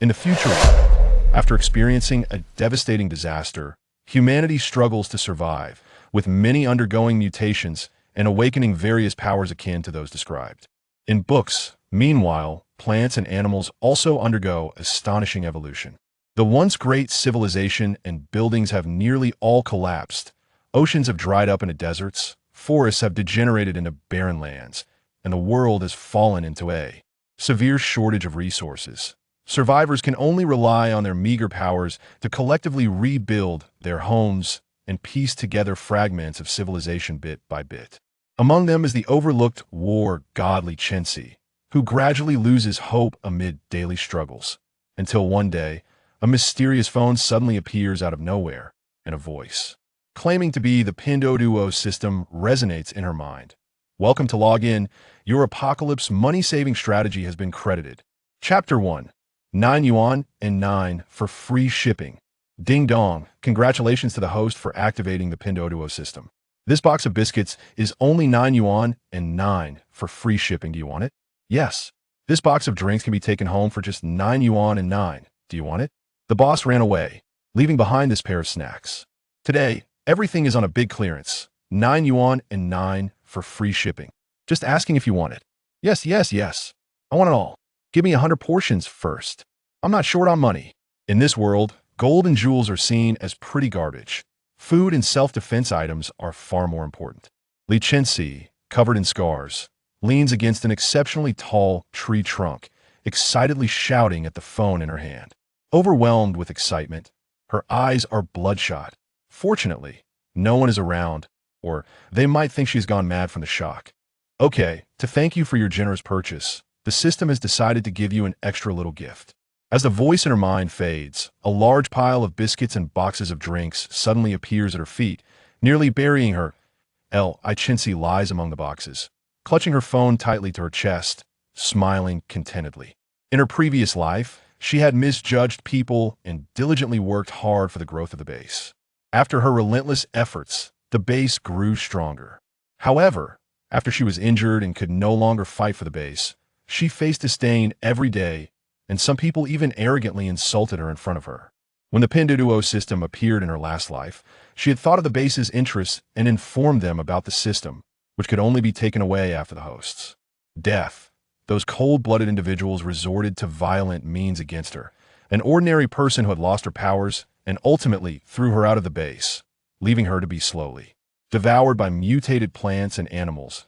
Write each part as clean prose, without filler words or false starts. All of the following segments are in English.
In the future, after experiencing a devastating disaster, humanity struggles to survive, with many undergoing mutations and awakening various powers akin to those described. In books, meanwhile, plants and animals also undergo astonishing evolution. The once great civilization and buildings have nearly all collapsed. Oceans have dried up into deserts, forests have degenerated into barren lands, and the world has fallen into a severe shortage of resources. Survivors can only rely on their meager powers to collectively rebuild their homes and piece together fragments of civilization bit by bit. Among them is the overlooked war god Li Chenxi, who gradually loses hope amid daily struggles, until one day, a mysterious phone suddenly appears out of nowhere, and a voice, claiming to be the Pinduoduo system, resonates in her mind. Welcome to Log In. Your apocalypse money-saving strategy has been credited. Chapter 1. 9 yuan and 9 for free shipping. Ding dong, congratulations to the host for activating the Pinduoduo system. This box of biscuits is only 9 yuan and 9 for free shipping. Do you want it? Yes. This box of drinks can be taken home for just 9 yuan and 9. Do you want it? The boss ran away, leaving behind this pair of snacks. Today, everything is on a big clearance. 9 yuan and 9 for free shipping. Just asking if you want it. Yes, yes, yes. I want it all. Give me 100 portions first. I'm not short on money. In this world, gold and jewels are seen as pretty garbage. Food and self-defense items are far more important. Li Chenxi, covered in scars, leans against an exceptionally tall tree trunk, excitedly shouting at the phone in her hand. Overwhelmed with excitement, her eyes are bloodshot. Fortunately, no one is around, or they might think she's gone mad from the shock. Okay, to thank you for your generous purchase, the system has decided to give you an extra little gift. As the voice in her mind fades, a large pile of biscuits and boxes of drinks suddenly appears at her feet, nearly burying her. Li Chenxi lies among the boxes, clutching her phone tightly to her chest, smiling contentedly. In her previous life, she had misjudged people and diligently worked hard for the growth of the base. After her relentless efforts, the base grew stronger. However, after she was injured and could no longer fight for the base, she faced disdain every day, and some people even arrogantly insulted her in front of her. When the Pinduoduo system appeared in her last life, she had thought of the base's interests and informed them about the system, which could only be taken away after the host's death. Those cold-blooded individuals resorted to violent means against her, an ordinary person who had lost her powers, and ultimately threw her out of the base, leaving her to be slowly devoured by mutated plants and animals.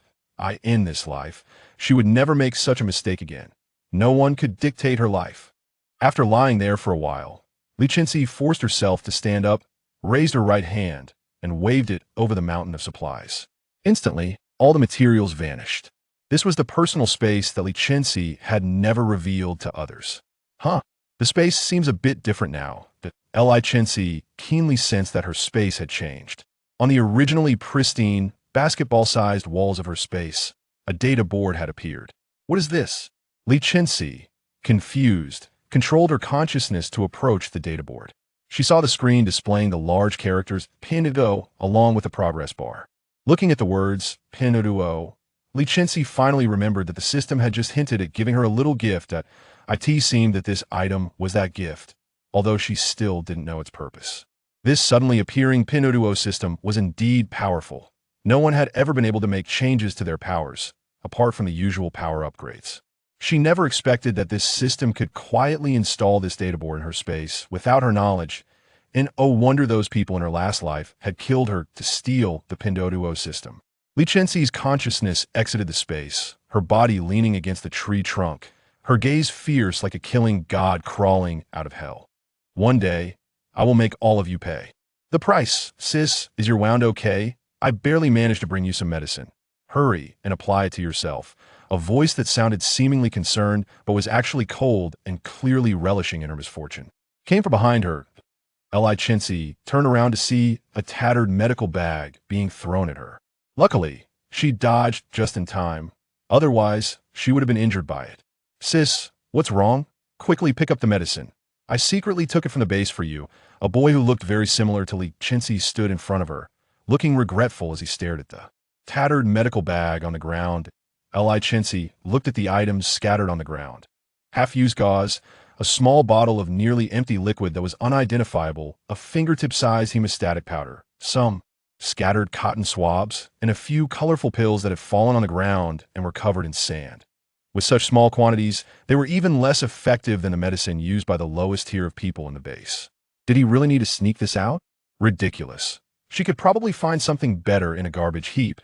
In this life, she would never make such a mistake again. No one could dictate her life. After lying there for a while, Li Chenxi forced herself to stand up, raised her right hand, and waved it over the mountain of supplies. Instantly, all the materials vanished. This was the personal space that Li Chenxi had never revealed to others. The space seems a bit different now. But Li Chenxi keenly sensed that her space had changed. On the originally pristine, basketball-sized walls of her space, a data board had appeared. What is this? Li Chenxi, confused, controlled her consciousness to approach the data board. She saw the screen displaying the large characters Pinduoduo along with the progress bar. Looking at the words Pinduoduo, Li Chenxi finally remembered that the system had just hinted at giving her a little gift. It seemed that this item was that gift, although she still didn't know its purpose. This suddenly appearing Pinduoduo system was indeed powerful. No one had ever been able to make changes to their powers, apart from the usual power upgrades. She never expected that this system could quietly install this data board in her space without her knowledge, and oh wonder those people in her last life had killed her to steal the Pinduoduo system. Li Chenxi's consciousness exited the space, her body leaning against the tree trunk, her gaze fierce like a killing god crawling out of hell. One day, I will make all of you pay. The price, sis, is your wound okay? I barely managed to bring you some medicine. Hurry and apply it to yourself. A voice that sounded seemingly concerned, but was actually cold and clearly relishing in her misfortune, came from behind her. Li Chenxi turned around to see a tattered medical bag being thrown at her. Luckily, she dodged just in time. Otherwise, she would have been injured by it. Sis, what's wrong? Quickly pick up the medicine. I secretly took it from the base for you. A boy who looked very similar to Li Chenxi stood in front of her, looking regretful as he stared at the tattered medical bag on the ground. Li Chenxi looked at the items scattered on the ground. Half-used gauze, a small bottle of nearly empty liquid that was unidentifiable, a fingertip-sized hemostatic powder, some scattered cotton swabs, and a few colorful pills that had fallen on the ground and were covered in sand. With such small quantities, they were even less effective than the medicine used by the lowest tier of people in the base. Did he really need to sneak this out? Ridiculous. She could probably find something better in a garbage heap.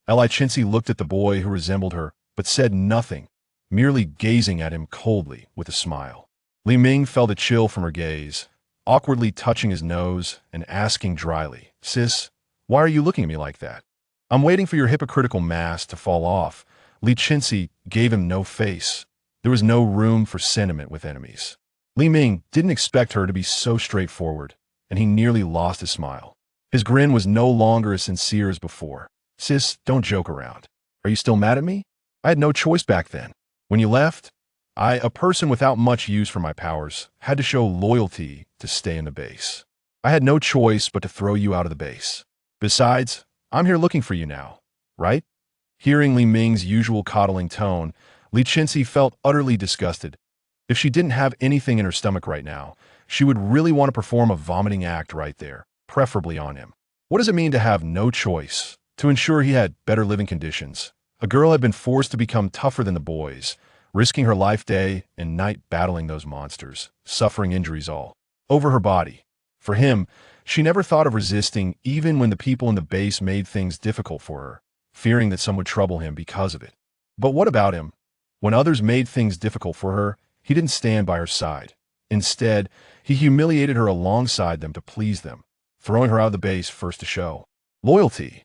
Li Chenxi looked at the boy who resembled her, but said nothing, merely gazing at him coldly with a smile. Li Ming felt a chill from her gaze, awkwardly touching his nose and asking dryly, "Sis, why are you looking at me like that?" "I'm waiting for your hypocritical mask to fall off." Li Chenxi gave him no face. There was no room for sentiment with enemies. Li Ming didn't expect her to be so straightforward, and he nearly lost his smile. His grin was no longer as sincere as before. "Sis, don't joke around. Are you still mad at me? I had no choice back then. When you left, I, a person without much use for my powers, had to show loyalty to stay in the base. I had no choice but to throw you out of the base. Besides, I'm here looking for you now, right?" Hearing Li Ming's usual coddling tone, Li Chenxi felt utterly disgusted. If she didn't have anything in her stomach right now, she would really want to perform a vomiting act right there, preferably on him. What does it mean to have no choice? To ensure he had better living conditions, a girl had been forced to become tougher than the boys, risking her life day and night battling those monsters, suffering injuries all over her body. For him, she never thought of resisting even when the people in the base made things difficult for her, fearing that some would trouble him because of it. But what about him? When others made things difficult for her, he didn't stand by her side. Instead, he humiliated her alongside them to please them, throwing her out of the base first to show loyalty.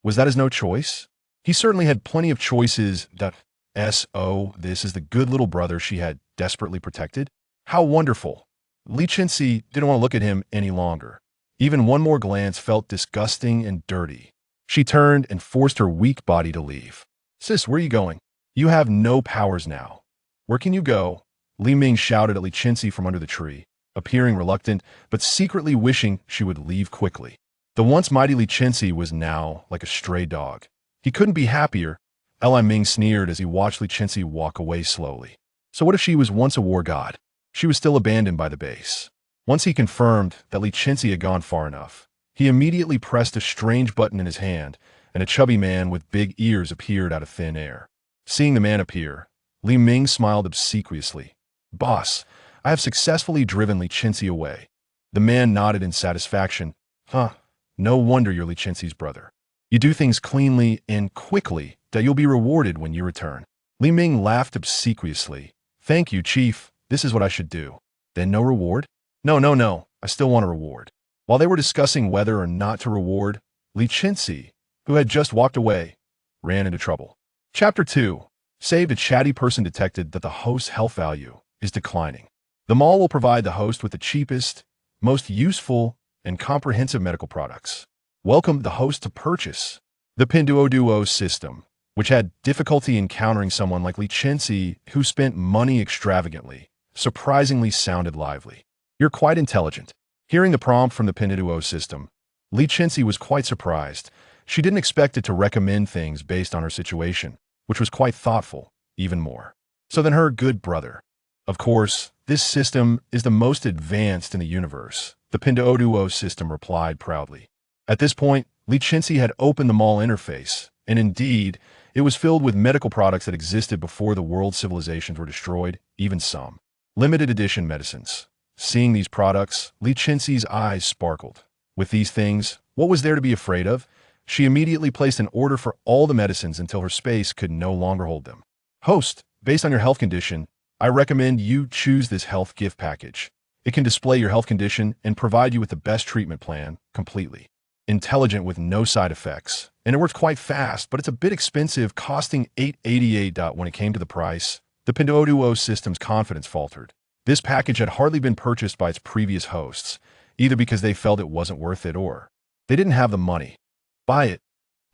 Was that his no choice? He certainly had plenty of choices. This is the good little brother she had desperately protected. How wonderful. Li Chenxi didn't want to look at him any longer. Even one more glance felt disgusting and dirty. She turned and forced her weak body to leave. "Sis, where are you going? You have no powers now." "Where can you go?" Li Ming shouted at Li Chenxi from under the tree, appearing reluctant, but secretly wishing she would leave quickly. The once mighty Li Chenxi was now like a stray dog. He couldn't be happier. Li Ming sneered as he watched Li Chenxi walk away slowly. So what if she was once a war god? She was still abandoned by the base. Once he confirmed that Li Chenxi had gone far enough, he immediately pressed a strange button in his hand, and a chubby man with big ears appeared out of thin air. Seeing the man appear, Li Ming smiled obsequiously. "Boss, I have successfully driven Li Chenxi away." The man nodded in satisfaction. "Huh, no wonder you're Li Chenxi's brother. You do things cleanly and quickly that you'll be rewarded when you return." Li Ming laughed obsequiously. "Thank you, Chief. This is what I should do." "Then no reward?" No. I still want a reward." While they were discussing whether or not to reward, Li Chenxi, who had just walked away, ran into trouble. Chapter 2. Saved. A chatty person detected that the host's health value is declining. The mall will provide the host with the cheapest, most useful, and comprehensive medical products. Welcome the host to purchase the Pinduoduo system, which had difficulty encountering someone like Li Chenxi who spent money extravagantly, surprisingly sounded lively. "You're quite intelligent." Hearing the prompt from the Pinduoduo system, Li Chenxi was quite surprised. She didn't expect it to recommend things based on her situation, which was quite thoughtful, even more so than her good brother. "Of course, this system is the most advanced in the universe," the Pinduoduo system replied proudly. At this point, Li Chenxi had opened the mall interface, and indeed, it was filled with medical products that existed before the world's civilizations were destroyed, even some limited edition medicines. Seeing these products, Li Chenxi's eyes sparkled. With these things, what was there to be afraid of? She immediately placed an order for all the medicines until her space could no longer hold them. "Host, based on your health condition, I recommend you choose this health gift package. It can display your health condition and provide you with the best treatment plan, completely intelligent with no side effects. And it works quite fast, but it's a bit expensive, costing $888. When it came to the price, the Pinduoduo system's confidence faltered. This package had hardly been purchased by its previous hosts, either because they felt it wasn't worth it or they didn't have the money. "Buy it.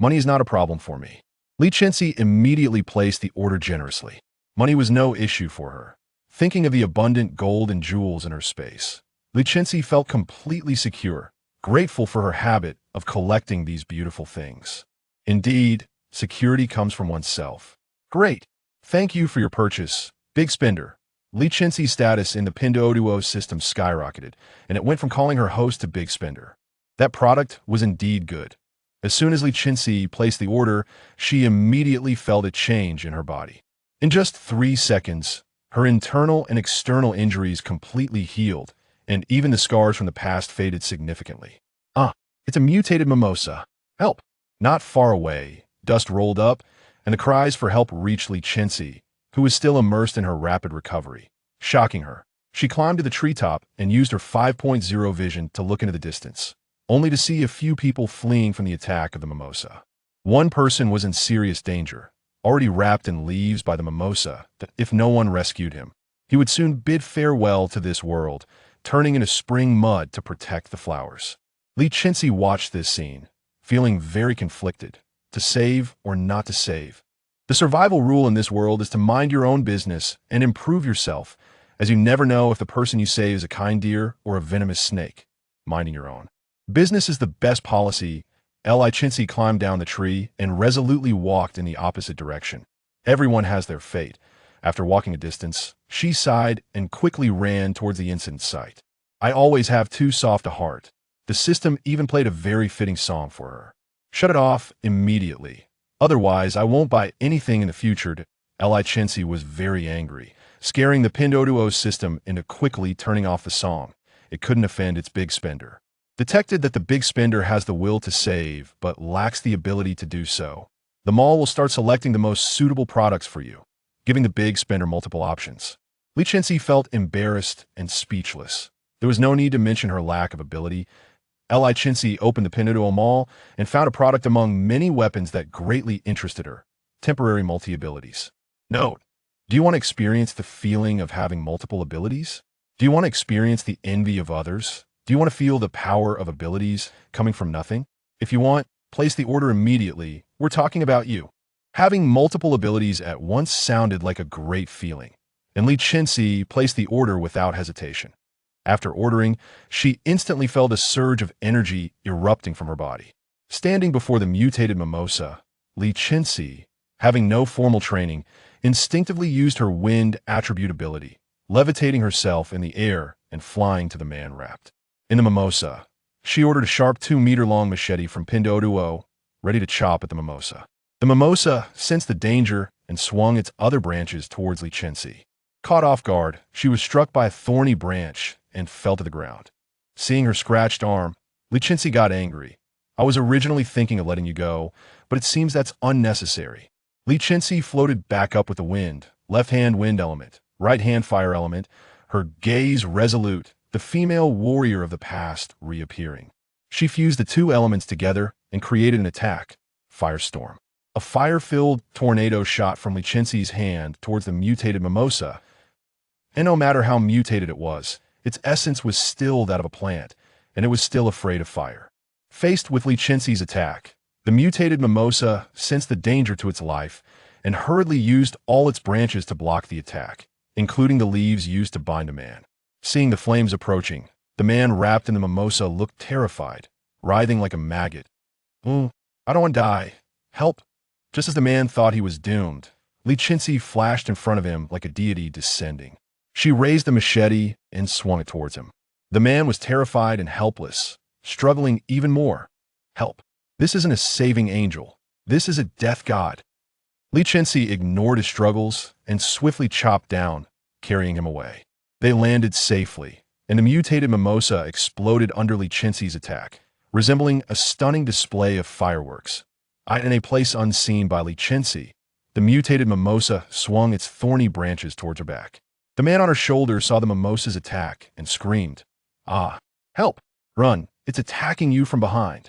Money is not a problem for me." Li Chenxi immediately placed the order generously. Money was no issue for her. Thinking of the abundant gold and jewels in her space, Li Chenxi felt completely secure, grateful for her habit of collecting these beautiful things. Indeed, security comes from oneself. "Great. Thank you for your purchase, big spender." Li Chenxi's status in the Pinduoduo system skyrocketed, and it went from calling her host to big spender. That product was indeed good. As soon as Li Chenxi placed the order, she immediately felt a change in her body. In just 3 seconds, her internal and external injuries completely healed, and even the scars from the past faded significantly. Ah, it's a mutated mimosa. Help! Not far away, dust rolled up, and the cries for help reached Li Chenxi, who was still immersed in her rapid recovery. Shocking her, she climbed to the treetop and used her 5.0 vision to look into the distance, only to see a few people fleeing from the attack of the mimosa. One person was in serious danger, already wrapped in leaves by the mimosa, that if no one rescued him, he would soon bid farewell to this world, turning into spring mud to protect the flowers. Li Chenxi watched this scene, feeling very conflicted, to save or not to save. The survival rule in this world is to mind your own business and improve yourself, as you never know if the person you save is a kind deer or a venomous snake. Minding your own business is the best policy. Li Chenxi climbed down the tree and resolutely walked in the opposite direction. Everyone has their fate. After walking a distance, she sighed and quickly ran towards the incident site. I always have too soft a heart. The system even played a very fitting song for her. Shut it off immediately. Otherwise, I won't buy anything in the future. Li Chenxi was very angry, scaring the Pinduoduo system into quickly turning off the song. It couldn't offend its big spender. Detected that the big spender has the will to save, but lacks the ability to do so. The mall will start selecting the most suitable products for you, giving the big spender multiple options. Li Chenxi felt embarrassed and speechless. There was no need to mention her lack of ability. Li Chenxi opened the Pinduoduo Mall and found a product among many weapons that greatly interested her: temporary multi-abilities. Note: do you want to experience the feeling of having multiple abilities? Do you want to experience the envy of others? Do you want to feel the power of abilities coming from nothing? If you want, place the order immediately. We're talking about you. Having multiple abilities at once sounded like a great feeling, and Li Chenxi placed the order without hesitation. After ordering, she instantly felt a surge of energy erupting from her body. Standing before the mutated mimosa, Li Chenxi, having no formal training, instinctively used her wind attribute ability, levitating herself in the air and flying to the man wrapped in the mimosa. She ordered a sharp 2-meter-long machete from Pinduoduo, ready to chop at the mimosa. The mimosa sensed the danger and swung its other branches towards Li Chenxi. Caught off guard, she was struck by a thorny branch and fell to the ground. Seeing her scratched arm, Li Chenxi got angry. I was originally thinking of letting you go, but it seems that's unnecessary. Li Chenxi floated back up with the wind, left hand wind element, right hand fire element, her gaze resolute, the female warrior of the past reappearing. She fused the two elements together and created an attack, firestorm. A fire-filled tornado shot from Li Chenxi's hand towards the mutated mimosa, and no matter how mutated it was, its essence was still that of a plant, and it was still afraid of fire. Faced with Li Chenxi's attack, the mutated mimosa sensed the danger to its life and hurriedly used all its branches to block the attack, including the leaves used to bind a man. Seeing the flames approaching, the man wrapped in the mimosa looked terrified, writhing like a maggot. I don't want to die. Help! Just as the man thought he was doomed, Li Chenxi flashed in front of him like a deity descending. She raised the machete and swung it towards him. The man was terrified and helpless, struggling even more. Help! This isn't a saving angel. This is a death god. Li Chenxi ignored his struggles and swiftly chopped down, carrying him away. They landed safely, and the mutated mimosa exploded under Li Chenxi's attack, resembling a stunning display of fireworks. In a place unseen by Li Chenxi, the mutated mimosa swung its thorny branches towards her back. The man on her shoulder saw the mimosa's attack and screamed, "Ah, help! Run! It's attacking you from behind."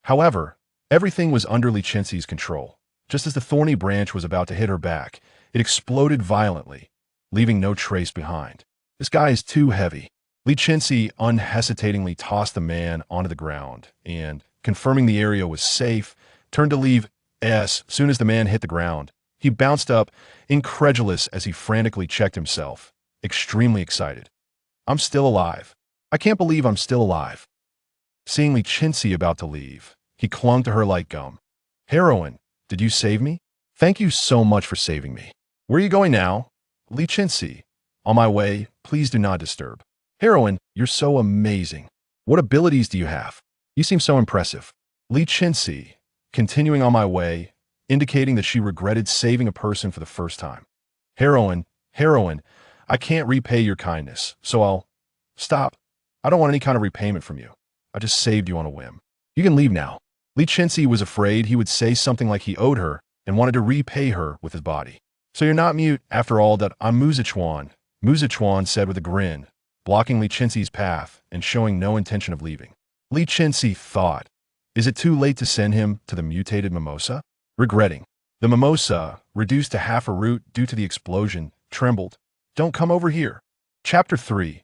However, everything was under Li Chenxi's control. Just as the thorny branch was about to hit her back, it exploded violently, leaving no trace behind. This guy is too heavy. Li Chenxi unhesitatingly tossed the man onto the ground and, confirming the area was safe, turned to leave. As soon as the man hit the ground, he bounced up, incredulous as he frantically checked himself, extremely excited. "I'm still alive. I can't believe I'm still alive." Seeing Li Chenxi about to leave, he clung to her like gum. "Heroine, did you save me? Thank you so much for saving me. Where are you going now?" "Li Chenxi, On my way, please do not disturb. Heroine, you're so amazing. What abilities do you have? You seem so impressive. Li Chenxi, continuing on my way, indicating that she regretted saving a person for the first time. Heroine, I can't repay your kindness, so I'll... Stop. I don't want any kind of repayment from you. I just saved you on a whim. You can leave now. Li Chenxi was afraid he would say something like he owed her and wanted to repay her with his body. So you're not mute, after all, that I'm Muzichuan, Muzichuan said with a grin, blocking Li Chenxi's path and showing no intention of leaving. Li Chenxi thought, is it too late to send him to the mutated mimosa? Regretting. The mimosa, reduced to half a root due to the explosion, trembled. Don't come over here. Chapter 3.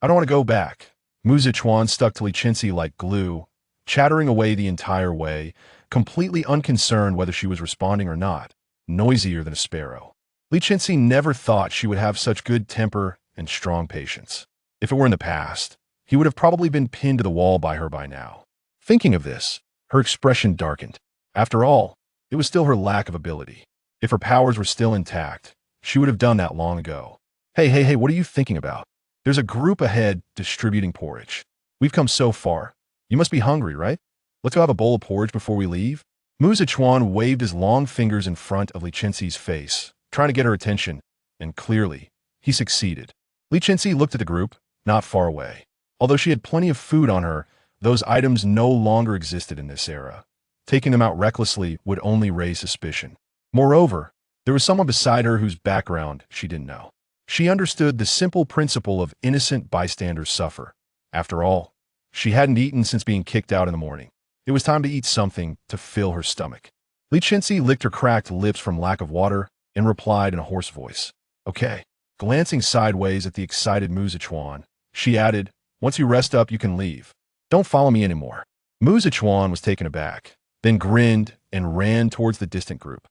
I don't want to go back. Muzichuan stuck to Li Chenxi like glue, chattering away the entire way, completely unconcerned whether she was responding or not, noisier than a sparrow. Li Chenxi never thought she would have such good temper and strong patience. If it were in the past, he would have probably been pinned to the wall by her by now. Thinking of this, her expression darkened. After all, it was still her lack of ability. If her powers were still intact, she would have done that long ago. Hey, what are you thinking about? There's a group ahead distributing porridge. We've come so far. You must be hungry, right? Let's go have a bowl of porridge before we leave. Muzichuan waved his long fingers in front of Li Chenxi's face, trying to get her attention, and clearly, he succeeded. Li Chenxi looked at the group, not far away. Although she had plenty of food on her, those items no longer existed in this era. Taking them out recklessly would only raise suspicion. Moreover, there was someone beside her whose background she didn't know. She understood the simple principle of innocent bystanders suffer. After all, she hadn't eaten since being kicked out in the morning. It was time to eat something to fill her stomach. Li Chenxi licked her cracked lips from lack of water and replied in a hoarse voice. Okay. Glancing sideways at the excited Muzichuan, she added, once you rest up, you can leave. Don't follow me anymore. Muzichuan was taken aback, then grinned and ran towards the distant group.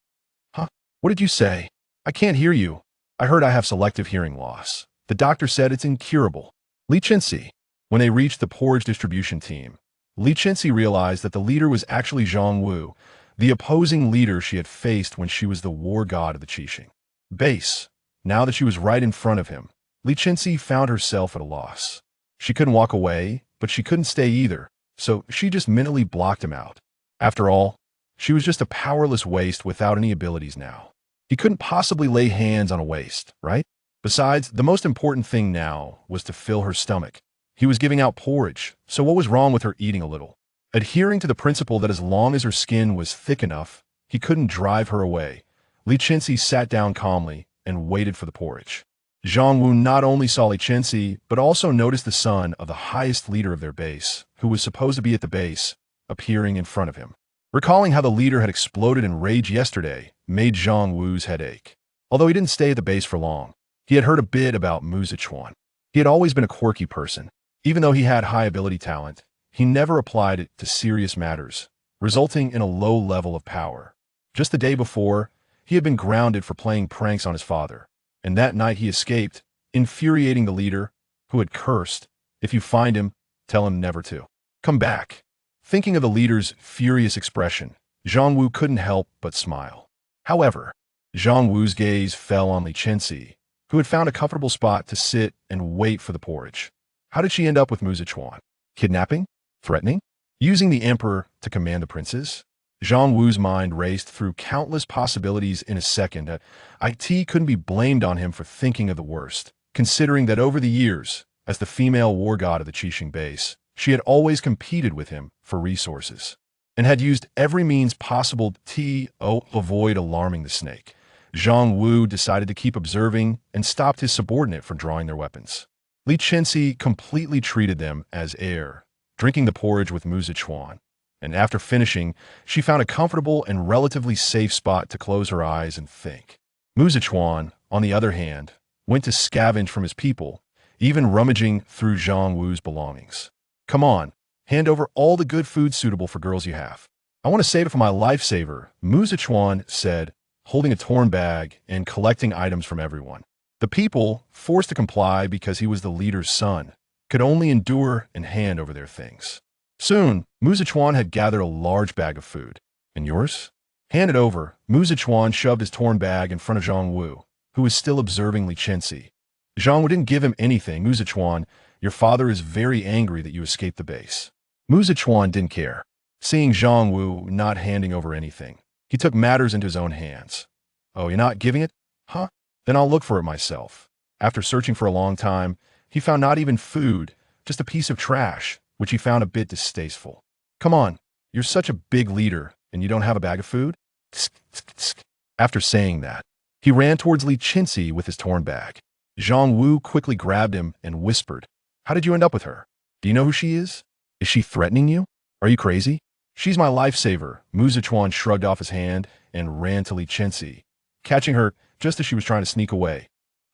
Huh? What did you say? I can't hear you. I heard I have selective hearing loss. The doctor said it's incurable. Li Chenxi. When they reached the porridge distribution team, Li Chenxi realized that the leader was actually Zhang Wu, the opposing leader she had faced when she was the war god of the Qixing. Base. Now that she was right in front of him, Li Chenxi found herself at a loss. She couldn't walk away, but she couldn't stay either, so she just mentally blocked him out. After all, she was just a powerless waste without any abilities now. He couldn't possibly lay hands on a waste, right? Besides, the most important thing now was to fill her stomach. He was giving out porridge, so what was wrong with her eating a little? Adhering to the principle that as long as her skin was thick enough, he couldn't drive her away, Li Chenxi sat down calmly and waited for the porridge. Zhang Wu not only saw Li Chenxi, but also noticed the son of the highest leader of their base, who was supposed to be at the base, appearing in front of him. Recalling how the leader had exploded in rage yesterday made Zhang Wu's head ache. Although he didn't stay at the base for long, he had heard a bit about Muzichuan. He had always been a quirky person. Even though he had high ability talent, he never applied it to serious matters, resulting in a low level of power. Just the day before, he had been grounded for playing pranks on his father, and that night he escaped, infuriating the leader, who had cursed, "If you find him, tell him never to come back." Thinking of the leader's furious expression, Zhang Wu couldn't help but smile. However, Zhang Wu's gaze fell on Li Chenxi, who had found a comfortable spot to sit and wait for the porridge. How did she end up with Muzichuan? Kidnapping? Threatening? Using the emperor to command the princes? Zhang Wu's mind raced through countless possibilities in a second. It couldn't be blamed on him for thinking of the worst, considering that over the years, as the female war god of the Qixing base, she had always competed with him for resources, and had used every means possible to avoid alarming the snake. Zhang Wu decided to keep observing and stopped his subordinate from drawing their weapons. Li Chenxi completely treated them as air, drinking the porridge with Muzichuan, and after finishing, she found a comfortable and relatively safe spot to close her eyes and think. Muzichuan, on the other hand, went to scavenge from his people, even rummaging through Zhang Wu's belongings. Come on, hand over all the good food suitable for girls you have. I want to save it for my lifesaver, Muzichuan said, holding a torn bag and collecting items from everyone. The people, forced to comply because he was the leader's son, could only endure and hand over their things. Soon, Muzichuan had gathered a large bag of food. And yours? Hand it over. Muzichuan shoved his torn bag in front of Zhang Wu, who was still observing Li Chenxi. Zhang Wu didn't give him anything. Mu Zichuan, your father is very angry that you escaped the base. Mu Zichuan didn't care. Seeing Zhang Wu not handing over anything, he took matters into his own hands. Oh, you're not giving it? Huh? Then I'll look for it myself. After searching for a long time, he found not even food, just a piece of trash, which he found a bit distasteful. Come on, you're such a big leader, and you don't have a bag of food? After saying that, he ran towards Li Chenxi with his torn bag. Zhang Wu quickly grabbed him and whispered, "How did you end up with her? Do you know who she is? Is she threatening you? Are you crazy?" "She's my lifesaver." Mu Zichuan shrugged off his hand and ran to Li Chenxi, catching her just as she was trying to sneak away.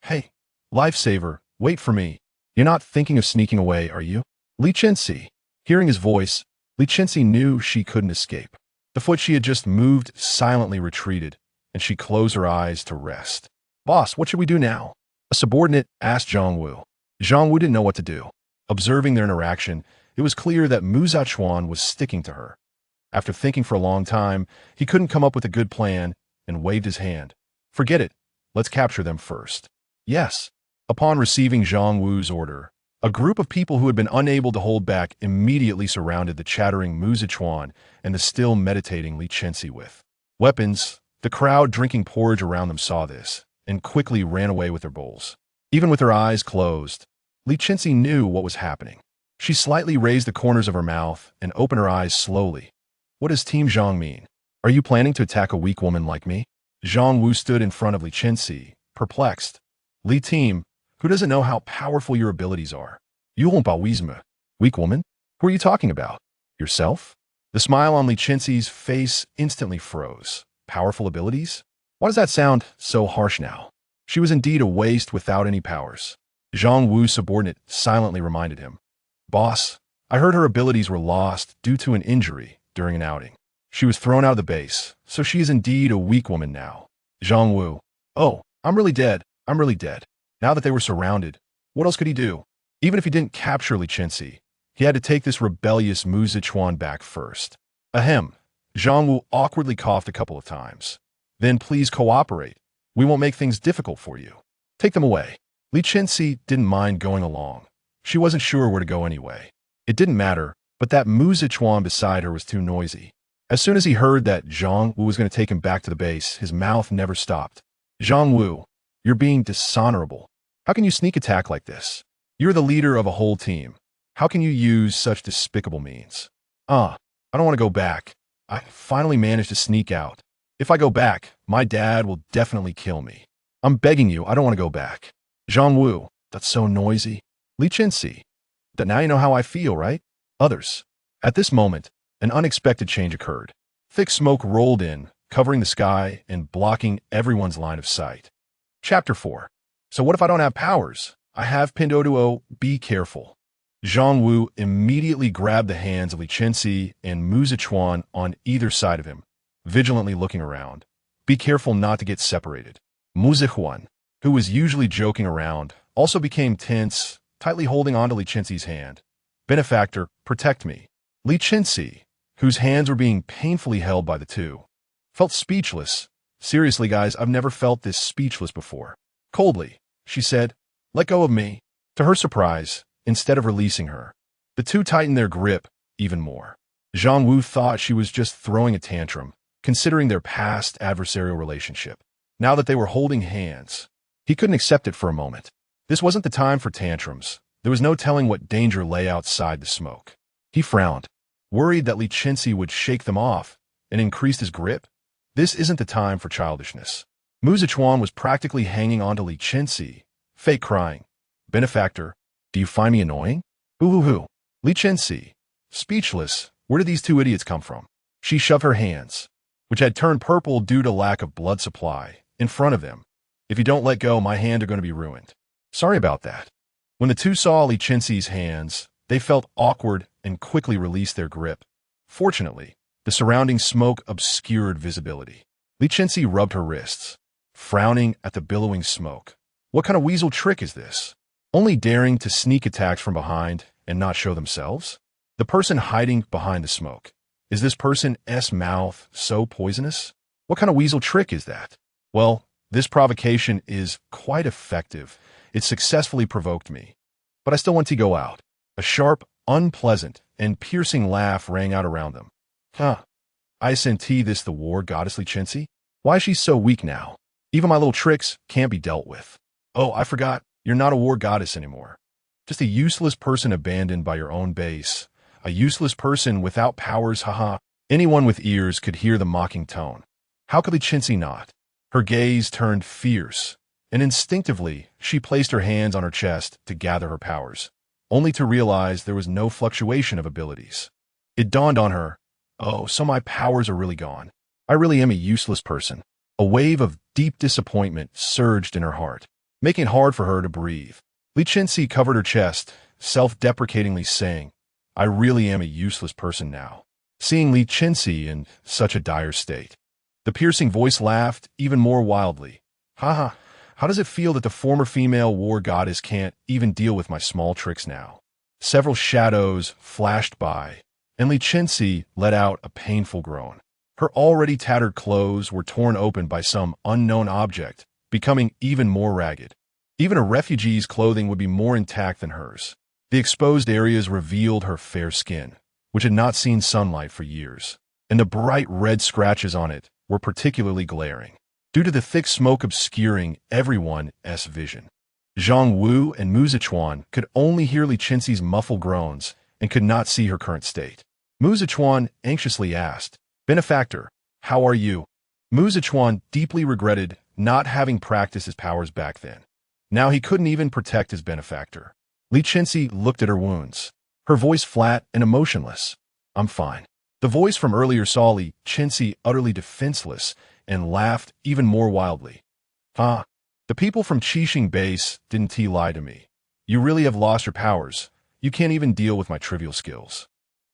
"Hey, lifesaver, wait for me. You're not thinking of sneaking away, are you?" Li Chenxi. Hearing his voice, Li Chenxi knew she couldn't escape. The foot she had just moved silently retreated, and she closed her eyes to rest. "Boss, what should we do now?" A subordinate asked Zhang Wu. Zhang Wu didn't know what to do. Observing their interaction, it was clear that Mu Zichuan was sticking to her. After thinking for a long time, he couldn't come up with a good plan and waved his hand. "Forget it. Let's capture them first." "Yes." Upon receiving Zhang Wu's order, a group of people who had been unable to hold back immediately surrounded the chattering Mu Zichuan and the still meditating Li Chenxi with weapons. The crowd drinking porridge around them saw this and quickly ran away with their bowls. Even with her eyes closed, Li Chenxi knew what was happening. She slightly raised the corners of her mouth and opened her eyes slowly. "What does Team Zhang mean? Are you planning to attack a weak woman like me?" Zhang Wu stood in front of Li Chenxi, perplexed. "Li Team, who doesn't know how powerful your abilities are? Yulongbaoisme. Weak woman? Who are you talking about? Yourself?" The smile on Li Chenxi's face instantly froze. Powerful abilities? Why does that sound so harsh now? She was indeed a waste without any powers. Zhang Wu's subordinate silently reminded him. "Boss, I heard her abilities were lost due to an injury during an outing. She was thrown out of the base, so she is indeed a weak woman now." Zhang Wu. "Oh, I'm really dead. I'm really dead." Now that they were surrounded, what else could he do? Even if he didn't capture Li Chenxi, he had to take this rebellious Mu Zichuan back first. Ahem. Zhang Wu awkwardly coughed a couple of times. "Then please cooperate. We won't make things difficult for you. Take them away." Li Chenxi didn't mind going along. She wasn't sure where to go anyway. It didn't matter, but that Mu Zichuan beside her was too noisy. As soon as he heard that Zhang Wu was going to take him back to the base, his mouth never stopped. "Zhang Wu, you're being dishonorable. How can you sneak attack like this? You're the leader of a whole team. How can you use such despicable means?" I don't want to go back. I finally managed to sneak out. If I go back, my dad will definitely kill me. I'm begging you, I don't want to go back." Zhang Wu, "That's so noisy." Li Chenxi, "That now you know how I feel, right?" Others. At this moment, an unexpected change occurred. Thick smoke rolled in, covering the sky and blocking everyone's line of sight. Chapter 4. "So what if I don't have powers? I have Pinduoduo. Be careful." Zhang Wu immediately grabbed the hands of Li Chenxi and Mu Zichuan on either side of him, vigilantly looking around. Be careful not to get separated. Mu Zichuan, who was usually joking around, also became tense, tightly holding onto Li Chenxi's hand. "Benefactor, protect me." Li Chenxi, whose hands were being painfully held by the two, felt speechless. "Seriously, guys, I've never felt this speechless before." Coldly, she said, "Let go of me." To her surprise, instead of releasing her, the two tightened their grip even more. Zhang Wu thought she was just throwing a tantrum, considering their past adversarial relationship. Now that they were holding hands, he couldn't accept it for a moment. This wasn't the time for tantrums. There was no telling what danger lay outside the smoke. He frowned, worried that Li Chenxi would shake them off, and increased his grip. This isn't the time for childishness. Mu Zichuan was practically hanging onto Li Chenxi, fake crying. "Benefactor, do you find me annoying?" Hoo. Li Chenxi, speechless, where did these two idiots come from? She shoved her hands, which had turned purple due to lack of blood supply, in front of them. "If you don't let go, my hands are going to be ruined." "Sorry about that." When the two saw Li Chenxi's hands, they felt awkward and quickly released their grip. Fortunately, the surrounding smoke obscured visibility. Li Chenxi rubbed her wrists, frowning at the billowing smoke. What kind of weasel trick is this? Only daring to sneak attacks from behind and not show themselves? The person hiding behind the smoke. Is this person's mouth so poisonous? What kind of weasel trick is that? Well, this provocation is quite effective, It successfully provoked me. But I still want to go out. A sharp, unpleasant, and piercing laugh rang out around them. Huh. I sent this the war goddess Li Chenxi? Why is she so weak now? Even my little tricks can't be dealt with. Oh, I forgot. You're not a war goddess anymore. Just a useless person abandoned by your own base. A useless person without powers, haha. Anyone with ears could hear the mocking tone. How could Li Chenxi not? Her gaze turned fierce, and instinctively she placed her hands on her chest to gather her powers, only to realize there was no fluctuation of abilities. It dawned on her, oh, so my powers are really gone. I really am a useless person. A wave of deep disappointment surged in her heart, making it hard for her to breathe. Li Chenxi covered her chest, self-deprecatingly saying, I really am a useless person now. Seeing Li Chenxi in such a dire state, the piercing voice laughed even more wildly. Haha, how does it feel that the former female war goddess can't even deal with my small tricks now? Several shadows flashed by, and Li Chenxi let out a painful groan. Her already tattered clothes were torn open by some unknown object, becoming even more ragged. Even a refugee's clothing would be more intact than hers. The exposed areas revealed her fair skin, which had not seen sunlight for years, and the bright red scratches on it were particularly glaring, due to the thick smoke obscuring everyone's vision. Zhang Wu and Mu Zichuan could only hear Li Chenxi's muffled groans and could not see her current state. Mu Zichuan anxiously asked, Benefactor, how are you? Mu Zichuan deeply regretted not having practiced his powers back then. Now he couldn't even protect his benefactor. Li Chenxi looked at her wounds, her voice flat and emotionless. I'm fine. The voice from earlier saw Li Chenxi utterly defenseless and laughed even more wildly. Ah, the people from Qixing base didn't lie to me. You really have lost your powers. You can't even deal with my trivial skills.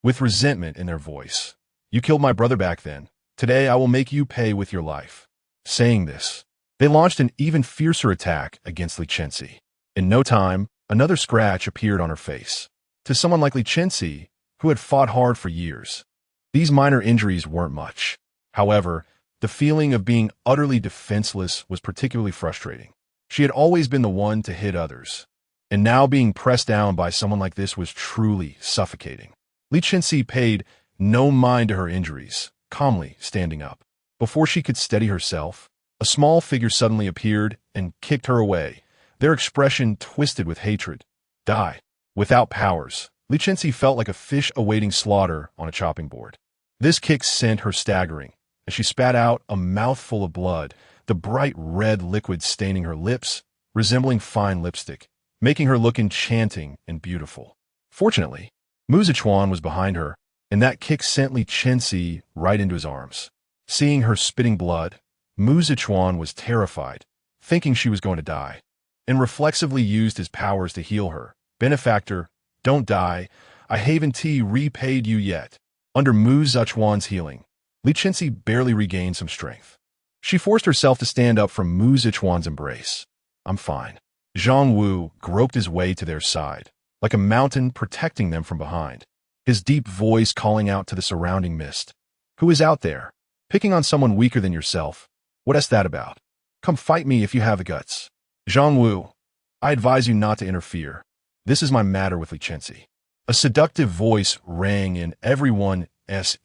With resentment in their voice. You killed my brother back then. Today I will make you pay with your life. Saying this, they launched an even fiercer attack against Li Chenxi. In no time, another scratch appeared on her face. To someone like Li Chenxi, who had fought hard for years, these minor injuries weren't much. However, the feeling of being utterly defenseless was particularly frustrating. She had always been the one to hit others, and now being pressed down by someone like this was truly suffocating. Li Chenxi paid no mind to her injuries, calmly standing up. Before she could steady herself, a small figure suddenly appeared and kicked her away, their expression twisted with hatred. Die. Without powers, Li Chenxi felt like a fish awaiting slaughter on a chopping board. This kick sent her staggering, as she spat out a mouthful of blood, the bright red liquid staining her lips, resembling fine lipstick, making her look enchanting and beautiful. Fortunately, Mu Zichuan was behind her, and that kick sent Li Chenxi right into his arms. Seeing her spitting blood, Mu Zichuan was terrified, thinking she was going to die, and reflexively used his powers to heal her. Benefactor, don't die. I haven't repaid you yet. Under Mu Zichuan's healing, Li Chenxi barely regained some strength. She forced herself to stand up from Mu Zichuan's embrace. I'm fine. Zhang Wu groped his way to their side, like a mountain protecting them from behind, his deep voice calling out to the surrounding mist. Who is out there? Picking on someone weaker than yourself? What's that about? Come fight me if you have the guts. Zhang Wu, I advise you not to interfere. This is my matter with Li Chenxi. A seductive voice rang in everyone's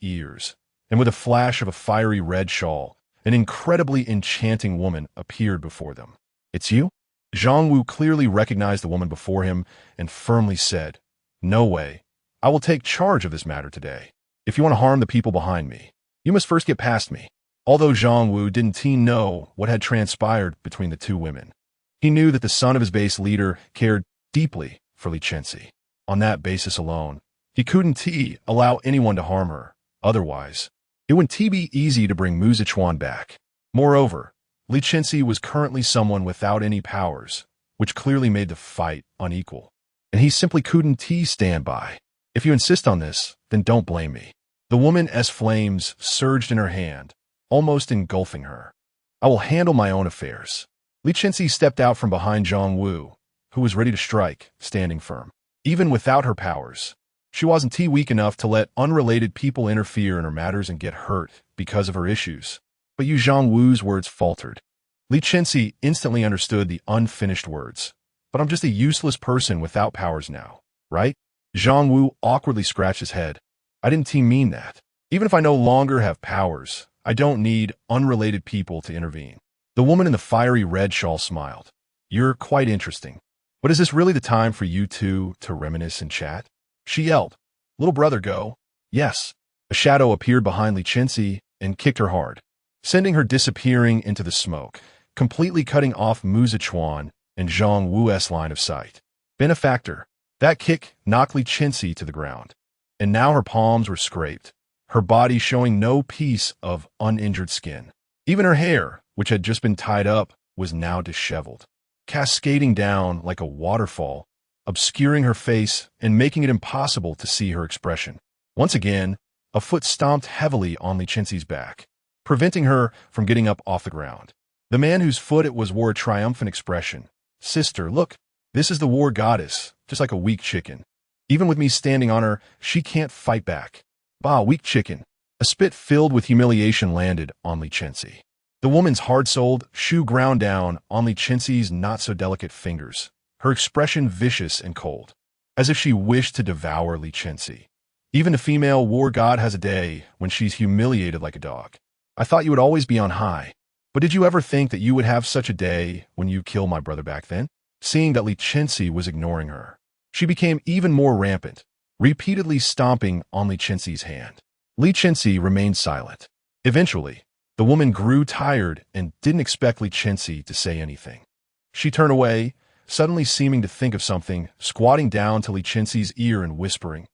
ears, and with a flash of a fiery red shawl, an incredibly enchanting woman appeared before them. It's you? Zhang Wu clearly recognized the woman before him and firmly said, No way. I will take charge of this matter today. If you want to harm the people behind me, you must first get past me. Although Zhang Wu didn't know what had transpired between the two women, he knew that the son of his base leader cared deeply for Li Chenxi. On that basis alone, he couldn't allow anyone to harm her. Otherwise, it wouldn't be easy to bring Mu Zichuan back. Moreover, Li Chenxi was currently someone without any powers, which clearly made the fight unequal. And he simply couldn't stand by. If you insist on this, then don't blame me. The woman's flames surged in her hand, almost engulfing her. I will handle my own affairs. Li Chenxi stepped out from behind Zhang Wu, who was ready to strike, standing firm. Even without her powers, she wasn't weak enough to let unrelated people interfere in her matters and get hurt because of her issues. But Zhang Wu's words faltered. Li Chenxi instantly understood the unfinished words. But I'm just a useless person without powers now, right? Zhang Wu awkwardly scratched his head. I didn't mean that. Even if I no longer have powers, I don't need unrelated people to intervene. The woman in the fiery red shawl smiled. You're quite interesting. But is this really the time for you two to reminisce and chat? She yelled. Little brother, go. Yes. A shadow appeared behind Li Chenxi and kicked her hard, sending her disappearing into the smoke, completely cutting off Mu Zichuan and Zhang Wu's line of sight. Benefactor. That kick knocked Li Chenxi to the ground, and now her palms were scraped, her body showing no piece of uninjured skin. Even her hair, which had just been tied up, was now disheveled, cascading down like a waterfall, obscuring her face and making it impossible to see her expression. Once again, a foot stomped heavily on Li Chenxi's back, preventing her from getting up off the ground. The man whose foot it was wore a triumphant expression. Sister, look, this is the war goddess, just like a weak chicken. Even with me standing on her, she can't fight back. Bah, weak chicken. A spit filled with humiliation landed on Li Chenxi. The woman's hard-soled shoe ground down on Li Chenxi's not-so-delicate fingers, her expression vicious and cold, as if she wished to devour Li Chenxi. Even a female war god has a day when she's humiliated like a dog. I thought you would always be on high, but did you ever think that you would have such a day when you killed my brother back then? Seeing that Li Chenxi was ignoring her, she became even more rampant, repeatedly stomping on Li Chenxi's hand. Li Chenxi remained silent. Eventually, the woman grew tired and didn't expect Li Chenxi to say anything. She turned away, suddenly seeming to think of something, squatting down to Li Chenxi's ear and whispering,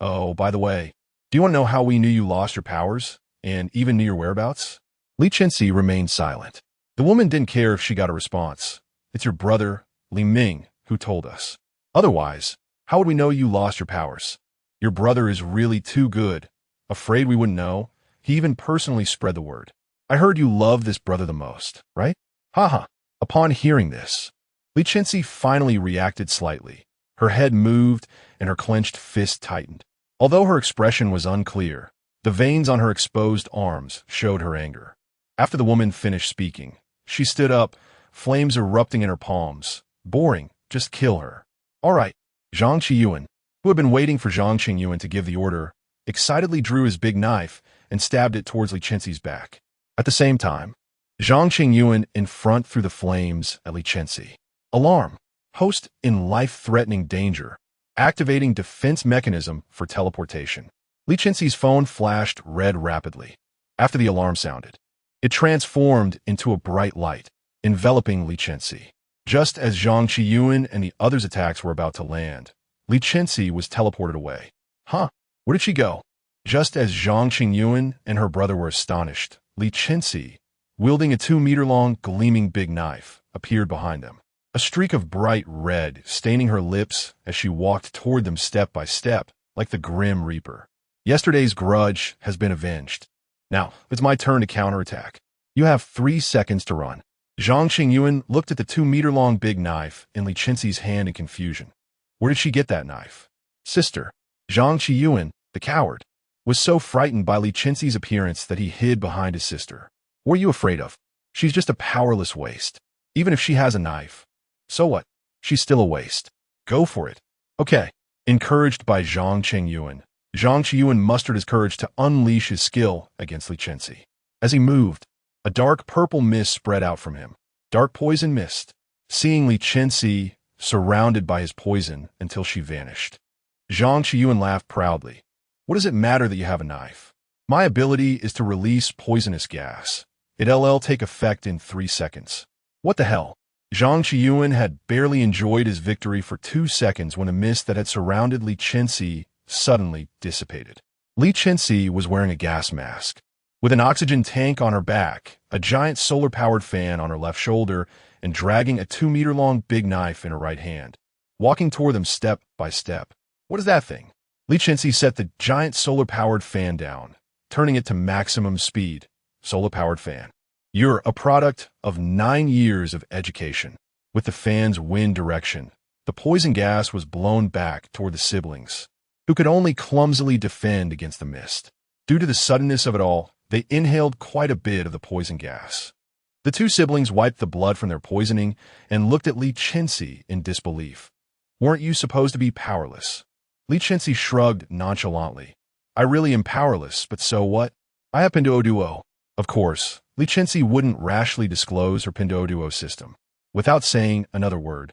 Oh, by the way, do you want to know how we knew you lost your powers, and even knew your whereabouts? Li Chenxi remained silent. The woman didn't care if she got a response. It's your brother, Li Ming, who told us. Otherwise, how would we know you lost your powers? Your brother is really too good. Afraid we wouldn't know. He even personally spread the word. I heard you love this brother the most, right? Haha. Upon hearing this, Li Chenxi finally reacted slightly. Her head moved and her clenched fist tightened. Although her expression was unclear, the veins on her exposed arms showed her anger. After the woman finished speaking, she stood up, flames erupting in her palms. Boring, just kill her. All right. Zhang Qiyuan, who had been waiting for Zhang Qingyuan to give the order, excitedly drew his big knife and stabbed it towards Li Chenxi's back. At the same time, Zhang Qingyuan in front through the flames at Li Chenxi. Alarm. Host in life-threatening danger. Activating defense mechanism for teleportation. Li Chenxi's phone flashed red rapidly. After the alarm sounded, it transformed into a bright light, enveloping Li Chenxi. Just as Zhang Qiyuan and the others' attacks were about to land, Li Chenxi was teleported away. Huh? Where did she go? Just as Zhang Qingyuan and her brother were astonished, Li Chenxi, wielding a 2-meter-long, gleaming big knife, appeared behind them. A streak of bright red staining her lips as she walked toward them step by step, like the Grim Reaper. Yesterday's grudge has been avenged. Now, it's my turn to counterattack. You have 3 seconds to run. Zhang Qingyuan looked at the 2-meter-long big knife in Li Chenxi's hand in confusion. Where did she get that knife? Sister. Zhang Qiyuan, the coward, was so frightened by Li Chenxi's appearance that he hid behind his sister. What are you afraid of? She's just a powerless waste. Even if she has a knife. So what? She's still a waste. Go for it. Okay. Encouraged by Zhang Qingyuan, Zhang Qiyuan mustered his courage to unleash his skill against Li Chenxi. As he moved, a dark purple mist spread out from him. Dark poison mist. Seeing Li Chenxi surrounded by his poison until she vanished. Zhang Qiyuan laughed proudly. What does it matter that you have a knife? My ability is to release poisonous gas. It'll take effect in 3 seconds. What the hell? Zhang Qiyuan had barely enjoyed his victory for 2 seconds when a mist that had surrounded Li Chenxi suddenly dissipated. Li Chenxi was wearing a gas mask, with an oxygen tank on her back, a giant solar-powered fan on her left shoulder, and dragging a 2-meter-long big knife in her right hand, walking toward them step by step. What is that thing? Li Chenxi set the giant solar-powered fan down, turning it to maximum speed. Solar-powered fan. You're a product of 9 years of education. With the fan's wind direction, the poison gas was blown back toward the siblings, who could only clumsily defend against the mist. Due to the suddenness of it all, they inhaled quite a bit of the poison gas. The two siblings wiped the blood from their poisoning and looked at Li Chenxi in disbelief. Weren't you supposed to be powerless? Li Chenxi shrugged nonchalantly. I really am powerless, but so what? I have Pinduoduo. Of course, Li Chenxi wouldn't rashly disclose her Pinduoduo system. Without saying another word,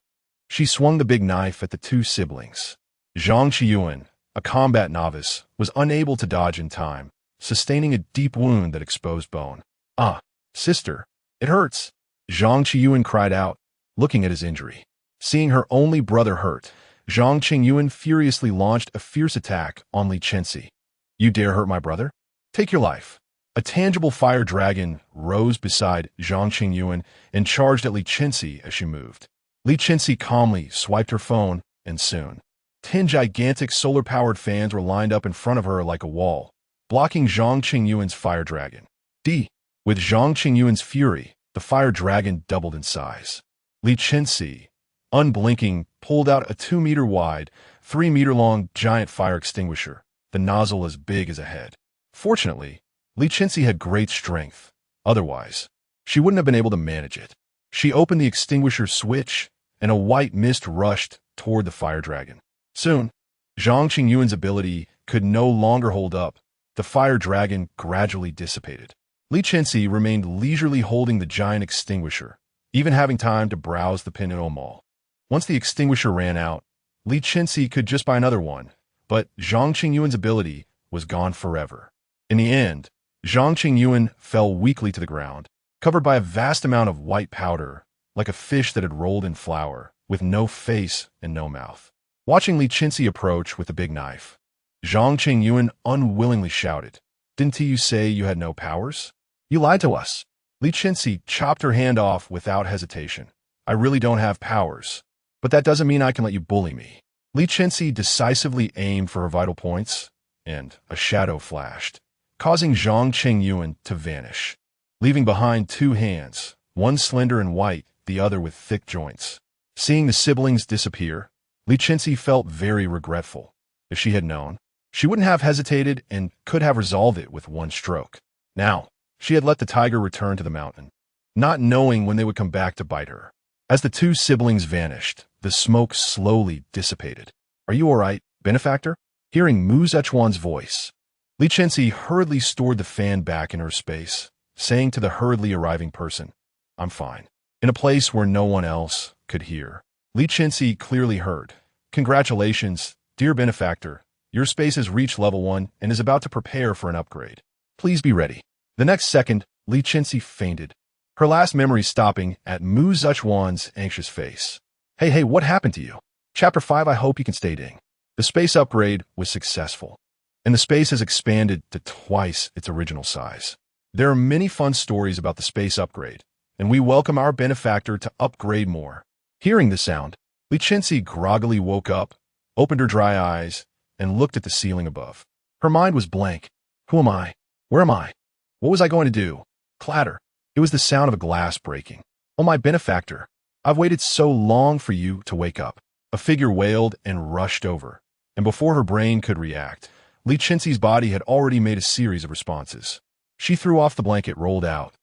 she swung the big knife at the two siblings. Zhang Qiyuan, a combat novice, was unable to dodge in time, sustaining a deep wound that exposed bone. Ah, sister, it hurts. Zhang Qiyuan cried out, looking at his injury. Seeing her only brother hurt, Zhang Qingyuan furiously launched a fierce attack on Li Chenxi. You dare hurt my brother? Take your life. A tangible fire dragon rose beside Zhang Qingyuan and charged at Li Chenxi as she moved. Li Chenxi calmly swiped her phone, and soon 10 gigantic solar-powered fans were lined up in front of her like a wall, blocking Zhang Qingyuan's fire dragon. With Zhang Qingyuan's fury, the fire dragon doubled in size. Li Chenxi, unblinking, pulled out a 2-meter-wide, 3-meter-long giant fire extinguisher, the nozzle as big as a head. Fortunately, Li Chenxi had great strength. Otherwise, she wouldn't have been able to manage it. She opened the extinguisher switch, and a white mist rushed toward the fire dragon. Soon, Zhang Qingyuan's ability could no longer hold up. The fire dragon gradually dissipated. Li Chenxi remained leisurely holding the giant extinguisher, even having time to browse the Pinduoduo Mall. Once the extinguisher ran out, Li Chenxi could just buy another one, but Zhang Qingyuan's ability was gone forever. In the end, Zhang Qingyuan fell weakly to the ground, covered by a vast amount of white powder, like a fish that had rolled in flour, with no face and no mouth. Watching Li Chenxi approach with the big knife, Zhang Qingyuan unwillingly shouted, Didn't you say you had no powers? You lied to us. Li Chenxi chopped her hand off without hesitation. I really don't have powers, but that doesn't mean I can let you bully me. Li Chenxi decisively aimed for her vital points, and a shadow flashed, causing Zhang Qingyuan to vanish, leaving behind two hands, one slender and white, the other with thick joints. Seeing the siblings disappear, Li Chenxi felt very regretful. If she had known, she wouldn't have hesitated and could have resolved it with one stroke. Now, she had let the tiger return to the mountain, not knowing when they would come back to bite her. As the two siblings vanished, the smoke slowly dissipated. Are you all right, benefactor? Hearing Mu Zechuan's voice, Li Chenxi hurriedly stored the fan back in her space, saying to the hurriedly arriving person, I'm fine. In a place where no one else could hear. Li Chenxi clearly heard. Congratulations, dear benefactor. Your space has reached level 1 and is about to prepare for an upgrade. Please be ready. The next second, Li Chenxi fainted, her last memory stopping at Mu Zechuan's anxious face. Hey, what happened to you? Chapter 5, I hope you can stay ding. The space upgrade was successful, and the space has expanded to twice its original size. There are many fun stories about the space upgrade, and we welcome our benefactor to upgrade more. Hearing the sound, Li Chenxi groggily woke up, opened her dry eyes, and looked at the ceiling above. Her mind was blank. Who am I? Where am I? What was I going to do? Clatter. It was the sound of a glass breaking. Oh, my benefactor. I've waited so long for you to wake up. A figure wailed and rushed over, and before her brain could react, Li Chenxi's body had already made a series of responses. She threw off the blanket, rolled out,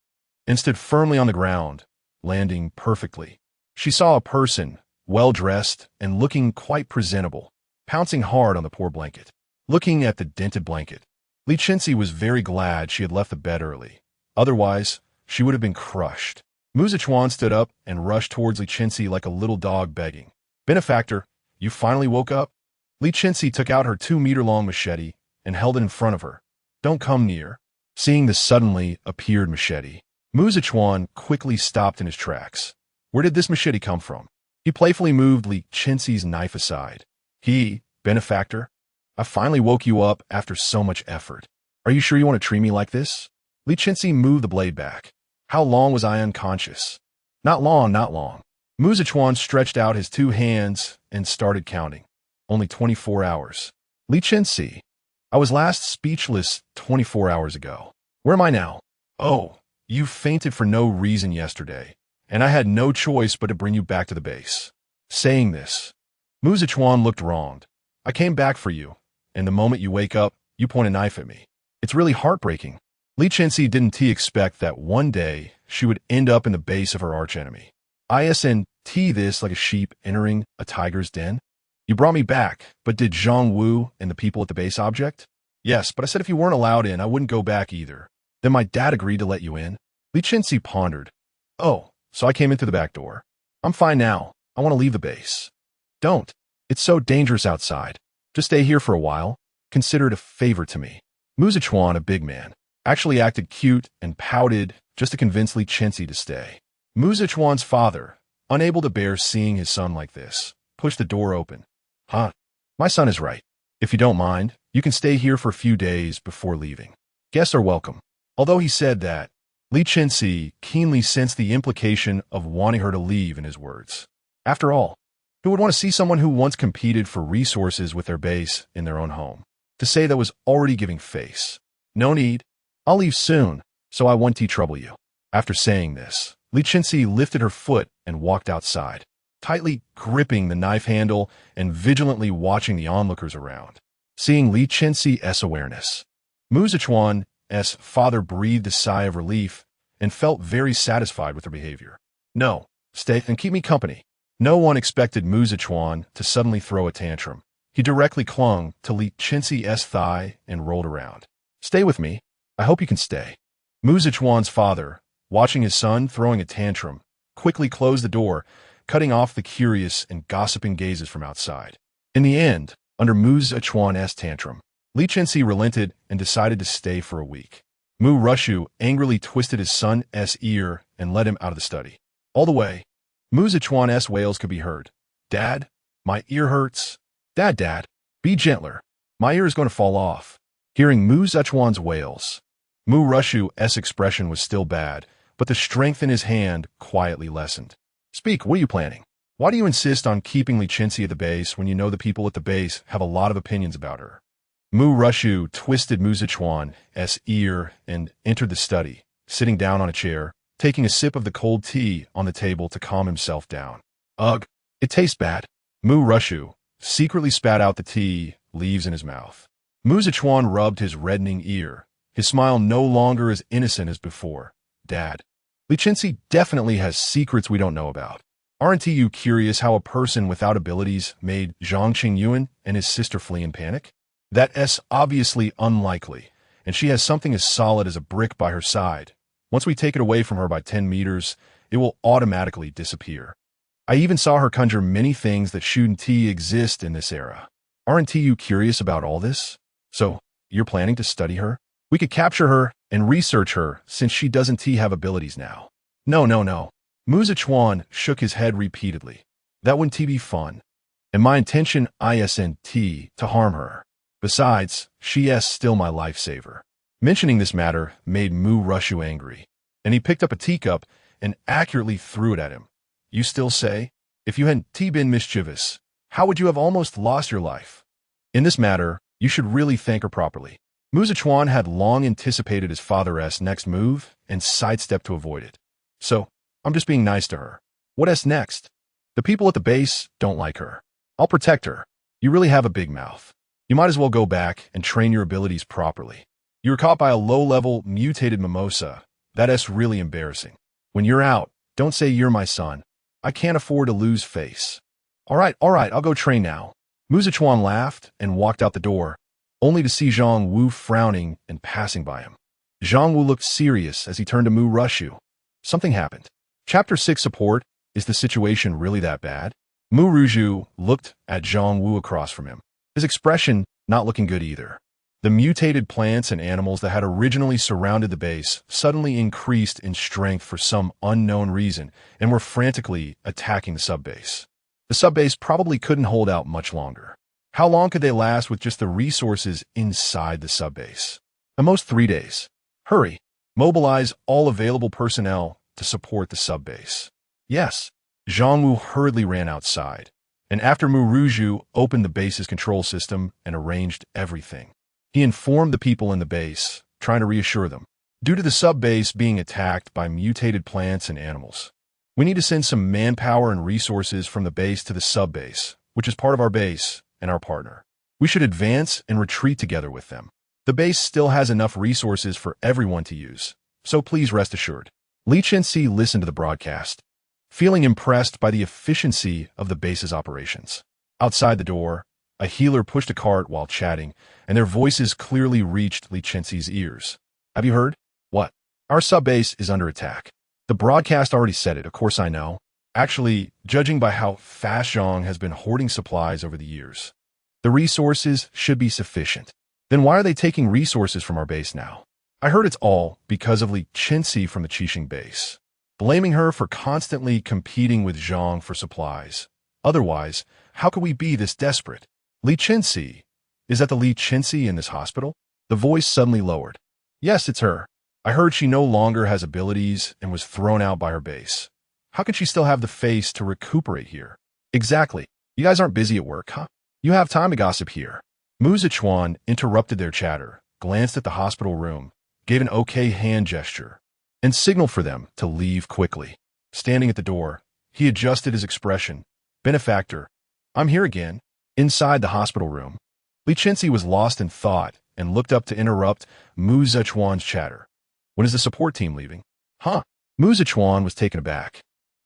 and stood firmly on the ground, landing perfectly. She saw a person, well-dressed and looking quite presentable, pouncing hard on the poor blanket. Looking at the dented blanket, Li Chenxi was very glad she had left the bed early. Otherwise, she would have been crushed. Mu Zechuan stood up and rushed towards Li Chenxi like a little dog begging. Benefactor, you finally woke up? Li Chenxi took out her 2-meter-long machete and held it in front of her. Don't come near. Seeing the suddenly appeared machete, Mu Zechuan quickly stopped in his tracks. Where did this machete come from? He playfully moved Li Chenxi's knife aside. Benefactor, I finally woke you up after so much effort. Are you sure you want to treat me like this? Li Chenxi moved the blade back. How long was I unconscious? Not long. Mu Zechuan stretched out his 2 hands and started counting. Only 24 hours. Li Chenxi, I was last speechless 24 hours ago. Where am I now? Oh, you fainted for no reason yesterday, and I had no choice but to bring you back to the base. Saying this, Mu Zechuan looked wronged. I came back for you, and the moment you wake up, you point a knife at me. It's really heartbreaking. Li Chenxi didn't expect that one day she would end up in the base of her archenemy. Isn't this like a sheep entering a tiger's den? You brought me back, but did Zhang Wu and the people at the base object? Yes, but I said if you weren't allowed in, I wouldn't go back either. Then my dad agreed to let you in. Li Chenxi pondered. Oh, so I came in through the back door. I'm fine now. I want to leave the base. Don't. It's so dangerous outside. Just stay here for a while. Consider it a favor to me. Mu Zichuan, a big man, actually acted cute and pouted just to convince Li Chenxi to stay. Mu Zichuan's father, unable to bear seeing his son like this, pushed the door open. Huh? My son is right. If you don't mind, you can stay here for a few days before leaving. Guests are welcome. Although he said that, Li Chenxi keenly sensed the implication of wanting her to leave in his words. After all, who would want to see someone who once competed for resources with their base in their own home? To say that was already giving face. No need. I'll leave soon, so I won't trouble you. After saying this, Li Chenxi lifted her foot and walked outside, tightly gripping the knife handle and vigilantly watching the onlookers around. Seeing Li Chenxi's awareness, Mu Zichuan's father breathed a sigh of relief and felt very satisfied with her behavior. No, stay and keep me company. No one expected Mu Zichuan to suddenly throw a tantrum. He directly clung to Li Chenxi's thigh and rolled around. Stay with me. I hope you can stay. Mu Zichuan's father, watching his son throwing a tantrum, quickly closed the door, cutting off the curious and gossiping gazes from outside. In the end, under Mu Zichuan's tantrum, Li Chenxi relented and decided to stay for a week. Mu Rushu angrily twisted his son's ear and led him out of the study. All the way, Mu Zichuan's wails could be heard. Dad, my ear hurts. Dad, be gentler. My ear is going to fall off. Hearing Mu Zichuan's wails, Mu Rushu's expression was still bad, but the strength in his hand quietly lessened. Speak, what are you planning? Why do you insist on keeping Li Chenxi at the base when you know the people at the base have a lot of opinions about her? Mu Rushu twisted Mu Zichuan's ear and entered the study, sitting down on a chair, taking a sip of the cold tea on the table to calm himself down. Ugh, it tastes bad. Mu Rushu secretly spat out the tea leaves in his mouth. Mu Zichuan rubbed his reddening ear, his smile no longer as innocent as before. Dad, Li Chenxi definitely has secrets we don't know about. Aren't you curious how a person without abilities made Zhang Qingyuan and his sister flee in panic? That's obviously unlikely, and she has something as solid as a brick by her side. Once we take it away from her by 10 meters, it will automatically disappear. I even saw her conjure many things that shouldn't exist in this era. Aren't you curious about all this? So, you're planning to study her? We could capture her and research her since she doesn't have abilities now. No. Mu Zichuan shook his head repeatedly. That wouldn't be fun. And my intention isn't to harm her. Besides, she's still my lifesaver. Mentioning this matter made Mu Rushu angry, and he picked up a teacup and accurately threw it at him. You still say? If you hadn't been mischievous, how would you have almost lost your life? In this matter, you should really thank her properly. Mu Zichuan had long anticipated his father's next move and sidestepped to avoid it. So, I'm just being nice to her. What's next? The people at the base don't like her. I'll protect her. You really have a big mouth. You might as well go back and train your abilities properly. You were caught by a low-level, mutated mimosa. That's really embarrassing. When you're out, don't say you're my son. I can't afford to lose face. All right, I'll go train now. Mu Zichuan laughed and walked out the door, only to see Zhang Wu frowning and passing by him. Zhang Wu looked serious as he turned to Mu Rushu. Something happened. Chapter 6 support. Is the situation really that bad? Mu Rushu looked at Zhang Wu across from him, his expression not looking good either. The mutated plants and animals that had originally surrounded the base suddenly increased in strength for some unknown reason and were frantically attacking the subbase. The subbase probably couldn't hold out much longer. How long could they last with just the resources inside the subbase? At most 3 days. Hurry. Mobilize all available personnel to support the subbase. Yes. Zhang Wu hurriedly ran outside, and after Mu Rushu opened the base's control system and arranged everything, he informed the people in the base, trying to reassure them. Due to the subbase being attacked by mutated plants and animals, we need to send some manpower and resources from the base to the subbase, which is part of our base and our partner. We should advance and retreat together with them. The base still has enough resources for everyone to use, so please rest assured. Li Chenxi listened to the broadcast, feeling impressed by the efficiency of the base's operations. Outside the door, a healer pushed a cart while chatting, and their voices clearly reached Li Chenxi's ears. Have you heard? What? Our sub-base is under attack. The broadcast already said it, of course I know. Actually, judging by how fast Zhang has been hoarding supplies over the years, the resources should be sufficient. Then why are they taking resources from our base now? I heard it's all because of Li Chenxi from the Qixing base, blaming her for constantly competing with Zhang for supplies. Otherwise, how could we be this desperate? Li Chenxi? Is that the Li Chenxi in this hospital? The voice suddenly lowered. Yes, it's her. I heard she no longer has abilities and was thrown out by her base. How can she still have the face to recuperate here? Exactly. You guys aren't busy at work, huh? You have time to gossip here. Mu Zichuan interrupted their chatter, glanced at the hospital room, gave an okay hand gesture, and signaled for them to leave quickly. Standing at the door, he adjusted his expression. Benefactor, I'm here again. Inside the hospital room, Li Chenxi was lost in thought and looked up to interrupt Mu Zichuan's chatter. When is the support team leaving? Huh? Mu Zichuan was taken aback,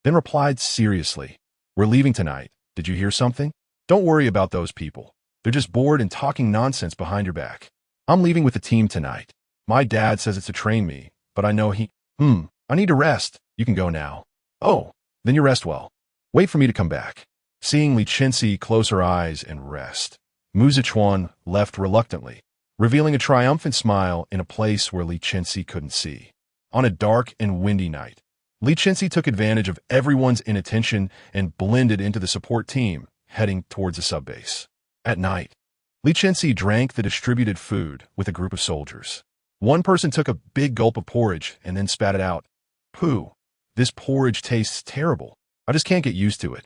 then replied seriously. We're leaving tonight. Did you hear something? Don't worry about those people. They're just bored and talking nonsense behind your back. I'm leaving with the team tonight. My dad says it's to train me, but I know I need to rest. You can go now. Oh, then you rest well. Wait for me to come back. Seeing Li Chenxi close her eyes and rest, Mu Zichuan left reluctantly, revealing a triumphant smile in a place where Li Chenxi couldn't see. On a dark and windy night, Li Chenxi took advantage of everyone's inattention and blended into the support team, heading towards the sub-base. At night, Li Chenxi drank the distributed food with a group of soldiers. One person took a big gulp of porridge and then spat it out. Pooh, this porridge tastes terrible. I just can't get used to it.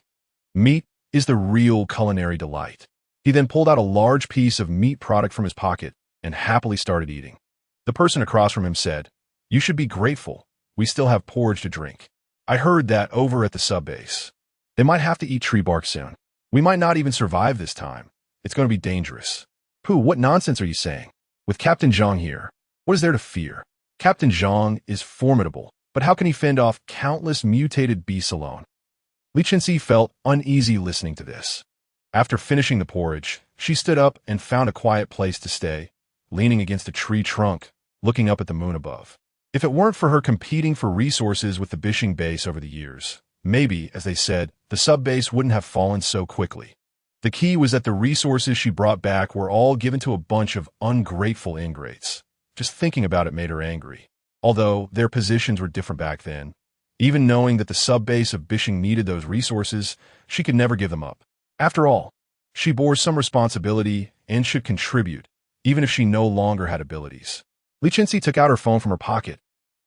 Meat is the real culinary delight. He then pulled out a large piece of meat product from his pocket and happily started eating. The person across from him said, You should be grateful. We still have porridge to drink. I heard that over at the sub-base. They might have to eat tree bark soon. We might not even survive this time. It's going to be dangerous. Pooh, what nonsense are you saying? With Captain Zhang here, what is there to fear? Captain Zhang is formidable, but how can he fend off countless mutated beasts alone? Li Chenxi felt uneasy listening to this. After finishing the porridge, she stood up and found a quiet place to stay, leaning against a tree trunk, looking up at the moon above. If it weren't for her competing for resources with the Bishing base over the years, maybe, as they said, the sub-base wouldn't have fallen so quickly. The key was that the resources she brought back were all given to a bunch of ungrateful ingrates. Just thinking about it made her angry. Although their positions were different back then, even knowing that the sub-base of Bishing needed those resources, she could never give them up. After all, she bore some responsibility and should contribute, even if she no longer had abilities. Li Chenxi took out her phone from her pocket.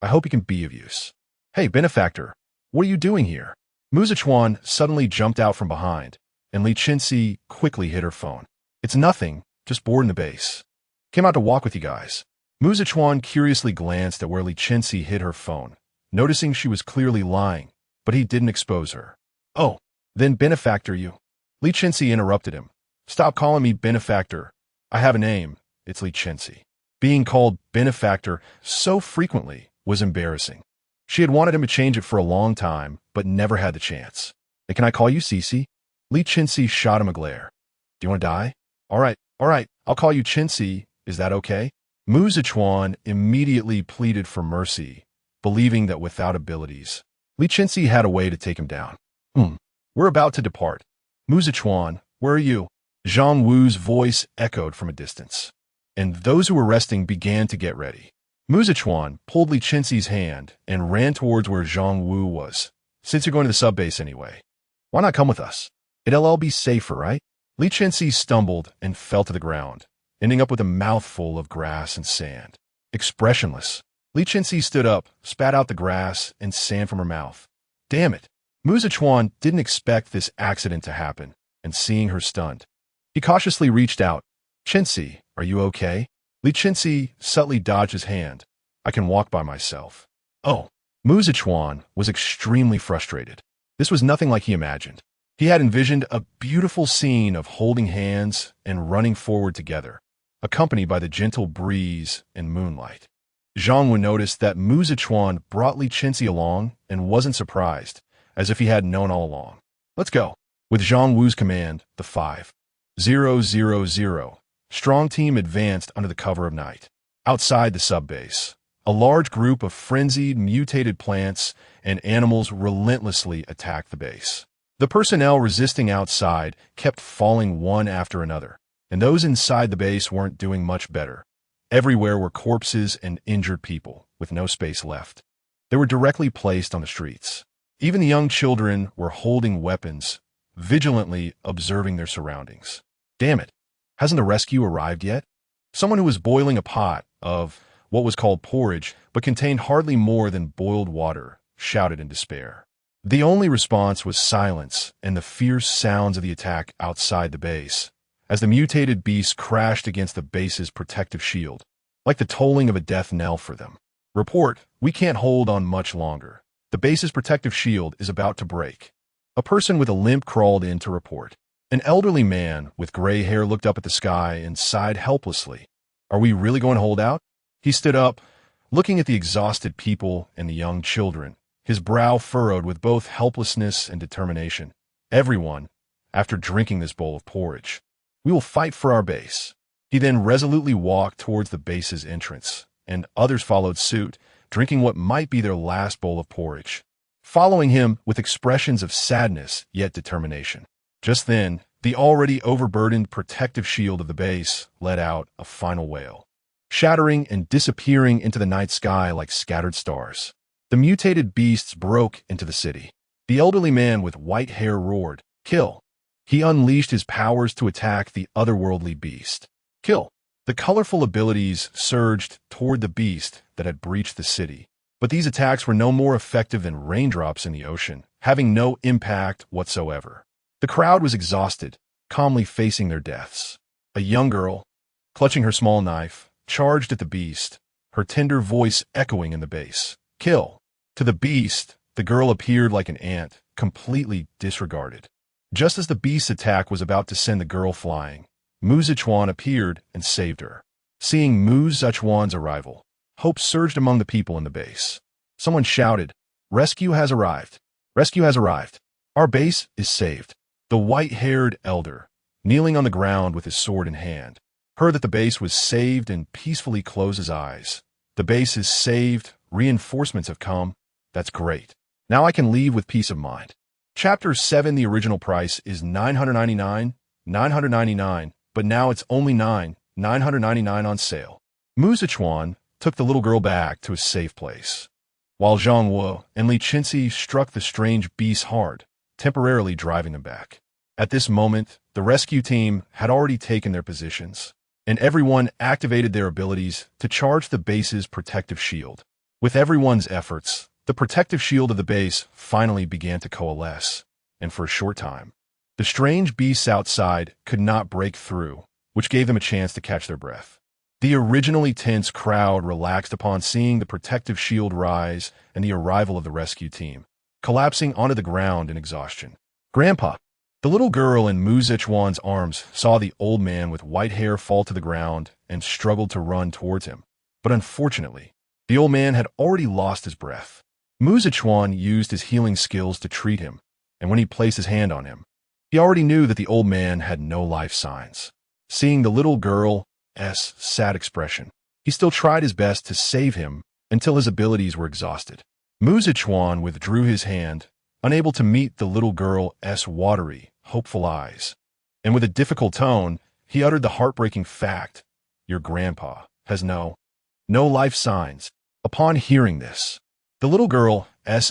I hope he can be of use. Hey, benefactor, what are you doing here? Mu Zichuan suddenly jumped out from behind, and Li Chenxi quickly hid her phone. It's nothing, just bored in the base. Came out to walk with you guys. Mu Zichuan curiously glanced at where Li Chenxi hid her phone, noticing she was clearly lying, but he didn't expose her. Oh, then benefactor you. Li Chenxi interrupted him. Stop calling me benefactor. I have a name. It's Li Chenxi. Being called benefactor so frequently was embarrassing. She had wanted him to change it for a long time, but never had the chance. Hey, can I call you Cece? Li Chenxi shot him a glare. Do you want to die? All right, I'll call you Chenxi. Is that okay? Mu Zichuan immediately pleaded for mercy, believing that without abilities, Li Chenxi had a way to take him down. We're about to depart. Mu Zichuan, where are you? Zhang Wu's voice echoed from a distance, and those who were resting began to get ready. Mu Zichuan pulled Li Chenxi's hand and ran towards where Zhang Wu was. Since you're going to the sub-base anyway, why not come with us? It'll all be safer, right? Li Chenxi stumbled and fell to the ground, ending up with a mouthful of grass and sand. Expressionless, Li Chenxi stood up, spat out the grass and sand from her mouth. Damn it! Mu Zichuan didn't expect this accident to happen, and seeing her stunned, he cautiously reached out. Chenxi, are you okay? Li Chenxi subtly dodged his hand. I can walk by myself. Oh, Mu Zichuan was extremely frustrated. This was nothing like he imagined. He had envisioned a beautiful scene of holding hands and running forward together, accompanied by the gentle breeze and moonlight. Zhang Wu noticed that Mu Zichuan brought Li Chenxi along and wasn't surprised, as if he had known all along. Let's go. With Zhang Wu's command, the 5,000 strong team advanced under the cover of night. Outside the sub-base, a large group of frenzied, mutated plants and animals relentlessly attacked the base. The personnel resisting outside kept falling one after another, and those inside the base weren't doing much better. Everywhere were corpses and injured people, with no space left. They were directly placed on the streets. Even the young children were holding weapons, vigilantly observing their surroundings. Damn it, hasn't the rescue arrived yet? Someone who was boiling a pot of what was called porridge, but contained hardly more than boiled water, shouted in despair. The only response was silence and the fierce sounds of the attack outside the base, as the mutated beast crashed against the base's protective shield, like the tolling of a death knell for them. Report, we can't hold on much longer. The base's protective shield is about to break. A person with a limp crawled in to report. An elderly man with gray hair looked up at the sky and sighed helplessly. Are we really going to hold out? He stood up, looking at the exhausted people and the young children, his brow furrowed with both helplessness and determination. Everyone, after drinking this bowl of porridge, we will fight for our base. He then resolutely walked towards the base's entrance, and others followed suit, drinking what might be their last bowl of porridge, following him with expressions of sadness yet determination. Just then, the already overburdened protective shield of the base let out a final wail, shattering and disappearing into the night sky like scattered stars. The mutated beasts broke into the city. The elderly man with white hair roared, "Kill!" He unleashed his powers to attack the otherworldly beast. Kill! The colorful abilities surged toward the beast that had breached the city. But these attacks were no more effective than raindrops in the ocean, having no impact whatsoever. The crowd was exhausted, calmly facing their deaths. A young girl, clutching her small knife, charged at the beast, her tender voice echoing in the base. Kill! To the beast, the girl appeared like an ant, completely disregarded. Just as the beast's attack was about to send the girl flying, Mu Zichuan appeared and saved her. Seeing Mu Zichuan's arrival, hope surged among the people in the base. Someone shouted, "Rescue has arrived! Rescue has arrived! Our base is saved!" The white-haired elder, kneeling on the ground with his sword in hand, heard that the base was saved and peacefully closed his eyes. The base is saved, reinforcements have come. That's great. Now I can leave with peace of mind. Chapter 7, the original price is $999, but now it's only $999 on sale. Mu Zichuan took the little girl back to a safe place, while Zhang Wu and Li Chenxi struck the strange beasts hard, temporarily driving them back. At this moment, the rescue team had already taken their positions, and everyone activated their abilities to charge the base's protective shield. With everyone's efforts, the protective shield of the base finally began to coalesce, and for a short time, the strange beasts outside could not break through, which gave them a chance to catch their breath. The originally tense crowd relaxed upon seeing the protective shield rise and the arrival of the rescue team, collapsing onto the ground in exhaustion. Grandpa! The little girl in Mu Zichuan's arms saw the old man with white hair fall to the ground and struggled to run towards him. But unfortunately, the old man had already lost his breath. Mu Zichuan used his healing skills to treat him, and when he placed his hand on him, he already knew that the old man had no life signs. Seeing the little girl's sad expression, he still tried his best to save him until his abilities were exhausted. Mu Zichuan withdrew his hand, unable to meet the little girl's watery, hopeful eyes, and with a difficult tone, he uttered the heartbreaking fact, "Your grandpa has no life signs." Upon hearing this, the little girl's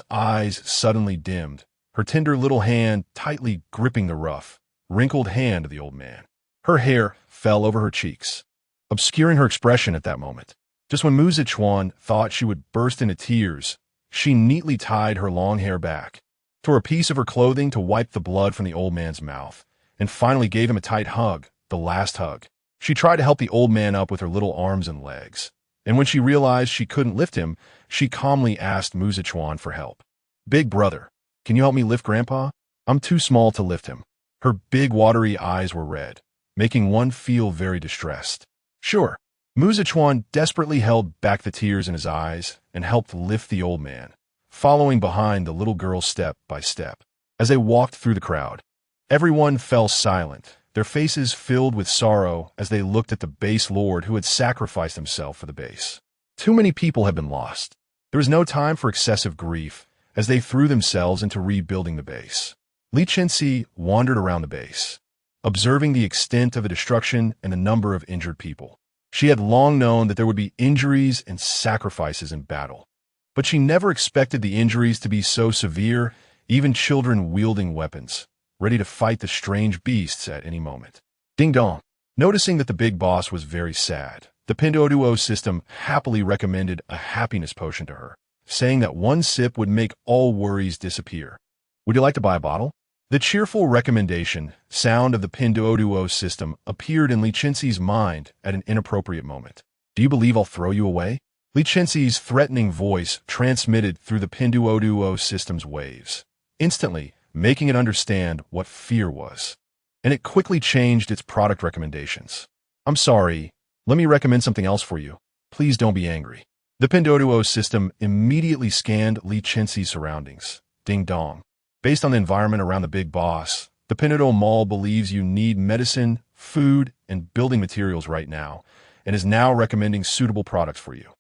eyes suddenly dimmed, her tender little hand tightly gripping the rough, wrinkled hand of the old man. Her hair fell over her cheeks, obscuring her expression at that moment. Just when Mu Zichuan thought she would burst into tears, she neatly tied her long hair back, tore a piece of her clothing to wipe the blood from the old man's mouth, and finally gave him a tight hug, the last hug. She tried to help the old man up with her little arms and legs, and when she realized she couldn't lift him, she calmly asked Mu Zichuan for help. "Big brother, can you help me lift Grandpa? I'm too small to lift him." Her big watery eyes were red, making one feel very distressed. Sure. Mu Zichuan desperately held back the tears in his eyes and helped lift the old man, following behind the little girl step by step. As they walked through the crowd, everyone fell silent, their faces filled with sorrow as they looked at the base lord who had sacrificed himself for the base. Too many people had been lost. There was no time for excessive grief as they threw themselves into rebuilding the base. Li Chenxi wandered around the base, observing the extent of the destruction and the number of injured people. She had long known that there would be injuries and sacrifices in battle, but she never expected the injuries to be so severe, even children wielding weapons, ready to fight the strange beasts at any moment. Ding dong. Noticing that the big boss was very sad, the Pinduoduo system happily recommended a happiness potion to her, saying that one sip would make all worries disappear. Would you like to buy a bottle? The cheerful recommendation sound of the Pinduoduo system appeared in Li Chenxi's mind at an inappropriate moment. Do you believe I'll throw you away? Li Chenxi's threatening voice transmitted through the Pinduoduo system's waves, instantly making it understand what fear was. And it quickly changed its product recommendations. I'm sorry, let me recommend something else for you. Please don't be angry. The Pinduoduo system immediately scanned Li Chenxi's surroundings. Ding dong. Based on the environment around the big boss, the Pinduoduo Mall believes you need medicine, food, and building materials right now, and is now recommending suitable products for you.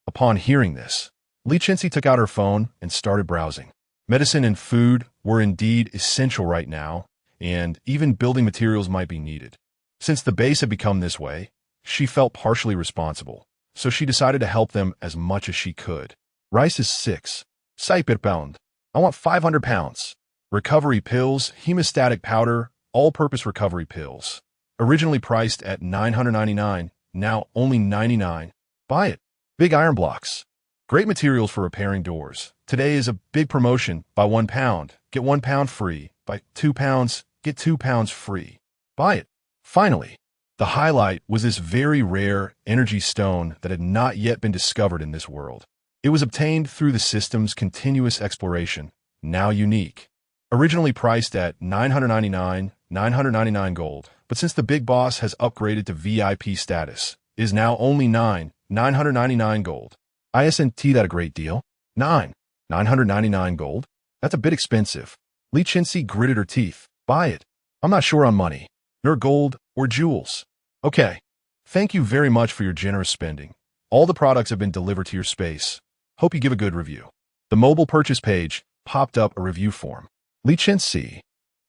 Upon hearing this, Li Chenxi took out her phone and started browsing. Medicine and food were indeed essential right now, and even building materials might be needed. Since the base had become this way, she felt partially responsible, so she decided to help them as much as she could. Rice is 6. £6 I want 500 pounds. Recovery pills, hemostatic powder, all-purpose recovery pills. Originally priced at $999, now only $99. Buy it. Big iron blocks. Great materials for repairing doors. Today is a big promotion. Buy £1, get £1 free. Buy £2, get £2 free. Buy it. Finally, the highlight was this very rare energy stone that had not yet been discovered in this world. It was obtained through the system's continuous exploration, now unique. Originally priced at $999 gold, but since the big boss has upgraded to VIP status, is now only $999 gold. Isn't that a great deal? $999 gold? That's a bit expensive. Li Chenxi gritted her teeth. Buy it. I'm not sure on money, nor gold or jewels. Okay. Thank you very much for your generous spending. All the products have been delivered to your space. Hope you give a good review. The mobile purchase page popped up a review form. Li Chenxi,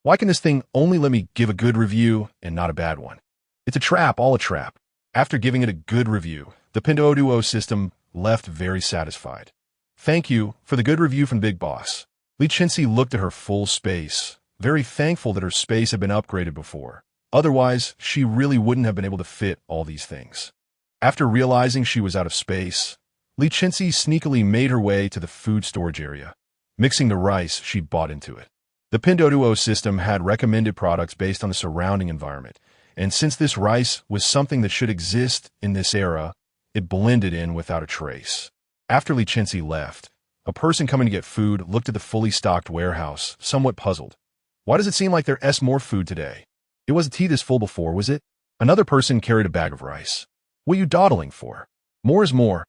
why can this thing only let me give a good review and not a bad one? It's a trap, all a trap. After giving it a good review, the Pinduoduo system left very satisfied. Thank you for the good review from Big Boss. Li Chenxi looked at her full space, very thankful that her space had been upgraded before. Otherwise, she really wouldn't have been able to fit all these things. After realizing she was out of space, Li Chenxi sneakily made her way to the food storage area, mixing the rice she bought into it. The Pinduoduo system had recommended products based on the surrounding environment, and since this rice was something that should exist in this era, it blended in without a trace. After Li Chenxi left, a person coming to get food looked at the fully stocked warehouse, somewhat puzzled. Why does it seem like there's more food today? It wasn't tea this full before, was it? Another person carried a bag of rice. What are you dawdling for? More is more.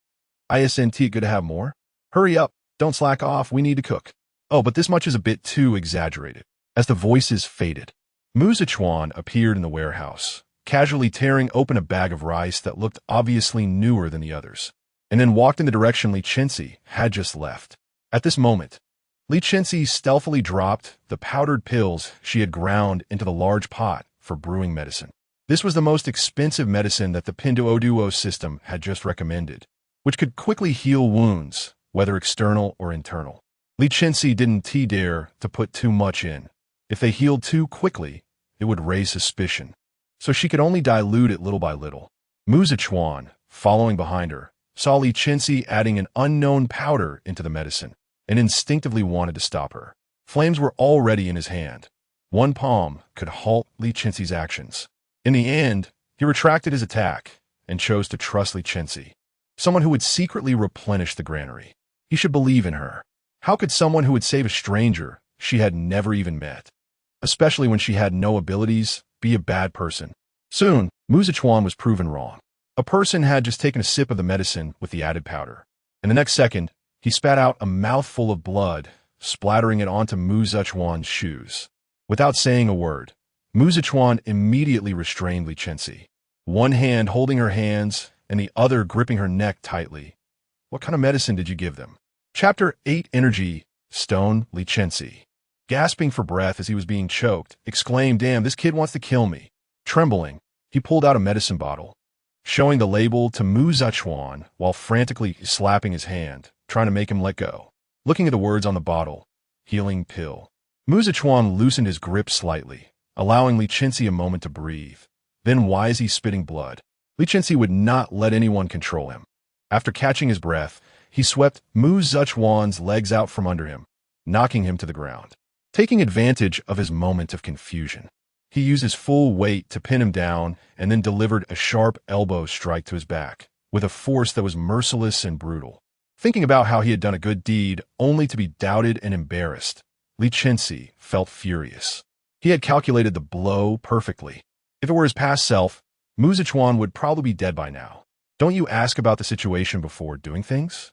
Isn't it good to have more? Hurry up, don't slack off, we need to cook. Oh, but this much is a bit too exaggerated. As the voices faded, Mu Zichuan appeared in the warehouse, casually tearing open a bag of rice that looked obviously newer than the others, and then walked in the direction Li Chenxi had just left. At this moment, Li Chenxi stealthily dropped the powdered pills she had ground into the large pot for brewing medicine. This was the most expensive medicine that the Pinduoduo system had just recommended, which could quickly heal wounds, whether external or internal. Li Chenxi didn't dare to put too much in. If they healed too quickly, it would raise suspicion. So she could only dilute it little by little. Mu Zichuan, following behind her, saw Li Chenxi adding an unknown powder into the medicine, and instinctively wanted to stop her. Flames were already in his hand. One palm could halt Li Chenxi's actions. In the end, he retracted his attack and chose to trust Li Chenxi, someone who would secretly replenish the granary. He should believe in her. How could someone who would save a stranger she had never even met, especially when she had no abilities, be a bad person? Soon, Mu Zichuan was proven wrong. A person had just taken a sip of the medicine with the added powder, and the next second, he spat out a mouthful of blood, splattering it onto Mu Zichuan's shoes. Without saying a word, Mu Zichuan immediately restrained Li Chenxi, one hand holding her hands and the other gripping her neck tightly. What kind of medicine did you give them? Chapter 8 Energy Stone. Li Chenxi, gasping for breath as he was being choked, exclaimed, "Damn, this kid wants to kill me." Trembling, he pulled out a medicine bottle, showing the label to Mu Zichuan while frantically slapping his hand, trying to make him let go. Looking at the words on the bottle, healing pill, Mu Zichuan loosened his grip slightly, allowing Li Chenxi a moment to breathe. Then wisely spitting blood, Li Chenxi would not let anyone control him. After catching his breath, he swept Mu Zichuan's legs out from under him, knocking him to the ground. Taking advantage of his moment of confusion, he used his full weight to pin him down and then delivered a sharp elbow strike to his back, with a force that was merciless and brutal. Thinking about how he had done a good deed only to be doubted and embarrassed, Li Chenxi felt furious. He had calculated the blow perfectly. If it were his past self, Mu Zichuan would probably be dead by now. Don't you ask about the situation before doing things?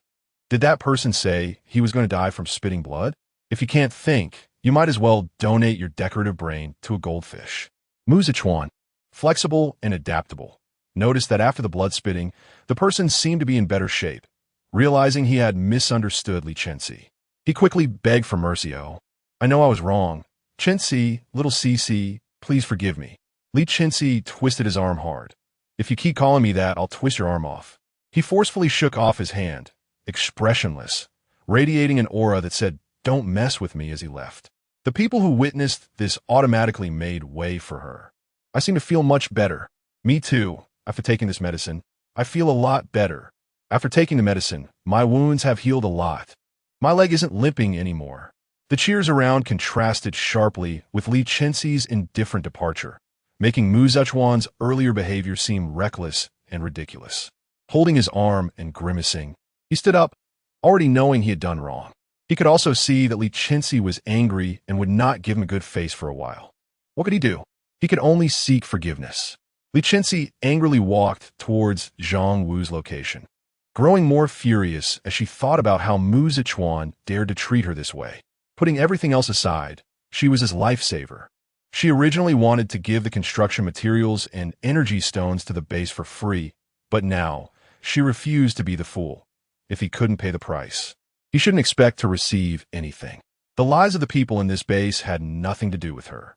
Did that person say he was going to die from spitting blood? If you can't think, you might as well donate your decorative brain to a goldfish. Mu Zichuan, flexible and adaptable, noticed that after the blood spitting, the person seemed to be in better shape. Realizing he had misunderstood Li Chenxi, he quickly begged for mercy. "Oh, I know I was wrong. Chenxi, little Cece, please forgive me." Li Chenxi twisted his arm hard. "If you keep calling me that, I'll twist your arm off." He forcefully shook off his hand, expressionless, radiating an aura that said, "Don't mess with me," as he left. The people who witnessed this automatically made way for her. "I seem to feel much better." "Me too. After taking this medicine, I feel a lot better. After taking the medicine, my wounds have healed a lot. My leg isn't limping anymore." The cheers around contrasted sharply with Li Chenxi's indifferent departure, making Mu Zichuan's earlier behavior seem reckless and ridiculous. Holding his arm and grimacing, he stood up, already knowing he had done wrong. He could also see that Li Chenxi was angry and would not give him a good face for a while. What could he do? He could only seek forgiveness. Li Chenxi angrily walked towards Zhang Wu's location, growing more furious as she thought about how Mu Zichuan dared to treat her this way. Putting everything else aside, she was his lifesaver. She originally wanted to give the construction materials and energy stones to the base for free, but now she refused to be the fool. If he couldn't pay the price, he shouldn't expect to receive anything. The lives of the people in this base had nothing to do with her.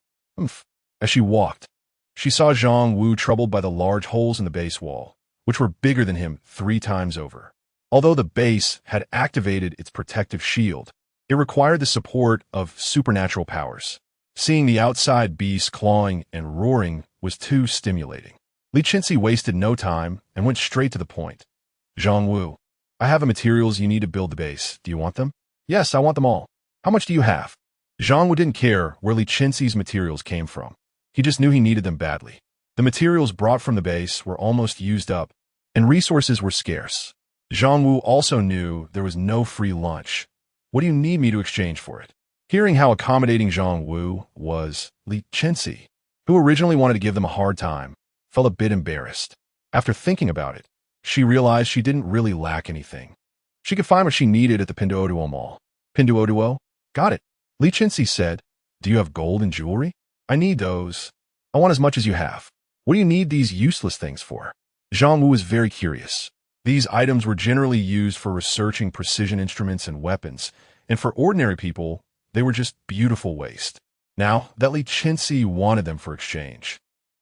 As she walked, she saw Zhang Wu troubled by the large holes in the base wall, which were bigger than him 3 times over. Although the base had activated its protective shield, it required the support of supernatural powers. Seeing the outside beast clawing and roaring was too stimulating. Li Chenxi wasted no time and went straight to the point. "Zhang Wu, I have the materials you need to build the base. Do you want them?" "Yes, I want them all." "How much do you have?" Zhang Wu didn't care where Li Chenxi's materials came from. He just knew he needed them badly. The materials brought from the base were almost used up, and resources were scarce. Zhang Wu also knew there was no free lunch. "What do you need me to exchange for it?" Hearing how accommodating Zhang Wu was, Li Chenxi, who originally wanted to give them a hard time, felt a bit embarrassed. After thinking about it, she realized she didn't really lack anything. She could find what she needed at the Pinduoduo mall. "Pinduoduo? Got it," Li Chenxi said. "Do you have gold and jewelry?" "I need those. I want as much as you have." "What do you need these useless things for?" Zhang Wu was very curious. These items were generally used for researching precision instruments and weapons, and for ordinary people, they were just beautiful waste. Now that Li Chenxi wanted them for exchange,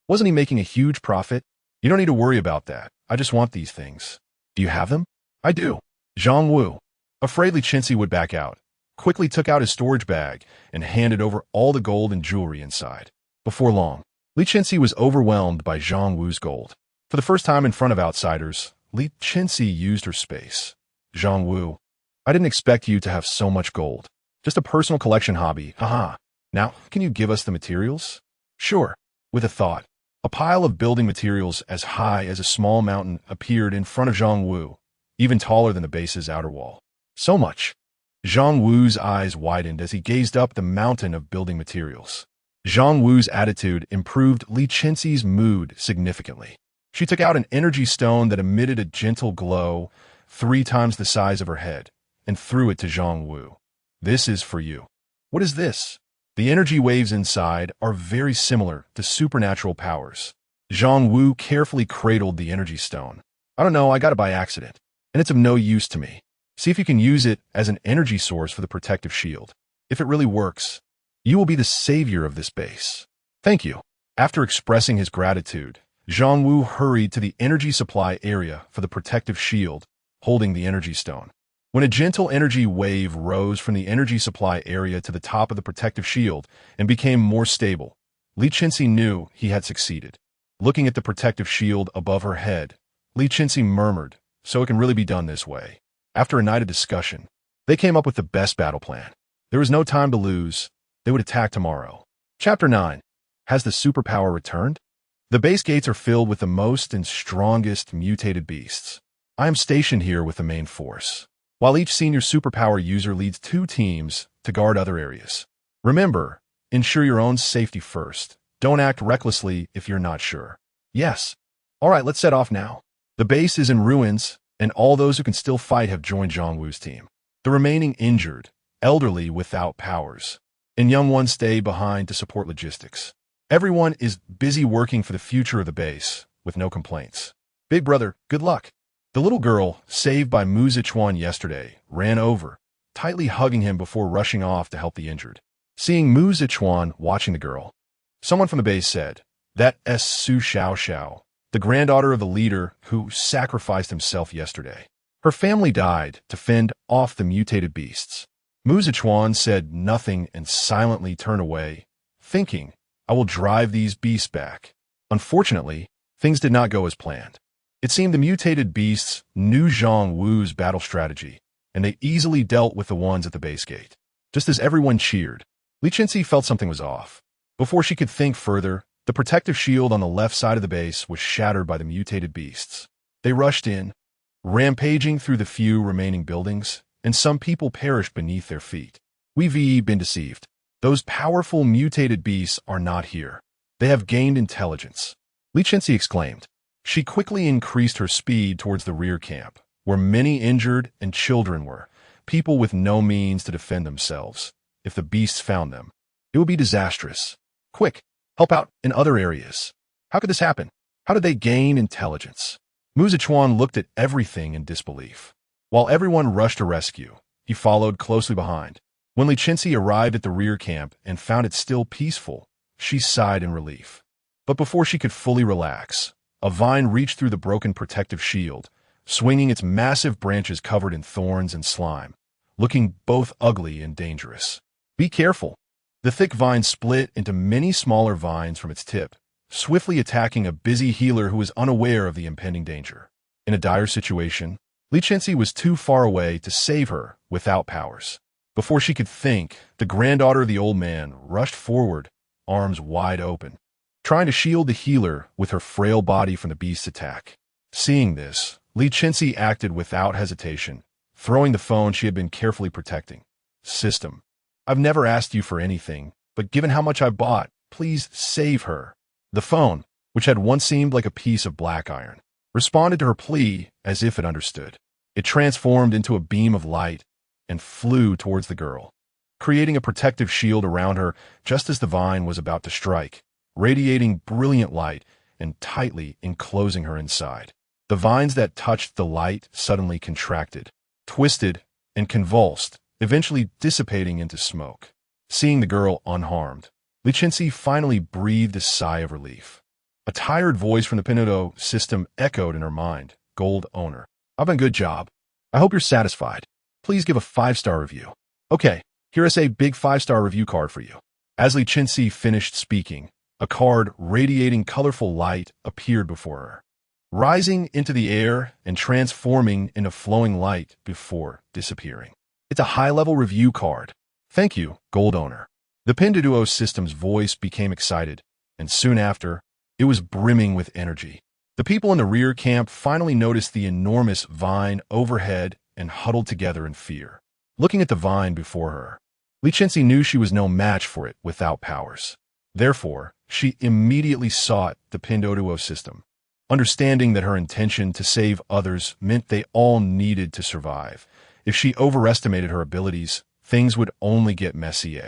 wasn't he making a huge profit? "You don't need to worry about that. I just want these things." "Do you have them?" "I do." Zhang Wu, afraid Li Chenxi would back out, quickly took out his storage bag and handed over all the gold and jewelry inside. Before long, Li Chenxi was overwhelmed by Zhang Wu's gold. For the first time in front of outsiders, Li Chenxi used her space. "Zhang Wu, I didn't expect you to have so much gold. Just a personal collection hobby, haha. Now, can you give us the materials?" "Sure." With a thought, a pile of building materials as high as a small mountain appeared in front of Zhang Wu, even taller than the base's outer wall. "So much." Zhang Wu's eyes widened as he gazed up the mountain of building materials. Zhang Wu's attitude improved Li Chenxi's mood significantly. She took out an energy stone that emitted a gentle glow, 3 times the size of her head, and threw it to Zhang Wu. "This is for you." "What is this?" The energy waves inside are very similar to supernatural powers. Zhang Wu carefully cradled the energy stone. "I don't know, I got it by accident, and it's of no use to me. See if you can use it as an energy source for the protective shield. If it really works, you will be the savior of this base." "Thank you." After expressing his gratitude, Zhang Wu hurried to the energy supply area for the protective shield, holding the energy stone. When a gentle energy wave rose from the energy supply area to the top of the protective shield and became more stable, Li Chenxi knew he had succeeded. Looking at the protective shield above her head, Li Chenxi murmured, "So it can really be done this way." After a night of discussion, they came up with the best battle plan. There was no time to lose. They would attack tomorrow. Chapter 9. Has the superpower returned? The base gates are filled with the most and strongest mutated beasts. I am stationed here with the main force, while each senior superpower user leads 2 teams to guard other areas. Remember, ensure your own safety first. Don't act recklessly if you're not sure. Yes. All right, let's set off now. The base is in ruins, and all those who can still fight have joined Zhang Wu's team. The remaining injured, elderly without powers, and young ones stay behind to support logistics. Everyone is busy working for the future of the base, with no complaints. "Big brother, good luck." The little girl, saved by Mu Zichuan yesterday, ran over, tightly hugging him before rushing off to help the injured. Seeing Mu Zichuan watching the girl, someone from the base said, "That's Su Xiaoxiao, the granddaughter of the leader who sacrificed himself yesterday. Her family died to fend off the mutated beasts." Mu Zichuan said nothing and silently turned away, thinking, "I will drive these beasts back." Unfortunately, things did not go as planned. It seemed the mutated beasts knew Zhang Wu's battle strategy, and they easily dealt with the ones at the base gate. Just as everyone cheered, Li Chenxi felt something was off. Before she could think further, the protective shield on the left side of the base was shattered by the mutated beasts. They rushed in, rampaging through the few remaining buildings, and some people perished beneath their feet. "We've been deceived. Those powerful mutated beasts are not here. They have gained intelligence," Li Chenxi exclaimed. She quickly increased her speed towards the rear camp, where many injured and children were, people with no means to defend themselves. If the beasts found them, it would be disastrous. "Quick, help out in other areas." "How could this happen? How did they gain intelligence?" Mu Zichuan looked at everything in disbelief. While everyone rushed to rescue, he followed closely behind. When Li Chenxi arrived at the rear camp and found it still peaceful, she sighed in relief. But before she could fully relax, a vine reached through the broken protective shield, swinging its massive branches covered in thorns and slime, looking both ugly and dangerous. "Be careful." The thick vine split into many smaller vines from its tip, swiftly attacking a busy healer who was unaware of the impending danger. In a dire situation, Li Chenxi was too far away to save her without powers. Before she could think, the granddaughter of the old man rushed forward, arms wide open, trying to shield the healer with her frail body from the beast's attack. Seeing this, Li Chenxi acted without hesitation, throwing the phone she had been carefully protecting. "System, I've never asked you for anything, but given how much I bought, please save her." The phone, which had once seemed like a piece of black iron, responded to her plea as if it understood. It transformed into a beam of light and flew towards the girl, creating a protective shield around her just as the vine was about to strike, radiating brilliant light and tightly enclosing her inside. The vines that touched the light suddenly contracted, twisted, and convulsed, eventually dissipating into smoke. Seeing the girl unharmed, Li Chenxi finally breathed a sigh of relief. A tired voice from the Pinduoduo system echoed in her mind. "Gold owner, I've done a good job. I hope you're satisfied. Please give a 5-star review." "Okay, here is a big 5-star review card for you." As Li Chenxi finished speaking, a card radiating colorful light appeared before her, rising into the air and transforming into flowing light before disappearing. "It's a high-level review card. Thank you, gold owner." The Pinduoduo system's voice became excited, and soon after, it was brimming with energy. The people in the rear camp finally noticed the enormous vine overhead and huddled together in fear. Looking at the vine before her, Li Chenxi knew she was no match for it without powers. Therefore, she immediately sought the Pinduoduo system. understanding that her intention to save others meant they all needed to survive. If she overestimated her abilities, things would only get messy.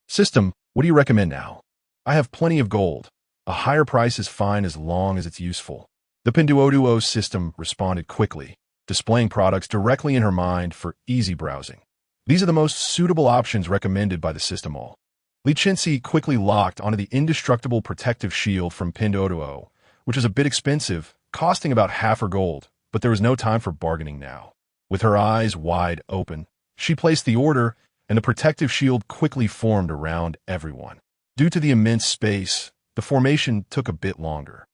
System, what do you recommend now? I have plenty of gold. A higher price is fine as long as it's useful. The Pinduoduo system responded quickly, displaying products directly in her mind for easy browsing. These are the most suitable options recommended by the system all. Li Chenxi quickly locked onto the indestructible protective shield from Pinduoduo, which is a bit expensive, costing about half her gold, but there was no time for bargaining now. With her eyes wide open, she placed the order, and the protective shield quickly formed around everyone. Due to the immense space, the formation took a bit longer.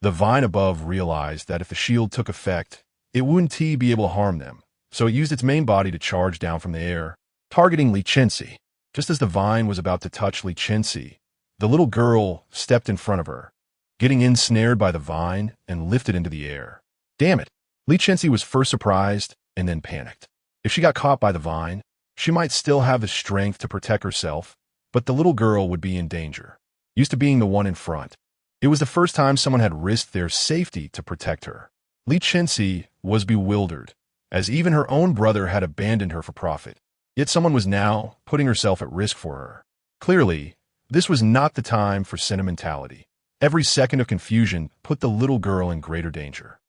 The vine above realized that if the shield took effect, it wouldn't be able to harm them, so it used its main body to charge down from the air, targeting Li Chenxi. Just as the vine was about to touch Li Chenxi, the little girl stepped in front of her, getting ensnared by the vine and lifted into the air. Damn it! Li Chenxi was first surprised and then panicked. If she got caught by the vine, she might still have the strength to protect herself, but the little girl would be in danger. Used to being the one in front, it was the first time someone had risked their safety to protect her. Li Chenxi was bewildered, as even her own brother had abandoned her for profit. Yet someone was now putting herself at risk for her. Clearly, this was not the time for sentimentality. Every second of confusion put the little girl in greater danger.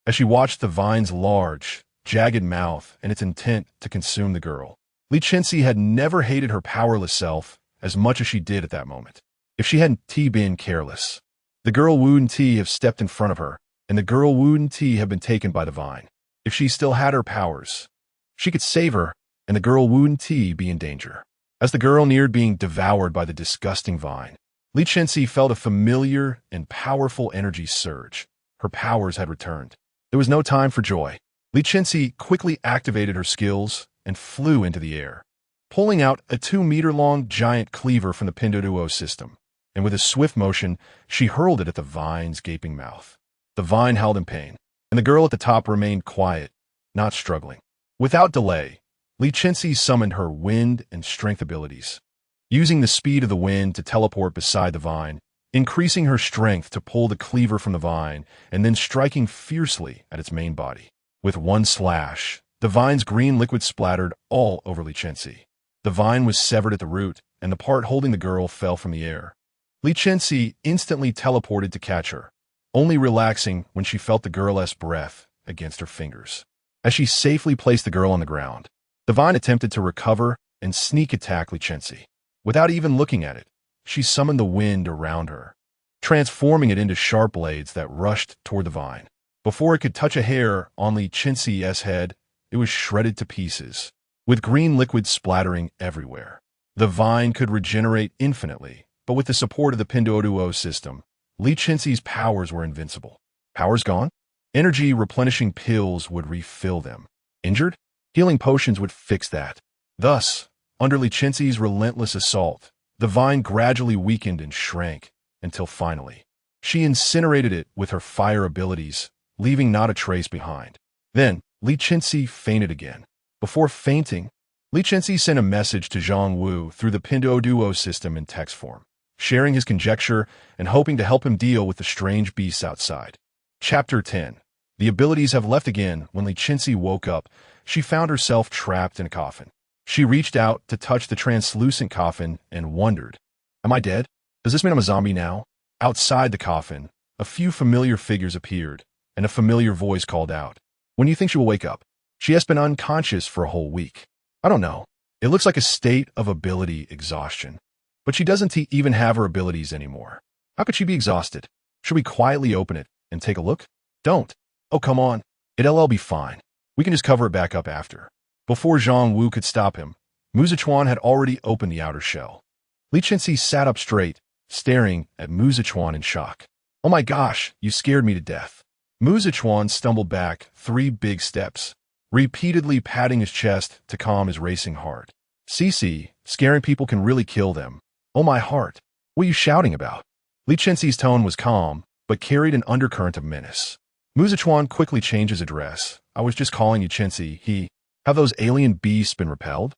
As she watched the vine's large, jagged mouth and its intent to consume the girl, Li Chenxi had never hated her powerless self as much as she did at that moment. If she hadn't been careless, the girl wouldn't have stepped in front of her, and the girl wouldn't have been taken by the vine. If she still had her powers, she could save her, and the girl wouldn't be in danger. As the girl neared being devoured by the disgusting vine, Li Chenxi felt a familiar and powerful energy surge. Her powers had returned. There was no time for joy. Li Chenxi quickly activated her skills and flew into the air, pulling out a 2-meter-long giant cleaver from the Pinduoduo system, and with a swift motion, she hurled it at the vine's gaping mouth. The vine howled in pain, and the girl at the top remained quiet, not struggling. Without delay, Li Chenxi summoned her wind and strength abilities, using the speed of the wind to teleport beside the vine, increasing her strength to pull the cleaver from the vine, and then striking fiercely at its main body. With one slash, the vine's green liquid splattered all over Li Chenxi. The vine was severed at the root, and the part holding the girl fell from the air. Li Chenxi instantly teleported to catch her, only relaxing when she felt the girl's breath against her fingers. As she safely placed the girl on the ground, the vine attempted to recover and sneak attack Li Chenxi. Without even looking at it, she summoned the wind around her, transforming it into sharp blades that rushed toward the vine. Before it could touch a hair on Li Chenxi's head, it was shredded to pieces, with green liquid splattering everywhere. The vine could regenerate infinitely, but with the support of the Pinduoduo system, Li Chenxi's powers were invincible. Powers gone? Energy replenishing pills would refill them. Injured? Healing potions would fix that. Thus, under Li Chenxi's relentless assault, the vine gradually weakened and shrank, until finally, she incinerated it with her fire abilities, leaving not a trace behind. Then, Li Chenxi fainted again. Before fainting, Li Chenxi sent a message to Zhang Wu through the Pinduoduo system in text form, sharing his conjecture and hoping to help him deal with the strange beasts outside. Chapter 10. The abilities have left again. When Li Chenxi woke up, she found herself trapped in a coffin. She reached out to touch the translucent coffin and wondered, am I dead? Does this mean I'm a zombie now? Outside the coffin, a few familiar figures appeared, and a familiar voice called out, when do you think she will wake up? She has been unconscious for a whole week. I don't know. It looks like a state of ability exhaustion. But she doesn't even have her abilities anymore. How could she be exhausted? Should we quietly open it and take a look? Don't. Oh, come on. It'll be fine. We can just cover it back up after. Before Zhang Wu could stop him, Mu Zichuan had already opened the outer shell. Li Chenxi sat up straight, staring at Mu Zichuan in shock. Oh my gosh, you scared me to death. Mu Zichuan stumbled back 3 big steps, repeatedly patting his chest to calm his racing heart. Cece, scaring people can really kill them. Oh my heart. What are you shouting about? Li Chenxi's tone was calm, but carried an undercurrent of menace. Mu Zichuan quickly changed his address. I was just calling you Chenxi. Have those alien beasts been repelled?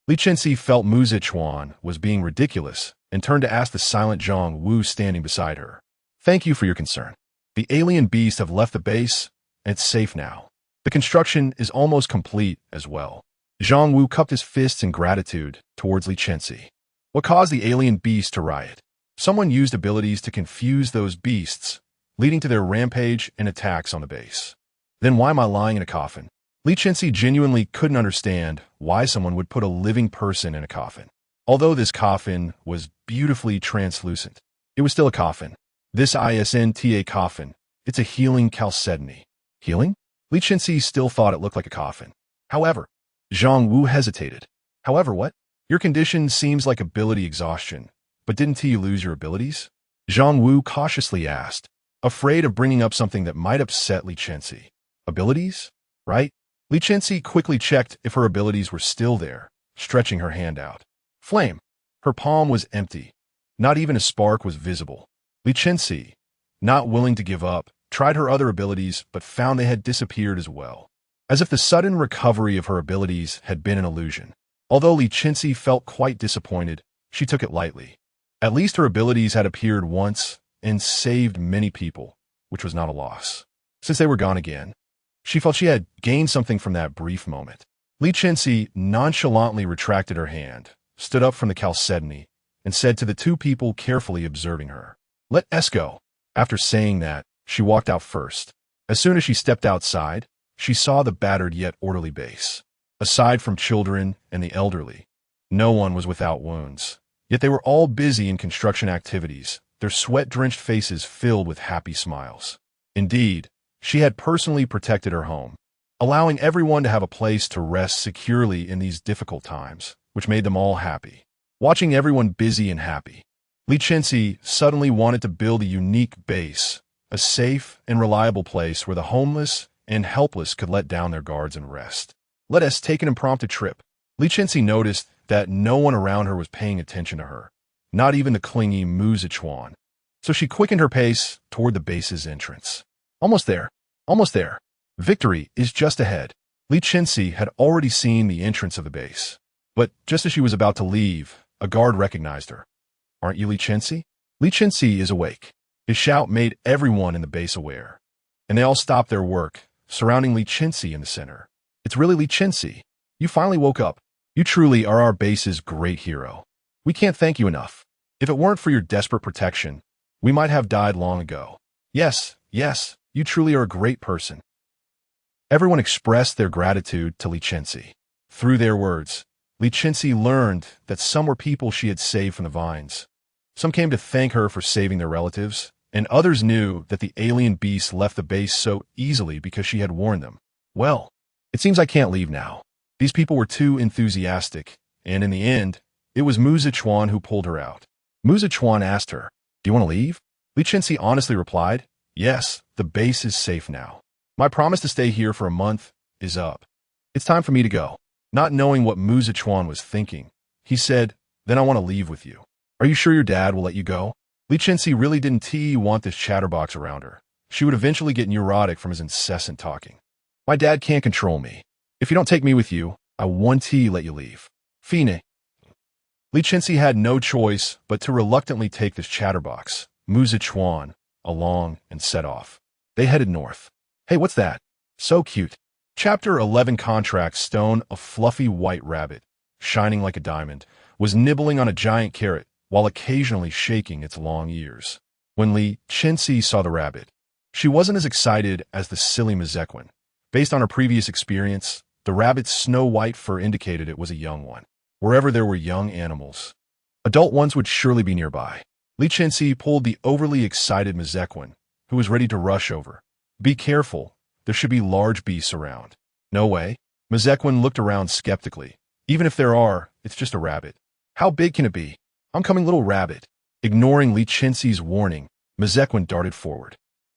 Li Chenxi felt Mu Zichuan was being ridiculous and turned to ask the silent Zhang Wu standing beside her. Thank you for your concern. The alien beasts have left the base, and it's safe now. The construction is almost complete as well. Zhang Wu cupped his fists in gratitude towards Li Chenxi. What caused the alien beasts to riot? Someone used abilities to confuse those beasts, leading to their rampage and attacks on the base. Then why am I lying in a coffin? Li Chenxi genuinely couldn't understand why someone would put a living person in a coffin. Although this coffin was beautifully translucent, it was still a coffin. This isn't a coffin. It's a healing chalcedony. Healing? Li Chenxi still thought it looked like a coffin. However, Zhang Wu hesitated. However, what? Your condition seems like ability exhaustion, but didn't you lose your abilities? Zhang Wu cautiously asked, afraid of bringing up something that might upset Li Chenxi. Abilities? Right? Li Chenxi quickly checked if her abilities were still there, stretching her hand out. Flame. Her palm was empty. Not even a spark was visible. Li Chenxi, not willing to give up, tried her other abilities but found they had disappeared as well. As if the sudden recovery of her abilities had been an illusion. Although Li Chenxi felt quite disappointed, she took it lightly. At least her abilities had appeared once and saved many people, which was not a loss. Since they were gone again, she felt she had gained something from that brief moment. Li Chenxi nonchalantly retracted her hand, stood up from the chalcedony, and said to the two people carefully observing her, "Let us go." After saying that, she walked out first. As soon as she stepped outside, she saw the battered yet orderly base. Aside from children and the elderly, no one was without wounds. Yet they were all busy in construction activities, their sweat-drenched faces filled with happy smiles. Indeed, she had personally protected her home, allowing everyone to have a place to rest securely in these difficult times, which made them all happy. Watching everyone busy and happy, Li Chenxi suddenly wanted to build a unique base, a safe and reliable place where the homeless and helpless could let down their guards and rest. Let us take an impromptu trip. Li Chenxi noticed that no one around her was paying attention to her, not even the clingy Mu Zichuan. So she quickened her pace toward the base's entrance. Almost there. Almost there. Victory is just ahead. Li Chenxi had already seen the entrance of the base. But just as she was about to leave, a guard recognized her. "Aren't you Li Chenxi?" Li Chenxi is awake. His shout made everyone in the base aware. And they all stopped their work, surrounding Li Chenxi in the center. "It's really Li Chenxi. You finally woke up. You truly are our base's great hero. We can't thank you enough. If it weren't for your desperate protection, we might have died long ago. Yes, yes, you truly are a great person." Everyone expressed their gratitude to Li Chenxi. Through their words, Li Chenxi learned that some were people she had saved from the vines. Some came to thank her for saving their relatives, and others knew that the alien beasts left the base so easily because she had warned them. "Well, it seems I can't leave now." These people were too enthusiastic, and in the end, it was Mu Zichuan who pulled her out. Mu Zichuan asked her, "Do you want to leave?" Li Chenxi honestly replied, "Yes, the base is safe now. My promise to stay here for a month is up. It's time for me to go." Not knowing what Mu Zichuan was thinking, he said, "Then I want to leave with you. Are you sure your dad will let you go?" Li Chenxi really didn't want this chatterbox around her. She would eventually get neurotic from his incessant talking. "My dad can't control me. If you don't take me with you, I won't let you leave." Fine. Li Chenxi had no choice but to reluctantly take this chatterbox, Mu Zichuan, along and set off. They headed north. "Hey, what's that? So cute." Chapter 11 Contract Stone. A fluffy white rabbit, shining like a diamond, was nibbling on a giant carrot while occasionally shaking its long ears. When Li Chenxi saw the rabbit, she wasn't as excited as the silly Mazequin. Based on her previous experience, the rabbit's snow-white fur indicated it was a young one. Wherever there were young animals, adult ones would surely be nearby. Li Chenxi pulled the overly excited Mazequin, who was ready to rush over. "Be careful. There should be large beasts around." "No way." Mazequin looked around skeptically. "Even if there are, it's just a rabbit. How big can it be?" "I'm coming, little rabbit." Ignoring Li Chenxi's warning, Mazequin darted forward.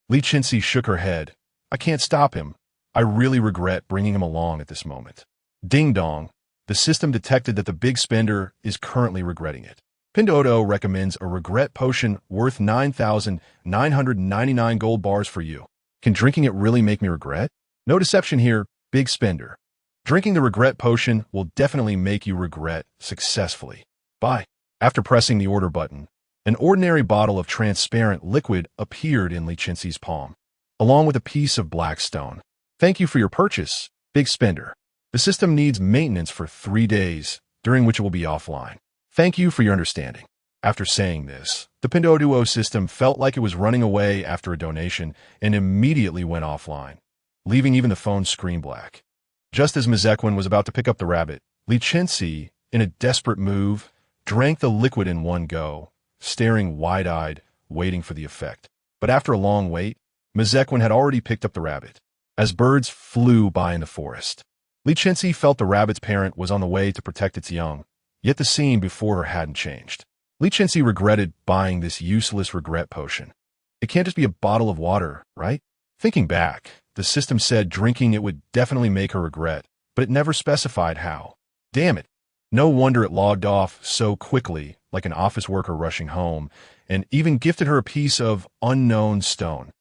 Li Chenxi shook her head. "I can't stop him. I really regret bringing him along at this moment." Ding dong. The system detected that the big spender is currently regretting it. Pinduoduo recommends a regret potion worth 9,999 gold bars for you. Can drinking it really make me regret? No deception here, big spender. Drinking the regret potion will definitely make you regret successfully. Bye. After pressing the order button, An ordinary bottle of transparent liquid appeared in Li Chenxi's palm, along with a piece of black stone. Thank you for your purchase, big spender. The system needs maintenance for 3 days, during which it will be offline. Thank you for your understanding. After saying this, the Pinduoduo system felt like it was running away after a donation and immediately went offline, leaving even the phone's screen black. Just as Mizequin was about to pick up the rabbit, Li Chenxi, in a desperate move, drank the liquid in one go, staring wide-eyed, waiting for the effect. But after a long wait, Mizequin had already picked up the rabbit. As birds flew by in the forest, Li Chenxi felt the rabbit's parent was on the way to protect its young, yet the scene before her hadn't changed. Li Chenxi regretted buying this useless regret potion. It can't just be a bottle of water, right? Thinking back, the system said drinking it would definitely make her regret, but it never specified how. Damn it. No wonder it logged off so quickly, like an office worker rushing home, and even gifted her a piece of unknown stone.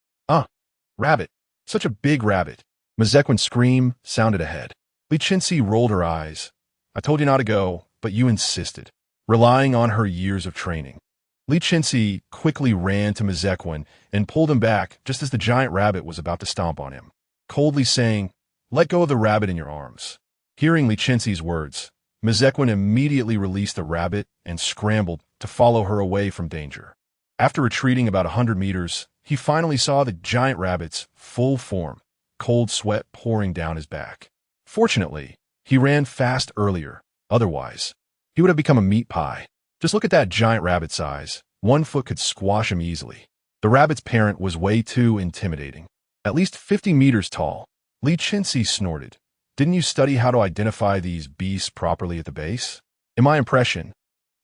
Rabbit. Such a big rabbit. Mizequin's scream sounded ahead. Li Chenxi rolled her eyes. I told you not to go, but you insisted. Relying on her years of training, Li Chenxi quickly ran to Mizequin and pulled him back just as the giant rabbit was about to stomp on him, coldly saying, "Let go of the rabbit in your arms." Hearing Li Chenxi's words, Mizequin immediately released the rabbit and scrambled to follow her away from danger. After retreating about 100 meters, he finally saw the giant rabbit's full form, cold sweat pouring down his back. Fortunately, he ran fast earlier. Otherwise, he would have become a meat pie. Just look at that giant rabbit size. 1 foot could squash him easily. The rabbit's parent was way too intimidating. At least 50 meters tall. Li Chenxi snorted. Didn't you study how to identify these beasts properly at the base? In my impression,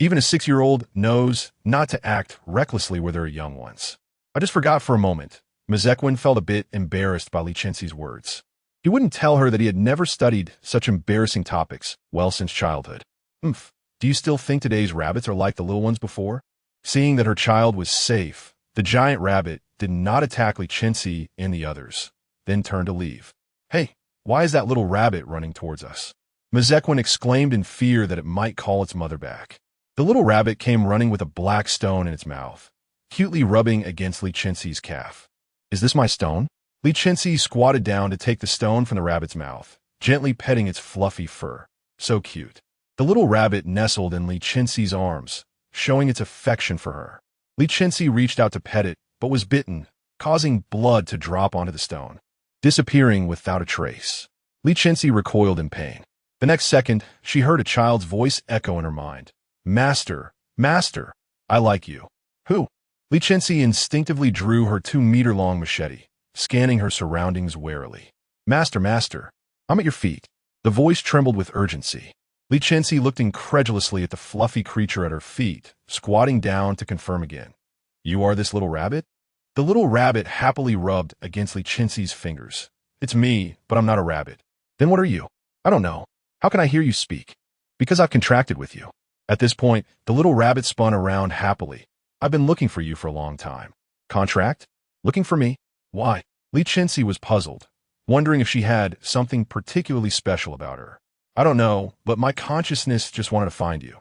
even a 6-year-old knows not to act recklessly where there are young ones. I just forgot for a moment. Mizequin felt a bit embarrassed by Li Chenxi's words. He wouldn't tell her that he had never studied such embarrassing topics well since childhood. Do you still think today's rabbits are like the little ones before? Seeing that her child was safe, the giant rabbit did not attack Li Chenxi and the others, then turned to leave. Hey, why is that little rabbit running towards us? Mizequin exclaimed in fear that it might call its mother back. The little rabbit came running with a black stone in its mouth, cutely rubbing against Li Chenxi's calf. Is this my stone? Li Chenxi squatted down to take the stone from the rabbit's mouth, gently petting its fluffy fur. So cute. The little rabbit nestled in Li Chenxi's arms, showing its affection for her. Li Chenxi reached out to pet it, but was bitten, causing blood to drop onto the stone, disappearing without a trace. Li Chenxi recoiled in pain. The next second, she heard a child's voice echo in her mind. Master, master, I like you. Who? Li Chenxi instinctively drew her 2-meter-long machete, scanning her surroundings warily. Master, master, I'm at your feet. The voice trembled with urgency. Li Chenxi looked incredulously at the fluffy creature at her feet, squatting down to confirm again. You are this little rabbit? The little rabbit happily rubbed against Li Chenxi's fingers. It's me, but I'm not a rabbit. Then what are you? I don't know. How can I hear you speak? Because I've contracted with you. At this point, the little rabbit spun around happily. I've been looking for you for a long time. Contract? Looking for me? Why? Li Chenxi was puzzled, wondering if she had something particularly special about her. I don't know, but my consciousness just wanted to find you.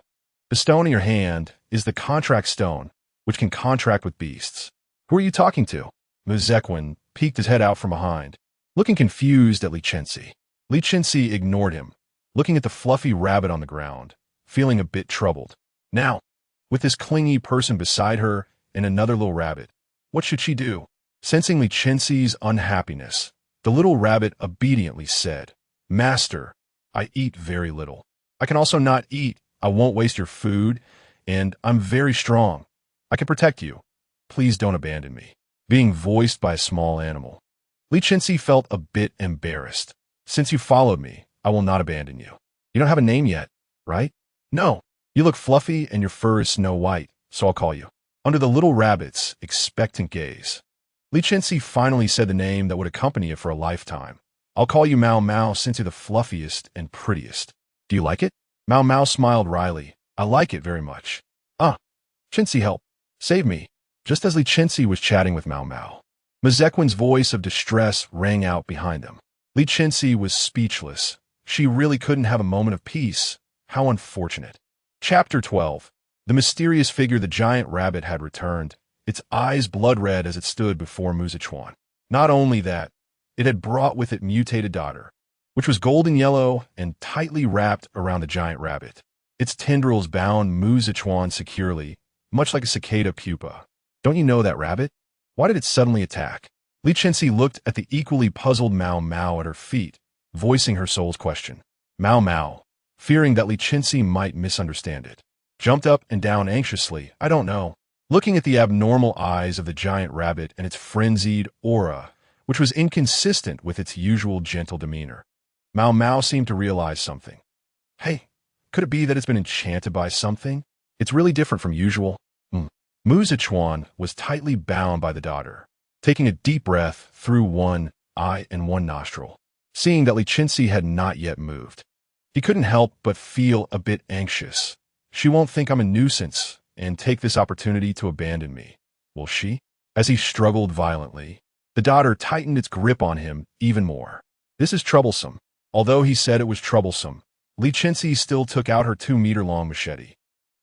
The stone in your hand is the contract stone, which can contract with beasts. Who are you talking to? Mizequin peeked his head out from behind, looking confused at Li Chenxi. Li Chenxi ignored him, looking at the fluffy rabbit on the ground, feeling a bit troubled. Now, with this clingy person beside her and another little rabbit, what should she do? Sensing Li Chenxi's unhappiness, the little rabbit obediently said, Master, I eat very little. I can also not eat. I won't waste your food, and I'm very strong. I can protect you. Please don't abandon me. Being voiced by a small animal. Li Chenxi felt a bit embarrassed. Since you followed me, I will not abandon you. You don't have a name yet, right? No. You look fluffy and your fur is snow white, so I'll call you. Under the little rabbit's expectant gaze, Li Chenxi finally said the name that would accompany it for a lifetime. I'll call you Mao Mao since you're the fluffiest and prettiest. Do you like it? Mao Mao smiled wryly. I like it very much. Chenxi, help. Save me. Just as Li Chenxi was chatting with Mao Mao, Mizequin's voice of distress rang out behind them. Li Chenxi was speechless. She really couldn't have a moment of peace. How unfortunate. Chapter 12. The mysterious figure the giant rabbit had returned, its eyes blood red as it stood before Muzichuan. Not only that, it had brought with it mutated daughter, which was golden yellow and tightly wrapped around the giant rabbit. Its tendrils bound Muzichuan securely, much like a cicada pupa. Don't you know that rabbit? Why did it suddenly attack? Li Chenxi looked at the equally puzzled Mao Mao at her feet, voicing her soul's question. Mao Mao, fearing that Li Chenxi might misunderstand it, jumped up and down anxiously. I don't know. Looking at the abnormal eyes of the giant rabbit and its frenzied aura, which was inconsistent with its usual gentle demeanor. Mao Mao seemed to realize something. Hey, could it be that it's been enchanted by something? It's really different from usual. Muzichuan was tightly bound by the daughter, taking a deep breath through one eye and one nostril. Seeing that Li Chenxi had not yet moved, he couldn't help but feel a bit anxious. She won't think I'm a nuisance and take this opportunity to abandon me, will she? As he struggled violently, the daughter tightened its grip on him even more. This is troublesome. Although he said it was troublesome, Li Chenxi still took out her 2-meter-long machete,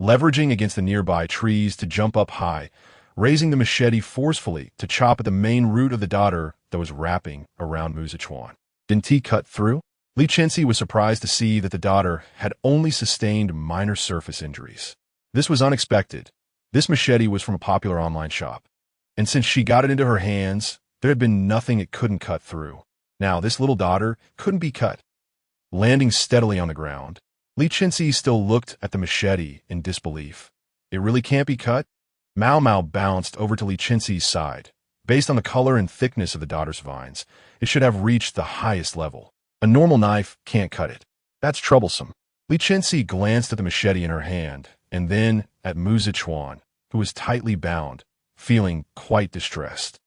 leveraging against the nearby trees to jump up high, raising the machete forcefully to chop at the main root of the daughter that was wrapping around Muzichuan. Didn't he cut through? Li Chenxi was surprised to see that the daughter had only sustained minor surface injuries. This was unexpected. This machete was from a popular online shop, and since she got it into her hands, there had been nothing it couldn't cut through. Now, this little daughter couldn't be cut. Landing steadily on the ground, Li Chenxi still looked at the machete in disbelief. It really can't be cut? Mao Mao bounced over to Li Chenxi's side. Based on the color and thickness of the daughter's vines, it should have reached the highest level. A normal knife can't cut it. That's troublesome. Li Chenxi glanced at the machete in her hand, and then at Muzichuan, who was tightly bound, feeling quite distressed.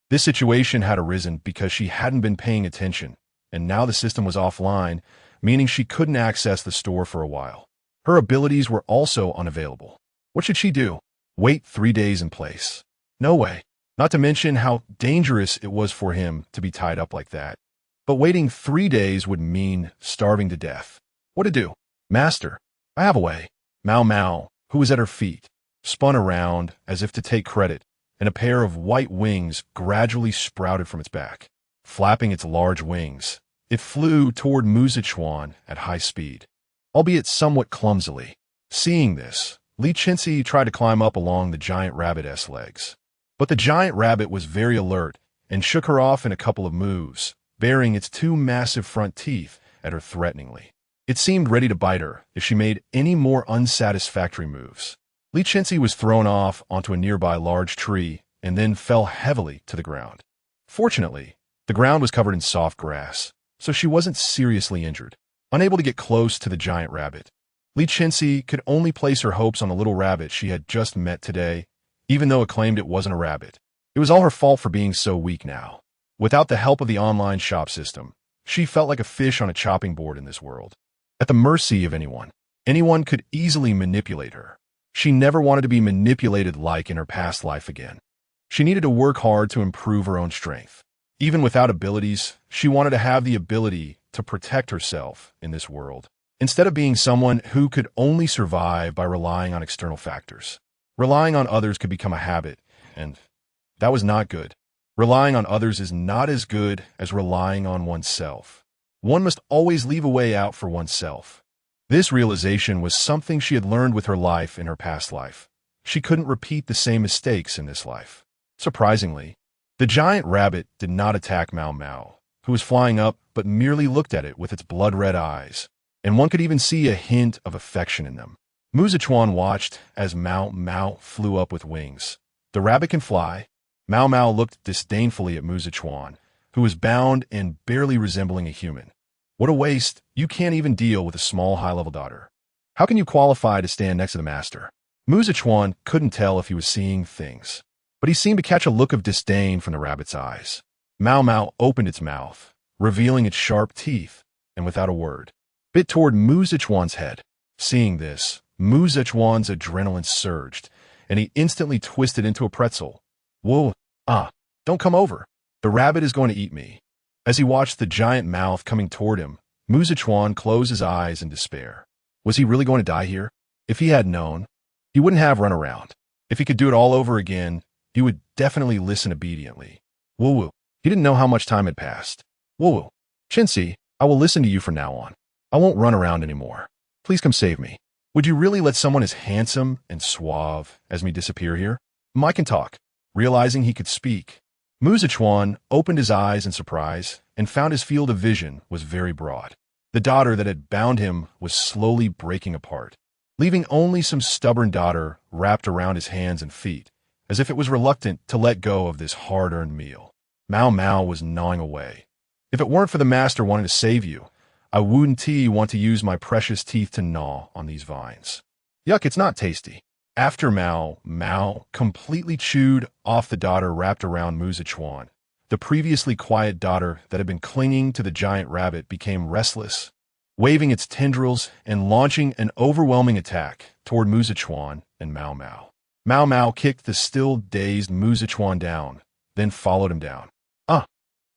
This situation had arisen because she hadn't been paying attention, and now the system was offline, meaning she couldn't access the store for a while. Her abilities were also unavailable. What should she do? Wait 3 days in place? No way. Not to mention how dangerous it was for him to be tied up like that. But waiting 3 days would mean starving to death. What to do? Master, I have a way. Mao Mao, who was at her feet, spun around as if to take credit, and a pair of white wings gradually sprouted from its back. Flapping its large wings, it flew toward Muzichuan at high speed, albeit somewhat clumsily. Seeing this, Li Chenxi tried to climb up along the giant rabbit's legs. But the giant rabbit was very alert and shook her off in a couple of moves, baring its 2 massive front teeth at her threateningly. It seemed ready to bite her if she made any more unsatisfactory moves. Li Chenxi was thrown off onto a nearby large tree and then fell heavily to the ground. Fortunately, the ground was covered in soft grass, so she wasn't seriously injured. Unable to get close to the giant rabbit, Li Chenxi could only place her hopes on the little rabbit she had just met today, even though it claimed it wasn't a rabbit. It was all her fault for being so weak now. Without the help of the online shop system, she felt like a fish on a chopping board in this world, at the mercy of anyone. Anyone could easily manipulate her. She never wanted to be manipulated like in her past life again. She needed to work hard to improve her own strength. Even without abilities, she wanted to have the ability to protect herself in this world, instead of being someone who could only survive by relying on external factors. Relying on others could become a habit, and that was not good. Relying on others is not as good as relying on oneself. One must always leave a way out for oneself. This realization was something she had learned with her life in her past life. She couldn't repeat the same mistakes in this life. Surprisingly, the giant rabbit did not attack Mao Mao, who was flying up but merely looked at it with its blood-red eyes, and one could even see a hint of affection in them. Muzichuan watched as Mao Mao flew up with wings. The rabbit can fly. Mao Mao looked disdainfully at Muzichuan, who was bound and barely resembling a human. What a waste. You can't even deal with a small high-level daughter. How can you qualify to stand next to the master? Muzichuan couldn't tell if he was seeing things, but he seemed to catch a look of disdain from the rabbit's eyes. Mao Mao opened its mouth, revealing its sharp teeth, and without a word, bit toward Muzichuan's head. Seeing this, Muzichuan's adrenaline surged, and he instantly twisted into a pretzel. Whoa, don't come over. The rabbit is going to eat me. As he watched the giant mouth coming toward him, Muzichuan closed his eyes in despair. Was he really going to die here? If he had known, He wouldn't have run around. If he could do it all over again, he would definitely listen obediently. Woo-woo. He didn't know how much time had passed. Woo-woo. Chenxi, I will listen to you from now on. I won't run around anymore. Please come save me. Would you really let someone as handsome and suave as me disappear here? I can talk. Realizing he could speak, Mu Zichuan opened his eyes in surprise and found his field of vision was very broad. The daughter that had bound him was slowly breaking apart, leaving only some stubborn daughter wrapped around his hands and feet, as if it was reluctant to let go of this hard-earned meal. Mao Mao was gnawing away. If it weren't for the master wanting to save you, I wouldn't want to use my precious teeth to gnaw on these vines. Yuck, it's not tasty. After Mao completely chewed off the daughter wrapped around Mu Zichuan, the previously quiet daughter that had been clinging to the giant rabbit became restless, waving its tendrils and launching an overwhelming attack toward Mu Zichuan and Mao Mao. Mao Mao kicked the still dazed Mu Zichuan down, then followed him down.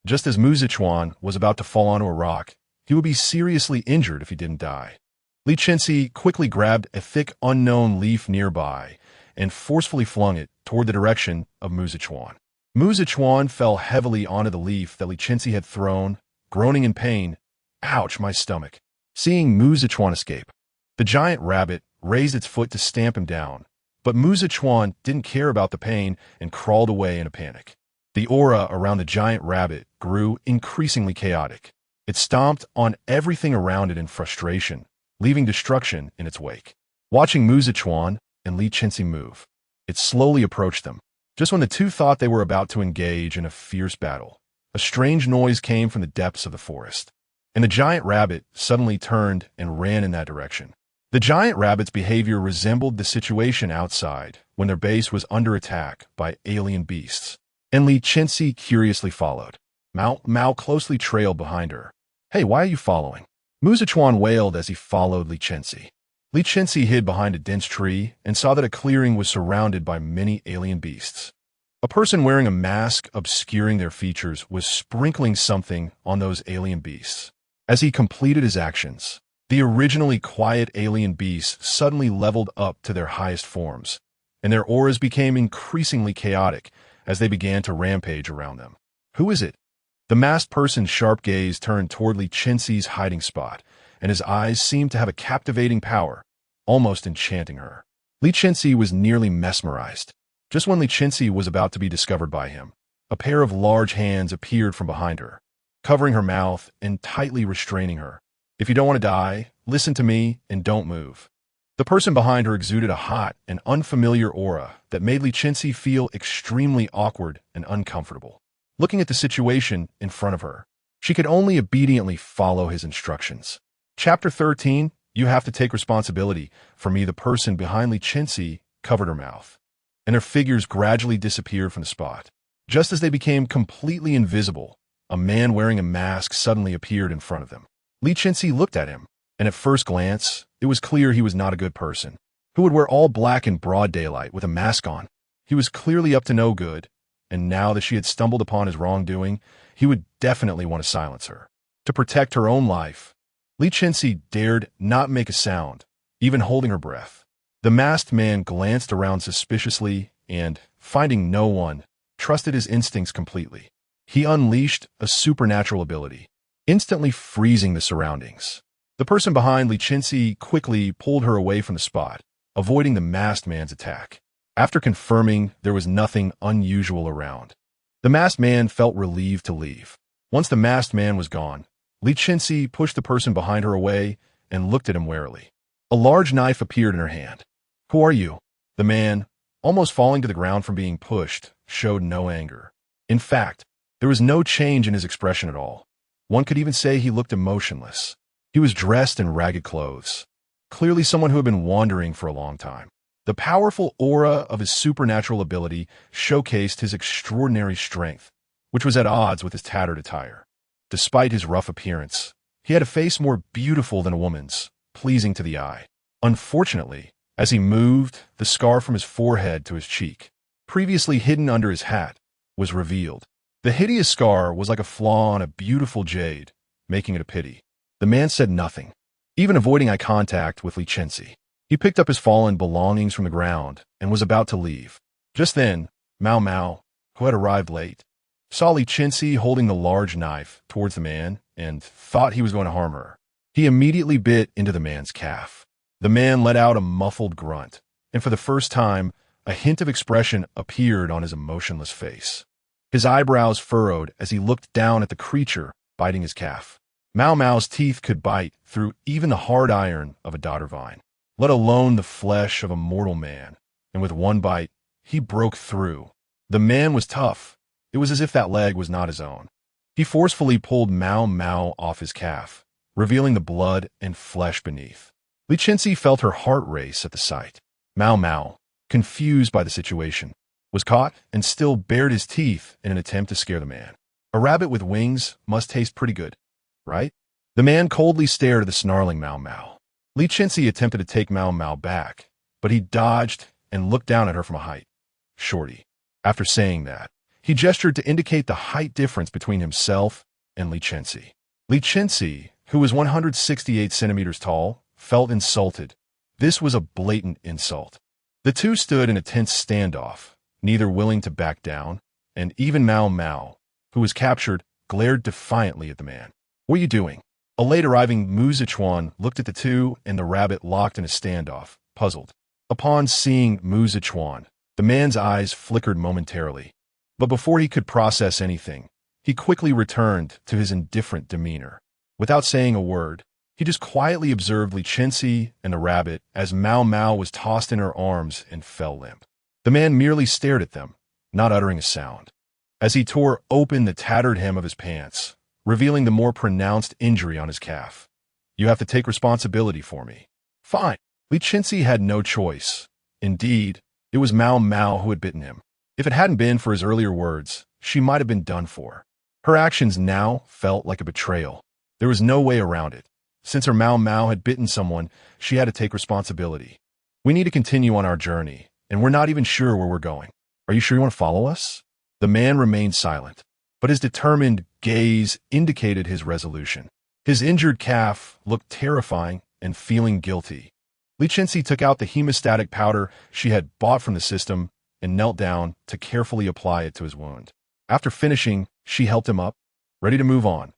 Just as Mu Zichuan was about to fall onto a rock, he would be seriously injured if he didn't die. Li Chenxi quickly grabbed a thick unknown leaf nearby and forcefully flung it toward the direction of Mu Zichuan. Mu Zichuan fell heavily onto the leaf that Li Chenxi had thrown, groaning in pain. Ouch, my stomach. Seeing Mu Zichuan escape, the giant rabbit raised its foot to stamp him down, but Mu Zichuan didn't care about the pain and crawled away in a panic. The aura around the giant rabbit grew increasingly chaotic. It stomped on everything around it in frustration, leaving destruction in its wake. Watching Mu Zichuan and Li Chenxi move, it slowly approached them. Just when the two thought they were about to engage in a fierce battle, a strange noise came from the depths of the forest, and the giant rabbit suddenly turned and ran in that direction. The giant rabbit's behavior resembled the situation outside when their base was under attack by alien beasts, and Li Chenxi curiously followed. Mao closely trailed behind her. Hey, why are you following? Mu Zichuan wailed as he followed Li Chenxi. Li Chenxi hid behind a dense tree and saw that a clearing was surrounded by many alien beasts. A person wearing a mask obscuring their features was sprinkling something on those alien beasts. As he completed his actions, the originally quiet alien beasts suddenly leveled up to their highest forms, and their auras became increasingly chaotic as they began to rampage around them. Who is it? The masked person's sharp gaze turned toward Li Chenxi's hiding spot, and his eyes seemed to have a captivating power, almost enchanting her. Li Chenxi was nearly mesmerized. Just when Li Chenxi was about to be discovered by him, a pair of large hands appeared from behind her, covering her mouth and tightly restraining her. If you don't want to die, listen to me and don't move. The person behind her exuded a hot and unfamiliar aura that made Li Chenxi feel extremely awkward and uncomfortable. Looking at the situation in front of her, she could only obediently follow his instructions. Chapter 13, you have to take responsibility for me. The person behind Li Chenxi covered her mouth, and their figures gradually disappeared from the spot. Just as they became completely invisible, a man wearing a mask suddenly appeared in front of them. Li Chenxi looked at him, and at first glance, it was clear he was not a good person. Who would wear all black in broad daylight with a mask on? He was clearly up to no good, and now that she had stumbled upon his wrongdoing, he would definitely want to silence her. To protect her own life, Li Chenxi dared not make a sound, even holding her breath. The masked man glanced around suspiciously and, finding no one, trusted his instincts completely. He unleashed a supernatural ability, instantly freezing the surroundings. The person behind Li Chenxi quickly pulled her away from the spot, avoiding the masked man's attack. After confirming there was nothing unusual around, the masked man felt relieved to leave. Once the masked man was gone, Li Chenxi pushed the person behind her away and looked at him warily. A large knife appeared in her hand. Who are you? The man, almost falling to the ground from being pushed, showed no anger. In fact, there was no change in his expression at all. One could even say he looked emotionless. He was dressed in ragged clothes, clearly someone who had been wandering for a long time. The powerful aura of his supernatural ability showcased his extraordinary strength, which was at odds with his tattered attire. Despite his rough appearance, he had a face more beautiful than a woman's, pleasing to the eye. Unfortunately, as he moved, the scar from his forehead to his cheek, previously hidden under his hat, was revealed. The hideous scar was like a flaw on a beautiful jade, making it a pity. The man said nothing, even avoiding eye contact with Li Chenxi. He picked up his fallen belongings from the ground and was about to leave. Just then, Mao Mao, who had arrived late, saw Li Chenxi holding the large knife towards the man and thought he was going to harm her. He immediately bit into the man's calf. The man let out a muffled grunt, and for the first time, a hint of expression appeared on his emotionless face. His eyebrows furrowed as he looked down at the creature biting his calf. Mao Mao's teeth could bite through even the hard iron of a dodder vine, let alone the flesh of a mortal man, and with one bite, he broke through. The man was tough. It was as if that leg was not his own. He forcefully pulled Mao Mao off his calf, revealing the blood and flesh beneath. Li Chenxi felt her heart race at the sight. Mao Mao, confused by the situation, was caught and still bared his teeth in an attempt to scare the man. A rabbit with wings must taste pretty good, right? The man coldly stared at the snarling Mao Mao. Li Chenxi attempted to take Mao Mao back, but he dodged and looked down at her from a height. Shorty. After saying that, he gestured to indicate the height difference between himself and Li Chenxi. Li Chenxi, who was 168 centimeters tall, felt insulted. This was a blatant insult. The two stood in a tense standoff, neither willing to back down, and even Mao Mao, who was captured, glared defiantly at the man. "What are you doing?" A late-arriving Mu Zichuan looked at the two and the rabbit locked in a standoff, puzzled. Upon seeing Mu Zichuan, the man's eyes flickered momentarily. But before he could process anything, he quickly returned to his indifferent demeanor. Without saying a word, he just quietly observed Li Chenxi and the rabbit as Mao Mao was tossed in her arms and fell limp. The man merely stared at them, not uttering a sound, as he tore open the tattered hem of his pants, revealing the more pronounced injury on his calf. "You have to take responsibility for me." "Fine." Li Chenxi had no choice. Indeed, it was Mao Mao who had bitten him. If it hadn't been for his earlier words, she might have been done for. Her actions now felt like a betrayal. There was no way around it. Since her Mao Mao had bitten someone, she had to take responsibility. "We need to continue on our journey, and we're not even sure where we're going. Are you sure you want to follow us?" The man remained silent, but his determined gaze indicated his resolution. His injured calf looked terrifying and feeling guilty. Li Chenxi took out the hemostatic powder she had bought from the system and knelt down to carefully apply it to his wound. After finishing, she helped him up, ready to move on.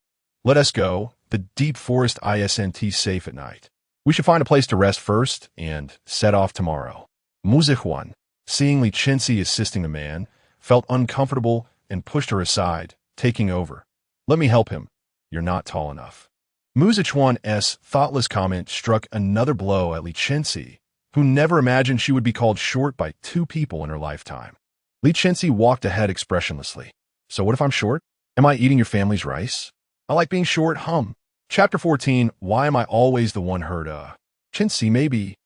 "Let us go. The deep forest isn't safe at night. We should find a place to rest first and set off tomorrow." Mu Zichuan, seeing Li Chenxi assisting the man, felt uncomfortable and pushed her aside, taking over. "Let me help him. You're not tall enough." Mu Zichuan's thoughtless comment struck another blow at Li Chenxi, who never imagined she would be called short by two people in her lifetime. Li Chenxi walked ahead expressionlessly. "So what if I'm short? Am I eating your family's rice? I like being short, Chapter 14, Why am I always the one hurt? Chenxi, maybe.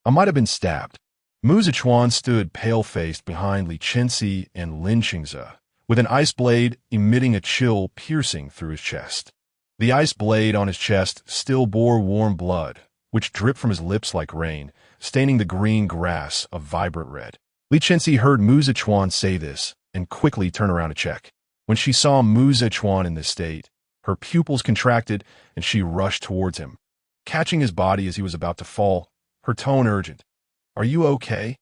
I might have been stabbed." Mu Zichuan stood pale-faced behind Li Chenxi and Li Chenxi, with an ice blade emitting a chill piercing through his chest. The ice blade on his chest still bore warm blood, which dripped from his lips like rain, staining the green grass a vibrant red. Li Chenxi heard Mu Zichuan say this and quickly turned around to check. When she saw Mu Zichuan in this state, her pupils contracted and she rushed towards him. Catching his body as he was about to fall, her tone urgent. "Are you okay?"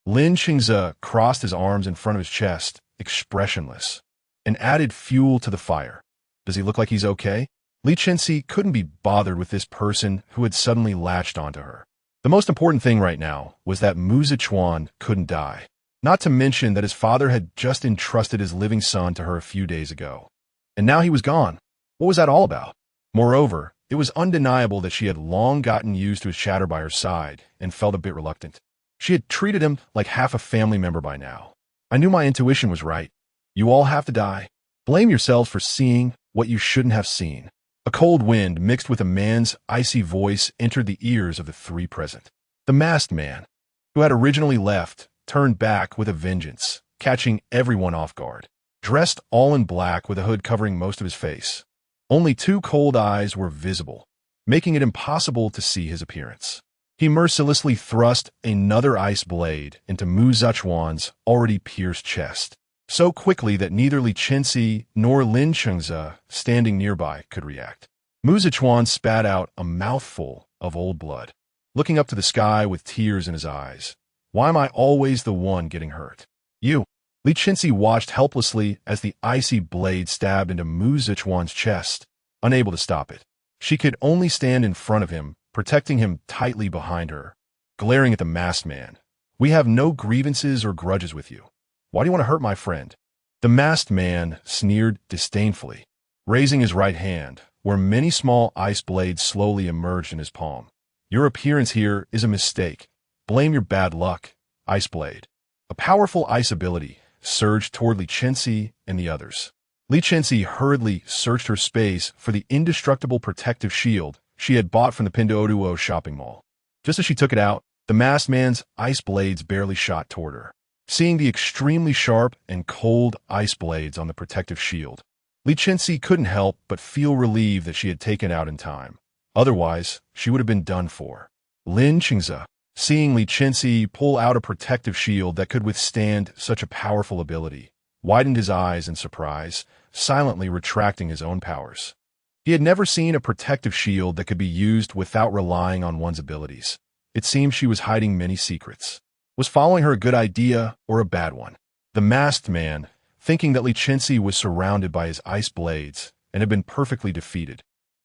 Li Chenxi crossed his arms in front of his chest, expressionless, and added fuel to the fire. "Does he look like he's okay?" Li Chenxi couldn't be bothered with this person who had suddenly latched onto her. The most important thing right now was that Mu Zichuan couldn't die, not to mention that his father had just entrusted his living son to her a few days ago. And now he was gone. What was that all about? Moreover, it was undeniable that she had long gotten used to his chatter by her side and felt a bit reluctant. She had treated him like half a family member by now. "I knew my intuition was right. You all have to die. Blame yourselves for seeing what you shouldn't have seen." A cold wind mixed with a man's icy voice entered the ears of the three present. The masked man, who had originally left, turned back with a vengeance, catching everyone off guard. Dressed all in black with a hood covering most of his face, only two cold eyes were visible, making it impossible to see his appearance. He mercilessly thrust another ice blade into Mu Zichuan's already pierced chest, so quickly that neither Li Chenxi nor Li Chenxi, standing nearby, could react. Mu Zichuan spat out a mouthful of old blood. looking up to the sky with tears in his eyes. Why am I always the one getting hurt? You. Li Chenxi watched helplessly as the icy blade stabbed into Mu Zichuan's chest, unable to stop it. She could only stand in front of him, protecting him tightly behind her, glaring at the masked man. We have no grievances or grudges with you. Why do you want to hurt my friend? The masked man sneered disdainfully, raising his right hand, where many small ice blades slowly emerged in his palm. Your appearance here is a mistake. Blame your bad luck, Ice Blade. A powerful ice ability surged toward Li Chenxi and the others. Li Chenxi hurriedly searched her space for the indestructible protective shield she had bought from the Pinduoduo shopping mall. Just as she took it out, the masked man's ice blades barely shot toward her. Seeing the extremely sharp and cold ice blades on the protective shield, Li Chenxi couldn't help but feel relieved that she had taken out in time. Otherwise, she would have been done for. Li Chenxi, seeing Li Chenxi pull out a protective shield that could withstand such a powerful ability, widened his eyes in surprise, silently retracting his own powers. He had never seen a protective shield that could be used without relying on one's abilities. It seemed she was hiding many secrets. Was following her a good idea or a bad one? The masked man, thinking that Li Chenxi was surrounded by his ice blades and had been perfectly defeated,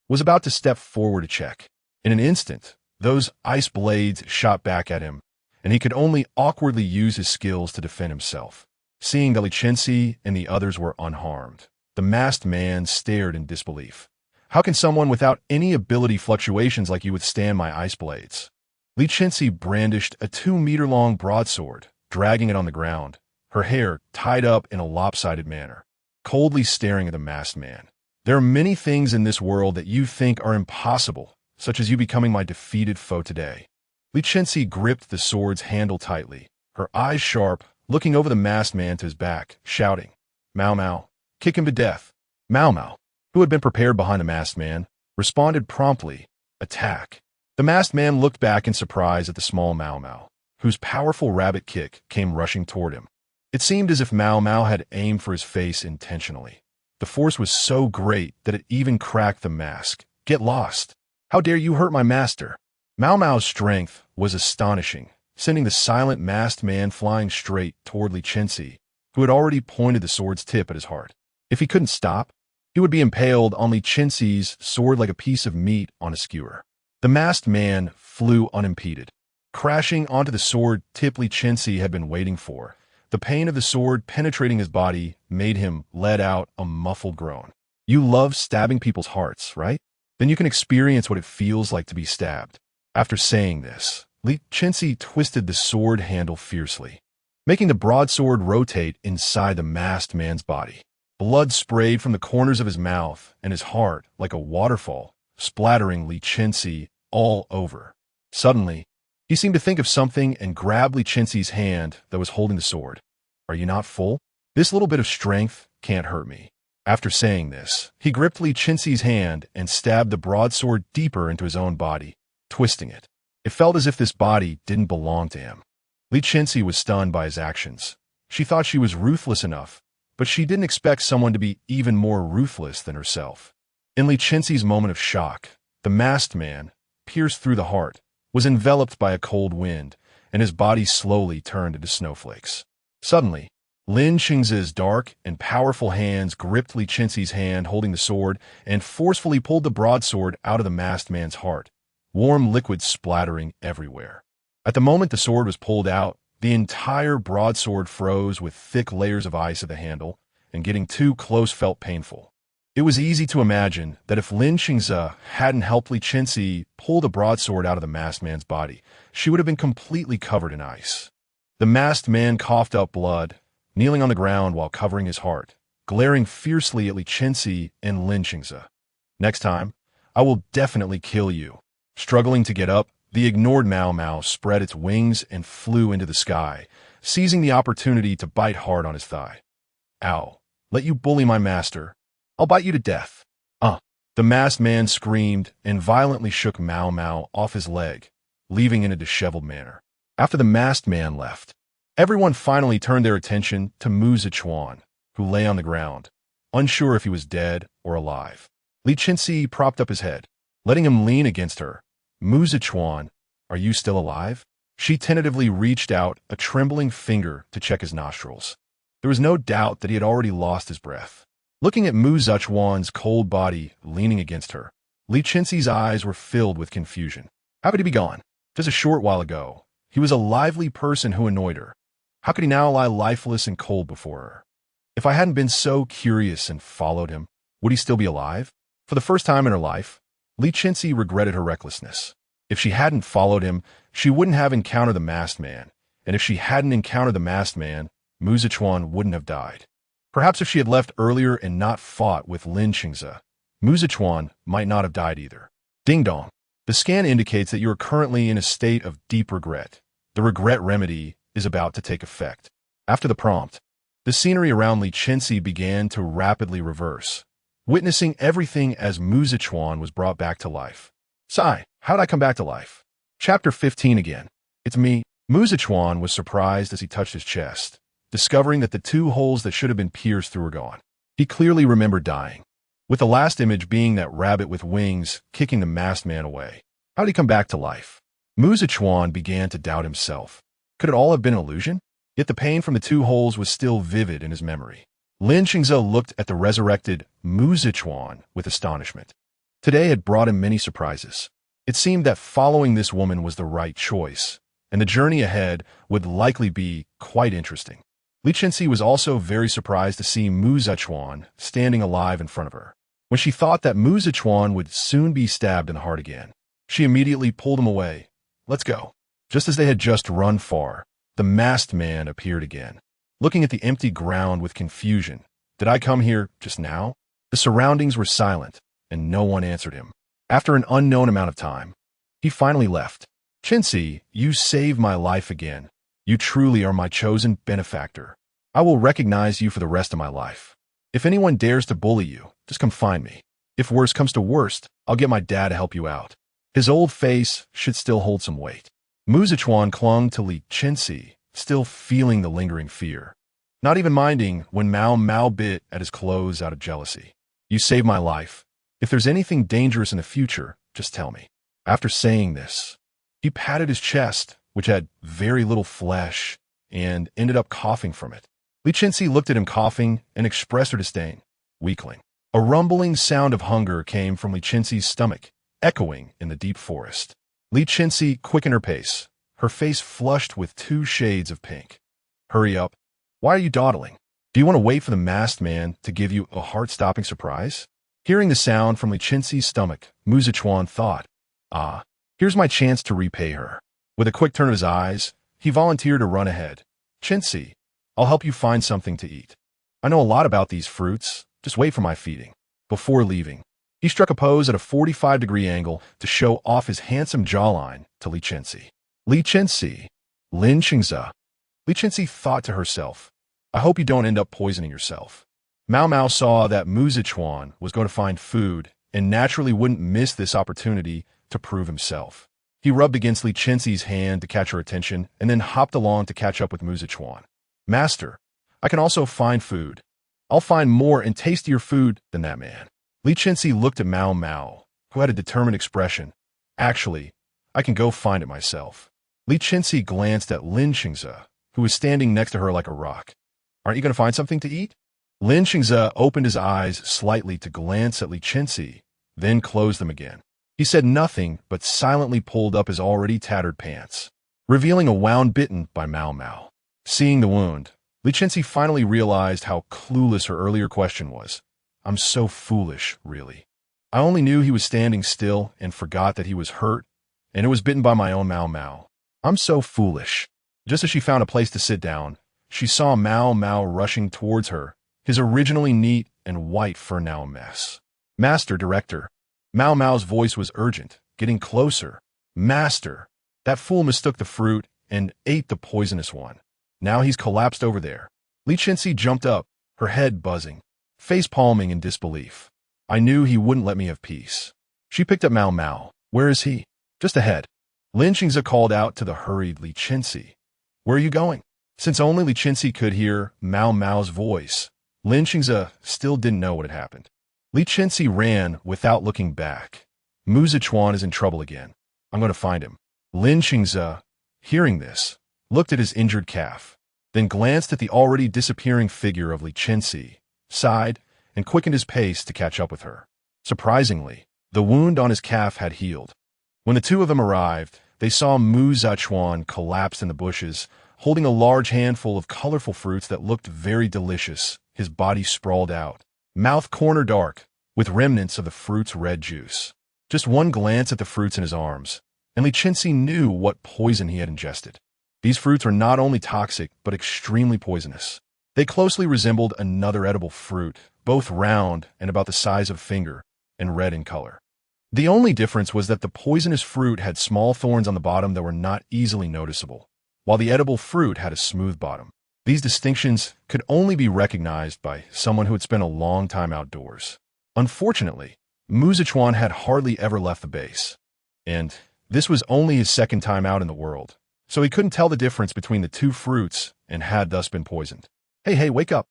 was about to step forward to check. In an instant, those ice blades shot back at him, and he could only awkwardly use his skills to defend himself. Seeing that Li Chenxi and the others were unharmed, the masked man stared in disbelief. How can someone without any ability fluctuations like you withstand my ice blades? Li Chenxi brandished a 2-meter-long broadsword, dragging it on the ground, her hair tied up in a lopsided manner, coldly staring at the masked man. There are many things in this world that you think are impossible, such as you becoming my defeated foe today. Li Chenxi gripped the sword's handle tightly, her eyes sharp, looking over the masked man to his back, shouting, Mao Mao, kick him to death. Mao Mao, who had been prepared behind the masked man, responded promptly, attack. The masked man looked back in surprise at the small Mao Mao, whose powerful rabbit kick came rushing toward him. It seemed as if Mao Mao had aimed for his face intentionally. The force was so great that it even cracked the mask. Get lost. How dare you hurt my master? Mao Mao's strength was astonishing, sending the silent masked man flying straight toward Li Chenxi, who had already pointed the sword's tip at his heart. If he couldn't stop, he would be impaled on Li Chenxi's sword like a piece of meat on a skewer. The masked man flew unimpeded, crashing onto the sword tip Li Chenxi had been waiting for. The pain of the sword penetrating his body made him let out a muffled groan. You love stabbing people's hearts, right? Then you can experience what it feels like to be stabbed. After saying this, Li Chenxi twisted the sword handle fiercely, making the broadsword rotate inside the masked man's body. Blood sprayed from the corners of his mouth and his heart like a waterfall, splattering Li Chenxi all over. Suddenly, he seemed to think of something and grabbed Li Chenxi's hand that was holding the sword. Are you not full? This little bit of strength can't hurt me. After saying this, he gripped Li Chenxi's hand and stabbed the broadsword deeper into his own body, twisting it. It felt as if this body didn't belong to him. Li Chenxi was stunned by his actions. She thought she was ruthless enough, but she didn't expect someone to be even more ruthless than herself. In Li Chenxi's moment of shock, the masked man, pierced through the heart, was enveloped by a cold wind, and his body slowly turned into snowflakes. Suddenly, Li Chenxi's dark and powerful hands gripped Li Chenxi's hand holding the sword and forcefully pulled the broadsword out of the masked man's heart, warm liquid splattering everywhere. At the moment the sword was pulled out, the entire broadsword froze with thick layers of ice at the handle, and getting too close felt painful. It was easy to imagine that if Li Chenxi hadn't helped Li Chenxi pull the broadsword out of the masked man's body, she would have been completely covered in ice. The masked man coughed up blood, kneeling on the ground while covering his heart, glaring fiercely at Li Chenxi and Li Chenxi. Next time, I will definitely kill you. Struggling to get up, the ignored Mao Mao spread its wings and flew into the sky, seizing the opportunity to bite hard on his thigh. Ow, let you bully my master. I'll bite you to death. The masked man screamed and violently shook Mao Mao off his leg, leaving in a disheveled manner. After the masked man left, everyone finally turned their attention to Mu Zichuan, who lay on the ground, unsure if he was dead or alive. Li Chenxi propped up his head, letting him lean against her. Mu Zichuan, Are you still alive? She tentatively reached out a trembling finger to check his nostrils. There was no doubt that he had already lost his breath. Looking at Mu Zichuan's cold body leaning against her, Li Chenxi's eyes were filled with confusion. How could he be gone? Just a short while ago, he was a lively person who annoyed her. How could he now lie lifeless and cold before her? If I hadn't been so curious and followed him, would he still be alive? For the first time in her life, Li Chenxi regretted her recklessness. If she hadn't followed him, she wouldn't have encountered the masked man, and if she hadn't encountered the masked man, Mu Zichuan wouldn't have died. Perhaps if she had left earlier and not fought with Li Chenxi, Mu Zichuan might not have died either. Ding dong. The scan indicates that you are currently in a state of deep regret. The regret remedy is about to take effect. After the prompt, the scenery around Li Chenxi began to rapidly reverse, witnessing everything as Mu Zichuan was brought back to life. Sigh, how'd I come back to life? Chapter 15 again. It's me. Mu Zichuan was surprised as he touched his chest, discovering that the two holes that should have been pierced through were gone. He clearly remembered dying, with the last image being that rabbit with wings kicking the masked man away. How'd he come back to life? Mu Zichuan began to doubt himself. Could it all have been an illusion? Yet the pain from the two holes was still vivid in his memory. Li Chenxi looked at the resurrected Mu Zichuan with astonishment. Today had brought him many surprises. It seemed that following this woman was the right choice, and the journey ahead would likely be quite interesting. Li Chenxi was also very surprised to see Mu Zichuan standing alive in front of her. When she thought that Mu Zichuan would soon be stabbed in the heart again, she immediately pulled him away. Let's go. Just as they had just run far, the masked man appeared again, looking at the empty ground with confusion. Did I come here just now? The surroundings were silent, and no one answered him. After an unknown amount of time, he finally left. Chenxi, you saved my life again. You truly are my chosen benefactor. I will recognize you for the rest of my life. If anyone dares to bully you, just come find me. If worst comes to worst, I'll get my dad to help you out. His old face should still hold some weight. Mu Zichuan clung to Li Chenxi, still feeling the lingering fear, not even minding when Mao Mao bit at his clothes out of jealousy. You saved my life. If there's anything dangerous in the future, just tell me. After saying this, he patted his chest, which had very little flesh, and ended up coughing from it. Li Chenxi looked at him coughing and expressed her disdain. Weakling. A rumbling sound of hunger came from Li Chenxi's stomach, echoing in the deep forest. Li Chenxi quickened her pace, her face flushed with 2 shades of pink. Hurry up. Why are you dawdling? Do you want to wait for the masked man to give you a heart-stopping surprise? Hearing the sound from Li Chenxi's stomach, Mu Zichuan thought, here's my chance to repay her. With a quick turn of his eyes, he volunteered to run ahead. Chenxi, I'll help you find something to eat. I know a lot about these fruits. Just wait for my feeding. Before leaving, he struck a pose at a 45-degree angle to show off his handsome jawline to Li Chenxi. Li Chenxi. Li Chenxi. Li Chenxi thought to herself, I hope you don't end up poisoning yourself. Mao Mao saw that Mu Zichuan was going to find food and naturally wouldn't miss this opportunity to prove himself. He rubbed against Li Chenxi's hand to catch her attention and then hopped along to catch up with Mu Zichuan. Master, I can also find food. I'll find more and tastier food than that man. Li Chenxi looked at Mao Mao, who had a determined expression. Actually, I can go find it myself. Li Chenxi glanced at Li Chenxi, who was standing next to her like a rock. Aren't you going to find something to eat? Li Chenxi opened his eyes slightly to glance at Li Chenxi, then closed them again. He said nothing but silently pulled up his already tattered pants, revealing a wound bitten by Mao Mao. Seeing the wound, Li Chenxi finally realized how clueless her earlier question was. I'm so foolish, really. I only knew he was standing still and forgot that he was hurt, and it was bitten by my own Mao Mao. I'm so foolish. Just as she found a place to sit down, she saw Mao Mao rushing towards her, his originally neat and white fur now a mess. Master, Director. Mao Mao's voice was urgent, getting closer. Master. That fool mistook the fruit and ate the poisonous one. Now he's collapsed over there. Li Chenxi jumped up, her head buzzing, face palming in disbelief. I knew he wouldn't let me have peace. She picked up Mao Mao. Where is he? Just ahead. Li Chenxi called out to the hurried Li Chenxi. Where are you going? Since only Li Chenxi could hear Mao Mao's voice, Li Chenxi still didn't know what had happened. Li Chenxi ran without looking back. Mu Zichuan is in trouble again. I'm going to find him. Li Chenxi, hearing this, looked at his injured calf, then glanced at the already disappearing figure of Li Chenxi, sighed, and quickened his pace to catch up with her. Surprisingly, the wound on his calf had healed. When the two of them arrived, they saw Mu Zichuan collapsed in the bushes, holding a large handful of colorful fruits that looked very delicious, his body sprawled out, mouth corner dark, with remnants of the fruit's red juice. Just one glance at the fruits in his arms, and Li Chenxi knew what poison he had ingested. These fruits are not only toxic, but extremely poisonous. They closely resembled another edible fruit, both round and about the size of a finger, and red in color. The only difference was that the poisonous fruit had small thorns on the bottom that were not easily noticeable, while the edible fruit had a smooth bottom. These distinctions could only be recognized by someone who had spent a long time outdoors. Unfortunately, Mu Zichuan had hardly ever left the base, and this was only his second time out in the world, so he couldn't tell the difference between the two fruits and had thus been poisoned. Hey, wake up!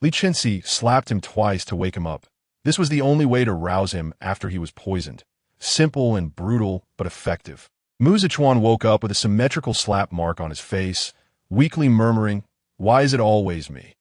Li Chenxi slapped him twice to wake him up. This was the only way to rouse him after he was poisoned. Simple and brutal, but effective. Mu Zichuan woke up with a symmetrical slap mark on his face, weakly murmuring, "Why is it always me?"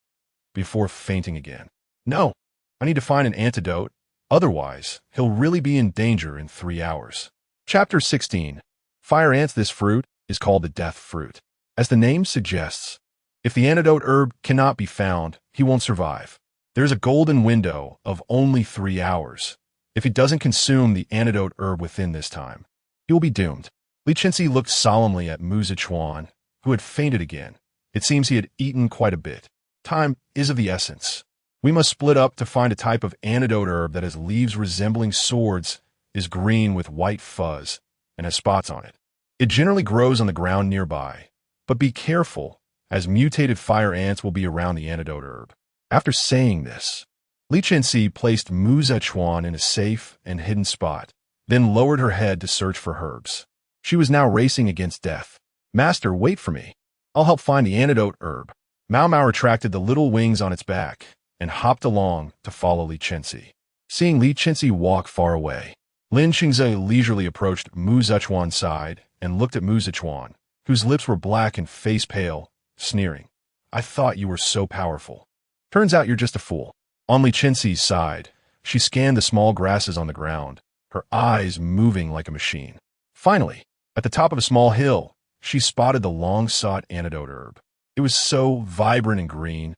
before fainting again. "No, I need to find an antidote, otherwise he'll really be in danger in 3 hours." Chapter 16. Fire ants. This fruit is called the death fruit. As the name suggests, if the antidote herb cannot be found, he won't survive. There's a golden window of only 3 hours. If he doesn't consume the antidote herb within this time, he will be doomed. Li Chenxi looked solemnly at Mu Zichuan, who had fainted again. It seems he had eaten quite a bit. Time is of the essence. We must split up to find a type of antidote herb that has leaves resembling swords, is green with white fuzz, and has spots on it. It generally grows on the ground nearby, but be careful, as mutated fire ants will be around the antidote herb. After saying this, Li Chenxi placed Mu Zichuan in a safe and hidden spot, then lowered her head to search for herbs. She was now racing against death. "Master, wait for me. I'll help find the antidote herb." Mau Mau retracted the little wings on its back and hopped along to follow Li Chenxi. Seeing Li Chenxi walk far away, Li Chenxi leisurely approached Mu Zichuan's side and looked at Mu Zichuan, whose lips were black and face pale, sneering. "I thought you were so powerful. Turns out you're just a fool." On Li Chenxi's side, she scanned the small grasses on the ground, her eyes moving like a machine. Finally, at the top of a small hill, she spotted the long-sought antidote herb. It was so vibrant and green,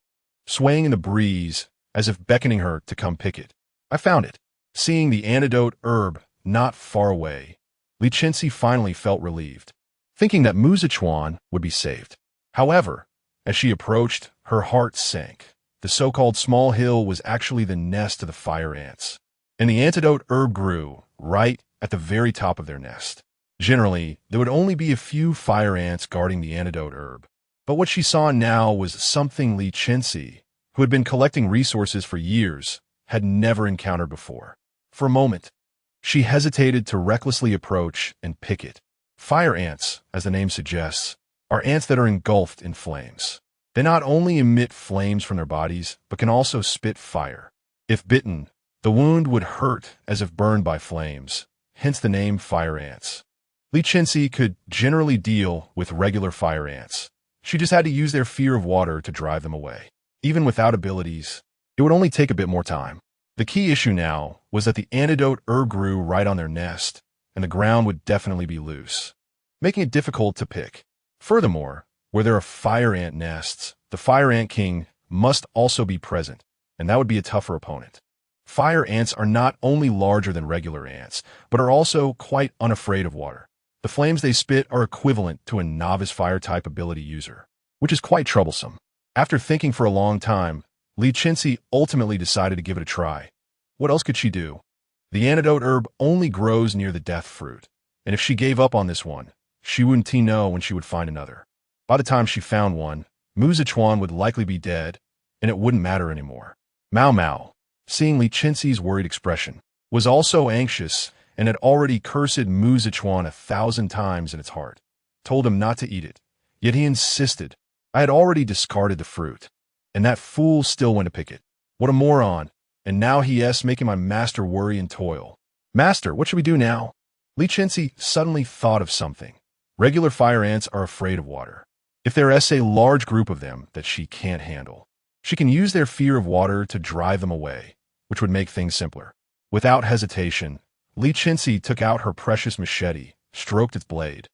swaying in the breeze as if beckoning her to come pick it. "I found it." Seeing the antidote herb not far away, Li Chenxi finally felt relieved, thinking that Mu Zichuan would be saved. However, as she approached, her heart sank. The so-called small hill was actually the nest of the fire ants, and the antidote herb grew right at the very top of their nest. Generally, there would only be a few fire ants guarding the antidote herb, but what she saw now was something Li Chenxi, who had been collecting resources for years, had never encountered before. For a moment, she hesitated to recklessly approach and pick it. Fire ants, as the name suggests, are ants that are engulfed in flames. They not only emit flames from their bodies, but can also spit fire. If bitten, the wound would hurt as if burned by flames, hence the name fire ants. Li Chenxi could generally deal with regular fire ants. She just had to use their fear of water to drive them away. Even without abilities, it would only take a bit more time. The key issue now was that the antidote herb grew right on their nest, and the ground would definitely be loose, making it difficult to pick. Furthermore, where there are fire ant nests, the fire ant king must also be present, and that would be a tougher opponent. Fire ants are not only larger than regular ants, but are also quite unafraid of water. The flames they spit are equivalent to a novice fire-type ability user, which is quite troublesome. After thinking for a long time, Li Chenxi ultimately decided to give it a try. What else could she do? The antidote herb only grows near the death fruit, and if she gave up on this one, she wouldn't know when she would find another. By the time she found one, Mu Zichuan would likely be dead, and it wouldn't matter anymore. Mau Mau, seeing Li Chenxi's worried expression, was also anxious and had already cursed Mu Zichuan 1,000 times in its heart, told him not to eat it, yet he insisted. I had already discarded the fruit, and that fool still went to pick it. What a moron, and now he is making my master worry and toil. "Master, what should we do now?" Li Chenxi suddenly thought of something. Regular fire ants are afraid of water. If there is a large group of them that she can't handle, she can use their fear of water to drive them away, which would make things simpler. Without hesitation, Li Chenxi took out her precious machete, stroked its blade,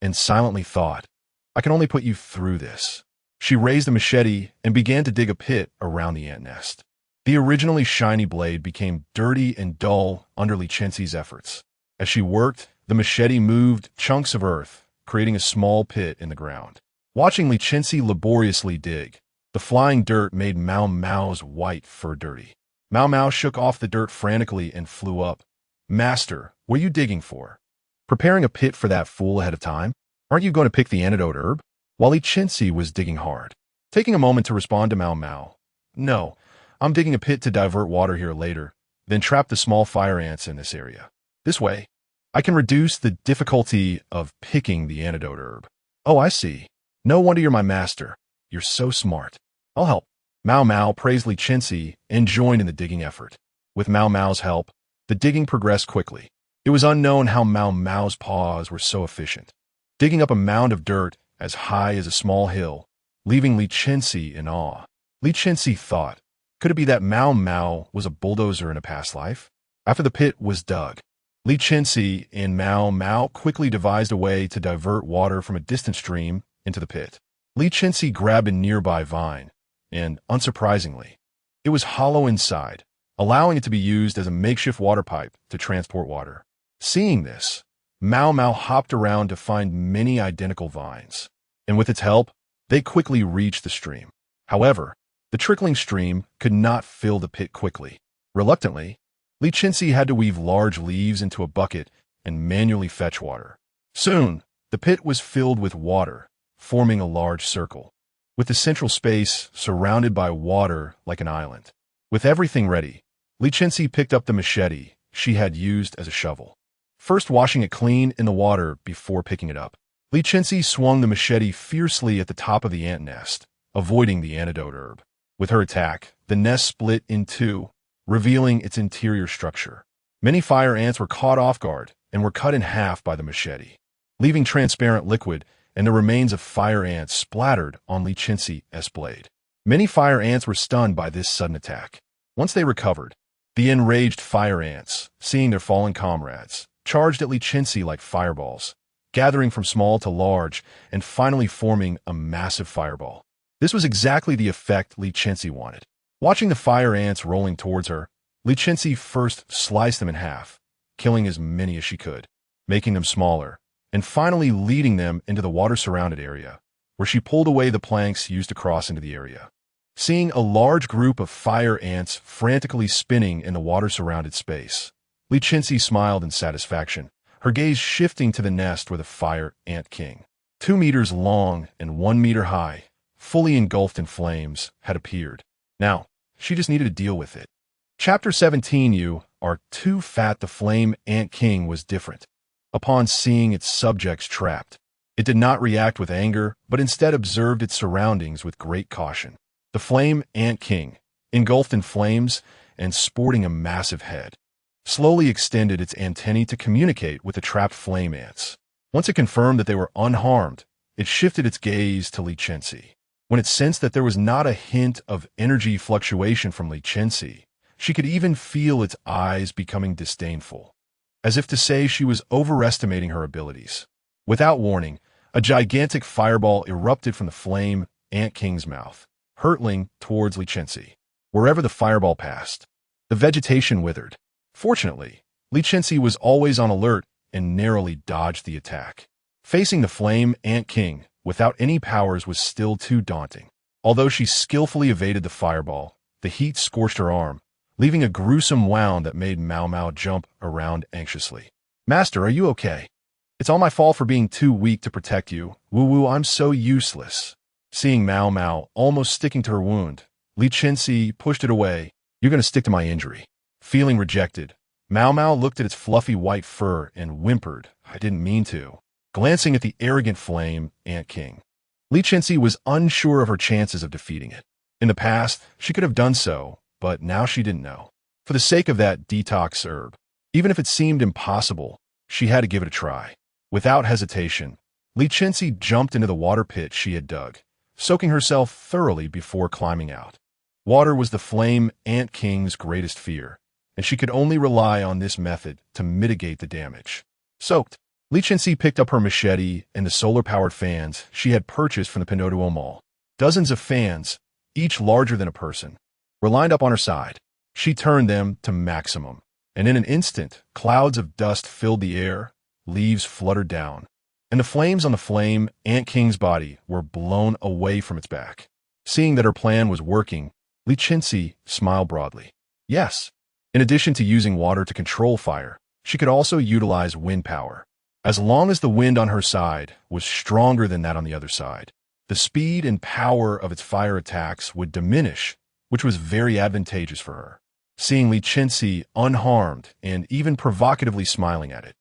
and silently thought, "I can only put you through this." She raised the machete and began to dig a pit around the ant nest. The originally shiny blade became dirty and dull under Li Chenxi's efforts. As she worked, the machete moved chunks of earth, creating a small pit in the ground. Watching Li Chenxi laboriously dig, the flying dirt made Mao Mao's white fur dirty. Mao Mao shook off the dirt frantically and flew up. "Master, what are you digging for? Preparing a pit for that fool ahead of time? Aren't you going to pick the antidote herb?" While Li Chenxi was digging hard, taking a moment to respond to Mao Mao. "No, I'm digging a pit to divert water here later, then trap the small fire ants in this area. This way, I can reduce the difficulty of picking the antidote herb." "Oh, I see. No wonder you're my master. You're so smart. I'll help." Mao Mao praised Li Chenxi and joined in the digging effort. With Mao Mao's help, the digging progressed quickly. It was unknown how Mao Mao's paws were so efficient, digging up a mound of dirt as high as a small hill, leaving Li Chenxi in awe. Li Chenxi thought, could it be that Mao Mao was a bulldozer in a past life? After the pit was dug, Li Chenxi and Mao Mao quickly devised a way to divert water from a distant stream into the pit. Li Chenxi grabbed a nearby vine, and, unsurprisingly, it was hollow inside, allowing it to be used as a makeshift water pipe to transport water. Seeing this, Mao Mao hopped around to find many identical vines, and with its help, they quickly reached the stream. However, the trickling stream could not fill the pit quickly. Reluctantly, Li Chenxi had to weave large leaves into a bucket and manually fetch water. Soon, the pit was filled with water, forming a large circle, with the central space surrounded by water like an island. With everything ready, Li Chenxi picked up the machete she had used as a shovel, first washing it clean in the water before picking it up. Li Chenxi swung the machete fiercely at the top of the ant nest, avoiding the antidote herb. With her attack, the nest split in two, revealing its interior structure. Many fire ants were caught off guard and were cut in half by the machete, leaving transparent liquid and the remains of fire ants splattered on Li Chenxi's blade. Many fire ants were stunned by this sudden attack. Once they recovered, the enraged fire ants, seeing their fallen comrades, charged at Li Chenxi like fireballs, gathering from small to large and finally forming a massive fireball. This was exactly the effect Li Chenxi wanted. Watching the fire ants rolling towards her, Li Chenxi first sliced them in half, killing as many as she could, making them smaller, and finally leading them into the water-surrounded area, where she pulled away the planks used to cross into the area. Seeing a large group of fire ants frantically spinning in the water-surrounded space, Li Chenxi smiled in satisfaction, her gaze shifting to the nest where the fire ant king, 2 meters long and 1 meter high, fully engulfed in flames, had appeared. Now, she just needed to deal with it. Chapter 17. You are too fat. The flame ant king was different. Upon seeing its subjects trapped, it did not react with anger, but instead observed its surroundings with great caution. The flame ant king, engulfed in flames and sporting a massive head, slowly extended its antennae to communicate with the trapped flame ants. Once it confirmed that they were unharmed, it shifted its gaze to Li Chenxi. When it sensed that there was not a hint of energy fluctuation from Li Chenxi, she could even feel its eyes becoming disdainful, as if to say she was overestimating her abilities. Without warning, a gigantic fireball erupted from the flame ant king's mouth, hurtling towards Li Chenxi. Wherever the fireball passed, the vegetation withered. Fortunately, Li Chenxi was always on alert and narrowly dodged the attack. Facing the flame ant king without any powers was still too daunting. Although she skillfully evaded the fireball, the heat scorched her arm, leaving a gruesome wound that made Mao Mao jump around anxiously. "Master, are you okay? It's all my fault for being too weak to protect you. Woo, I'm so useless." Seeing Mao Mao almost sticking to her wound, Li Chenxi pushed it away. "You're going to stick to my injury." Feeling rejected, Mao Mao looked at its fluffy white fur and whimpered, "I didn't mean to," glancing at the arrogant flame ant king. Li Chenxi was unsure of her chances of defeating it. In the past, she could have done so, but now she didn't know. For the sake of that detox herb, even if it seemed impossible, she had to give it a try. Without hesitation, Li Chenxi jumped into the water pit she had dug, soaking herself thoroughly before climbing out. Water was the flame ant king's greatest fear, and she could only rely on this method to mitigate the damage. Soaked, Li Chenxi picked up her machete and the solar-powered fans she had purchased from the Pinduoduo mall. Dozens of fans, each larger than a person, were lined up on her side. She turned them to maximum, and in an instant, clouds of dust filled the air, leaves fluttered down, and the flames on the flame ant king's body were blown away from its back. Seeing that her plan was working, Li Chenxi smiled broadly. Yes, in addition to using water to control fire, she could also utilize wind power. As long as the wind on her side was stronger than that on the other side, the speed and power of its fire attacks would diminish, which was very advantageous for her. Seeing Li Chenxi unharmed and even provocatively smiling at it,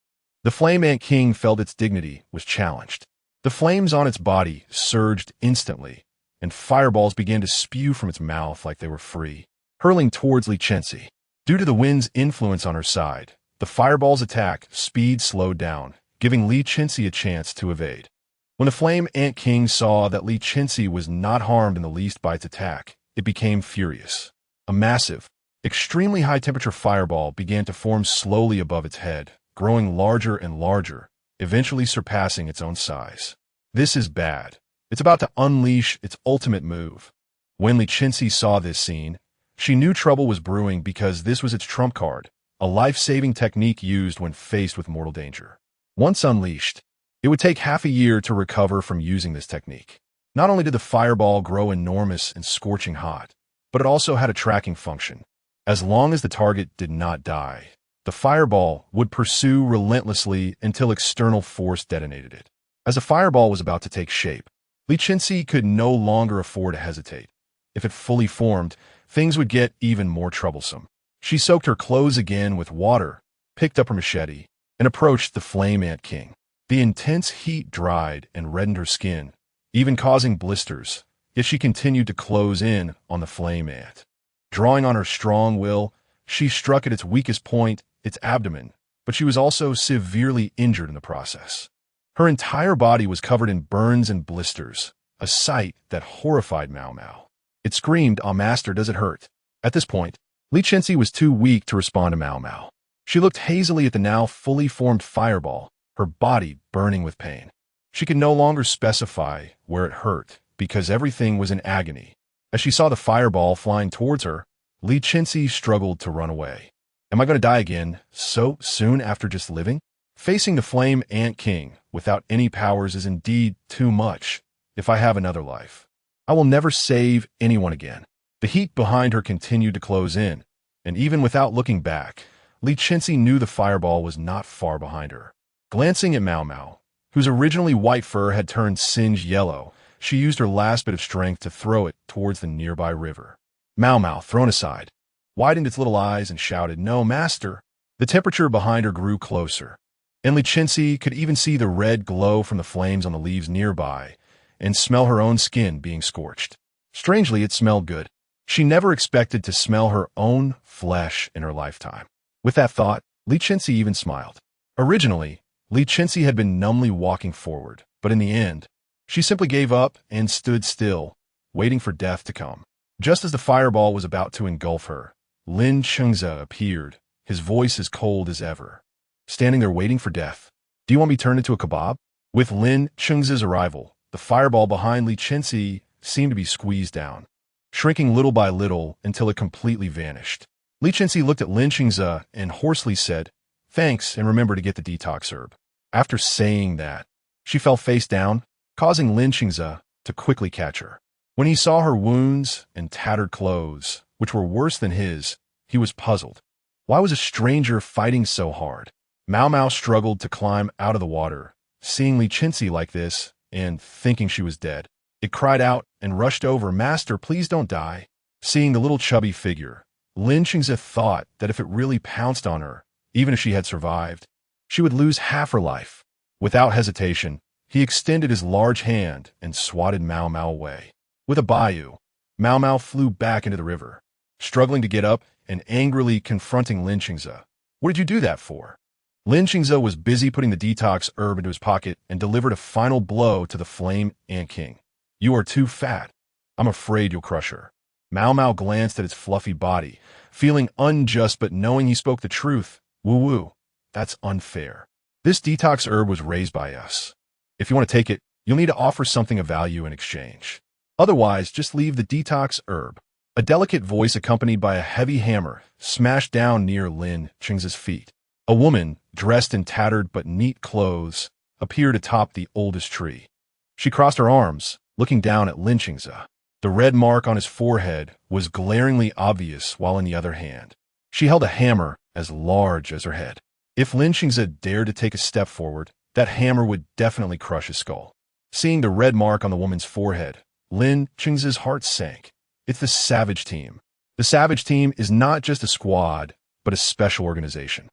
the Flame Ant King felt its dignity was challenged. The flames on its body surged instantly, and fireballs began to spew from its mouth like they were free, hurling towards Li Chenxi. Due to the wind's influence on her side, the fireball's attack speed slowed down, giving Li Chenxi a chance to evade. When the Flame Ant King saw that Li Chenxi was not harmed in the least by its attack, it became furious. A massive, extremely high-temperature fireball began to form slowly above its head, growing larger and larger, eventually surpassing its own size. This is bad. It's about to unleash its ultimate move. When Li Chenxi saw this scene, she knew trouble was brewing because this was its trump card, a life-saving technique used when faced with mortal danger. Once unleashed, it would take half a year to recover from using this technique. Not only did the fireball grow enormous and scorching hot, but it also had a tracking function. As long as the target did not die, the fireball would pursue relentlessly until external force detonated it. As the fireball was about to take shape, Li Chenxi could no longer afford to hesitate. If it fully formed, things would get even more troublesome. She soaked her clothes again with water, picked up her machete, and approached the Flame Ant King. The intense heat dried and reddened her skin, even causing blisters, yet she continued to close in on the flame ant. Drawing on her strong will, she struck at its weakest point, its abdomen, but she was also severely injured in the process. Her entire body was covered in burns and blisters, a sight that horrified Mao Mao. It screamed, "Ah, master, does it hurt?" At this point, Li Chenxi was too weak to respond to Mao Mao. She looked hazily at the now fully formed fireball, her body burning with pain. She could no longer specify where it hurt because everything was in agony. As she saw the fireball flying towards her, Li Chenxi struggled to run away. Am I going to die again so soon after just living? Facing the Flame Ant King without any powers is indeed too much. If I have another life, I will never save anyone again. The heat behind her continued to close in, and even without looking back, Li Chenxi knew the fireball was not far behind her. Glancing at Mao Mao, whose originally white fur had turned singed yellow, she used her last bit of strength to throw it towards the nearby river. Mao Mao, thrown aside, widened its little eyes and shouted, "No, master!" The temperature behind her grew closer, and Li Chenxi could even see the red glow from the flames on the leaves nearby and smell her own skin being scorched. Strangely, it smelled good. She never expected to smell her own flesh in her lifetime. With that thought, Li Chenxi even smiled. Originally, Li Chenxi had been numbly walking forward, but in the end, she simply gave up and stood still, waiting for death to come. Just as the fireball was about to engulf her, Li Chenxi appeared, his voice as cold as ever. Standing there waiting for death. Do you want me turned into a kebab? With Li Chenxi's arrival, the fireball behind Li Chenxi seemed to be squeezed down, shrinking little by little until it completely vanished. Li Chenxi looked at Li Chenxi and hoarsely said, "Thanks, and remember to get the detox herb." After saying that, she fell face down, causing Li Chenxi to quickly catch her. When he saw her wounds and tattered clothes, which were worse than his, he was puzzled. Why was a stranger fighting so hard? Mao Mao struggled to climb out of the water, seeing Li Chenxi like this and thinking she was dead. It cried out and rushed over, "Master, please don't die." Seeing the little chubby figure, Li Chenxi thought that if it really pounced on her, even if she had survived, she would lose half her life. Without hesitation, he extended his large hand and swatted Mao Mao away. With a bayou, Mao Mao flew back into the river, struggling to get up and angrily confronting Li Chenxi. "What did you do that for?" Li Chenxi was busy putting the detox herb into his pocket and delivered a final blow to the flame ant king. You are too fat. I'm afraid you'll crush her. Mao Mao glanced at its fluffy body, feeling unjust but knowing he spoke the truth. Woo-woo. That's unfair. This detox herb was raised by us. If you want to take it, you'll need to offer something of value in exchange. Otherwise, just leave the detox herb. A delicate voice accompanied by a heavy hammer smashed down near Li Chenxi's feet. A woman, dressed in tattered but neat clothes, appeared atop the oldest tree. She crossed her arms, looking down at Li Chenxi. The red mark on his forehead was glaringly obvious, while in the other hand, she held a hammer as large as her head. If Li Chenxi dared to take a step forward, that hammer would definitely crush his skull. Seeing the red mark on the woman's forehead, Li Chenxi's heart sank. It's the Savage Team. The Savage Team is not just a squad, but a special organization.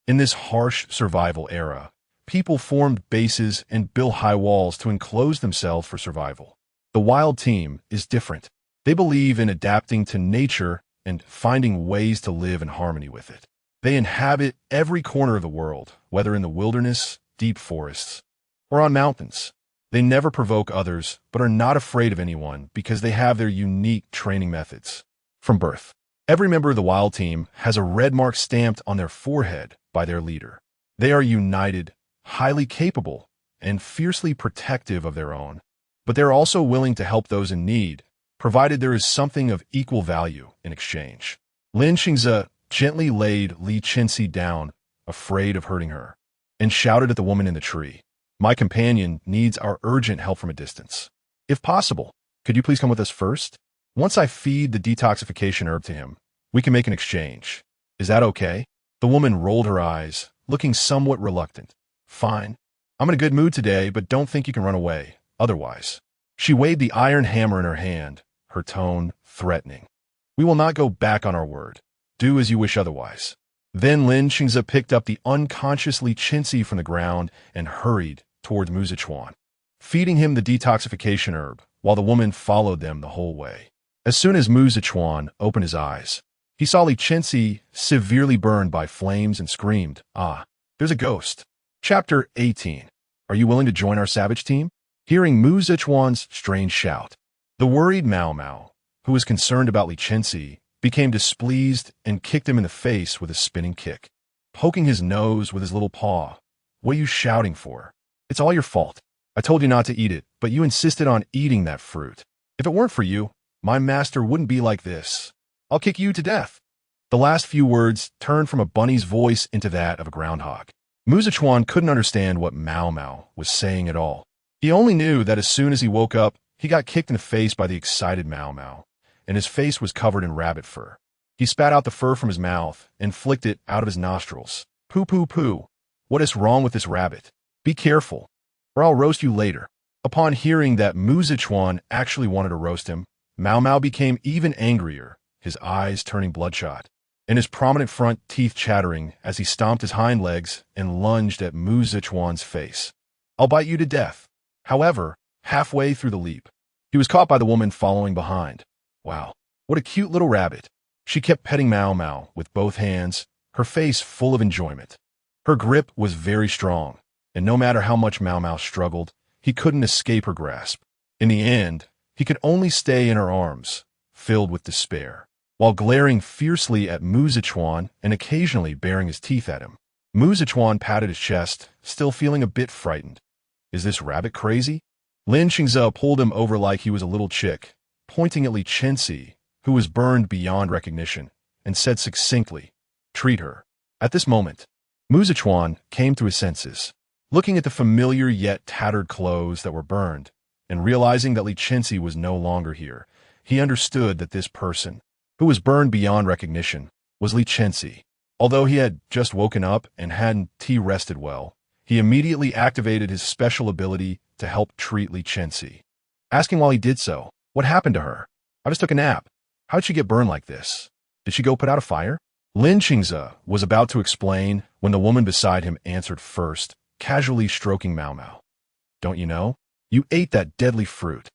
In this harsh survival era, people formed bases and built high walls to enclose themselves for survival. The Wild Team is different. They believe in adapting to nature and finding ways to live in harmony with it. They inhabit every corner of the world, whether in the wilderness, deep forests, or on mountains. They never provoke others, but are not afraid of anyone because they have their unique training methods. From birth, every member of the Wild Team has a red mark stamped on their forehead by their leader. They are united, highly capable, and fiercely protective of their own. But they are also willing to help those in need, provided there is something of equal value in exchange. Li Chenxi gently laid Li Chenxi down, afraid of hurting her, and shouted at the woman in the tree. My companion needs our urgent help from a distance. If possible, could you please come with us first? Once I feed the detoxification herb to him, we can make an exchange. Is that okay? The woman rolled her eyes, looking somewhat reluctant. Fine. I'm in a good mood today, but don't think you can run away. Otherwise. She waved the iron hammer in her hand, her tone threatening. We will not go back on our word. Do as you wish otherwise. Then Li Chenxi picked up the unconscious Li Chenxi from the ground and hurried towards Muzichuan, feeding him the detoxification herb, while the woman followed them the whole way. As soon as Muzichuan opened his eyes, he saw Li Chenxi severely burned by flames and screamed, "Ah, there's a ghost." Chapter 18. Are you willing to join our savage team? Hearing Muzichuan's strange shout, the worried Mao Mao, who was concerned about Li Chenxi, became displeased and kicked him in the face with a spinning kick, poking his nose with his little paw. What are you shouting for? It's all your fault. I told you not to eat it, but you insisted on eating that fruit. If it weren't for you, my master wouldn't be like this. I'll kick you to death. The last few words turned from a bunny's voice into that of a groundhog. Muzichuan couldn't understand what Mao Mao was saying at all. He only knew that as soon as he woke up, he got kicked in the face by the excited Mao Mao, and his face was covered in rabbit fur. He spat out the fur from his mouth and flicked it out of his nostrils. Poo poo poo. What is wrong with this rabbit? Be careful, or I'll roast you later. Upon hearing that Muzichuan actually wanted to roast him, Mao Mao became even angrier, his eyes turning bloodshot, and his prominent front teeth chattering as he stomped his hind legs and lunged at Muzichuan's face. I'll bite you to death. However, halfway through the leap, he was caught by the woman following behind. Wow, what a cute little rabbit. She kept petting Mao Mao with both hands, her face full of enjoyment. Her grip was very strong, and no matter how much Mao Mao struggled, he couldn't escape her grasp. In the end, he could only stay in her arms, filled with despair, while glaring fiercely at Muzichuan and occasionally baring his teeth at him. Muzichuan patted his chest, still feeling a bit frightened. Is this rabbit crazy? Li Chenxi pulled him over like he was a little chick, pointing at Li Chenxi, who was burned beyond recognition, and said succinctly, treat her. At this moment, Muzichuan came to his senses, looking at the familiar yet tattered clothes that were burned, and realizing that Li Chenxi was no longer here. He understood that this person, who was burned beyond recognition, was Li Chenxi. Although he had just woken up and hadn't rested well, he immediately activated his special ability to help treat Li Chenxi, asking while he did so, what happened to her? I just took a nap. How'd she get burned like this? Did she go put out a fire? Li Chenxi was about to explain when the woman beside him answered first, casually stroking Mao Mao. Don't you know? You ate that deadly fruit.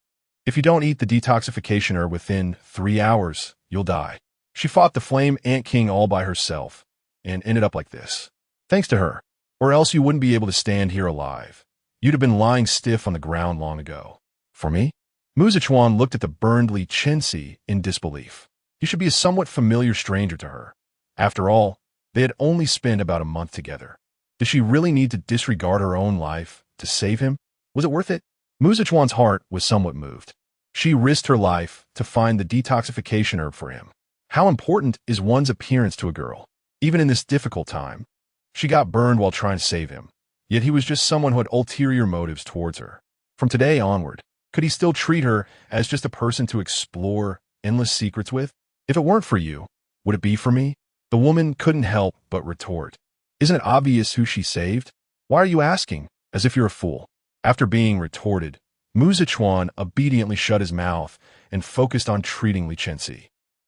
If you don't eat the detoxification herb within 3 hours, you'll die. She fought the flame ant king all by herself and ended up like this. Thanks to her, or else you wouldn't be able to stand here alive. You'd have been lying stiff on the ground long ago. For me? Mu Zichuan looked at the burned Li Chenxi in disbelief. He should be a somewhat familiar stranger to her. After all, they had only spent about a month together. Did she really need to disregard her own life to save him? Was it worth it? Mu Zichuan's heart was somewhat moved. She risked her life to find the detoxification herb for him. How important is one's appearance to a girl? Even in this difficult time, she got burned while trying to save him. Yet he was just someone who had ulterior motives towards her. From today onward, could he still treat her as just a person to explore endless secrets with? If it weren't for you, would it be for me? The woman couldn't help but retort. Isn't it obvious who she saved? Why are you asking? As if you're a fool. After being retorted, Mu Zichuan obediently shut his mouth and focused on treating Li Chenxi.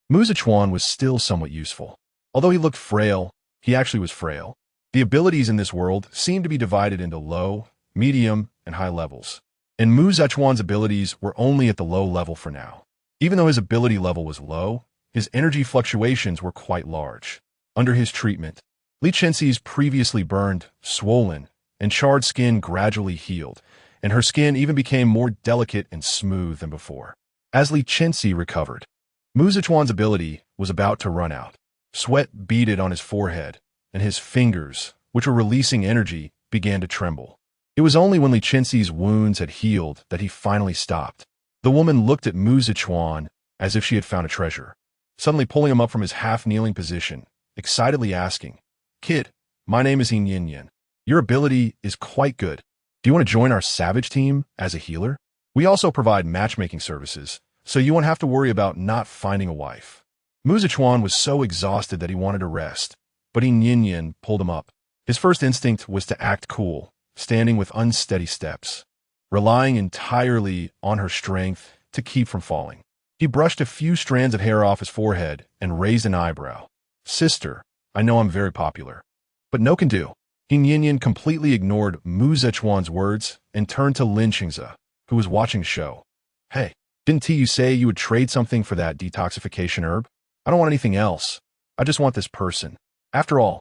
Mu Zichuan was still somewhat useful. Although he looked frail, he actually was frail. The abilities in this world seemed to be divided into low, medium, and high levels. And Mu Zichuan's abilities were only at the low level for now. Even though his ability level was low, his energy fluctuations were quite large. Under his treatment, Li Chenxi's previously burned, swollen, and charred skin gradually healed, and her skin even became more delicate and smooth than before. As Li Chenxi recovered, Mu Zichuan's ability was about to run out. Sweat beaded on his forehead, and his fingers, which were releasing energy, began to tremble. It was only when Li Chenxi's wounds had healed that he finally stopped. The woman looked at Mu Zichuan as if she had found a treasure, suddenly pulling him up from his half-kneeling position, excitedly asking, "Kid, my name is Yin Yin. Your ability is quite good. Do you want to join our savage team as a healer? We also provide matchmaking services, so you won't have to worry about not finding a wife." Mu Zichuan was so exhausted that he wanted to rest, but Yin Yin pulled him up. His first instinct was to act cool, standing with unsteady steps, relying entirely on her strength to keep from falling. He brushed a few strands of hair off his forehead and raised an eyebrow. "Sister, I know I'm very popular, but no can do." Yin Yin completely ignored Mu Zichuan's words and turned to Li Chenxi, who was watching the show. "Hey, didn't you say you would trade something for that detoxification herb? I don't want anything else. I just want this person. After all,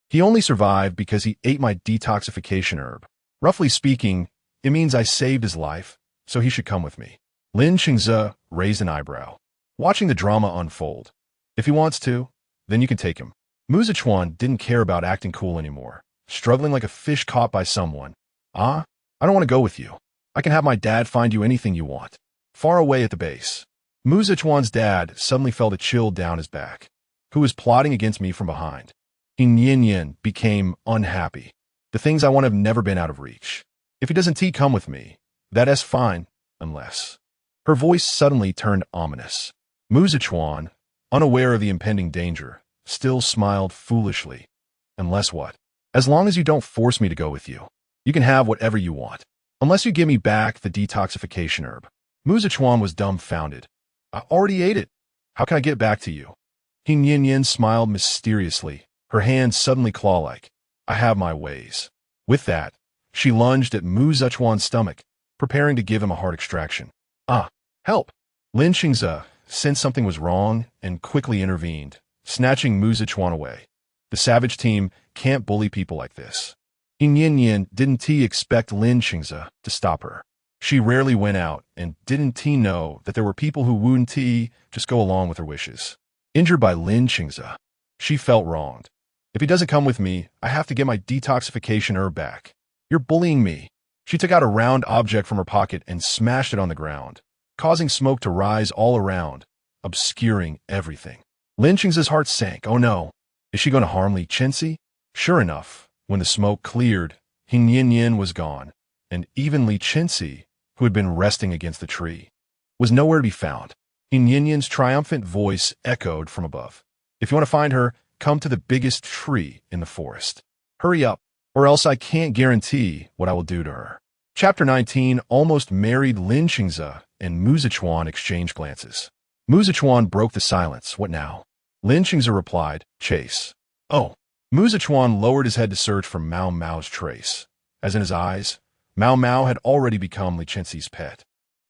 he only survived because he ate my detoxification herb. Roughly speaking, it means I saved his life, so he should come with me." Li Chenxi raised an eyebrow, watching the drama unfold. "If he wants to, then you can take him." Mu Zichuan didn't care about acting cool anymore, struggling like a fish caught by someone. "I don't want to go with you. I can have my dad find you anything you want." Far away at the base, Mu Zichuan's dad suddenly felt a chill down his back. "Who is plotting against me from behind?" Yin Yin became unhappy. "The things I want have never been out of reach. If he doesn't come with me, that's fine, unless..." Her voice suddenly turned ominous. Mu Zichuan, unaware of the impending danger, still smiled foolishly. "Unless what? As long as you don't force me to go with you, you can have whatever you want. Unless you give me back the detoxification herb." Mu Zichuan was dumbfounded. "I already ate it. How can I get it back to you?" Yin Yin smiled mysteriously, her hands suddenly claw-like. "I have my ways." With that, she lunged at Mu Zichuan's stomach, preparing to give him a heart extraction. "Ah, help!" Li Chenxi sensed something was wrong and quickly intervened, snatching Mu Zichuan away. The savage team can't bully people like this. Yin Yin didn't expect Li Chenxi to stop her. She rarely went out, and didn't know that there were people who wouldn't just go along with her wishes. Injured by Li Chenxi, she felt wronged. "If he doesn't come with me, I have to get my detoxification herb back. You're bullying me." She took out a round object from her pocket and smashed it on the ground, causing smoke to rise all around, obscuring everything. Li Chenxi's heart sank. Oh no, is she going to harm Li Chenxi? Sure enough, when the smoke cleared, Yin Yin was gone, and even Li Chenxi, who had been resting against the tree, was nowhere to be found. Yin Yin's triumphant voice echoed from above. "If you want to find her, come to the biggest tree in the forest. Hurry up, or else I can't guarantee what I will do to her." Chapter 19 almost married Li Chenxi and Mu Zichuan exchanged glances. Mu Zichuan broke the silence. "What now?" Li Chenxi replied, "Chase." "Oh." Mu Zichuan lowered his head to search for Mao Mao's trace. As in his eyes, Mao Mao had already become Li Chenxi's pet.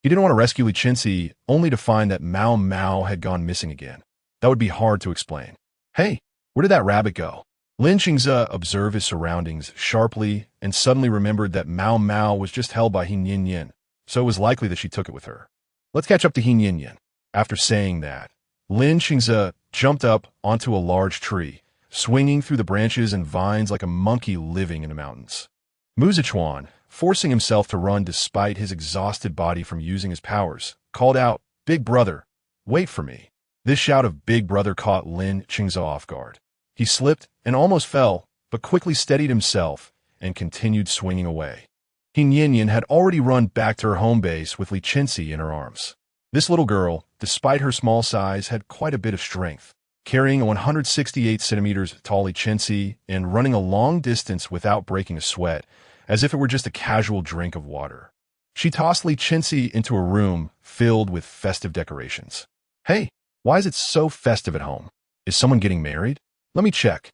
He didn't want to rescue Li Chenxi only to find that Mao Mao had gone missing again. That would be hard to explain. "Hey, where did that rabbit go?" Li Chenxi observed his surroundings sharply and suddenly remembered that Mao Mao was just held by Hin Yin Yin, so it was likely that she took it with her. Let's catch up to Hin Yin Yin. After saying that, Li Chenxi jumped up onto a large tree, swinging through the branches and vines like a monkey living in the mountains. Mu Zichuan, forcing himself to run despite his exhausted body from using his powers, called out, "Big brother, wait for me." This shout of "Big brother" caught Li Chenxi off guard. He slipped and almost fell, but quickly steadied himself and continued swinging away. Hin Yin Yin had already run back to her home base with Li Chenxi in her arms. This little girl, despite her small size, had quite a bit of strength, carrying a 168 centimeters tall Li Chenxi and running a long distance without breaking a sweat, as if it were just a casual drink of water. She tossed Li Chenxi into a room filled with festive decorations. "Hey, why is it so festive at home? Is someone getting married? Let me check."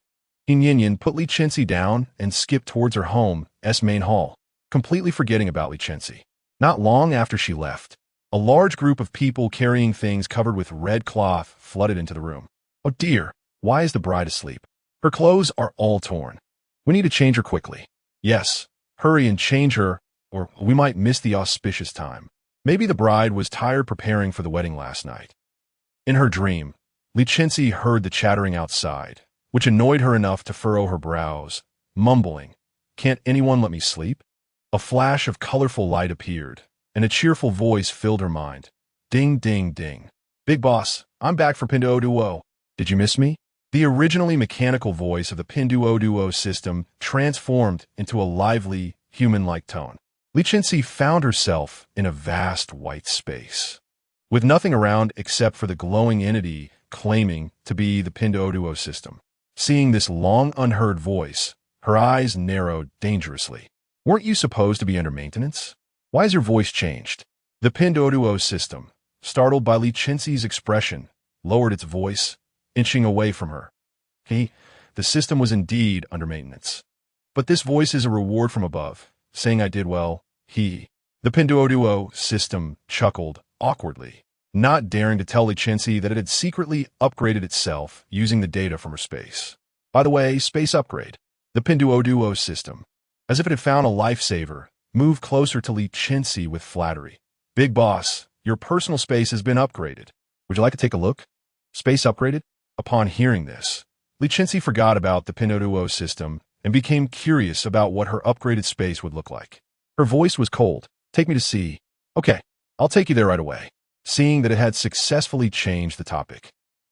Hin Yin Yin put Li Chenxi down and skipped towards her home's main hall, completely forgetting about Li Chenxi. Not long after she left, a large group of people carrying things covered with red cloth flooded into the room. "Oh dear, why is the bride asleep? Her clothes are all torn. We need to change her quickly." "Yes, hurry and change her, or we might miss the auspicious time." Maybe the bride was tired preparing for the wedding last night. In her dream, Li Chenxi heard the chattering outside, which annoyed her enough to furrow her brows, mumbling, "Can't anyone let me sleep?" A flash of colorful light appeared, and a cheerful voice filled her mind. "Ding, ding, ding. Big boss, I'm back for Pinduoduo. Did you miss me?" The originally mechanical voice of the Pinduoduo system transformed into a lively, human-like tone. Li Chenxi found herself in a vast white space, with nothing around except for the glowing entity claiming to be the Pinduoduo system. Seeing this long unheard voice, her eyes narrowed dangerously. "Weren't you supposed to be under maintenance? Why has your voice changed?" The Pinduoduo system, startled by Li Chenxi's expression, lowered its voice, inching away from her. The system was indeed under maintenance. "But this voice is a reward from above, saying I did well." The Pinduoduo system chuckled awkwardly, not daring to tell Li Chenxi that it had secretly upgraded itself using the data from her space. "By the way, space upgrade." The Pinduoduo system, as if it had found a lifesaver, moved closer to Li Chenxi with flattery. "Big boss, your personal space has been upgraded. Would you like to take a look?" Space upgraded? Upon hearing this, Li Chenxi forgot about the Pinduoduo system and became curious about what her upgraded space would look like. Her voice was cold. "Take me to see." "Okay, I'll take you there right away." Seeing that it had successfully changed the topic,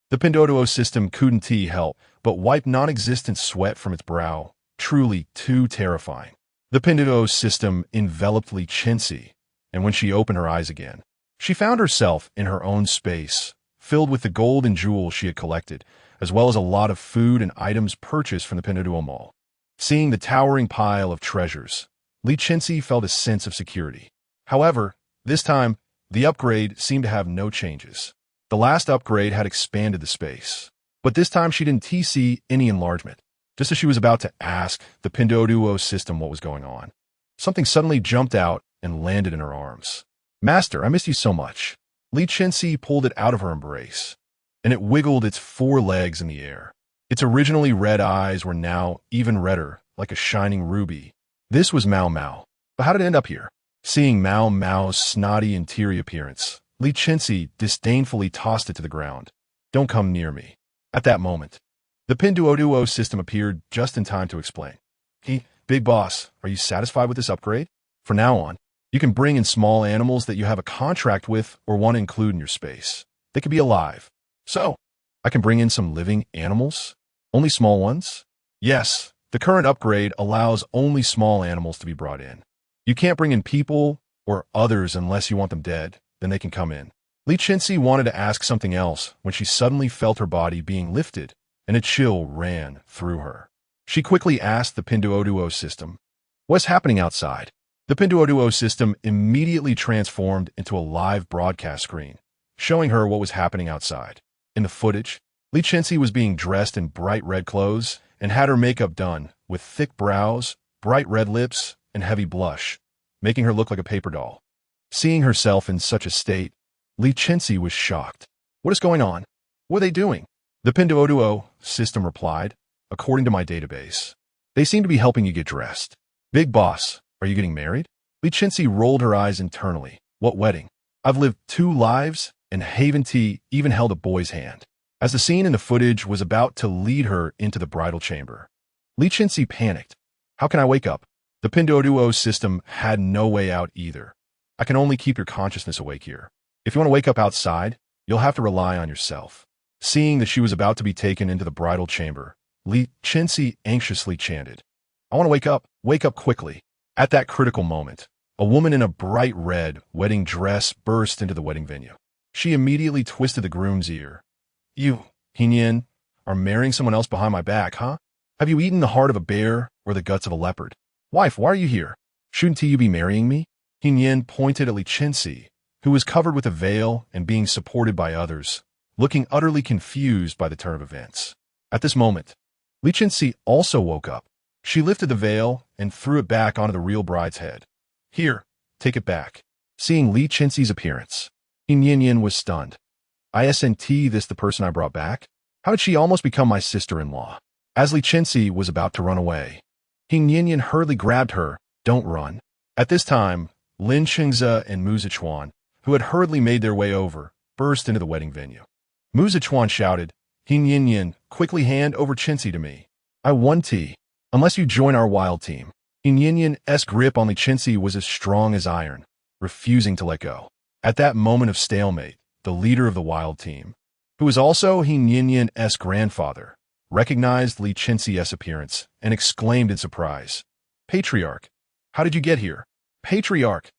the Pinduoduo system couldn't help but wipe non-existent sweat from its brow, truly too terrifying. The Pinduoduo system enveloped Li Chenxi, and when she opened her eyes again, she found herself in her own space, filled with the gold and jewels she had collected, as well as a lot of food and items purchased from the Pinduoduo Mall. Seeing the towering pile of treasures, Li Chenxi felt a sense of security. However, this time, the upgrade seemed to have no changes. The last upgrade had expanded the space, but this time she didn't see any enlargement. Just as she was about to ask the Pinduoduo system what was going on, something suddenly jumped out and landed in her arms. "Master, I missed you so much." Li Chenxi pulled it out of her embrace, and it wiggled its 4 legs in the air. Its originally red eyes were now even redder, like a shining ruby. This was Mao Mao. But how did it end up here? Seeing Mao Mao's snotty and teary appearance, Li Chenxi disdainfully tossed it to the ground. "Don't come near me." At that moment, the Pinduoduo system appeared just in time to explain. "Big boss, are you satisfied with this upgrade? From now on, you can bring in small animals that you have a contract with or want to include in your space. They could be alive." "So, I can bring in some living animals? Only small ones?" "Yes, the current upgrade allows only small animals to be brought in. You can't bring in people or others unless you want them dead, then they can come in." Li Chenxi wanted to ask something else when she suddenly felt her body being lifted, and a chill ran through her. She quickly asked the Pinduoduo system, "What's happening outside?" The Pinduoduo system immediately transformed into a live broadcast screen, showing her what was happening outside. In the footage, Li Chenxi was being dressed in bright red clothes and had her makeup done with thick brows, bright red lips, and heavy blush, making her look like a paper doll. Seeing herself in such a state, Li Chenxi was shocked. "What is going on? What are they doing?" The Pinduoduo system replied, according to my database. They seem to be helping you get dressed. Big boss, are you getting married? Li Chenxi rolled her eyes internally. What wedding? I've lived 2 lives, and Haven T even held a boy's hand. As the scene in the footage was about to lead her into the bridal chamber, Li Chenxi panicked. How can I wake up? The Pinduoduo system had no way out either. I can only keep your consciousness awake here. If you want to wake up outside, you'll have to rely on yourself. Seeing that she was about to be taken into the bridal chamber, Li Chenxi anxiously chanted, I want to wake up quickly. At that critical moment, a woman in a bright red wedding dress burst into the wedding venue. She immediately twisted the groom's ear. You, Pinyin, are marrying someone else behind my back, huh? Have you eaten the heart of a bear or the guts of a leopard? Wife, why are you here? Shouldn't you be marrying me? Pinyin pointed at Li Chenxi, who was covered with a veil and being supported by others, looking utterly confused by the turn of events. At this moment, Li Chenxi also woke up. She lifted the veil and threw it back onto the real bride's head. Here, take it back. Seeing Li Chenxi's appearance, Pinyin was stunned. Isn't this the person I brought back? How did she almost become my sister-in-law? As Li Chenxi was about to run away, Pinyin hurriedly grabbed her. Don't run. At this time, Li Chenxi and Mu Zichuan, who had hurriedly made their way over, burst into the wedding venue. Mu Zichuan shouted, Pinyin, quickly hand over Chenxi to me. I want tea. Unless you join our wild team. Pinyin's grip on Li Chenxi was as strong as iron, refusing to let go. At that moment of stalemate, the leader of the wild team, who was also Pinyin's grandfather, recognized Li Chenxi's appearance and exclaimed in surprise, Patriarch, how did you get here? Patriarch!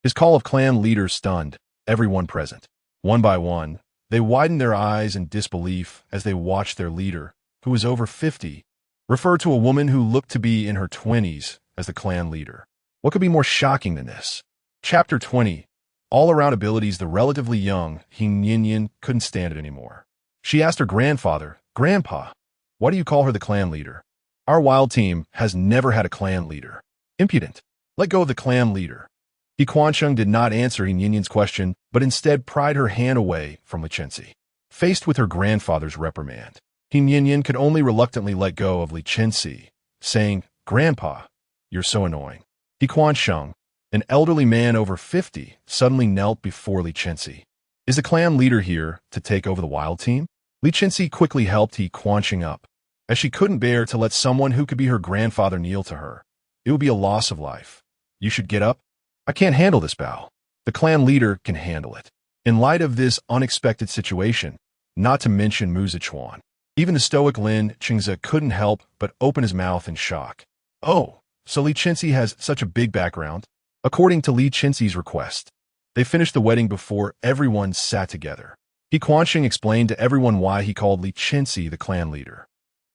His call of clan leaders stunned everyone present. One by one, they widened their eyes in disbelief as they watched their leader, who was over 50, refer to a woman who looked to be in her 20s as the clan leader. What could be more shocking than this? Chapter 20. All-around abilities. The relatively young Pinyin couldn't stand it anymore. She asked her grandfather, Grandpa, why do you call her the clan leader? Our wild team has never had a clan leader. Impudent. Let go of the clan leader. He Quansheng did not answer Pinyin's question, but instead pried her hand away from Li Chenxi. Faced with her grandfather's reprimand, Pinyin could only reluctantly let go of Li Chenxi, saying, Grandpa, you're so annoying. He Quansheng, an elderly man over 50, suddenly knelt before Li Chenxi. Is the clan leader here to take over the wild team? Li Chenxi quickly helped He Quansheng up, as she couldn't bear to let someone who could be her grandfather kneel to her. It would be a loss of life. You should get up. I can't handle this bow. The clan leader can handle it. In light of this unexpected situation, not to mention Mu Zichuan, even the stoic Li Chenxi couldn't help but open his mouth in shock. Oh, so Li Chenxi has such a big background? According to Li Chenxi's request, they finished the wedding before everyone sat together. He Quansheng explained to everyone why he called Li Chenxi the clan leader.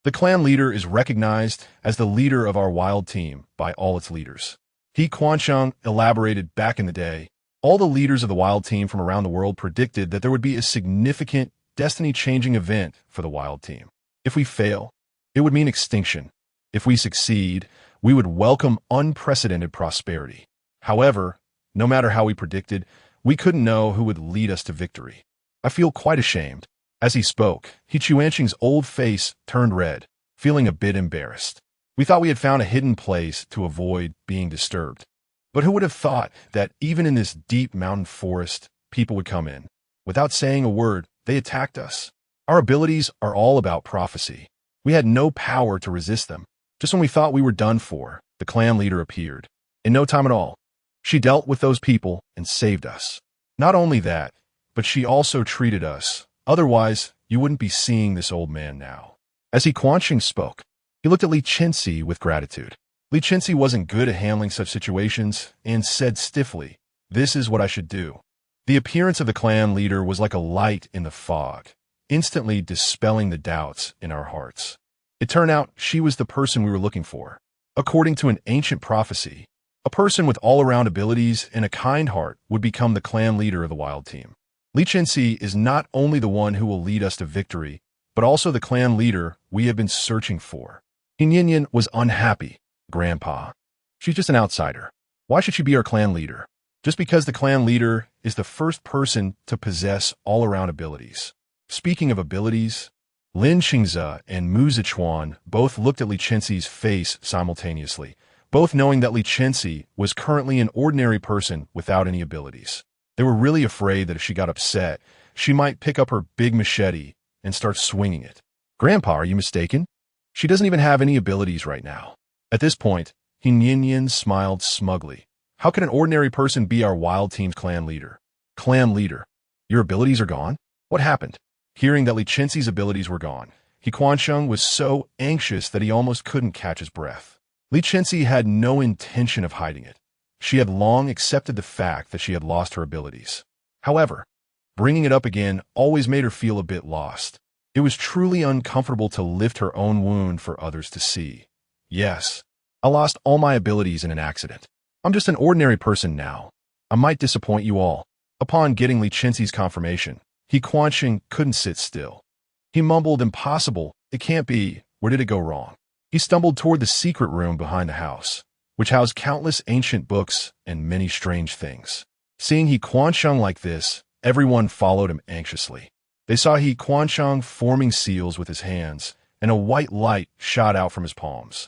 The clan leader is recognized as the leader of our wild team by all its leaders. He Quansheng elaborated back in the day, all the leaders of the wild team from around the world predicted that there would be a significant, destiny-changing event for the wild team. If we fail, it would mean extinction. If we succeed, we would welcome unprecedented prosperity. However, no matter how we predicted, we couldn't know who would lead us to victory. I feel quite ashamed. As he spoke, He Quansheng's old face turned red, feeling a bit embarrassed. We thought we had found a hidden place to avoid being disturbed. But who would have thought that even in this deep mountain forest, people would come in? Without saying a word, they attacked us. Our abilities are all about prophecy. We had no power to resist them. Just when we thought we were done for, the clan leader appeared. In no time at all, she dealt with those people and saved us. Not only that, but she also treated us. Otherwise, you wouldn't be seeing this old man now. As He Quansheng spoke, he looked at Li Chenxi with gratitude. Li Chenxi wasn't good at handling such situations and said stiffly, This is what I should do. The appearance of the clan leader was like a light in the fog, instantly dispelling the doubts in our hearts. It turned out she was the person we were looking for. According to an ancient prophecy, a person with all-around abilities and a kind heart would become the clan leader of the wild team. Li Chenxi is not only the one who will lead us to victory, but also the clan leader we have been searching for. Pinyin was unhappy. Grandpa, she's just an outsider. Why should she be our clan leader? Just because the clan leader is the first person to possess all-around abilities. Speaking of abilities, Lin Chenxi and Mu Zichuan both looked at Li Chenxi's face simultaneously, both knowing that Li Chenxi was currently an ordinary person without any abilities. They were really afraid that if she got upset, she might pick up her big machete and start swinging it. "Grandpa, are you mistaken? She doesn't even have any abilities right now." At this point, Yin smiled smugly. "How can an ordinary person be our wild team's clan leader?" "Clan leader? Your abilities are gone? What happened?" Hearing that Li Chenxi's abilities were gone, He was so anxious that he almost couldn't catch his breath. Li Chenxi had no intention of hiding it. She had long accepted the fact that she had lost her abilities. However, bringing it up again always made her feel a bit lost. It was truly uncomfortable to lift her own wound for others to see. "Yes, I lost all my abilities in an accident. I'm just an ordinary person now. I might disappoint you all." Upon getting Li Chenxi's confirmation, He couldn't sit still. He mumbled, "Impossible. It can't be. Where did it go wrong?" He stumbled toward the secret room behind the house, which housed countless ancient books and many strange things. Seeing He like this, everyone followed him anxiously. They saw He forming seals with his hands, and a white light shot out from his palms,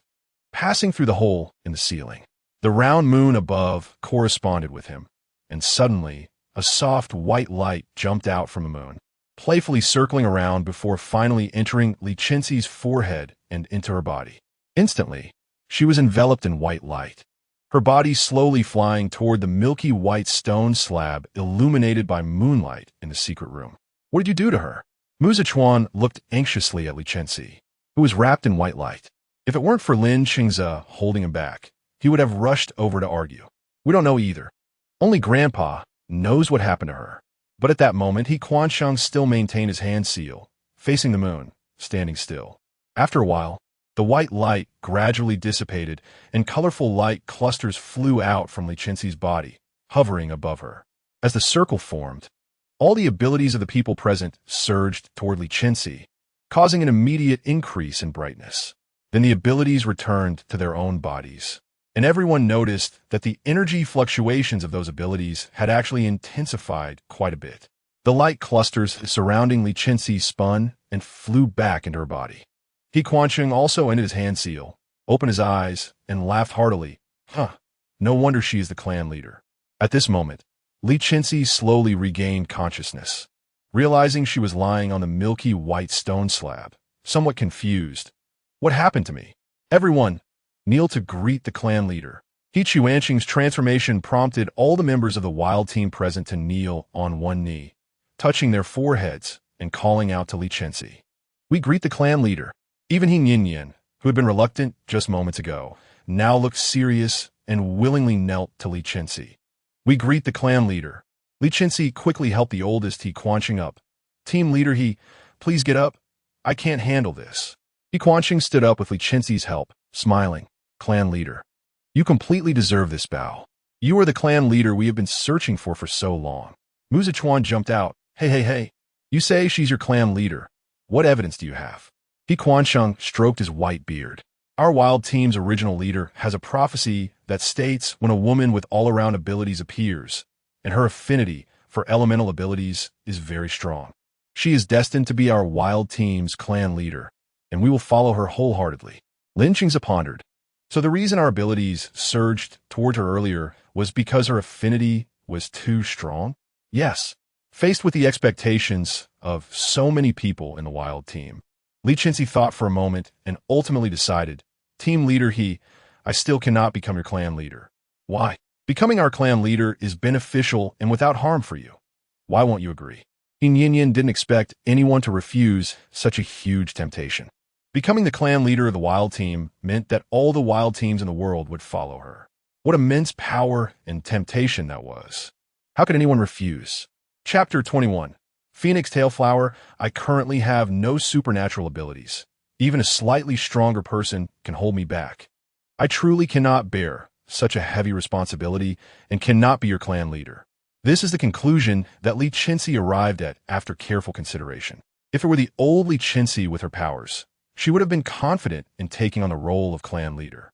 passing through the hole in the ceiling. The round moon above corresponded with him, and suddenly, a soft white light jumped out from the moon, playfully circling around before finally entering Li Chenxi's forehead and into her body. Instantly, she was enveloped in white light, her body slowly flying toward the milky white stone slab illuminated by moonlight in the secret room. "What did you do to her?" Mu Zichuan looked anxiously at Li Chenxi, who was wrapped in white light. If it weren't for Lin Chenxi holding him back, he would have rushed over to argue. "We don't know either. Only Grandpa knows what happened to her." But at that moment, He still maintained his hand seal, facing the moon, standing still. After a while, the white light gradually dissipated, and colorful light clusters flew out from Li Chenxi's body, hovering above her. As the circle formed, all the abilities of the people present surged toward Li Chenxi, causing an immediate increase in brightness. Then the abilities returned to their own bodies, and everyone noticed that the energy fluctuations of those abilities had actually intensified quite a bit. The light clusters surrounding Li Chenxi spun and flew back into her body. He also ended his hand seal, opened his eyes, and laughed heartily. No wonder she is the clan leader." At this moment, Li Chenxi slowly regained consciousness, realizing she was lying on the milky white stone slab, somewhat confused. "What happened to me?" "Everyone, kneel to greet the clan leader." He transformation prompted all the members of the wild team present to kneel on one knee, touching their foreheads and calling out to Li Chenxi. "We greet the clan leader." Even Yin, who had been reluctant just moments ago, now looked serious and willingly knelt to Li Chenxi. "We greet the clan leader." Li Chenxi quickly helped the oldest He up. "Team leader please get up. I can't handle this." He stood up with Li Chenxi's help, smiling. "Clan leader, you completely deserve this bow. You are the clan leader we have been searching for so long." Mu Zichuan jumped out. Hey. You say she's your clan leader. What evidence do you have?" He stroked his white beard. "Our wild team's original leader has a prophecy that states when a woman with all-around abilities appears, and her affinity for elemental abilities is very strong. She is destined to be our wild team's clan leader, and we will follow her wholeheartedly." Lin Chenxi pondered. "So the reason our abilities surged toward her earlier was because her affinity was too strong?" "Yes." Faced with the expectations of so many people in the wild team, Li Chenxi thought for a moment and ultimately decided, "Team leader I still cannot become your clan leader." "Why?" "Becoming our clan leader is beneficial and without harm for you. Why won't you agree?" Yin didn't expect anyone to refuse such a huge temptation. Becoming the clan leader of the wild team meant that all the wild teams in the world would follow her. What immense power and temptation that was. How could anyone refuse? Chapter 21. Phoenix Tailflower. I currently have no supernatural abilities. Even a slightly stronger person can hold me back. I truly cannot bear such a heavy responsibility and cannot be your clan leader. This is the conclusion that Li Chenxi arrived at after careful consideration. If it were the old Li Chenxi with her powers, she would have been confident in taking on the role of clan leader.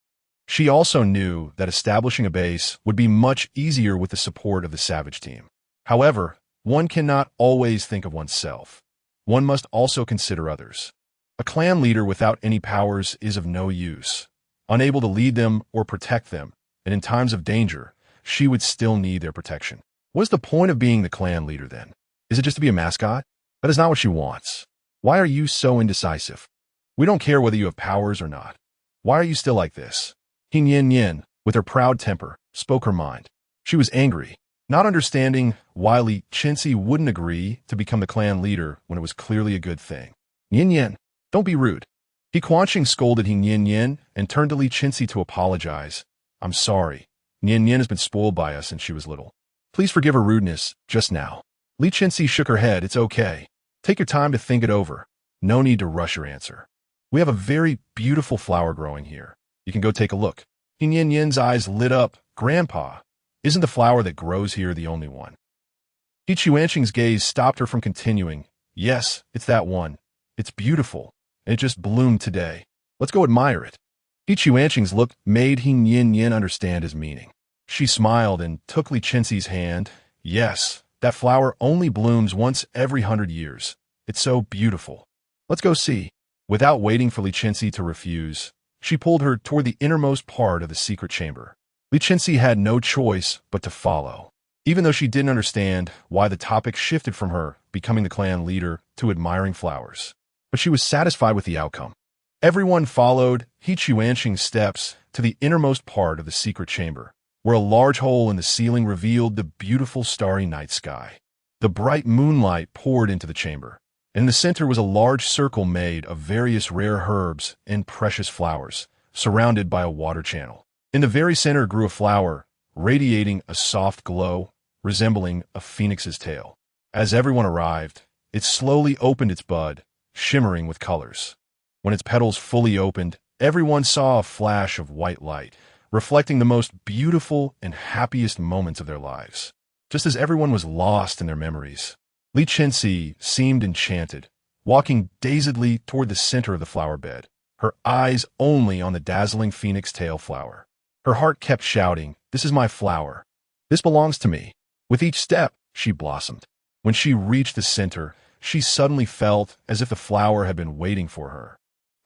She also knew that establishing a base would be much easier with the support of the Savage team. However, one cannot always think of oneself. One must also consider others. A clan leader without any powers is of no use, unable to lead them or protect them, and in times of danger, she would still need their protection. What's the point of being the clan leader then? Is it just to be a mascot? That is not what she wants. Why are you so indecisive? We don't care whether you have powers or not. Why are you still like this? Hin Yin Yin, with her proud temper, spoke her mind. She was angry, not understanding why Li Chenxi wouldn't agree to become the clan leader when it was clearly a good thing. Yin Yin, don't be rude. He Quanqing scolded Hin Yin Yin and turned to Li Chenxi to apologize. I'm sorry. Yin Yin has been spoiled by us since she was little. Please forgive her rudeness just now. Li Chenxi shook her head. It's okay. Take your time to think it over. No need to rush your answer. We have a very beautiful flower growing here. You can go take a look. Hin Yin Yin's eyes lit up. Grandpa, isn't the flower that grows here the only one? He Chuanqing's gaze stopped her from continuing. Yes, it's that one. It's beautiful, and it just bloomed today. Let's go admire it. He Chuanqing's look made Hin Yin Yin understand his meaning. She smiled and took Li Chenxi's hand. Yes, that flower only blooms once every 100 years. It's so beautiful. Let's go see. Without waiting for Li Chenxi to refuse, she pulled her toward the innermost part of the secret chamber. Li Chenxi had no choice but to follow, even though she didn't understand why the topic shifted from her becoming the clan leader to admiring flowers. But she was satisfied with the outcome. Everyone followed He Chuanqing's steps to the innermost part of the secret chamber, where a large hole in the ceiling revealed the beautiful starry night sky. The bright moonlight poured into the chamber, and in the center was a large circle made of various rare herbs and precious flowers, surrounded by a water channel. In the very center grew a flower, radiating a soft glow, resembling a phoenix's tail. As everyone arrived, it slowly opened its bud, shimmering with colors. When its petals fully opened, everyone saw a flash of white light, reflecting the most beautiful and happiest moments of their lives. Just as everyone was lost in their memories, Li Chenxi seemed enchanted, walking dazedly toward the center of the flower bed, her eyes only on the dazzling phoenix tail flower. Her heart kept shouting, "This is my flower. This belongs to me." With each step, she blossomed. When she reached the center, she suddenly felt as if the flower had been waiting for her.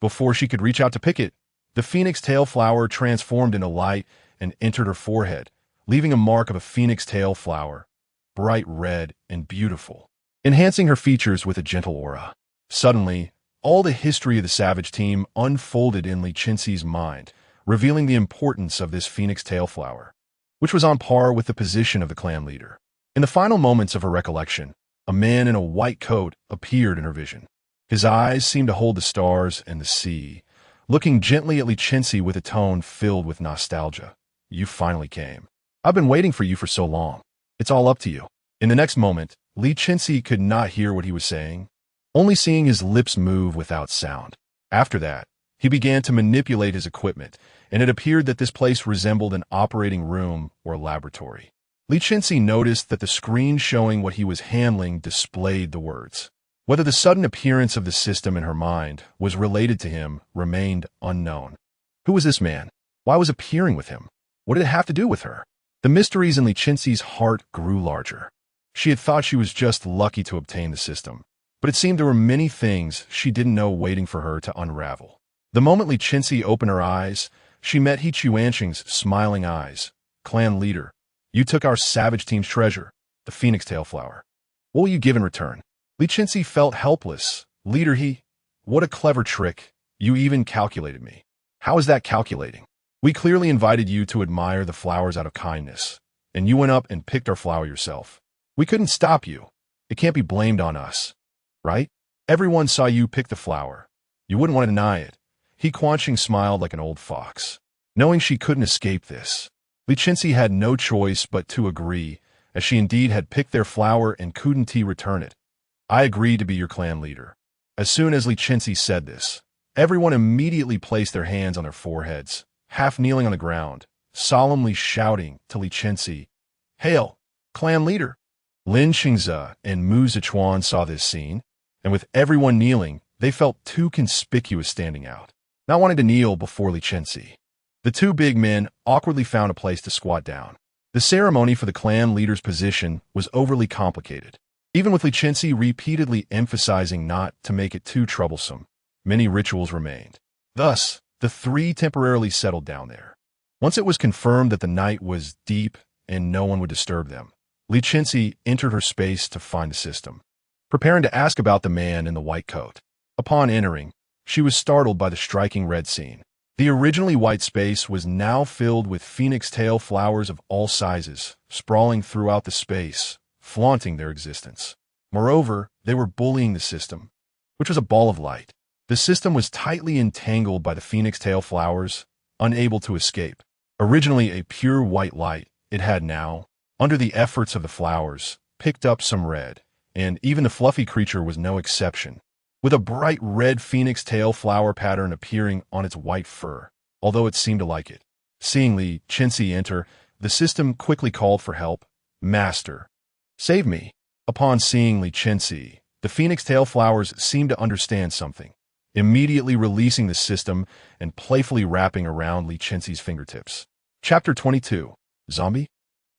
Before she could reach out to pick it, the phoenix tail flower transformed into light and entered her forehead, leaving a mark of a phoenix tail flower, bright red and beautiful, enhancing her features with a gentle aura. Suddenly, all the history of the Savage team unfolded in Li Chenxi's mind, revealing the importance of this phoenix tail flower, which was on par with the position of the clan leader. In the final moments of her recollection, a man in a white coat appeared in her vision. His eyes seemed to hold the stars and the sea, looking gently at Li Chenxi with a tone filled with nostalgia. You finally came. I've been waiting for you for so long. It's all up to you. In the next moment, Li Chenxi could not hear what he was saying, only seeing his lips move without sound. After that, he began to manipulate his equipment, and it appeared that this place resembled an operating room or laboratory. Li Chenxi noticed that the screen showing what he was handling displayed the words. Whether the sudden appearance of the system in her mind was related to him remained unknown. Who was this man? Why was appearing with him? What did it have to do with her? The mysteries in Li Chenxi's heart grew larger. She had thought she was just lucky to obtain the system, but it seemed there were many things she didn't know waiting for her to unravel. The moment Li Chenxi opened her eyes, she met He Chuanqing's smiling eyes. Clan leader, you took our Savage team's treasure, the phoenix tail flower. What will you give in return? Li Chenxi felt helpless. Leader, what a clever trick. You even calculated me. How is that calculating? We clearly invited you to admire the flowers out of kindness, and you went up and picked our flower yourself. We couldn't stop you. It can't be blamed on us, right? Everyone saw you pick the flower. You wouldn't want to deny it. He Quanqing smiled like an old fox, knowing she couldn't escape this. Li Chenxi had no choice but to agree, as she indeed had picked their flower and couldn't return it. I agree to be your clan leader. As soon as Li Chenxi said this, everyone immediately placed their hands on their foreheads, half kneeling on the ground, solemnly shouting to Li Chenxi, "Hail, clan leader!" Lin Xingze and Mu Zichuan saw this scene, and with everyone kneeling, they felt too conspicuous standing out, not wanting to kneel before Li Chenxi. The two big men awkwardly found a place to squat down. The ceremony for the clan leader's position was overly complicated, even with Li Chenxi repeatedly emphasizing not to make it too troublesome. many rituals remained. Thus, the three temporarily settled down there. Once it was confirmed that the night was deep and no one would disturb them, Li Chenxi entered her space to find the system, preparing to ask about the man in the white coat. Upon entering, she was startled by the striking red scene. The originally white space was now filled with phoenix tail flowers of all sizes, sprawling throughout the space, flaunting their existence. Moreover, they were bullying the system, which was a ball of light. The system was tightly entangled by the phoenix tail flowers, unable to escape. Originally a pure white light, it had now, under the efforts of the flowers, picked up some red, and even the fluffy creature was no exception, with a bright red phoenix tail flower pattern appearing on its white fur, although it seemed to like it. Seeing Li Chenxi enter, the system quickly called for help. "Master, save me." Upon seeing Li Chenxi, the phoenix tail flowers seemed to understand something, immediately releasing the system and playfully wrapping around Li Chenxi's fingertips. Chapter 22. Zombie?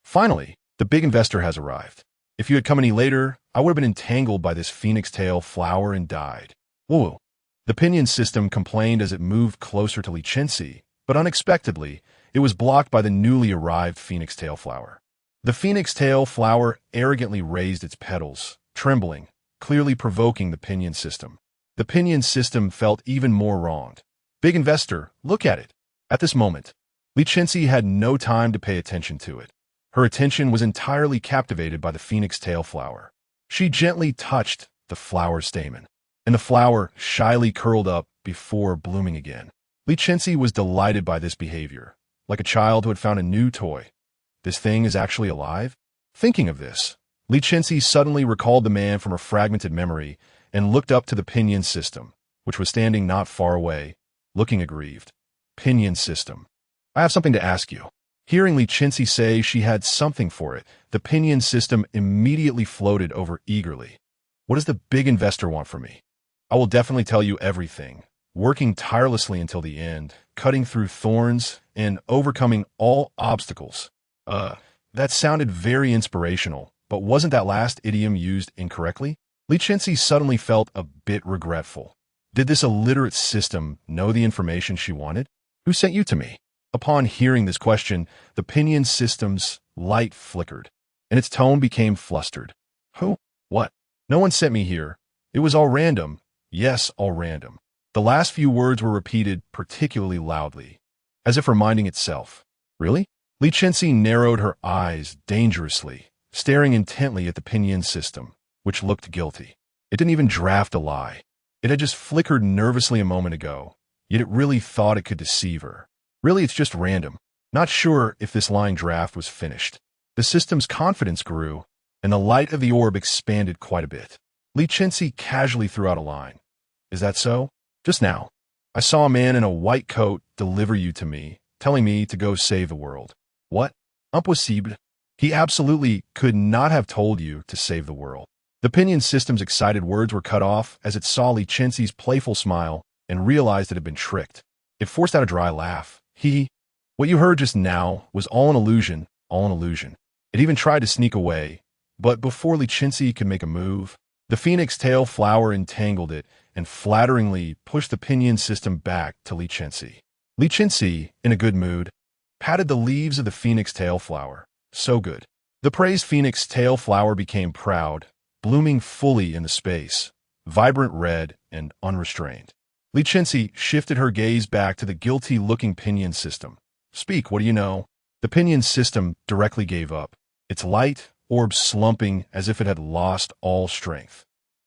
Finally, the big investor has arrived. If you had come any later, I would have been entangled by this phoenix tail flower and died. Whoa. The pinion system complained as it moved closer to Li Chenxi, but unexpectedly, it was blocked by the newly arrived phoenix tail flower. The phoenix tail flower arrogantly raised its petals, trembling, clearly provoking the pinion system. The pinion system felt even more wronged. Big investor, look at it. At this moment, Li Chenxi had no time to pay attention to it. Her attention was entirely captivated by the phoenix tail flower. She gently touched the flower stamen, and the flower shyly curled up before blooming again. Li Chenxi was delighted by this behavior, like a child who had found a new toy. This thing is actually alive? Thinking of this, Li Chenxi suddenly recalled the man from her fragmented memory and looked up to the pinion system, which was standing not far away, looking aggrieved. Pinion system. I have something to ask you. Hearing Li Chenxi say she had something for it, the pinion system immediately floated over eagerly. What does the big investor want from me? I will definitely tell you everything, working tirelessly until the end, cutting through thorns, and overcoming all obstacles. That sounded very inspirational, but wasn't that last idiom used incorrectly? Li Chenxi suddenly felt a bit regretful. Did this illiterate system know the information she wanted? Who sent you to me? Upon hearing this question, the pinion system's light flickered, and its tone became flustered. Who? What? No one sent me here. It was all random. Yes, all random. The last few words were repeated particularly loudly, as if reminding itself. Really? Li Chenxi narrowed her eyes dangerously, staring intently at the pinion system, which looked guilty. It didn't even draft a lie. It had just flickered nervously a moment ago, yet it really thought it could deceive her. Really, it's just random. Not sure if this lying draft was finished. The system's confidence grew, and the light of the orb expanded quite a bit. Li Chenxi casually threw out a line. Is that so? Just now, I saw a man in a white coat deliver you to me, telling me to go save the world. What? Impossible. He absolutely could not have told you to save the world. The pinion system's excited words were cut off as it saw Li Chenxi's playful smile and realized it had been tricked. It forced out a dry laugh. What you heard just now was all an illusion, all an illusion. It even tried to sneak away, but before Li Chenxi could make a move, the phoenix tail flower entangled it and flatteringly pushed the pinion system back to Li Chenxi. Li Chenxi, in a good mood, patted the leaves of the phoenix tail flower. So good. The praised phoenix tail flower became proud, blooming fully in the space, vibrant red and unrestrained. Li Chenxi shifted her gaze back to the guilty-looking pinion system. Speak, what do you know? The pinion system directly gave up, its light orb slumping as if it had lost all strength.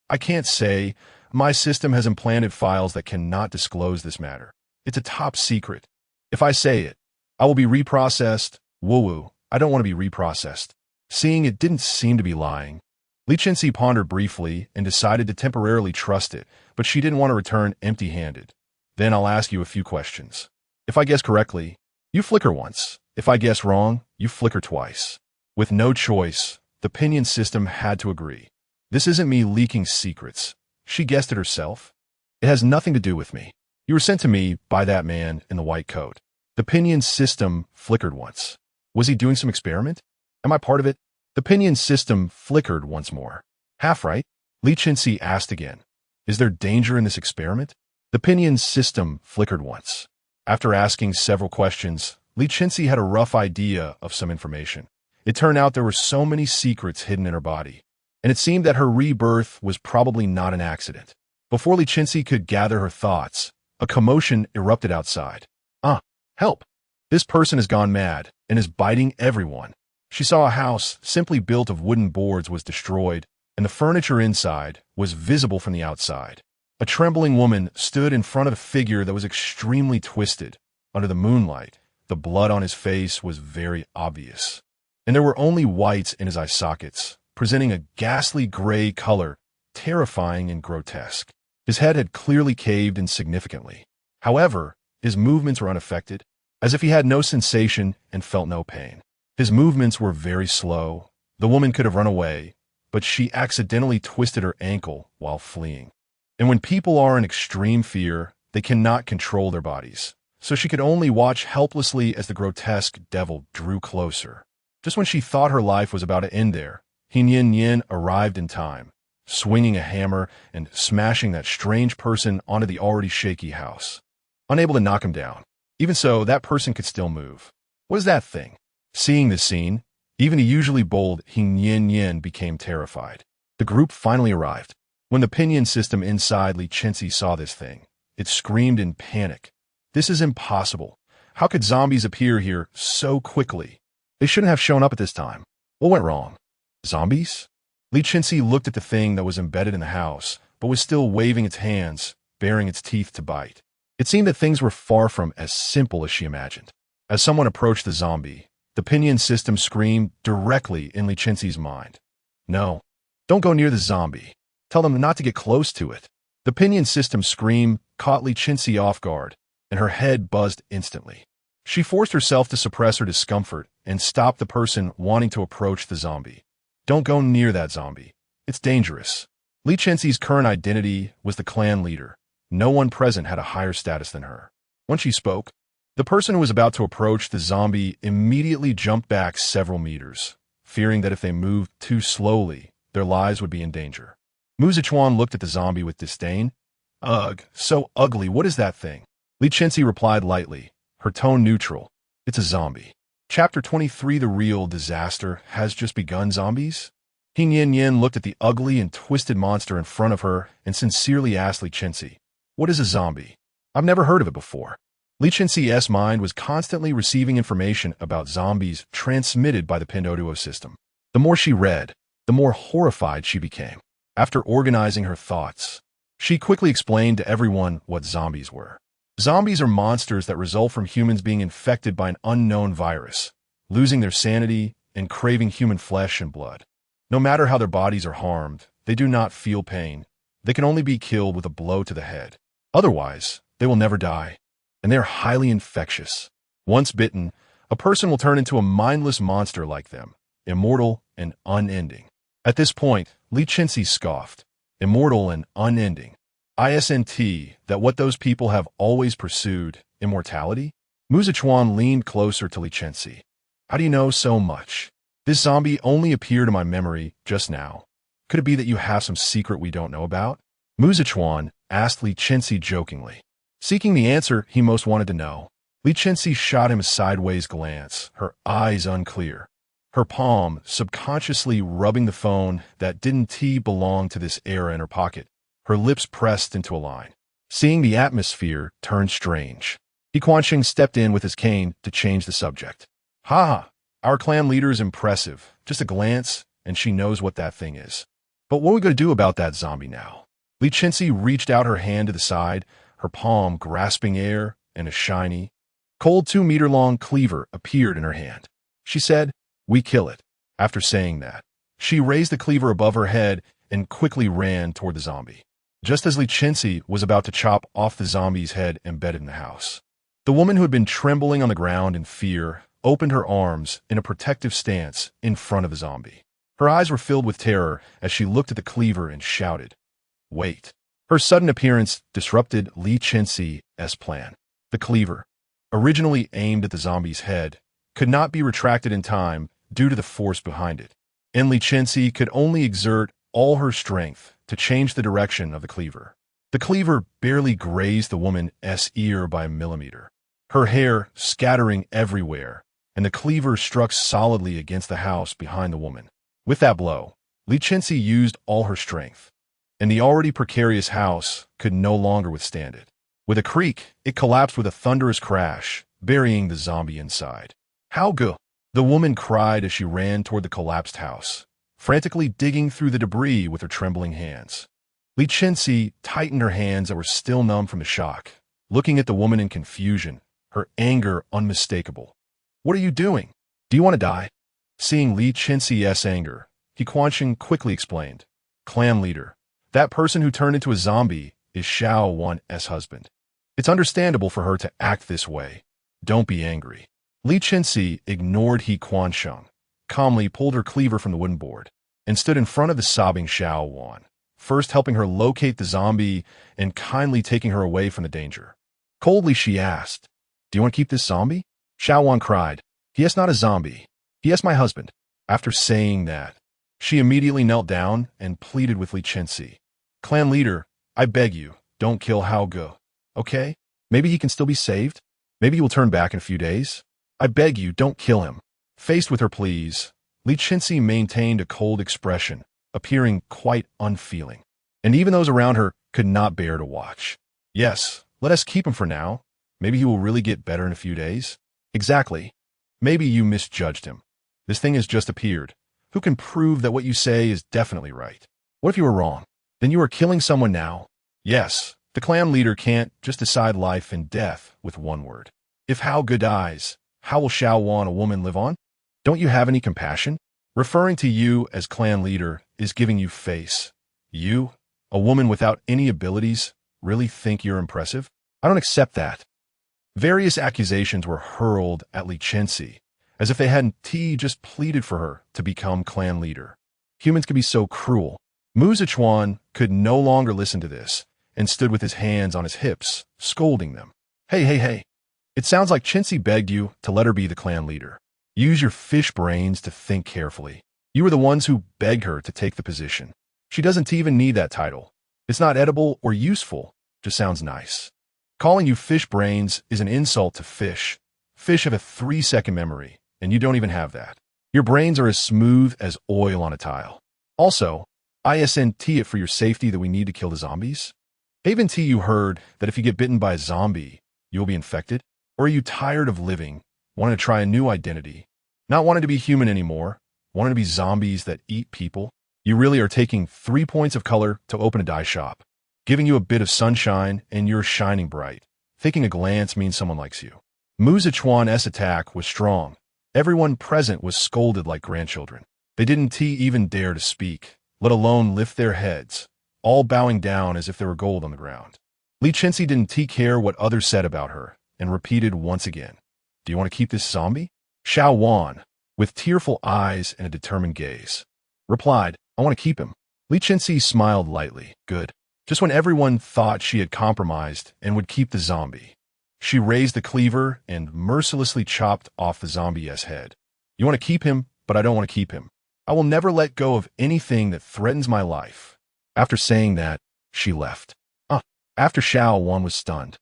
I can't say. My system has implanted files that cannot disclose this matter. It's a top secret. If I say it, I will be reprocessed. Woo-woo, I don't want to be reprocessed. Seeing it didn't seem to be lying, Li Chenxi pondered briefly and decided to temporarily trust it, but she didn't want to return empty-handed. Then I'll ask you a few questions. If I guess correctly, you flicker once. If I guess wrong, you flicker twice. With no choice, the pinion system had to agree. This isn't me leaking secrets. She guessed it herself. It has nothing to do with me. You were sent to me by that man in the white coat. The pinion system flickered once. Was he doing some experiment? Am I part of it? The pinion system flickered once more. Half right? Li Chenxi asked again. Is there danger in this experiment? The pinion's system flickered once. After asking several questions, Li Chenxi had a rough idea of some information. It turned out there were so many secrets hidden in her body, and it seemed that her rebirth was probably not an accident. Before Li Chenxi could gather her thoughts, a commotion erupted outside. Ah, help! This person has gone mad and is biting everyone. She saw a house simply built of wooden boards was destroyed, and the furniture inside was visible from the outside. A trembling woman stood in front of a figure that was extremely twisted. Under the moonlight, the blood on his face was very obvious, and there were only whites in his eye sockets, presenting a ghastly gray color, terrifying and grotesque. His head had clearly caved in significantly. However, his movements were unaffected, as if he had no sensation and felt no pain. His movements were very slow. The woman could have run away, but she accidentally twisted her ankle while fleeing. And when people are in extreme fear, they cannot control their bodies. So she could only watch helplessly as the grotesque devil drew closer. Just when she thought her life was about to end there, Yin Yin arrived in time, swinging a hammer and smashing that strange person onto the already shaky house. Unable to knock him down. Even so, that person could still move. What is that thing? Seeing this scene, even the usually bold Yin Yin became terrified. The group finally arrived. When the pinyon system inside Li Chenxi saw this thing, it screamed in panic. This is impossible. How could zombies appear here so quickly? They shouldn't have shown up at this time. What went wrong? Zombies? Li Chenxi looked at the thing that was embedded in the house, but was still waving its hands, baring its teeth to bite. It seemed that things were far from as simple as she imagined. As someone approached the zombie, the pinyon system screamed directly in Li Chenxi's mind. No, don't go near the zombie. Tell them not to get close to it. The pinyon system scream caught Li Chenxi off guard, and her head buzzed instantly. She forced herself to suppress her discomfort and stop the person wanting to approach the zombie. Don't go near that zombie. It's dangerous. Li Chenxi's current identity was the clan leader. No one present had a higher status than her. When she spoke, the person who was about to approach the zombie immediately jumped back several meters, fearing that if they moved too slowly, their lives would be in danger. Mu Zichuan looked at the zombie with disdain. Ugh, so ugly, what is that thing? Li Chenxi replied lightly, her tone neutral. It's a zombie. Chapter 23 The Real Disaster Has Just Begun Zombies? Yin Yin looked at the ugly and twisted monster in front of her and sincerely asked Li Chenxi, what is a zombie? I've never heard of it before. Li Chenxi's mind was constantly receiving information about zombies transmitted by the Pinduoduo system. The more she read, the more horrified she became. After organizing her thoughts, she quickly explained to everyone what zombies were. Zombies are monsters that result from humans being infected by an unknown virus, losing their sanity and craving human flesh and blood. No matter how their bodies are harmed, they do not feel pain. They can only be killed with a blow to the head. Otherwise, they will never die, and they are highly infectious. Once bitten, a person will turn into a mindless monster like them, immortal and unending. At this point, Li Chenxi scoffed. Immortal and unending. Isn't that what those people have always pursued, immortality? Mu Zichuan leaned closer to Li Chenxi. How do you know so much? This zombie only appeared in my memory just now. Could it be that you have some secret we don't know about? Mu Zichuan asked Li Chenxi jokingly. Seeking the answer he most wanted to know, Li Chenxi shot him a sideways glance, her eyes unclear. Her palm subconsciously rubbing the phone that didn't belong to this era in her pocket, her lips pressed into a line. Seeing the atmosphere turned strange, He Quanxing stepped in with his cane to change the subject. Ha! Our clan leader is impressive. Just a glance, and she knows what that thing is. But what are we going to do about that zombie now? Li Chenxi reached out her hand to the side, her palm grasping air, and a shiny, cold 2-meter-long cleaver appeared in her hand. She said, "We kill it." After saying that, she raised the cleaver above her head and quickly ran toward the zombie. Just as Li Chenxi was about to chop off the zombie's head embedded in the house, the woman who had been trembling on the ground in fear opened her arms in a protective stance in front of the zombie. Her eyes were filled with terror as she looked at the cleaver and shouted, "Wait." Her sudden appearance disrupted Li Chenxi's plan. The cleaver, originally aimed at the zombie's head, could not be retracted in time due to the force behind it, and Li Chenxi could only exert all her strength to change the direction of the cleaver. The cleaver barely grazed the woman's ear by a millimeter, her hair scattering everywhere, and the cleaver struck solidly against the house behind the woman. With that blow, Li Chenxi used all her strength, and the already precarious house could no longer withstand it. With a creak, it collapsed with a thunderous crash, burying the zombie inside. How go? The woman cried as she ran toward the collapsed house, frantically digging through the debris with her trembling hands. Li Chenxi tightened her hands that were still numb from the shock, looking at the woman in confusion, her anger unmistakable. What are you doing? Do you want to die? Seeing Li Chenxi's anger, Quansheng quickly explained. Clan leader, that person who turned into a zombie is Xiao Wan's husband. It's understandable for her to act this way. Don't be angry. Li Chenxi ignored Quansheng, calmly pulled her cleaver from the wooden board, and stood in front of the sobbing Xiao Wan, first helping her locate the zombie and kindly taking her away from the danger. Coldly she asked, "Do you want to keep this zombie?" Xiao Wan cried, "He is not a zombie. He is my husband." After saying that, she immediately knelt down and pleaded with Li Chenxi. Clan leader, I beg you, don't kill Hao Ge. Okay? Maybe he can still be saved? Maybe he will turn back in a few days? I beg you, don't kill him. Faced with her pleas, Li Chenxi maintained a cold expression, appearing quite unfeeling. And even those around her could not bear to watch. Yes, let us keep him for now. Maybe he will really get better in a few days. Exactly. Maybe you misjudged him. This thing has just appeared. Who can prove that what you say is definitely right? What if you were wrong? Then you are killing someone now. Yes, the clan leader can't just decide life and death with one word. If Hao Ge dies, how will Xiao Wan, a woman, live on? Don't you have any compassion? Referring to you as clan leader is giving you face. You, a woman without any abilities, really think you're impressive? I don't accept that. Various accusations were hurled at Li Chenxi, as if they hadn't just pleaded for her to become clan leader. Humans can be so cruel. Mu Zichuan could no longer listen to this, and stood with his hands on his hips, scolding them. Hey. It sounds like Chenxi begged you to let her be the clan leader. Use your fish brains to think carefully. You were the ones who begged her to take the position. She doesn't even need that title. It's not edible or useful, just sounds nice. Calling you fish brains is an insult to fish. Fish have a 3-second memory, and you don't even have that. Your brains are as smooth as oil on a tile. Also, isn't it for your safety that we need to kill the zombies? Haven't you heard that if you get bitten by a zombie, you'll be infected? Or are you tired of living, wanting to try a new identity, not wanting to be human anymore, wanting to be zombies that eat people? You really are taking 3 points of color to open a dye shop, giving you a bit of sunshine and you're shining bright, thinking a glance means someone likes you. Mu Zichuan's attack was strong. Everyone present was scolded like grandchildren. They didn't even dare to speak, let alone lift their heads, all bowing down as if there were gold on the ground. Li Chenxi didn't care what others said about her, and repeated once again, "Do you want to keep this zombie?" Xiao Wan, with tearful eyes and a determined gaze, replied, "I want to keep him." Li Chenxi smiled lightly. Good. Just when everyone thought she had compromised and would keep the zombie, she raised the cleaver and mercilessly chopped off the zombie's head. You want to keep him, but I don't want to keep him. I will never let go of anything that threatens my life. After saying that, she left. After Xiao Wan was stunned,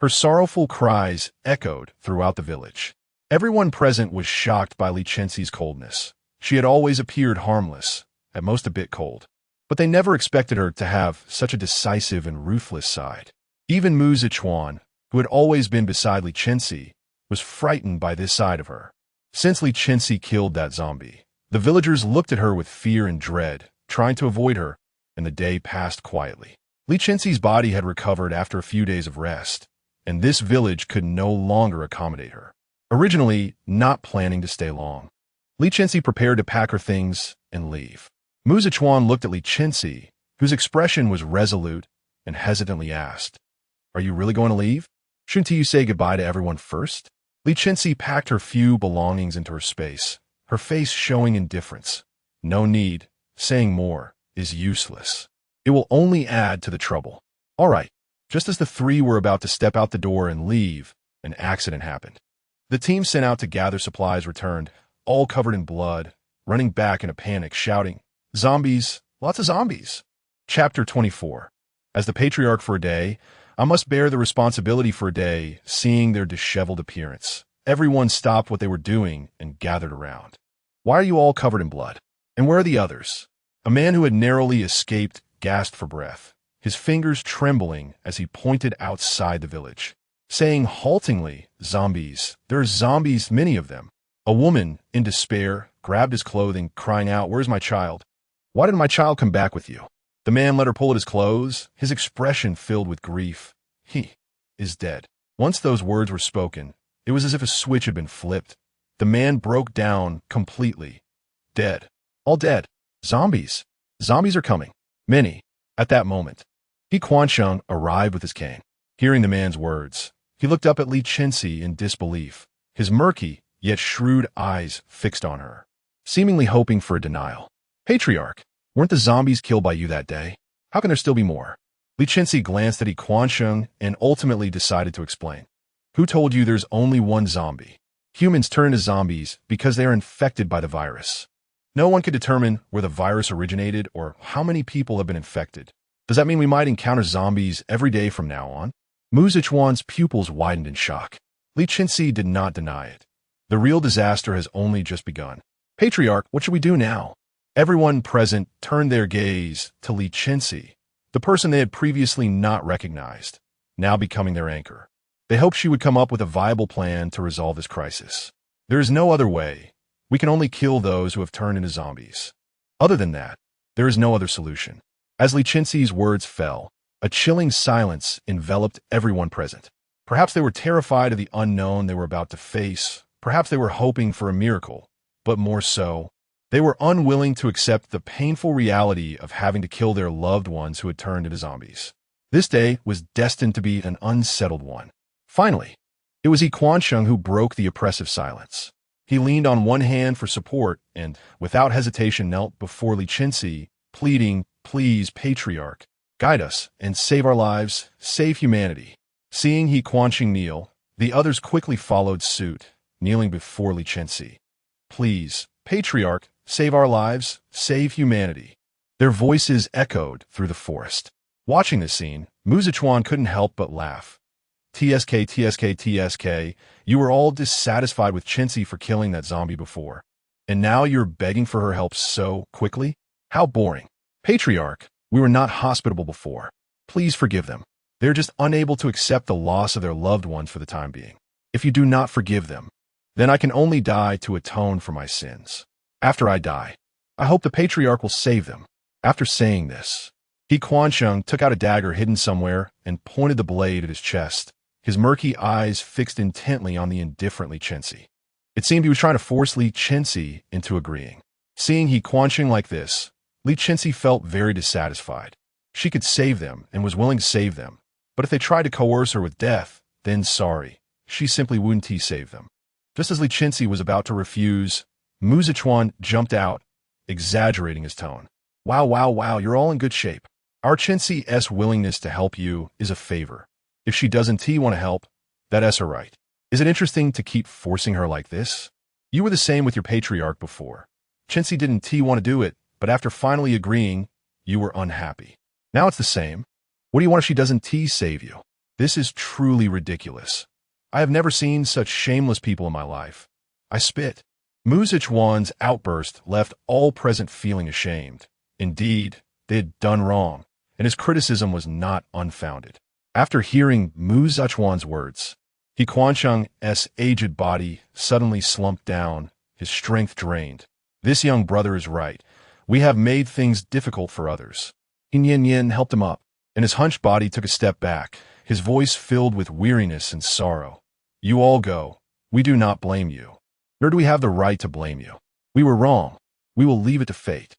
her sorrowful cries echoed throughout the village. Everyone present was shocked by Li Chenxi's coldness. She had always appeared harmless, at most a bit cold. But they never expected her to have such a decisive and ruthless side. Even Mu Zichuan, who had always been beside Li Chenxi, was frightened by this side of her. Since Li Chenxi killed that zombie, the villagers looked at her with fear and dread, trying to avoid her, and the day passed quietly. Li Chenxi's body had recovered after a few days of rest, and this village could no longer accommodate her. Originally not planning to stay long, Li Chenxi prepared to pack her things and leave. Mu Zichuan looked at Li Chenxi, whose expression was resolute, and hesitantly asked, "Are you really going to leave? Shouldn't you say goodbye to everyone first?" Li Chenxi packed her few belongings into her space, her face showing indifference. No need. Saying more is useless. It will only add to the trouble. All right. Just as the three were about to step out the door and leave, an accident happened. The team sent out to gather supplies returned, all covered in blood, running back in a panic, shouting, "Zombies! Lots of zombies!" Chapter 24. As the patriarch for a day, I must bear the responsibility for a day, seeing their disheveled appearance. Everyone stopped what they were doing and gathered around. Why are you all covered in blood? And where are the others? A man who had narrowly escaped gasped for breath, his fingers trembling as he pointed outside the village, saying haltingly, "Zombies. There are zombies, many of them." A woman, in despair, grabbed his clothing, crying out, "Where's my child? Why didn't my child come back with you?" The man let her pull at his clothes, his expression filled with grief. "He is dead." Once those words were spoken, it was as if a switch had been flipped. The man broke down completely. Dead. All dead. Zombies. Zombies are coming. Many. At that moment, Li Chenxi arrived with his cane. Hearing the man's words, he looked up at Li Chenxi in disbelief, his murky, yet shrewd eyes fixed on her, seemingly hoping for a denial. "Patriarch, weren't the zombies killed by you that day? How can there still be more?" Li Chenxi glanced at Li Chenxi and ultimately decided to explain. "Who told you there's only one zombie? Humans turn into zombies because they are infected by the virus. No one can determine where the virus originated or how many people have been infected. Does that mean we might encounter zombies every day from now on?" Mu Zichuan's pupils widened in shock. Li Chenxi did not deny it. The real disaster has only just begun. "Patriarch, what should we do now?" Everyone present turned their gaze to Li Chenxi, the person they had previously not recognized, now becoming their anchor. They hoped she would come up with a viable plan to resolve this crisis. "There is no other way. We can only kill those who have turned into zombies. Other than that, there is no other solution." As Li Chenxi's words fell, a chilling silence enveloped everyone present. Perhaps they were terrified of the unknown they were about to face. Perhaps they were hoping for a miracle. But more so, they were unwilling to accept the painful reality of having to kill their loved ones who had turned into zombies. This day was destined to be an unsettled one. Finally, it was Li Chenxi who broke the oppressive silence. He leaned on one hand for support and, without hesitation, knelt before Li Chenxi, pleading, "Please, Patriarch, guide us and save our lives, save humanity." Seeing Li Chenxi kneel, the others quickly followed suit, kneeling before Li Chenxi. "Please, Patriarch, save our lives, save humanity." Their voices echoed through the forest. Watching this scene, Mu Zichuan couldn't help but laugh. "TSK, TSK, TSK, you were all dissatisfied with Chenxi for killing that zombie before. And now you're begging for her help so quickly? How boring. Patriarch, we were not hospitable before. Please forgive them. They're just unable to accept the loss of their loved ones for the time being. If you do not forgive them, then I can only die to atone for my sins. After I die, I hope the Patriarch will save them." After saying this, Li Chenxi took out a dagger hidden somewhere and pointed the blade at his chest, his murky eyes fixed intently on the indifferent Li Chenxi. It seemed he was trying to force Li Chenxi into agreeing. Seeing Li Chenxi like this, Li Chenxi felt very dissatisfied. She could save them and was willing to save them, but if they tried to coerce her with death, then sorry, she simply wouldn't save them. Just as Li Chenxi was about to refuse, Mu Zichuan jumped out, exaggerating his tone. Wow, wow, wow, you're all in good shape. Our Chenxi's willingness to help you is a favor. If she doesn't want to help, that's her right. Is it interesting to keep forcing her like this? You were the same with your patriarch before. Chenxi didn't want to do it, but after finally agreeing, you were unhappy. Now it's the same. What do you want if she doesn't save you? This is truly ridiculous. I have never seen such shameless people in my life. I spit. Mu Zichuan's outburst left all present feeling ashamed. Indeed, they had done wrong, and his criticism was not unfounded. After hearing Mu Zichuan's words, Li Chenxi's aged body suddenly slumped down, his strength drained. This young brother is right. We have made things difficult for others. Yin Yin helped him up, and his hunched body took a step back, his voice filled with weariness and sorrow. You all go. We do not blame you. Nor do we have the right to blame you. We were wrong. We will leave it to fate.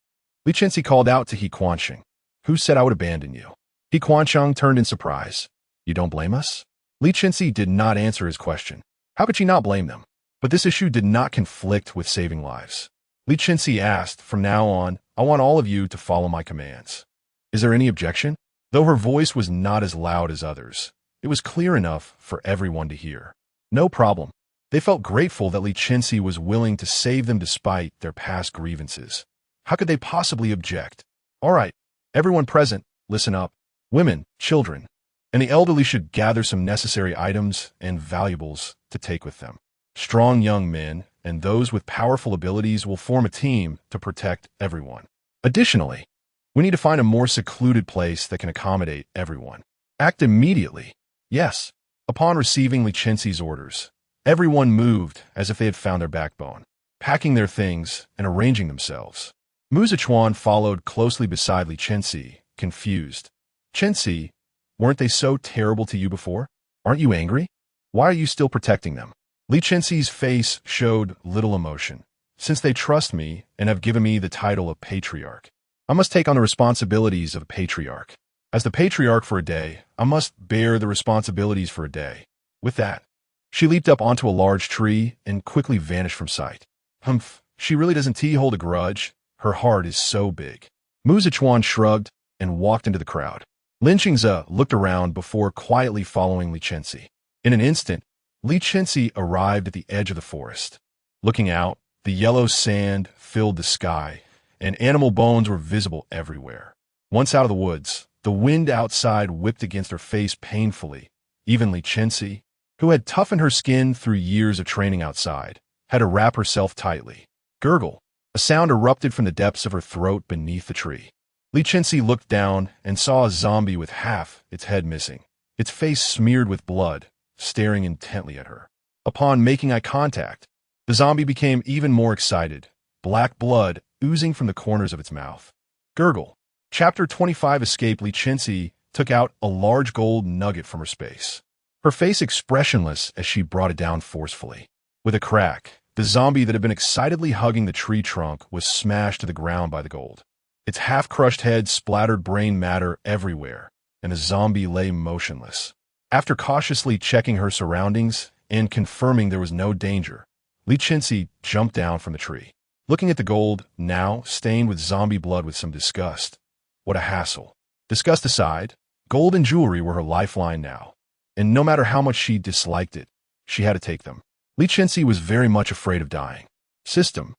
Li Chenxi called out to Li Chenxi. Who said I would abandon you? Li Chenxi turned in surprise. You don't blame us? Li Chenxi did not answer his question. How could she not blame them? But this issue did not conflict with saving lives. Li Chenxi asked, from now on, I want all of you to follow my commands. Is there any objection? Though her voice was not as loud as others, it was clear enough for everyone to hear. No problem. They felt grateful that Li Chenxi was willing to save them despite their past grievances. How could they possibly object? All right, everyone present, listen up. women, children, and the elderly should gather some necessary items and valuables to take with them. Strong young men and those with powerful abilities will form a team to protect everyone. Additionally, we need to find a more secluded place that can accommodate everyone. Act immediately. Yes. Upon receiving Li Chenxi's orders, everyone moved as if they had found their backbone, packing their things and arranging themselves. Mu Zichuan followed closely beside Li Chenxi, confused. Chenxi, weren't they so terrible to you before? Aren't you angry? Why are you still protecting them? Li Chenxi's face showed little emotion. Since they trust me and have given me the title of patriarch, I must take on the responsibilities of a patriarch. As the patriarch for a day, I must bear the responsibilities for a day. With that, she leaped up onto a large tree and quickly vanished from sight. Humph, she really doesn't hold a grudge. Her heart is so big. Mu Zichuan shrugged and walked into the crowd. Li Chenxi looked around before quietly following Li Chenxi. In an instant, Li Chenxi arrived at the edge of the forest. Looking out, the yellow sand filled the sky, and animal bones were visible everywhere. Once out of the woods, the wind outside whipped against her face painfully. Even Li Chenxi, who had toughened her skin through years of training outside, had to wrap herself tightly. Gurgle. A sound erupted from the depths of her throat beneath the tree. Li Chenxi looked down and saw a zombie with half its head missing, its face smeared with blood, staring intently at her. Upon making eye contact, the zombie became even more excited, black blood oozing from the corners of its mouth. Gurgle. Chapter 25 Escape. Li Chenxi took out a large gold nugget from her space, her face expressionless as she brought it down forcefully. With a crack, the zombie that had been excitedly hugging the tree trunk was smashed to the ground by the gold. Its half-crushed head splattered brain matter everywhere, and the zombie lay motionless. After cautiously checking her surroundings and confirming there was no danger, Li Chenxi jumped down from the tree, looking at the gold, now stained with zombie blood with some disgust. What a hassle. Disgust aside, gold and jewelry were her lifeline now, and no matter how much she disliked it, she had to take them. Li Chenxi was very much afraid of dying. System.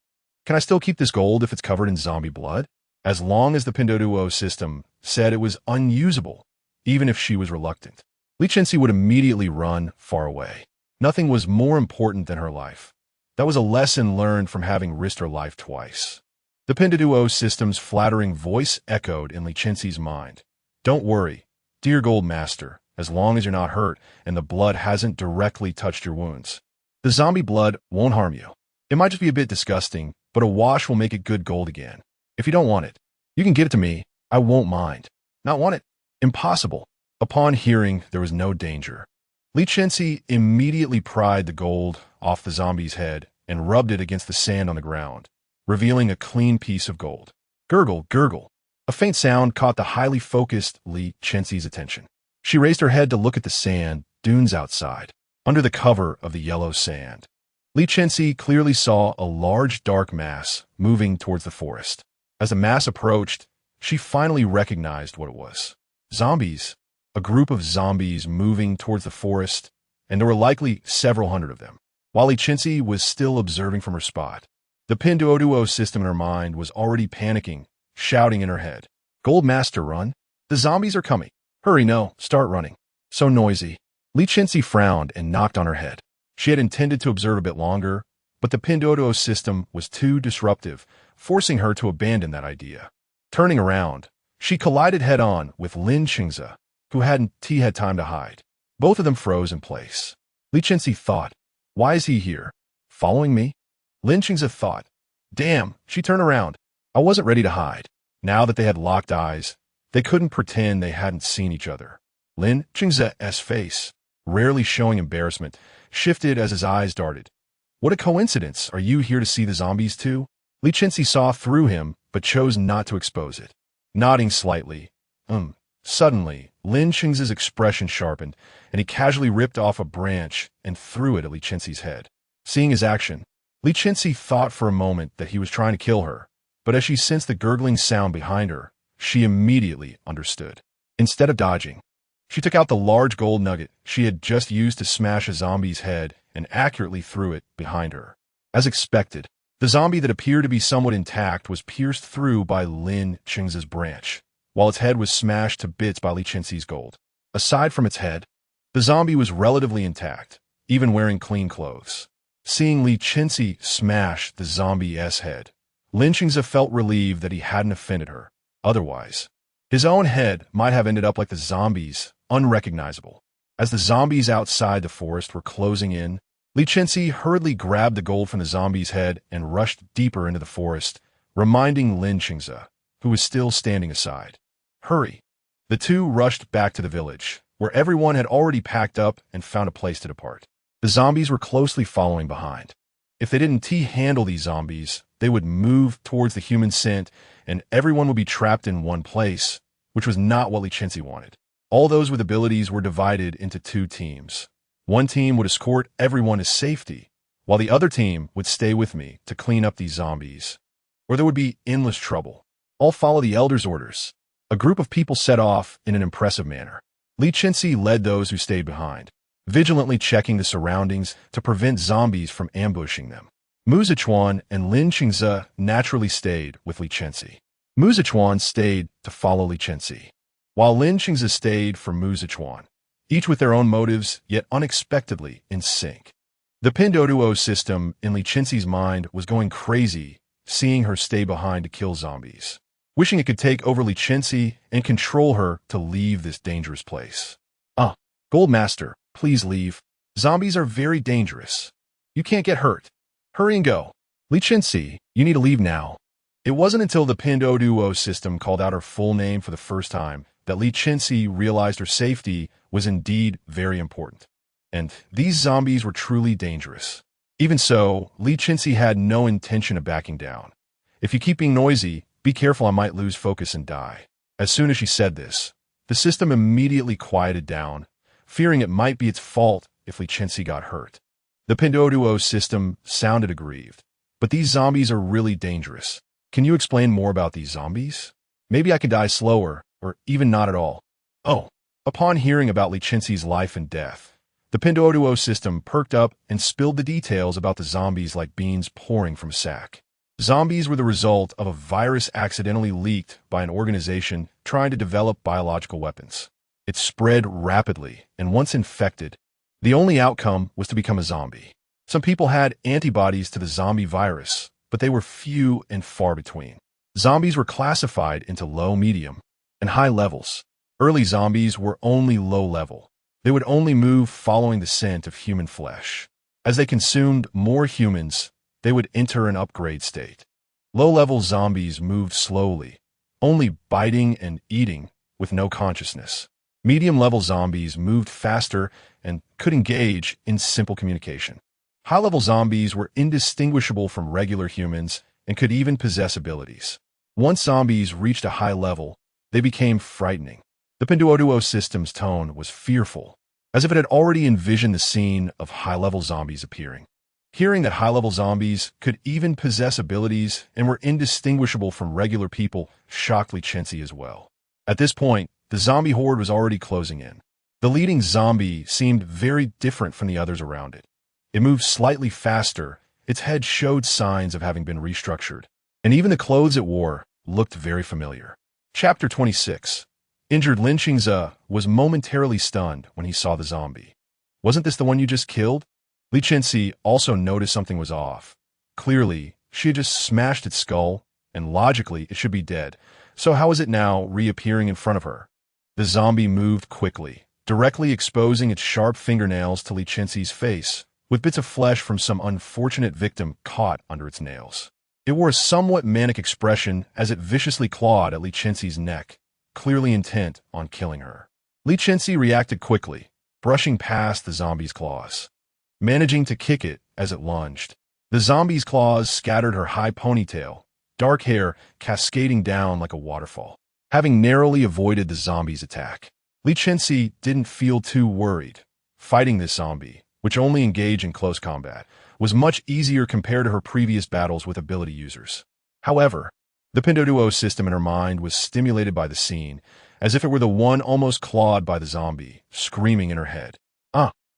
Can I still keep this gold if it's covered in zombie blood? As long as the Pinduoduo system said it was unusable, even if she was reluctant, Li Chenxi would immediately run far away. Nothing was more important than her life. That was a lesson learned from having risked her life twice. The Pinduoduo system's flattering voice echoed in Li Chenxi's mind. Don't worry, dear Gold Master, as long as you're not hurt and the blood hasn't directly touched your wounds. The zombie blood won't harm you. It might just be a bit disgusting, but a wash will make it good gold again. If you don't want it, you can give it to me. I won't mind. Not want it? Impossible. Upon hearing there was no danger, Li Chenxi immediately pried the gold off the zombie's head and rubbed it against the sand on the ground, revealing a clean piece of gold. Gurgle, gurgle. A faint sound caught the highly focused Li Chenxi's attention. She raised her head to look at the sand dunes outside, under the cover of the yellow sand. Li Chenxi clearly saw a large dark mass moving towards the forest. As the mass approached, she finally recognized what it was. Zombies. A group of zombies moving towards the forest, and there were likely several hundred of them. While Li Chenxi was still observing from her spot, the Pinduoduo system in her mind was already panicking, shouting in her head. Gold Master, run. The zombies are coming. Hurry, no, start running. So noisy. Li Chenxi frowned and knocked on her head. She had intended to observe a bit longer, but the Pinduoduo system was too disruptive, forcing her to abandon that idea. Turning around, she collided head-on with Li Chenxi, who hadn't had time to hide. Both of them froze in place. Li Chenxi thought, why is he here? Following me? Li Chenxi thought, damn, she turned around. I wasn't ready to hide. Now that they had locked eyes, they couldn't pretend they hadn't seen each other. Li Chenxi's face, rarely showing embarrassment, shifted as his eyes darted. What a coincidence. Are you here to see the zombies too? Li Chenxi saw through him, but chose not to expose it. Nodding slightly, Suddenly, Li Chenxi's expression sharpened, and he casually ripped off a branch and threw it at Li Chenxi's head. Seeing his action, Li Chenxi thought for a moment that he was trying to kill her, but as she sensed the gurgling sound behind her, she immediately understood. Instead of dodging, she took out the large gold nugget she had just used to smash a zombie's head and accurately threw it behind her. As expected, the zombie that appeared to be somewhat intact was pierced through by Li Chenxi's branch. while its head was smashed to bits by Li Chenxi's gold. Aside from its head, the zombie was relatively intact, even wearing clean clothes. Seeing Li Chenxi smash the zombie's head, Li Chenxi felt relieved that he hadn't offended her. Otherwise, his own head might have ended up like the zombies, unrecognizable. As the zombies outside the forest were closing in, Li Chenxi hurriedly grabbed the gold from the zombie's head and rushed deeper into the forest, reminding Li Chenxi, who was still standing aside. Hurry! The two rushed back to the village, where everyone had already packed up and found a place to depart. The zombies were closely following behind. If they didn't handle these zombies, they would move towards the human scent, and everyone would be trapped in one place, which was not what Li Chenxi wanted. All those with abilities were divided into two teams. One team would escort everyone to safety, while the other team would stay with me to clean up these zombies, or there would be endless trouble. I'll follow the elder's orders. A group of people set off in an impressive manner. Li Chenxi led those who stayed behind, vigilantly checking the surroundings to prevent zombies from ambushing them. Mu Zichuan and Li Chenxi naturally stayed with Li Chenxi. Mu Zichuan stayed to follow Li Chenxi, while Li Chenxi stayed for Mu Zichuan, each with their own motives, yet unexpectedly in sync. The Pinduoduo system in Li Chenxi's mind was going crazy, seeing her stay behind to kill zombies, wishing it could take over Li Chenxi and control her to leave this dangerous place. Gold Master, please leave. Zombies are very dangerous. You can't get hurt. Hurry and go. Li Chenxi, you need to leave now. It wasn't until the Pinduoduo system called out her full name for the first time that Li Chenxi realized her safety was indeed very important. And these zombies were truly dangerous. Even so, Li Chenxi had no intention of backing down. If you keep being noisy, be careful, I might lose focus and die. As soon as she said this, the system immediately quieted down, fearing it might be its fault if Li Chenxi got hurt. The Pinduoduo system sounded aggrieved. But these zombies are really dangerous. Can you explain more about these zombies? Maybe I could die slower, or even not at all. Upon hearing about Li Chenxi's life and death, the Pinduoduo system perked up and spilled the details about the zombies like beans pouring from a sack. Zombies were the result of a virus accidentally leaked by an organization trying to develop biological weapons. It spread rapidly, and once infected, the only outcome was to become a zombie. Some people had antibodies to the zombie virus, but they were few and far between. Zombies were classified into low, medium, and high levels. Early zombies were only low level. They would only move following the scent of human flesh. As they consumed more humans, they would enter an upgrade state. Low-level zombies moved slowly, only biting and eating with no consciousness. Medium-level zombies moved faster and could engage in simple communication. High-level zombies were indistinguishable from regular humans and could even possess abilities. Once zombies reached a high level, they became frightening. The Pinduoduo system's tone was fearful, as if it had already envisioned the scene of high-level zombies appearing. Hearing that high-level zombies could even possess abilities and were indistinguishable from regular people shocked Li Chenxi as well. At this point, the zombie horde was already closing in. The leading zombie seemed very different from the others around it. It moved slightly faster, its head showed signs of having been restructured, and even the clothes it wore looked very familiar. Chapter 26. Injured Li Chenxi was momentarily stunned when he saw the zombie. Wasn't this the one you just killed? Li Chenxi also noticed something was off. Clearly, she had just smashed its skull, and logically it should be dead. So how is it now reappearing in front of her? The zombie moved quickly, directly exposing its sharp fingernails to Li Chenxi's face, with bits of flesh from some unfortunate victim caught under its nails. It wore a somewhat manic expression as it viciously clawed at Li Chenxi's neck, clearly intent on killing her. Li Chenxi reacted quickly, brushing past the zombie's claws, managing to kick it as it lunged. The zombie's claws scattered her high ponytail, dark hair cascading down like a waterfall. Having narrowly avoided the zombie's attack, Li Chenxi didn't feel too worried. Fighting this zombie, which only engaged in close combat, was much easier compared to her previous battles with ability users. However, the Pinduoduo system in her mind was stimulated by the scene, as if it were the one almost clawed by the zombie, screaming in her head.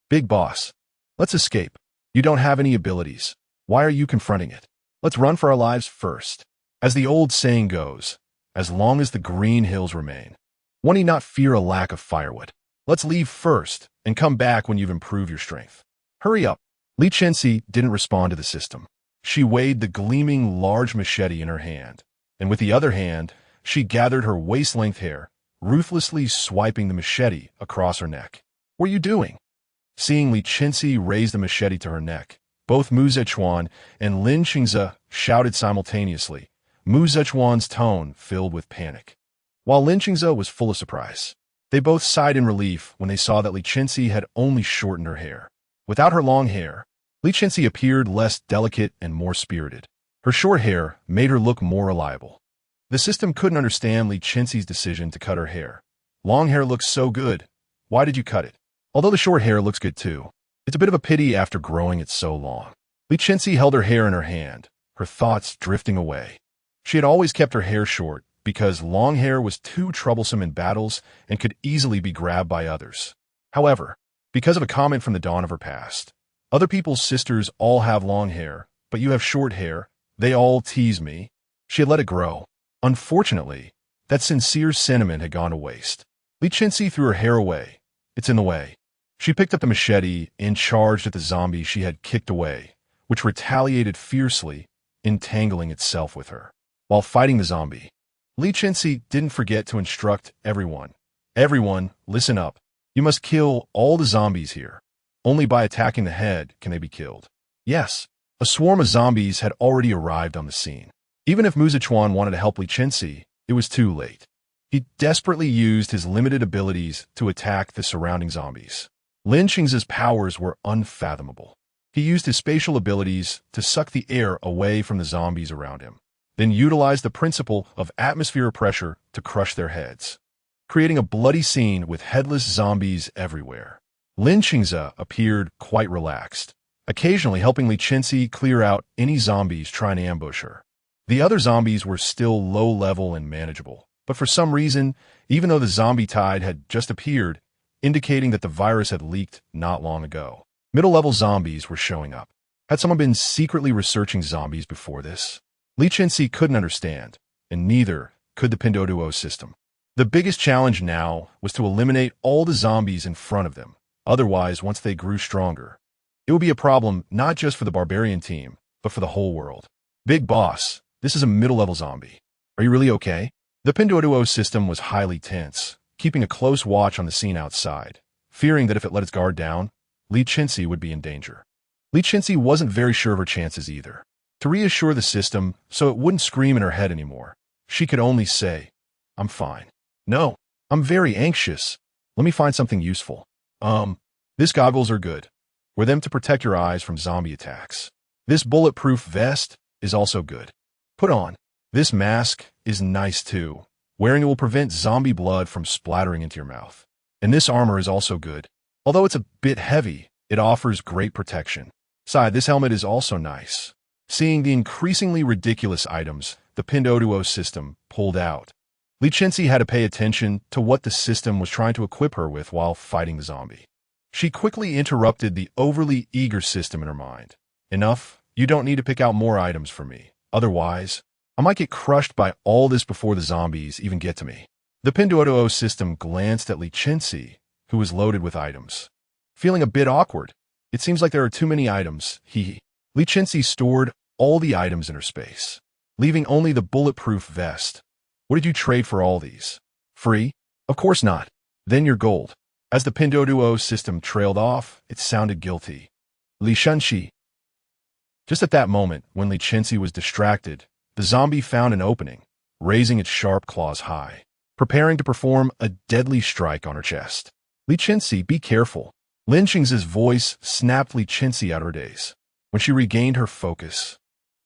Big boss. Let's escape. You don't have any abilities. Why are you confronting it? Let's run for our lives first. As the old saying goes, as long as the green hills remain. One need not fear a lack of firewood. Let's leave first and come back when you've improved your strength. Hurry up. Li Chenxi didn't respond to the system. She weighed the gleaming large machete in her hand, and with the other hand, she gathered her waist-length hair, ruthlessly swiping the machete across her neck. What are you doing? Seeing Li Chenxi raise the machete to her neck, both Mu Zechuan and Li Chenxi shouted simultaneously, Mu Zechuan's tone filled with panic, while Li Chenxi was full of surprise. They both sighed in relief when they saw that Li Chenxi had only shortened her hair. Without her long hair, Li Chenxi appeared less delicate and more spirited. Her short hair made her look more reliable. The system couldn't understand Li Chenxi's decision to cut her hair. Long hair looks so good. Why did you cut it? Although the short hair looks good too. It's a bit of a pity after growing it so long. Li Chenxi held her hair in her hand, her thoughts drifting away. She had always kept her hair short because long hair was too troublesome in battles and could easily be grabbed by others. However, because of a comment from the dawn of her past, other people's sisters all have long hair, but you have short hair. They all tease me. She had let it grow. Unfortunately, that sincere sentiment had gone to waste. Li Chenxi threw her hair away. It's in the way. She picked up the machete and charged at the zombie she had kicked away, which retaliated fiercely, entangling itself with her. While fighting the zombie, Li Chenxi didn't forget to instruct everyone. Everyone, listen up. You must kill all the zombies here. Only by attacking the head can they be killed. Yes, a swarm of zombies had already arrived on the scene. Even if Mu Zechuan wanted to help Li Chenxi, it was too late. He desperately used his limited abilities to attack the surrounding zombies. Li Chenxi's powers were unfathomable. He used his spatial abilities to suck the air away from the zombies around him, then utilized the principle of atmospheric pressure to crush their heads, creating a bloody scene with headless zombies everywhere. Li Chenxi appeared quite relaxed, occasionally helping Li Chenxi clear out any zombies trying to ambush her. The other zombies were still low-level and manageable, but for some reason, even though the zombie tide had just appeared, indicating that the virus had leaked not long ago, middle-level zombies were showing up. Had someone been secretly researching zombies before this? Li Chenxi couldn't understand, and neither could the Pinduoduo system. The biggest challenge now was to eliminate all the zombies in front of them. Otherwise, once they grew stronger, it would be a problem not just for the barbarian team, but for the whole world. Big boss, this is a middle-level zombie. Are you really okay? The Pinduoduo system was highly tense, keeping a close watch on the scene outside, fearing that if it let its guard down, Li Chenxi would be in danger. Li Chenxi wasn't very sure of her chances either. To reassure the system so it wouldn't scream in her head anymore, she could only say, I'm fine. No, I'm very anxious. Let me find something useful. These goggles are good. Wear them to protect your eyes from zombie attacks. This bulletproof vest is also good. Put on. This mask is nice too. Wearing it will prevent zombie blood from splattering into your mouth. And this armor is also good. Although it's a bit heavy, it offers great protection. Besides, this helmet is also nice. Seeing the increasingly ridiculous items the Pinduoduo system pulled out, Li Chenxi had to pay attention to what the system was trying to equip her with while fighting the zombie. She quickly interrupted the overly eager system in her mind. Enough, you don't need to pick out more items for me. Otherwise, I might get crushed by all this before the zombies even get to me. The Pinduoduo system glanced at Li Chenxi, who was loaded with items. Feeling a bit awkward, it seems like there are too many items, Li Chenxi stored all the items in her space, leaving only the bulletproof vest. What did you trade for all these? Free? Of course not. Then you're gold. As the Pinduoduo system trailed off, it sounded guilty. Li Chenxi. Just at that moment, when Li Chenxi was distracted, the zombie found an opening, raising its sharp claws high, preparing to perform a deadly strike on her chest. Li Chenxi, be careful. Li Chenxi's voice snapped Li Chenxi out of her daze. When she regained her focus,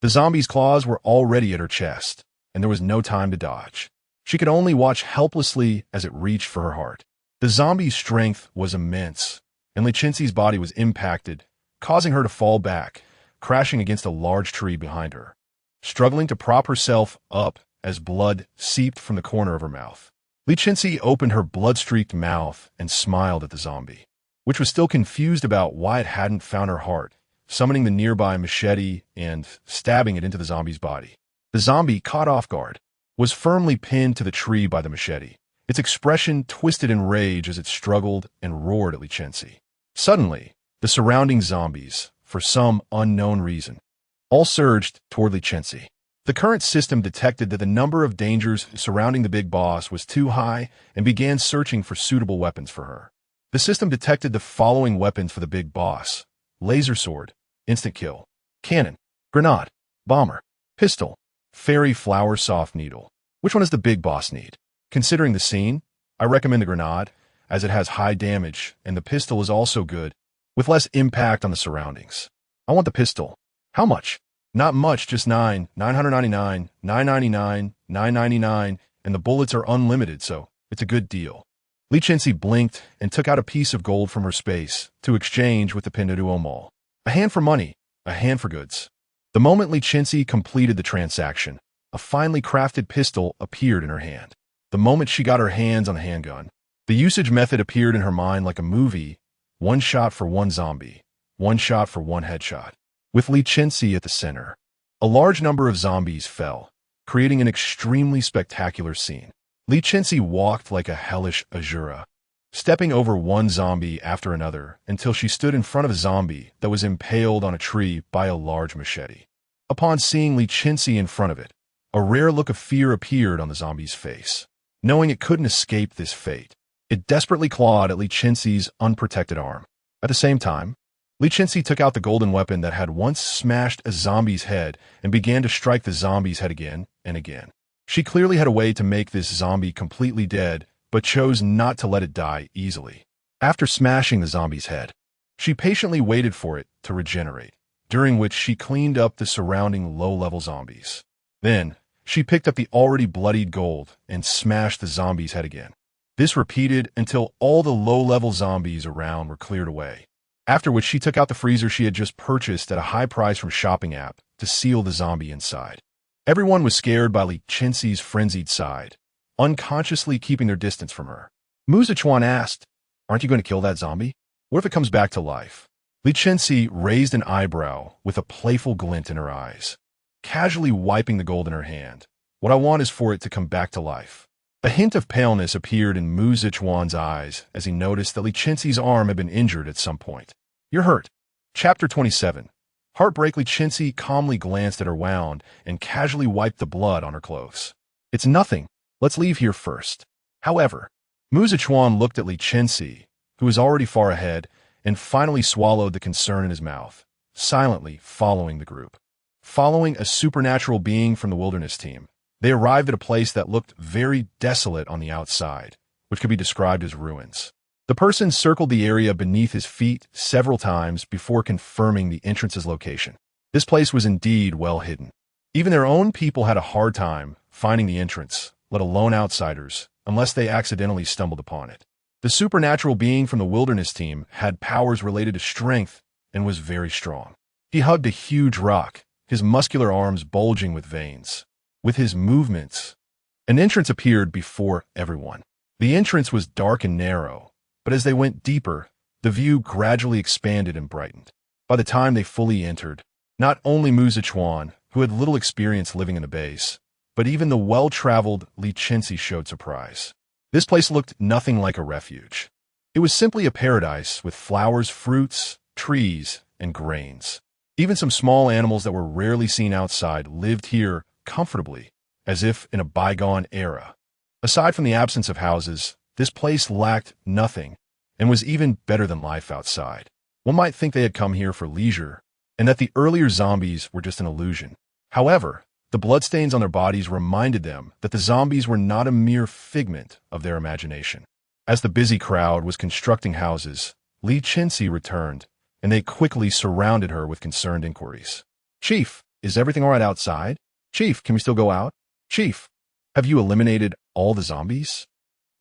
the zombie's claws were already at her chest, and there was no time to dodge. She could only watch helplessly as it reached for her heart. The zombie's strength was immense, and Li Chenxi's body was impacted, causing her to fall back, crashing against a large tree behind her, struggling to prop herself up as blood seeped from the corner of her mouth. Li Chenxi opened her blood-streaked mouth and smiled at the zombie, which was still confused about why it hadn't found her heart, summoning the nearby machete and stabbing it into the zombie's body. The zombie, caught off guard, was firmly pinned to the tree by the machete, its expression twisted in rage as it struggled and roared at Li Chenxi. Suddenly, the surrounding zombies, for some unknown reason, all surged toward Li Chenxi. The current system detected that the number of dangers surrounding the big boss was too high and began searching for suitable weapons for her. The system detected the following weapons for the big boss: laser sword, instant kill, cannon, grenade, bomber, pistol, fairy flower soft needle. Which one does the big boss need? Considering the scene, I recommend the grenade, as it has high damage, and the pistol is also good, with less impact on the surroundings. I want the pistol. How much? Not much, just $999, $999, $999, and the bullets are unlimited, so it's a good deal. Li Chenxi blinked and took out a piece of gold from her space to exchange with the Pinduoduo mall. A hand for money, a hand for goods. The moment Li Chenxi completed the transaction, a finely crafted pistol appeared in her hand. The moment she got her hands on the handgun, the usage method appeared in her mind like a movie: one shot for one zombie, one shot for one headshot. With Li Chenxi at the center, a large number of zombies fell, creating an extremely spectacular scene. Li Chenxi walked like a hellish Asura, stepping over one zombie after another until she stood in front of a zombie that was impaled on a tree by a large machete. Upon seeing Li Chenxi in front of it, a rare look of fear appeared on the zombie's face. Knowing it couldn't escape this fate, it desperately clawed at Li Chenxi's unprotected arm. At the same time, Li Chenxi took out the golden weapon that had once smashed a zombie's head and began to strike the zombie's head again and again. She clearly had a way to make this zombie completely dead, but chose not to let it die easily. After smashing the zombie's head, she patiently waited for it to regenerate, during which she cleaned up the surrounding low-level zombies. Then, she picked up the already bloodied gold and smashed the zombie's head again. This repeated until all the low-level zombies around were cleared away. After which she took out the freezer she had just purchased at a high price from shopping app to seal the zombie inside. Everyone was scared by Li Chenxi's frenzied side, unconsciously keeping their distance from her. Mu Zichuan asked, "Aren't you going to kill that zombie? What if it comes back to life?" Li Chenxi raised an eyebrow with a playful glint in her eyes, casually wiping the gold in her hand. "What I want is for it to come back to life." A hint of paleness appeared in Mu Zichuan's eyes as he noticed that Li Chenxi's arm had been injured at some point. "You're hurt." Chapter 27. Heartbreak. Li Chenxi calmly glanced at her wound and casually wiped the blood on her clothes. "It's nothing. Let's leave here first." However, Mu Zichuan looked at Li Chenxi, who was already far ahead, and finally swallowed the concern in his mouth, silently following the group. Following a supernatural being from the wilderness team, they arrived at a place that looked very desolate on the outside, which could be described as ruins. The person circled the area beneath his feet several times before confirming the entrance's location. This place was indeed well hidden. Even their own people had a hard time finding the entrance, let alone outsiders, unless they accidentally stumbled upon it. The supernatural being from the wilderness team had powers related to strength and was very strong. He hugged a huge rock, his muscular arms bulging with veins. With his movements, an entrance appeared before everyone. The entrance was dark and narrow, but as they went deeper, the view gradually expanded and brightened. By the time they fully entered, not only Mu Zichuan, who had little experience living in the base, but even the well-traveled Li Chenxi showed surprise. This place looked nothing like a refuge. It was simply a paradise with flowers, fruits, trees, and grains. Even some small animals that were rarely seen outside lived here comfortably, as if in a bygone era. Aside from the absence of houses, this place lacked nothing and was even better than life outside. One might think they had come here for leisure, and that the earlier zombies were just an illusion. However, the bloodstains on their bodies reminded them that the zombies were not a mere figment of their imagination. As the busy crowd was constructing houses, Li Chenxi returned, and they quickly surrounded her with concerned inquiries. "Chief, is everything all right outside? Chief, can we still go out? Chief, have you eliminated all the zombies?"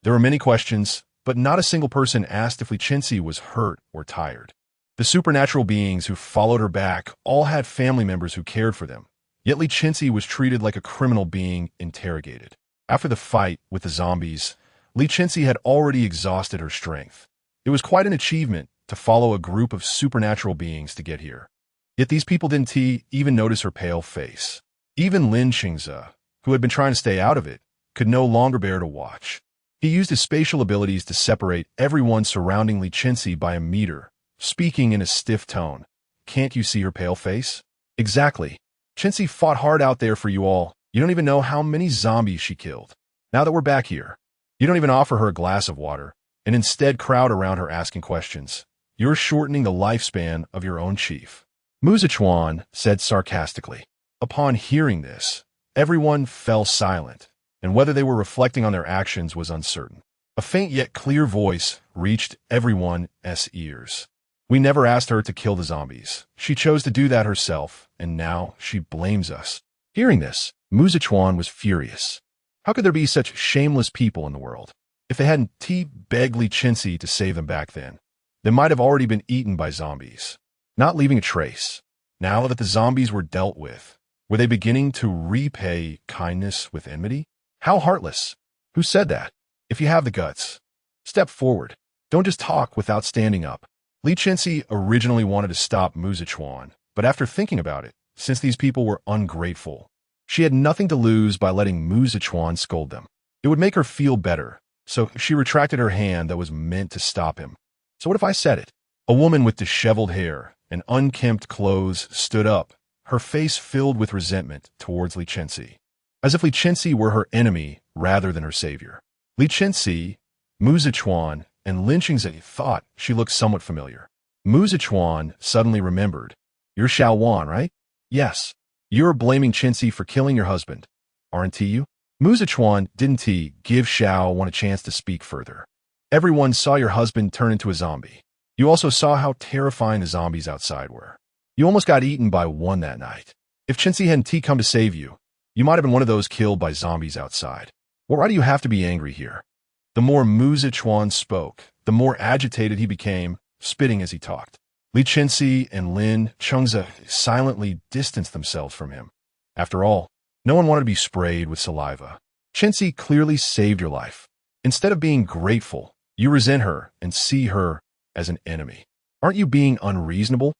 There were many questions, but not a single person asked if Li Chenxi was hurt or tired. The supernatural beings who followed her back all had family members who cared for them, yet Li Chenxi was treated like a criminal being interrogated. After the fight with the zombies, Li Chenxi had already exhausted her strength. It was quite an achievement to follow a group of supernatural beings to get here. Yet these people didn't even notice her pale face. Even Li Chenxi, who had been trying to stay out of it, could no longer bear to watch. He used his spatial abilities to separate everyone surrounding Li Chenxi by a meter, speaking in a stiff tone. Can't you see her pale face? Exactly. Chenxi fought hard out there for you all. You don't even know how many zombies she killed. Now that we're back here, you don't even offer her a glass of water, and instead crowd around her asking questions. You're shortening the lifespan of your own chief. Mu Zichuan said sarcastically. Upon hearing this, everyone fell silent, and whether they were reflecting on their actions was uncertain. A faint yet clear voice reached everyone's ears. We never asked her to kill the zombies. She chose to do that herself, and now she blames us. Hearing this, Mu Zichuan was furious. How could there be such shameless people in the world? If they hadn't begged Li Chenxi to save them back then, they might have already been eaten by zombies, not leaving a trace. Now that the zombies were dealt with, were they beginning to repay kindness with enmity? How heartless. Who said that? If you have the guts, step forward. Don't just talk without standing up. Li Chenxi originally wanted to stop Mu Zichuan, but after thinking about it, since these people were ungrateful, she had nothing to lose by letting Mu Zichuan scold them. It would make her feel better, so she retracted her hand that was meant to stop him. So what if I said it? A woman with disheveled hair and unkempt clothes stood up, her face filled with resentment towards Li Chenxi, as if Li Chenxi were her enemy rather than her savior. Li Chenxi, Mu Zichuan, and Li Chenxi thought she looked somewhat familiar. Mu Zichuan suddenly remembered. You're Xiao Wan, right? Yes. You're blaming Chenxi for killing your husband, aren't you? Mu Zichuan didn't give Xiao Wan a chance to speak further. Everyone saw your husband turn into a zombie. You also saw how terrifying the zombies outside were. You almost got eaten by one that night. If Chenxi hadn't come to save you, you might have been one of those killed by zombies outside. Well, why do you have to be angry here? The more Mu Zichuan spoke, the more agitated he became, spitting as he talked. Li Chenxi and Li Chenxi silently distanced themselves from him. After all, no one wanted to be sprayed with saliva. Chenxi clearly saved your life. Instead of being grateful, you resent her and see her as an enemy. Aren't you being unreasonable?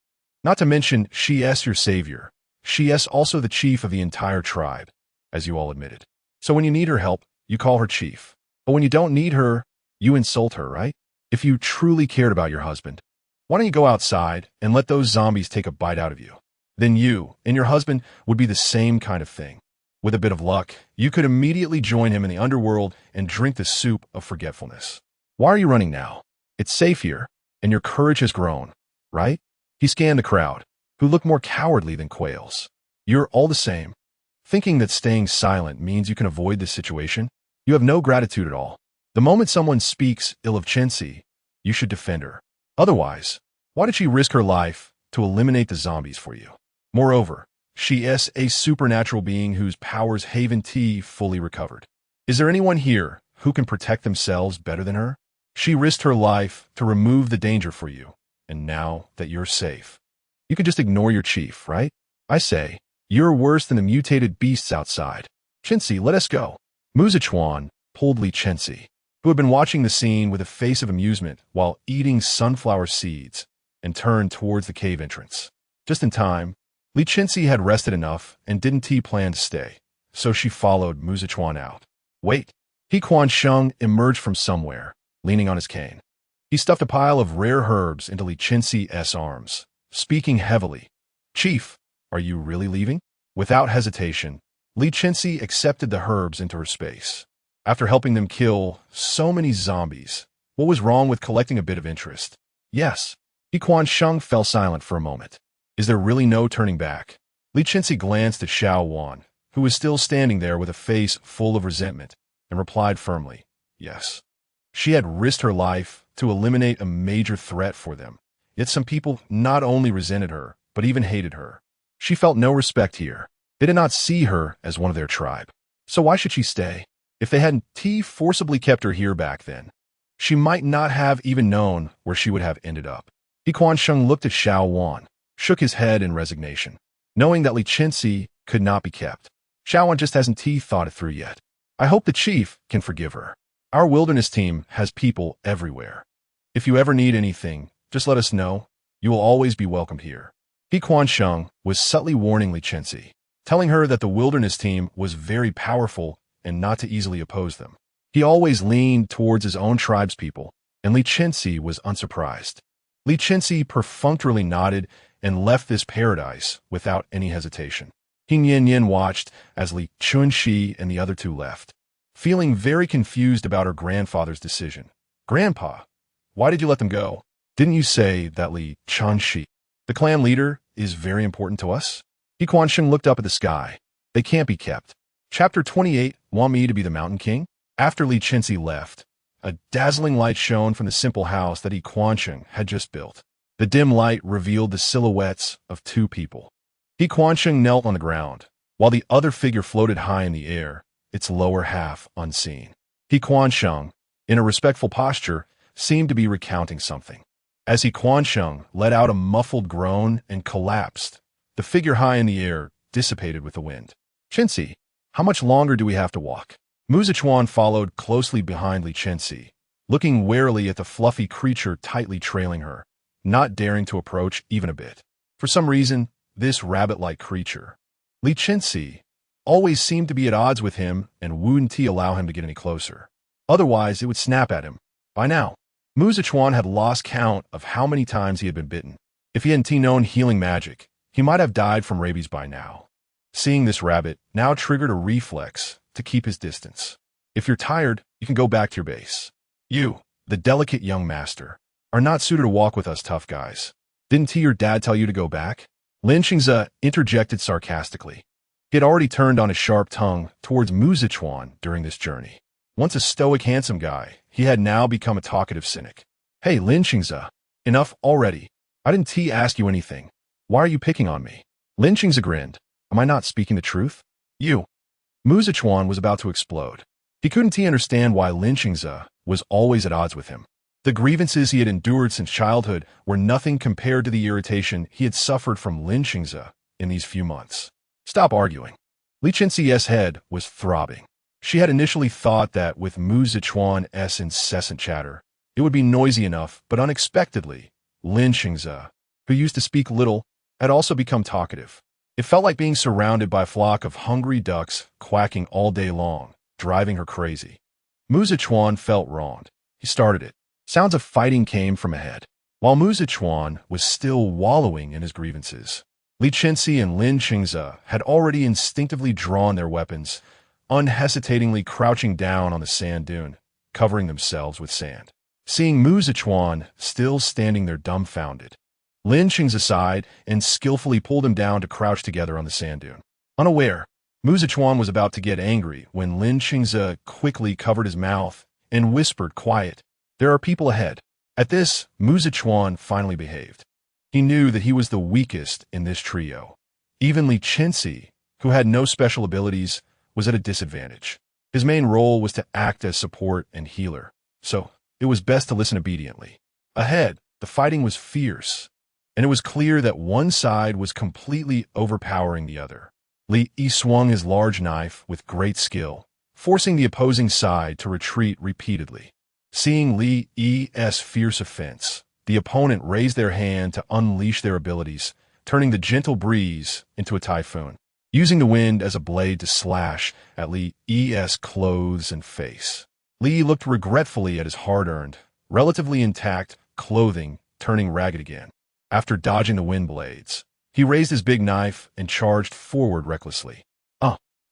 Not to mention, she is your savior. She is also the chief of the entire tribe, as you all admitted. So when you need her help, you call her chief. But when you don't need her, you insult her, right? If you truly cared about your husband, why don't you go outside and let those zombies take a bite out of you? Then you and your husband would be the same kind of thing. With a bit of luck, you could immediately join him in the underworld and drink the soup of forgetfulness. Why are you running now? It's safe here, and your courage has grown, right? He scanned the crowd, who looked more cowardly than quails. You're all the same. Thinking that staying silent means you can avoid this situation, you have no gratitude at all. The moment someone speaks ill of Chenxi, you should defend her. Otherwise, why did she risk her life to eliminate the zombies for you? Moreover, she is a supernatural being whose powers haven't fully recovered. Is there anyone here who can protect themselves better than her? She risked her life to remove the danger for you, and now that you're safe, you can just ignore your chief, right? I say, you're worse than the mutated beasts outside. Chenxi, let us go. Mu Zichuan pulled Li Chenxi, who had been watching the scene with a face of amusement while eating sunflower seeds, and turned towards the cave entrance. Just in time, Li Chenxi had rested enough and didn't plan to stay, so she followed Mu Zichuan out. Wait. He Quan Sheng emerged from somewhere, leaning on his cane. He stuffed a pile of rare herbs into Li Chenxi's arms, speaking heavily. Chief, are you really leaving? Without hesitation, Li Chenxi accepted the herbs into her space. After helping them kill so many zombies, what was wrong with collecting a bit of interest? Yes. He Quan Sheng fell silent for a moment. Is there really no turning back? Li Chenxi glanced at Xiao Wan, who was still standing there with a face full of resentment, and replied firmly, yes. She had risked her life to eliminate a major threat for them, yet some people not only resented her, but even hated her. She felt no respect here. They did not see her as one of their tribe. So why should she stay? If they hadn't forcibly kept her here back then, she might not have even known where she would have ended up. He Quan Sheng looked at Xiao Wan, shook his head in resignation, knowing that Li Chenxi could not be kept. Xiao Wan just hasn't thought it through yet. I hope the chief can forgive her. Our wilderness team has people everywhere. If you ever need anything, just let us know. You will always be welcomed here. He Quan Sheng was subtly warning Li Chenxi. telling her that the wilderness team was very powerful and not to easily oppose them. He always leaned towards his own tribespeople, and Li Chenxi was unsurprised. Li Chenxi perfunctorily nodded and left this paradise without any hesitation. King Yin Yin watched as Li Chenxi and the other two left, feeling very confused about her grandfather's decision. "Grandpa, why did you let them go? Didn't you say that Li Chenxi, the clan leader, is very important to us?" He Quansheng looked up at the sky. "They can't be kept." Chapter 28, Want Me to be the Mountain King? After Li Chenxi left, a dazzling light shone from the simple house that He Quansheng had just built. The dim light revealed the silhouettes of two people. He Quansheng knelt on the ground, while the other figure floated high in the air, its lower half unseen. He Quansheng, in a respectful posture, seemed to be recounting something. As He Quansheng let out a muffled groan and collapsed, the figure high in the air dissipated with the wind. "Chenxi, how much longer do we have to walk?" Mu Zichuan followed closely behind Li Chenxi, looking warily at the fluffy creature tightly trailing her, not daring to approach even a bit. For some reason, this rabbit-like creature, Li Chenxi, always seemed to be at odds with him and wouldn't allow him to get any closer. Otherwise, it would snap at him. By now, Mu Zichuan had lost count of how many times he had been bitten. If he hadn't known healing magic, he might have died from rabies by now. Seeing this rabbit now triggered a reflex to keep his distance. "If you're tired, you can go back to your base. You, the delicate young master, are not suited to walk with us tough guys. Didn't your dad tell you to go back?" Li Chenxi interjected sarcastically. He had already turned on his sharp tongue towards Mu Zichuan during this journey. Once a stoic, handsome guy, he had now become a talkative cynic. "Hey, Li Chenxi, enough already. I didn't ask you anything. Why are you picking on me?" Li Chenxi grinned. "Am I not speaking the truth?" "You." Mu Zichuan was about to explode. He couldn't understand why Li Chenxi was always at odds with him. The grievances he had endured since childhood were nothing compared to the irritation he had suffered from Li Chenxi in these few months. "Stop arguing." Li Chenxi's head was throbbing. She had initially thought that with Mu Zichuan's incessant chatter, it would be noisy enough, but unexpectedly, Li Chenxi, who used to speak little, had also become talkative. It felt like being surrounded by a flock of hungry ducks quacking all day long, driving her crazy. Mu Zichuan felt wronged. He started it. Sounds of fighting came from ahead. While Mu Zichuan was still wallowing in his grievances, Li Chenxi and Li Chenxi had already instinctively drawn their weapons, unhesitatingly crouching down on the sand dune, covering themselves with sand. Seeing Mu Zichuan still standing there dumbfounded, Li Chenxi sighed and skillfully pulled him down to crouch together on the sand dune. Unaware, Mu Zichuan was about to get angry when Li Chenxi quickly covered his mouth and whispered, "Quiet. There are people ahead." At this, Mu Zichuan finally behaved. He knew that he was the weakest in this trio. Even Li Chenxi, who had no special abilities, was at a disadvantage. His main role was to act as support and healer, so it was best to listen obediently. Ahead, the fighting was fierce, and it was clear that one side was completely overpowering the other. Li Yi swung his large knife with great skill, forcing the opposing side to retreat repeatedly. Seeing Li Yi's fierce offense, the opponent raised their hand to unleash their abilities, turning the gentle breeze into a typhoon, using the wind as a blade to slash at Li Yi's clothes and face. Li looked regretfully at his hard-earned, relatively intact clothing turning ragged again. After dodging the wind blades, he raised his big knife and charged forward recklessly.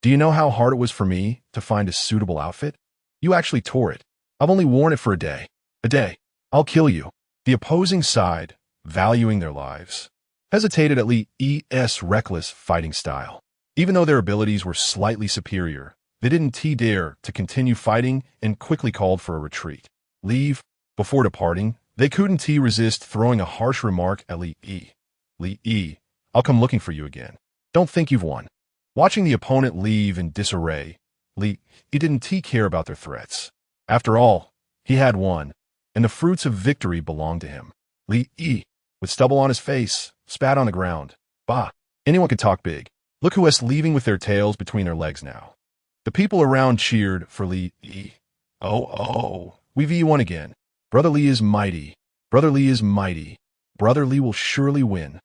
Do you know how hard it was for me to find a suitable outfit? You actually tore it. I've only worn it for a day. A day. I'll kill you." The opposing side, valuing their lives, hesitated at Li Yi's reckless fighting style. Even though their abilities were slightly superior, they didn't dare to continue fighting and quickly called for a retreat. Leave. Before departing, they couldn't resist throwing a harsh remark at Li Yi. "Li Yi, I'll come looking for you again. Don't think you've won." Watching the opponent leave in disarray, Li Yi didn't care about their threats. After all, he had won, and the fruits of victory belonged to him. Li Yi, with stubble on his face, spat on the ground. "Bah, anyone can talk big. Look who is leaving with their tails between their legs now." The people around cheered for Li Yi. Oh, we've won again. Brother Li is mighty. Brother Li is mighty. Brother Li will surely win."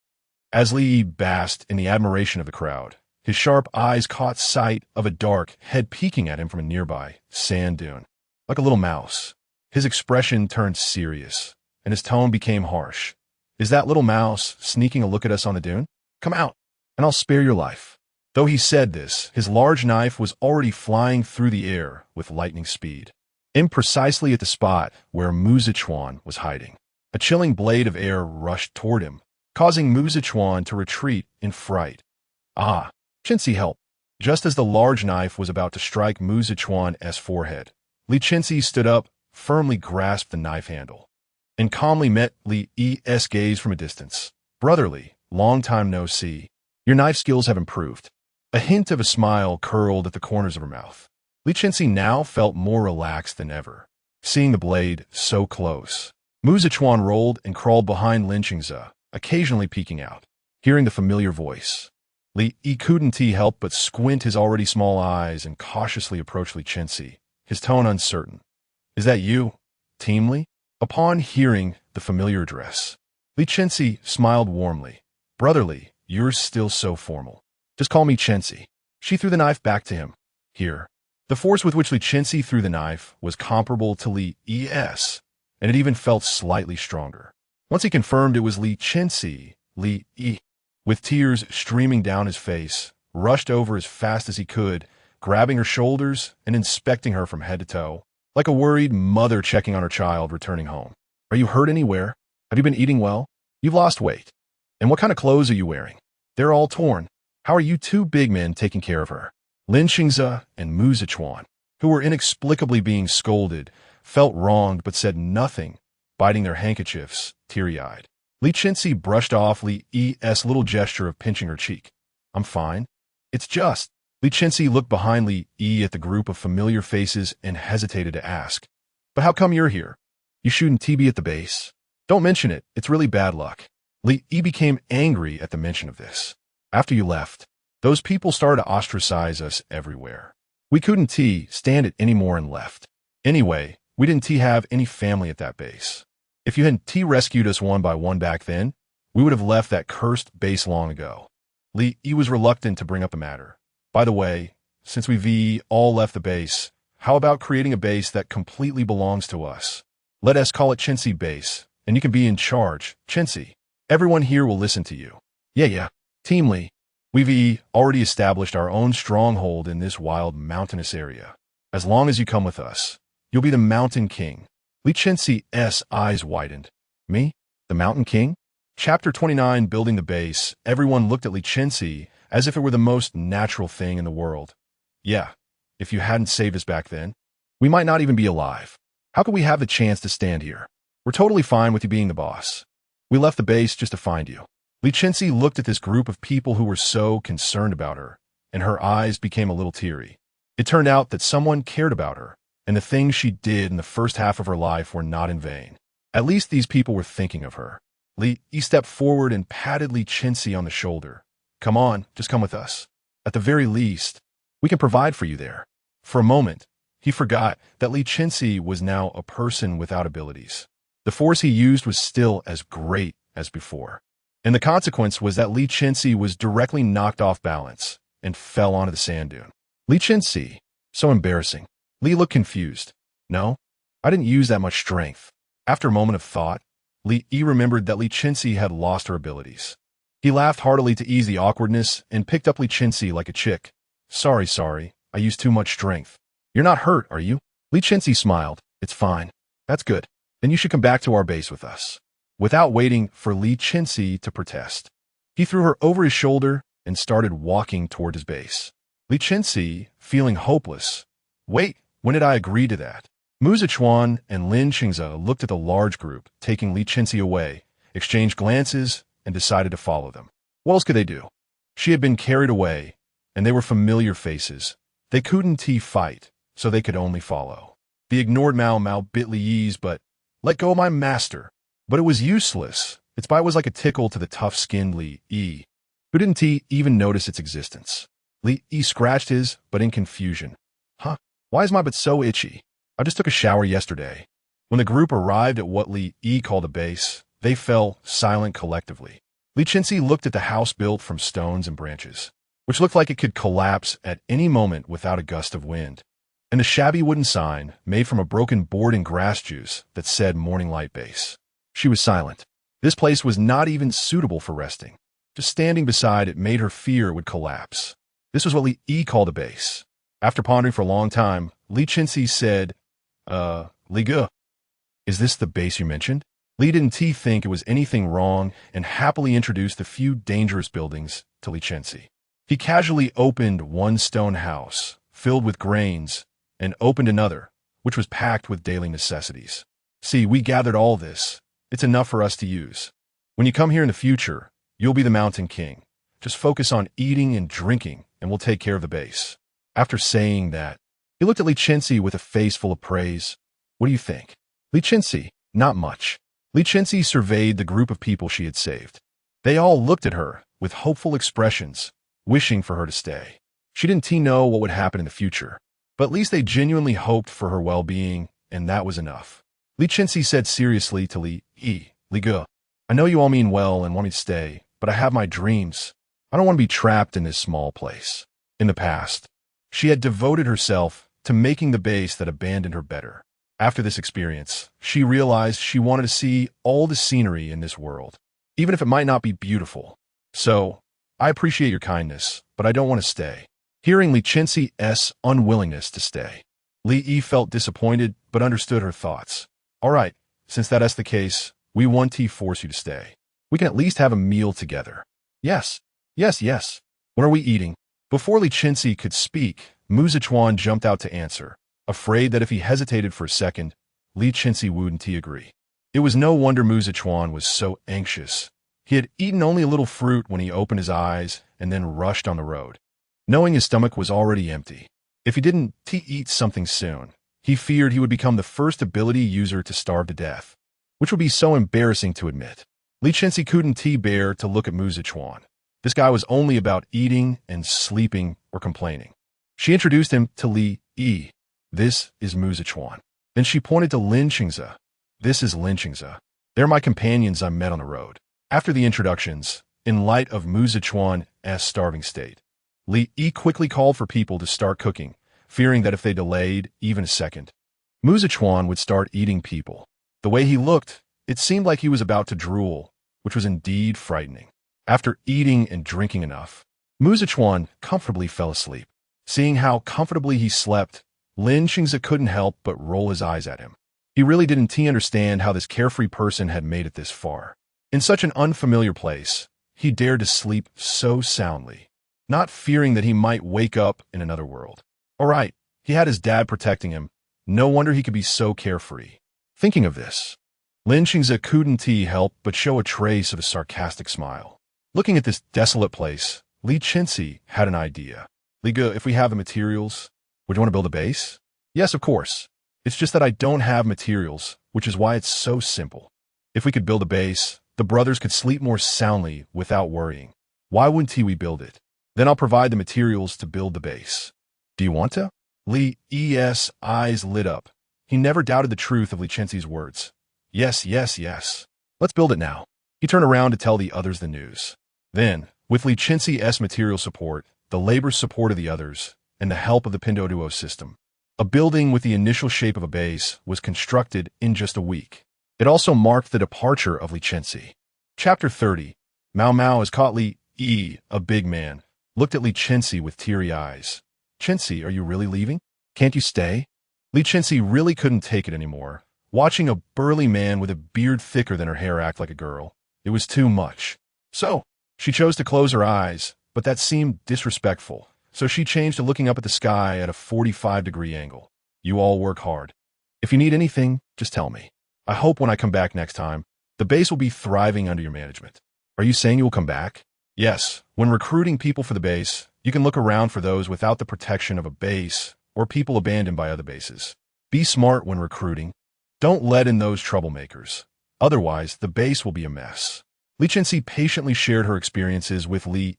As Li Yi basked in the admiration of the crowd, His sharp eyes caught sight of a dark head peeking at him from a nearby sand dune. Like a little mouse. His expression turned serious, and his tone became harsh. Is that little mouse sneaking a look at us on the dune? Come out, and I'll spare your life. Though he said this, his large knife was already flying through the air with lightning speed. Aimed precisely at the spot where Mu Zichuan was hiding. A chilling blade of air rushed toward him, causing Mu Zichuan to retreat in fright. Ah, Chenxi helped. Just as the large knife was about to strike Mu Zichuan's forehead, Li Chenxi stood up, firmly grasped the knife handle, and calmly met Li's gaze from a distance. Brotherly, long time no see. Your knife skills have improved. A hint of a smile curled at the corners of her mouth. Li Chenxi now felt more relaxed than ever, seeing the blade so close. Mu Zichuan rolled and crawled behind Li Chenxi, occasionally peeking out. Hearing the familiar voice, Li couldn't help but squint his already small eyes and cautiously approach Li Chenxi, his tone uncertain. Is that you, Team Li? Upon hearing the familiar address, Li Chenxi smiled warmly. Brotherly, you're still so formal. Just call me Chenxi. She threw the knife back to him. Here. The force with which Li Chenxi threw the knife was comparable to Li's, and it even felt slightly stronger. Once he confirmed it was Li Chenxi, Li, with tears streaming down his face, rushed over as fast as he could, grabbing her shoulders and inspecting her from head to toe, like a worried mother checking on her child returning home. Are you hurt anywhere? Have you been eating well? You've lost weight. And what kind of clothes are you wearing? They're all torn. How are you two big men taking care of her? Li Chenxi and Mu Zichuan, who were inexplicably being scolded, felt wronged but said nothing, biting their handkerchiefs, teary-eyed. Li Chenxi brushed off Li's little gesture of pinching her cheek. I'm fine. It's just. Li Chenxi looked behind Li at the group of familiar faces and hesitated to ask. But how come you're here? You shouldn't be at the base. Don't mention it. It's really bad luck. Li became angry at the mention of this. After you left, those people started to ostracize us everywhere. We couldn't stand it anymore and left. Anyway, we didn't have any family at that base. If you hadn't rescued us one by one back then, we would have left that cursed base long ago. Li was reluctant to bring up the matter. By the way, since we've all left the base, how about creating a base that completely belongs to us? Let us call it Chenxi Base, and you can be in charge, Chenxi. Everyone here will listen to you. Yeah. Team Li, we've already established our own stronghold in this wild mountainous area. As long as you come with us, you'll be the Mountain King. Li Chenxi's eyes widened. Me? The Mountain King? Chapter 29, Building the Base. Everyone looked at Li Chenxi as if it were the most natural thing in the world. Yeah, if you hadn't saved us back then, we might not even be alive. How could we have the chance to stand here? We're totally fine with you being the boss. We left the base just to find you. Li Chenxi looked at this group of people who were so concerned about her, and her eyes became a little teary. It turned out that someone cared about her, and the things she did in the first half of her life were not in vain. At least these people were thinking of her. Li stepped forward and patted Li Chenxi on the shoulder. Come on, just come with us. At the very least, we can provide for you there. For a moment, he forgot that Li Chenxi was now a person without abilities. The force he used was still as great as before. And the consequence was that Li Chenxi was directly knocked off balance and fell onto the sand dune. Li Chenxi, so embarrassing. Li looked confused. No, I didn't use that much strength. After a moment of thought, Li remembered that Li Chenxi had lost her abilities. He laughed heartily to ease the awkwardness and picked up Li Chenxi like a chick. Sorry, I used too much strength. You're not hurt, are you? Li Chenxi smiled. It's fine. That's good. Then you should come back to our base with us. Without waiting for Li Chenxi to protest, he threw her over his shoulder and started walking toward his base. Li Chenxi, feeling hopeless. Wait, when did I agree to that? Mu Zichuan and Li Chenxi looked at the large group, taking Li Chenxi away, exchanged glances, and decided to follow them. What else could they do? She had been carried away, and they were familiar faces. They couldn't fight, so they could only follow. The ignored Mao bit Li's, but let go of my master. But it was useless. Its bite was like a tickle to the tough-skinned Li, who didn't even notice its existence. Li scratched his, but in confusion. Huh? Why is my butt so itchy? I just took a shower yesterday. When the group arrived at what Li called a base, they fell silent collectively. Li Chenxi looked at the house built from stones and branches. which looked like it could collapse at any moment without a gust of wind, and the shabby wooden sign made from a broken board and grass juice that said Morning Light Base. She was silent. This place was not even suitable for resting. Just standing beside it made her fear it would collapse. This was what Li called a base. After pondering for a long time, Li Chenxi said, Li Ge, is this the base you mentioned? Li didn't think it was anything wrong and happily introduced a few dangerous buildings to Li Chenxi. He casually opened one stone house, filled with grains, and opened another, which was packed with daily necessities. See, we gathered all this. It's enough for us to use. When you come here in the future, you'll be the Mountain King. Just focus on eating and drinking, and we'll take care of the base. After saying that, he looked at Li Chenxi with a face full of praise. What do you think? Li Chenxi, not much. Li Chenxi surveyed the group of people she had saved. They all looked at her with hopeful expressions, wishing for her to stay. She didn't know what would happen in the future, but at least they genuinely hoped for her well-being, and that was enough. Li Chenxi said seriously to Li Ge, I know you all mean well and want me to stay, but I have my dreams. I don't want to be trapped in this small place. In the past, she had devoted herself to making the base that abandoned her better. After this experience, she realized she wanted to see all the scenery in this world, even if it might not be beautiful. So, I appreciate your kindness, but I don't want to stay. Hearing Li Chenxi's unwillingness to stay, Li felt disappointed but understood her thoughts. All right, since that's the case, we won't force you to stay. We can at least have a meal together. Yes. When are we eating? Before Li Chenxi could speak, Mu Zichuan jumped out to answer, afraid that if he hesitated for a second, Li Chenxi wouldn't agree. It was no wonder Mu Zichuan was so anxious. He had eaten only a little fruit when he opened his eyes and then rushed on the road. Knowing his stomach was already empty, if he didn't eat something soon, he feared he would become the first ability user to starve to death, which would be so embarrassing to admit. Li Chenxi couldn't bear to look at Mu Zichuan. This guy was only about eating and sleeping or complaining. She introduced him to Li. This is Mu Zichuan. Then she pointed to Li Chenxi. This is Li Chenxi. They're my companions I met on the road. After the introductions, in light of Mu Zichuan's starving state, Li quickly called for people to start cooking, fearing that if they delayed even a second, Mu Zichuan would start eating people. The way he looked, it seemed like he was about to drool, which was indeed frightening. After eating and drinking enough, Mu Zichuan comfortably fell asleep. Seeing how comfortably he slept, Li Chenxi couldn't help but roll his eyes at him. He really didn't understand how this carefree person had made it this far. In such an unfamiliar place, he dared to sleep so soundly, not fearing that he might wake up in another world. All right, he had his dad protecting him. No wonder he could be so carefree. Thinking of this, Li Chenxi couldn't help but show a trace of a sarcastic smile. Looking at this desolate place, Li Chenxi had an idea. Li Ge, if we have the materials, would you want to build a base? Yes, of course. It's just that I don't have materials, which is why it's so simple. If we could build a base, the brothers could sleep more soundly without worrying. Why wouldn't we build it? Then I'll provide the materials to build the base. Do you want to? Li's eyes lit up. He never doubted the truth of Li Chenxi's words. Yes. Let's build it now. He turned around to tell the others the news. Then, with Li Chenxi's material support, the labor support of the others, and the help of the Pinduoduo system, a building with the initial shape of a base was constructed in just a week. It also marked the departure of Li Chenxi. Chapter 30. Mao Mao has caught Li, a big man, looked at Li Chenxi with teary eyes. Chenxi, are you really leaving? Can't you stay? Li Chenxi really couldn't take it anymore. Watching a burly man with a beard thicker than her hair act like a girl, it was too much. So, she chose to close her eyes, but that seemed disrespectful, so she changed to looking up at the sky at a 45-degree angle. You all work hard. If you need anything, just tell me. I hope when I come back next time, the base will be thriving under your management. Are you saying you will come back? Yes, when recruiting people for the base, you can look around for those without the protection of a base or people abandoned by other bases. Be smart when recruiting. Don't let in those troublemakers. Otherwise, the base will be a mess. Li Chenxi patiently shared her experiences with Li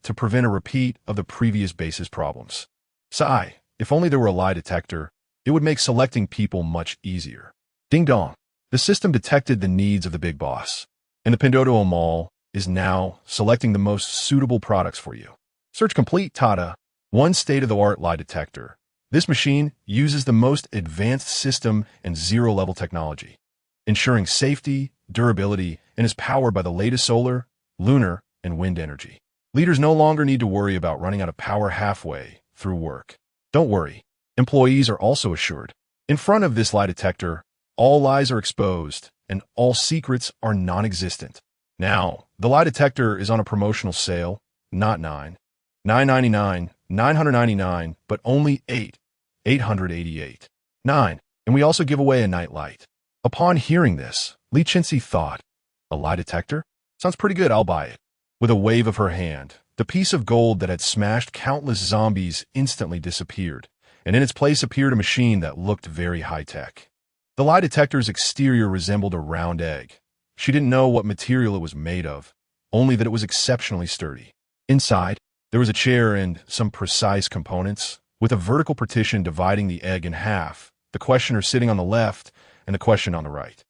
to prevent a repeat of the previous base's problems. Sigh, if only there were a lie detector, it would make selecting people much easier. Ding dong. The system detected the needs of the big boss, and the Pinduoduo Mall is now selecting the most suitable products for you. Search complete Tada. One state-of-the-art lie detector. This machine uses the most advanced system and zero-level technology, ensuring safety, durability, and is powered by the latest solar, lunar, and wind energy. Leaders no longer need to worry about running out of power halfway through work. Don't worry. Employees are also assured. In front of this lie detector, all lies are exposed and all secrets are non-existent. Now, the lie detector is on a promotional sale, not $999, $999, but only $888. 9. And we also give away a night light. Upon hearing this, Li Chenxi thought, a lie detector? Sounds pretty good, I'll buy it. With a wave of her hand, the piece of gold that had smashed countless zombies instantly disappeared, and in its place appeared a machine that looked very high-tech. The lie detector's exterior resembled a round egg. She didn't know what material it was made of, only that it was exceptionally sturdy. Inside, there was a chair and some precise components, with a vertical partition dividing the egg in half, the questioner sitting on the left and the question on the right.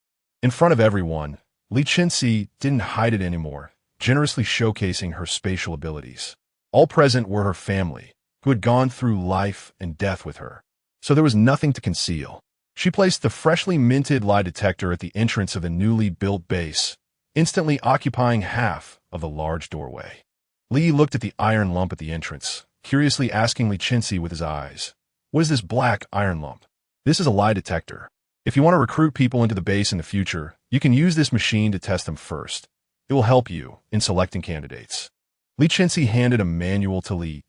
In front of everyone, Li Chenxi didn't hide it anymore, generously showcasing her spatial abilities. All present were her family, who had gone through life and death with her, so there was nothing to conceal. She placed the freshly minted lie detector at the entrance of the newly built base, instantly occupying half of the large doorway. Li looked at the iron lump at the entrance, curiously asking Li Chenxi with his eyes, "What is this black iron lump?" "This is a lie detector. If you want to recruit people into the base in the future, you can use this machine to test them first. It will help you in selecting candidates." Li Chenxi handed a manual to Li.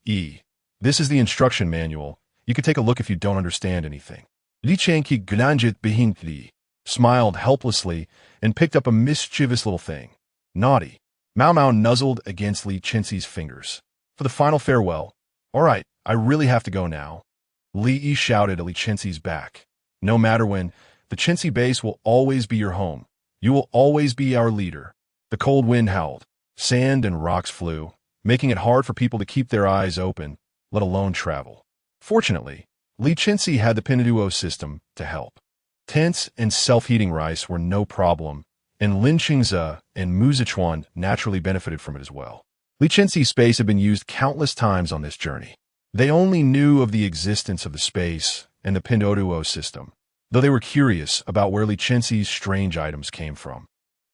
"This is the instruction manual. You can take a look if you don't understand anything." Li Chenxi gnanjit behind Li, smiled helplessly, and picked up a mischievous little thing. "Naughty." Mao Mao nuzzled against Li Chenxi's fingers. "For the final farewell." "All right, I really have to go now." Li shouted at Li Chenxi's back. "No matter when, the Chenxi base will always be your home. You will always be our leader." The cold wind howled. Sand and rocks flew, making it hard for people to keep their eyes open, let alone travel. Fortunately, Li Chenxi had the Pinduoduo system to help. Tents and self-heating rice were no problem, and Li Chenxi and Mu Zichuan naturally benefited from it as well. Li Chenxi's space had been used countless times on this journey. They only knew of the existence of the space and the Pinduoduo system, though they were curious about where Li Chenxi's strange items came from.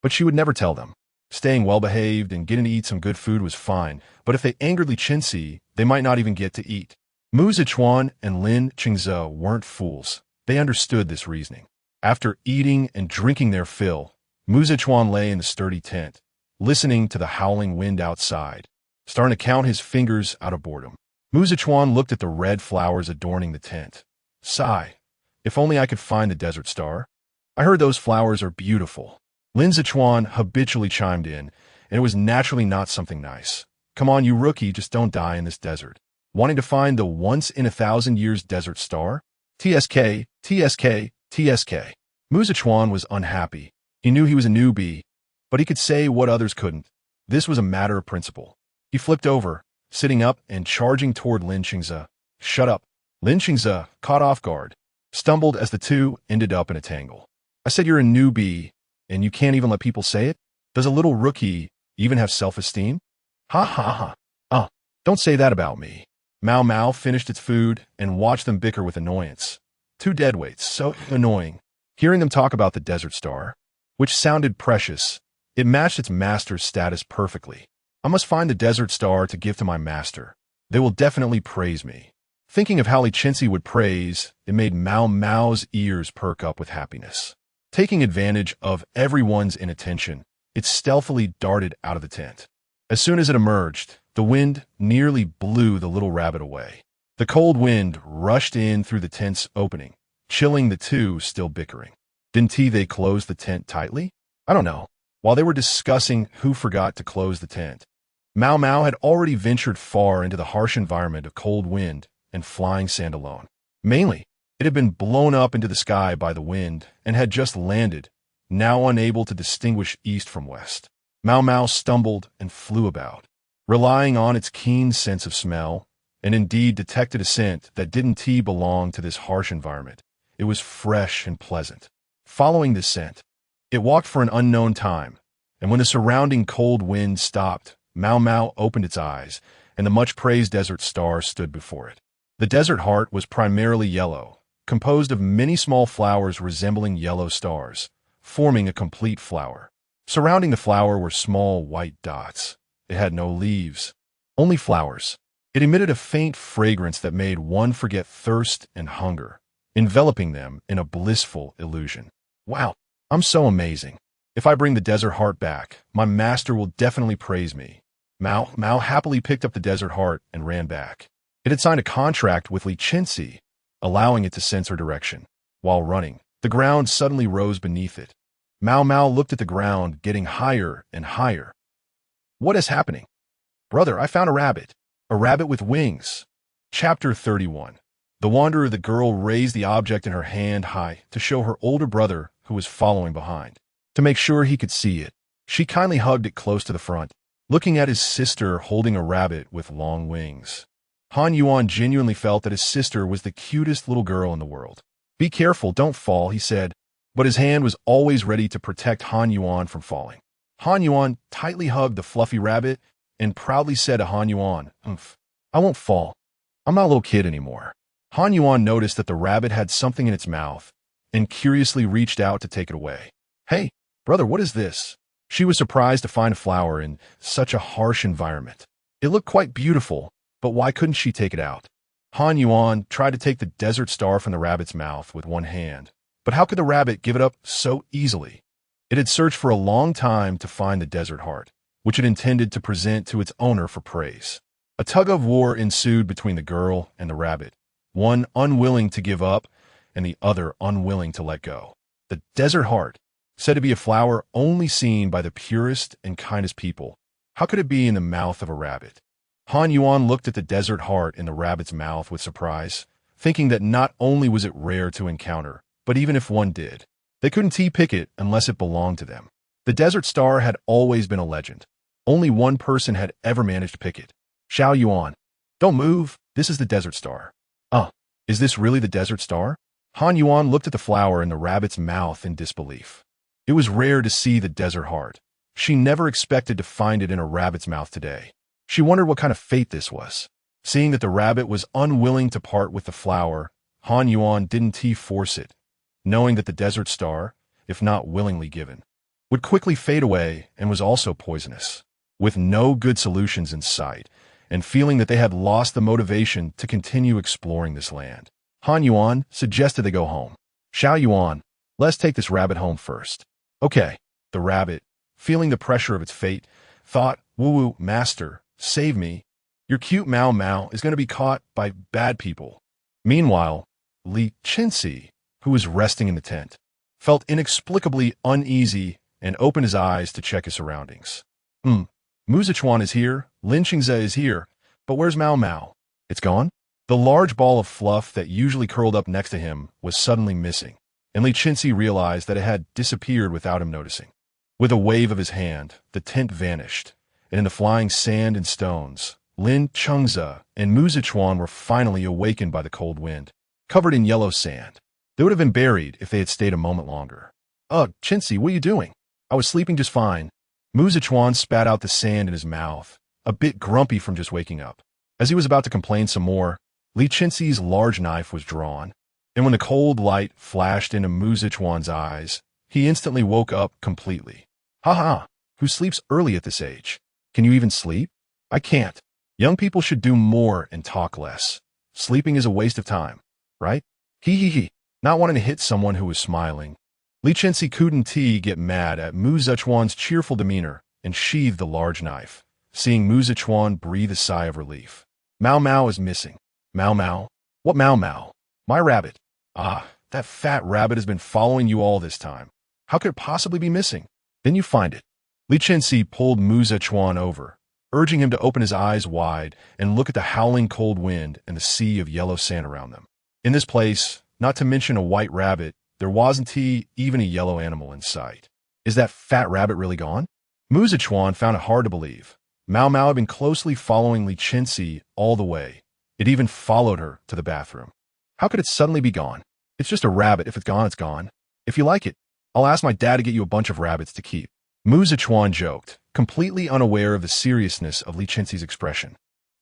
But she would never tell them. Staying well-behaved and getting to eat some good food was fine, but if they angered Li Chenxi, they might not even get to eat. Mu Zichuan and Li Chenxi weren't fools. They understood this reasoning. After eating and drinking their fill, Mu Zichuan lay in the sturdy tent, listening to the howling wind outside, starting to count his fingers out of boredom. Mu Zichuan looked at the red flowers adorning the tent. Sigh, if only I could find the desert star. I heard those flowers are beautiful. Li Zichuan habitually chimed in, and it was naturally not something nice. Come on, you rookie, just don't die in this desert. Wanting to find the once-in-a-thousand-years desert star? TSK, TSK, TSK. Mu Zichuan was unhappy. He knew he was a newbie, but he could say what others couldn't. This was a matter of principle. He flipped over, sitting up and charging toward Li Chenxi. "Shut up." Li Chenxi, caught off guard, stumbled as the two ended up in a tangle. "I said you're a newbie, and you can't even let people say it? Does a little rookie even have self-esteem?" "Ha ha ha. Don't say that about me." Mao Mao finished its food and watched them bicker with annoyance. Two deadweights, so annoying. Hearing them talk about the desert star, which sounded precious, it matched its master's status perfectly. I must find the desert star to give to my master. They will definitely praise me. Thinking of how Li Chenxi would praise, it made Mao Mao's ears perk up with happiness. Taking advantage of everyone's inattention, it stealthily darted out of the tent. As soon as it emerged, the wind nearly blew the little rabbit away. The cold wind rushed in through the tent's opening, chilling the two still bickering. Didn't they close the tent tightly? I don't know. While they were discussing who forgot to close the tent, Mao Mao had already ventured far into the harsh environment of cold wind and flying sand alone. Mainly, it had been blown up into the sky by the wind and had just landed, now unable to distinguish east from west. Mao Mao stumbled and flew about, relying on its keen sense of smell, and indeed detected a scent that didn't belong to this harsh environment. It was fresh and pleasant. Following this scent, it walked for an unknown time, and when the surrounding cold wind stopped, Mao Mao opened its eyes and the much-praised desert star stood before it. The desert heart was primarily yellow, composed of many small flowers resembling yellow stars, forming a complete flower. Surrounding the flower were small white dots. It had no leaves, only flowers. It emitted a faint fragrance that made one forget thirst and hunger, enveloping them in a blissful illusion. Wow, I'm so amazing. If I bring the desert heart back, my master will definitely praise me. Mao happily picked up the desert heart and ran back. It had signed a contract with Li Chenxi, allowing it to sense her direction. While running, the ground suddenly rose beneath it. Mao looked at the ground, getting higher and higher. What is happening? Brother, I found a rabbit. A rabbit with wings. Chapter 31. The wanderer, the girl raised the object in her hand high to show her older brother, who was following behind. To make sure he could see it, she kindly hugged it close to the front, looking at his sister holding a rabbit with long wings. Han Yuan genuinely felt that his sister was the cutest little girl in the world. Be careful, don't fall, he said, but his hand was always ready to protect Han Yuan from falling. Han Yuan tightly hugged the fluffy rabbit and proudly said to Han Yuan, I won't fall. I'm not a little kid anymore. Han Yuan noticed that the rabbit had something in its mouth and curiously reached out to take it away. Hey, brother, what is this? She was surprised to find a flower in such a harsh environment. It looked quite beautiful, but why couldn't she take it out? Han Yuan tried to take the desert star from the rabbit's mouth with one hand, but how could the rabbit give it up so easily? It had searched for a long time to find the desert heart, which it intended to present to its owner for praise. A tug-of-war ensued between the girl and the rabbit, one unwilling to give up and the other unwilling to let go. The desert heart, said to be a flower only seen by the purest and kindest people, how could it be in the mouth of a rabbit? Han Yuan looked at the desert heart in the rabbit's mouth with surprise, thinking that not only was it rare to encounter, but even if one did, they couldn't pick it unless it belonged to them. The desert star had always been a legend. Only one person had ever managed to pick it. Xiao Yuan. Don't move, this is the desert star. Is this really the desert star? Han Yuan looked at the flower in the rabbit's mouth in disbelief. It was rare to see the desert heart. She never expected to find it in a rabbit's mouth today. She wondered what kind of fate this was. Seeing that the rabbit was unwilling to part with the flower, Han Yuan didn't force it, knowing that the desert star, if not willingly given, would quickly fade away and was also poisonous. With no good solutions in sight, and feeling that they had lost the motivation to continue exploring this land, Han Yuan suggested they go home. Xiao Yuan, let's take this rabbit home first. Okay. The rabbit, feeling the pressure of its fate, thought, Woo-woo, master, save me. Your cute Mao is going to be caught by bad people. Meanwhile, Li Chenxi, who was resting in the tent, felt inexplicably uneasy and opened his eyes to check his surroundings. Muzichuan is here, Li Chenxi is here, but where's Mao? It's gone? The large ball of fluff that usually curled up next to him was suddenly missing, and Li Chenxi realized that it had disappeared without him noticing. With a wave of his hand, the tent vanished, and in the flying sand and stones, Li Chenxi and Muzichuan were finally awakened by the cold wind, covered in yellow sand. They would have been buried if they had stayed a moment longer. Chenxi, what are you doing? I was sleeping just fine. Muzichuan spat out the sand in his mouth, a bit grumpy from just waking up. As he was about to complain some more, Li Chenxi's large knife was drawn, and when the cold light flashed into Muzichuan's eyes, he instantly woke up completely. Who sleeps early at this age? Can you even sleep? I can't. Young people should do more and talk less. Sleeping is a waste of time, right? Not wanting to hit someone who was smiling, Li Chenxi couldn't get mad at Muzichuan's cheerful demeanor and sheathed the large knife, seeing Muzichuan breathe a sigh of relief. Mao is missing. Mao? What Mao? My rabbit. That fat rabbit has been following you all this time. How could it possibly be missing? Then you find it. Li Chenxi pulled Muzichuan over, urging him to open his eyes wide and look at the howling cold wind and the sea of yellow sand around them. In this place, not to mention a white rabbit, there wasn't even a yellow animal in sight. Is that fat rabbit really gone? Muzichuan found it hard to believe. Mao had been closely following Li Chenxi all the way. It even followed her to the bathroom. How could it suddenly be gone? It's just a rabbit. If it's gone, it's gone. If you like it, I'll ask my dad to get you a bunch of rabbits to keep. Muzichuan joked, completely unaware of the seriousness of Li Chenxi's expression.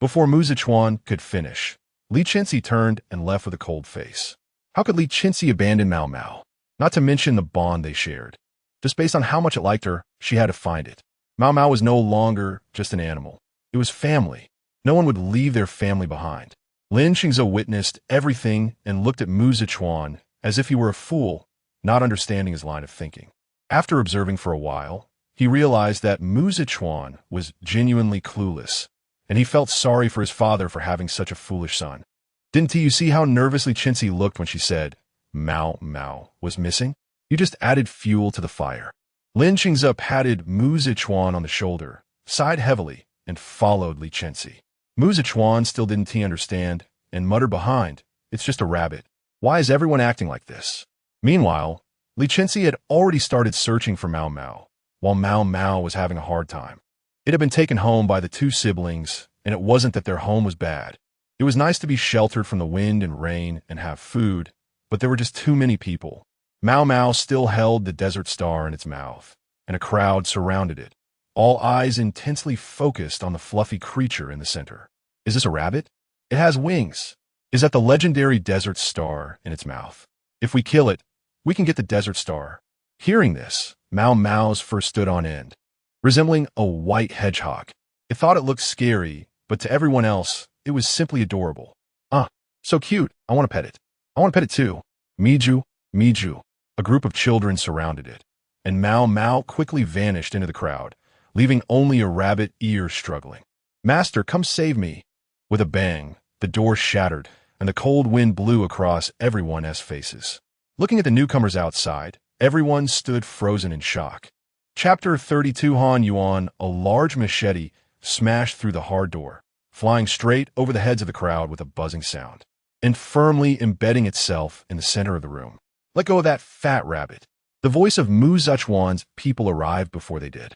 Before Mu Zichuan could finish, Li Chenxi turned and left with a cold face. How could Li Chenxi abandon Mao Mao? Not to mention the bond they shared. Just based on how much it liked her, she had to find it. Mao Mao was no longer just an animal. It was family. No one would leave their family behind. Lin Xingzhou witnessed everything and looked at Mu Zichuan as if he were a fool, not understanding his line of thinking. After observing for a while, he realized that Mu Zichuan was genuinely clueless, and he felt sorry for his father for having such a foolish son. Didn't you see how nervously Chenxi looked when she said Mao Mao was missing? You just added fuel to the fire. Lin Xingzhou patted Mu Zichuan on the shoulder, sighed heavily, and followed Li Chenxi. Mu Zichuan still didn't understand, and muttered behind, "It's just a rabbit. Why is everyone acting like this?" Meanwhile, Li Chenxi had already started searching for Mao Mao, while Mao Mao was having a hard time. It had been taken home by the two siblings, and it wasn't that their home was bad. It was nice to be sheltered from the wind and rain and have food, but there were just too many people. Mao Mao still held the desert star in its mouth, and a crowd surrounded it, all eyes intensely focused on the fluffy creature in the center. Is this a rabbit? It has wings. Is that the legendary desert star in its mouth? If we kill it, we can get the desert star. Hearing this, Mao Mao's fur stood on end, resembling a white hedgehog. It thought it looked scary, but to everyone else, it was simply adorable. So cute. I want to pet it. I want to pet it too. Miju, Miju. A group of children surrounded it, and Mao Mao quickly vanished into the crowd, leaving only a rabbit ear struggling. "Master, come save me." With a bang, the door shattered, and the cold wind blew across everyone's faces. Looking at the newcomers outside, everyone stood frozen in shock. Chapter 32. Han Yuan, a large machete, smashed through the hard door, flying straight over the heads of the crowd with a buzzing sound, and firmly embedding itself in the center of the room. "Let go of that fat rabbit." The voice of Mu Zichuan's people arrived before they did.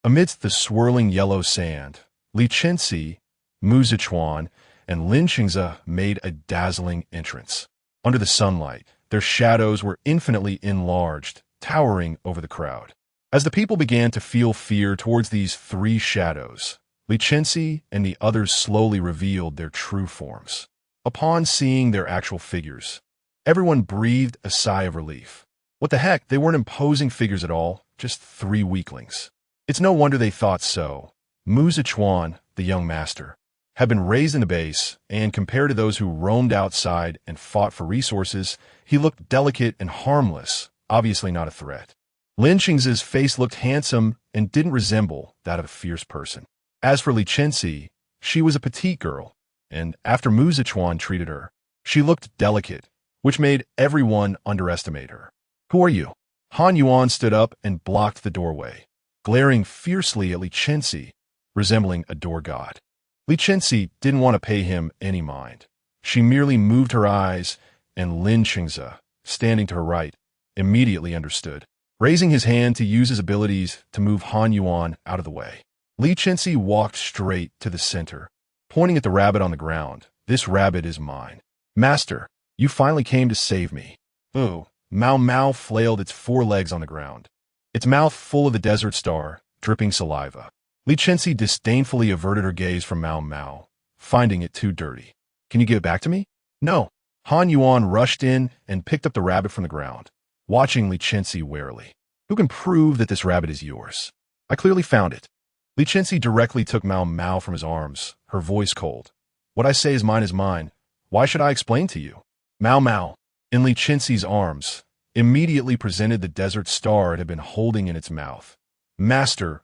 Amidst the swirling yellow sand, Li Chenxi, Mu Zichuan, and Lin Xingzhou made a dazzling entrance. Under the sunlight, their shadows were infinitely enlarged, towering over the crowd. As the people began to feel fear towards these three shadows, Li Chenxi and the others slowly revealed their true forms. Upon seeing their actual figures, everyone breathed a sigh of relief. What the heck, they weren't imposing figures at all, just three weaklings. It's no wonder they thought so. Mu Zichuan, the young master, had been raised in the base, and compared to those who roamed outside and fought for resources, he looked delicate and harmless, obviously not a threat. Lin Xingz's face looked handsome and didn't resemble that of a fierce person. As for Li Chenxi, she was a petite girl, and after Mu Zichuan treated her, she looked delicate, which made everyone underestimate her. "Who are you?" Han Yuan stood up and blocked the doorway, glaring fiercely at Li Chenxi, resembling a door god. Li Chenxi didn't want to pay him any mind. She merely moved her eyes, and Lin Xingzhou, standing to her right, immediately understood, raising his hand to use his abilities to move Han Yuan out of the way. Li Chenxi walked straight to the center, pointing at the rabbit on the ground. "This rabbit is mine. Master, you finally came to save me." "Oh." Mao Mao flailed its four legs on the ground, its mouth full of the desert star, dripping saliva. Li Chenxi disdainfully averted her gaze from Mao Mao, finding it too dirty. "Can you give it back to me?" "No." Han Yuan rushed in and picked up the rabbit from the ground, watching Li Chenxi warily. "Who can prove that this rabbit is yours?" "I clearly found it." Li Chenxi directly took Mao Mao from his arms, her voice cold. "What I say is mine. Why should I explain to you?" Mao Mao, in Li Chenxi's arms, immediately presented the desert star it had been holding in its mouth. Master,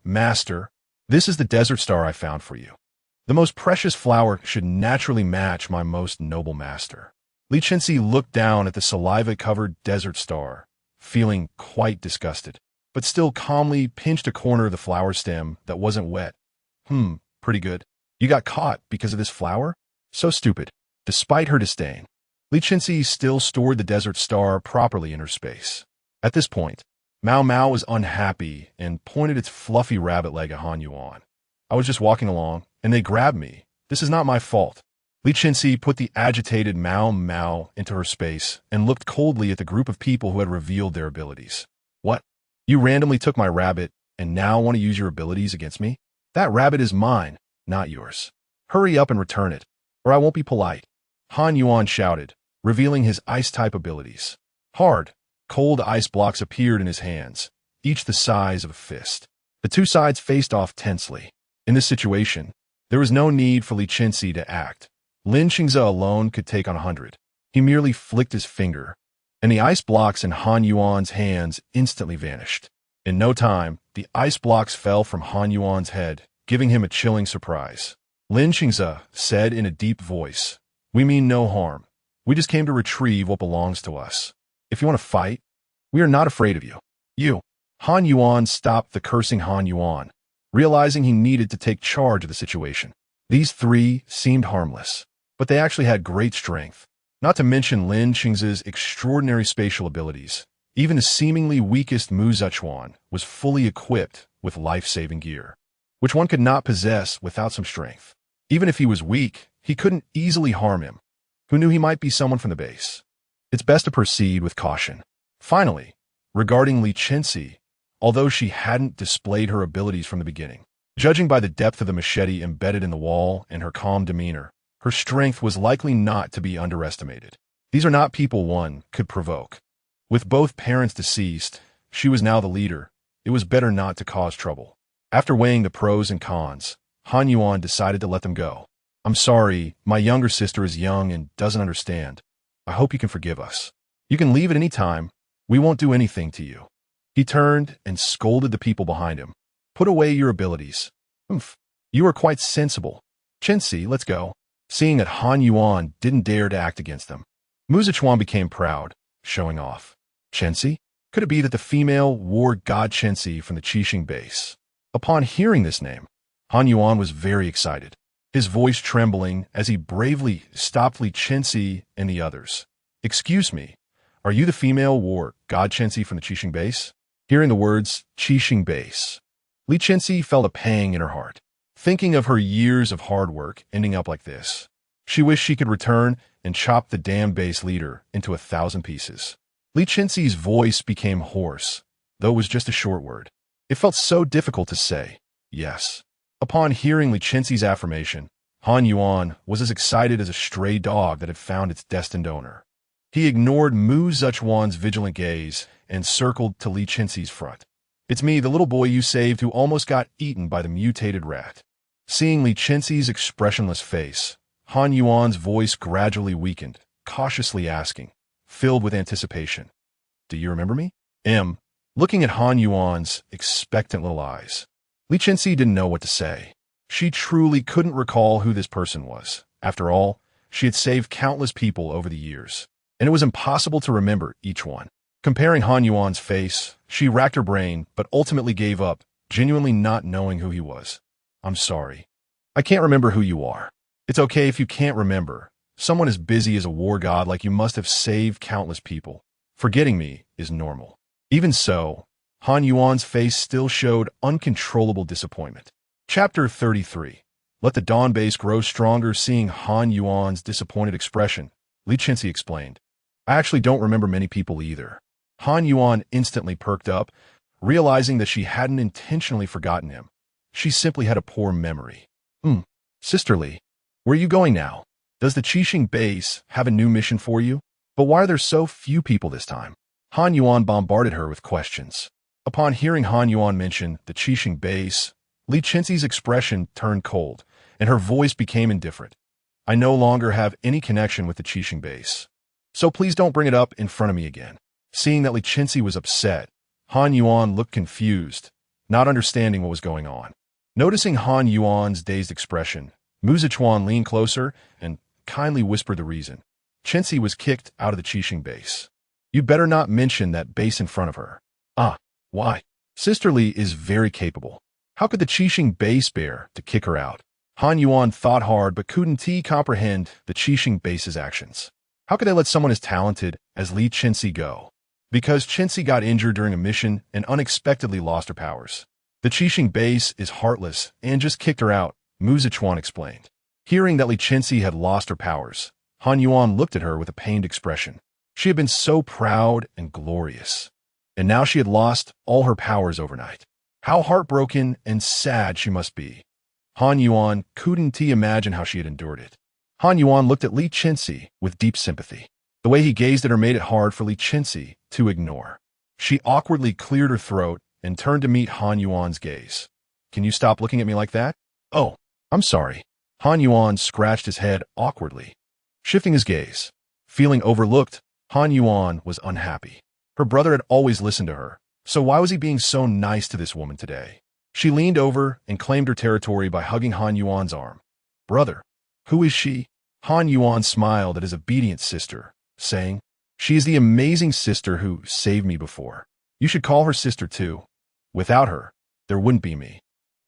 this is the desert star I found for you. The most precious flower should naturally match my most noble master." Li Chenxi looked down at the saliva-covered desert star, feeling quite disgusted, but still calmly pinched a corner of the flower stem that wasn't wet. Pretty good. You got caught because of this flower? So stupid. Despite her disdain, Li Chenxi still stored the desert star properly in her space. At this point, Mao Mao was unhappy and pointed its fluffy rabbit leg at Han Yuan. "I was just walking along, and they grabbed me. This is not my fault." Li Chenxi put the agitated Mao Mao into her space and looked coldly at the group of people who had revealed their abilities. "What? You randomly took my rabbit and now want to use your abilities against me? That rabbit is mine, not yours." Hurry up and return it, or I won't be polite. Han Yuan shouted, revealing his ice-type abilities. Hard, cold ice blocks appeared in his hands, each the size of a fist. The two sides faced off tensely. In this situation, there was no need for Li Chenxi to act. Li Chenxi alone could take on 100. He merely flicked his finger, and the ice blocks in Han Yuan's hands instantly vanished. In no time, the ice blocks fell from Han Yuan's head, giving him a chilling surprise. Li Chenxi said in a deep voice, "We mean no harm. We just came to retrieve what belongs to us. If you want to fight, we are not afraid of you." You. Han Yuan stopped the cursing Han Yuan, realizing he needed to take charge of the situation. These three seemed harmless, but they actually had great strength. Not to mention Li Chenxi's extraordinary spatial abilities. Even the seemingly weakest mutations was fully equipped with life-saving gear, which one could not possess without some strength. Even if he was weak, he couldn't easily harm him. Who knew he might be someone from the base? It's best to proceed with caution. Finally, regarding Li Chenxi, although she hadn't displayed her abilities from the beginning, judging by the depth of the machete embedded in the wall and her calm demeanor, her strength was likely not to be underestimated. These are not people one could provoke. With both parents deceased, she was now the leader. It was better not to cause trouble. After weighing the pros and cons, Han Yuan decided to let them go. "I'm sorry, my younger sister is young and doesn't understand. I hope you can forgive us. You can leave at any time. We won't do anything to you." He turned and scolded the people behind him. "Put away your abilities. You are quite sensible. Chenxi, let's go." Seeing that Han Yuan didn't dare to act against them, Muzhichuan became proud, showing off. Chenxi? Could it be that the female war god Chenxi from the Qixing base? Upon hearing this name, Han Yuan was very excited, his voice trembling as he bravely stopped Li Chenxi and the others. "Excuse me, are you the female war god Chenxi from the Qixing base?" Hearing the words Qixing base, Li Chenxi felt a pang in her heart. Thinking of her years of hard work ending up like this, she wished she could return and chop the damn base leader into 1,000 pieces. Li Chenxi's voice became hoarse, though it was just a short word. It felt so difficult to say yes. Upon hearing Li Chenxi's affirmation, Han Yuan was as excited as a stray dog that had found its destined owner. He ignored Mu Zhechuan's vigilant gaze and circled to Li Chenxi's front. "It's me, the little boy you saved who almost got eaten by the mutated rat." Seeing Li Chenxi's expressionless face, Han Yuan's voice gradually weakened, cautiously asking, filled with anticipation, "Do you remember me?" Looking at Han Yuan's expectant little eyes, Li Chenxi didn't know what to say. She truly couldn't recall who this person was. After all, she had saved countless people over the years, and it was impossible to remember each one. Comparing Han Yuan's face, she racked her brain, but ultimately gave up, genuinely not knowing who he was. "I'm sorry. I can't remember who you are." "It's okay if you can't remember. Someone as busy as a war god like you must have saved countless people. Forgetting me is normal." Even so, Han Yuan's face still showed uncontrollable disappointment. Chapter 33. Let the Dawn base grow stronger. Seeing Han Yuan's disappointed expression, Li Chenxi explained, "I actually don't remember many people either." Han Yuan instantly perked up, realizing that she hadn't intentionally forgotten him. She simply had a poor memory. Sister Li, where are you going now? Does the Qixing base have a new mission for you? But why are there so few people this time?" Han Yuan bombarded her with questions. Upon hearing Han Yuan mention the Qixing base, Li Chenxi's expression turned cold, and her voice became indifferent. "I no longer have any connection with the Qixing base, so please don't bring it up in front of me again." Seeing that Li Chenxi was upset, Han Yuan looked confused, not understanding what was going on. Noticing Han Yuan's dazed expression, Mu Zhechuan leaned closer and kindly whispered the reason. "Chenxi was kicked out of the Qixing base. You better not mention that base in front of her." "Ah, why?" "Sister Li is very capable. How could the Qixing base bear to kick her out?" Han Yuan thought hard but couldn't comprehend the Qixing base's actions. How could they let someone as talented as Li Chenxi go? Because Chenxi got injured during a mission and unexpectedly lost her powers. The Qixing base is heartless and just kicked her out, Mu Zhechuan explained. Hearing that Li Chenxi had lost her powers, Han Yuan looked at her with a pained expression. She had been so proud and glorious, and now she had lost all her powers overnight. How heartbroken and sad she must be. Han Yuan couldn't imagine how she had endured it. Han Yuan looked at Li Chenxi with deep sympathy. The way he gazed at her made it hard for Li Chenxi to ignore. She awkwardly cleared her throat and turned to meet Han Yuan's gaze. "Can you stop looking at me like that?" "Oh, I'm sorry." Han Yuan scratched his head awkwardly, shifting his gaze. Feeling overlooked, Han Yuan was unhappy. Her brother had always listened to her, so why was he being so nice to this woman today? She leaned over and claimed her territory by hugging Han Yuan's arm. "Brother, who is she?" Han Yuan smiled at his obedient sister, saying, "She is the amazing sister who saved me before. You should call her sister too. Without her, there wouldn't be me."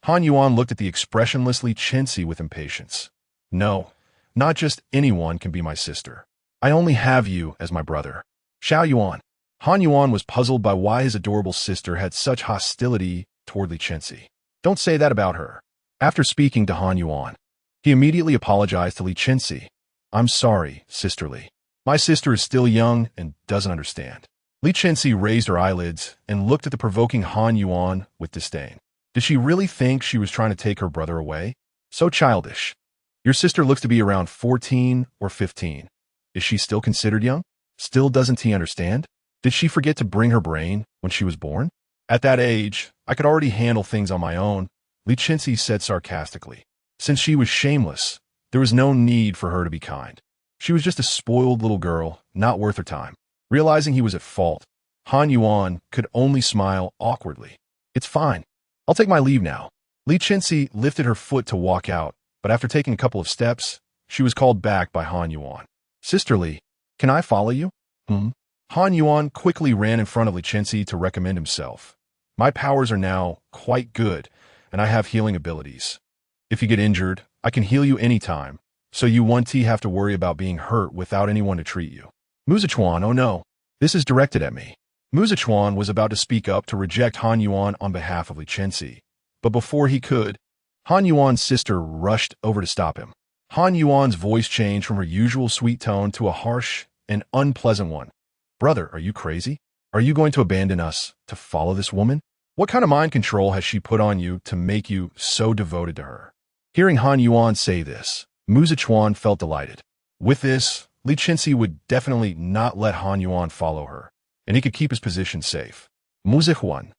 Han Yuan looked at the expressionless Li Chenxi with impatience. "No, not just anyone can be my sister. I only have you as my brother." Xiao Yuan. Han Yuan was puzzled by why his adorable sister had such hostility toward Li Chenxi. "Don't say that about her." After speaking to Han Yuan, he immediately apologized to Li Chenxi. "I'm sorry, Sister Li. My sister is still young and doesn't understand." Li Chenxi raised her eyelids and looked at the provoking Han Yuan with disdain. Did she really think she was trying to take her brother away? So childish. Your sister looks to be around 14 or 15. Is she still considered young? Still doesn't he understand? Did she forget to bring her brain when she was born? At that age, I could already handle things on my own, Li Chenxi said sarcastically. Since she was shameless, there was no need for her to be kind. She was just a spoiled little girl, not worth her time. Realizing he was at fault, Han Yuan could only smile awkwardly. "It's fine. I'll take my leave now." Li Chenxi lifted her foot to walk out, but after taking a couple of steps, she was called back by Han Yuan. "Sister Li, can I follow you?" Han Yuan quickly ran in front of Li Chenxi to recommend himself. "My powers are now quite good, and I have healing abilities. If you get injured, I can heal you anytime, so you won't have to worry about being hurt without anyone to treat you." Muzichuan, oh no, this is directed at me. Muzichuan was about to speak up to reject Han Yuan on behalf of Li Chenxi, but before he could, Han Yuan's sister rushed over to stop him. Han Yuan's voice changed from her usual sweet tone to a harsh and unpleasant one. "Brother, are you crazy? Are you going to abandon us to follow this woman? What kind of mind control has she put on you to make you so devoted to her?" Hearing Han Yuan say this, Muzichuan felt delighted. With this, Li Chenxi would definitely not let Han Yuan follow her, and he could keep his position safe. Muzichuan,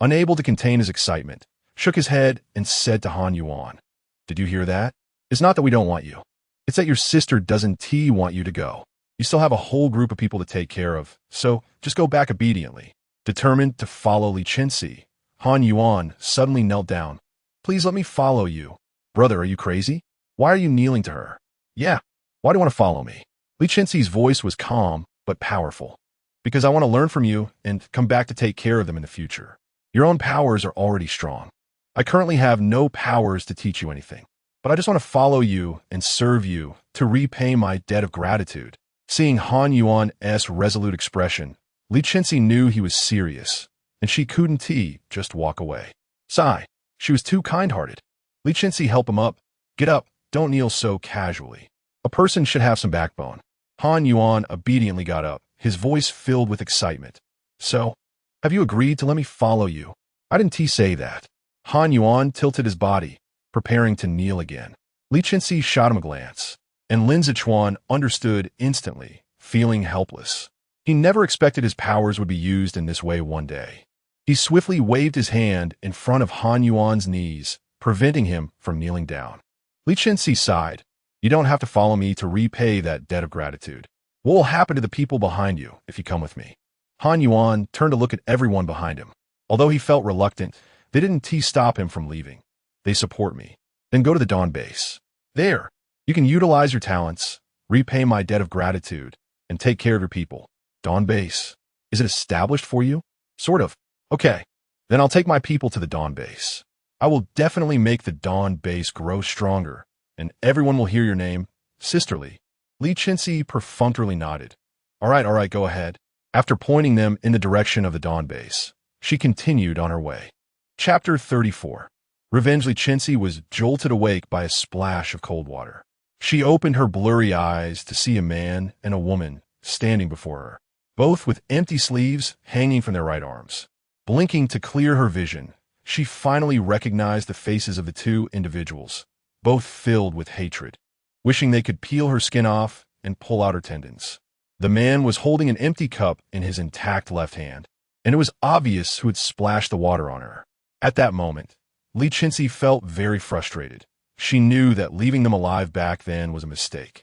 unable to contain his excitement, shook his head and said to Han Yuan, "Did you hear that? It's not that we don't want you. It's that your sister doesn't want you to go. You still have a whole group of people to take care of, so just go back obediently." Determined to follow Li Chenxi, Han Yuan suddenly knelt down. "Please let me follow you." "Brother, are you crazy? Why are you kneeling to her?" "Yeah, why do you want to follow me?" Li Chenxi's voice was calm but powerful. "Because I want to learn from you and come back to take care of them in the future. Your own powers are already strong. I currently have no powers to teach you anything, but I just want to follow you and serve you to repay my debt of gratitude." Seeing Han Yuan's resolute expression, Li Chenxi knew he was serious, and she couldn't just walk away. Sigh, she was too kind-hearted. Li Chenxi helped him up. "Get up, don't kneel so casually. A person should have some backbone." Han Yuan obediently got up, his voice filled with excitement. "So, have you agreed to let me follow you?" "I didn't say that." Han Yuan tilted his body, preparing to kneel again. Li Chenxi shot him a glance, and Lin Zichuan understood instantly, feeling helpless. He never expected his powers would be used in this way one day. He swiftly waved his hand in front of Han Yuan's knees, preventing him from kneeling down. Li Chenxi sighed. "You don't have to follow me to repay that debt of gratitude. What will happen to the people behind you if you come with me?" Han Yuan turned to look at everyone behind him. Although he felt reluctant, they didn't stop him from leaving. "They support me. Then go to the Dawn base. There, you can utilize your talents, repay my debt of gratitude, and take care of your people." "Dawn base. Is it established for you?" "Sort of." "Okay, then I'll take my people to the Dawn base. I will definitely make the Dawn base grow stronger, and everyone will hear your name, Sister Li." Li Chenxi perfunctorily nodded. All right, go ahead." After pointing them in the direction of the Dawn base, she continued on her way. Chapter 34. Revenge. Li Chenxi was jolted awake by a splash of cold water. She opened her blurry eyes to see a man and a woman standing before her, both with empty sleeves hanging from their right arms. Blinking to clear her vision, she finally recognized the faces of the two individuals, both filled with hatred, wishing they could peel her skin off and pull out her tendons. The man was holding an empty cup in his intact left hand, and it was obvious who had splashed the water on her. At that moment, Li Chenxi felt very frustrated. She knew that leaving them alive back then was a mistake.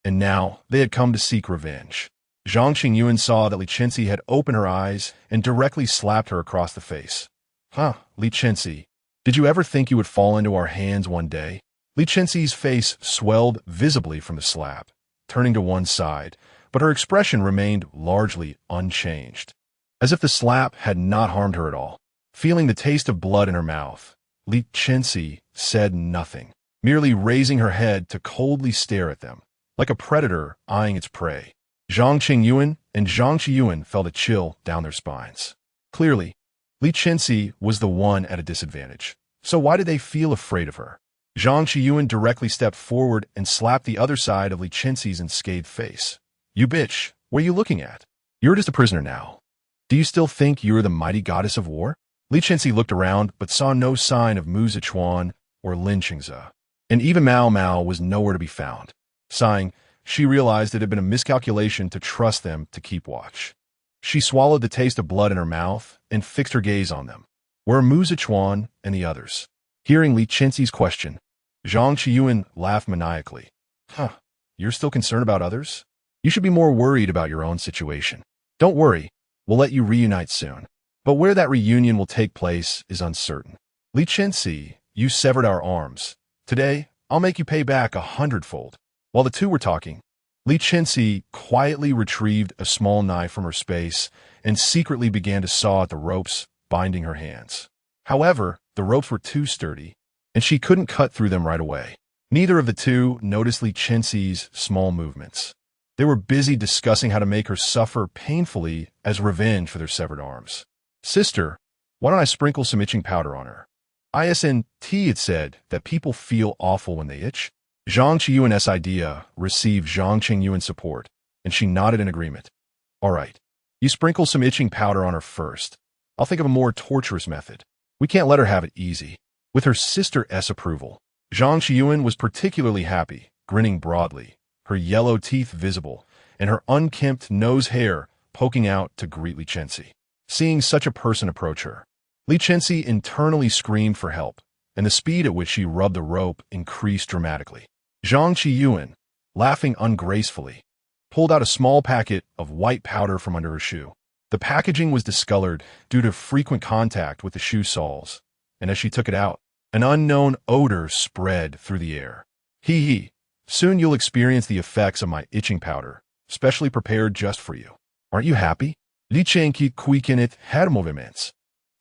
And now they had come to seek revenge. Zhang Qingyuan saw that Li Chenxi had opened her eyes and directly slapped her across the face. Huh, Li Chenxi, did you ever think you would fall into our hands one day? Li Chenxi's face swelled visibly from the slap, turning to one side, but her expression remained largely unchanged, as if the slap had not harmed her at all. Feeling the taste of blood in her mouth, Li Chenxi said nothing, merely raising her head to coldly stare at them, like a predator eyeing its prey. Zhang Qingyuan and Zhang Qiyuan felt a chill down their spines. Clearly, Li Chenxi was the one at a disadvantage, so why did they feel afraid of her? Zhang Qiyuan directly stepped forward and slapped the other side of Li Chenxi's unscathed face. You bitch, what are you looking at? You're just a prisoner now. Do you still think you're the mighty goddess of war? Li Chenxi looked around but saw no sign of Mu Zichuan or Li Chenxi, and even Mao Mao was nowhere to be found. Sighing, she realized it had been a miscalculation to trust them to keep watch. She swallowed the taste of blood in her mouth and fixed her gaze on them. Where are Mu Zichuan and the others? Hearing Li Chenxi's question, Zhang Qiyuan laughed maniacally. Huh, you're still concerned about others? You should be more worried about your own situation. Don't worry, we'll let you reunite soon. But where that reunion will take place is uncertain. Li Chenxi, you severed our arms. Today, I'll make you pay back 100-fold. While the two were talking, Li Chenxi quietly retrieved a small knife from her space and secretly began to saw at the ropes binding her hands. However, the ropes were too sturdy, and she couldn't cut through them right away. Neither of the two noticed Li Chenxi's small movements. They were busy discussing how to make her suffer painfully as revenge for their severed arms. Sister, why don't I sprinkle some itching powder on her? ISNT had said that people feel awful when they itch. Zhang Qiyuan's idea received Zhang Qingyuan's support, and she nodded in agreement. All right, you sprinkle some itching powder on her first. I'll think of a more torturous method. We can't let her have it easy. With her sister's approval, Zhang Qiyuan was particularly happy, grinning broadly, her yellow teeth visible, and her unkempt nose hair poking out to greet Li Chenxi. Seeing such a person approach her, Li Chenxi internally screamed for help, and the speed at which she rubbed the rope increased dramatically. Zhang Qiyuan, laughing ungracefully, pulled out a small packet of white powder from under her shoe. The packaging was discolored due to frequent contact with the shoe soles, and as she took it out, an unknown odor spread through the air. Hee. Soon you'll experience the effects of my itching powder, specially prepared just for you. Aren't you happy? Li Chenxi quickened her movements,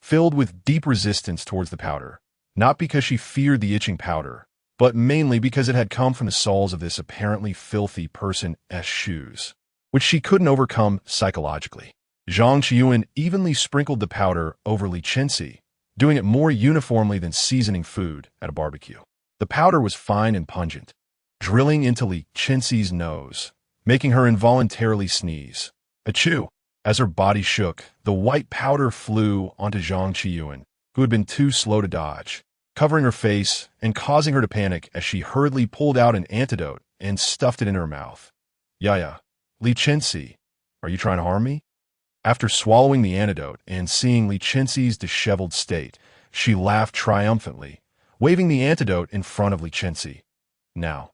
filled with deep resistance towards the powder, not because she feared the itching powder, but mainly because it had come from the soles of this apparently filthy person's shoes, which she couldn't overcome psychologically. Zhang Qiyuan evenly sprinkled the powder over Li Chenxi, doing it more uniformly than seasoning food at a barbecue. The powder was fine and pungent, drilling into Li Chenxi's nose, making her involuntarily sneeze. Achoo! As her body shook, the white powder flew onto Zhang Qiyuan, who had been too slow to dodge, covering her face and causing her to panic as she hurriedly pulled out an antidote and stuffed it in her mouth. Yaya, Li Chenxi, are you trying to harm me? After swallowing the antidote and seeing Li Chenxi's disheveled state, she laughed triumphantly, waving the antidote in front of Li Chenxi. Now,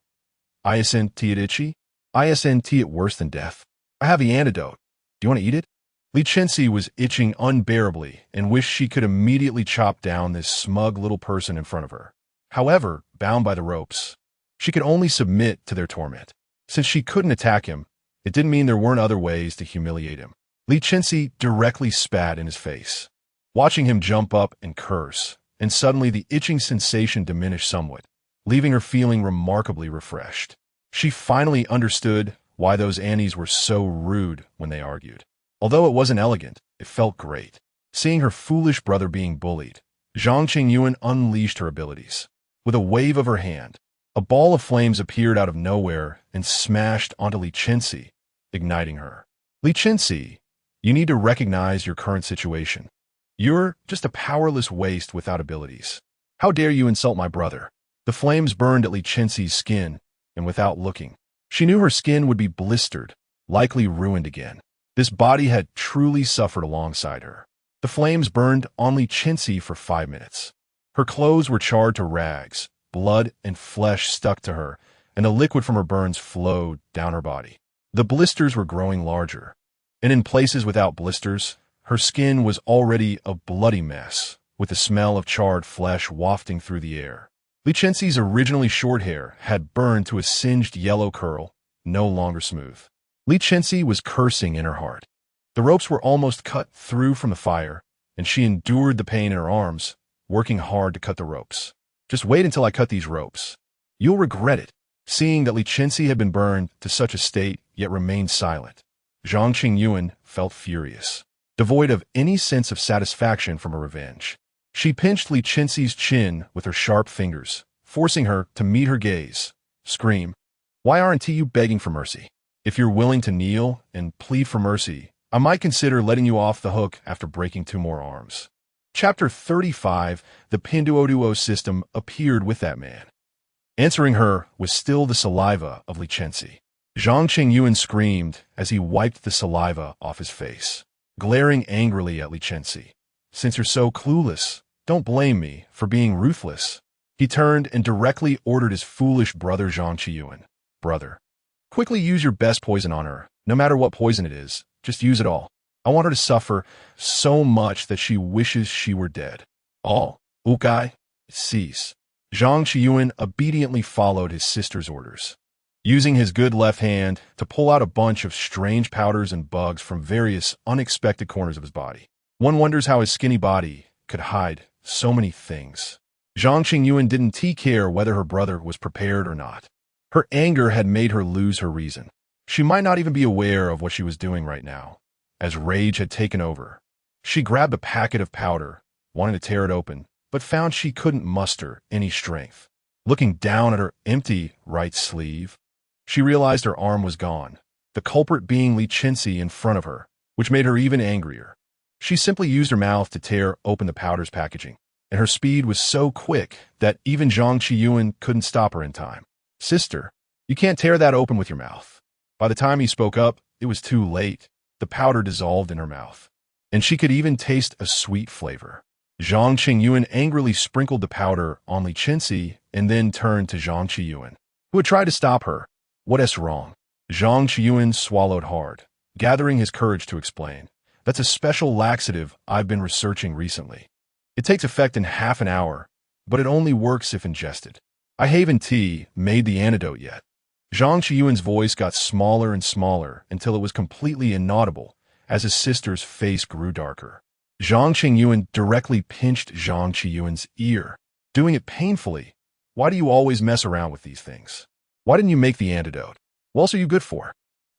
ISNT it itchy? ISNT it worse than death? I have the antidote. Do you want to eat it? Li Chenxi was itching unbearably and wished she could immediately chop down this smug little person in front of her. However, bound by the ropes, she could only submit to their torment. Since she couldn't attack him, it didn't mean there weren't other ways to humiliate him. Li Chenxi directly spat in his face, watching him jump up and curse, and suddenly the itching sensation diminished somewhat, leaving her feeling remarkably refreshed. She finally understood why those Annies were so rude when they argued. Although it wasn't elegant, it felt great. Seeing her foolish brother being bullied, Zhang Qingyuan unleashed her abilities. With a wave of her hand, a ball of flames appeared out of nowhere and smashed onto Li Chenxi, igniting her. Li Chenxi, you need to recognize your current situation. You're just a powerless waste without abilities. How dare you insult my brother? The flames burned at Li Chenxi's skin, and without looking, she knew her skin would be blistered, likely ruined again. This body had truly suffered alongside her. The flames burned on Li Chenxi for 5 minutes. Her clothes were charred to rags, blood and flesh stuck to her, and the liquid from her burns flowed down her body. The blisters were growing larger, and in places without blisters, her skin was already a bloody mess, with the smell of charred flesh wafting through the air. Li Chenxi's originally short hair had burned to a singed yellow curl, no longer smooth. Li Chenxi was cursing in her heart. The ropes were almost cut through from the fire, and she endured the pain in her arms, working hard to cut the ropes. Just wait until I cut these ropes. You'll regret it. Seeing that Li Chenxi had been burned to such a state, yet remained silent, Zhang Qingyuan felt furious, devoid of any sense of satisfaction from her revenge. She pinched Li Chenxi's chin with her sharp fingers, forcing her to meet her gaze. Scream. Why aren't you begging for mercy? If you're willing to kneel and plead for mercy, I might consider letting you off the hook after breaking 2 more arms. Chapter 35, the Pinduoduo system appeared with that man. Answering her was still the saliva of Li Chenxi. Zhang Qingyuan screamed as he wiped the saliva off his face, glaring angrily at Li Chenxi. Since you're so clueless, don't blame me for being ruthless. He turned and directly ordered his foolish brother Zhang Qingyuan. Brother, quickly use your best poison on her, no matter what poison it is. Just use it all. I want her to suffer so much that she wishes she were dead. All. Ukai. Cease. Zhang Qingyuan obediently followed his sister's orders, using his good left hand to pull out a bunch of strange powders and bugs from various unexpected corners of his body. One wonders how his skinny body could hide so many things. Zhang Qingyuan didn't care whether her brother was prepared or not. Her anger had made her lose her reason. She might not even be aware of what she was doing right now, as rage had taken over. She grabbed a packet of powder, wanted to tear it open, but found she couldn't muster any strength. Looking down at her empty right sleeve, she realized her arm was gone, the culprit being Li Chenxi in front of her, which made her even angrier. She simply used her mouth to tear open the powder's packaging, and her speed was so quick that even Zhang Qingyuan couldn't stop her in time. Sister, you can't tear that open with your mouth. By the time he spoke up, it was too late. The powder dissolved in her mouth, and she could even taste a sweet flavor. Zhang Qingyuan angrily sprinkled the powder on Li Chenxi and then turned to Zhang Qingyuan, who had tried to stop her. What's wrong? Zhang Qingyuan swallowed hard, gathering his courage to explain. That's a special laxative I've been researching recently. It takes effect in half an hour, but it only works if ingested. I haven't made the antidote yet. Zhang Qingyuan's voice got smaller and smaller until it was completely inaudible as his sister's face grew darker. Zhang Qingyuan directly pinched Zhang Qingyuan's ear, doing it painfully. Why do you always mess around with these things? Why didn't you make the antidote? What else are you good for?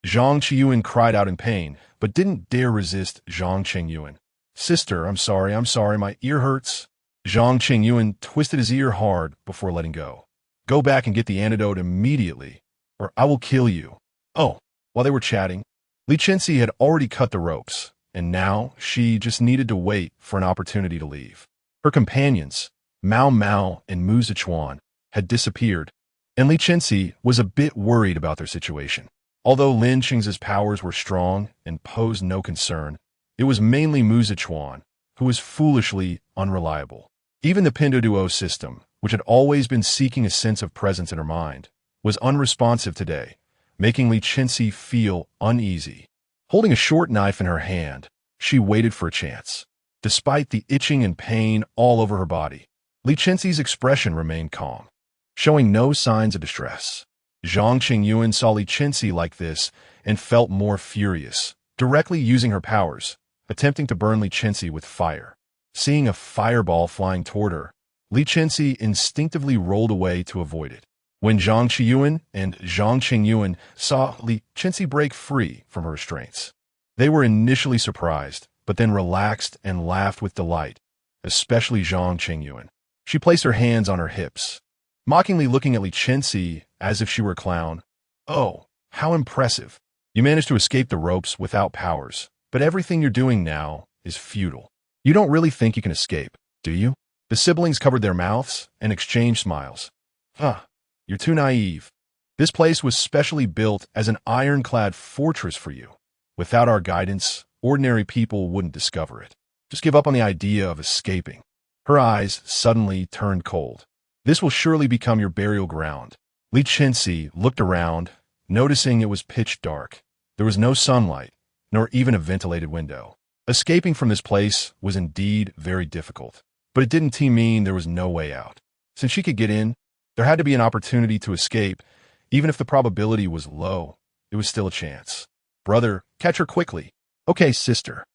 Zhang Qingyuan cried out in pain, but didn't dare resist Zhang Qingyuan. Sister, I'm sorry, my ear hurts. Zhang Qingyuan twisted his ear hard before letting go. Go back and get the antidote immediately, or I will kill you. Oh, while they were chatting, Li Chenxi had already cut the ropes, and now she just needed to wait for an opportunity to leave. Her companions, Mao Mao and Mu Zichuan, had disappeared, and Li Chenxi was a bit worried about their situation. Although Lin Qing's powers were strong and posed no concern, it was mainly Mu Zichuan, who was foolishly unreliable. Even the Pinduoduo system, which had always been seeking a sense of presence in her mind, was unresponsive today, making Li Chenxi feel uneasy. Holding a short knife in her hand, she waited for a chance. Despite the itching and pain all over her body, Li Chenxi's expression remained calm, showing no signs of distress. Zhang Qingyuan saw Li Chenxi like this and felt more furious, directly using her powers, attempting to burn Li Chenxi with fire. Seeing a fireball flying toward her, Li Chenxi instinctively rolled away to avoid it. When Zhang Qingyuan and Zhang Qingyuan saw Li Chenxi break free from her restraints, they were initially surprised, but then relaxed and laughed with delight, especially Zhang Qingyuan. She placed her hands on her hips, mockingly looking at Li Chenxi as if she were a clown. Oh, how impressive. You managed to escape the ropes without powers, but everything you're doing now is futile. You don't really think you can escape, do you? The siblings covered their mouths and exchanged smiles. Huh, you're too naive. This place was specially built as an ironclad fortress for you. Without our guidance, ordinary people wouldn't discover it. Just give up on the idea of escaping. Her eyes suddenly turned cold. This will surely become your burial ground. Li Chenxi looked around, noticing it was pitch dark. There was no sunlight, nor even a ventilated window. Escaping from this place was indeed very difficult, but it didn't mean there was no way out. Since she could get in, there had to be an opportunity to escape. Even if the probability was low, it was still a chance. Brother, catch her quickly. Okay, sister.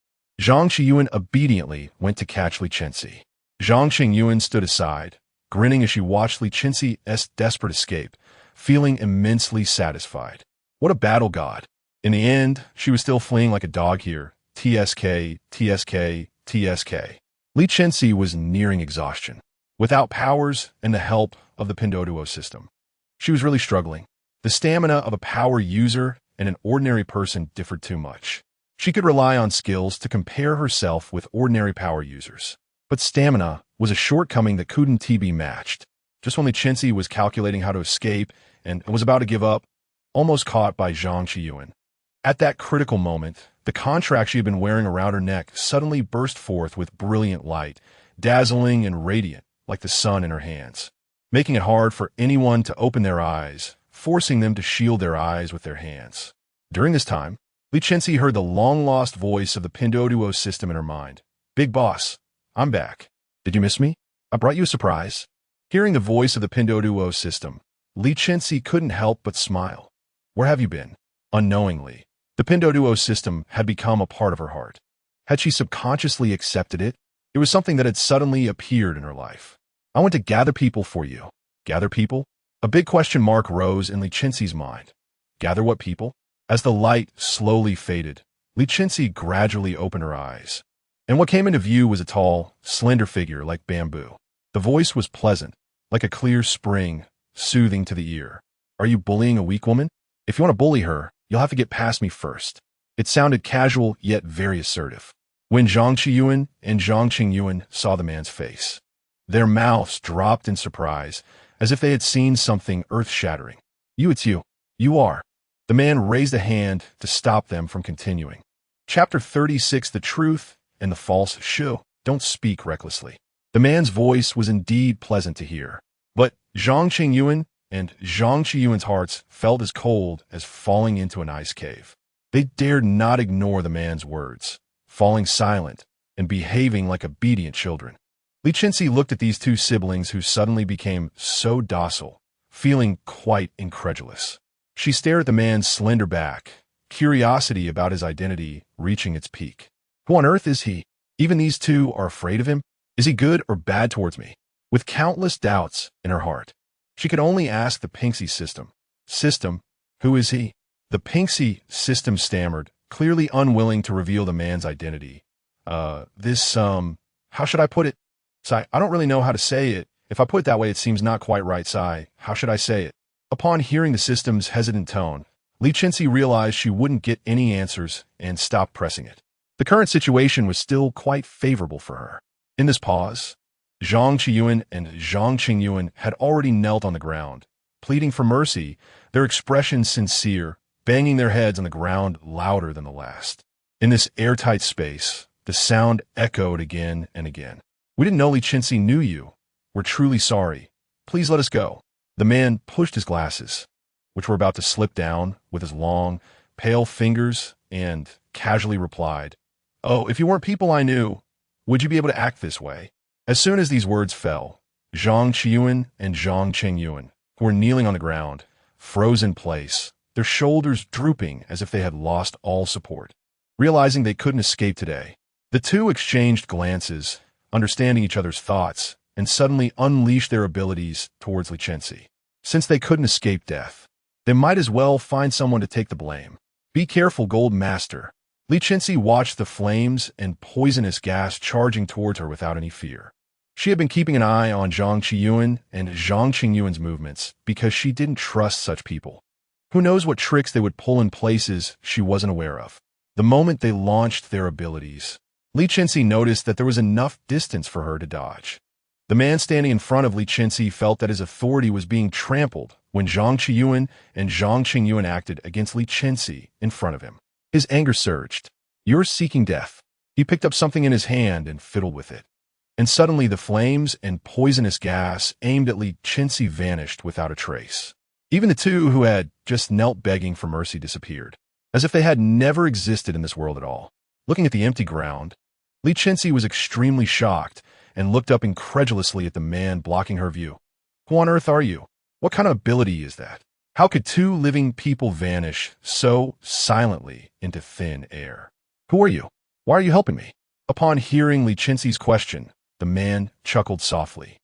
Zhang Qiyuan obediently went to catch Li Chenxi. Zhang Qingyuan stood aside, grinning as she watched Li Chenxi's desperate escape, feeling immensely satisfied. What a battle god. In the end, she was still fleeing like a dog here. TSK, TSK, TSK. Li Chenxi was nearing exhaustion. Without powers and the help of the Pinduoduo system, she was really struggling. The stamina of a power user and an ordinary person differed too much. She could rely on skills to compare herself with ordinary power users. But stamina was a shortcoming that couldn't be matched. Just when Li Chenxi was calculating how to escape and was about to give up, almost caught by Zhang Qiyuan. At that critical moment, the contract she had been wearing around her neck suddenly burst forth with brilliant light, dazzling and radiant like the sun in her hands, making it hard for anyone to open their eyes, forcing them to shield their eyes with their hands. During this time, Li Chenxi heard the long-lost voice of the Pinduoduo system in her mind. Big boss, I'm back. Did you miss me? I brought you a surprise. Hearing the voice of the Pinduoduo system, Li Chenxi couldn't help but smile. Where have you been? Unknowingly, the Pinduoduo system had become a part of her heart. Had she subconsciously accepted it? It was something that had suddenly appeared in her life. I want to gather people for you. Gather people? A big question mark rose in Li Chenxi's mind. Gather what people? As the light slowly faded, Li Chenxi gradually opened her eyes. And what came into view was a tall, slender figure like bamboo. The voice was pleasant, like a clear spring, soothing to the ear. Are you bullying a weak woman? If you want to bully her, you'll have to get past me first. It sounded casual yet very assertive. When Zhang Qiyuan and Zhang Qingyuan saw the man's face, their mouths dropped in surprise, as if they had seen something earth-shattering. It's you. You are. The man raised a hand to stop them from continuing. Chapter 36, The Truth and the False Shoe. Don't speak recklessly. The man's voice was indeed pleasant to hear, but Zhang Qingyuan and Zhang Qiyuan's hearts felt as cold as falling into an ice cave. They dared not ignore the man's words, falling silent and behaving like obedient children. Li Chenxi looked at these two siblings who suddenly became so docile, feeling quite incredulous. She stared at the man's slender back, curiosity about his identity reaching its peak. Who on earth is he? Even these two are afraid of him? Is he good or bad towards me? With countless doubts in her heart, she could only ask the Pinxi system. System, who is he? The Pinxi system stammered, clearly unwilling to reveal the man's identity. How should I put it? Sai, I don't really know how to say it. If I put it that way, it seems not quite right, Sai. How should I say it? Upon hearing the system's hesitant tone, Li Chenxi realized she wouldn't get any answers and stopped pressing it. The current situation was still quite favorable for her. In this pause, Zhang Qiyuan and Zhang Qingyuan had already knelt on the ground, pleading for mercy, their expressions sincere, banging their heads on the ground louder than the last. In this airtight space, the sound echoed again and again. We didn't know Li Chenxi knew you. We're truly sorry. Please let us go. The man pushed his glasses, which were about to slip down, with his long, pale fingers and casually replied, Oh, if you weren't people I knew, would you be able to act this way? As soon as these words fell, Zhang Qiyuan and Zhang Qingyuan, who were kneeling on the ground, froze in place, their shoulders drooping as if they had lost all support. Realizing they couldn't escape today, the two exchanged glances, understanding each other's thoughts, and suddenly unleashed their abilities towards Li Chenxi. Since they couldn't escape death, they might as well find someone to take the blame. Be careful, Gold Master. Li Chenxi watched the flames and poisonous gas charging towards her without any fear. She had been keeping an eye on Zhang Qiyuan and Zhang Qingyuan's movements because she didn't trust such people. Who knows what tricks they would pull in places she wasn't aware of. The moment they launched their abilities, Li Chenxi noticed that there was enough distance for her to dodge. The man standing in front of Li Chenxi felt that his authority was being trampled when Zhang Qiyuan and Zhang Qingyuan acted against Li Chenxi in front of him. His anger surged. "You're seeking death." He picked up something in his hand and fiddled with it. And suddenly the flames and poisonous gas aimed at Li Chenxi vanished without a trace. Even the two who had just knelt begging for mercy disappeared, as if they had never existed in this world at all. Looking at the empty ground, Li Chenxi was extremely shocked and looked up incredulously at the man blocking her view. "Who on earth are you? What kind of ability is that? How could two living people vanish so silently into thin air? Who are you? Why are you helping me?" Upon hearing Li Chenxi's question, the man chuckled softly.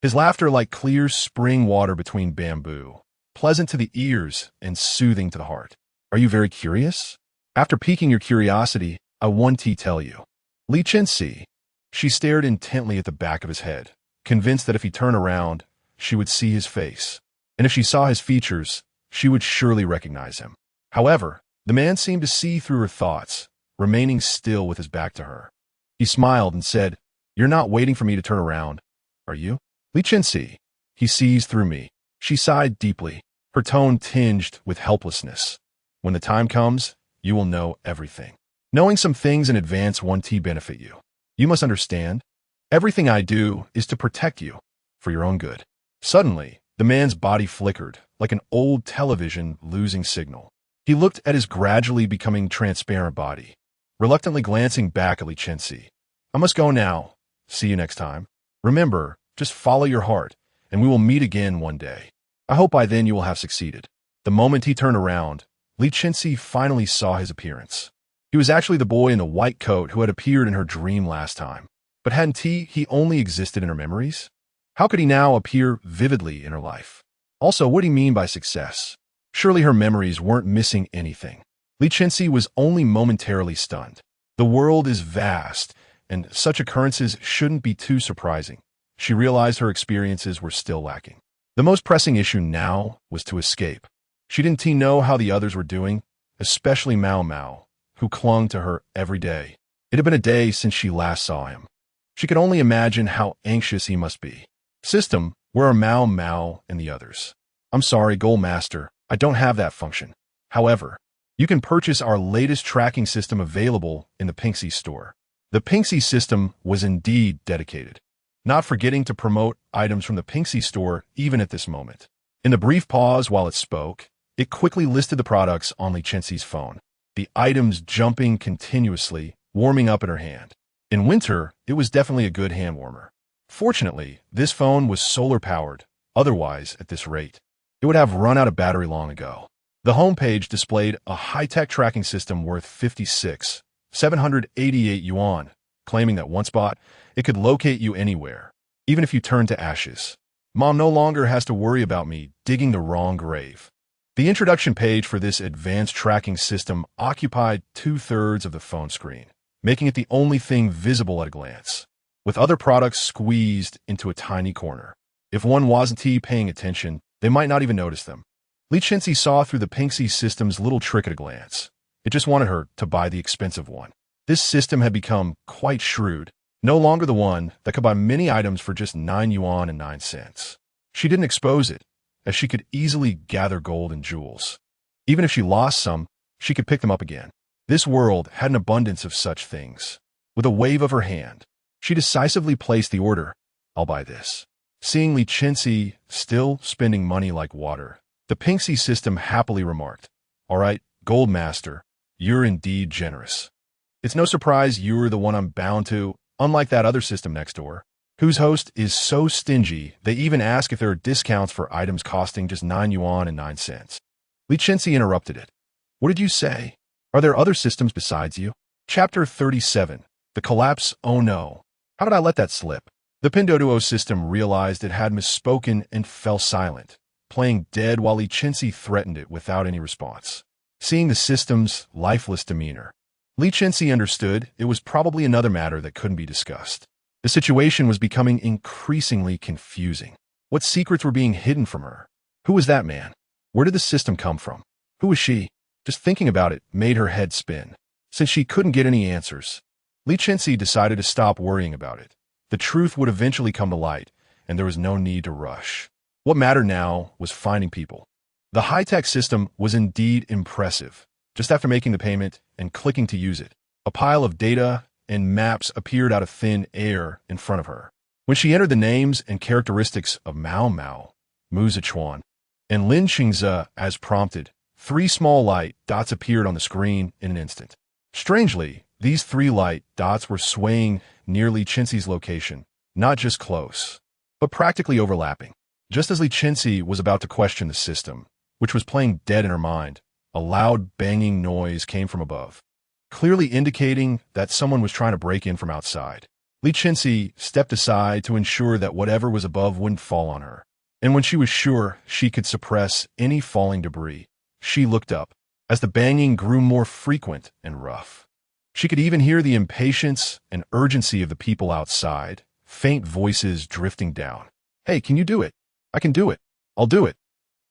His laughter like clear spring water between bamboo, pleasant to the ears and soothing to the heart. "Are you very curious? After piquing your curiosity, I want to tell you." Li Chenxi. She stared intently at the back of his head, convinced that if he turned around, she would see his face, and if she saw his features, she would surely recognize him. However, the man seemed to see through her thoughts, remaining still with his back to her. He smiled and said, "You're not waiting for me to turn around, are you?" "Li Chenxi." "He sees through me." She sighed deeply, her tone tinged with helplessness. "When the time comes, you will know everything. Knowing some things in advance won't benefit you. You must understand, everything I do is to protect you, for your own good." Suddenly, the man's body flickered, like an old television losing signal. He looked at his gradually becoming transparent body, reluctantly glancing back at Li Chenxi. "I must go now. See you next time. Remember, just follow your heart, and we will meet again one day. I hope by then you will have succeeded." The moment he turned around, Li Chenxi finally saw his appearance. He was actually the boy in the white coat who had appeared in her dream last time. But hadn't he only existed in her memories? How could he now appear vividly in her life? Also, what did he mean by success? Surely her memories weren't missing anything. Li Chenxi was only momentarily stunned. The world is vast, and such occurrences shouldn't be too surprising. She realized her experiences were still lacking. The most pressing issue now was to escape. She didn't know how the others were doing, especially Mao Mao, who clung to her every day. It had been a day since she last saw him. She could only imagine how anxious he must be. "System, where are Mao Mao and the others?" "I'm sorry, Goal Master, I don't have that function. However, you can purchase our latest tracking system available in the Pinxi store." The Pinxi system was indeed dedicated, not forgetting to promote items from the Pinxi store even at this moment. In the brief pause while it spoke, it quickly listed the products on Li Chenxi's phone, the items jumping continuously, warming up in her hand. In winter, it was definitely a good hand warmer. Fortunately, this phone was solar-powered. Otherwise, at this rate, it would have run out of battery long ago. The homepage displayed a high-tech tracking system worth 56,788 yuan, claiming that once bought, it could locate you anywhere, even if you turned to ashes. Mom no longer has to worry about me digging the wrong grave. The introduction page for this advanced tracking system occupied 2/3 of the phone screen, making it the only thing visible at a glance, with other products squeezed into a tiny corner. If one wasn't paying attention, they might not even notice them. Li Chenxi saw through the Pinxi system's little trick at a glance. It just wanted her to buy the expensive one. This system had become quite shrewd, no longer the one that could buy many items for just 9 yuan and 9 cents. She didn't expose it, as she could easily gather gold and jewels. Even if she lost some, she could pick them up again. This world had an abundance of such things. With a wave of her hand, she decisively placed the order, "I'll buy this." Seeing Li Chenxi still spending money like water, the Pinxi system happily remarked, "All right, Gold Master, you're indeed generous. It's no surprise you're the one I'm bound to, unlike that other system next door, whose host is so stingy they even ask if there are discounts for items costing just 9 yuan and 9 cents. Li Chenxi interrupted it. "What did you say? Are there other systems besides you?" Chapter 37. The Collapse. Oh no. How did I let that slip? The Pinduoduo system realized it had misspoken and fell silent, playing dead while Li Chenxi threatened it without any response. Seeing the system's lifeless demeanor, Li Chenxi understood it was probably another matter that couldn't be discussed. The situation was becoming increasingly confusing. What secrets were being hidden from her? Who was that man? Where did the system come from? Who was she? Just thinking about it made her head spin. Since she couldn't get any answers, Li Chenxi decided to stop worrying about it. The truth would eventually come to light, and there was no need to rush. What mattered now was finding people. The high-tech system was indeed impressive. Just after making the payment and clicking to use it, a pile of data and maps appeared out of thin air in front of her. When she entered the names and characteristics of Mao Mao, Mu Zichuan, and Li Chenxi as prompted, 3 small light dots appeared on the screen in an instant. Strangely, these 3 light dots were swaying near Li Chenxi's location, not just close, but practically overlapping. Just as Li Chenxi was about to question the system, which was playing dead in her mind, a loud banging noise came from above, clearly indicating that someone was trying to break in from outside. Li Chenxi stepped aside to ensure that whatever was above wouldn't fall on her. And when she was sure she could suppress any falling debris, she looked up, as the banging grew more frequent and rough. She could even hear the impatience and urgency of the people outside, faint voices drifting down. "Hey, can you do it? I can do it. I'll do it.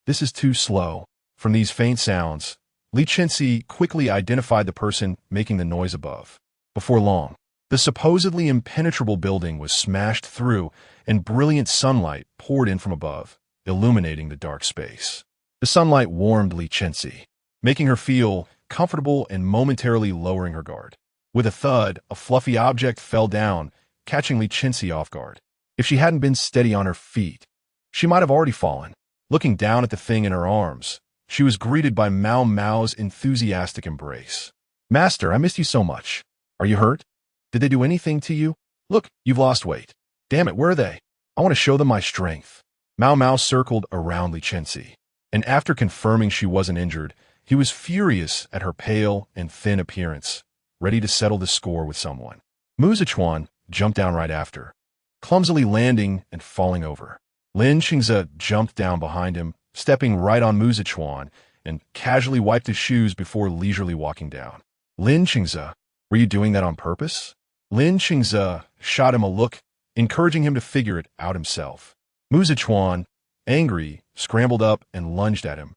This is too slow." From these faint sounds, Li Chenxi quickly identified the person making the noise above. Before long, the supposedly impenetrable building was smashed through, and brilliant sunlight poured in from above, illuminating the dark space. The sunlight warmed Li Chenxi, making her feel comfortable and momentarily lowering her guard. With a thud, a fluffy object fell down, catching Li Chenxi off guard. If she hadn't been steady on her feet, she might have already fallen. Looking down at the thing in her arms, she was greeted by Mao Mao's enthusiastic embrace. "Master, I missed you so much. Are you hurt? Did they do anything to you? Look, you've lost weight. Damn it, where are they? I want to show them my strength." Mao Mao circled around Li Chenxi, and after confirming she wasn't injured, he was furious at her pale and thin appearance, ready to settle the score with someone. Mu Zichuan jumped down right after, clumsily landing and falling over. Li Chenxi jumped down behind him, stepping right on Mu Zichuan, and casually wiped his shoes before leisurely walking down. "Li Chenxi, were you doing that on purpose?" Li Chenxi shot him a look, encouraging him to figure it out himself. Mu Zichuan, angry, scrambled up and lunged at him,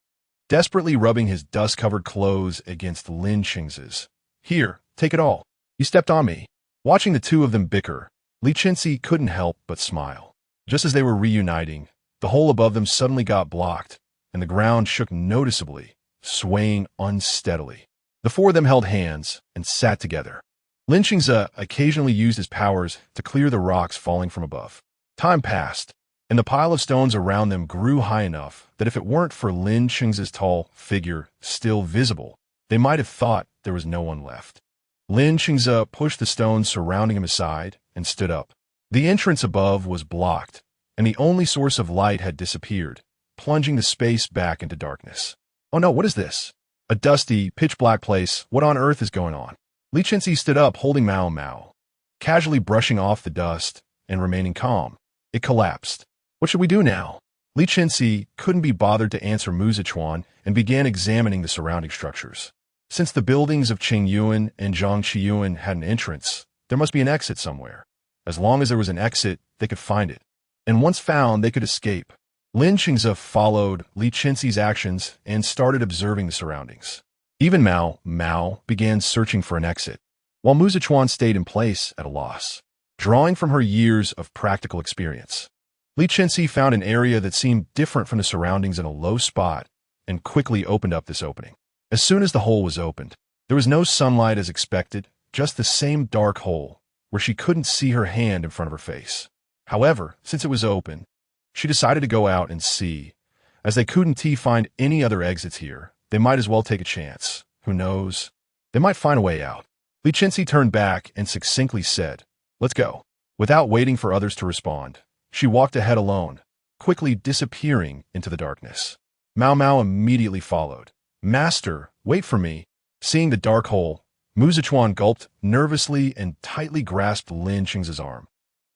desperately rubbing his dust-covered clothes against Li Chenxi's. "Here, take it all. You stepped on me." Watching the two of them bicker, Li Chenxi couldn't help but smile. Just as they were reuniting, the hole above them suddenly got blocked, and the ground shook noticeably, swaying unsteadily. The 4 of them held hands and sat together. Li Chenxi occasionally used his powers to clear the rocks falling from above. Time passed, and the pile of stones around them grew high enough that if it weren't for Li Chenxi's tall figure still visible, they might have thought there was no one left. Li Chenxi pushed the stones surrounding him aside and stood up. The entrance above was blocked, and the only source of light had disappeared, plunging the space back into darkness. "Oh no, what is this? A dusty, pitch-black place. What on earth is going on?" Li Chenxi stood up holding Mao Mao, casually brushing off the dust and remaining calm. It collapsed. "What should we do now?" Li Chenxi couldn't be bothered to answer Mu Zichuan and began examining the surrounding structures. Since the buildings of Qingyuan and Zhangqiyuan had an entrance, there must be an exit somewhere. As long as there was an exit, they could find it. And once found, they could escape. Li Chenxi followed Li Chenxi's actions and started observing the surroundings. Even Mao Mao began searching for an exit, while Mu Zichuan stayed in place at a loss. Drawing from her years of practical experience, Li Chenxi found an area that seemed different from the surroundings in a low spot and quickly opened up this opening. As soon as the hole was opened, there was no sunlight as expected, just the same dark hole where she couldn't see her hand in front of her face. However, since it was open, she decided to go out and see. As they couldn't find any other exits here, they might as well take a chance. Who knows? They might find a way out. Li Chenxi turned back and succinctly said, "Let's go." Without waiting for others to respond, she walked ahead alone, quickly disappearing into the darkness. Mao Mao immediately followed. "Master, wait for me." Seeing the dark hole, Mu Zichuan gulped nervously and tightly grasped Li Chenxi's arm.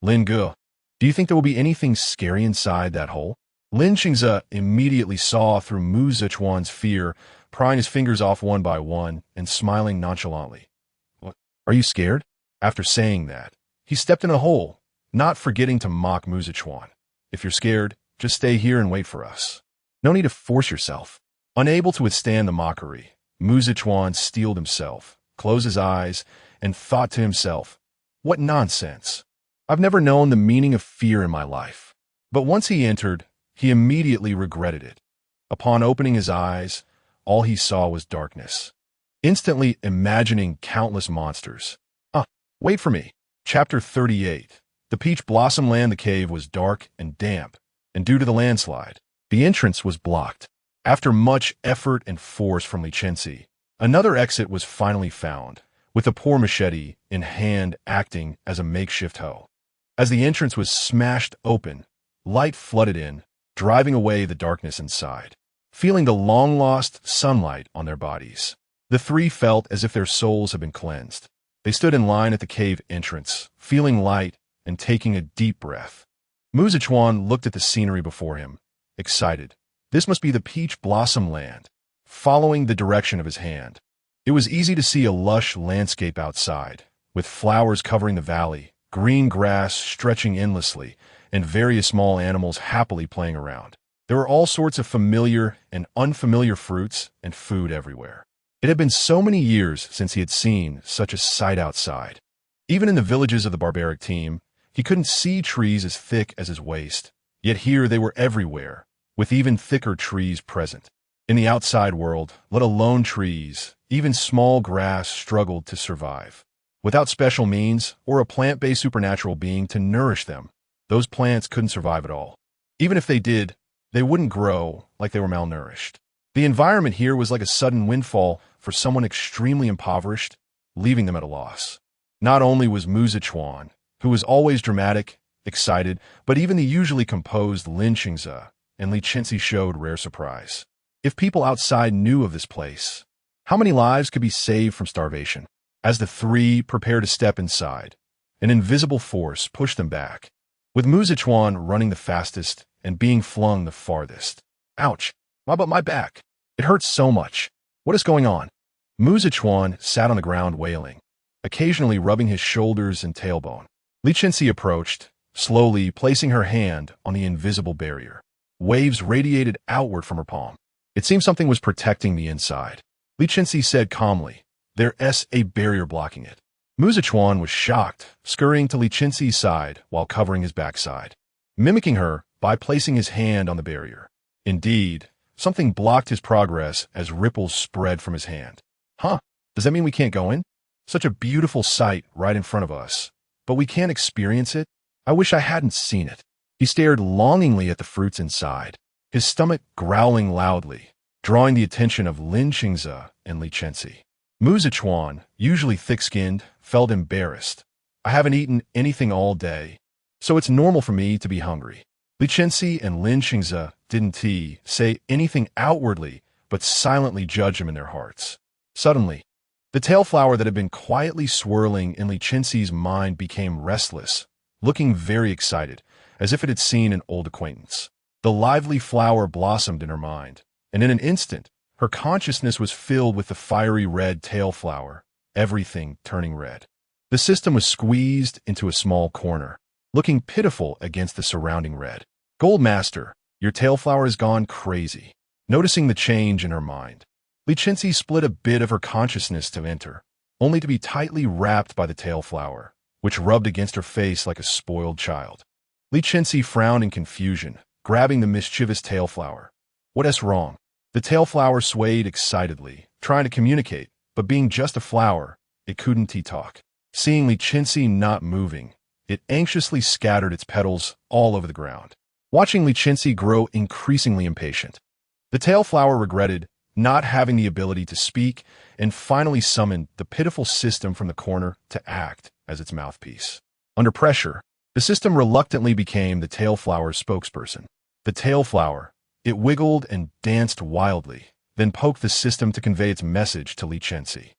"Lin Ge, do you think there will be anything scary inside that hole?" Li Chenxi immediately saw through Mu Zichuan's fear, prying his fingers off one by one and smiling nonchalantly. "What? Are you scared?" After saying that, he stepped in a hole, not forgetting to mock Mu Zichuan. "If you're scared, just stay here and wait for us. No need to force yourself." Unable to withstand the mockery, Mu Zichuan steeled himself, closed his eyes, and thought to himself, "What nonsense! I've never known the meaning of fear in my life." But once he entered, he immediately regretted it. Upon opening his eyes, all he saw was darkness, instantly imagining countless monsters. Wait for me. Chapter 38. The Peach Blossom Land. The cave was dark and damp, and due to the landslide, the entrance was blocked. After much effort and force from Li Chenxi, another exit was finally found, with a poor machete in hand acting as a makeshift hoe. As the entrance was smashed open, light flooded in, driving away the darkness inside. Feeling the long-lost sunlight on their bodies, the three felt as if their souls had been cleansed. They stood in line at the cave entrance, feeling light and taking a deep breath. Mu Zichuan looked at the scenery before him, excited. This must be the Peach Blossom Land. Following the direction of his hand, it was easy to see a lush landscape outside, with flowers covering the valley, green grass stretching endlessly, and various small animals happily playing around. There were all sorts of familiar and unfamiliar fruits and food everywhere. It had been so many years since he had seen such a sight outside. Even in the villages of the barbaric team, he couldn't see trees as thick as his waist. Yet here they were everywhere, with even thicker trees present. In the outside world, let alone trees, even small grass struggled to survive. Without special means or a plant-based supernatural being to nourish them, those plants couldn't survive at all. Even if they did, they wouldn't grow like they were malnourished. The environment here was like a sudden windfall for someone extremely impoverished, leaving them at a loss. Not only was Mu Zichuan, who was always dramatic, excited, but even the usually composed Li Chenxi and Li Chenxi showed rare surprise. If people outside knew of this place, how many lives could be saved from starvation? As the three prepared to step inside, an invisible force pushed them back, with Mu Zichuan running the fastest and being flung the farthest. Ouch! Why but my back? It hurts so much. What is going on? Mu Zichuan sat on the ground wailing, occasionally rubbing his shoulders and tailbone. Li Chenxi approached, slowly placing her hand on the invisible barrier. Waves radiated outward from her palm. It seemed something was protecting the inside. Li Chenxi said calmly, "There's a barrier blocking it." Mu Zichuan was shocked, scurrying to Li Chenxi's side while covering his backside, mimicking her by placing his hand on the barrier. Indeed, something blocked his progress as ripples spread from his hand. Does that mean we can't go in? Such a beautiful sight right in front of us, but we can't experience it? I wish I hadn't seen it. He stared longingly at the fruits inside, his stomach growling loudly, drawing the attention of Li Chenxi and Li Chenxi. Mu Zichuan, usually thick-skinned, felt embarrassed. "I haven't eaten anything all day, so it's normal for me to be hungry." Li Chenxi and Li Chenxi didn't say anything outwardly, but silently judged him in their hearts. Suddenly, the tail flower that had been quietly swirling in Li Chenxi's mind became restless, looking very excited, as if it had seen an old acquaintance. The lively flower blossomed in her mind, and in an instant, her consciousness was filled with the fiery red tail flower, everything turning red. The system was squeezed into a small corner, looking pitiful against the surrounding red. "Gold Master, your tail flower has gone crazy." Noticing the change in her mind, Li Chenxi split a bit of her consciousness to enter, only to be tightly wrapped by the tail flower, which rubbed against her face like a spoiled child. Li Chenxi frowned in confusion, grabbing the mischievous tail flower. "What is wrong?" The tail flower swayed excitedly, trying to communicate, but being just a flower, it couldn't talk. Seeing Li Chenxi not moving, it anxiously scattered its petals all over the ground. Watching Li Chenxi grow increasingly impatient, the tail flower regretted not having the ability to speak and finally summoned the pitiful system from the corner to act as its mouthpiece. Under pressure, the system reluctantly became the tail flower's spokesperson. The tail flower, it wiggled and danced wildly, then poked the system to convey its message to Li Chenxi.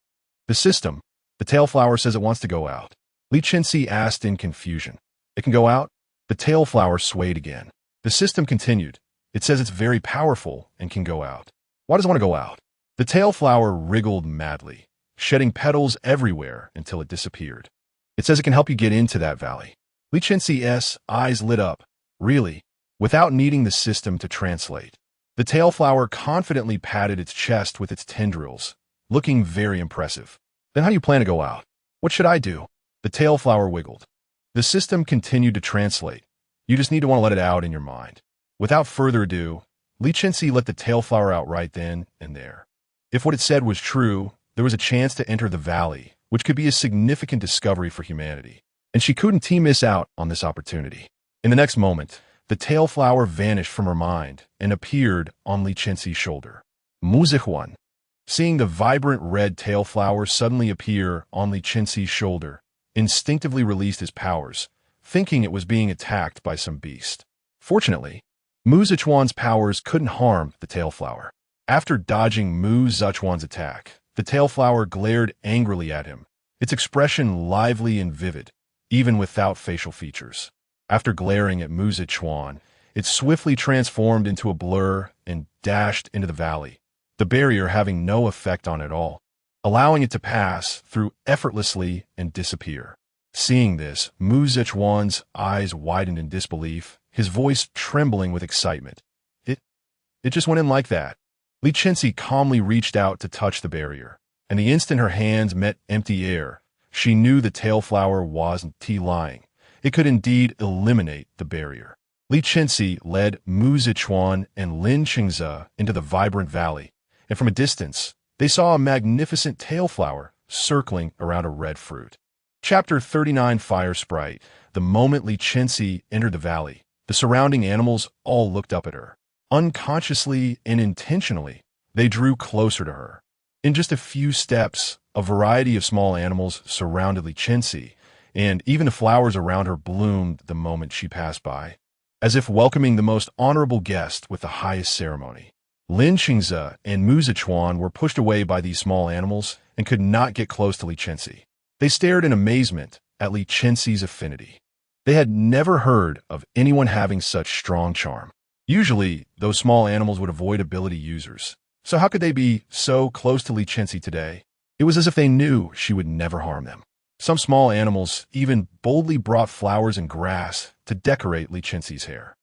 The system, the tail flower says it wants to go out. Li Chenxi asked in confusion. "It can go out?" The tail flower swayed again. The system continued. "It says it's very powerful and can go out." "Why does it want to go out?" The tail flower wriggled madly, shedding petals everywhere until it disappeared. "It says it can help you get into that valley." Li Chenxi's eyes lit up. "Really?" Without needing the system to translate, the tail flower confidently patted its chest with its tendrils, looking very impressive. "Then how do you plan to go out?" What should I do? The tail flower wiggled. The system continued to translate. You just need to want to let it out in your mind. Without further ado, Li Chenxi let the tail flower out right then and there. If what it said was true, there was a chance to enter the valley, which could be a significant discovery for humanity. And she couldn't miss out on this opportunity. In the next moment, the tail flower vanished from her mind and appeared on Li Chenxi's shoulder. Mutations. Seeing the vibrant red tail flower suddenly appear on Li Chenxi's shoulder, instinctively released his powers, thinking it was being attacked by some beast. Fortunately, Mu Zichuan's powers couldn't harm the tail flower. After dodging Mu Zichuan's attack, the tail flower glared angrily at him, its expression lively and vivid, even without facial features. After glaring at Mu Zichuan, it swiftly transformed into a blur and dashed into the valley, the barrier having no effect on it at all, allowing it to pass through effortlessly and disappear. Seeing this, Mu Zichuan's eyes widened in disbelief, his voice trembling with excitement. It just went in like that. Li Chenxi calmly reached out to touch the barrier, and the instant her hands met empty air, she knew the tail flower wasn't lying. It could indeed eliminate the barrier. Li Chenxi led Mu Zichuan and Li Chenxi into the vibrant valley, and from a distance, they saw a magnificent tail flower circling around a red fruit. Chapter 39 Fire Sprite. The moment Li Chenxi entered the valley, the surrounding animals all looked up at her. Unconsciously and intentionally, they drew closer to her. In just a few steps, a variety of small animals surrounded Li Chenxi, and even the flowers around her bloomed the moment she passed by, as if welcoming the most honorable guest with the highest ceremony. Li Chenxi and Mu Zichuan were pushed away by these small animals and could not get close to Li Chenxi. They stared in amazement at Li Chenxi's affinity. They had never heard of anyone having such strong charm. Usually, those small animals would avoid ability users. So how could they be so close to Li Chenxi today? It was as if they knew she would never harm them. Some small animals even boldly brought flowers and grass to decorate Li Chenxi's hair.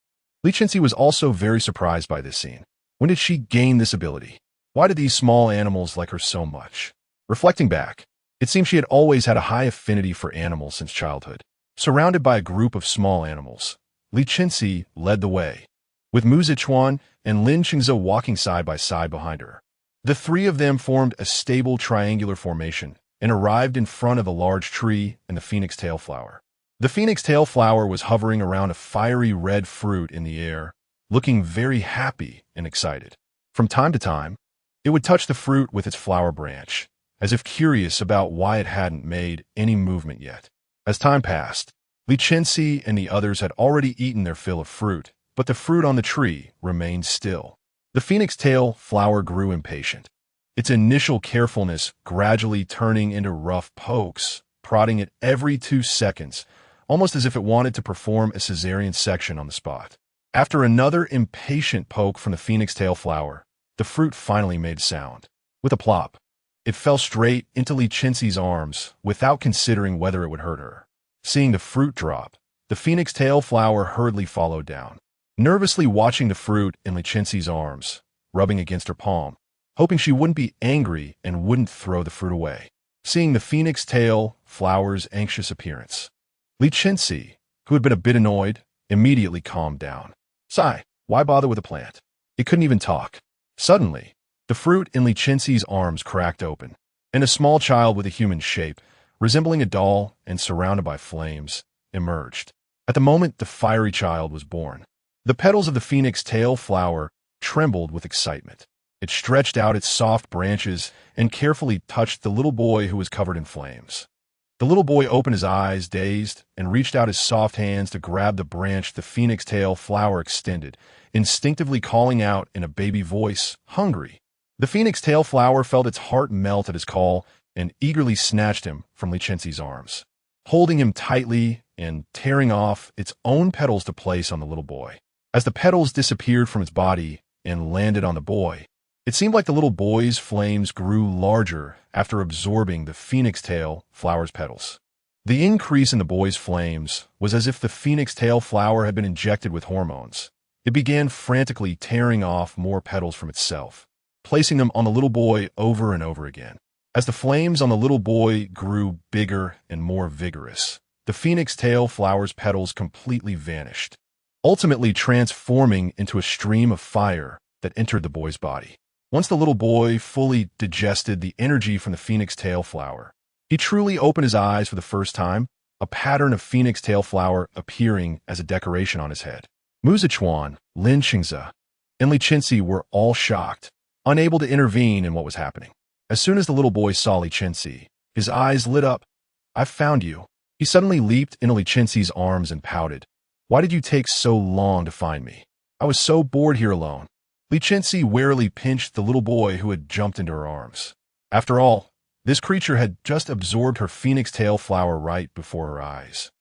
Li Chenxi was also very surprised by this scene. When did she gain this ability? Why did these small animals like her so much? Reflecting back, it seems she had always had a high affinity for animals since childhood. Surrounded by a group of small animals, Li Chenxi led the way, with Mu Zichuan and Li Chenxi walking side by side behind her. The three of them formed a stable triangular formation and arrived in front of a large tree and the phoenix tail flower. The phoenix tail flower was hovering around a fiery red fruit in the air, looking very happy and excited. From time to time, it would touch the fruit with its flower branch, as if curious about why it hadn't made any movement yet. As time passed, Li Chenxi and the others had already eaten their fill of fruit, but the fruit on the tree remained still. The phoenix tail flower grew impatient, its initial carefulness gradually turning into rough pokes, prodding it every 2 seconds, almost as if it wanted to perform a cesarean section on the spot. After another impatient poke from the phoenix tail flower, the fruit finally made sound. With a plop, it fell straight into Li Chenxi's arms without considering whether it would hurt her. Seeing the fruit drop, the phoenix tail flower hurriedly followed down, nervously watching the fruit in Li Chenxi's arms, rubbing against her palm, hoping she wouldn't be angry and wouldn't throw the fruit away. Seeing the phoenix tail flower's anxious appearance, Li Chenxi, who had been a bit annoyed, immediately calmed down. Sigh, why bother with a plant? It couldn't even talk. Suddenly, the fruit in Li Chenxi's arms cracked open, and a small child with a human shape, resembling a doll and surrounded by flames, emerged. At the moment the fiery child was born, the petals of the phoenix tail flower trembled with excitement. It stretched out its soft branches and carefully touched the little boy who was covered in flames. The little boy opened his eyes, dazed, and reached out his soft hands to grab the branch the phoenix tail flower extended, instinctively calling out in a baby voice, "Hungry." The phoenix tail flower felt its heart melt at his call and eagerly snatched him from Li Chenxi's arms, holding him tightly and tearing off its own petals to place on the little boy. As the petals disappeared from its body and landed on the boy, it seemed like the little boy's flames grew larger after absorbing the phoenix tail flower's petals. The increase in the boy's flames was as if the phoenix tail flower had been injected with hormones. It began frantically tearing off more petals from itself, placing them on the little boy over and over again. As the flames on the little boy grew bigger and more vigorous, the phoenix tail flower's petals completely vanished, ultimately transforming into a stream of fire that entered the boy's body. Once the little boy fully digested the energy from the phoenix tail flower, he truly opened his eyes for the first time, a pattern of phoenix tail flower appearing as a decoration on his head. Muzichuan, Li Chenxi, and Li Chenxi were all shocked, unable to intervene in what was happening. As soon as the little boy saw Li Chenxi, his eyes lit up. "I've found you." He suddenly leaped into Li Chenxi's arms and pouted. "Why did you take so long to find me? I was so bored here alone." Li Chenxi warily pinched the little boy who had jumped into her arms. After all, this creature had just absorbed her phoenix tail flower right before her eyes.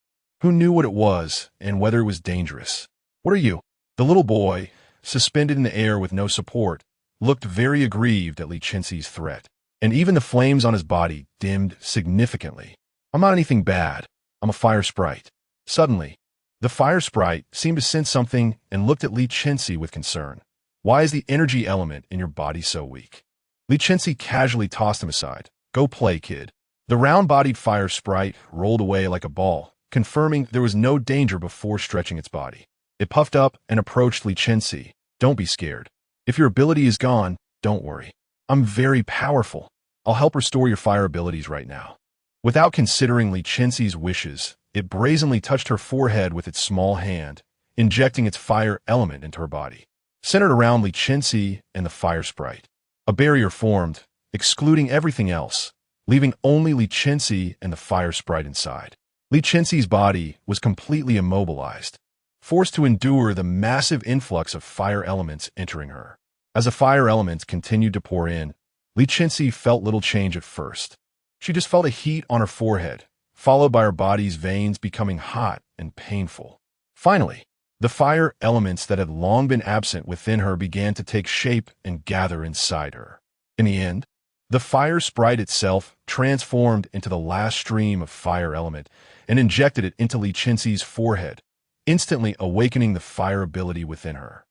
Who knew what it was and whether it was dangerous? "What are you?" The little boy, suspended in the air with no support, looked very aggrieved at Li Chenxi's threat, and even the flames on his body dimmed significantly. "I'm not anything bad. I'm a fire sprite." Suddenly, the fire sprite seemed to sense something and looked at Li Chenxi with concern. "Why is the energy element in your body so weak?" Li Chenxi casually tossed him aside. "Go play, kid." The round-bodied fire sprite rolled away like a ball, confirming there was no danger before stretching its body. It puffed up and approached Li Chenxi. "Don't be scared. If your ability is gone, don't worry. I'm very powerful. I'll help restore your fire abilities right now." Without considering Li Chenxi's wishes, it brazenly touched her forehead with its small hand, injecting its fire element into her body. Centered around Li Chenxi and the fire sprite, a barrier formed, excluding everything else, leaving only Li Chenxi and the fire sprite inside. Li Chenxi's body was completely immobilized, forced to endure the massive influx of fire elements entering her. As the fire elements continued to pour in, Li Chenxi felt little change at first. She just felt a heat on her forehead, followed by her body's veins becoming hot and painful. Finally, the fire elements that had long been absent within her began to take shape and gather inside her. In the end, the fire sprite itself transformed into the last stream of fire element and injected it into Li Chenxi's forehead, instantly awakening the fire ability within her.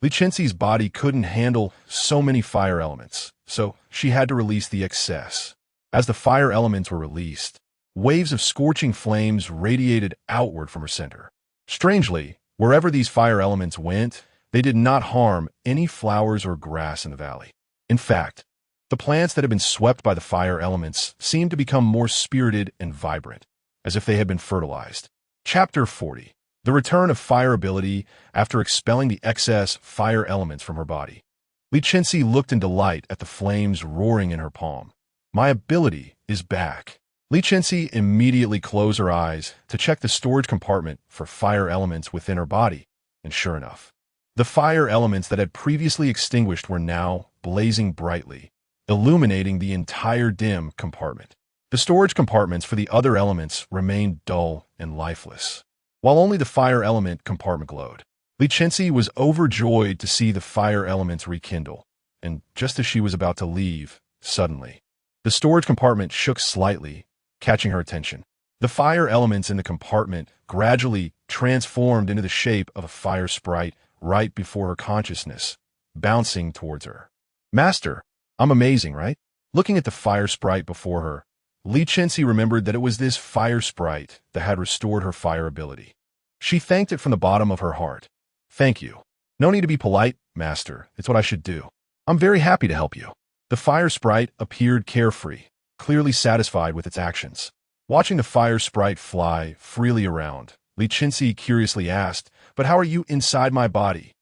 Li Chenxi's body couldn't handle so many fire elements, so she had to release the excess. As the fire elements were released, waves of scorching flames radiated outward from her center. Strangely, wherever these fire elements went, they did not harm any flowers or grass in the valley. In fact, the plants that had been swept by the fire elements seemed to become more spirited and vibrant, as if they had been fertilized. Chapter 40. The return of fire ability after expelling the excess fire elements from her body. Li Chenxi looked in delight at the flames roaring in her palm. "My ability is back." Li Chenxi immediately closed her eyes to check the storage compartment for fire elements within her body, and sure enough, the fire elements that had previously extinguished were now blazing brightly, illuminating the entire dim compartment. The storage compartments for the other elements remained dull and lifeless, while only the fire element compartment glowed. Li Chenxi was overjoyed to see the fire elements rekindle, and just as she was about to leave, suddenly, the storage compartment shook slightly, catching her attention. The fire elements in the compartment gradually transformed into the shape of a fire sprite right before her consciousness, bouncing towards her. "Master, I'm amazing, right?" Looking at the fire sprite before her, Li Chenxi remembered that it was this fire sprite that had restored her fire ability. She thanked it from the bottom of her heart. "Thank you. No need to be polite, Master. It's what I should do. I'm very happy to help you." The fire sprite appeared carefree, clearly satisfied with its actions. Watching the fire sprite fly freely around, Li Chenxi curiously asked, "But how are you inside my body?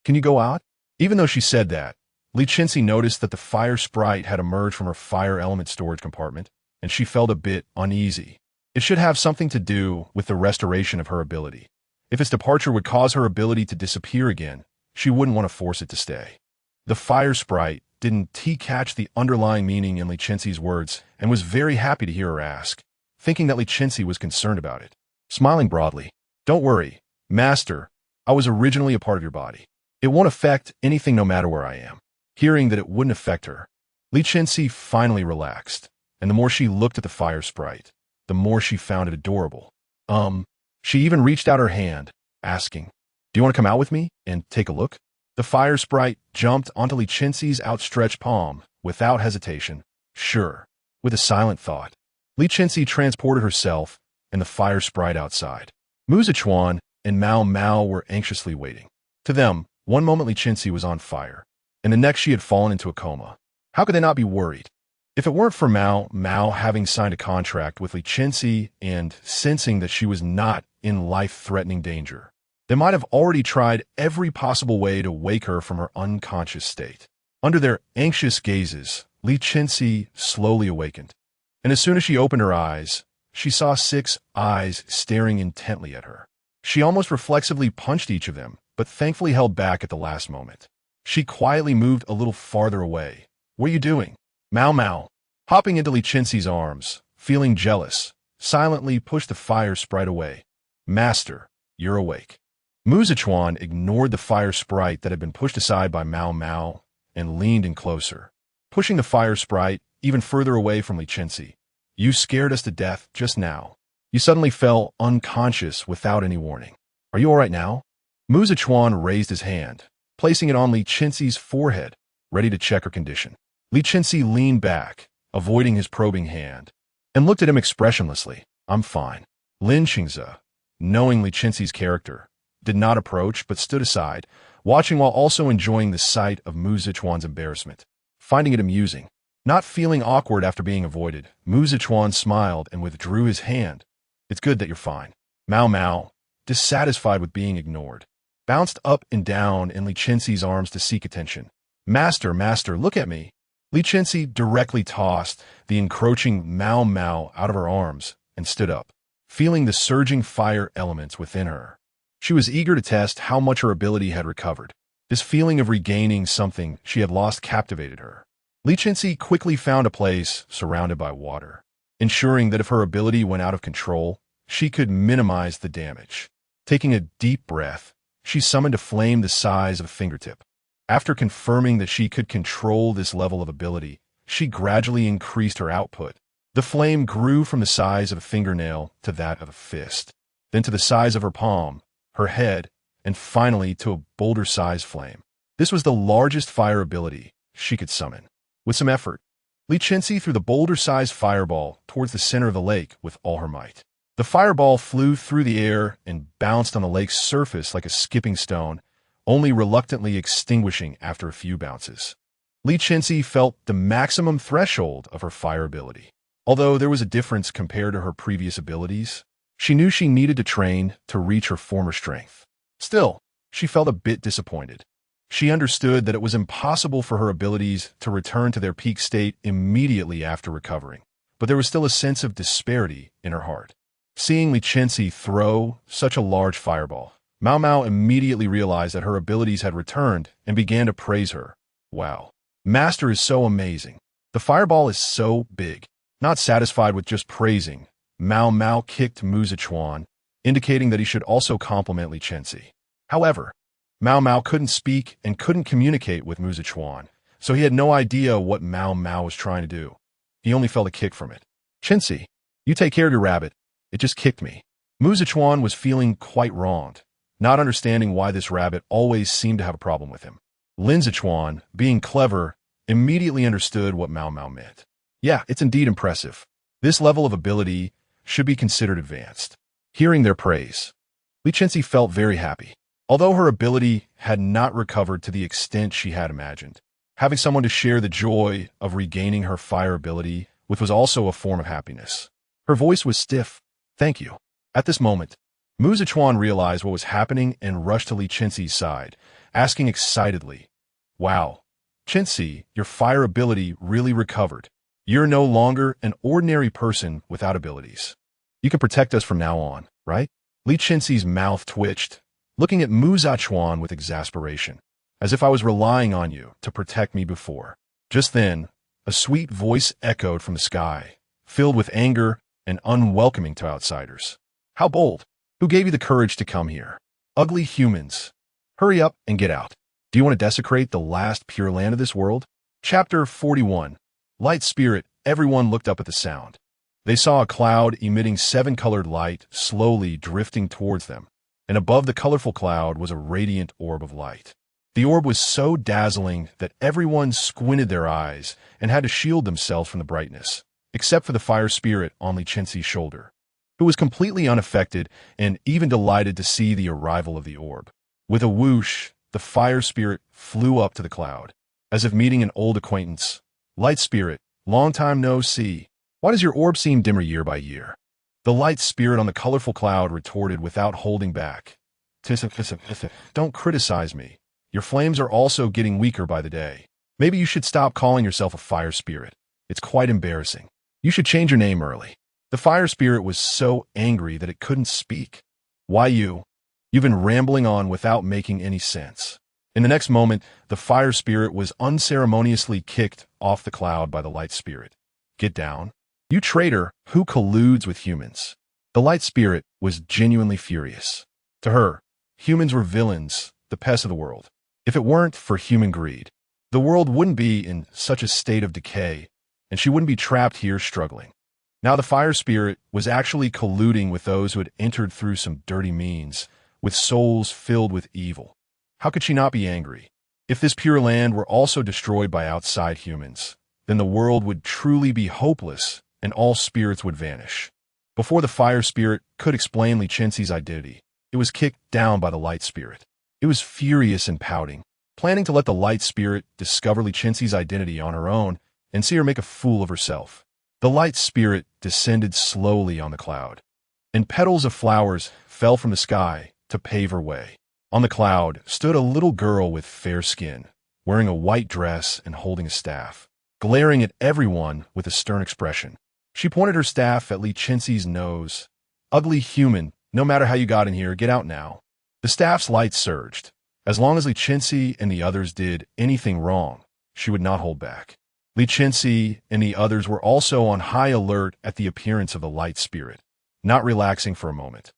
Can you go out?" Even though she said that, Li Chenxi noticed that the fire sprite had emerged from her fire element storage compartment, and she felt a bit uneasy. It should have something to do with the restoration of her ability. If its departure would cause her ability to disappear again, she wouldn't want to force it to stay. The fire sprite didn't catch the underlying meaning in Li Chenxi's words and was very happy to hear her ask, thinking that Li Chenxi was concerned about it. Smiling broadly, "Don't worry, Master, I was originally a part of your body. It won't affect anything no matter where I am." Hearing that it wouldn't affect her, Li Chenxi finally relaxed, and the more she looked at the fire sprite, the more she found it adorable. She even reached out her hand, asking, "Do you want to come out with me and take a look?" The fire sprite jumped onto Li Chenxi's outstretched palm without hesitation, Sure. With a silent thought, Li Chenxi transported herself and the fire sprite outside. Mu Zichuan and Mao Mao were anxiously waiting. To them, one moment Li Chenxi was on fire, and the next she had fallen into a coma. How could they not be worried? If it weren't for Mao Mao having signed a contract with Li Chenxi and sensing that she was not in life-threatening danger, they might have already tried every possible way to wake her from her unconscious state. Under their anxious gazes, Li Chenxi slowly awakened, and as soon as she opened her eyes, she saw 6 eyes staring intently at her. She almost reflexively punched each of them, but thankfully held back at the last moment. She quietly moved a little farther away. "What are you doing?" Mao Mao, hopping into Li Chenxi's arms, feeling jealous, silently pushed the fire sprite away. "Master, you're awake." Mu Zichuan ignored the fire sprite that had been pushed aside by Mao Mao and leaned in closer, pushing the fire sprite even further away from Li Chenxi. "You scared us to death just now. You suddenly fell unconscious without any warning. Are you all right now?" Mu Zichuan raised his hand, placing it on Li Chenxi's forehead, ready to check her condition. Li Chenxi leaned back, avoiding his probing hand, and looked at him expressionlessly. "I'm fine." Li Chenxi, knowing Li Chenxi's character, did not approach but stood aside, watching while also enjoying the sight of Mu Zichuan's embarrassment, finding it amusing. Not feeling awkward after being avoided, Mu Zichuan smiled and withdrew his hand. "It's good that you're fine." Mao Mao, dissatisfied with being ignored, bounced up and down in Li Chenxi's arms to seek attention. Master, look at me." Li Chenxi directly tossed the encroaching Mao Mao out of her arms and stood up, feeling the surging fire elements within her. She was eager to test how much her ability had recovered. This feeling of regaining something she had lost captivated her. Li Chenxi quickly found a place surrounded by water, ensuring that if her ability went out of control, she could minimize the damage. Taking a deep breath, she summoned a flame the size of a fingertip. After confirming that she could control this level of ability, she gradually increased her output. The flame grew from the size of a fingernail to that of a fist, then to the size of her palm, her head, and finally to a boulder-sized flame. This was the largest fire ability she could summon. With some effort, Li Chenxi threw the boulder-sized fireball towards the center of the lake with all her might. The fireball flew through the air and bounced on the lake's surface like a skipping stone, only reluctantly extinguishing after a few bounces. Li Chenxi felt the maximum threshold of her fire ability. Although there was a difference compared to her previous abilities, she knew she needed to train to reach her former strength. Still, she felt a bit disappointed. She understood that it was impossible for her abilities to return to their peak state immediately after recovering, but there was still a sense of disparity in her heart. Seeing Li Chenxi throw such a large fireball, Mao Mao immediately realized that her abilities had returned and began to praise her. "Wow. Master is so amazing. The fireball is so big." Not satisfied with just praising, Mao Mao kicked Mu Zichuan, indicating that he should also compliment Li Chenxi. However, Mao Mao couldn't speak and couldn't communicate with Mu Zichuan, so he had no idea what Mao Mao was trying to do. He only felt a kick from it. "Chenxi, you take care of your rabbit. It just kicked me." Mu Zichuan was feeling quite wronged, not understanding why this rabbit always seemed to have a problem with him. Li Zichuan, being clever, immediately understood what Mao Mao meant. "Yeah, it's indeed impressive. This level of ability should be considered advanced." Hearing their praise, Li Chenxi felt very happy. Although her ability had not recovered to the extent she had imagined, having someone to share the joy of regaining her fire ability with was also a form of happiness. Her voice was stiff. "Thank you." At this moment, Mu Zichuan realized what was happening and rushed to Li Chenxi's side, asking excitedly, "Wow, Chenxi, your fire ability really recovered. You're no longer an ordinary person without abilities. You can protect us from now on, right?" Li Chenxi's mouth twitched, looking at Mu Zichuan with exasperation, "As if I was relying on you to protect me before." Just then, a sweet voice echoed from the sky, filled with anger and unwelcoming to outsiders. "How bold! Who gave you the courage to come here? Ugly humans! Hurry up and get out. Do you want to desecrate the last pure land of this world?" Chapter 41. Light Spirit. Everyone looked up at the sound. They saw a cloud emitting 7-colored light slowly drifting towards them, and above the colorful cloud was a radiant orb of light. The orb was so dazzling that everyone squinted their eyes and had to shield themselves from the brightness, except for the fire spirit on Li Chenxi's shoulder, who was completely unaffected and even delighted to see the arrival of the orb. With a whoosh, the fire spirit flew up to the cloud, as if meeting an old acquaintance. Light spirit, long time no see. Why does your orb seem dimmer year by year? The light spirit on the colorful cloud retorted without holding back. Don't criticize me. Your flames are also getting weaker by the day. Maybe you should stop calling yourself a fire spirit. It's quite embarrassing. You should change your name early. The fire spirit was so angry that it couldn't speak. Why you? You've been rambling on without making any sense. In the next moment, the fire spirit was unceremoniously kicked off the cloud by the light spirit. Get down. You traitor, who colludes with humans? The light spirit was genuinely furious. To her, humans were villains, the pests of the world. If it weren't for human greed, the world wouldn't be in such a state of decay, and she wouldn't be trapped here struggling. Now the fire spirit was actually colluding with those who had entered through some dirty means, with souls filled with evil. How could she not be angry? If this pure land were also destroyed by outside humans, then the world would truly be hopeless and all spirits would vanish. Before the fire spirit could explain Li Chenxi's identity, it was kicked down by the light spirit. It was furious and pouting, planning to let the light spirit discover Li Chenxi's identity on her own and see her make a fool of herself. The light spirit descended slowly on the cloud, and petals of flowers fell from the sky to pave her way. On the cloud stood a little girl with fair skin, wearing a white dress and holding a staff, glaring at everyone with a stern expression. She pointed her staff at Li Chenxi's nose. Ugly human, no matter how you got in here, get out now. The staff's light surged. As long as Li Chenxi and the others did anything wrong, she would not hold back. Li Chenxi and the others were also on high alert at the appearance of the light spirit, not relaxing for a moment.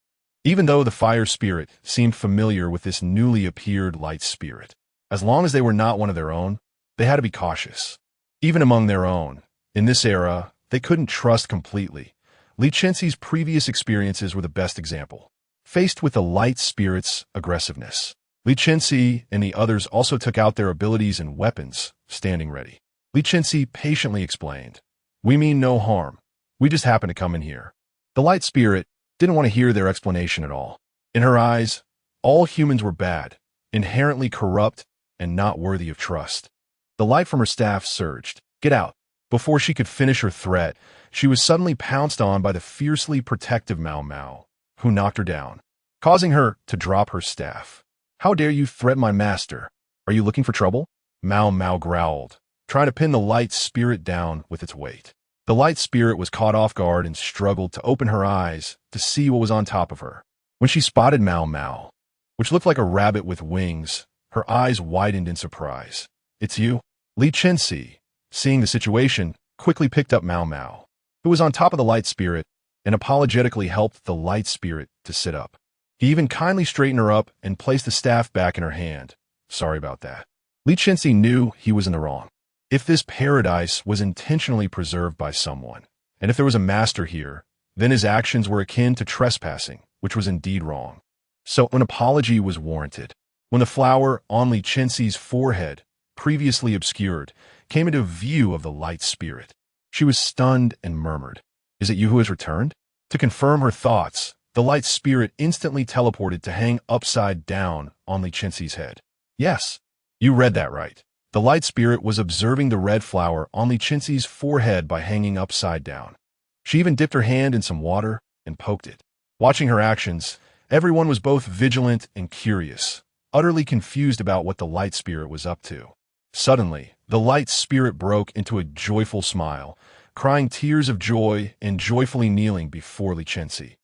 Even though the fire spirit seemed familiar with this newly appeared light spirit, as long as they were not one of their own, they had to be cautious. Even among their own, in this era, they couldn't trust completely. Li Chenxi's previous experiences were the best example. Faced with the light spirit's aggressiveness, Li Chenxi and the others also took out their abilities and weapons, standing ready. Li Chenxi patiently explained, "We mean no harm. We just happened to come in here." The light spirit didn't want to hear their explanation at all. In her eyes, all humans were bad, inherently corrupt, and not worthy of trust. The light from her staff surged. "Get out." Before she could finish her threat, she was suddenly pounced on by the fiercely protective Mao Mao, who knocked her down, causing her to drop her staff. "How dare you threaten my master? Are you looking for trouble?" Mao Mao growled, trying to pin the light spirit down with its weight. The light spirit was caught off guard and struggled to open her eyes to see what was on top of her. When she spotted Mao Mao, which looked like a rabbit with wings, her eyes widened in surprise. "It's you?" Li Chenxi, seeing the situation, quickly picked up Mao Mao, who was on top of the light spirit, and apologetically helped the light spirit to sit up. He even kindly straightened her up and placed the staff back in her hand. "Sorry about that." Li Chenxi knew he was in the wrong. If this paradise was intentionally preserved by someone, and if there was a master here, then his actions were akin to trespassing, which was indeed wrong. So an apology was warranted. When the flower on Li Chenxi's forehead, previously obscured, came into view of the light spirit, she was stunned and murmured, "Is it you who has returned?" To confirm her thoughts, the light spirit instantly teleported to hang upside down on Li Chenxi's head. "Yes, you read that right." The light spirit was observing the red flower on Li Chenxi's forehead by hanging upside down. She even dipped her hand in some water and poked it. Watching her actions, everyone was both vigilant and curious, utterly confused about what the light spirit was up to. Suddenly, the light spirit broke into a joyful smile, crying tears of joy and joyfully kneeling before Li Chenxi.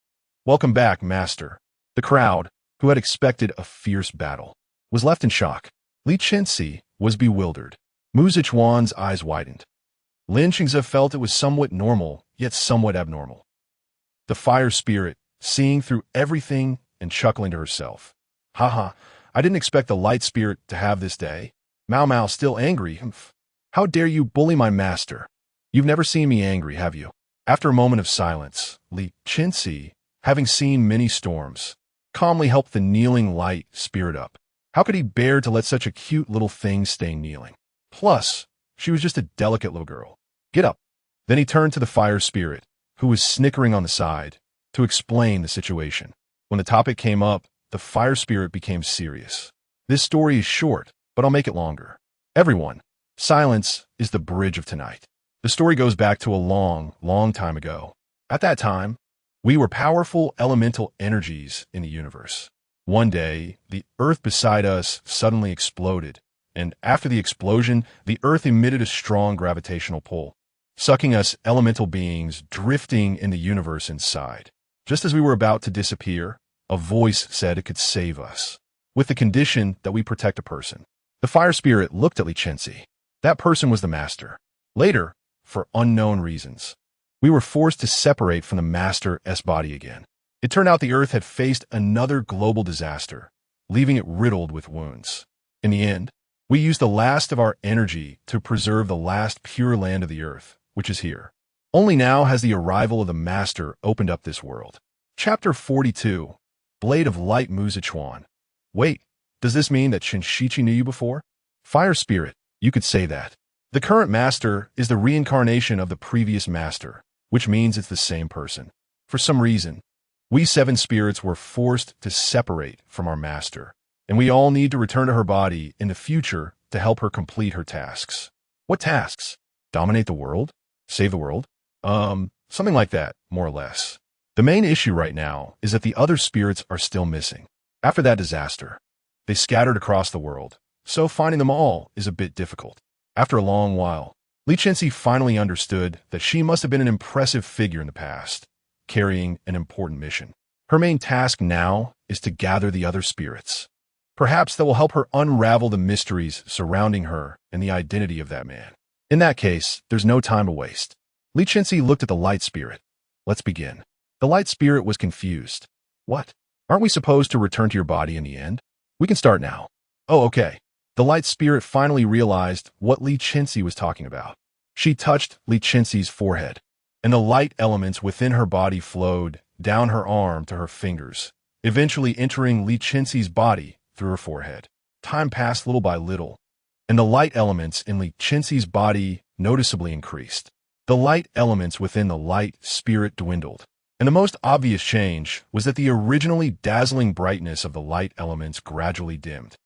"Welcome back, master." The crowd, who had expected a fierce battle, was left in shock. Li Chenxi was bewildered. Mu Zichuan's eyes widened. Lin Xingzi felt it was somewhat normal, yet somewhat abnormal. The fire spirit, seeing through everything and chuckling to herself. "Haha, I didn't expect the light spirit to have this day." Mao Mao still angry. "Humph. How dare you bully my master? You've never seen me angry, have you?" After a moment of silence, Li Chenxi, having seen many storms, calmly helped the kneeling light spirit up. How could he bear to let such a cute little thing stay kneeling? Plus, she was just a delicate little girl. Get up. Then he turned to the fire spirit, who was snickering on the side, to explain the situation. When the topic came up, the fire spirit became serious. This story is short, but I'll make it longer. Everyone, silence is the bridge of tonight. The story goes back to a long, long time ago. At that time, we were powerful elemental energies in the universe. One day, the earth beside us suddenly exploded, and after the explosion, the earth emitted a strong gravitational pull, sucking us elemental beings drifting in the universe inside. Just as we were about to disappear, a voice said it could save us, with the condition that we protect a person. The fire spirit looked at Li Chenxi. That person was the master. Later, for unknown reasons, we were forced to separate from the master's body again. It turned out the earth had faced another global disaster, leaving it riddled with wounds. In the end, we used the last of our energy to preserve the last pure land of the earth, which is here. Only now has the arrival of the master opened up this world. Chapter 42, Blade of Light Muzichuan. Wait, does this mean that Chenxi knew you before? Fire spirit, you could say that. The current master is the reincarnation of the previous master, which means it's the same person. For some reason, we 7 spirits were forced to separate from our master, and we all need to return to her body in the future to help her complete her tasks. What tasks? Dominate the world? Save the world? Something like that, more or less. The main issue right now is that the other spirits are still missing. After that disaster, they scattered across the world, so finding them all is a bit difficult. After a long while, Li Chenxi finally understood that she must have been an impressive figure in the past, carrying an important mission. Her main task now is to gather the other spirits. Perhaps that will help her unravel the mysteries surrounding her and the identity of that man. In that case, there's no time to waste. Li Chenxi looked at the light spirit. Let's begin. The light spirit was confused. What? Aren't we supposed to return to your body in the end? We can start now. Oh, okay. The light spirit finally realized what Li Chenxi was talking about. She touched Li Chenxi's forehead, and the light elements within her body flowed down her arm to her fingers, eventually entering Li Chenxi's body through her forehead. Time passed little by little, and the light elements in Li Chenxi's body noticeably increased. The light elements within the light spirit dwindled, and the most obvious change was that the originally dazzling brightness of the light elements gradually dimmed.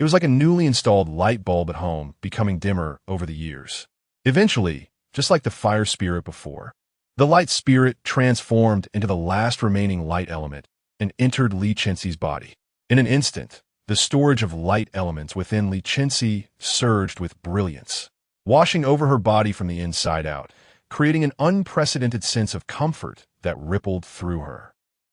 It was like a newly installed light bulb at home becoming dimmer over the years. Eventually, just like the fire spirit before, the light spirit transformed into the last remaining light element and entered Li Chenxi's body. In an instant, the storage of light elements within Li Chenxi surged with brilliance, washing over her body from the inside out, creating an unprecedented sense of comfort that rippled through her.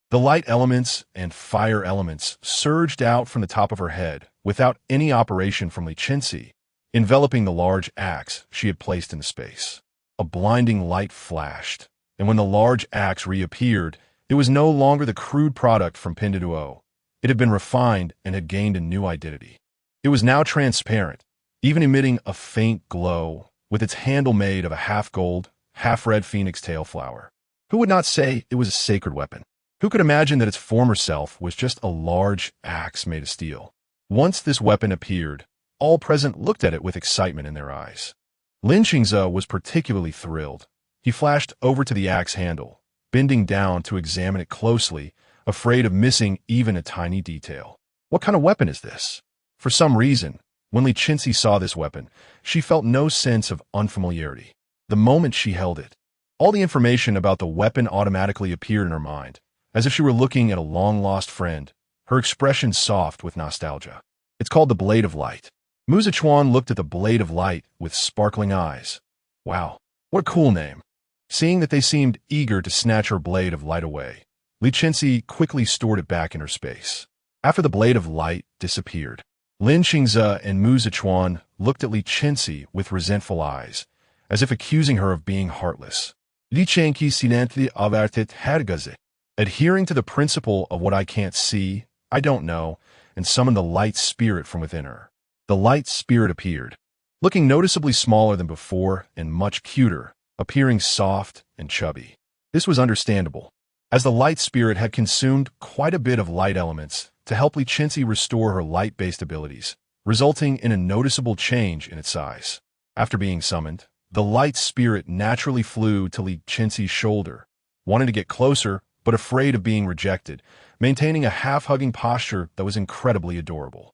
The light elements and fire elements surged out from the top of her head without any operation from Li Chenxi, enveloping the large axe she had placed into space. A blinding light flashed, and when the large axe reappeared, it was no longer the crude product from Pinduoduo. It had been refined and had gained a new identity. It was now transparent, even emitting a faint glow, with its handle made of a half-gold, half-red phoenix tail flower. Who would not say it was a sacred weapon? Who could imagine that its former self was just a large axe made of steel? Once this weapon appeared, all present looked at it with excitement in their eyes. Li Chenxi was particularly thrilled. He flashed over to the axe handle, bending down to examine it closely, afraid of missing even a tiny detail. What kind of weapon is this? For some reason, when Li Chenxi saw this weapon, she felt no sense of unfamiliarity. The moment she held it, all the information about the weapon automatically appeared in her mind, as if she were looking at a long-lost friend, her expression soft with nostalgia. It's called the Blade of Light. Muzichuan looked at the Blade of Light with sparkling eyes. Wow, what a cool name. Seeing that they seemed eager to snatch her Blade of Light away, Li Chenxi quickly stored it back in her space. After the Blade of Light disappeared, Li Chenxi and Muzichuan looked at Li Chenxi with resentful eyes, as if accusing her of being heartless. Li Chenxi silently avertit hergaze. Adhering to the principle of what I can't see, I don't know, and summoned the light spirit from within her. The light spirit appeared, looking noticeably smaller than before and much cuter, appearing soft and chubby. This was understandable, as the light spirit had consumed quite a bit of light elements to help Li Chenxi restore her light-based abilities, resulting in a noticeable change in its size. After being summoned, the light spirit naturally flew to Li Chenxi's shoulder, wanting to get closer but afraid of being rejected, maintaining a half-hugging posture that was incredibly adorable.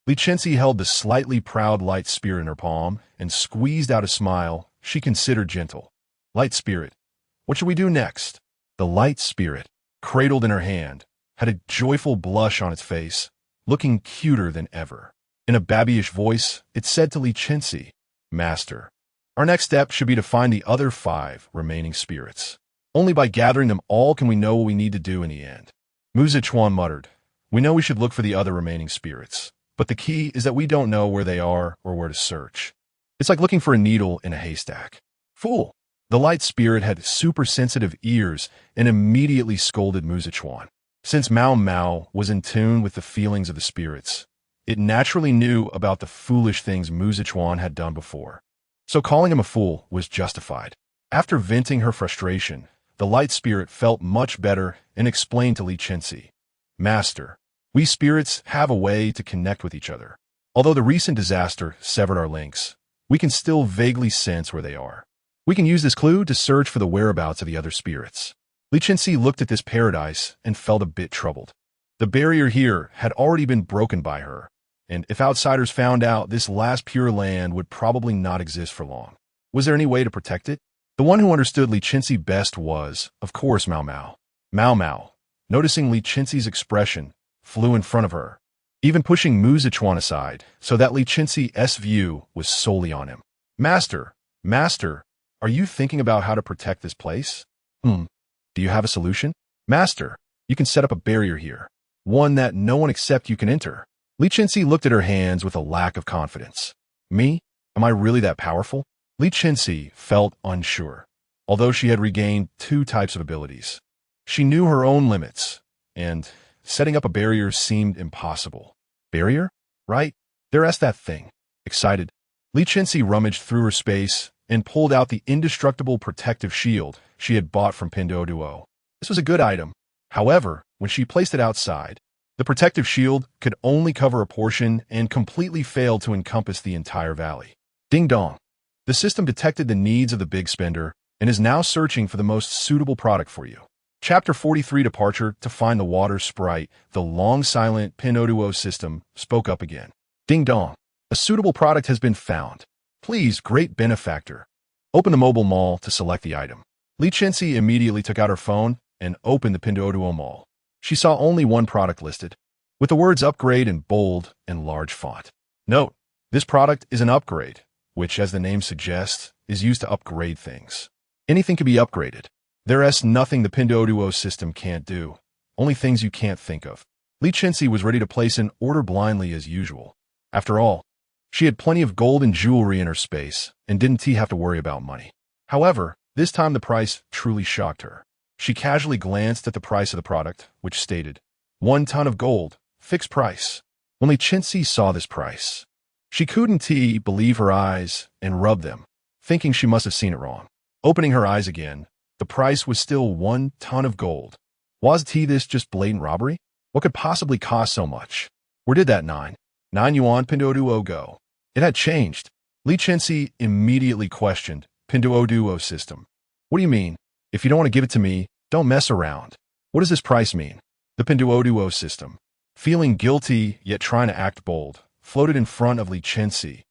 Li Chenxi held the slightly proud light spirit in her palm and squeezed out a smile she considered gentle. Light spirit, what should we do next? The light spirit, cradled in her hand, had a joyful blush on its face, looking cuter than ever. In a babyish voice, it said to Li Chenxi, Master, our next step should be to find the other 5 remaining spirits. Only by gathering them all can we know what we need to do in the end. Mu Zichuan muttered, we know we should look for the other remaining spirits, but the key is that we don't know where they are or where to search. It's like looking for a needle in a haystack. Fool! The light spirit had super sensitive ears and immediately scolded Mu Zichuan. Since Mao Mao was in tune with the feelings of the spirits, it naturally knew about the foolish things Mu Zichuan had done before. So calling him a fool was justified. After venting her frustration, the light spirit felt much better and explained to Li Chenxi, Master, we spirits have a way to connect with each other. Although the recent disaster severed our links, we can still vaguely sense where they are. We can use this clue to search for the whereabouts of the other spirits. Li Chenxi looked at this paradise and felt a bit troubled. The barrier here had already been broken by her, and if outsiders found out, this last pure land would probably not exist for long. Was there any way to protect it? The one who understood Li Chenxi best was, of course, Mao Mao. Mao Mao, noticing Li Chenxi's expression, flew in front of her, even pushing Mu Zichuan aside so that Li Chenxi's view was solely on him. Master, are you thinking about how to protect this place? Do you have a solution? Master, you can set up a barrier here, one that no one except you can enter. Li Chenxi looked at her hands with a lack of confidence. Me? Am I really that powerful? Li Chenxi felt unsure, although she had regained 2 types of abilities. She knew her own limits, and setting up a barrier seemed impossible. Barrier? Right? There's that thing. Excited, Li Chenxi rummaged through her space and pulled out the indestructible protective shield she had bought from Pinduoduo. This was a good item. However, when she placed it outside, the protective shield could only cover a portion and completely failed to encompass the entire valley. Ding dong. The system detected the needs of the big spender and is now searching for the most suitable product for you. Chapter 43 Departure to find the water sprite, the long-silent Pinduoduo system spoke up again. Ding dong. A suitable product has been found. Please, great benefactor. Open the mobile mall to select the item. Li Chenxi immediately took out her phone and opened the Pinduoduo mall. She saw only one product listed, with the words upgrade in bold and large font. Note, this product is an upgrade, which, as the name suggests, is used to upgrade things. Anything can be upgraded. There's nothing the Pinduoduo system can't do, only things you can't think of. Li Chenxi was ready to place an order blindly as usual. After all, she had plenty of gold and jewelry in her space and didn't have to worry about money. However, this time the price truly shocked her. She casually glanced at the price of the product, which stated, 1 ton of gold, fixed price. When Li Chenxi saw this price, she couldn't believe her eyes and rubbed them, thinking she must have seen it wrong. Opening her eyes again, the price was still 1 ton of gold. Was this just blatant robbery? What could possibly cost so much? Where did that 9 yuan Pinduoduo go? It had changed. Li Chenxi immediately questioned Pinduoduo system. What do you mean? If you don't want to give it to me, don't mess around. What does this price mean? The Pinduoduo system, feeling guilty yet trying to act bold, floated in front of Li Chenxi.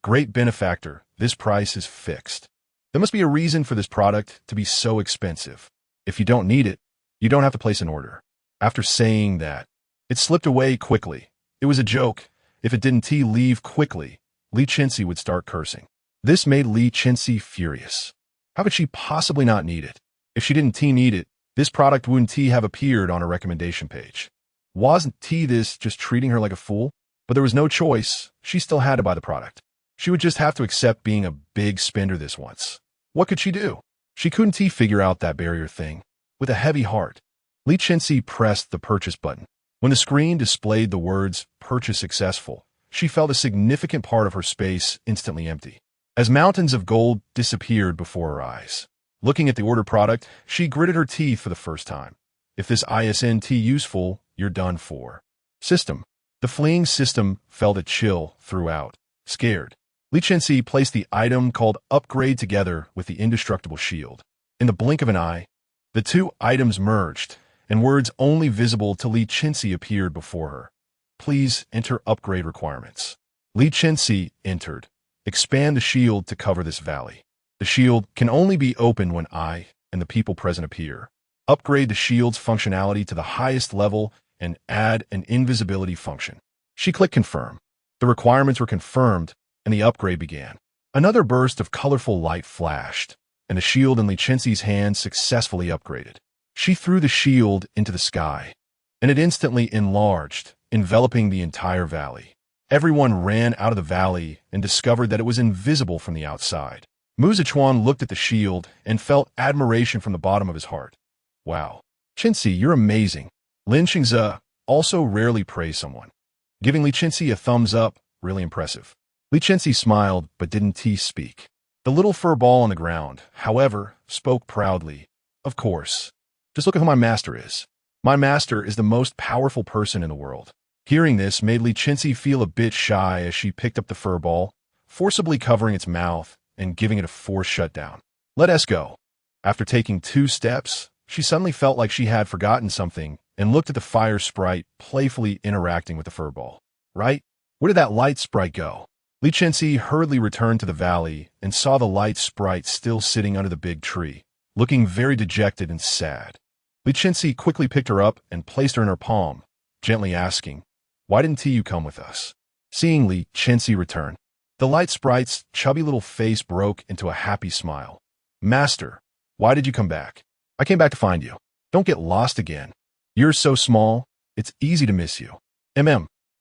Great benefactor, this price is fixed. There must be a reason for this product to be so expensive. If you don't need it, you don't have to place an order. After saying that, it slipped away quickly. It was a joke. If it didn't leave quickly, Li Chenxi would start cursing. This made Li Chenxi furious. How could she possibly not need it? If she didn't need it, this product wouldn't have appeared on her recommendation page. Wasn't this just treating her like a fool? But there was no choice. She still had to buy the product. She would just have to accept being a big spender this once. What could she do? She couldn't figure out that barrier thing. With a heavy heart, Li Chenxi pressed the purchase button. When the screen displayed the words, purchase successful, she felt a significant part of her space instantly empty, as mountains of gold disappeared before her eyes. Looking at the order product, she gritted her teeth for the first time. If this isn't useful, you're done for. System. The fleeing system felt a chill throughout. Scared, Li Chenxi placed the item called Upgrade together with the indestructible shield. In the blink of an eye, the two items merged, and words only visible to Li Chenxi appeared before her. Please enter upgrade requirements. Li Chenxi entered. Expand the shield to cover this valley. The shield can only be opened when I and the people present appear. Upgrade the shield's functionality to the highest level and add an invisibility function. She clicked confirm. The requirements were confirmed, and the upgrade began. Another burst of colorful light flashed, and the shield in Li Chenxi's hand successfully upgraded. She threw the shield into the sky, and it instantly enlarged, enveloping the entire valley. Everyone ran out of the valley and discovered that it was invisible from the outside. Mutations looked at the shield and felt admiration from the bottom of his heart. Wow. Chenxi, you're amazing. Li Chenxi also rarely praised someone. Giving Li Chenxi a thumbs up, really impressive. Li Chenxi smiled but didn't speak. The little fur ball on the ground, however, spoke proudly. Of course. Just look at who my master is. My master is the most powerful person in the world. Hearing this made Li Chenxi feel a bit shy as she picked up the fur ball, forcibly covering its mouth and giving it a forced shutdown. Let us go. After taking 2 steps, she suddenly felt like she had forgotten something and looked at the fire sprite playfully interacting with the fur ball. Right? Where did that light sprite go? Li Chenxi hurriedly returned to the valley and saw the light sprite still sitting under the big tree, looking very dejected and sad. Li Chenxi quickly picked her up and placed her in her palm, gently asking, "Why didn't you come with us?" Seeing Li Chenxi return, the light sprite's chubby little face broke into a happy smile. "Master, why did you come back?" "I came back to find you. Don't get lost again. You're so small, it's easy to miss you."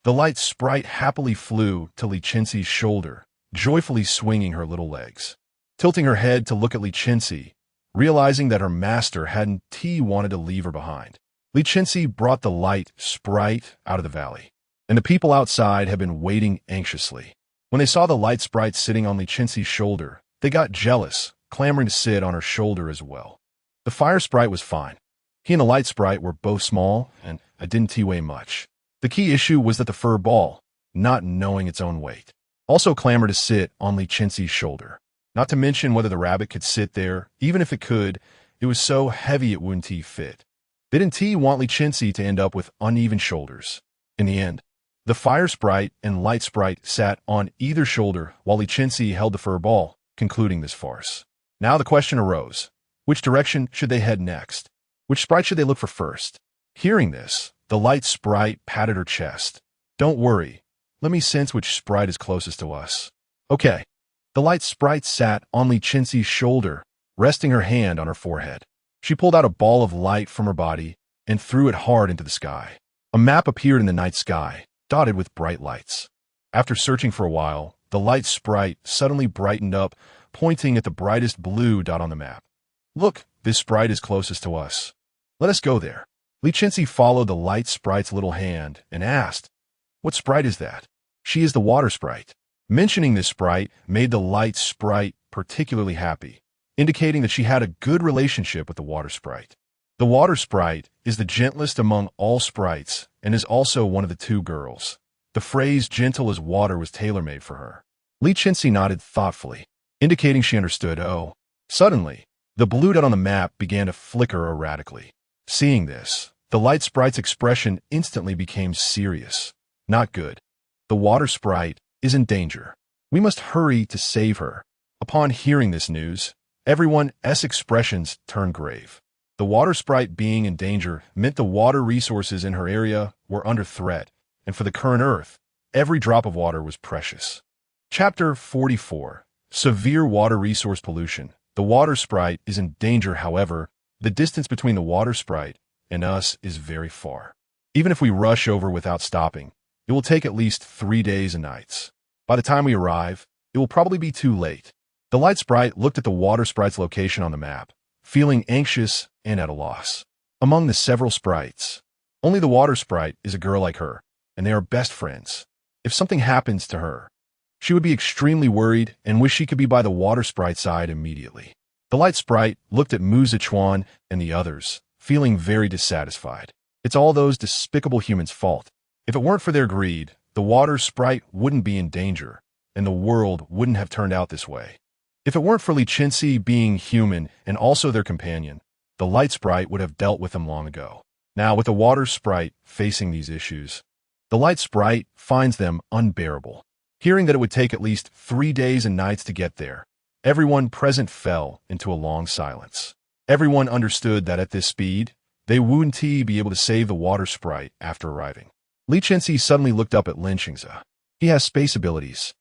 The light sprite happily flew to Li Chenxi's shoulder, joyfully swinging her little legs. Tilting her head to look at Li Chenxi, realizing that her master hadn't wanted to leave her behind, Li Chenxi brought the light sprite out of the valley, and the people outside had been waiting anxiously. When they saw the light sprite sitting on Li Chenxi's shoulder, they got jealous, clamoring to sit on her shoulder as well. The fire sprite was fine. He and the light sprite were both small, and I didn't weigh much. The key issue was that the fur ball, not knowing its own weight, also clamored to sit on Li Chenxi's shoulder. Not to mention whether the rabbit could sit there. Even if it could, it was so heavy it wouldn't fit. They didn't want Li Chenxi to end up with uneven shoulders. In the end, the fire sprite and light sprite sat on either shoulder while Li Chenxi held the fur ball, concluding this farce. Now the question arose. Which direction should they head next? Which sprite should they look for first? Hearing this, the light sprite patted her chest. "Don't worry. Let me sense which sprite is closest to us." "Okay." The light sprite sat on Li Chenxi's shoulder, resting her hand on her forehead. She pulled out a ball of light from her body and threw it hard into the sky. A map appeared in the night sky, dotted with bright lights. After searching for a while, the light sprite suddenly brightened up, pointing at the brightest blue dot on the map. "Look, this sprite is closest to us. Let us go there." Li Chenxi followed the light sprite's little hand and asked, "What sprite is that?" "She is the water sprite." Mentioning this sprite made the light sprite particularly happy, indicating that she had a good relationship with the water sprite. The water sprite is the gentlest among all sprites and is also one of the 2 girls. The phrase "gentle as water" was tailor-made for her. Li Chenxi nodded thoughtfully, indicating she understood. Oh. Suddenly, the blue dot on the map began to flicker erratically. Seeing this, the light sprite's expression instantly became serious. Not good. The water sprite is in danger. We must hurry to save her. Upon hearing this news, everyone's expressions turned grave. The water sprite being in danger meant the water resources in her area were under threat, and for the current Earth, every drop of water was precious. Chapter 44. Severe water resource pollution. The water sprite is in danger, however, the distance between the water sprite and us is very far. Even if we rush over without stopping, it will take at least 3 days and nights. By the time we arrive, it will probably be too late. The light sprite looked at the water sprite's location on the map, feeling anxious and at a loss. Among the several sprites, only the water sprite is a girl like her, and they are best friends. If something happens to her, she would be extremely worried and wish she could be by the water sprite's side immediately. The light sprite looked at Mutations and the others, feeling very dissatisfied. It's all those despicable humans' fault. If it weren't for their greed, the water sprite wouldn't be in danger, and the world wouldn't have turned out this way. If it weren't for Li Chenxi being human and also their companion, the light sprite would have dealt with them long ago. Now, with the water sprite facing these issues, the light sprite finds them unbearable. Hearing that it would take at least 3 days and nights to get there, everyone present fell into a long silence. Everyone understood that at this speed, they wouldn't be able to save the water sprite after arriving. Li Chenxi suddenly looked up at Li Chenxi. He has space abilities.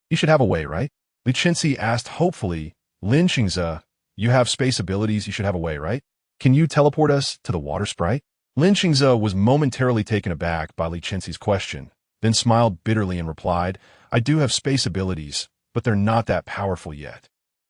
You should have a way, right? Li Chenxi asked hopefully. Li Chenxi, you have space abilities, you should have a way, right? Can you teleport us to the water sprite? Li Chenxi was momentarily taken aback by Li Chenxi's question, then smiled bitterly and replied, I do have space abilities, but they're not that powerful yet.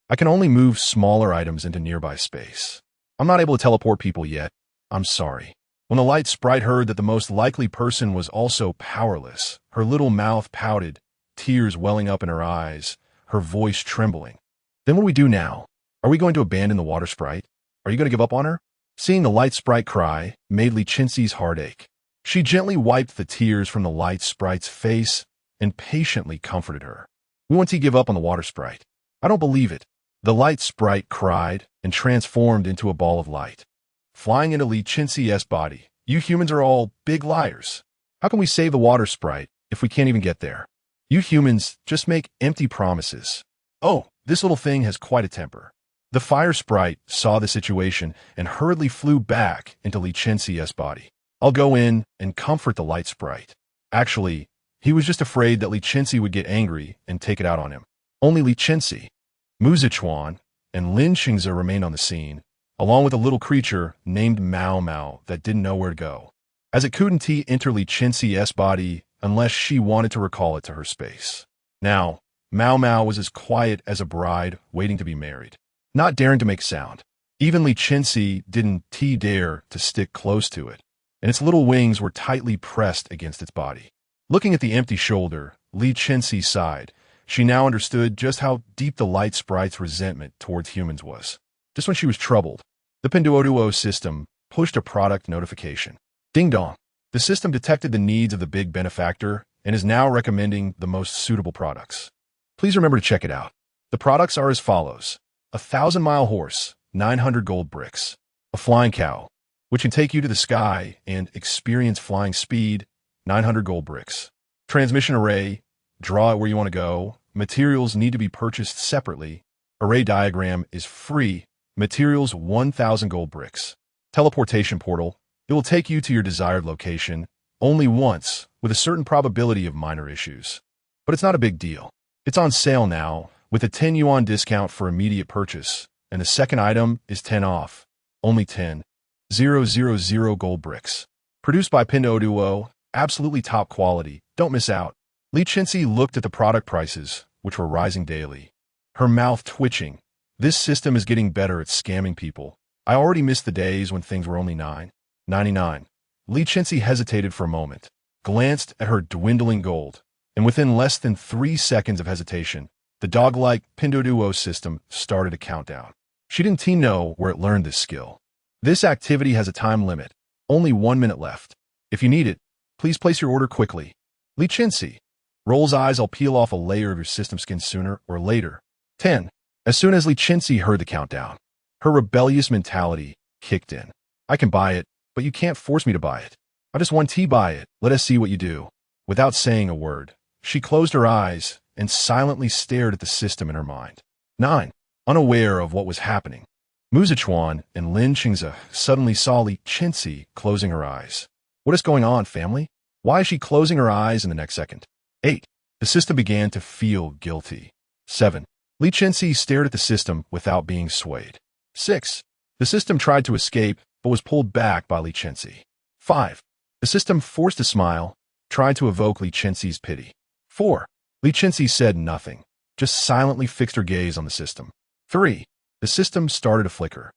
I can only move smaller items into nearby space. I'm not able to teleport people yet. I'm sorry. When the light sprite heard that the most likely person was also powerless, her little mouth pouted, tears welling up in her eyes, her voice trembling. Then what do we do now? Are we going to abandon the water sprite? Are you going to give up on her? Seeing the light sprite cry made Li Chenxi's heart ache. She gently wiped the tears from the light sprite's face and patiently comforted her. We want to give up on the water sprite. I don't believe it. The light sprite cried and transformed into a ball of light. Flying into Li Chenxi's body, you humans are all big liars. How can we save the water sprite if we can't even get there? You humans just make empty promises. Oh, this little thing has quite a temper. The fire sprite saw the situation and hurriedly flew back into Li Chenxi's body. I'll go in and comfort the light sprite. Actually, he was just afraid that Li Chenxi would get angry and take it out on him. Only Li Chenxi, Muzichuan, and Li Chenxi remained on the scene, along with a little creature named Mao Mao that didn't know where to go, as it couldn't enter Li Chenxi's body unless she wanted to recall it to her space. Now, Mao Mao was as quiet as a bride waiting to be married, not daring to make sound. Even Li Chenxi didn't dare to stick close to it, and its little wings were tightly pressed against its body. Looking at the empty shoulder, Li Chenxi sighed. She now understood just how deep the light sprite's resentment towards humans was. Just when she was troubled, the Pinduoduo system pushed a product notification. Ding dong. The system detected the needs of the big benefactor and is now recommending the most suitable products. Please remember to check it out. The products are as follows. A 1,000-mile horse, 900 gold bricks. A flying cow, which can take you to the sky and experience flying speed, 900 gold bricks. Transmission array, draw it where you want to go. Materials need to be purchased separately. Array diagram is free. Materials 1,000 gold bricks. Teleportation portal. It will take you to your desired location only once with a certain probability of minor issues. But it's not a big deal. It's on sale now with a 10 yuan discount for immediate purchase, and the second item is 10 off. Only 10,000 gold bricks. Produced by Pinduoduo, absolutely top quality. Don't miss out. Li Chenxi looked at the product prices, which were rising daily. Her mouth twitching. This system is getting better at scamming people. I already missed the days when things were only $9.99. Li Chenxi hesitated for a moment, glanced at her dwindling gold, and within less than 3 seconds of hesitation, the dog-like Pinduoduo system started a countdown. She didn't know where it learned this skill. This activity has a time limit. Only 1 minute left. If you need it, please place your order quickly. Li Chenxi rolls eyes. I'll peel off a layer of your system skin sooner or later. 10. As soon as Li Chenxi heard the countdown, her rebellious mentality kicked in. I can buy it, but you can't force me to buy it. I just want to buy it. Let us see what you do. Without saying a word, she closed her eyes and silently stared at the system in her mind. 9. Unaware of what was happening, Muzichuan and Li Chenxi suddenly saw Li Chenxi closing her eyes. What is going on, family? Why is she closing her eyes in the next second? 8. The system began to feel guilty. 7. Li Chenxi stared at the system without being swayed. 6. The system tried to escape, but was pulled back by Li Chenxi. 5. The system forced a smile, tried to evoke Li Chenxi's pity. 4. Li Chenxi said nothing, just silently fixed her gaze on the system. 3. The system started to flicker.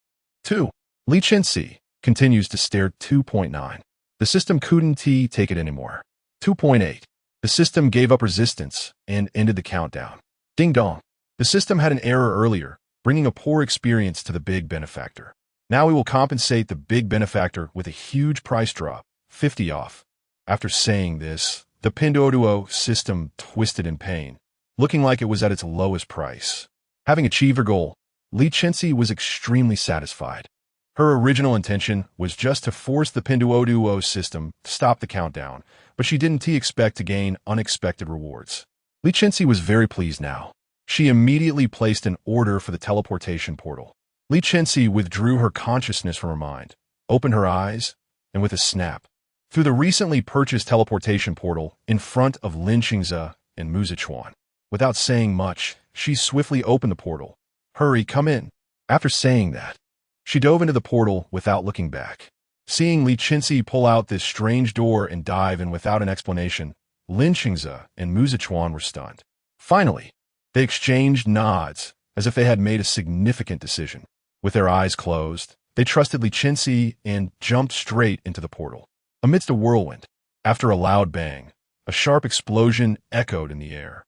2. Li Chenxi continues to stare. 2.9. The system couldn't take it anymore. 2.8. The system gave up resistance and ended the countdown. Ding dong. The system had an error earlier, bringing a poor experience to the big benefactor. Now we will compensate the big benefactor with a huge price drop, 50 off. After saying this, the Pinduoduo system twisted in pain, looking like it was at its lowest price. Having achieved her goal, Li Chenxi was extremely satisfied. Her original intention was just to force the Pinduoduo system to stop the countdown, but she didn't expect to gain unexpected rewards. Li Chenxi was very pleased now. She immediately placed an order for the teleportation portal. Li Chenxi withdrew her consciousness from her mind, opened her eyes, and with a snap, through the recently purchased teleportation portal in front of Li Chenxi and mutations. Without saying much, she swiftly opened the portal. "Hurry, come in." After saying that, she dove into the portal without looking back. Seeing Li Chenxi pull out this strange door and dive in without an explanation, Li Chenxi and mutations were stunned. Finally, they exchanged nods as if they had made a significant decision. With their eyes closed, they trusted Li Chenxi and jumped straight into the portal. Amidst a whirlwind, after a loud bang, a sharp explosion echoed in the air.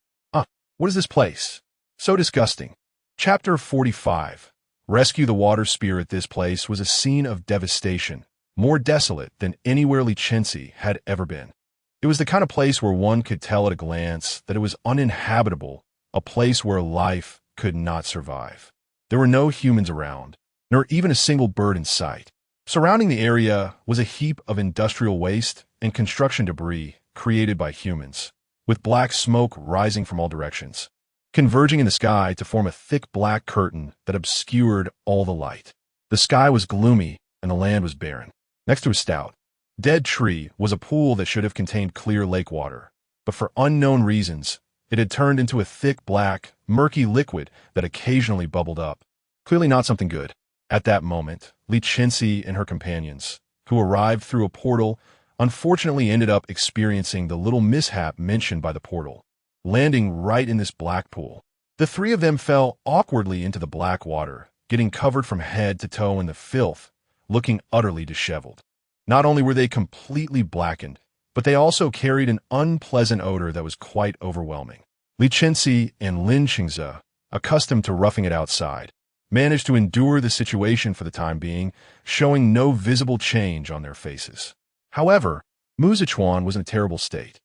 What is this place? So disgusting. Chapter 45. Rescue the water spirit. This place was a scene of devastation, more desolate than anywhere Li Chenxi had ever been. It was the kind of place where one could tell at a glance that it was uninhabitable, a place where life could not survive. There were no humans around, nor even a single bird in sight. Surrounding the area was a heap of industrial waste and construction debris created by humans, with black smoke rising from all directions, converging in the sky to form a thick black curtain that obscured all the light. The sky was gloomy and the land was barren. Next to a stout, dead tree was a pool that should have contained clear lake water, but for unknown reasons, it had turned into a thick black, murky liquid that occasionally bubbled up. Clearly not something good. At that moment, Li Chenxi and her companions, who arrived through a portal, unfortunately ended up experiencing the little mishap mentioned by the portal, landing right in this black pool. The three of them fell awkwardly into the black water, getting covered from head to toe in the filth, looking utterly disheveled. Not only were they completely blackened, but they also carried an unpleasant odor that was quite overwhelming. Li Chenxi and Li Chenxi, accustomed to roughing it outside, managed to endure the situation for the time being, showing no visible change on their faces. However, mutations was in a terrible state.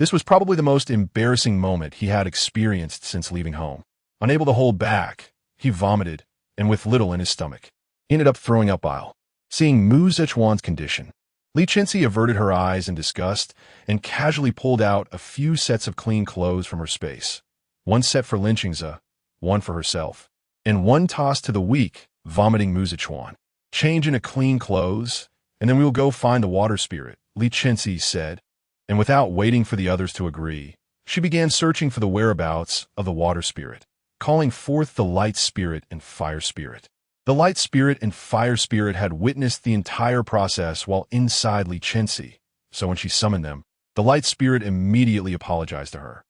This was probably the most embarrassing moment he had experienced since leaving home. Unable to hold back, he vomited, and with little in his stomach, he ended up throwing up bile. Seeing mutations' condition, Li Chenxi averted her eyes in disgust and casually pulled out a few sets of clean clothes from her space. One set for Li Chenxi, one for herself, and one tossed to the weak, vomiting mutations. "Change into clean clothes, and then we will go find the water spirit," Li Chenxi said, and without waiting for the others to agree, she began searching for the whereabouts of the water spirit, calling forth the light spirit and fire spirit. The light spirit and fire spirit had witnessed the entire process while inside Li Chenxi, so when she summoned them, the light spirit immediately apologized to her.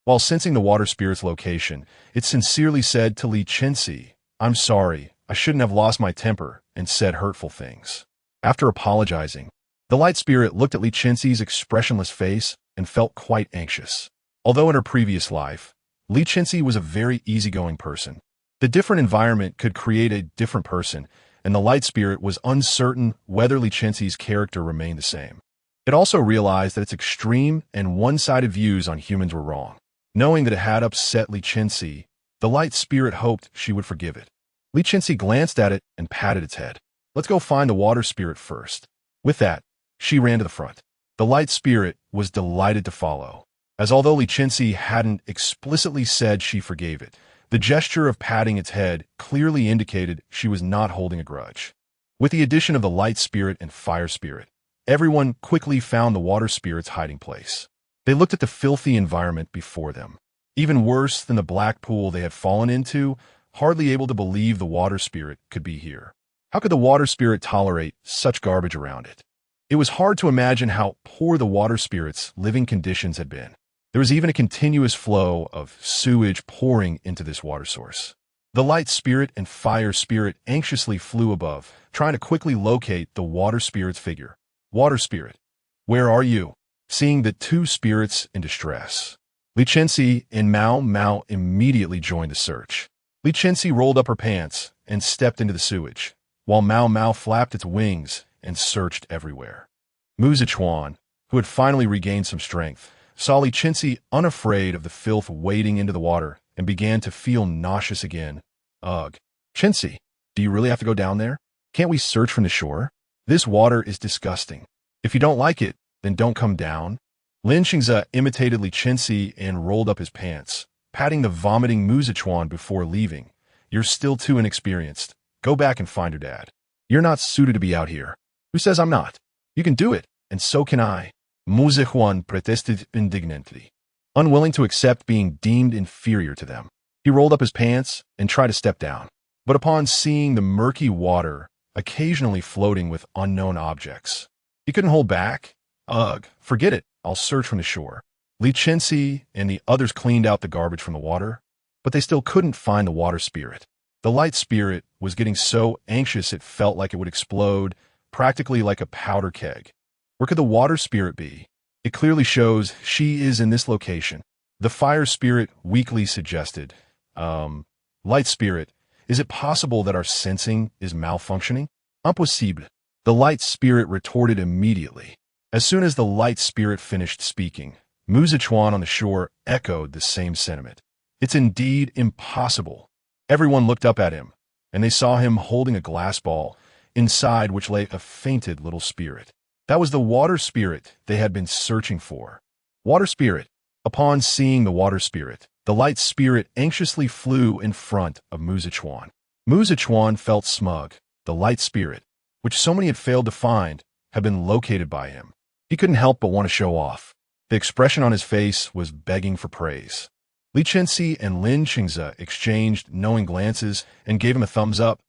While sensing the water spirit's location, it sincerely said to Li Chenxi, "I'm sorry, I shouldn't have lost my temper and said hurtful things." After apologizing, the light spirit looked at Li Chenxi's expressionless face and felt quite anxious. Although in her previous life, Li Chenxi was a very easygoing person, the different environment could create a different person, and the light spirit was uncertain whether Li Chenxi's character remained the same. It also realized that its extreme and one-sided views on humans were wrong. Knowing that it had upset Li Chenxi, the light spirit hoped she would forgive it. Li Chenxi glanced at it and patted its head. "Let's go find the water spirit first." With that, she ran to the front. The light spirit was delighted to follow, as although Li Chenxi hadn't explicitly said she forgave it, the gesture of patting its head clearly indicated she was not holding a grudge. With the addition of the light spirit and fire spirit, everyone quickly found the water spirit's hiding place. They looked at the filthy environment before them, even worse than the black pool they had fallen into, hardly able to believe the water spirit could be here. How could the water spirit tolerate such garbage around it? It was hard to imagine how poor the water spirit's living conditions had been. There was even a continuous flow of sewage pouring into this water source. The light spirit and fire spirit anxiously flew above, trying to quickly locate the water spirit's figure. "Water spirit, where are you?" Seeing the two spirits in distress, Li Chenxi and Mao Mao immediately joined the search. Li Chenxi rolled up her pants and stepped into the sewage, while Mao Mao flapped its wings and searched everywhere. Mutations, who had finally regained some strength, saw Li Chenxi unafraid of the filth wading into the water and began to feel nauseous again. Ugh. Chenxi, do you really have to go down there? Can't we search from the shore? This water is disgusting. If you don't like it, then don't come down. Li Chenxi imitated Li Chenxi and rolled up his pants, patting the vomiting mutations before leaving. You're still too inexperienced. Go back and find your dad. You're not suited to be out here. Who says I'm not? You can do it, and so can I. Mutations protested indignantly, unwilling to accept being deemed inferior to them. He rolled up his pants and tried to step down. But upon seeing the murky water occasionally floating with unknown objects, he couldn't hold back. Ugh, forget it. I'll search from the shore. Li Chenxi and the others cleaned out the garbage from the water, but they still couldn't find the water spirit. The light spirit was getting so anxious it felt like it would explode, practically like a powder keg. Where could the water spirit be? It clearly shows she is in this location. The fire spirit weakly suggested, light spirit, is it possible that our sensing is malfunctioning? Impossible. The light spirit retorted immediately. As soon as the light spirit finished speaking, mutations on the shore echoed the same sentiment. It's indeed impossible. Everyone looked up at him, and they saw him holding a glass ball, inside which lay a fainted little spirit. That was the water spirit they had been searching for. Water spirit. Upon seeing the water spirit, the light spirit anxiously flew in front of Mutations. Mutations felt smug. The light spirit, which so many had failed to find, had been located by him. He couldn't help but want to show off. The expression on his face was begging for praise. Li Chenxi and Li Chenxi exchanged knowing glances and gave him a thumbs up.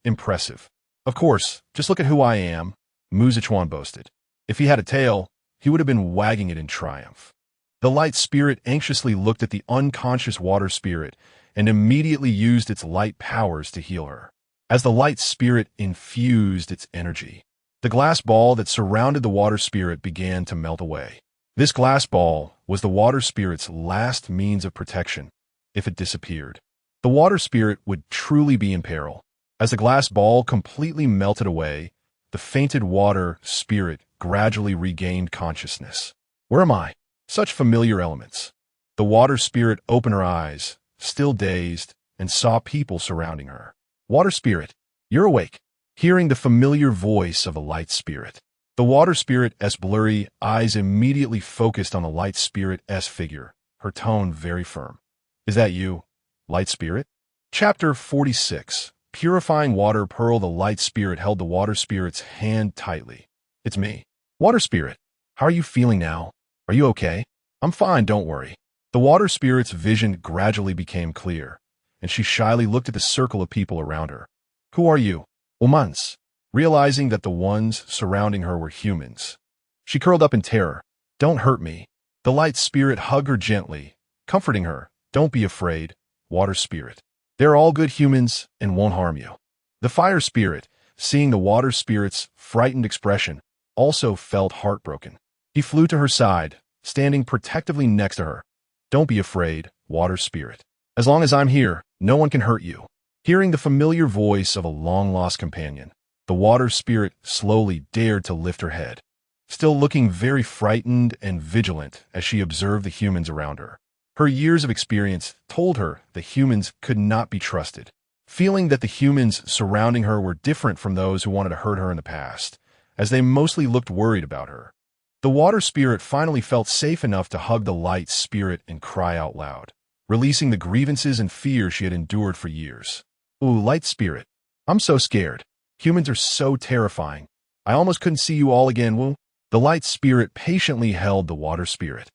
Impressive. Of course, just look at who I am, Mutations boasted. If he had a tail, he would have been wagging it in triumph. The light spirit anxiously looked at the unconscious water spirit and immediately used its light powers to heal her. As the light spirit infused its energy, the glass ball that surrounded the water spirit began to melt away. This glass ball was the water spirit's last means of protection. If it disappeared, the water spirit would truly be in peril. As the glass ball completely melted away, the fainted water spirit gradually regained consciousness. Where am I? Such familiar elements. The water spirit opened her eyes, still dazed, and saw people surrounding her. Water spirit, you're awake. Hearing the familiar voice of a light spirit, the water spirit's blurry eyes immediately focused on the light spirit's figure, her tone very firm. Is that you, light spirit? Chapter 46. Purifying water pearl. The light spirit held the water spirit's hand tightly. It's me. Water spirit, how are you feeling now? Are you okay? I'm fine, don't worry. The water spirit's vision gradually became clear, and she shyly looked at the circle of people around her. Who are you? Humans. Realizing that the ones surrounding her were humans, she curled up in terror. Don't hurt me. The light spirit hugged her gently, comforting her. Don't be afraid, water spirit. They're all good humans and won't harm you. The fire spirit, seeing the water spirit's frightened expression, also felt heartbroken. He flew to her side, standing protectively next to her. Don't be afraid, water spirit. As long as I'm here, no one can hurt you. Hearing the familiar voice of a long-lost companion, the water spirit slowly dared to lift her head, still looking very frightened and vigilant as she observed the humans around her. Her years of experience told her the humans could not be trusted. Feeling that the humans surrounding her were different from those who wanted to hurt her in the past, as they mostly looked worried about her, the water spirit finally felt safe enough to hug the light spirit and cry out loud, releasing the grievances and fear she had endured for years. Ooh, light spirit, I'm so scared. Humans are so terrifying. I almost couldn't see you all again, woo. The light spirit patiently held the water spirit,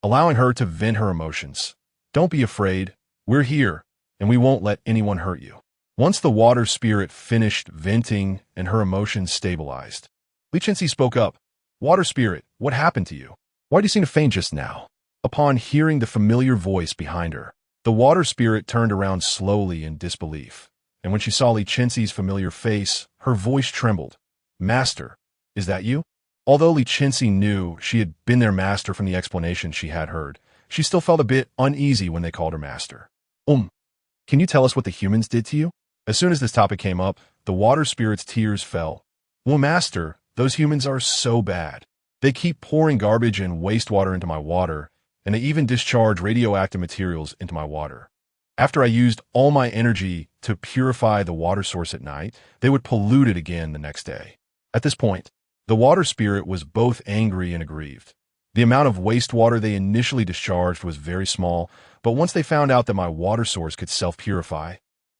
allowing her to vent her emotions. Don't be afraid. We're here, and we won't let anyone hurt you. Once the water spirit finished venting and her emotions stabilized, Li Chenxi spoke up. Water spirit, what happened to you? Why do you seem to faint just now? Upon hearing the familiar voice behind her, the water spirit turned around slowly in disbelief, and when she saw Li Chenxi's familiar face, her voice trembled. Master, is that you? Although Li Chenxi knew she had been their master from the explanation she had heard, she still felt a bit uneasy when they called her master. Can you tell us what the humans did to you? As soon as this topic came up, the water spirit's tears fell. Well, master, those humans are so bad. They keep pouring garbage and wastewater into my water, and they even discharge radioactive materials into my water. After I used all my energy to purify the water source at night, they would pollute it again the next day. At this point, the water spirit was both angry and aggrieved. The amount of wastewater they initially discharged was very small, but once they found out that my water source could self-purify,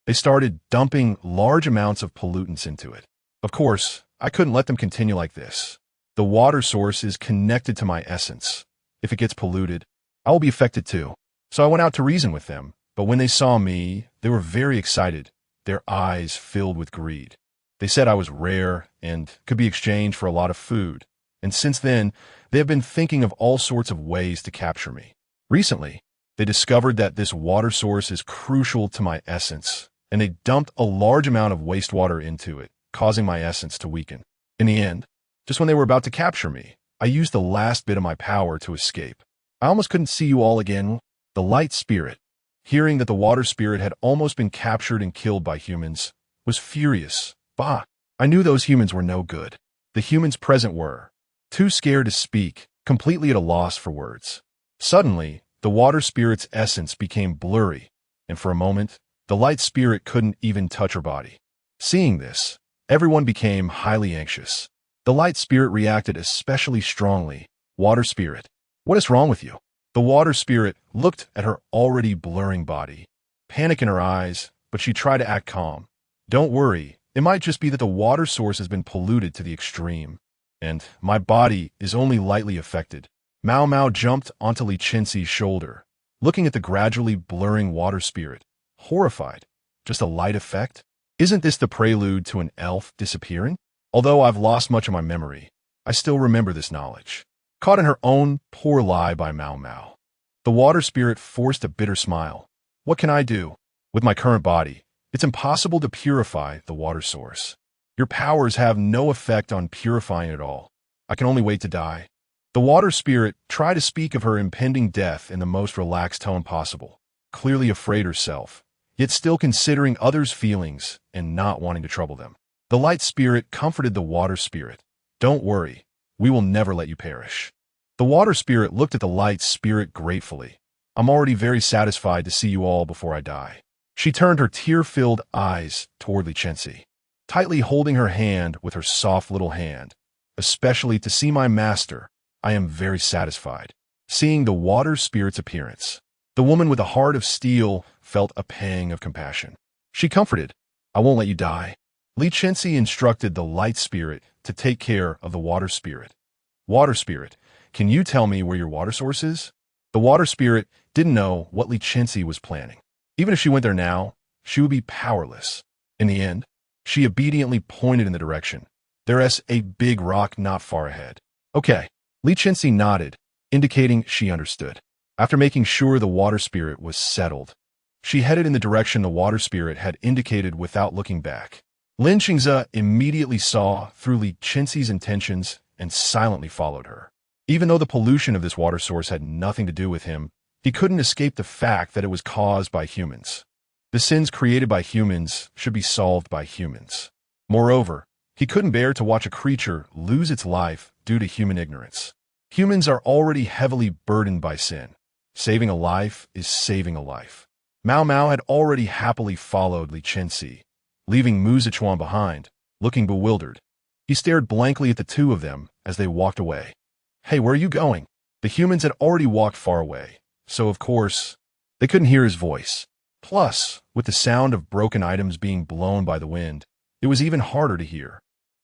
they started dumping large amounts of pollutants into it. Of course, I couldn't let them continue like this. The water source is connected to my essence. If it gets polluted, I will be affected too. So I went out to reason with them, but when they saw me, they were very excited, their eyes filled with greed. They said I was rare and could be exchanged for a lot of food, and since then, they have been thinking of all sorts of ways to capture me. Recently, they discovered that this water source is crucial to my essence, and they dumped a large amount of wastewater into it, causing my essence to weaken. In the end, just when they were about to capture me, I used the last bit of my power to escape. I almost couldn't see you all again. The light spirit, hearing that the water spirit had almost been captured and killed by humans, was furious. Bah! I knew those humans were no good. The humans present were too scared to speak, completely at a loss for words. Suddenly, the water spirit's essence became blurry, and for a moment, the light spirit couldn't even touch her body. Seeing this, everyone became highly anxious. The light spirit reacted especially strongly. Water spirit, what is wrong with you? The water spirit looked at her already blurring body, panic in her eyes, but she tried to act calm. Don't worry, it might just be that the water source has been polluted to the extreme, and my body is only lightly affected. Mao Mao jumped onto Li Chenxi's shoulder, looking at the gradually blurring water spirit, horrified. Just a light effect? Isn't this the prelude to an elf disappearing? Although I've lost much of my memory, I still remember this knowledge. Caught in her own poor lie by Mao Mao, the water spirit forced a bitter smile. What can I do? With my current body, it's impossible to purify the water source. Your powers have no effect on purifying it at all. I can only wait to die. The water spirit tried to speak of her impending death in the most relaxed tone possible, clearly afraid herself, yet still considering others' feelings and not wanting to trouble them. The light spirit comforted the water spirit. Don't worry, we will never let you perish. The water spirit looked at the light spirit gratefully. I'm already very satisfied to see you all before I die. She turned her tear-filled eyes toward Li Chenxi, tightly holding her hand with her soft little hand. Especially to see my master, I am very satisfied. Seeing the water spirit's appearance, the woman with a heart of steel felt a pang of compassion. She comforted, I won't let you die. Li Chenxi instructed the light spirit to take care of the water spirit. Water spirit, can you tell me where your water source is? The water spirit didn't know what Li Chenxi was planning. Even if she went there now, she would be powerless. In the end, she obediently pointed in the direction. There's a big rock not far ahead. Okay, Li Chenxi nodded, indicating she understood. After making sure the water spirit was settled, she headed in the direction the water spirit had indicated without looking back. Li Chenxi immediately saw through Li Chenxi's intentions and silently followed her. Even though the pollution of this water source had nothing to do with him, he couldn't escape the fact that it was caused by humans. The sins created by humans should be solved by humans. Moreover, he couldn't bear to watch a creature lose its life due to human ignorance. Humans are already heavily burdened by sin. Saving a life is saving a life. Mao Mao had already happily followed Li Chenxi, leaving Mu Zichuan behind, looking bewildered. He stared blankly at the two of them as they walked away. Hey, where are you going? The humans had already walked far away, so of course, they couldn't hear his voice. Plus, with the sound of broken items being blown by the wind, it was even harder to hear.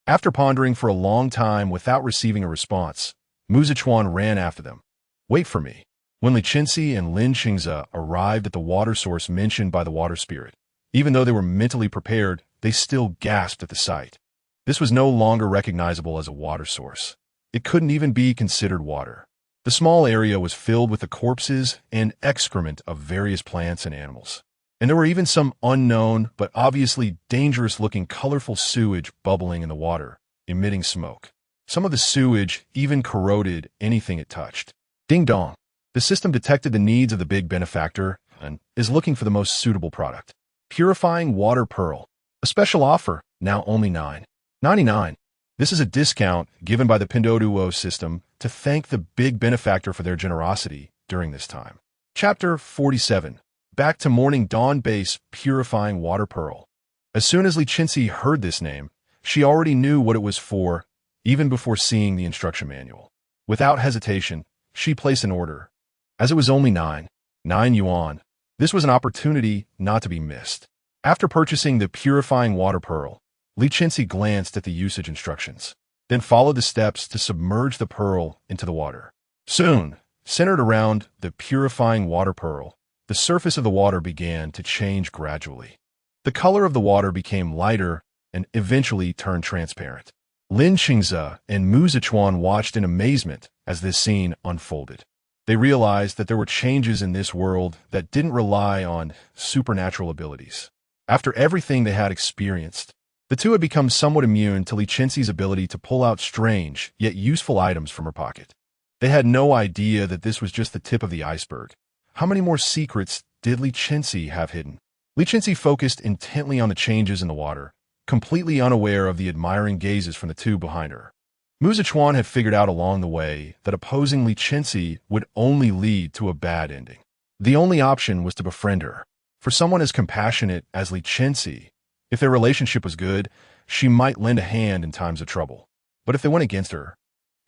After pondering for a long time without receiving a response, Mu Zichuan ran after them. Wait for me. When Li Chenxi and Li Chenxi arrived at the water source mentioned by the water spirit, even though they were mentally prepared, they still gasped at the sight. This was no longer recognizable as a water source. It couldn't even be considered water. The small area was filled with the corpses and excrement of various plants and animals. And there were even some unknown but obviously dangerous-looking colorful sewage bubbling in the water, emitting smoke. Some of the sewage even corroded anything it touched. Ding dong. The system detected the needs of the big benefactor and is looking for the most suitable product. Purifying water pearl. A special offer, now only $9.99. This is a discount given by the Pinduoduo system to thank the big benefactor for their generosity during this time. Chapter 47. Back to Morning Dawn Base Purifying Water Pearl. As soon as Li Chenxi heard this name, she already knew what it was for, even before seeing the instruction manual. Without hesitation, she placed an order. As it was only 9 yuan, this was an opportunity not to be missed. After purchasing the Purifying Water Pearl, Li Chenxi glanced at the usage instructions, then followed the steps to submerge the pearl into the water. Soon, centered around the Purifying Water Pearl, the surface of the water began to change gradually. The color of the water became lighter and eventually turned transparent. Li Chenxi and Mu Zichuan watched in amazement as this scene unfolded. They realized that there were changes in this world that didn't rely on supernatural abilities. After everything they had experienced, the two had become somewhat immune to Li Chenxi's ability to pull out strange yet useful items from her pocket. They had no idea that this was just the tip of the iceberg. How many more secrets did Li Chenxi have hidden? Li Chenxi focused intently on the changes in the water, completely unaware of the admiring gazes from the two behind her. Mu Zichuan had figured out along the way that opposing Li Chenxi would only lead to a bad ending. The only option was to befriend her. For someone as compassionate as Li Chenxi, if their relationship was good, she might lend a hand in times of trouble. But if they went against her,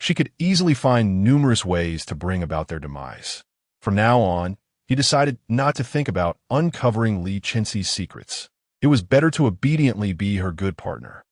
she could easily find numerous ways to bring about their demise. From now on, he decided not to think about uncovering Li Chenxi's secrets. It was better to obediently be her good partner.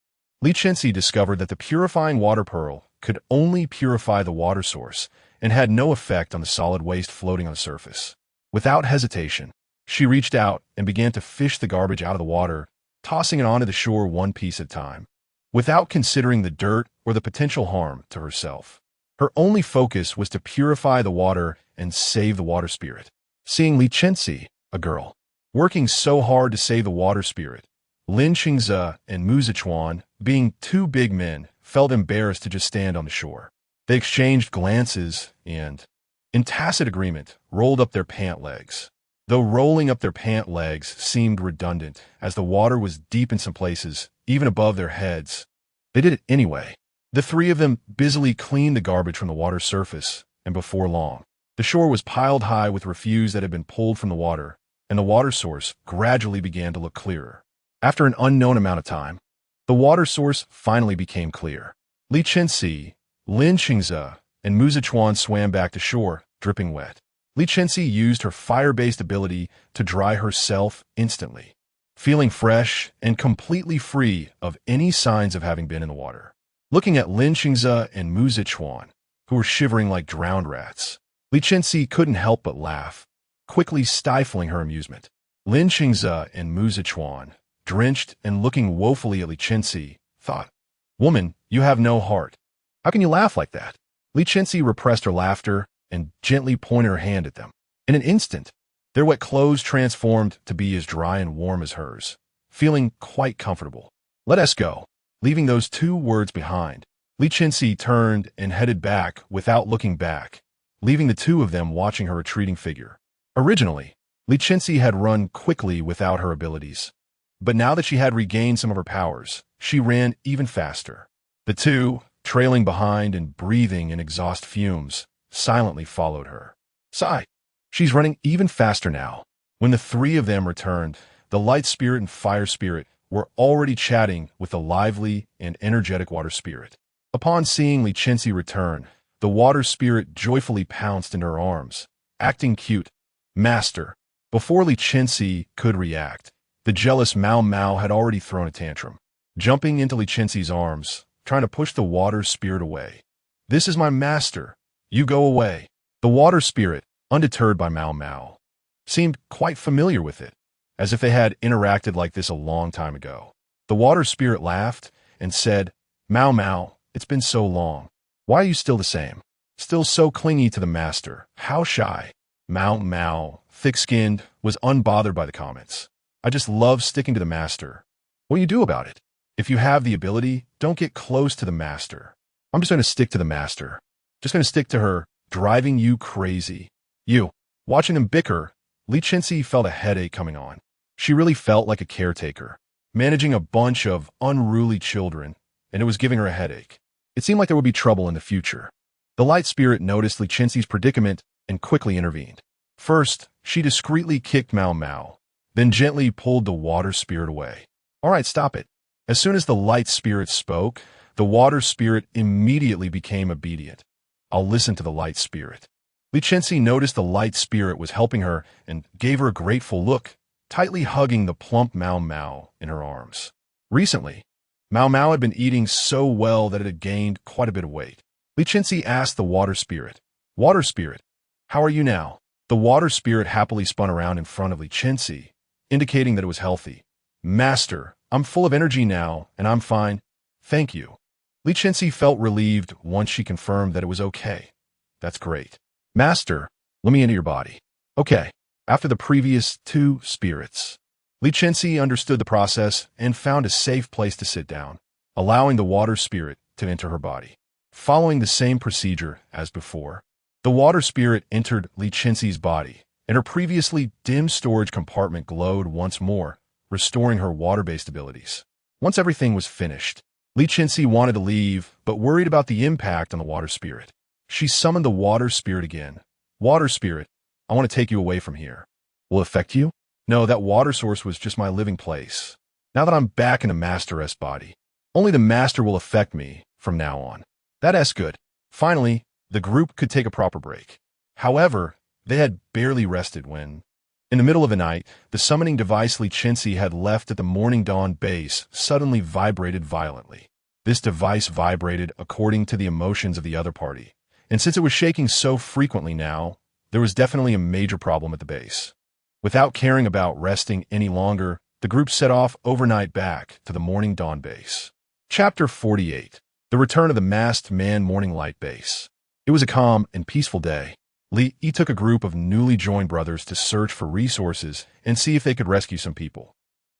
Li Chenxi discovered that the Purifying Water Pearl could only purify the water source and had no effect on the solid waste floating on the surface. Without hesitation, she reached out and began to fish the garbage out of the water, tossing it onto the shore one piece at a time, without considering the dirt or the potential harm to herself. Her only focus was to purify the water and save the water spirit. Seeing Li Chenxi, a girl, working so hard to save the water spirit, Li Chenxi and Mu Zichuan, being two big men, felt embarrassed to just stand on the shore. They exchanged glances and, in tacit agreement, rolled up their pant legs. Though rolling up their pant legs seemed redundant, as the water was deep in some places, even above their heads, they did it anyway. The three of them busily cleaned the garbage from the water's surface, and before long, the shore was piled high with refuse that had been pulled from the water, and the water source gradually began to look clearer. After an unknown amount of time, the water source finally became clear. Li Chenxi, Li Chenxi, and Mu Zichuan swam back to shore, dripping wet. Li Chenxi used her fire-based ability to dry herself instantly, feeling fresh and completely free of any signs of having been in the water. Looking at Li Chenxi and Mu Zichuan, who were shivering like drowned rats, Li Chenxi couldn't help but laugh, quickly stifling her amusement. Li Chenxi and Mu Zichuan, drenched and looking woefully at Li Chenxi, thought, "Woman, you have no heart. How can you laugh like that?" Li Chenxi repressed her laughter and gently pointed her hand at them. In an instant, their wet clothes transformed to be as dry and warm as hers, feeling quite comfortable. "Let us go." Leaving those two words behind, Li Chenxi turned and headed back without looking back, leaving the two of them watching her retreating figure. Originally, Li Chenxi had run quickly without her abilities, but now that she had regained some of her powers, she ran even faster. The two, trailing behind and breathing in exhaust fumes, silently followed her. Sigh. She's running even faster now. When the three of them returned, the light spirit and fire spirit were already chatting with the lively and energetic water spirit. Upon seeing Li Chenxi return, the water spirit joyfully pounced into her arms, acting cute. "Master." Before Li Chenxi could react, the jealous Mao Mao had already thrown a tantrum, jumping into Li Chenxi's arms, trying to push the water spirit away. "This is my master. You go away." The water spirit, undeterred by Mao Mao, seemed quite familiar with it, as if they had interacted like this a long time ago. The water spirit laughed and said, "Mao Mao, it's been so long. Why are you still the same? Still so clingy to the master? How shy?" Mao Mao, thick-skinned, was unbothered by the comments. "I just love sticking to the master. What do you do about it? If you have the ability, don't get close to the master. I'm just going to stick to the master. Just going to stick to her, driving you crazy." You. Watching them bicker, Li Chenxi felt a headache coming on. She really felt like a caretaker, managing a bunch of unruly children, and it was giving her a headache. It seemed like there would be trouble in the future. The light spirit noticed Li Chenxi's predicament and quickly intervened. First, she discreetly kicked Mao Mao, then gently pulled the water spirit away. "All right, stop it." As soon as the light spirit spoke, the water spirit immediately became obedient. "I'll listen to the light spirit." Li Chenxi noticed the light spirit was helping her and gave her a grateful look, tightly hugging the plump Mao Mao in her arms. Recently, Mao Mao had been eating so well that it had gained quite a bit of weight. Li Chenxi asked the water spirit, "Water spirit, how are you now?" The water spirit happily spun around in front of Li Chenxi, indicating that it was healthy. "Master, I'm full of energy now, and I'm fine. Thank you." Li Chenxi felt relieved once she confirmed that it was okay. "That's great. Master, let me into your body." "Okay." After the previous 2 spirits, Li Chenxi understood the process and found a safe place to sit down, allowing the water spirit to enter her body. Following the same procedure as before, the water spirit entered Li Chenxi's body, and her previously dim storage compartment glowed once more, restoring her water-based abilities. Once everything was finished, Li Chenxi wanted to leave, but worried about the impact on the water spirit. She summoned the water spirit again. "Water spirit, I want to take you away from here." "Will it affect you?" "No, that water source was just my living place. Now that I'm back in a Master-S body, only the Master will affect me from now on." "That's good." Finally, the group could take a proper break. However, they had barely rested when, in the middle of the night, the summoning device Li Chenxi had left at the Morning Dawn base suddenly vibrated violently. This device vibrated according to the emotions of the other party, and since it was shaking so frequently now, there was definitely a major problem at the base. Without caring about resting any longer, the group set off overnight back to the Morning Dawn base. Chapter 48. The Return of the Masked Man Morning Light Base. It was a calm and peaceful day. Li took a group of newly joined brothers to search for resources and see if they could rescue some people.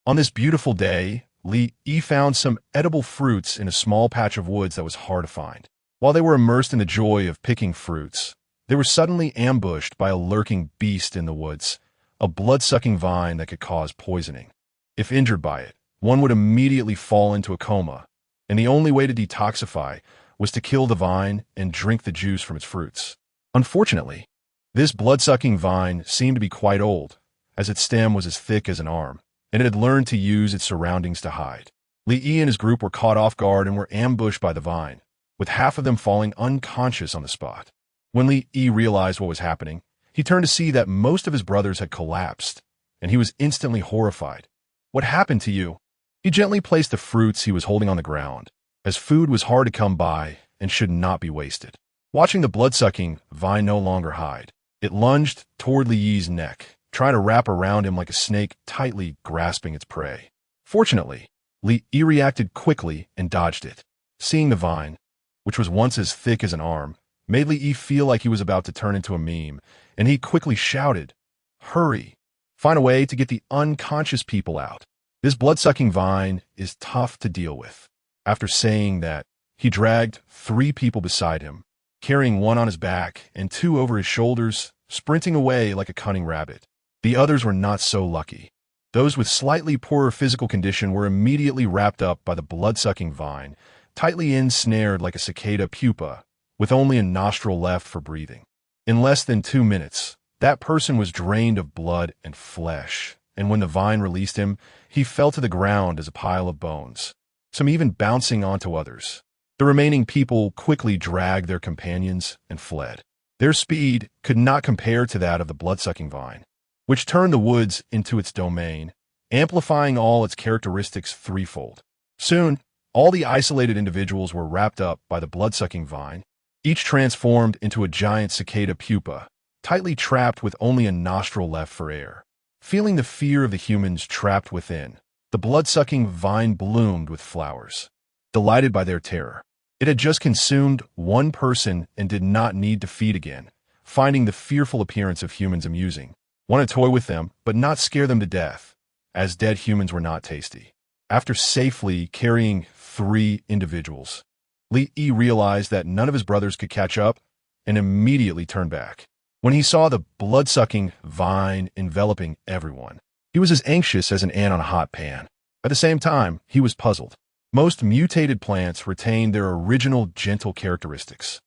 On this beautiful day, Li found some edible fruits in a small patch of woods that was hard to find. While they were immersed in the joy of picking fruits, they were suddenly ambushed by a lurking beast in the woods, a blood-sucking vine that could cause poisoning. If injured by it, one would immediately fall into a coma, and the only way to detoxify was to kill the vine and drink the juice from its fruits. Unfortunately, this blood-sucking vine seemed to be quite old, as its stem was as thick as an arm, and it had learned to use its surroundings to hide. Li and his group were caught off guard and were ambushed by the vine, with half of them falling unconscious on the spot. When Li realized what was happening, he turned to see that most of his brothers had collapsed, and he was instantly horrified. "What happened to you?" He gently placed the fruits he was holding on the ground, as food was hard to come by and should not be wasted. Watching the blood-sucking vine no longer hide, it lunged toward Li's neck, trying to wrap around him like a snake tightly grasping its prey. Fortunately, Li reacted quickly and dodged it. Seeing the vine, which was once as thick as an arm, made Li feel like he was about to turn into a meme, and he quickly shouted, "Hurry! Find a way to get the unconscious people out. This blood-sucking vine is tough to deal with." After saying that, he dragged 3 people beside him, carrying 1 on his back and 2 over his shoulders, sprinting away like a cunning rabbit. The others were not so lucky. Those with slightly poorer physical condition were immediately wrapped up by the blood-sucking vine, tightly ensnared like a cicada pupa, with only a nostril left for breathing. In less than 2 minutes, that person was drained of blood and flesh, and when the vine released him, he fell to the ground as a pile of bones, some even bouncing onto others. The remaining people quickly dragged their companions and fled. Their speed could not compare to that of the blood-sucking vine, which turned the woods into its domain, amplifying all its characteristics threefold. Soon, all the isolated individuals were wrapped up by the blood-sucking vine, each transformed into a giant cicada pupa, tightly trapped with only a nostril left for air. Feeling the fear of the humans trapped within, the blood-sucking vine bloomed with flowers. Delighted by their terror, it had just consumed 1 person and did not need to feed again, finding the fearful appearance of humans amusing. Wanted to toy with them, but not scare them to death, as dead humans were not tasty. After safely carrying 3 individuals, Li realized that none of his brothers could catch up and immediately turned back. When he saw the blood-sucking vine enveloping everyone, he was as anxious as an ant on a hot pan. At the same time, he was puzzled. Most mutated plants retain their original gentle characteristics.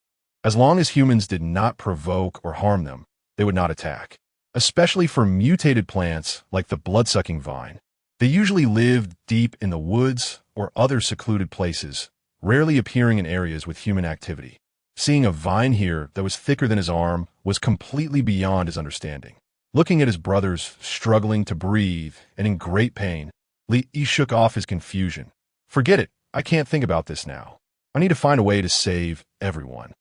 As long as humans did not provoke or harm them, they would not attack. Especially for mutated plants like the blood-sucking vine. They usually live deep in the woods or other secluded places, rarely appearing in areas with human activity. Seeing a vine here that was thicker than his arm was completely beyond his understanding. Looking at his brothers struggling to breathe and in great pain, Li shook off his confusion. Forget it, I can't think about this now. I need to find a way to save everyone.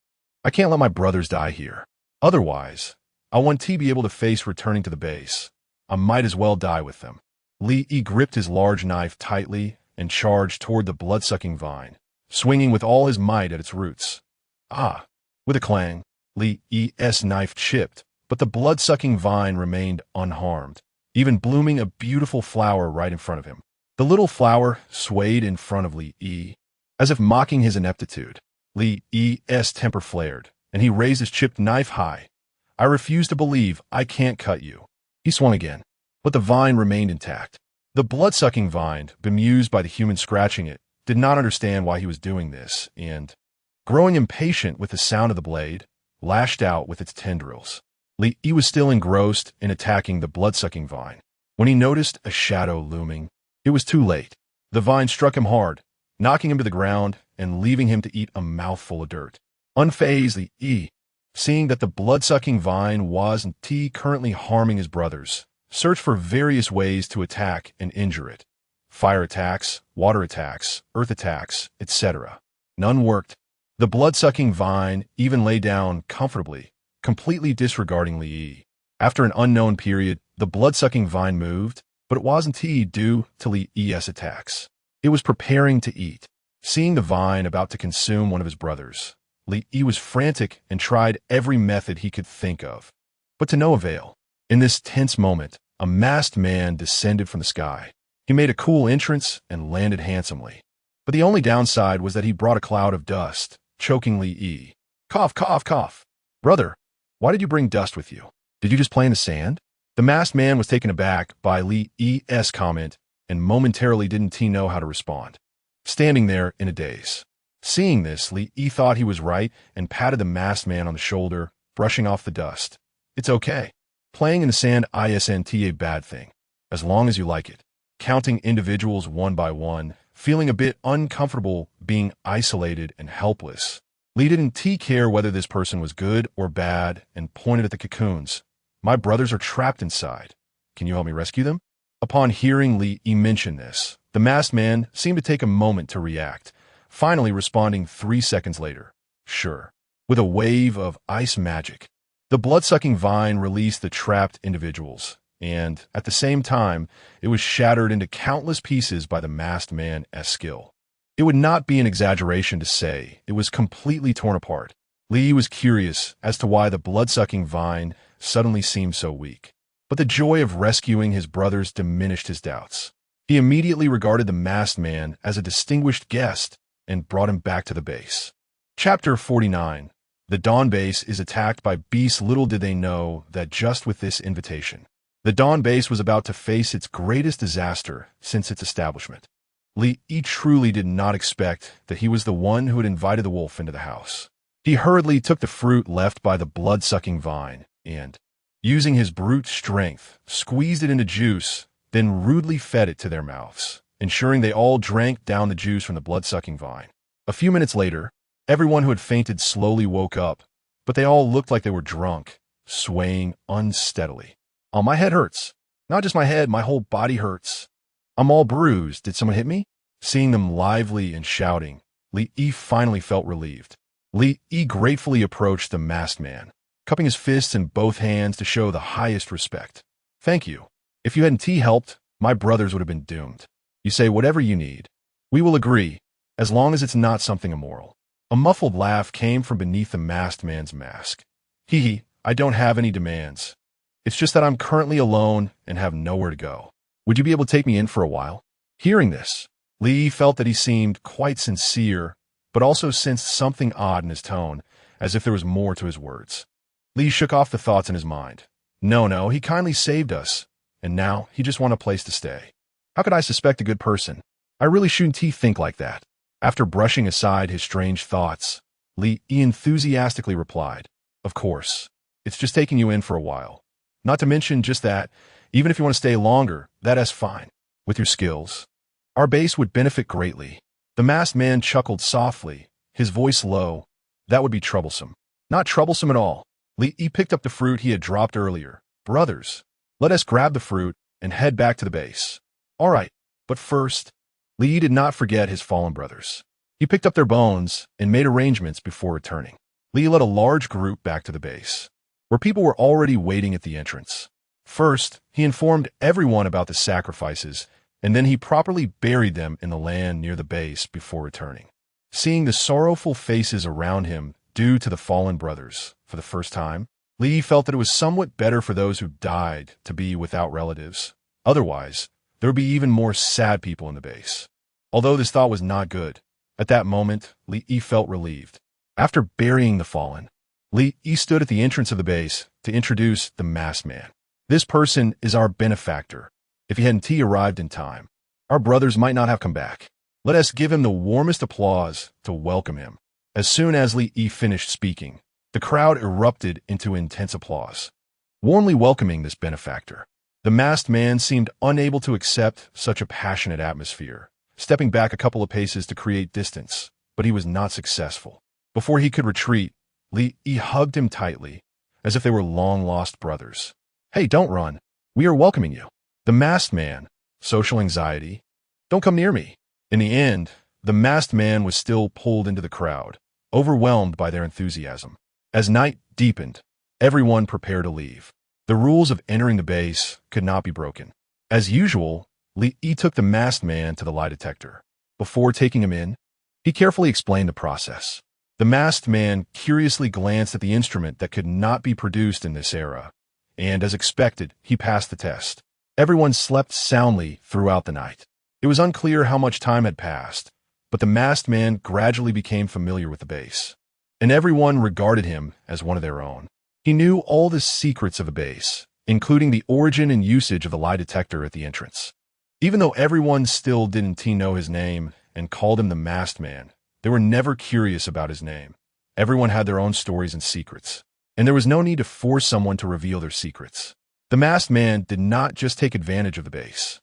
I can't let my brothers die here. Otherwise, I want to be able to face returning to the base. I might as well die with them. Li gripped his large knife tightly and charged toward the blood-sucking vine, swinging with all his might at its roots. Ah! With a clang, Li's knife chipped, but the blood-sucking vine remained unharmed, even blooming a beautiful flower right in front of him. The little flower swayed in front of Li, as if mocking his ineptitude. Li's temper flared, and he raised his chipped knife high. I refuse to believe I can't cut you. He swung again, but the vine remained intact. The blood-sucking vine, bemused by the human scratching it, did not understand why he was doing this, and, growing impatient with the sound of the blade, lashed out with its tendrils. Li was still engrossed in attacking the blood-sucking vine. When he noticed a shadow looming, it was too late. The vine struck him hard, knocking him to the ground and leaving him to eat a mouthful of dirt. Unfazed, Li, seeing that the blood-sucking vine was indeed currently harming his brothers, searched for various ways to attack and injure it. Fire attacks, water attacks, earth attacks, etc. None worked. The blood-sucking vine even lay down comfortably, completely disregarding Li. After an unknown period, the blood-sucking vine moved, but it wasn't due to Li's attacks. It was preparing to eat. Seeing the vine about to consume one of his brothers, Li was frantic and tried every method he could think of, but to no avail. In this tense moment, a masked man descended from the sky. He made a cool entrance and landed handsomely. But the only downside was that he brought a cloud of dust, choking Li. Cough, cough, cough. Brother, why did you bring dust with you? Did you just play in the sand? The masked man was taken aback by Li's comment and momentarily didn't know how to respond, standing there in a daze. Seeing this, Li thought he was right and patted the masked man on the shoulder, brushing off the dust. It's okay. Playing in the sand isn't a bad thing, as long as you like it. Counting individuals one by one, feeling a bit uncomfortable being isolated and helpless, Li didn't care whether this person was good or bad and pointed at the cocoons. My brothers are trapped inside. Can you help me rescue them? Upon hearing Li mention this, the masked man seemed to take a moment to react, finally responding 3 seconds later. Sure. With a wave of ice magic, the blood-sucking vine released the trapped individuals, and, at the same time, it was shattered into countless pieces by the masked man's skill. It would not be an exaggeration to say it was completely torn apart. Li was curious as to why the blood-sucking vine suddenly seemed so weak, but the joy of rescuing his brothers diminished his doubts. He immediately regarded the masked man as a distinguished guest and brought him back to the base. Chapter 49. The Dawn Base is attacked by beasts. Little did they know that just with this invitation, the Dawn Base was about to face its greatest disaster since its establishment. Li truly did not expect that he was the one who had invited the wolf into the house. He hurriedly took the fruit left by the blood-sucking vine and, using his brute strength, squeezed it into juice, then rudely fed it to their mouths, ensuring they all drank down the juice from the blood-sucking vine. A few minutes later, everyone who had fainted slowly woke up, but they all looked like they were drunk, swaying unsteadily. Oh, my head hurts. Not just my head, my whole body hurts. I'm all bruised. Did someone hit me? Seeing them lively and shouting, Li finally felt relieved. Li gratefully approached the masked man, cupping his fists in both hands to show the highest respect. Thank you. If you hadn't helped, my brothers would have been doomed. You say whatever you need. We will agree, as long as it's not something immoral. A muffled laugh came from beneath the masked man's mask. I don't have any demands. It's just that I'm currently alone and have nowhere to go. Would you be able to take me in for a while? Hearing this, Li felt that he seemed quite sincere, but also sensed something odd in his tone, as if there was more to his words. Li shook off the thoughts in his mind. No, he kindly saved us, and now he just wants a place to stay. How could I suspect a good person? I really shouldn't think like that. After brushing aside his strange thoughts, Li enthusiastically replied, "Of course. It's just taking you in for a while. Not to mention just that, even if you want to stay longer, that's fine. With your skills, our base would benefit greatly." The masked man chuckled softly, his voice low. "That would be troublesome." "Not troublesome at all." Li picked up the fruit he had dropped earlier. "Brothers, let us grab the fruit and head back to the base." "All right, but first," Li did not forget his fallen brothers. He picked up their bones and made arrangements before returning. Li led a large group back to the base, where people were already waiting at the entrance. First, he informed everyone about the sacrifices, and then he properly buried them in the land near the base before returning. Seeing the sorrowful faces around him due to the fallen brothers for the first time, Li felt that it was somewhat better for those who died to be without relatives. Otherwise, there would be even more sad people in the base. Although this thought was not good, at that moment, Li felt relieved. After burying the fallen, Li stood at the entrance of the base to introduce the masked man. "This person is our benefactor. If he hadn't arrived in time, our brothers might not have come back. Let us give him the warmest applause to welcome him." As soon as Li finished speaking, the crowd erupted into intense applause, warmly welcoming this benefactor. The masked man seemed unable to accept such a passionate atmosphere, stepping back a couple of paces to create distance, but he was not successful. Before he could retreat, Li hugged him tightly, as if they were long-lost brothers. "Hey, don't run. We are welcoming you." The masked man, social anxiety, "Don't come near me." In the end, the masked man was still pulled into the crowd, overwhelmed by their enthusiasm. As night deepened, everyone prepared to leave. The rules of entering the base could not be broken. As usual, Li took the masked man to the lie detector. Before taking him in, he carefully explained the process. The masked man curiously glanced at the instrument that could not be produced in this era, and as expected, he passed the test. Everyone slept soundly throughout the night. It was unclear how much time had passed, but the masked man gradually became familiar with the base, and everyone regarded him as one of their own. He knew all the secrets of the base, including the origin and usage of the lie detector at the entrance. Even though everyone still didn't know his name and called him the masked man, they were never curious about his name. Everyone had their own stories and secrets, and there was no need to force someone to reveal their secrets. The masked man did not just take advantage of the base.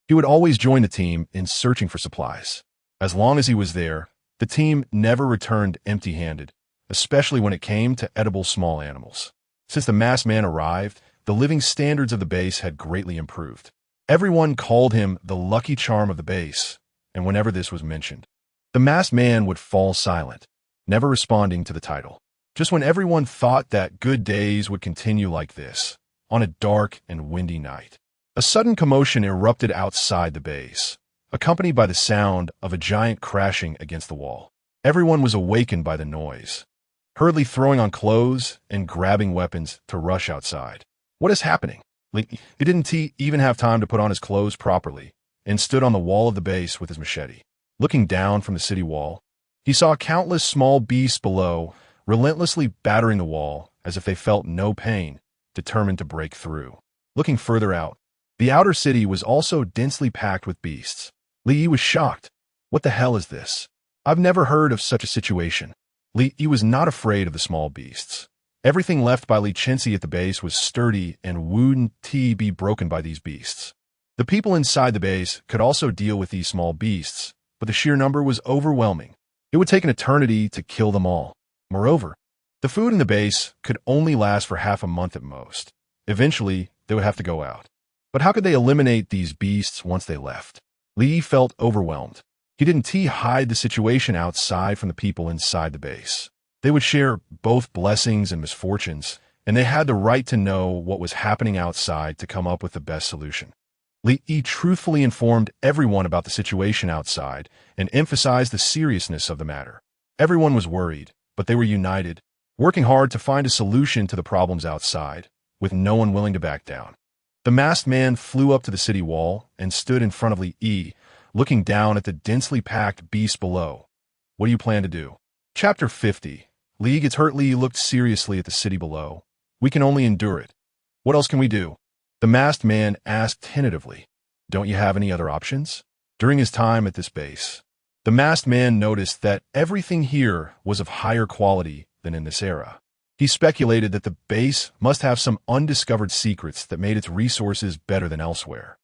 He would always join the team in searching for supplies. As long as he was there, the team never returned empty-handed, especially when it came to edible small animals. Since the masked man arrived, the living standards of the base had greatly improved. Everyone called him the lucky charm of the base, and whenever this was mentioned, the masked man would fall silent, never responding to the title. Just when everyone thought that good days would continue like this, on a dark and windy night, a sudden commotion erupted outside the base, accompanied by the sound of a giant crashing against the wall. Everyone was awakened by the noise, hurriedly throwing on clothes and grabbing weapons to rush outside. "What is happening?" He didn't even have time to put on his clothes properly and stood on the wall of the base with his machete. Looking down from the city wall, he saw countless small beasts below, relentlessly battering the wall as if they felt no pain, determined to break through. Looking further out, the outer city was also densely packed with beasts. Li was shocked. "What the hell is this? I've never heard of such a situation." Li was not afraid of the small beasts. Everything left by Li Chenxi at the base was sturdy and wouldn't be broken by these beasts. The people inside the base could also deal with these small beasts, but the sheer number was overwhelming. It would take an eternity to kill them all. Moreover, the food in the base could only last for half a month at most. Eventually, they would have to go out. But how could they eliminate these beasts once they left? Li felt overwhelmed. He didn't hide the situation outside from the people inside the base. They would share both blessings and misfortunes, and they had the right to know what was happening outside to come up with the best solution. Li truthfully informed everyone about the situation outside and emphasized the seriousness of the matter. Everyone was worried, but they were united, working hard to find a solution to the problems outside, with no one willing to back down. The masked man flew up to the city wall and stood in front of Li, looking down at the densely packed beasts below. "What do you plan to do?" Chapter 50. Li gets hurt. Li looked seriously at the city below. "We can only endure it. What else can we do?" The masked man asked tentatively. "Don't you have any other options?" During his time at this base, the masked man noticed that everything here was of higher quality than in this era. He speculated that the base must have some undiscovered secrets that made its resources better than elsewhere.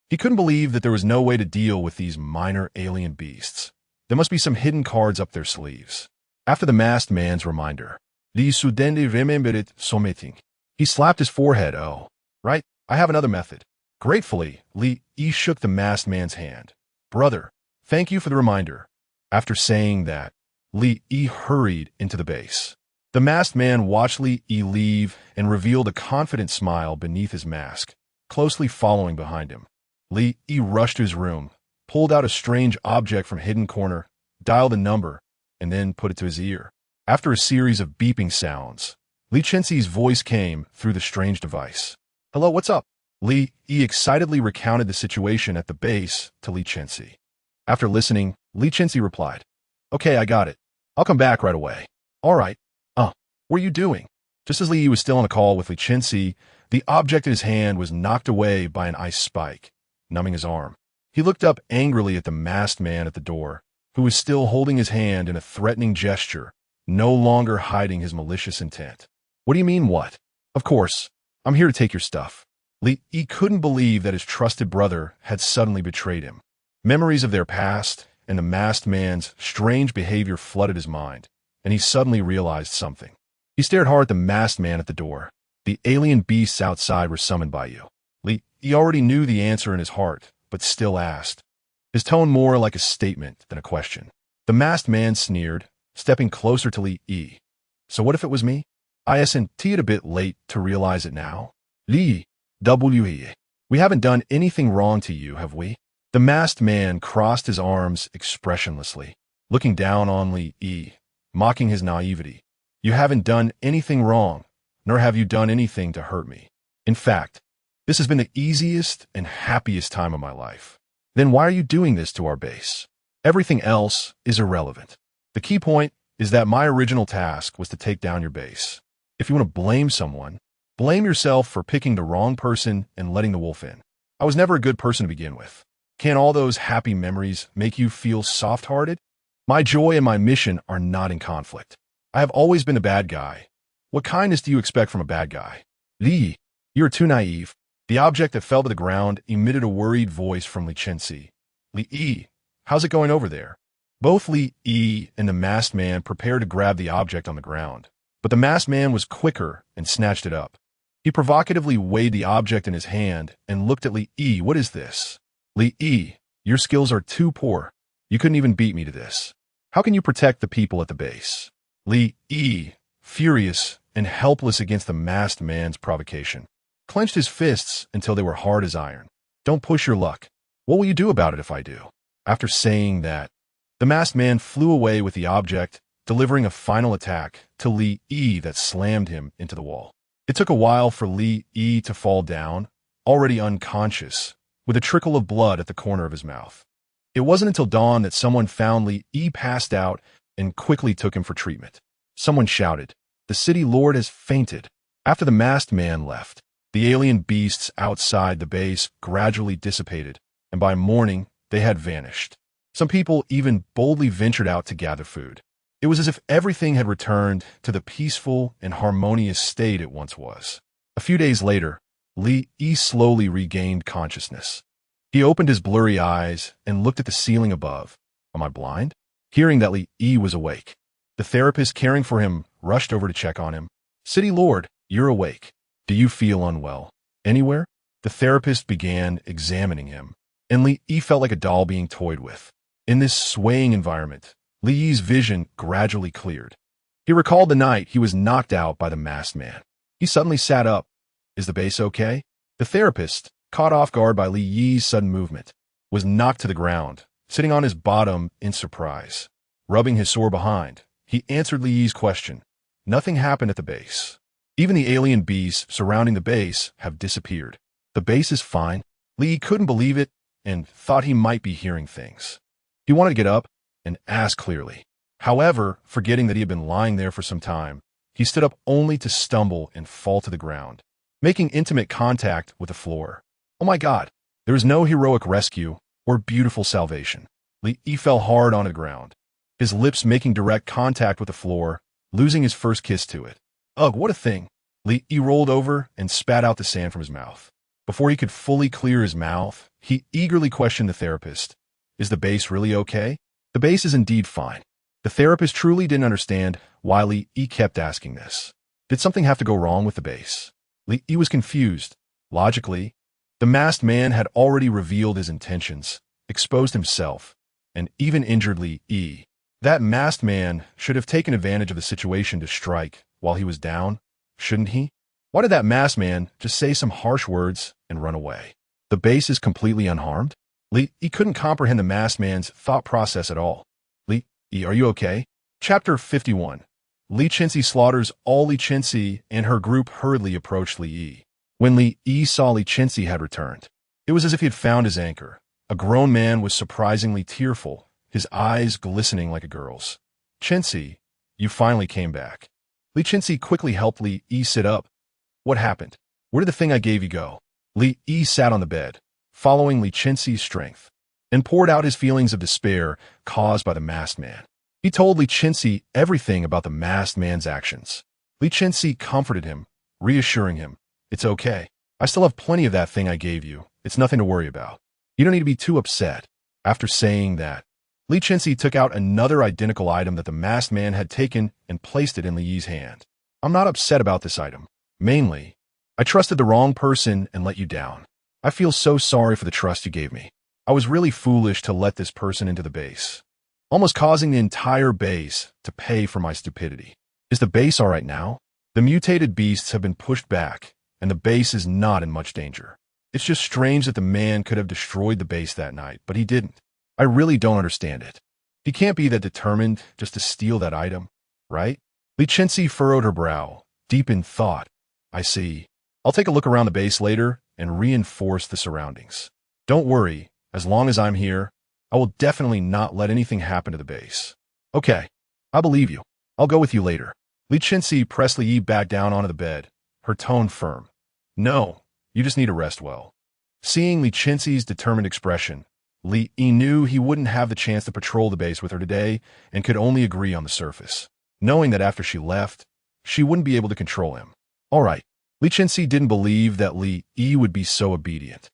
He couldn't believe that there was no way to deal with these minor alien beasts. There must be some hidden cards up their sleeves. After the masked man's reminder, Li suddenly remembered something. He slapped his forehead. Oh, right, I have another method. Gratefully, Li shook the masked man's hand. Brother, thank you for the reminder. After saying that, Li hurried into the base. The masked man watched Li leave and revealed a confident smile beneath his mask, closely following behind him. Li rushed to his room, pulled out a strange object from a hidden corner, dialed a number, and then put it to his ear. After a series of beeping sounds, Li Chenxi's voice came through the strange device. Hello, what's up? Li excitedly recounted the situation at the base to Li Chenxi. After listening, Li Chenxi replied, Okay, I got it. I'll come back right away. All right. What are you doing? Just as Li was still on a call with Li Chenxi, the object in his hand was knocked away by an ice spike, numbing his arm. He looked up angrily at the masked man at the door, who was still holding his hand in a threatening gesture, no longer hiding his malicious intent. What do you mean, what? Of course, I'm here to take your stuff. Li couldn't believe that his trusted brother had suddenly betrayed him. Memories of their past and the masked man's strange behavior flooded his mind, and he suddenly realized something. He stared hard at the masked man at the door. The alien beasts outside were summoned by you. Li already knew the answer in his heart, but still asked, his tone more like a statement than a question. The masked man sneered, stepping closer to Li. So what if it was me? Isn't it a bit late to realize it now? Li, we haven't done anything wrong to you, have we? The masked man crossed his arms expressionlessly, looking down on Li, mocking his naivety. You haven't done anything wrong, nor have you done anything to hurt me. In fact, this has been the easiest and happiest time of my life. Then why are you doing this to our base? Everything else is irrelevant. The key point is that my original task was to take down your base. If you want to blame someone, blame yourself for picking the wrong person and letting the wolf in. I was never a good person to begin with. Can all those happy memories make you feel soft-hearted? My joy and my mission are not in conflict. I have always been a bad guy. What kindness do you expect from a bad guy? Li, you're too naive. The object that fell to the ground emitted a worried voice from Li Chenxi. Li, how's it going over there? Both Li and the masked man prepared to grab the object on the ground, but the masked man was quicker and snatched it up. He provocatively weighed the object in his hand and looked at Li. What is this? Li, your skills are too poor. You couldn't even beat me to this. How can you protect the people at the base? Li, furious and helpless against the masked man's provocation, clenched his fists until they were hard as iron. Don't push your luck. What will you do about it if I do? After saying that, the masked man flew away with the object, delivering a final attack to Li that slammed him into the wall. It took a while for Li to fall down, already unconscious, with a trickle of blood at the corner of his mouth. It wasn't until dawn that someone found Li passed out and quickly took him for treatment. Someone shouted, "The city lord has fainted." After the masked man left, the alien beasts outside the base gradually dissipated, and by morning they had vanished. Some people even boldly ventured out to gather food. It was as if everything had returned to the peaceful and harmonious state it once was. A few days later, Li slowly regained consciousness. He opened his blurry eyes and looked at the ceiling above. Am I blind? Hearing that Li was awake, the therapist caring for him rushed over to check on him. City Lord, you're awake. Do you feel unwell? Anywhere? The therapist began examining him, and Li felt like a doll being toyed with. In this swaying environment, Li's vision gradually cleared. He recalled the night he was knocked out by the masked man. He suddenly sat up. Is the base okay? The therapist, caught off guard by Li's sudden movement, was knocked to the ground, sitting on his bottom in surprise. Rubbing his sore behind, he answered Li's question. Nothing happened at the base. Even the alien beasts surrounding the base have disappeared. The base is fine. Li couldn't believe it and thought he might be hearing things. He wanted to get up and ask clearly. However, forgetting that he had been lying there for some time, he stood up only to stumble and fall to the ground, making intimate contact with the floor. Oh my God, there was no heroic rescue or beautiful salvation. Li fell hard onto the ground, his lips making direct contact with the floor, losing his first kiss to it. Ugh, what a thing. Li rolled over and spat out the sand from his mouth. Before he could fully clear his mouth, he eagerly questioned the therapist. Is the base really okay? The base is indeed fine. The therapist truly didn't understand why Li kept asking this. Did something have to go wrong with the base? Li was confused. Logically, the masked man had already revealed his intentions, exposed himself, and even injured Li. That masked man should have taken advantage of the situation to strike while he was down, shouldn't he? Why did that masked man just say some harsh words and run away? The base is completely unharmed? Li couldn't comprehend the masked man's thought process at all. Li, are you okay? Chapter 51. Li Chenxi slaughters. All Li Chenxi and her group hurriedly approached Li. When Li saw Li Chenxi had returned, it was as if he had found his anchor. A grown man was surprisingly tearful, his eyes glistening like a girl's. Chenxi, you finally came back. Li Chenxi quickly helped Li sit up. What happened? Where did the thing I gave you go? Li sat on the bed, following Li Chenxi's strength, and poured out his feelings of despair caused by the masked man. He told Li Chenxi everything about the masked man's actions. Li Chenxi comforted him, reassuring him, it's okay. I still have plenty of that thing I gave you. It's nothing to worry about. You don't need to be too upset. After saying that, Li Chenxi took out another identical item that the masked man had taken and placed it in Li's hand. I'm not upset about this item. Mainly, I trusted the wrong person and let you down. I feel so sorry for the trust you gave me. I was really foolish to let this person into the base, almost causing the entire base to pay for my stupidity. Is the base all right now? The mutated beasts have been pushed back, and the base is not in much danger. It's just strange that the man could have destroyed the base that night, but he didn't. I really don't understand it. He can't be that determined just to steal that item, right? Li Chenxi furrowed her brow, deep in thought. I see. I'll take a look around the base later and reinforce the surroundings. Don't worry, as long as I'm here, I will definitely not let anything happen to the base. Okay, I believe you. I'll go with you later. Li Chenxi pressed Li back down onto the bed, her tone firm. No, you just need to rest well. Seeing Li Chenxi's determined expression, Li knew he wouldn't have the chance to patrol the base with her today and could only agree on the surface, knowing that after she left, she wouldn't be able to control him. All right. Li Chenxi didn't believe that Li would be so obedient.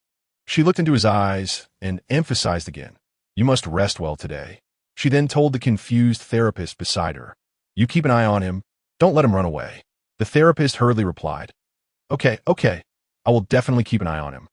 She looked into his eyes and emphasized again, you must rest well today. She then told the confused therapist beside her, you keep an eye on him, don't let him run away. The therapist hurriedly replied, Okay, I will definitely keep an eye on him.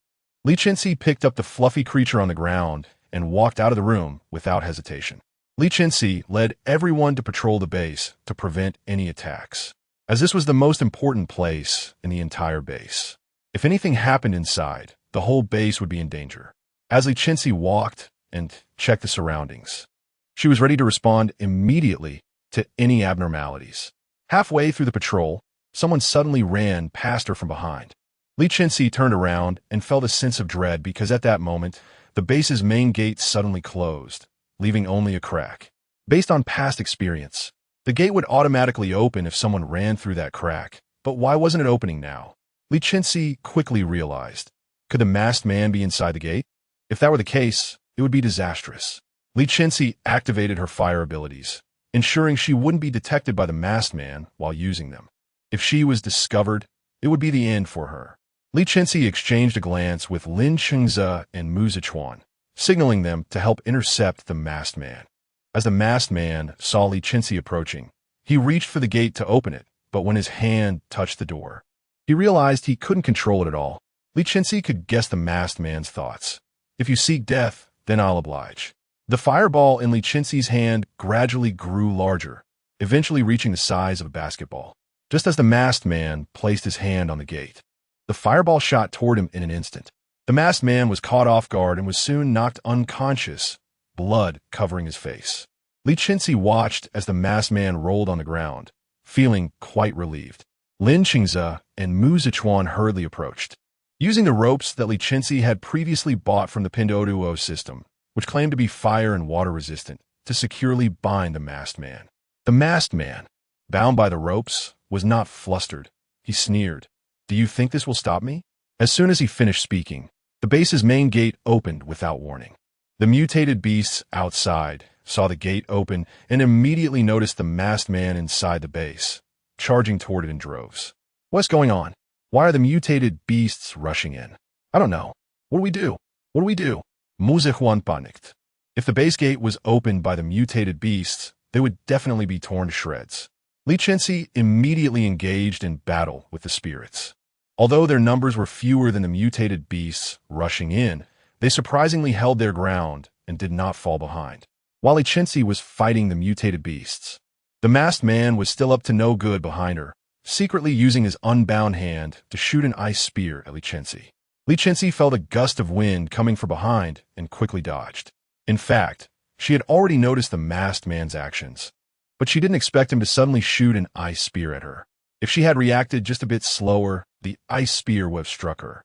Li Chenxi picked up the fluffy creature on the ground and walked out of the room without hesitation. Li Chenxi led everyone to patrol the base to prevent any attacks, as this was the most important place in the entire base. If anything happened inside, the whole base would be in danger. As Li Chenxi walked and checked the surroundings, she was ready to respond immediately to any abnormalities. Halfway through the patrol, someone suddenly ran past her from behind. Li Chenxi turned around and felt a sense of dread because at that moment, the base's main gate suddenly closed, leaving only a crack. Based on past experience, the gate would automatically open if someone ran through that crack, but why wasn't it opening now? Li Chenxi quickly realized, could the masked man be inside the gate? If that were the case, it would be disastrous. Li Chenxi activated her fire abilities, ensuring she wouldn't be detected by the masked man while using them. If she was discovered, it would be the end for her. Li Chenxi exchanged a glance with Li Chenxi and Mu Zichuan, signaling them to help intercept the masked man. As the masked man saw Li Chenxi approaching, he reached for the gate to open it, but when his hand touched the door, he realized he couldn't control it at all. Li Chenxi could guess the masked man's thoughts. If you seek death, then I'll oblige. The fireball in Li Chenxi's hand gradually grew larger, eventually reaching the size of a basketball. Just as the masked man placed his hand on the gate, the fireball shot toward him in an instant. The masked man was caught off guard and was soon knocked unconscious, blood covering his face. Li Chenxi watched as the masked man rolled on the ground, feeling quite relieved. Li Chenxi and Mu Zichuan hurriedly approached. Using the ropes that Li Chenxi had previously bought from the Pinduoduo system, which claimed to be fire and water resistant, to securely bind the masked man. The masked man, bound by the ropes, was not flustered. He sneered. Do you think this will stop me? As soon as he finished speaking, the base's main gate opened without warning. The mutated beasts outside saw the gate open and immediately noticed the masked man inside the base, charging toward it in droves. What's going on? Why are the mutated beasts rushing in? I don't know. What do we do? What do we do? Muzihuan panicked. If the base gate was opened by the mutated beasts, they would definitely be torn to shreds. Li Chenxi immediately engaged in battle with the spirits. Although their numbers were fewer than the mutated beasts rushing in, they surprisingly held their ground and did not fall behind. While Li Chenxi was fighting the mutated beasts, the masked man was still up to no good behind her, secretly using his unbound hand to shoot an ice spear at Li Chenxi. Li Chenxi felt a gust of wind coming from behind and quickly dodged. In fact, she had already noticed the masked man's actions, but she didn't expect him to suddenly shoot an ice spear at her. If she had reacted just a bit slower, the ice spear would have struck her.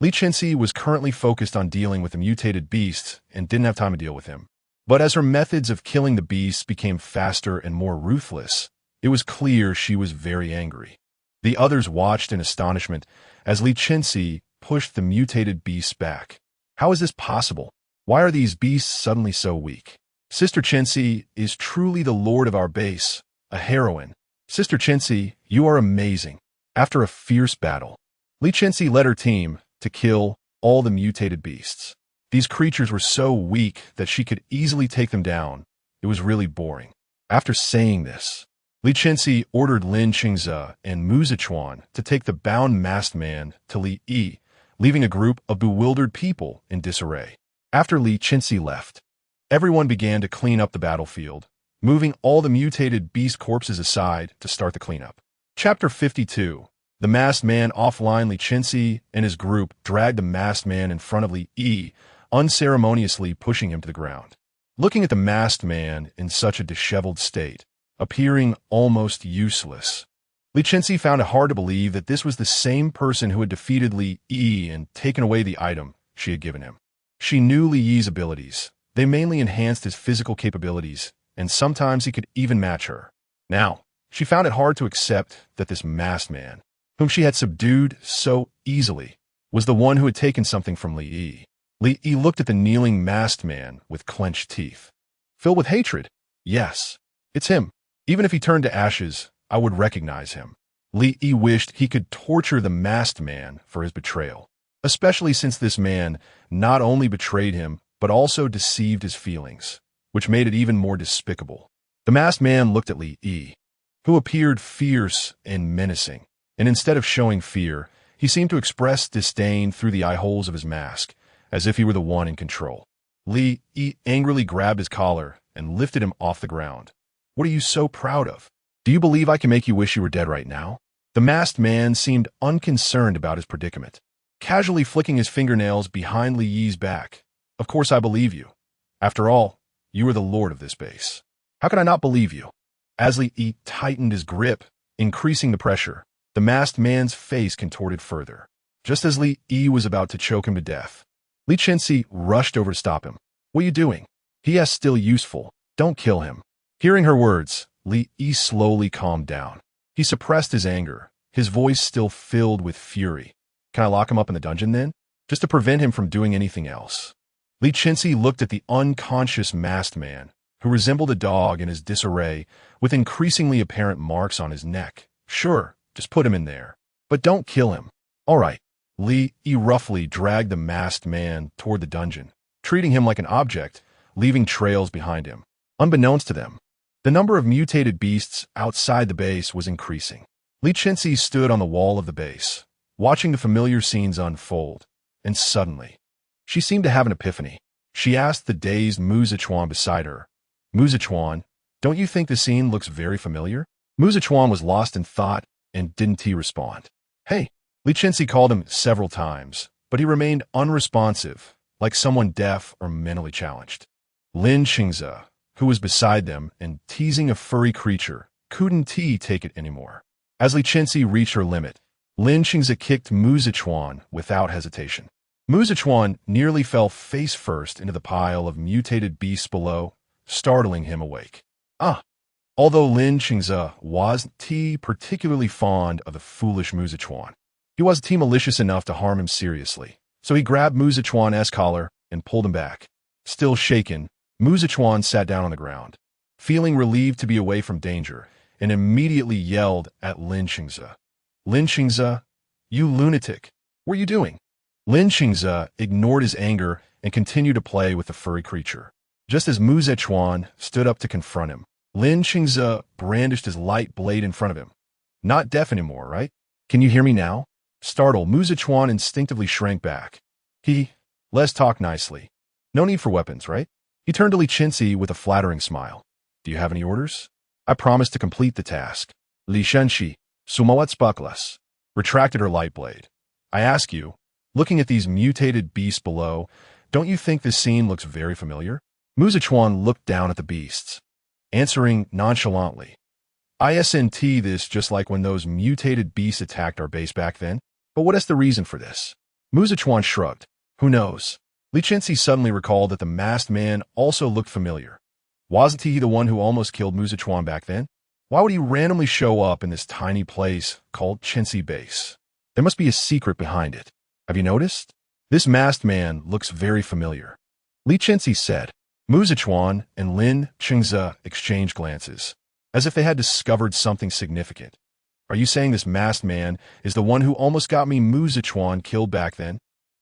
Li Chenxi was currently focused on dealing with the mutated beasts and didn't have time to deal with him. But as her methods of killing the beasts became faster and more ruthless, it was clear she was very angry. The others watched in astonishment as Li Chenxi pushed the mutated beasts back. How is this possible? Why are these beasts suddenly so weak? Sister Chenxi is truly the lord of our base, a heroine. Sister Chenxi, you are amazing. After a fierce battle, Li Chenxi led her team to kill all the mutated beasts. These creatures were so weak that she could easily take them down. It was really boring. After saying this, Li Chenxi ordered Li Chenxi and Mu Zichuan to take the bound masked man to Li Yi, leaving a group of bewildered people in disarray. After Li Chenxi left, everyone began to clean up the battlefield, moving all the mutated beast corpses aside to start the cleanup. Chapter 52. The masked man offline. Li Chenxi and his group dragged the masked man in front of Li Yi, unceremoniously pushing him to the ground. Looking at the masked man in such a disheveled state, appearing almost useless, Li Chenxi found it hard to believe that this was the same person who had defeated Li Yi and taken away the item she had given him. She knew Li Yi's abilities. They mainly enhanced his physical capabilities, and sometimes he could even match her. Now, she found it hard to accept that this masked man, whom she had subdued so easily, was the one who had taken something from Li Yi. Li Yi looked at the kneeling masked man with clenched teeth. Filled with hatred. Yes, it's him. Even if he turned to ashes, I would recognize him. Li Yi wished he could torture the masked man for his betrayal, especially since this man not only betrayed him, but also deceived his feelings, which made it even more despicable. The masked man looked at Li Yi, who appeared fierce and menacing, and instead of showing fear, he seemed to express disdain through the eye holes of his mask, as if he were the one in control. Li Yi angrily grabbed his collar and lifted him off the ground. What are you so proud of? Do you believe I can make you wish you were dead right now? The masked man seemed unconcerned about his predicament, casually flicking his fingernails behind Li Yi's back. Of course I believe you. After all, you are the lord of this base. How could I not believe you? As Li Yi tightened his grip, increasing the pressure, the masked man's face contorted further. Just as Li Yi was about to choke him to death, Li Chenxi rushed over to stop him. What are you doing? He is still useful. Don't kill him. Hearing her words, Li Yi slowly calmed down. He suppressed his anger, his voice still filled with fury. Can I lock him up in the dungeon then? Just to prevent him from doing anything else. Li Chenxi looked at the unconscious masked man, who resembled a dog in his disarray, with increasingly apparent marks on his neck. Sure, just put him in there. But don't kill him. All right. Li Yi roughly dragged the masked man toward the dungeon, treating him like an object, leaving trails behind him. Unbeknownst to them, the number of mutated beasts outside the base was increasing. Li Chenxi stood on the wall of the base, watching the familiar scenes unfold, and suddenly, she seemed to have an epiphany. She asked the dazed Mu Zichuan beside her, Mu Zichuan, don't you think the scene looks very familiar? Mu Zichuan was lost in thought, and didn't he respond? Hey! Li Chenxi called him several times, but he remained unresponsive, like someone deaf or mentally challenged. Li Chenxi, who was beside them and teasing a furry creature, couldn't take it anymore. As Li Chenxi reached her limit, Li Chenxi kicked Mu Zichuan without hesitation. Mu Zichuan nearly fell face first into the pile of mutated beasts below, startling him awake. Although Li Chenxi wasn't particularly fond of the foolish Mu Zichuan, he wasn't malicious enough to harm him seriously, so he grabbed Mu Zichuan's collar and pulled him back. Still shaken, Mu Zichuan sat down on the ground, feeling relieved to be away from danger, and immediately yelled at Li Chenxi. Li Chenxi, you lunatic! What are you doing? Li Chenxi ignored his anger and continued to play with the furry creature. Just as Mu Zichuan stood up to confront him, Li Chenxi brandished his light blade in front of him. Not deaf anymore, right? Can you hear me now? Startled, Mu Zichuan instinctively shrank back. Let's talk nicely. No need for weapons, right? He turned to Li Chenxi with a flattering smile. Do you have any orders? I promise to complete the task. Li Chenxi, sumawat spaklas, retracted her light blade. I ask you, looking at these mutated beasts below, don't you think this scene looks very familiar? Mu Zichuan looked down at the beasts, answering nonchalantly. Isn't this just like when those mutated beasts attacked our base back then? But what is the reason for this? Mu Zichuan shrugged. Who knows? Li Chenxi suddenly recalled that the masked man also looked familiar. Wasn't he the one who almost killed Mu Zichuan back then? Why would he randomly show up in this tiny place called Chenxi Base? There must be a secret behind it. Have you noticed? This masked man looks very familiar. Li Chenxi said. Mu Zichuan and Li Chenxi exchanged glances, as if they had discovered something significant. Are you saying this masked man is the one who almost got me Mu Zichuan killed back then?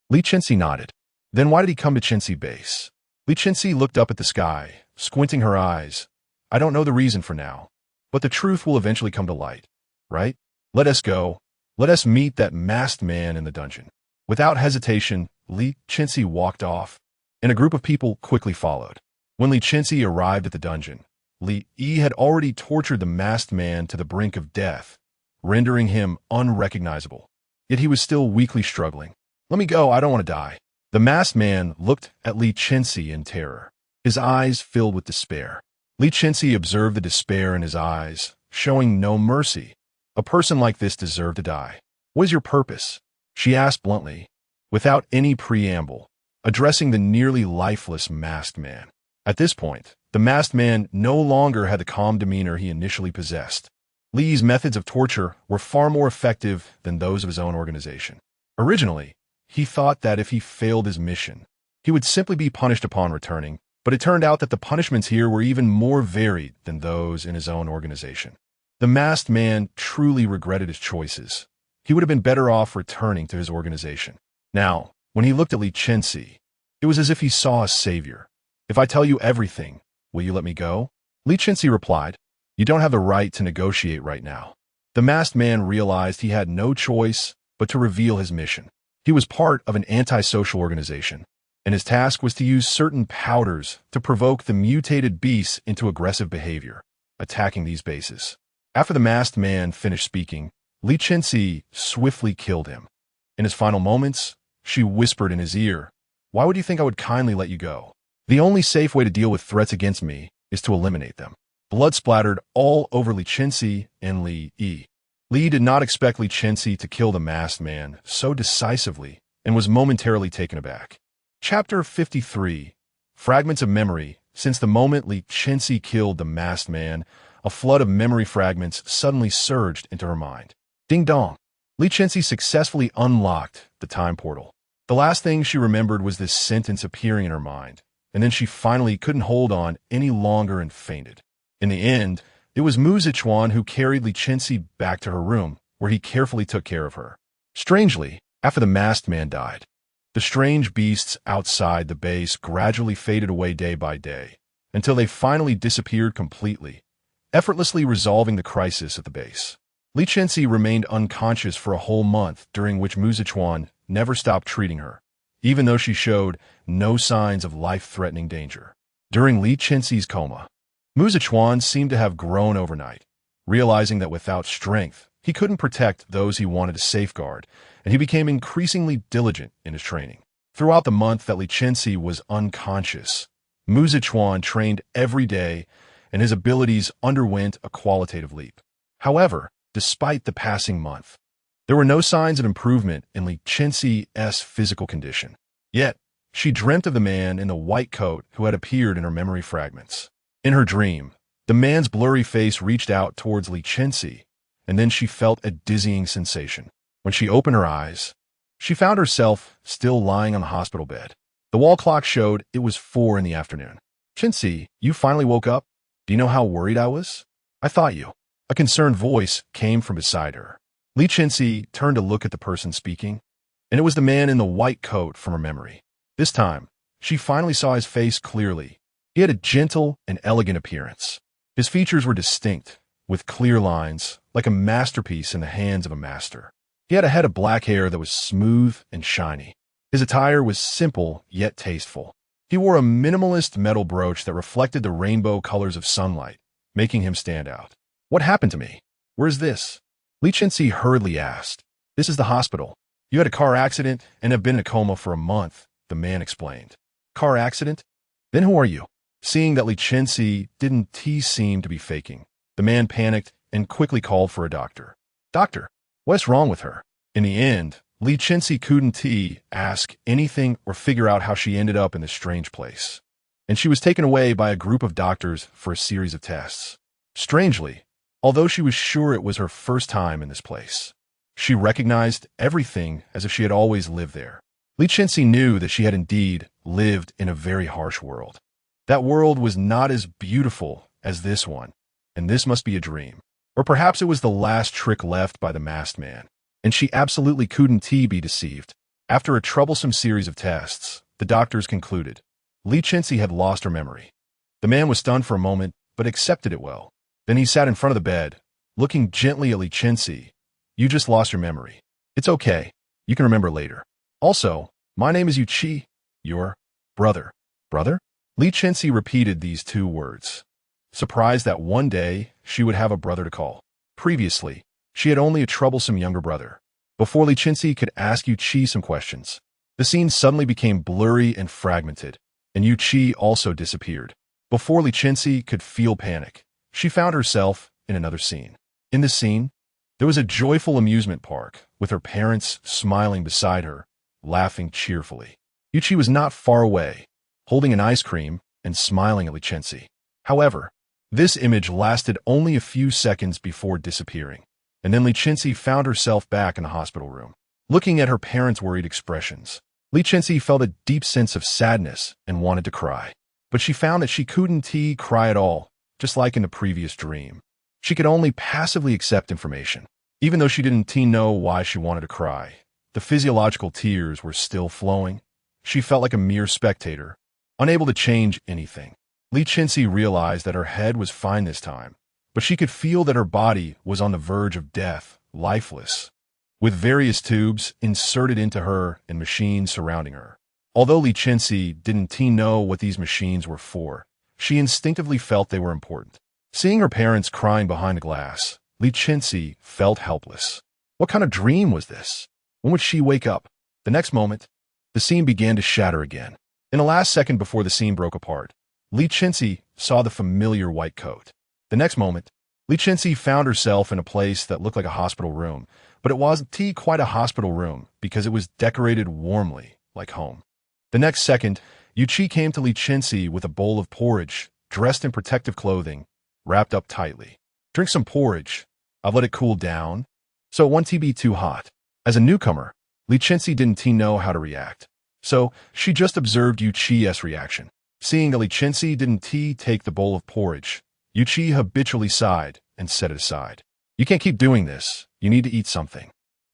Li Chenxi nodded. Then why did he come to Chenxi Base? Li Chenxi looked up at the sky, squinting her eyes. I don't know the reason for now, but the truth will eventually come to light, right? Let us go. Let us meet that masked man in the dungeon. Without hesitation, Li Chenxi walked off, and a group of people quickly followed. When Li Chenxi arrived at the dungeon, Li had already tortured the masked man to the brink of death, rendering him unrecognizable. Yet he was still weakly struggling. Let me go, I don't want to die. The masked man looked at Li Chenxi in terror, his eyes filled with despair. Li Chenxi observed the despair in his eyes, showing no mercy. A person like this deserved to die. What is your purpose? She asked bluntly, without any preamble, addressing the nearly lifeless masked man. At this point, the masked man no longer had the calm demeanor he initially possessed. Li's methods of torture were far more effective than those of his own organization. Originally, he thought that if he failed his mission, he would simply be punished upon returning, but it turned out that the punishments here were even more varied than those in his own organization. The masked man truly regretted his choices. He would have been better off returning to his organization. Now, when he looked at Li Chenxi, it was as if he saw a savior. If I tell you everything, will you let me go? Li Chenxi replied, you don't have the right to negotiate right now. The masked man realized he had no choice but to reveal his mission. He was part of an antisocial organization, and his task was to use certain powders to provoke the mutated beasts into aggressive behavior, attacking these bases. After the masked man finished speaking, Li Chenxi swiftly killed him. In his final moments, she whispered in his ear, why would you think I would kindly let you go? The only safe way to deal with threats against me is to eliminate them. Blood splattered all over Li Chenxi and Li. Li did not expect Li Chenxi to kill the masked man so decisively and was momentarily taken aback. Chapter 53. Fragments of Memory. Since the moment Li Chenxi killed the masked man, a flood of memory fragments suddenly surged into her mind. Ding dong! Li Chenxi successfully unlocked the time portal. The last thing she remembered was this sentence appearing in her mind, and then she finally couldn't hold on any longer and fainted. In the end, it was Mu Zichuan who carried Li Chenxi back to her room, where he carefully took care of her. Strangely, after the masked man died, the strange beasts outside the base gradually faded away day by day, until they finally disappeared completely, effortlessly resolving the crisis at the base. Li Chenxi remained unconscious for a whole month, during which Mu Zichuan never stopped treating her, even though she showed no signs of life-threatening danger. During Li Chenxi's coma, Mu Zichuan seemed to have grown overnight, realizing that without strength, he couldn't protect those he wanted to safeguard, and he became increasingly diligent in his training. Throughout the month that Li Chenxi was unconscious, Mu Zichuan trained every day, and his abilities underwent a qualitative leap. However, despite the passing month, there were no signs of improvement in Li Chenxi's physical condition. Yet, she dreamt of the man in the white coat who had appeared in her memory fragments. In her dream, the man's blurry face reached out towards Li Chenxi, and then she felt a dizzying sensation. When she opened her eyes, she found herself still lying on the hospital bed. The wall clock showed it was 4 in the afternoon. Chenxi, you finally woke up? Do you know how worried I was? I thought you. A concerned voice came from beside her. Li Chenxi turned to look at the person speaking, and it was the man in the white coat from her memory. This time, she finally saw his face clearly. He had a gentle and elegant appearance. His features were distinct, with clear lines, like a masterpiece in the hands of a master. He had a head of black hair that was smooth and shiny. His attire was simple yet tasteful. He wore a minimalist metal brooch that reflected the rainbow colors of sunlight, making him stand out. What happened to me? Where's this? Li Chenxi hurriedly asked. This is the hospital. You had a car accident and have been in a coma for a month, the man explained. Car accident? Then who are you? Seeing that Li Chenxi didn't seem to be faking, the man panicked and quickly called for a doctor. Doctor, what's wrong with her? In the end, Li Chenxi couldn't ask anything or figure out how she ended up in this strange place, and she was taken away by a group of doctors for a series of tests. Strangely, although she was sure it was her first time in this place, she recognized everything as if she had always lived there. Li Chenxi knew that she had indeed lived in a very harsh world. That world was not as beautiful as this one, and this must be a dream. Or perhaps it was the last trick left by the masked man, and she absolutely couldn't be deceived. After a troublesome series of tests, the doctors concluded Li Chenxi had lost her memory. The man was stunned for a moment, but accepted it well. Then he sat in front of the bed, looking gently at Li Chenxi. You just lost your memory. It's okay. You can remember later. Also, my name is Yuqi, your brother. Brother? Li Chenxi repeated these 2 words, surprised that one day she would have a brother to call. Previously, she had only a troublesome younger brother. Before Li Chenxi could ask Yuqi some questions, the scene suddenly became blurry and fragmented, and Yuqi also disappeared. Before Li Chenxi could feel panic, she found herself in another scene. In this scene, there was a joyful amusement park, with her parents smiling beside her, laughing cheerfully. Yuqi was not far away, holding an ice cream and smiling at Li Chenxi. However, this image lasted only a few seconds before disappearing, and then Li Chenxi found herself back in the hospital room. Looking at her parents' worried expressions, Li Chenxi felt a deep sense of sadness and wanted to cry. But she found that she couldn't cry at all, just like in the previous dream. She could only passively accept information. Even though she didn't know why she wanted to cry, the physiological tears were still flowing. She felt like a mere spectator, unable to change anything. Li Chenxi realized that her head was fine this time, but she could feel that her body was on the verge of death, lifeless, with various tubes inserted into her and machines surrounding her. Although Li Chenxi didn't know what these machines were for, she instinctively felt they were important. Seeing her parents crying behind a glass, Li Chenxi felt helpless. What kind of dream was this? When would she wake up? The next moment, the scene began to shatter again. In the last second before the scene broke apart, Li Chenxi saw the familiar white coat. The next moment, Li Chenxi found herself in a place that looked like a hospital room, but it wasn't quite a hospital room because it was decorated warmly, like home. The next second, Yuqi came to Li Chenxi with a bowl of porridge, dressed in protective clothing, wrapped up tightly. Drink some porridge. I've let it cool down, so it won't be too hot. As a newcomer, Li Chenxi didn't know how to react, so she just observed Yuqi's reaction. Seeing that Li Chenxi didn't take the bowl of porridge, Yuqi habitually sighed and set it aside. You can't keep doing this. You need to eat something.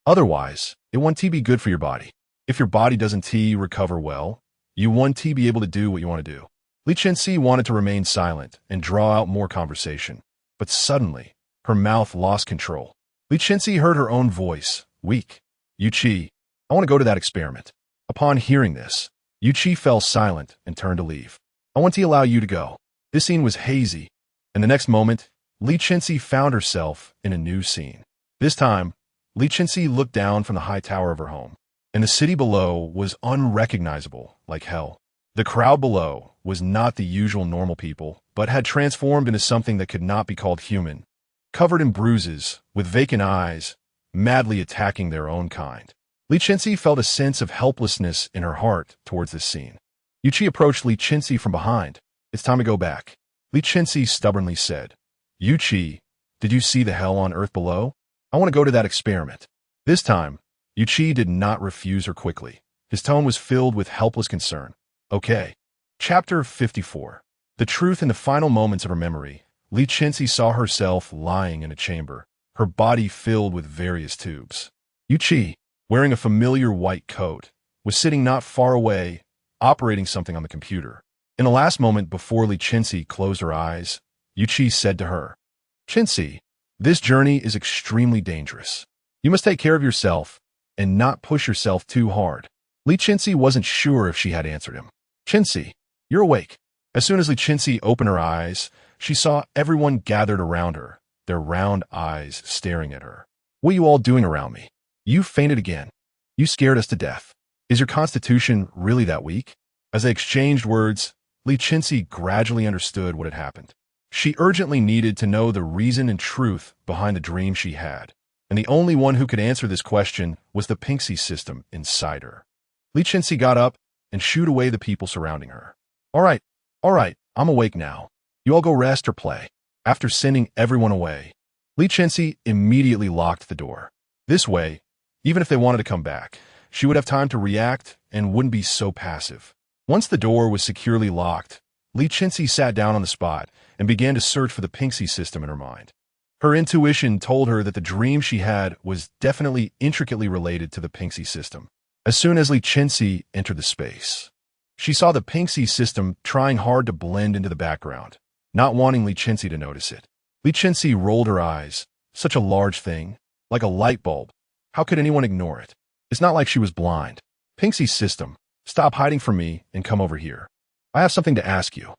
Otherwise, it won't be good for your body. If your body doesn't recover well, you won't be able to do what you want to do. Li Chenxi wanted to remain silent and draw out more conversation, but suddenly, her mouth lost control. Li Chenxi heard her own voice, weak. Yuqi, I want to go to that experiment. Upon hearing this, Yuqi fell silent and turned to leave. I want to allow you to go. This scene was hazy, and the next moment, Li Chenxi found herself in a new scene. This time, Li Chenxi looked down from the high tower of her home, and the city below was unrecognizable, like hell. The crowd below was not the usual normal people, but had transformed into something that could not be called human, covered in bruises, with vacant eyes, madly attacking their own kind. Li Chenxi felt a sense of helplessness in her heart towards this scene. Yuqi approached Li Chenxi from behind. It's time to go back. Li Chenxi stubbornly said, Yuqi, did you see the hell on earth below? I want to go to that experiment. This time, Yuqi did not refuse her quickly. His tone was filled with helpless concern. Okay. Chapter 54. The truth in the final moments of her memory, Li Chenxi saw herself lying in a chamber, her body filled with various tubes. Yu Qi, wearing a familiar white coat, was sitting not far away, operating something on the computer. In the last moment before Li Chenxi closed her eyes, Yu Qi said to her, "Chenxi, this journey is extremely dangerous. You must take care of yourself and not push yourself too hard." Li Chenxi wasn't sure if she had answered him. "Chenxi, you're awake." As soon as Li Chenxi opened her eyes, she saw everyone gathered around her, their round eyes staring at her. "What are you all doing around me? You fainted again. You scared us to death. Is your constitution really that weak?" As they exchanged words, Li Chenxi gradually understood what had happened. She urgently needed to know the reason and truth behind the dream she had, and the only one who could answer this question was the Pinxi system inside her. Li Chenxi got up and shooed away the people surrounding her. All right, I'm awake now. You all go rest or play." After sending everyone away, Li Chenxi immediately locked the door. This way, even if they wanted to come back, she would have time to react and wouldn't be so passive. Once the door was securely locked, Li Chenxi sat down on the spot and began to search for the Pinxi system in her mind. Her intuition told her that the dream she had was definitely intricately related to the Pinxi system. As soon as Li Chenxi entered the space, she saw the Pinxi system trying hard to blend into the background, not wanting Li Chenxi to notice it. Li Chenxi rolled her eyes. Such a large thing, like a light bulb. How could anyone ignore it? It's not like she was blind. "Pinxi system, stop hiding from me and come over here. I have something to ask you."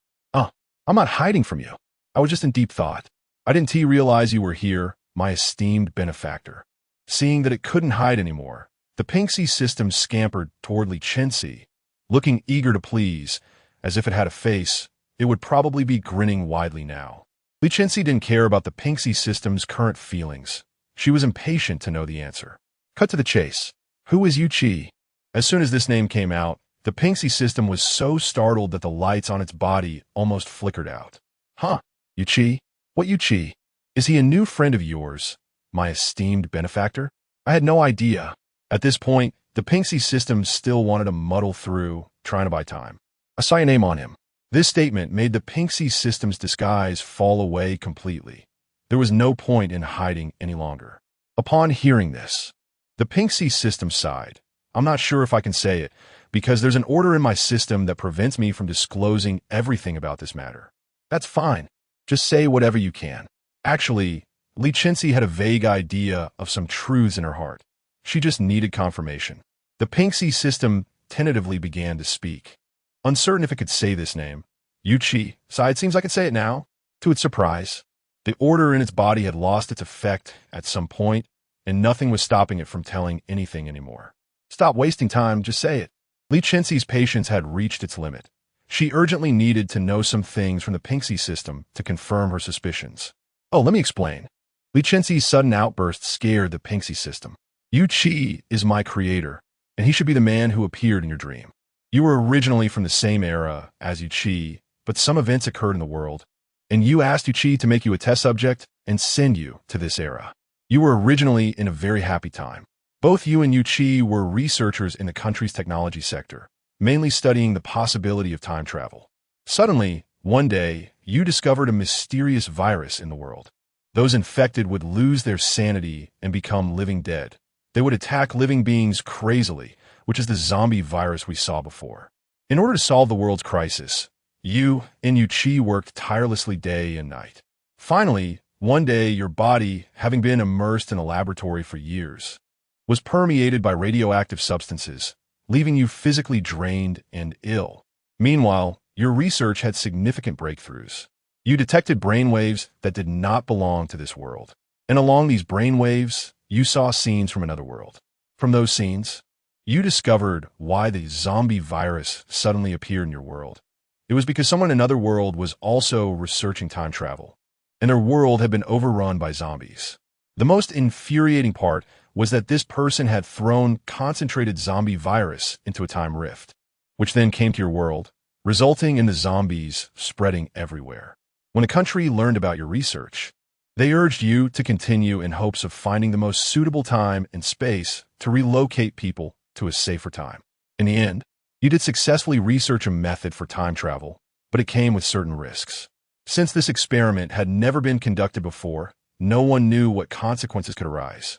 I'm not hiding from you. I was just in deep thought. I didn't realize you were here, my esteemed benefactor." Seeing that it couldn't hide anymore, the Pinxi system scampered toward Li Chenxi, looking eager to please. As if it had a face, it would probably be grinning widely now. Li Chenxi didn't care about the Pinxi system's current feelings. She was impatient to know the answer. Cut to the chase. Who is Yu Qi? As soon as this name came out, the Pinxi system was so startled that the lights on its body almost flickered out. Huh? Yu Qi? What Yu Qi? Is he a new friend of yours, my esteemed benefactor? I had no idea. At this point, the Pinxi system still wanted to muddle through, trying to buy time. "I saw your name on him." This statement made the Pinxi system's disguise fall away completely. There was no point in hiding any longer. Upon hearing this, the Pinxi system sighed. "I'm not sure if I can say it, because there's an order in my system that prevents me from disclosing everything about this matter." "That's fine. Just say whatever you can." Actually, Li Chenxi had a vague idea of some truths in her heart. She just needed confirmation. The Pinxi system tentatively began to speak. Uncertain if it could say this name, Yu Qi sighed. "Seems I can say it now." To its surprise, the order in its body had lost its effect at some point, and nothing was stopping it from telling anything anymore. "Stop wasting time, just say it." Li Chenxi's patience had reached its limit. She urgently needed to know some things from the Pinxi system to confirm her suspicions. "Oh, let me explain." Li Chenxi's sudden outburst scared the Pinxi system. "Yu Qi is my creator, and he should be the man who appeared in your dream. You were originally from the same era as Yu Qi, but some events occurred in the world, and you asked Yu Qi to make you a test subject and send you to this era. You were originally in a very happy time. Both you and Yu Qi were researchers in the country's technology sector, mainly studying the possibility of time travel. Suddenly, one day, you discovered a mysterious virus in the world. Those infected would lose their sanity and become living dead. They would attack living beings crazily, which is the zombie virus we saw before. In order to solve the world's crisis, you and Yu Qi worked tirelessly day and night. Finally, one day, your body, having been immersed in a laboratory for years, was permeated by radioactive substances, leaving you physically drained and ill. Meanwhile, your research had significant breakthroughs. You detected brainwaves that did not belong to this world. And along these brainwaves, you saw scenes from another world. From those scenes, you discovered why the zombie virus suddenly appeared in your world. It was because someone in another world was also researching time travel, and their world had been overrun by zombies. The most infuriating part was that this person had thrown concentrated zombie virus into a time rift, which then came to your world, resulting in the zombies spreading everywhere. When the country learned about your research, they urged you to continue in hopes of finding the most suitable time and space to relocate people to a safer time. In the end, You did successfully research a method for time travel, but it came with certain risks. Since this experiment had never been conducted before, no one knew what consequences could arise.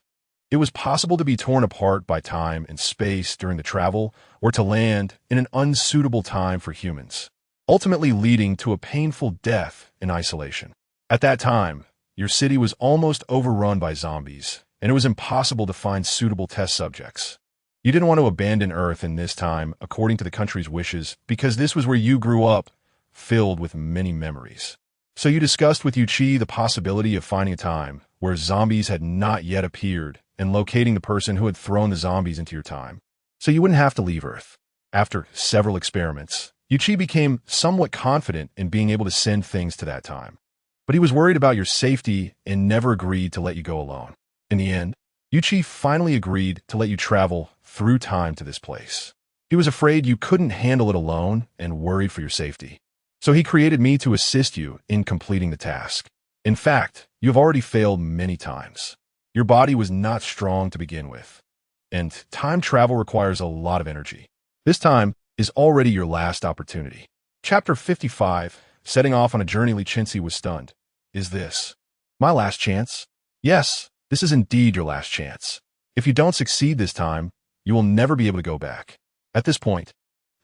It was possible to be torn apart by time and space during the travel, or to land in an unsuitable time for humans, ultimately leading to a painful death in isolation. At that time, your city was almost overrun by zombies, and it was impossible to find suitable test subjects. You didn't want to abandon Earth in this time according to the country's wishes, because this was where you grew up, filled with many memories. So you discussed with Yuchi the possibility of finding a time where zombies had not yet appeared and locating the person who had thrown the zombies into your time, so you wouldn't have to leave Earth. After several experiments, Yuchi became somewhat confident in being able to send things to that time. But he was worried about your safety and never agreed to let you go alone. In the end, Yuchi finally agreed to let you travel through time to this place. He was afraid you couldn't handle it alone and worried for your safety. So he created me to assist you in completing the task. In fact, you have already failed many times. Your body was not strong to begin with, and time travel requires a lot of energy. This time is already your last opportunity. Chapter 55, setting off on a journey. Li Chenxi was stunned. Is this my last chance? Yes, this is indeed your last chance. If you don't succeed this time, you will never be able to go back. At this point,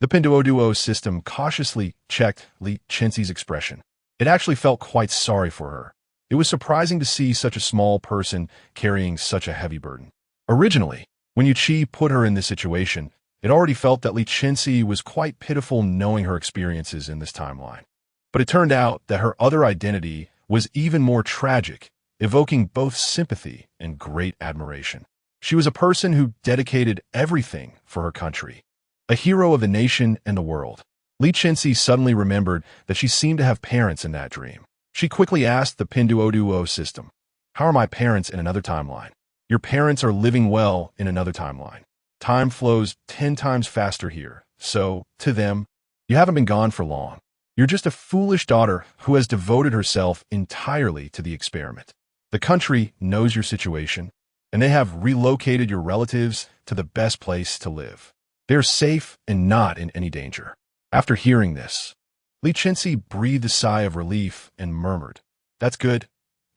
the Pinduoduo system cautiously checked Li Chenxi's expression. It actually felt quite sorry for her. It was surprising to see such a small person carrying such a heavy burden. Originally, when Yuchi put her in this situation, it already felt that Li Chenxi was quite pitiful knowing her experiences in this timeline. But it turned out that her other identity was even more tragic, evoking both sympathy and great admiration. She was a person who dedicated everything for her country, a hero of the nation and the world. Li Chenxi suddenly remembered that she seemed to have parents in that dream. She quickly asked the Pinduoduo system, "How are my parents in another timeline?" "Your parents are living well in another timeline. Time flows 10 times faster here, so, to them, you haven't been gone for long. You're just a foolish daughter who has devoted herself entirely to the experiment. The country knows your situation, and they have relocated your relatives to the best place to live. They're safe and not in any danger." After hearing this, Li Chenxi breathed a sigh of relief and murmured, "That's good,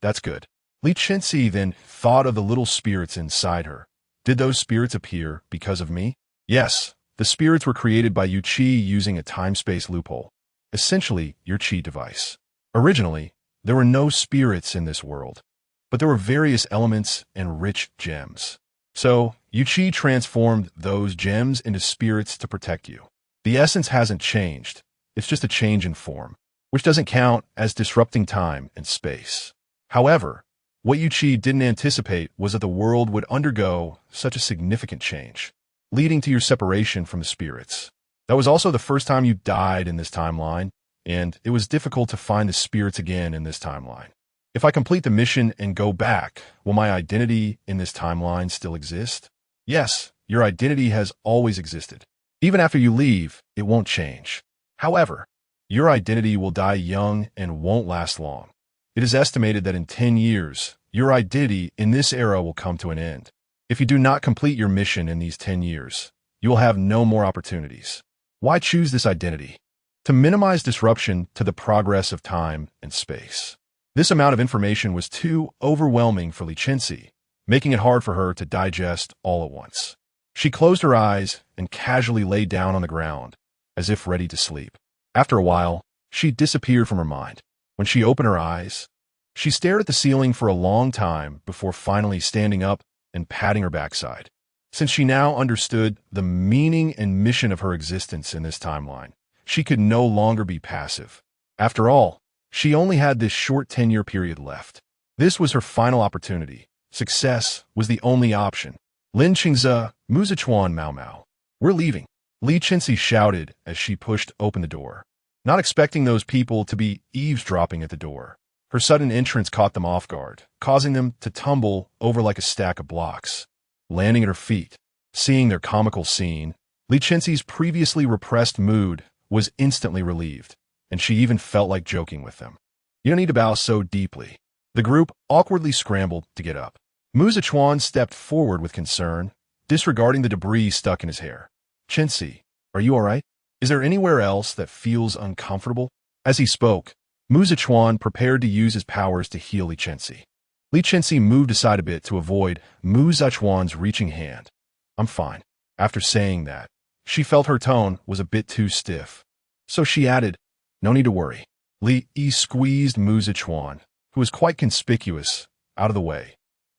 that's good." Li Chenxi then thought of the little spirits inside her. Did those spirits appear because of me? Yes, the spirits were created by Yuchi using a time-space loophole, essentially your chi device. Originally, there were no spirits in this world, but there were various elements and rich gems. So, Yuchi transformed those gems into spirits to protect you. The essence hasn't changed. It's just a change in form, which doesn't count as disrupting time and space. However, what Yuchi didn't anticipate was that the world would undergo such a significant change, leading to your separation from the spirits. That was also the first time you died in this timeline, and it was difficult to find the spirits again in this timeline. If I complete the mission and go back, will my identity in this timeline still exist? Yes, your identity has always existed. Even after you leave, it won't change. However, your identity will die young and won't last long. It is estimated that in 10 years, your identity in this era will come to an end. If you do not complete your mission in these 10 years, you will have no more opportunities. Why choose this identity? To minimize disruption to the progress of time and space. This amount of information was too overwhelming for Li Chenxi, making it hard for her to digest all at once. She closed her eyes and casually lay down on the ground, as if ready to sleep. After a while, she disappeared from her mind. When she opened her eyes, she stared at the ceiling for a long time before finally standing up and patting her backside. Since she now understood the meaning and mission of her existence in this timeline, she could no longer be passive. After all, she only had this short 10-year period left. This was her final opportunity. Success was the only option. Lin Qingze, Muzichuan Mao Mao. We're leaving. Li Chenxi shouted as she pushed open the door, not expecting those people to be eavesdropping at the door. Her sudden entrance caught them off guard, causing them to tumble over like a stack of blocks. Landing at her feet, seeing their comical scene, Li Chenxi's previously repressed mood was instantly relieved, and she even felt like joking with them. "You don't need to bow so deeply." The group awkwardly scrambled to get up. Muzichuan stepped forward with concern, disregarding the debris stuck in his hair. "Chenxi, Are you all right? Is there anywhere else that feels uncomfortable? As he spoke, Mu Zichuan prepared to use his powers to heal Li Chenxi. Li Chenxi moved aside a bit to avoid Mu Zichuan's reaching hand. I'm fine. After saying that, she felt her tone was a bit too stiff. So she added, no need to worry. Li Yi squeezed Mu Zichuan, who was quite conspicuous, out of the way.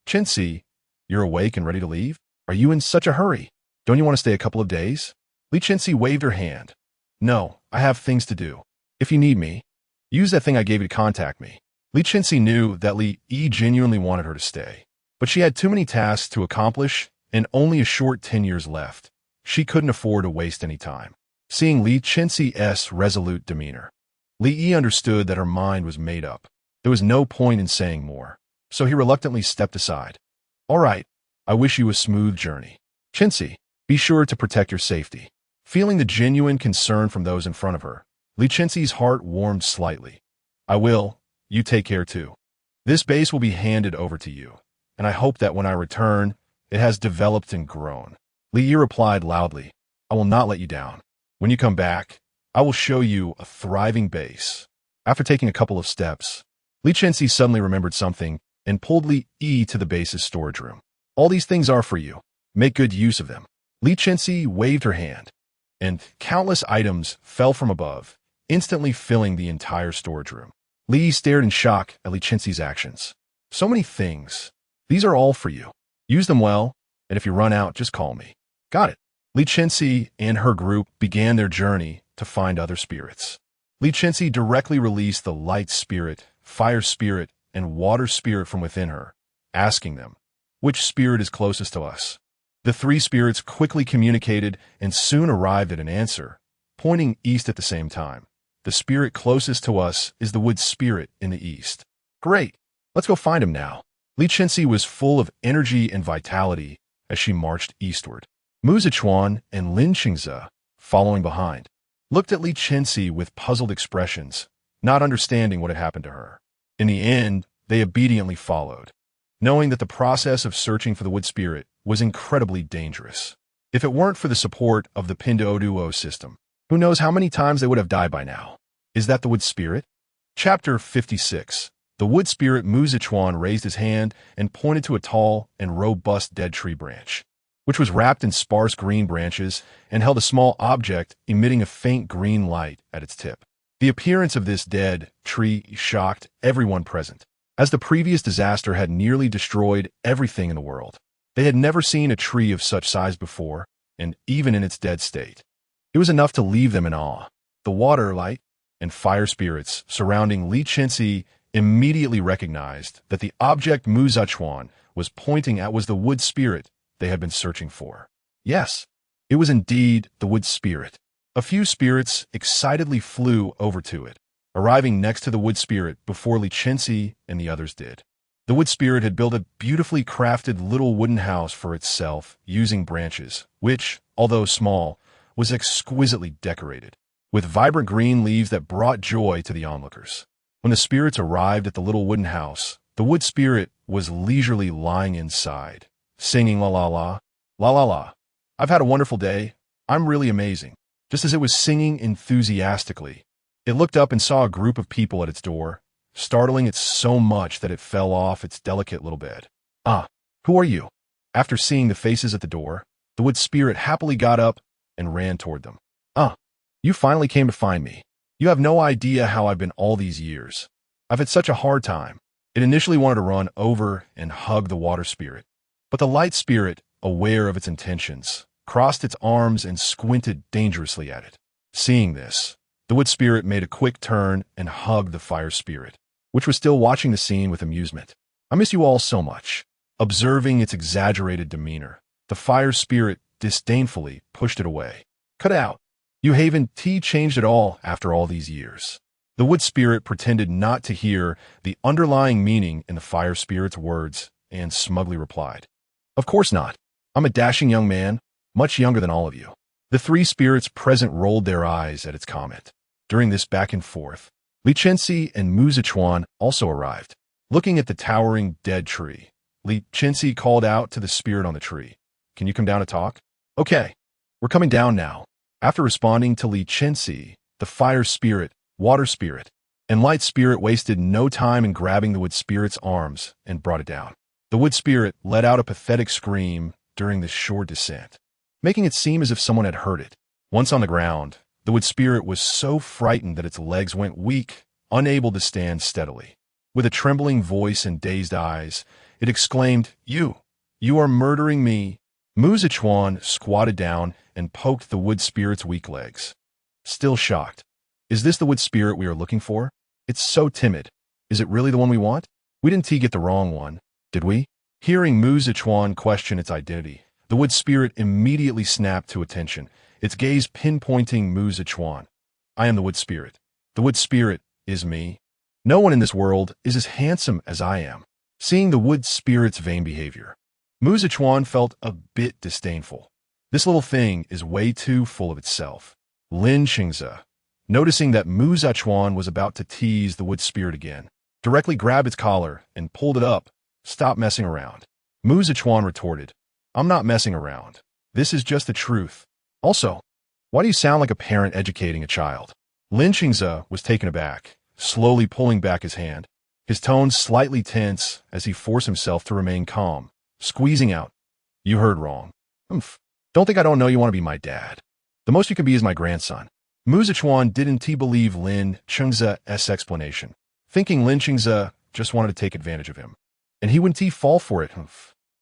Chenxi, you're awake and ready to leave? Are you in such a hurry? Don't you want to stay a couple of days? Li Chenxi waved her hand. No, I have things to do. If you need me, use that thing I gave you to contact me. Li Chenxi knew that Li Yi genuinely wanted her to stay, but she had too many tasks to accomplish and only a short 10 years left. She couldn't afford to waste any time. Seeing Li Chenxi's resolute demeanor, Li Yi understood that her mind was made up. There was no point in saying more, so he reluctantly stepped aside. All right, I wish you a smooth journey. Chenxi, be sure to protect your safety. Feeling the genuine concern from those in front of her, Li Chenxi's heart warmed slightly. I will. You take care too. This base will be handed over to you, and I hope that when I return, it has developed and grown. Li Yi replied loudly, I will not let you down. When you come back, I will show you a thriving base. After taking a couple of steps, Li Chenxi suddenly remembered something and pulled Li Yi to the base's storage room. All these things are for you. Make good use of them. Li Chenxi waved her hand, and countless items fell from above, instantly filling the entire storage room. Li Yi stared in shock at Li Chenxi's actions. So many things. These are all for you. Use them well, and if you run out, just call me. Got it. Li Chenxi and her group began their journey to find other spirits. Li Chenxi directly released the light spirit, fire spirit, and water spirit from within her, asking them, which spirit is closest to us? The three spirits quickly communicated and soon arrived at an answer, pointing east at the same time. The spirit closest to us is the wood spirit in the east. Great. Let's go find him now. Li Chenxi was full of energy and vitality as she marched eastward. Mu Zichuan and Li Chenxi, following behind, looked at Li Chenxi with puzzled expressions, not understanding what had happened to her. In the end, they obediently followed, knowing that the process of searching for the wood spirit was incredibly dangerous. If it weren't for the support of the Pinduoduo system, who knows how many times they would have died by now. Is that the wood spirit? Chapter 56. The wood spirit Mu Zichuan raised his hand and pointed to a tall and robust dead tree branch, which was wrapped in sparse green branches and held a small object emitting a faint green light at its tip. The appearance of this dead tree shocked everyone present, as the previous disaster had nearly destroyed everything in the world. They had never seen a tree of such size before, and even in its dead state, it was enough to leave them in awe. The water, light, and fire spirits surrounding Li Chenxi immediately recognized that the object Mu Zichuan was pointing at was the wood spirit they had been searching for. Yes, it was indeed the wood spirit. A few spirits excitedly flew over to it, arriving next to the wood spirit before Li Chenxi and the others did. The wood spirit had built a beautifully crafted little wooden house for itself using branches, which, although small, was exquisitely decorated, with vibrant green leaves that brought joy to the onlookers. When the spirits arrived at the little wooden house, the wood spirit was leisurely lying inside, singing la la la, la la la. I've had a wonderful day. I'm really amazing. Just as it was singing enthusiastically, it looked up and saw a group of people at its door, startling it so much that it fell off its delicate little bed. Ah, who are you? After seeing the faces at the door, the wood spirit happily got up and ran toward them. Ah, you finally came to find me. You have no idea how I've been all these years. I've had such a hard time. It initially wanted to run over and hug the water spirit, but the light spirit, aware of its intentions, crossed its arms and squinted dangerously at it. Seeing this, the wood spirit made a quick turn and hugged the fire spirit, which was still watching the scene with amusement. I miss you all so much. Observing its exaggerated demeanor, the fire spirit disdainfully pushed it away. Cut out. You haven't changed at all after all these years. The wood spirit pretended not to hear the underlying meaning in the fire spirit's words and smugly replied, Of course not. I'm a dashing young man, much younger than all of you. The three spirits present rolled their eyes at its comment. During this back and forth, Li Chenxi and Mu Zichuan also arrived. Looking at the towering dead tree, Li Chenxi called out to the spirit on the tree, Can you come down to talk? Okay, we're coming down now. After responding to Li Chenxi, the fire spirit, water spirit, and light spirit wasted no time in grabbing the wood spirit's arms and brought it down. The wood spirit let out a pathetic scream during this short descent, making it seem as if someone had heard it. Once on the ground, the wood spirit was so frightened that its legs went weak, unable to stand steadily. With a trembling voice and dazed eyes, it exclaimed, You are murdering me." Mu Zichuan squatted down and poked the wood spirit's weak legs. Still shocked. "Is this the wood spirit we are looking for? It's so timid. Is it really the one we want? We didn't get the wrong one, did we?" Hearing Mu Zichuan question its identity, the wood spirit immediately snapped to attention, its gaze pinpointing Mu Zichuan. "I am the wood spirit. The wood spirit is me. No one in this world is as handsome as I am." Seeing the wood spirit's vain behavior, Mu Zichuan felt a bit disdainful. This little thing is way too full of itself. Li Chenxi, noticing that Mu Zichuan was about to tease the wood spirit again, directly grabbed its collar and pulled it up. "Stop messing around." Mu Zichuan retorted, "I'm not messing around. This is just the truth. Also, why do you sound like a parent educating a child?" Li Chenxi was taken aback, slowly pulling back his hand, his tone slightly tense as he forced himself to remain calm, squeezing out, "You heard wrong. Don't think I don't know you want to be my dad. The most you can be is my grandson." Mu Zichuan didn't believe Li Chenxi's explanation, thinking Li Chenxi just wanted to take advantage of him, and he wouldn't fall for it.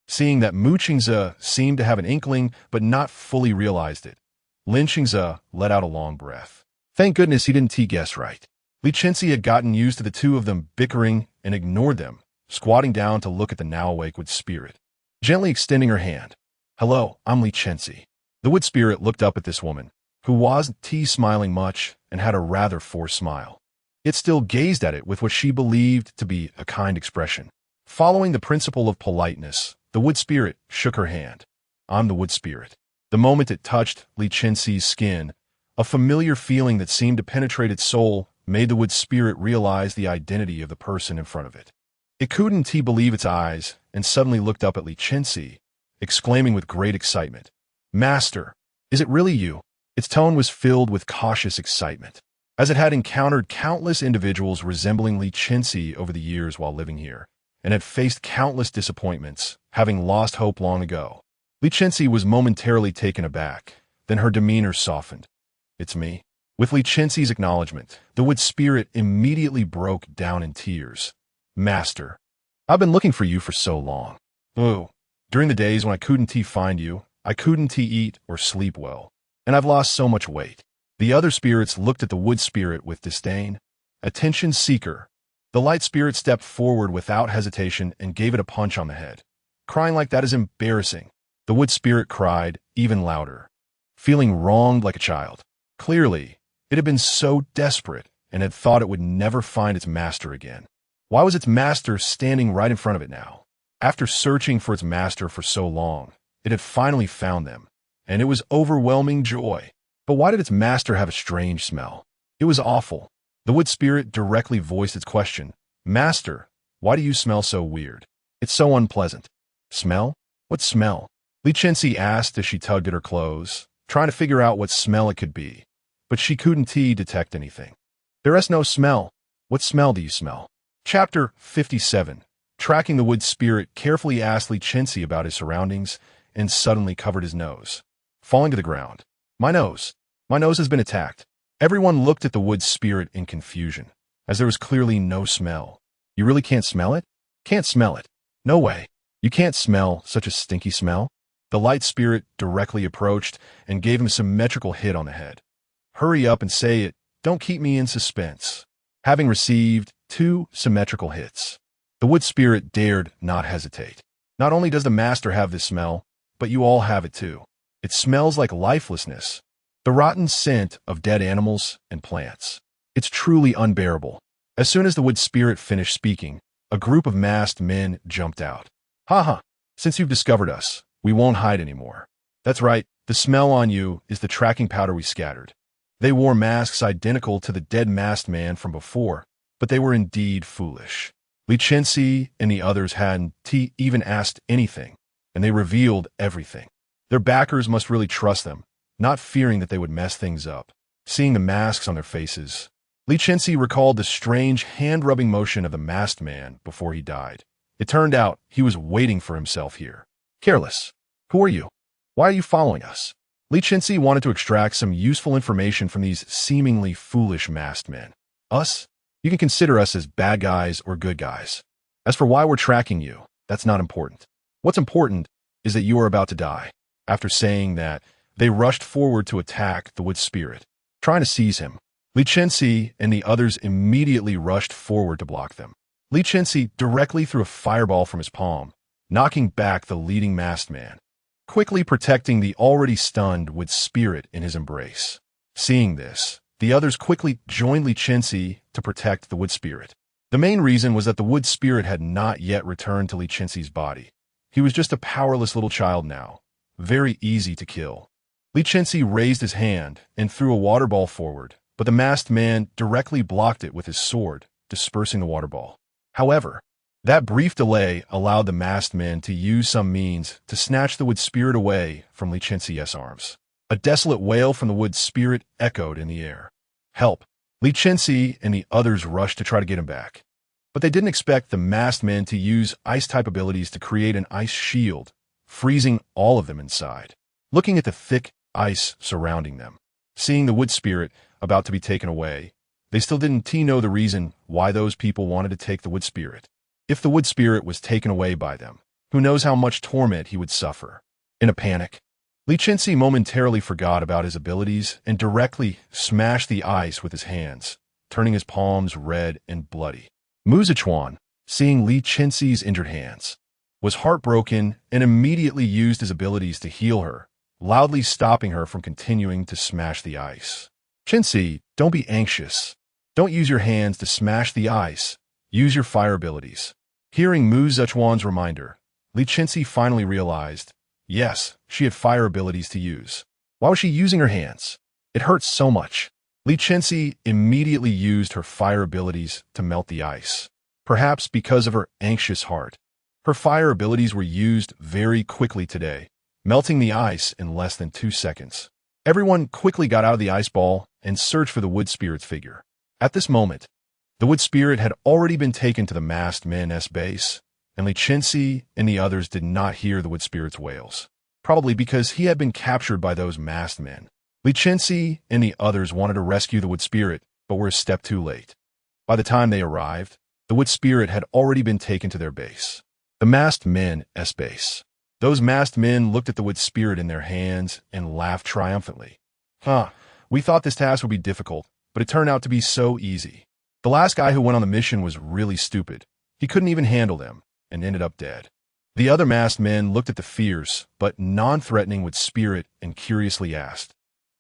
Seeing that Mu Chenxi seemed to have an inkling but not fully realized it, Li Chenxi let out a long breath. Thank goodness he didn't guess right. Li Chenxi had gotten used to the two of them bickering and ignored them, squatting down to look at the now-awake wood spirit, gently extending her hand. "Hello, I'm Li Chenxi." The wood spirit looked up at this woman, who wasn't smiling much and had a rather forced smile. It still gazed at it with what she believed to be a kind expression. Following the principle of politeness, the wood spirit shook her hand. "I'm the wood spirit." The moment it touched Li Chenxi's skin, a familiar feeling that seemed to penetrate its soul made the wood spirit realize the identity of the person in front of it. It couldn't believe its eyes and suddenly looked up at Li Chenxi, exclaiming with great excitement, "Master, is it really you?" Its tone was filled with cautious excitement, as it had encountered countless individuals resembling Li Chenxi over the years while living here, and had faced countless disappointments, having lost hope long ago. Li Chenxi was momentarily taken aback, then her demeanor softened. "It's me." With Li Chenxi's acknowledgement, the wood spirit immediately broke down in tears. "Master, I've been looking for you for so long. During the days when I couldn't find you, I couldn't eat or sleep well, and I've lost so much weight." The other spirits looked at the wood spirit with disdain. "Attention seeker." The light spirit stepped forward without hesitation and gave it a punch on the head. "Crying like that is embarrassing." The wood spirit cried even louder, feeling wronged like a child. Clearly, it had been so desperate and had thought it would never find its master again. Why was its master standing right in front of it now? After searching for its master for so long, it had finally found them, and it was overwhelming joy. But why did its master have a strange smell? It was awful. The wood spirit directly voiced its question. "Master, why do you smell so weird? It's so unpleasant." "Smell? What smell?" Li Chenxi asked as she tugged at her clothes, trying to figure out what smell it could be, but she couldn't detect anything. "There is no smell. What smell do you smell?" Chapter 57. Tracking the wood spirit carefully asked Li Chenxi about his surroundings and suddenly covered his nose, falling to the ground. My nose has been attacked." Everyone looked at the wood spirit in confusion, as there was clearly no smell. "You really can't smell it?" "Can't smell it. No way. You can't smell such a stinky smell." The light spirit directly approached and gave him a symmetrical hit on the head. "Hurry up and say it. Don't keep me in suspense." Having received 2 symmetrical hits, the wood spirit dared not hesitate. "Not only does the master have this smell, but you all have it too. It smells like lifelessness, the rotten scent of dead animals and plants. It's truly unbearable." As soon as the wood spirit finished speaking, a group of masked men jumped out. "Ha! Since you've discovered us, we won't hide anymore. That's right, the smell on you is the tracking powder we scattered." They wore masks identical to the dead masked man from before, but they were indeed foolish. Li Chenxi and the others hadn't even asked anything, and they revealed everything. Their backers must really trust them, not fearing that they would mess things up. Seeing the masks on their faces, Li Chenxi recalled the strange hand-rubbing motion of the masked man before he died. It turned out he was waiting for himself here. Careless. Who are you? Why are you following us? Li Chenxi wanted to extract some useful information from these seemingly foolish masked men. Us? You can consider us as bad guys or good guys. As for why we're tracking you, that's not important. What's important is that you are about to die. After saying that, they rushed forward to attack the wood spirit, trying to seize him. Li Chenxi and the others immediately rushed forward to block them. Li Chenxi directly threw a fireball from his palm, knocking back the leading masked man, quickly protecting the already stunned wood spirit in his embrace. Seeing this, the others quickly joined Li Chenxi to protect the wood spirit. The main reason was that the wood spirit had not yet returned to Li Chenxi's body. He was just a powerless little child now, very easy to kill. Li Chenxi raised his hand and threw a water ball forward, but the masked man directly blocked it with his sword, dispersing the water ball. However, that brief delay allowed the masked man to use some means to snatch the wood spirit away from Li Chenxi's arms. A desolate wail from the wood spirit echoed in the air. Help! Li Chenxi and the others rushed to try to get him back. But they didn't expect the masked man to use ice-type abilities to create an ice shield, freezing all of them inside. Looking at the thick ice surrounding them, seeing the wood spirit about to be taken away, they still didn't know the reason why those people wanted to take the wood spirit. If the wood spirit was taken away by them, who knows how much torment he would suffer. In a panic, Li Chenxi momentarily forgot about his abilities and directly smashed the ice with his hands, turning his palms red and bloody. Mu Zichuan, seeing Li Chenxi's injured hands, was heartbroken and immediately used his abilities to heal her, loudly stopping her from continuing to smash the ice. Chenxi, don't be anxious. Don't use your hands to smash the ice. Use your fire abilities. Hearing Mu Zichuan's reminder, Li Chenxi finally realized, yes, she had fire abilities to use. Why was she using her hands? It hurts so much. Li Chenxi immediately used her fire abilities to melt the ice. Perhaps because of her anxious heart, her fire abilities were used very quickly today, melting the ice in less than 2 seconds. Everyone quickly got out of the ice ball and searched for the wood spirit's figure. At this moment, the wood spirit had already been taken to the masked men's base, and Li Chenxi and the others did not hear the wood spirit's wails, probably because he had been captured by those masked men. Li Chenxi and the others wanted to rescue the wood spirit, but were a step too late. By the time they arrived, the wood spirit had already been taken to their base, the masked men's base. Those masked men looked at the wood spirit in their hands and laughed triumphantly. We thought this task would be difficult, but it turned out to be so easy. The last guy who went on the mission was really stupid. He couldn't even handle them, and ended up dead. The other masked men looked at the fierce, but non-threatening wood spirit and curiously asked,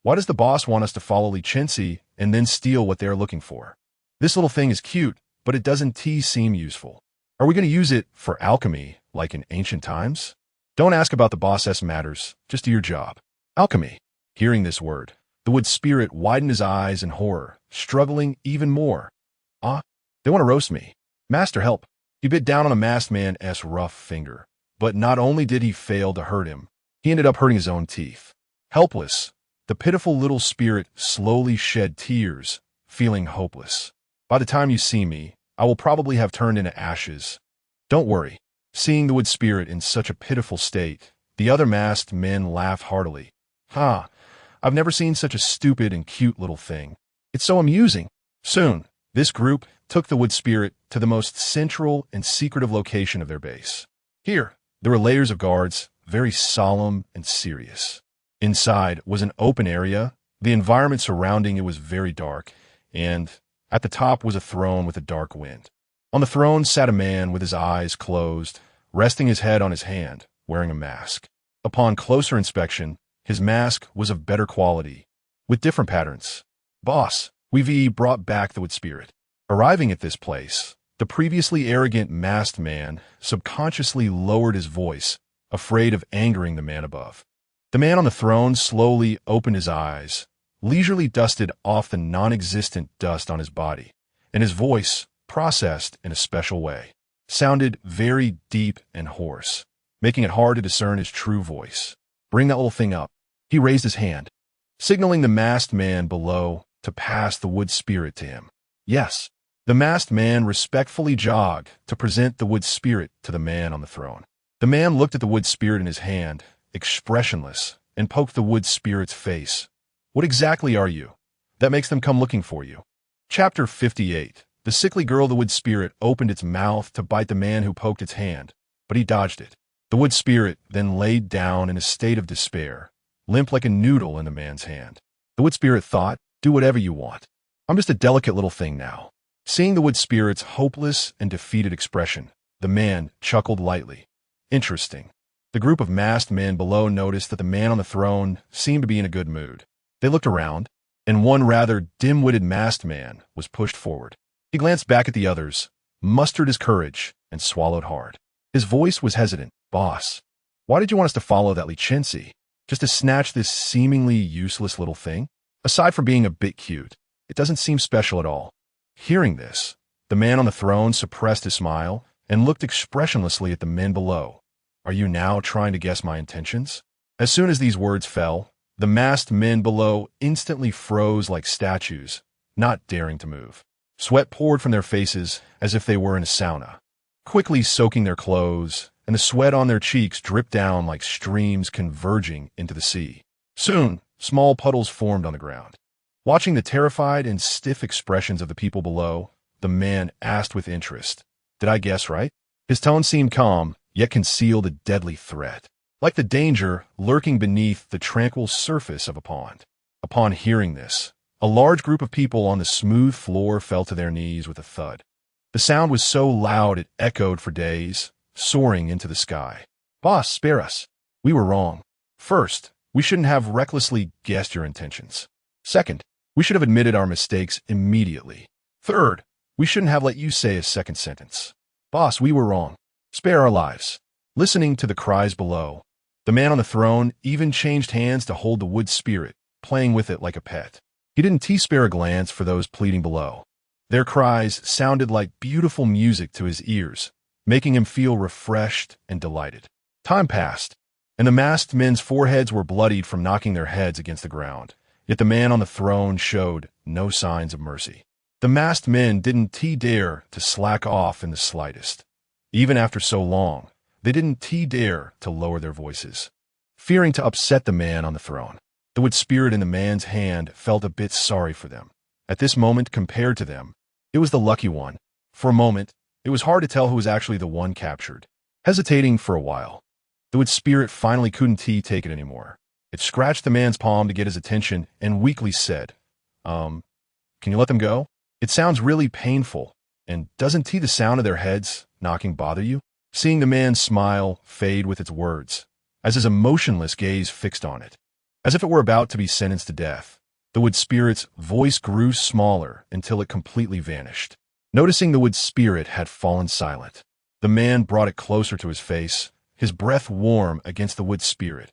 why does the boss want us to follow Li Chenxi and then steal what they're looking for? This little thing is cute, but it doesn't seem useful. Are we going to use it for alchemy, like in ancient times? Don't ask about the boss's matters, just do your job. Alchemy. Hearing this word, the wood spirit widened his eyes in horror, struggling even more. They want to roast me. Master, help. He bit down on the masked man's rough finger. But not only did he fail to hurt him, he ended up hurting his own teeth. Helpless, the pitiful little spirit slowly shed tears, feeling hopeless. By the time you see me, I will probably have turned into ashes. Don't worry. Seeing the wood spirit in such a pitiful state, the other masked men laughed heartily. I've never seen such a stupid and cute little thing. It's so amusing. Soon, this group took the wood spirit to the most central and secretive location of their base. Here, there were layers of guards, very solemn and serious. Inside was an open area. The environment surrounding it was very dark, and at the top was a throne with a dark wind. On the throne sat a man with his eyes closed, resting his head on his hand, wearing a mask. Upon closer inspection, his mask was of better quality, with different patterns. Boss, we've brought back the wood spirit. Arriving at this place, the previously arrogant masked man subconsciously lowered his voice, afraid of angering the man above. The man on the throne slowly opened his eyes, leisurely dusted off the non-existent dust on his body, and his voice, processed in a special way, sounded very deep and hoarse, making it hard to discern his true voice. Bring that little thing up. He raised his hand. signaling the masked man below to pass the wood spirit to him. Yes. The masked man respectfully jogged to present the wood spirit to the man on the throne. The man looked at the wood spirit in his hand, expressionless, and poked the wood spirit's face. What exactly are you? That makes them come looking for you. Chapter 58. The sickly girl. The wood spirit opened its mouth to bite the man who poked its hand, but he dodged it. The wood spirit then laid down in a state of despair, limp like a noodle in the man's hand. The wood spirit thought, do whatever you want. I'm just a delicate little thing now. Seeing the wood spirit's hopeless and defeated expression, the man chuckled lightly. Interesting. The group of masked men below noticed that the man on the throne seemed to be in a good mood. They looked around, and one rather dim-witted masked man was pushed forward. He glanced back at the others, mustered his courage, and swallowed hard. His voice was hesitant. Boss, why did you want us to follow that Li Chenxi? Just to snatch this seemingly useless little thing? Aside from being a bit cute, it doesn't seem special at all. Hearing this, the man on the throne suppressed his smile and looked expressionlessly at the men below. Are you now trying to guess my intentions? As soon as these words fell, the masked men below instantly froze like statues, not daring to move. Sweat poured from their faces as if they were in a sauna, quickly soaking their clothes, and the sweat on their cheeks dripped down like streams converging into the sea. Soon, small puddles formed on the ground. Watching the terrified and stiff expressions of the people below, the man asked with interest, Did I guess right? His tone seemed calm, yet concealed a deadly threat, like the danger lurking beneath the tranquil surface of a pond. Upon hearing this, a large group of people on the smooth floor fell to their knees with a thud. The sound was so loud it echoed for days, soaring into the sky. Boss, spare us. We were wrong. First, we shouldn't have recklessly guessed your intentions. Second, we should have admitted our mistakes immediately. Third, we shouldn't have let you say a second sentence. Boss, we were wrong. Spare our lives. Listening to the cries below, the man on the throne even changed hands to hold the wood spirit, playing with it like a pet. He didn't spare a glance for those pleading below. Their cries sounded like beautiful music to his ears, making him feel refreshed and delighted. Time passed, and the masked men's foreheads were bloodied from knocking their heads against the ground. Yet the man on the throne showed no signs of mercy. The masked men didn't dare to slack off in the slightest. Even after so long, they didn't dare to lower their voices. Fearing to upset the man on the throne, the wood spirit in the man's hand felt a bit sorry for them. At this moment, compared to them, it was the lucky one. For a moment, it was hard to tell who was actually the one captured. Hesitating for a while, the wood spirit finally couldn't take it anymore. It scratched the man's palm to get his attention and weakly said, can you let them go? It sounds really painful, and doesn't the sound of their heads knocking bother you? Seeing the man's smile fade with its words, as his emotionless gaze fixed on it, as if it were about to be sentenced to death, the wood spirit's voice grew smaller until it completely vanished. Noticing the wood spirit had fallen silent, the man brought it closer to his face, his breath warm against the wood spirit.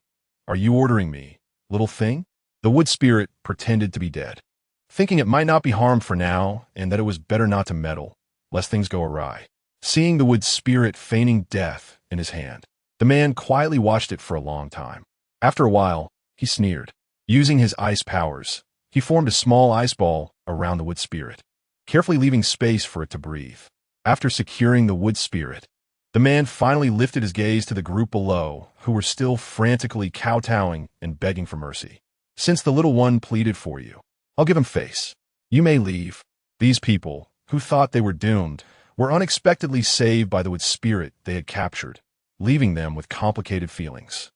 Are you ordering me, little thing? The wood spirit pretended to be dead, thinking it might not be harmed for now and that it was better not to meddle, lest things go awry. Seeing the wood spirit feigning death in his hand, the man quietly watched it for a long time. After a while, he sneered. Using his ice powers, he formed a small ice ball around the wood spirit, carefully leaving space for it to breathe. After securing the wood spirit, the man finally lifted his gaze to the group below, who were still frantically kowtowing and begging for mercy. Since the little one pleaded for you, I'll give him face. You may leave. These people, who thought they were doomed, were unexpectedly saved by the wood spirit they had captured, leaving them with complicated feelings.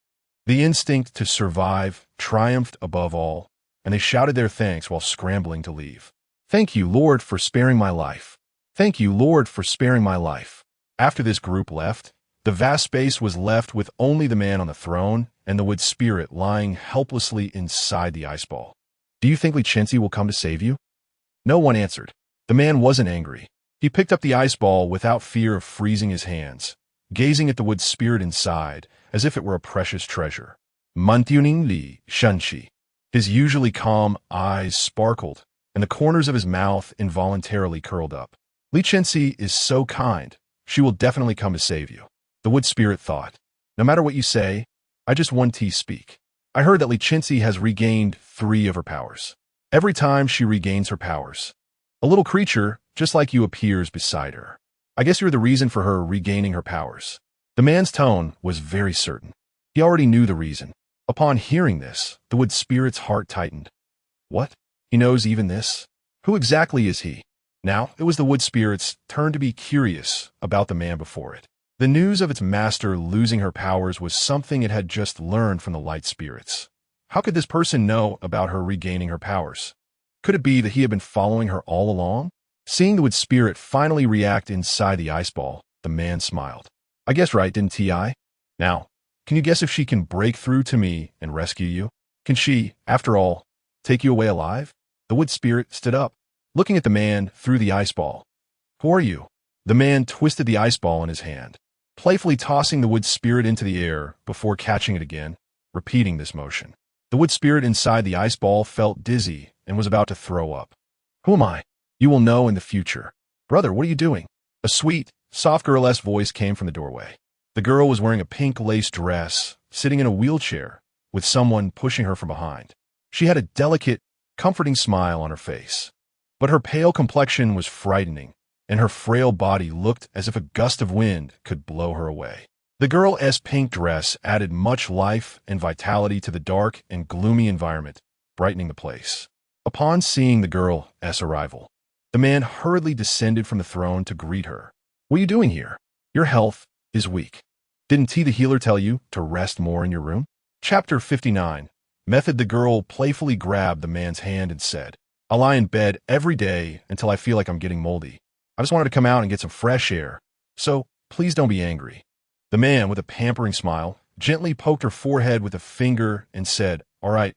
The instinct to survive triumphed above all, and they shouted their thanks while scrambling to leave. Thank you, Lord, for sparing my life. Thank you, Lord, for sparing my life. After this group left, the vast space was left with only the man on the throne and the wood spirit lying helplessly inside the ice ball. Do you think Li Chenxi will come to save you? No one answered. The man wasn't angry. He picked up the ice ball without fear of freezing his hands, gazing at the wood spirit inside as if it were a precious treasure. Mantuning Li Chenxi. His usually calm eyes sparkled, and the corners of his mouth involuntarily curled up. Li Chenxi is so kind. She will definitely come to save you. The wood spirit thought. No matter what you say, I just want to speak. I heard that Li Chenxi has regained 3 of her powers. Every time she regains her powers, a little creature, just like you, appears beside her. I guess you're the reason for her regaining her powers. The man's tone was very certain. He already knew the reason. Upon hearing this, the wood spirit's heart tightened. What? He knows even this? Who exactly is he? Now, it was the wood spirit's turn to be curious about the man before it. The news of its master losing her powers was something it had just learned from the light spirits. How could this person know about her regaining her powers? Could it be that he had been following her all along? Seeing the wood spirit finally react inside the ice ball, the man smiled. I guess right, didn't T.I.? Now, can you guess if she can break through to me and rescue you? Can she, after all, take you away alive? The wood spirit stood up, looking at the man through the ice ball. Who are you? The man twisted the ice ball in his hand, playfully tossing the wood spirit into the air before catching it again, repeating this motion. The wood spirit inside the ice ball felt dizzy and was about to throw up. Who am I? You will know in the future. Brother, what are you doing? A sweet, soft girl-esque voice came from the doorway. The girl was wearing a pink lace dress, sitting in a wheelchair, with someone pushing her from behind. She had a delicate, comforting smile on her face. But her pale complexion was frightening, and her frail body looked as if a gust of wind could blow her away. The girl's pink dress added much life and vitality to the dark and gloomy environment, brightening the place. Upon seeing the girl's arrival, the man hurriedly descended from the throne to greet her. What are you doing here? Your health is weak. Didn't T the healer tell you to rest more in your room? Chapter 59. Method. The girl playfully grabbed the man's hand and said, I lie in bed every day until I feel like I'm getting moldy. I just wanted to come out and get some fresh air, so please don't be angry. The man, with a pampering smile, gently poked her forehead with a finger and said, all right,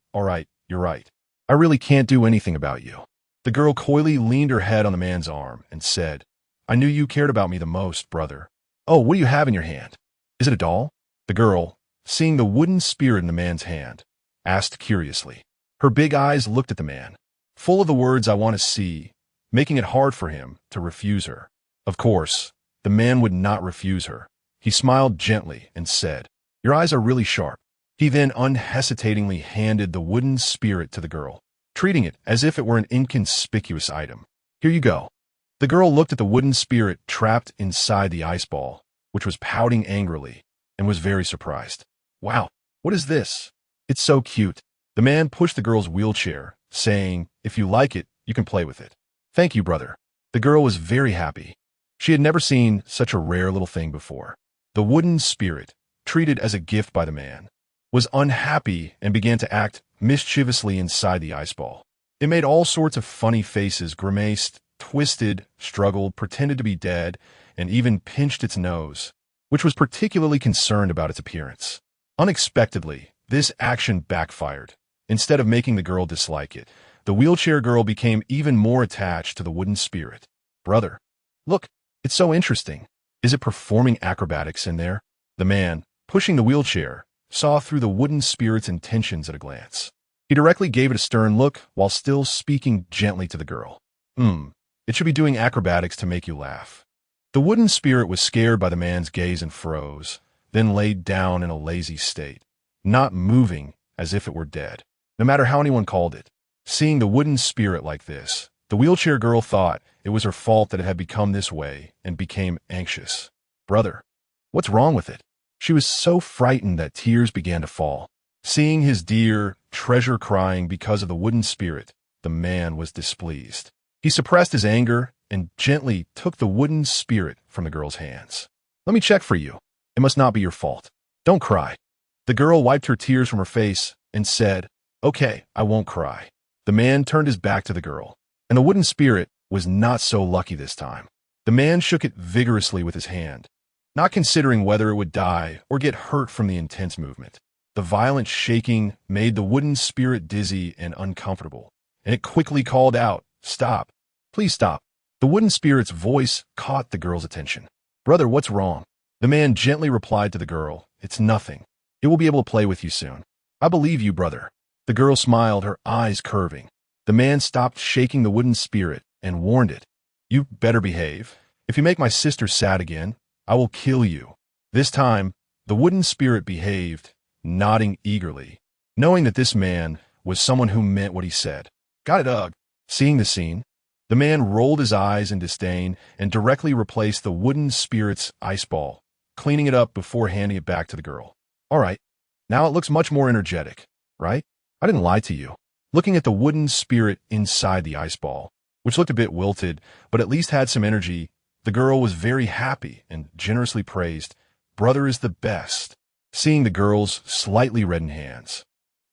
you're right. I really can't do anything about you. The girl coyly leaned her head on the man's arm and said, I knew you cared about me the most, brother. Oh, what do you have in your hand? Is it a doll? The girl, seeing the wooden spirit in the man's hand, asked curiously. Her big eyes looked at the man, full of the words I want to see, making it hard for him to refuse her. Of course, the man would not refuse her. He smiled gently and said, Your eyes are really sharp. He then unhesitatingly handed the wooden spirit to the girl, treating it as if it were an inconspicuous item. Here you go. The girl looked at the wooden spirit trapped inside the ice ball, which was pouting angrily, and was very surprised. Wow, what is this? It's so cute. The man pushed the girl's wheelchair, saying, If you like it, you can play with it. Thank you, brother. The girl was very happy. She had never seen such a rare little thing before. The wooden spirit, treated as a gift by the man, was unhappy and began to act mischievously inside the ice ball. It made all sorts of funny faces, grimaced, twisted, struggled, pretended to be dead, and even pinched its nose, which was particularly concerned about its appearance. Unexpectedly, this action backfired. Instead of making the girl dislike it, the wheelchair girl became even more attached to the wooden spirit. Brother, look, it's so interesting. Is it performing acrobatics in there? The man, pushing the wheelchair, saw through the wooden spirit's intentions at a glance. He directly gave it a stern look while still speaking gently to the girl. It should be doing acrobatics to make you laugh. The wooden spirit was scared by the man's gaze and froze, then laid down in a lazy state, not moving as if it were dead, no matter how anyone called it. Seeing the wooden spirit like this, the wheelchair girl thought it was her fault that it had become this way and became anxious. Brother, what's wrong with it? She was so frightened that tears began to fall. Seeing his dear treasure crying because of the wooden spirit, the man was displeased. He suppressed his anger and gently took the wooden spirit from the girl's hands. Let me check for you. It must not be your fault. Don't cry. The girl wiped her tears from her face and said, Okay, I won't cry. The man turned his back to the girl, and the wooden spirit was not so lucky this time. The man shook it vigorously with his hand, not considering whether it would die or get hurt from the intense movement. The violent shaking made the wooden spirit dizzy and uncomfortable, and it quickly called out, Stop. Please stop. The wooden spirit's voice caught the girl's attention. Brother, what's wrong? The man gently replied to the girl, It's nothing. It will be able to play with you soon. I believe you, brother. The girl smiled, her eyes curving. The man stopped shaking the wooden spirit and warned it. You better behave. If you make my sister sad again, I will kill you. This time, the wooden spirit behaved, nodding eagerly, knowing that this man was someone who meant what he said. Got it, Ugh. Seeing the scene, the man rolled his eyes in disdain and directly replaced the wooden spirit's ice ball, cleaning it up before handing it back to the girl. All right, now it looks much more energetic, right? I didn't lie to you. Looking at the wooden spirit inside the ice ball, which looked a bit wilted, but at least had some energy, the girl was very happy and generously praised, "Brother is the best." Seeing the girl's slightly reddened hands,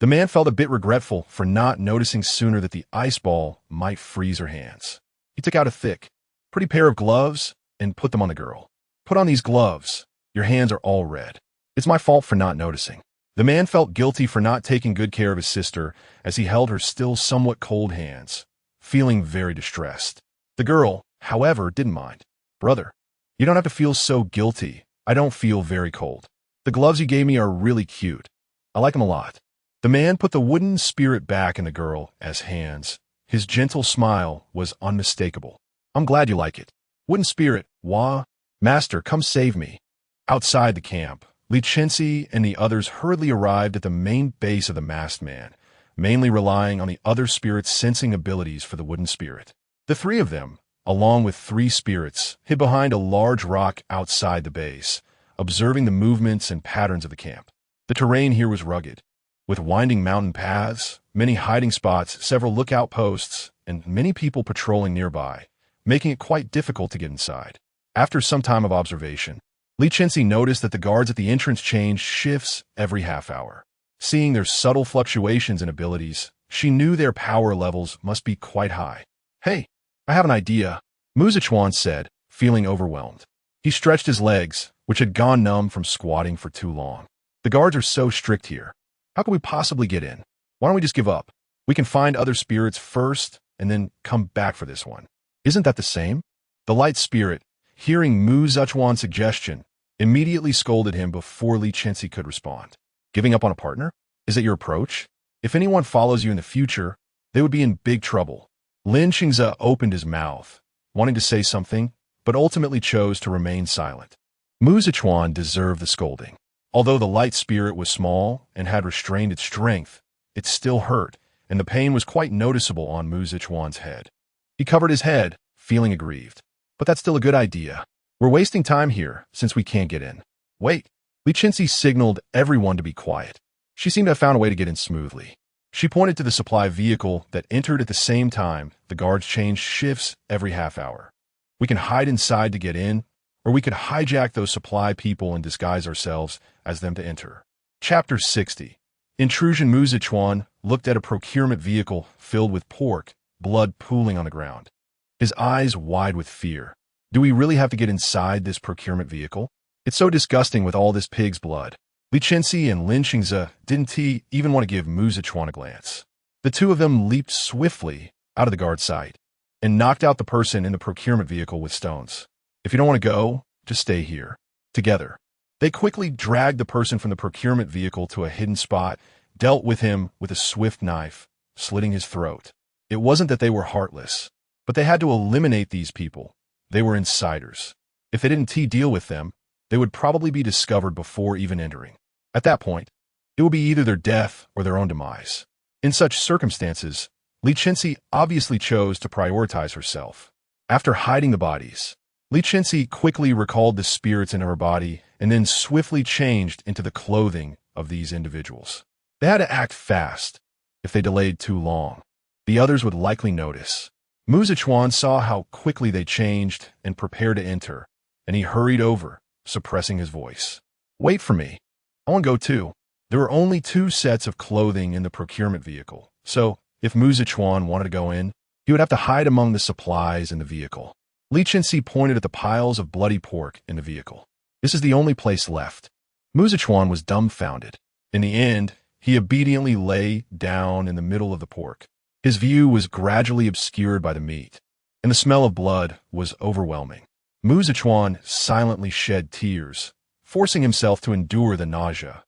the man felt a bit regretful for not noticing sooner that the ice ball might freeze her hands. He took out a thick, pretty pair of gloves and put them on the girl. "Put on these gloves. Your hands are all red. It's my fault for not noticing." The man felt guilty for not taking good care of his sister as he held her still somewhat cold hands, feeling very distressed. The girl, however, didn't mind. "Brother, you don't have to feel so guilty. I don't feel very cold. The gloves you gave me are really cute. I like them a lot." The man put the wooden spirit back in the girl's hands. His gentle smile was unmistakable. "I'm glad you like it. Wooden spirit, wah? Master, come save me." Outside the camp, Li Chenxi and the others hurriedly arrived at the main base of the masked man, mainly relying on the other spirit's sensing abilities for the wooden spirit. The three of them, along with 3 spirits, hid behind a large rock outside the base, observing the movements and patterns of the camp. The terrain here was rugged, with winding mountain paths, many hiding spots, several lookout posts, and many people patrolling nearby, making it quite difficult to get inside. After some time of observation, Li Chenxi noticed that the guards at the entrance changed shifts every half hour. Seeing their subtle fluctuations in abilities, she knew their power levels must be quite high. "Hey, I have an idea," Muzichuan said, feeling overwhelmed. He stretched his legs, which had gone numb from squatting for too long. "The guards are so strict here. How can we possibly get in? Why don't we just give up? We can find other spirits first and then come back for this one. Isn't that the same?" The light spirit, hearing Mu Zuchuan's suggestion, immediately scolded him before Li Chenxi could respond. "Giving up on a partner? Is that your approach? If anyone follows you in the future, they would be in big trouble." Li Chenxi opened his mouth, wanting to say something, but ultimately chose to remain silent. Mu Zuchuan deserved the scolding. Although the light spirit was small and had restrained its strength, it still hurt, and the pain was quite noticeable on Mu Zuchuan's head. He covered his head, feeling aggrieved. "But that's still a good idea. We're wasting time here, since we can't get in." "Wait." Li Chenxi signaled everyone to be quiet. She seemed to have found a way to get in smoothly. She pointed to the supply vehicle that entered at the same time. The guards changed shifts every half hour. "We can hide inside to get in, or we could hijack those supply people and disguise ourselves as them to enter." Chapter 60. Intrusion. Mu Zuchuan looked at a procurement vehicle filled with pork, blood pooling on the ground. His eyes wide with fear. "Do we really have to get inside this procurement vehicle? It's so disgusting with all this pig's blood." Li Chenxi and Li Chenxi didn't even want to give Mu Zuchuan a glance. The two of them leaped swiftly out of the guard's sight and knocked out the person in the procurement vehicle with stones. "If you don't want to go, just stay here." Together, they quickly dragged the person from the procurement vehicle to a hidden spot, dealt with him with a swift knife, slitting his throat. It wasn't that they were heartless, but they had to eliminate these people. They were insiders. If they didn't deal with them, they would probably be discovered before even entering. At that point, it would be either their death or their own demise. In such circumstances, Li Chenxi obviously chose to prioritize herself. After hiding the bodies, Li Chenxi quickly recalled the spirits into her body and then swiftly changed into the clothing of these individuals. They had to act fast. If they delayed too long, the others would likely notice. Mu Zuchuan saw how quickly they changed and prepared to enter, and he hurried over, suppressing his voice. "Wait for me. I want to go too." There were only 2 sets of clothing in the procurement vehicle, so if Mu Zuchuan wanted to go in, he would have to hide among the supplies in the vehicle. Li Chenxi pointed at the piles of bloody pork in the vehicle. "This is the only place left." Mu Zuchuan was dumbfounded. In the end, he obediently lay down in the middle of the pork. His view was gradually obscured by the meat, and the smell of blood was overwhelming. Mu Zuchuan silently shed tears, forcing himself to endure the nausea.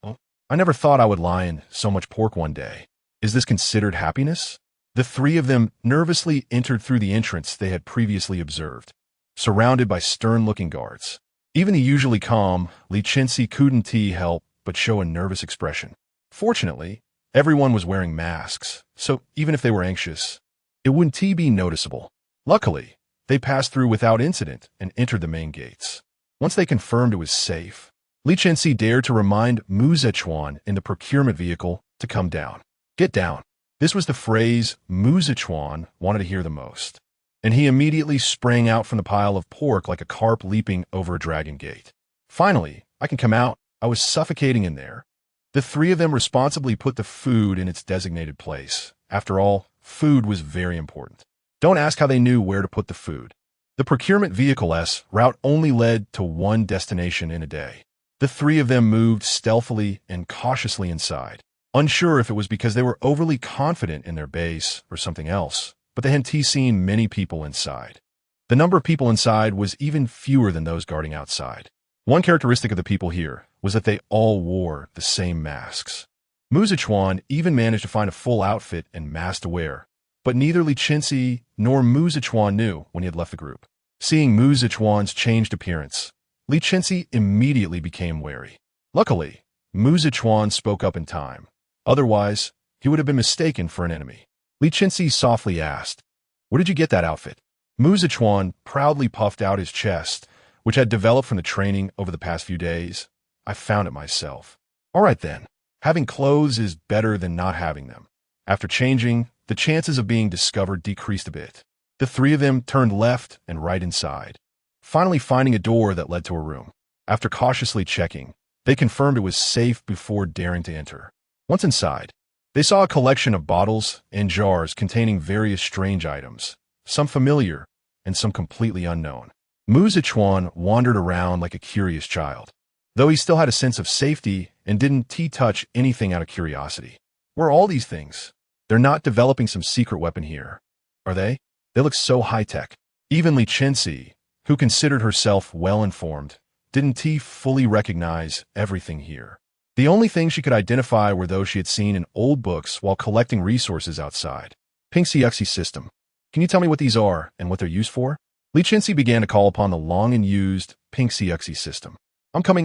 "Oh, I never thought I would lie in so much pork one day. Is this considered happiness?" The 3 of them nervously entered through the entrance they had previously observed, surrounded by stern-looking guards. Even the usually calm Li Chenxi couldn't help but show a nervous expression. Fortunately, Everyone was wearing masks, so even if they were anxious, it wouldn't be noticeable. Luckily, they passed through without incident and entered the main gates. Once they confirmed it was safe, Li Chenxi dared to remind Mu Zichuan in the procurement vehicle to come down. Get down. This was the phrase Mu Zichuan wanted to hear the most, and he immediately sprang out from the pile of pork like a carp leaping over a dragon gate. Finally, I can come out. I was suffocating in there. The three of them responsibly put the food in its designated place. After all, food was very important. Don't ask how they knew where to put the food. The procurement vehicle's route only led to one destination in a day. The three of them moved stealthily and cautiously inside, unsure if it was because they were overly confident in their base or something else, but they hadn't seen many people inside. The number of people inside was even fewer than those guarding outside. One characteristic of the people here was that they all wore the same masks. Mu Zichuan even managed to find a full outfit and mask to wear, but neither Li Chenxi nor Mu Zichuan knew when he had left the group. Seeing Mu Zichuan's changed appearance, Li Chenxi immediately became wary. Luckily, Mu Zichuan spoke up in time. Otherwise, he would have been mistaken for an enemy. Li Chenxi softly asked, "Where did you get that outfit?" Mu Zichuan proudly puffed out his chest, which had developed from the training over the past few days. "I found it myself." "All right then. Having clothes is better than not having them." After changing, the chances of being discovered decreased a bit. The three of them turned left and right inside, finally finding a door that led to a room. After cautiously checking, they confirmed it was safe before daring to enter. Once inside, they saw a collection of bottles and jars containing various strange items, some familiar and some completely unknown. Mu Zichuan wandered around like a curious child, though he still had a sense of safety and didn't touch anything out of curiosity. Where are all these things? They're not developing some secret weapon here, are they? They look so high-tech. Even Li Chenxi, who considered herself well-informed, didn't fully recognize everything here. The only things she could identify were those she had seen in old books while collecting resources outside. Pinduoduo system. Can you tell me what these are and what they're used for? Li Chenxi began to call upon the long and used Pinduoduo system. I'm coming.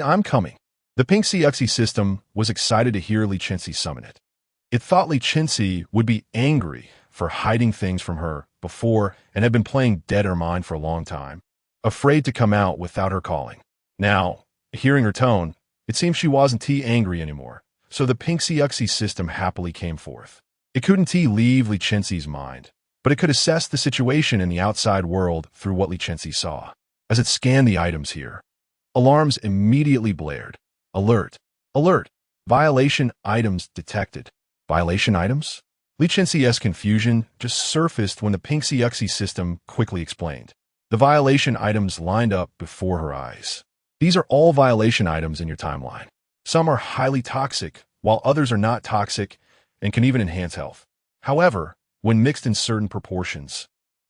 The Pinduoduo system was excited to hear Li Chenxi summon it. It thought Li Chenxi would be angry for hiding things from her before and had been playing dead her mind for a long time, afraid to come out without her calling. Now, hearing her tone, it seemed she wasn't angry anymore, so the Pinduoduo system happily came forth. It couldn't leave Li Chenxi's mind, but it could assess the situation in the outside world through what Li Chenxi saw. As it scanned the items here, alarms immediately blared. Alert! Alert! Violation items detected. Violation items? Li Chenxi's confusion just surfaced when the Pinduoduo system quickly explained. The violation items lined up before her eyes. These are all violation items in your timeline. Some are highly toxic, while others are not toxic and can even enhance health. However, when mixed in certain proportions,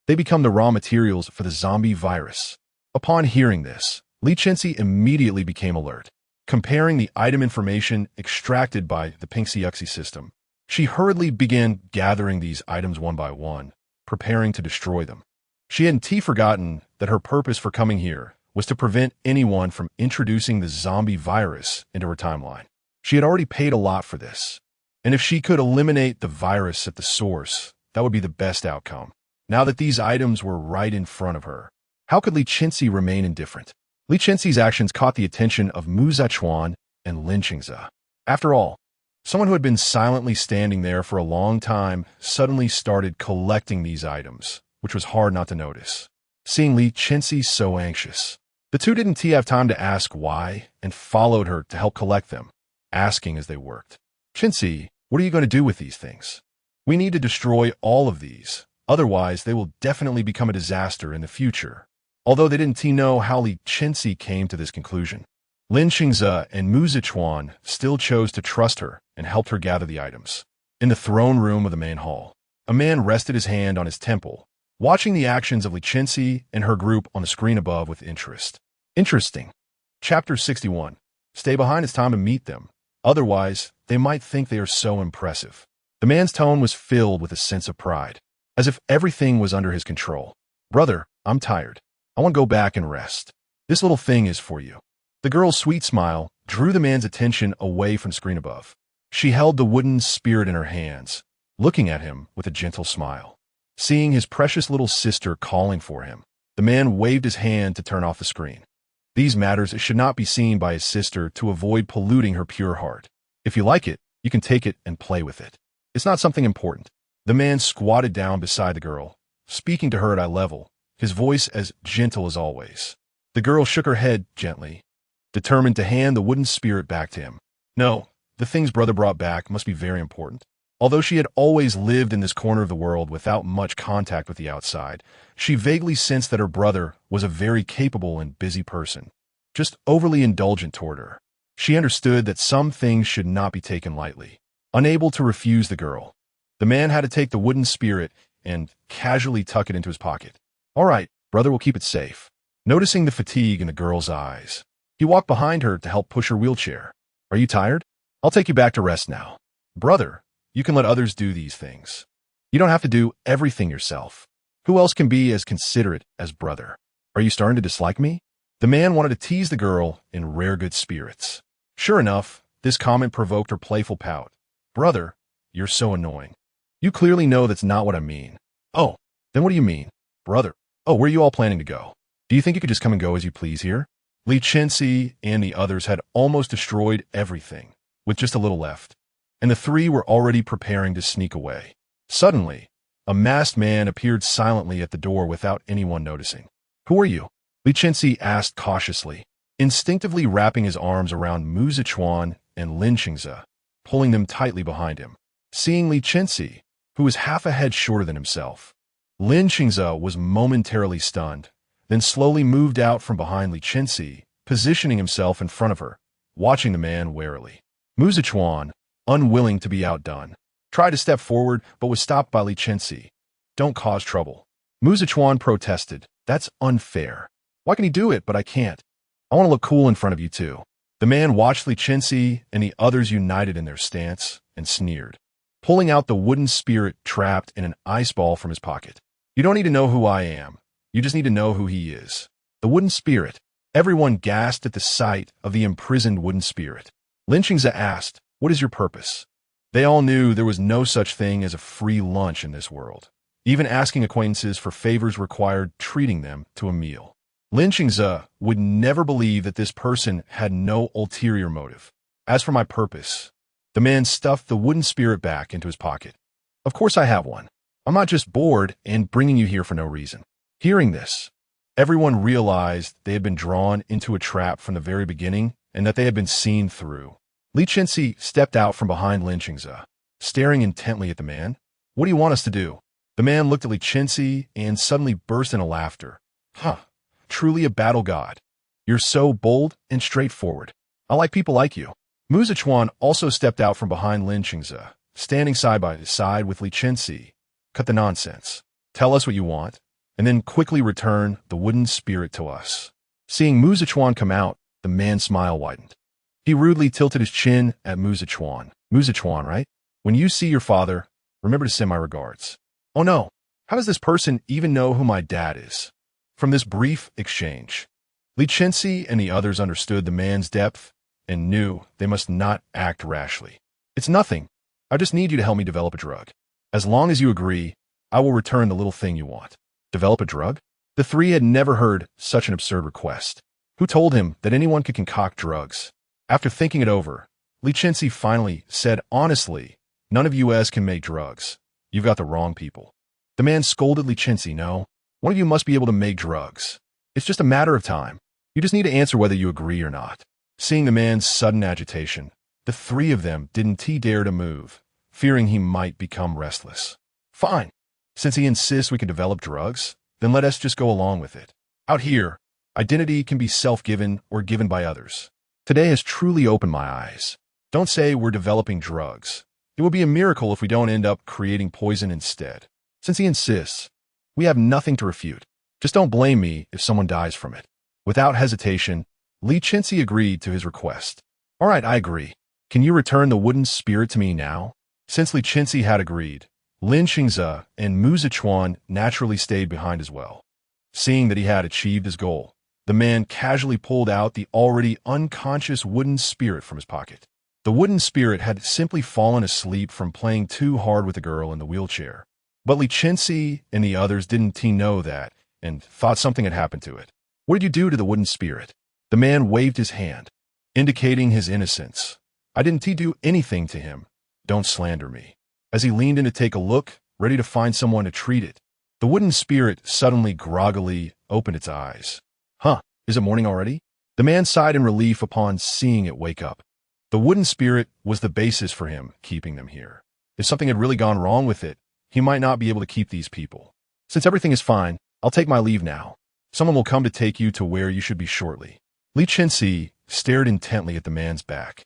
they become the raw materials for the zombie virus. Upon hearing this, Li Chenxi immediately became alert. Comparing the item information extracted by the Pinduoduo system, she hurriedly began gathering these items one by one, preparing to destroy them. She hadn't forgotten that her purpose for coming here was to prevent anyone from introducing the zombie virus into her timeline. She had already paid a lot for this, and if she could eliminate the virus at the source, that would be the best outcome. Now that these items were right in front of her, how could Li Chenxi remain indifferent? Li Chenxi's actions caught the attention of Mu Zichuan and Li Chenxi. After all, someone who had been silently standing there for a long time suddenly started collecting these items, which was hard not to notice. Seeing Li Chenxi so anxious, the two didn't have time to ask why and followed her to help collect them, asking as they worked. "Chenxi, what are you going to do with these things?" "We need to destroy all of these, otherwise they will definitely become a disaster in the future." Although they didn't know how Li Chenxi came to this conclusion, Li Chenxi and Mu Zichuan still chose to trust her and helped her gather the items. In the throne room of the main hall, a man rested his hand on his temple, watching the actions of Li Chenxi and her group on the screen above with interest. Interesting. Chapter 61. Stay behind, it's time to meet them. Otherwise, they might think they are so impressive. The man's tone was filled with a sense of pride, as if everything was under his control. "Brother, I'm tired. I want to go back and rest. This little thing is for you." The girl's sweet smile drew the man's attention away from the screen above. She held the wooden spirit in her hands, looking at him with a gentle smile. Seeing his precious little sister calling for him, the man waved his hand to turn off the screen. These matters should not be seen by his sister to avoid polluting her pure heart. If you like it, you can take it and play with it. It's not something important. The man squatted down beside the girl, speaking to her at eye level, his voice as gentle as always. The girl shook her head gently, determined to hand the wooden spirit back to him. No, the things brother brought back must be very important. Although she had always lived in this corner of the world without much contact with the outside, she vaguely sensed that her brother was a very capable and busy person, just overly indulgent toward her. She understood that some things should not be taken lightly. Unable to refuse the girl, the man had to take the wooden spirit and casually tuck it into his pocket. All right, brother will keep it safe. Noticing the fatigue in the girl's eyes, he walked behind her to help push her wheelchair. Are you tired? I'll take you back to rest now. Brother, you can let others do these things. You don't have to do everything yourself. Who else can be as considerate as brother? Are you starting to dislike me? The man wanted to tease the girl in rare good spirits. Sure enough, this comment provoked her playful pout. Brother, you're so annoying. You clearly know that's not what I mean. Oh, then what do you mean? Brother, oh, where are you all planning to go? Do you think you could just come and go as you please here? Li Chenxi and the others had almost destroyed everything, with just a little left, and the three were already preparing to sneak away. Suddenly, a masked man appeared silently at the door without anyone noticing. Who are you? Li Chenxi asked cautiously, instinctively wrapping his arms around Mu Zichuan and Li Chenxi, pulling them tightly behind him. Seeing Li Chenxi, who was half a head shorter than himself, Li Chenxi was momentarily stunned, then slowly moved out from behind Li Chenxi, positioning himself in front of her, watching the man warily. Mu Zichuan, unwilling to be outdone, tried to step forward but was stopped by Li Chenxi. Don't cause trouble. Mu Zichuan protested. That's unfair. Why can he do it, but I can't? I want to look cool in front of you too. The man watched Li Chenxi and the others united in their stance and sneered, pulling out the wooden spirit trapped in an ice ball from his pocket. You don't need to know who I am. You just need to know who he is. The wooden spirit. Everyone gasped at the sight of the imprisoned wooden spirit. Li Chenxi asked, what is your purpose? They all knew there was no such thing as a free lunch in this world. Even asking acquaintances for favors required treating them to a meal. Li Chenxi would never believe that this person had no ulterior motive. As for my purpose, the man stuffed the wooden spirit back into his pocket. Of course I have one. I'm not just bored and bringing you here for no reason. Hearing this, everyone realized they had been drawn into a trap from the very beginning and that they had been seen through. Li Chenxi stepped out from behind Li Chenxi, staring intently at the man. What do you want us to do? The man looked at Li Chenxi and suddenly burst into laughter. Huh, truly a battle god. You're so bold and straightforward. I like people like you. Mu Zichuan also stepped out from behind Li Chenxi, standing side by side with Li Chenxi. Cut the nonsense. Tell us what you want, and then quickly return the wooden spirit to us. Seeing Mu Zichuan come out, the man's smile widened. He rudely tilted his chin at Mu Zichuan. Mu Zichuan, right? When you see your father, remember to send my regards. Oh no, how does this person even know who my dad is? From this brief exchange, Li Chenxi and the others understood the man's depth and knew they must not act rashly. It's nothing. I just need you to help me develop a drug. As long as you agree, I will return the little thing you want. Develop a drug? The three had never heard such an absurd request. Who told him that anyone could concoct drugs? After thinking it over, Li Chenxi finally said honestly, none of you can make drugs. You've got the wrong people. The man scolded Li Chenxi. No, one of you must be able to make drugs. It's just a matter of time. You just need to answer whether you agree or not. Seeing the man's sudden agitation, the three of them didn't dare to move, fearing he might become restless. Fine. Since he insists we can develop drugs, then let us just go along with it. Out here, identity can be self-given or given by others. Today has truly opened my eyes. Don't say we're developing drugs. It would be a miracle if we don't end up creating poison instead. Since he insists, we have nothing to refute. Just don't blame me if someone dies from it. Without hesitation, Li Chenxi agreed to his request. All right, I agree. Can you return the wooden spirit to me now? Since Li Chenxi had agreed, Li Chenxi and Mu Zichuan naturally stayed behind as well. Seeing that he had achieved his goal, the man casually pulled out the already unconscious wooden spirit from his pocket. The wooden spirit had simply fallen asleep from playing too hard with the girl in the wheelchair. But Li Chenxi and the others didn't know that and thought something had happened to it. What did you do to the wooden spirit? The man waved his hand, indicating his innocence. I didn't do anything to him. Don't slander me. As he leaned in to take a look, ready to find someone to treat it, the wooden spirit suddenly groggily opened its eyes. Huh, is it morning already? The man sighed in relief upon seeing it wake up. The wooden spirit was the basis for him keeping them here. If something had really gone wrong with it, he might not be able to keep these people. Since everything is fine, I'll take my leave now. Someone will come to take you to where you should be shortly. Li Chenxi stared intently at the man's back,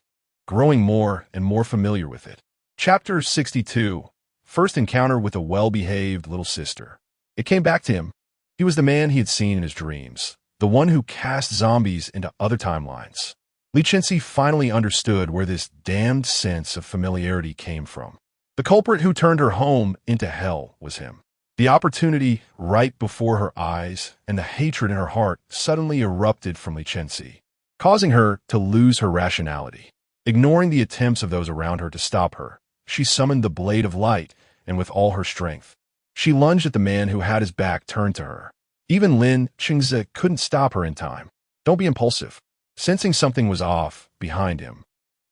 growing more and more familiar with it. Chapter 62. First encounter with a well-behaved little sister. It came back to him. He was the man he had seen in his dreams, the one who cast zombies into other timelines. Li Chenxi finally understood where this damned sense of familiarity came from. The culprit who turned her home into hell was him. The opportunity right before her eyes and the hatred in her heart suddenly erupted from Li Chenxi, causing her to lose her rationality. Ignoring the attempts of those around her to stop her, she summoned the blade of light, and with all her strength, she lunged at the man who had his back turned to her. Even Li Chenxi couldn't stop her in time. Don't be impulsive. Sensing something was off behind him,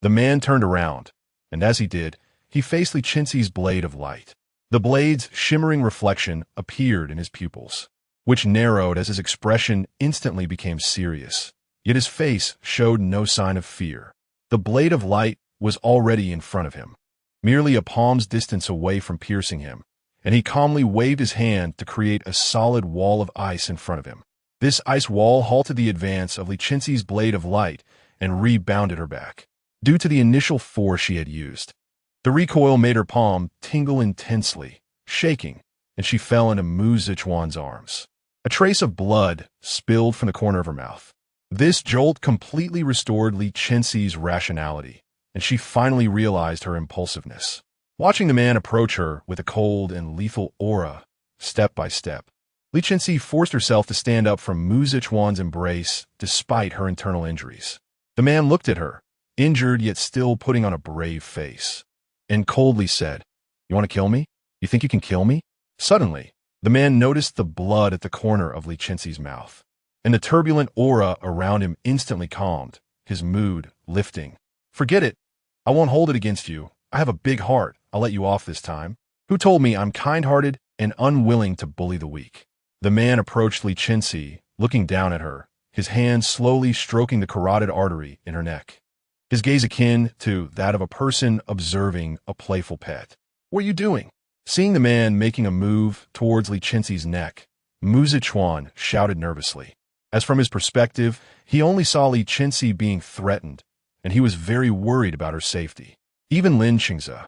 the man turned around, and as he did, he faced Li Chenxi's blade of light. The blade's shimmering reflection appeared in his pupils, which narrowed as his expression instantly became serious. Yet his face showed no sign of fear. The blade of light was already in front of him, merely a palm's distance away from piercing him, and he calmly waved his hand to create a solid wall of ice in front of him. This ice wall halted the advance of Li Chenxi's blade of light and rebounded her back, due to the initial force she had used. The recoil made her palm tingle intensely, shaking, and she fell into Mu Zichuan's arms. A trace of blood spilled from the corner of her mouth. This jolt completely restored Li Chenxi's rationality, and she finally realized her impulsiveness. Watching the man approach her with a cold and lethal aura, step by step, Li Chenxi forced herself to stand up from Mu Zichuan's embrace despite her internal injuries. The man looked at her, injured yet still putting on a brave face, and coldly said, "You want to kill me? You think you can kill me?" Suddenly, the man noticed the blood at the corner of Li Chenxi's mouth, and the turbulent aura around him instantly calmed, his mood lifting. "Forget it. I won't hold it against you. I have a big heart. I'll let you off this time. Who told me I'm kind-hearted and unwilling to bully the weak?" The man approached Li Chenxi, looking down at her, his hand slowly stroking the carotid artery in her neck, his gaze akin to that of a person observing a playful pet. "What are you doing?" Seeing the man making a move towards Li Chenxi's neck, Mu Zichuan shouted nervously. As from his perspective, he only saw Li Chenxi being threatened, and he was very worried about her safety. Even Li Chenxi,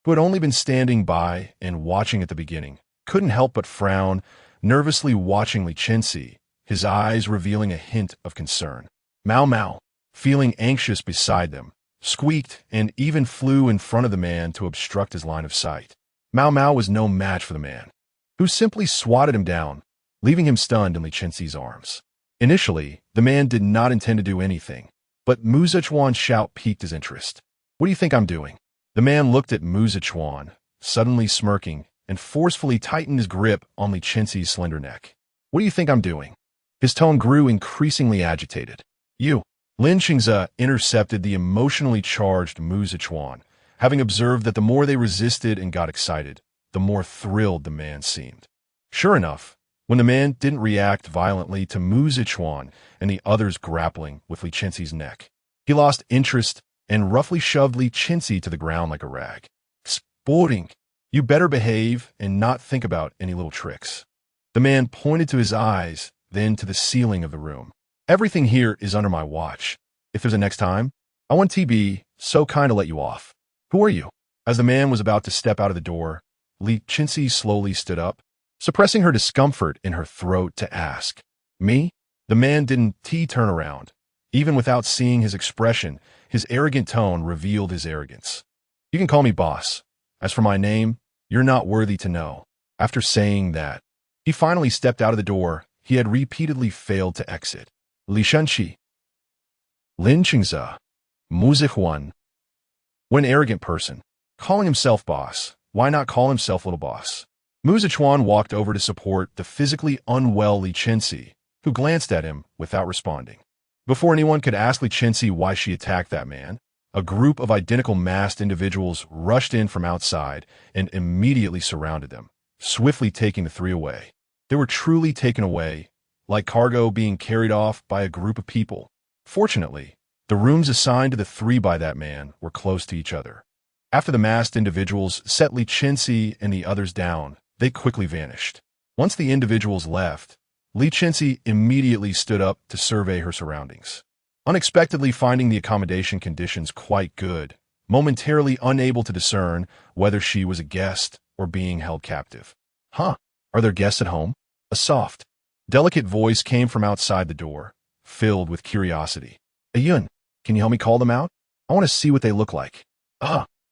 who had only been standing by and watching at the beginning, couldn't help but frown, nervously watching Li Chenxi, his eyes revealing a hint of concern. Mao Mao, feeling anxious beside them, squeaked and even flew in front of the man to obstruct his line of sight. Mao Mao was no match for the man, who simply swatted him down, leaving him stunned in Li Chenxi's arms. Initially, the man did not intend to do anything, but Mu Zichuan's shout piqued his interest. "What do you think I'm doing?" The man looked at Mu Zichuan, suddenly smirking, and forcefully tightened his grip on Li Chenxi's slender neck. "What do you think I'm doing?" His tone grew increasingly agitated. "You." Li Chenxi intercepted the emotionally charged Mu Zichuan, having observed that the more they resisted and got excited, the more thrilled the man seemed. Sure enough, when the man didn't react violently to Mu Zichuan and the others grappling with Li Chenxi's neck, he lost interest and roughly shoved Li Chenxi to the ground like a rag. "Sporting, you better behave and not think about any little tricks." The man pointed to his eyes, then to the ceiling of the room. "Everything here is under my watch. If there's a next time, I want to be so kind to let you off. Who are you?" As the man was about to step out of the door, Li Chenxi slowly stood up, suppressing her discomfort in her throat to ask, "Me?" The man didn't turn around. Even without seeing his expression, his arrogant tone revealed his arrogance. "You can call me boss. As for my name, you're not worthy to know." After saying that, he finally stepped out of the door he had repeatedly failed to exit. Li Chenxi, Li Chenxi, Mu Zichuan, What an arrogant person. Calling himself boss. Why not call himself little boss? Mu Zichuan walked over to support the physically unwell Li Chenxi, who glanced at him without responding. Before anyone could ask Li Chenxi why she attacked that man, a group of identical masked individuals rushed in from outside and immediately surrounded them, swiftly taking the three away. They were truly taken away, like cargo being carried off by a group of people. Fortunately, the rooms assigned to the three by that man were close to each other. After the masked individuals set Li Chenxi and the others down, they quickly vanished. Once the individuals left, Li Chenxi immediately stood up to survey her surroundings. Unexpectedly finding the accommodation conditions quite good, momentarily unable to discern whether she was a guest or being held captive. Huh, are there guests at home? A soft, delicate voice came from outside the door, filled with curiosity. Ayun, can you help me call them out? I want to see what they look like.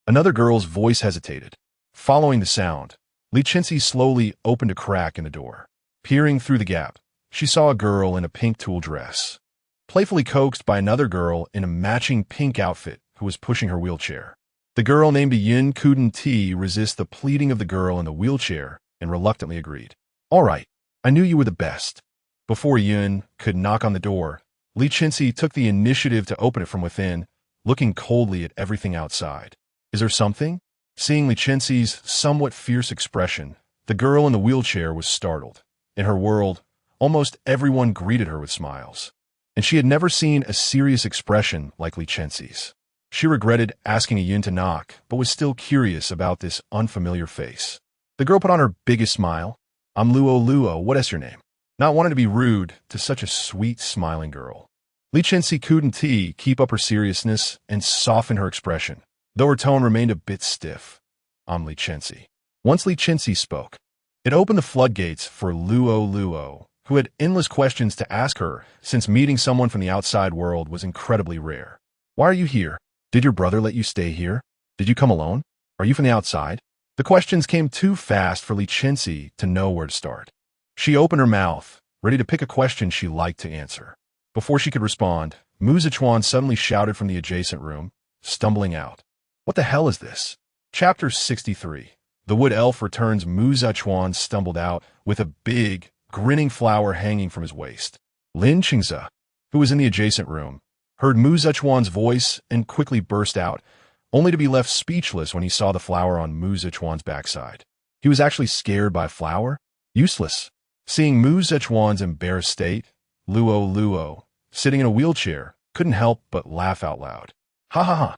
Another girl's voice hesitated. Following the sound, Li Chenxi slowly opened a crack in the door. Peering through the gap, she saw a girl in a pink tulle dress, playfully coaxed by another girl in a matching pink outfit who was pushing her wheelchair. The girl named Ayun couldn't resist the pleading of the girl in the wheelchair and reluctantly agreed. All right, I knew you were the best. Before Ayun could knock on the door, Li Chenxi took the initiative to open it from within, looking coldly at everything outside. Is there something? Seeing Li Chenxi's somewhat fierce expression, the girl in the wheelchair was startled. In her world, almost everyone greeted her with smiles, and she had never seen a serious expression like Li Chenxi's. She regretted asking Ayun to knock, but was still curious about this unfamiliar face. The girl put on her biggest smile. I'm Luo, what is your name? Not wanting to be rude to such a sweet, smiling girl. Li Chenxi couldn't keep up her seriousness and soften her expression, though her tone remained a bit stiff. I'm Li Chenxi. Once Li Chenxi spoke, it opened the floodgates for Luo, who had endless questions to ask her since meeting someone from the outside world was incredibly rare. Why are you here? Did your brother let you stay here? Did you come alone? Are you from the outside? The questions came too fast for Li Chenxi to know where to start. She opened her mouth, ready to pick a question she liked to answer. Before she could respond, Mu Zichuan suddenly shouted from the adjacent room, stumbling out. What the hell is this? Chapter 63. The wood elf returns. Mu Zichuan stumbled out with a big, grinning flower hanging from his waist. Li Chenxi, who was in the adjacent room, heard Mu Zichuan's voice and quickly burst out, only to be left speechless when he saw the flower on Mu Zichuan's backside. He was actually scared by a flower? Useless. Seeing Mu Zichuan's embarrassed state, Luo, sitting in a wheelchair, couldn't help but laugh out loud. Ha ha ha.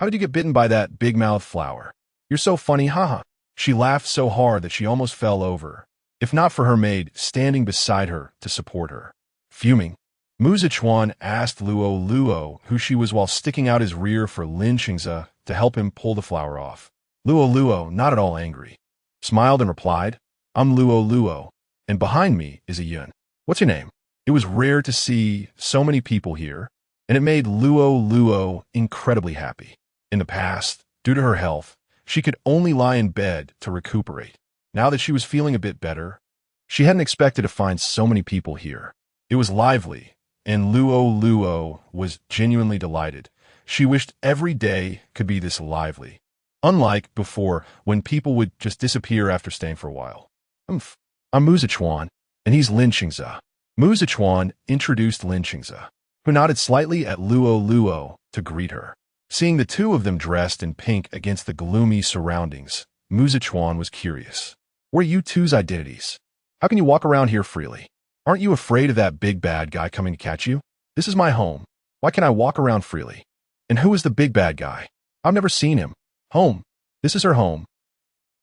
How did you get bitten by that big-mouthed flower? You're so funny, haha. She laughed so hard that she almost fell over, if not for her maid standing beside her to support her. Fuming, Mu Zichuan asked Luo who she was while sticking out his rear for Li Chenxi to help him pull the flower off. Luo, not at all angry, smiled and replied, I'm Luo, and behind me is Ayun. What's your name? It was rare to see so many people here, and it made Luo incredibly happy. In the past, due to her health, she could only lie in bed to recuperate. Now that she was feeling a bit better, she hadn't expected to find so many people here. It was lively, and Luo was genuinely delighted. She wished every day could be this lively, unlike before when people would just disappear after staying for a while. I'm Mu Zichuan, and he's Li Chenxi. Mu Zichuan introduced Li Chenxi, who nodded slightly at Luo to greet her. Seeing the two of them dressed in pink against the gloomy surroundings, Mu Zichuan was curious. What are you two's identities? How can you walk around here freely? Aren't you afraid of that big bad guy coming to catch you? This is my home. Why can I walk around freely? And who is the big bad guy? I've never seen him. Home. This is her home.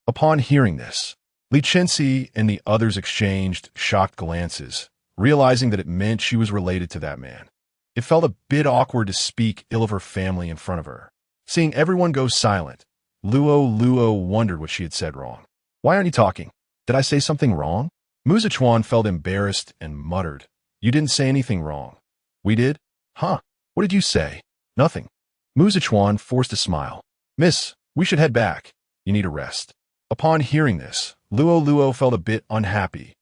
Upon hearing this, Li Chenxi and the others exchanged shocked glances, realizing that it meant she was related to that man. It felt a bit awkward to speak ill of her family in front of her. Seeing everyone go silent, Luo wondered what she had said wrong. Why aren't you talking? Did I say something wrong? Mu Zichuan felt embarrassed and muttered, You didn't say anything wrong. We did? Huh? What did you say? Nothing. Mu Zichuan forced a smile. Miss, we should head back. You need a rest. Upon hearing this, Luo felt a bit unhappy.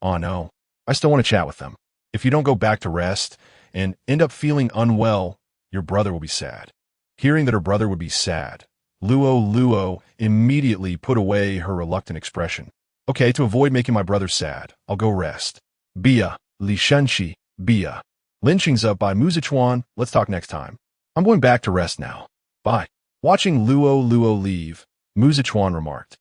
Oh no, I still want to chat with them. If you don't go back to rest and end up feeling unwell, your brother will be sad. Hearing that her brother would be sad, Luo immediately put away her reluctant expression. Okay, to avoid making my brother sad, I'll go rest. Bia, Li Chenxi, Bia. Lynchings up by Muzichuan. Let's talk next time. I'm going back to rest now. Bye. Watching Luo leave, Muzichuan remarked,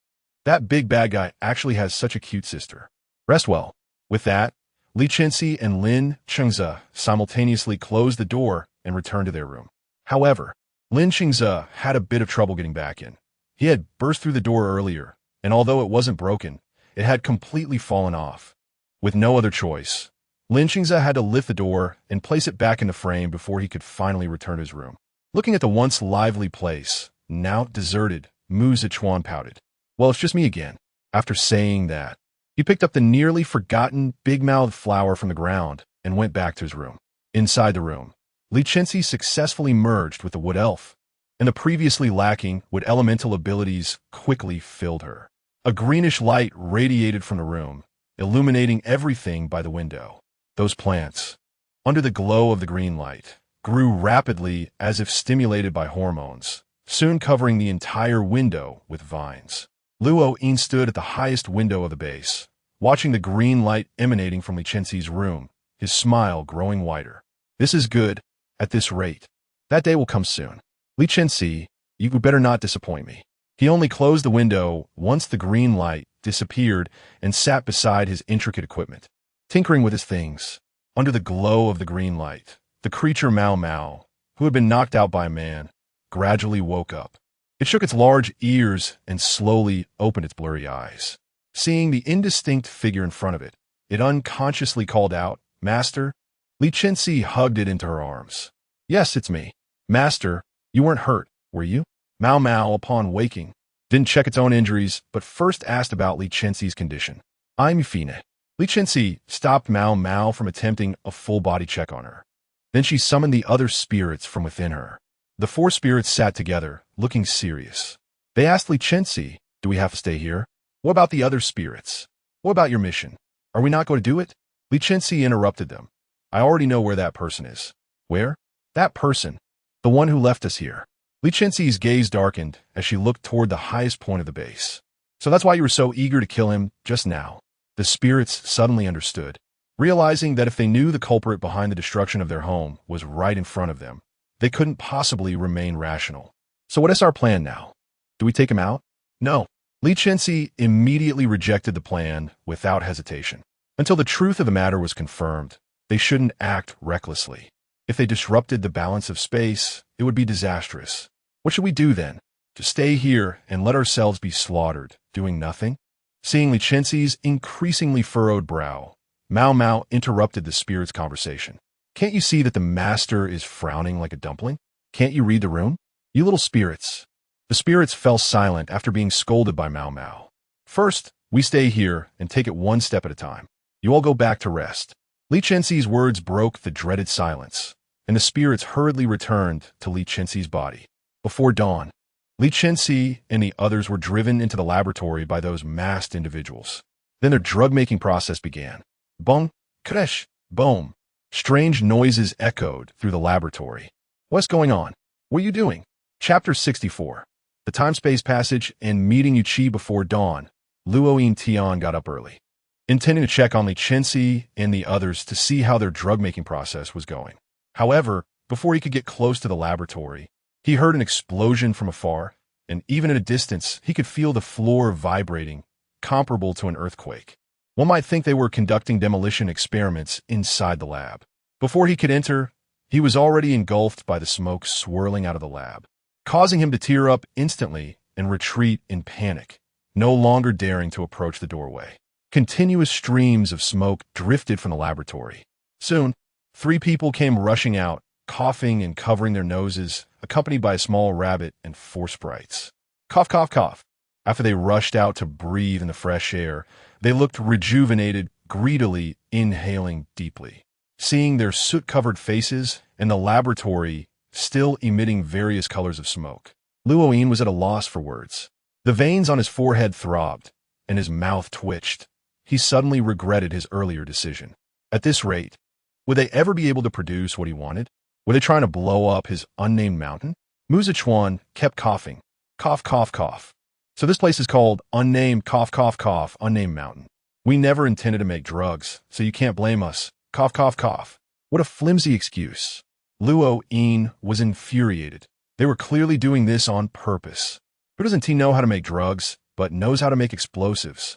that big bad guy actually has such a cute sister. Rest well. With that, Li Chenxi and Li Chenxi simultaneously closed the door and returned to their room. However, Li Chenxi had a bit of trouble getting back in. He had burst through the door earlier, and although it wasn't broken, it had completely fallen off. With no other choice, Li Chenxi had to lift the door and place it back in the frame before he could finally return to his room. Looking at the once lively place, now deserted, Mu Zichuan pouted. Well, it's just me again. After saying that, he picked up the nearly forgotten big-mouthed flower from the ground and went back to his room. Inside the room, Li Chenxi successfully merged with the wood elf, and the previously lacking wood elemental abilities quickly filled her. A greenish light radiated from the room, illuminating everything by the window. Those plants, under the glow of the green light, grew rapidly as if stimulated by hormones, soon covering the entire window with vines. Luo stood at the highest window of the base, watching the green light emanating from Li Chenxi's room, his smile growing wider. This is good. At this rate, that day will come soon. Li Chenxi, you better not disappoint me. He only closed the window once the green light disappeared and sat beside his intricate equipment, tinkering with his things. Under the glow of the green light, the creature Mao Mao, who had been knocked out by a man, gradually woke up. It shook its large ears and slowly opened its blurry eyes. Seeing the indistinct figure in front of it, it unconsciously called out, Master? Li Chenxi hugged it into her arms. Yes, it's me. Master, you weren't hurt, were you? Mao Mao, upon waking, didn't check its own injuries, but first asked about Li Chenxi's condition. I'm Fine. Li Chenxi stopped Mao Mao from attempting a full-body check on her. Then she summoned the other spirits from within her. The 4 spirits sat together, looking serious. They asked Li Chenxi, do we have to stay here? What about the other spirits? What about your mission? Are we not going to do it? Li Chenxi interrupted them. I already know where that person is. Where? That person. The one who left us here. Li Chenxi's gaze darkened as she looked toward the highest point of the base. So that's why you were so eager to kill him just now. The spirits suddenly understood, realizing that if they knew the culprit behind the destruction of their home was right in front of them, they couldn't possibly remain rational. So what is our plan now? Do we take him out? No. Li Chenxi immediately rejected the plan without hesitation. Until the truth of the matter was confirmed, they shouldn't act recklessly. If they disrupted the balance of space, it would be disastrous. What should we do then? To stay here and let ourselves be slaughtered, doing nothing? Seeing Li Chenxi's increasingly furrowed brow, Mao Mao interrupted the spirit's conversation. Can't you see that the master is frowning like a dumpling? Can't you read the room? You little spirits. The spirits fell silent after being scolded by Mao Mao. First, we stay here and take it one step at a time. You all go back to rest. Li Chenxi's words broke the dreaded silence, and the spirits hurriedly returned to Li Chenxi's body. Before dawn, Li Chenxi and the others were driven into the laboratory by those masked individuals. Then their drug-making process began. Bong, kresh, boom. Strange noises echoed through the laboratory. What's going on? What are you doing? Chapter 64. The time-space passage and meeting Yuqi before dawn. Luo Tian got up early, intending to check on Li Chenxi and the others to see how their drug-making process was going. However, before he could get close to the laboratory, he heard an explosion from afar, and even at a distance, he could feel the floor vibrating, comparable to an earthquake. One might think they were conducting demolition experiments inside the lab. Before he could enter, he was already engulfed by the smoke swirling out of the lab, causing him to tear up instantly and retreat in panic, no longer daring to approach the doorway. Continuous streams of smoke drifted from the laboratory. Soon, 3 people came rushing out, coughing and covering their noses, accompanied by a small rabbit and 4 sprites. Cough, cough, cough. After they rushed out to breathe in the fresh air, they looked rejuvenated, greedily inhaling deeply. Seeing their soot-covered faces and the laboratory still emitting various colors of smoke, Luo was at a loss for words. The veins on his forehead throbbed, and his mouth twitched. He suddenly regretted his earlier decision. At this rate, would they ever be able to produce what he wanted? Were they trying to blow up his unnamed mountain? Muzichuan kept coughing. Cough, cough, cough. So this place is called Unnamed Cough, Cough, Cough, Unnamed Mountain. We never intended to make drugs, so you can't blame us. Cough, cough, cough. What a flimsy excuse. Luo Yin was infuriated. They were clearly doing this on purpose. Who doesn't he know how to make drugs, but knows how to make explosives?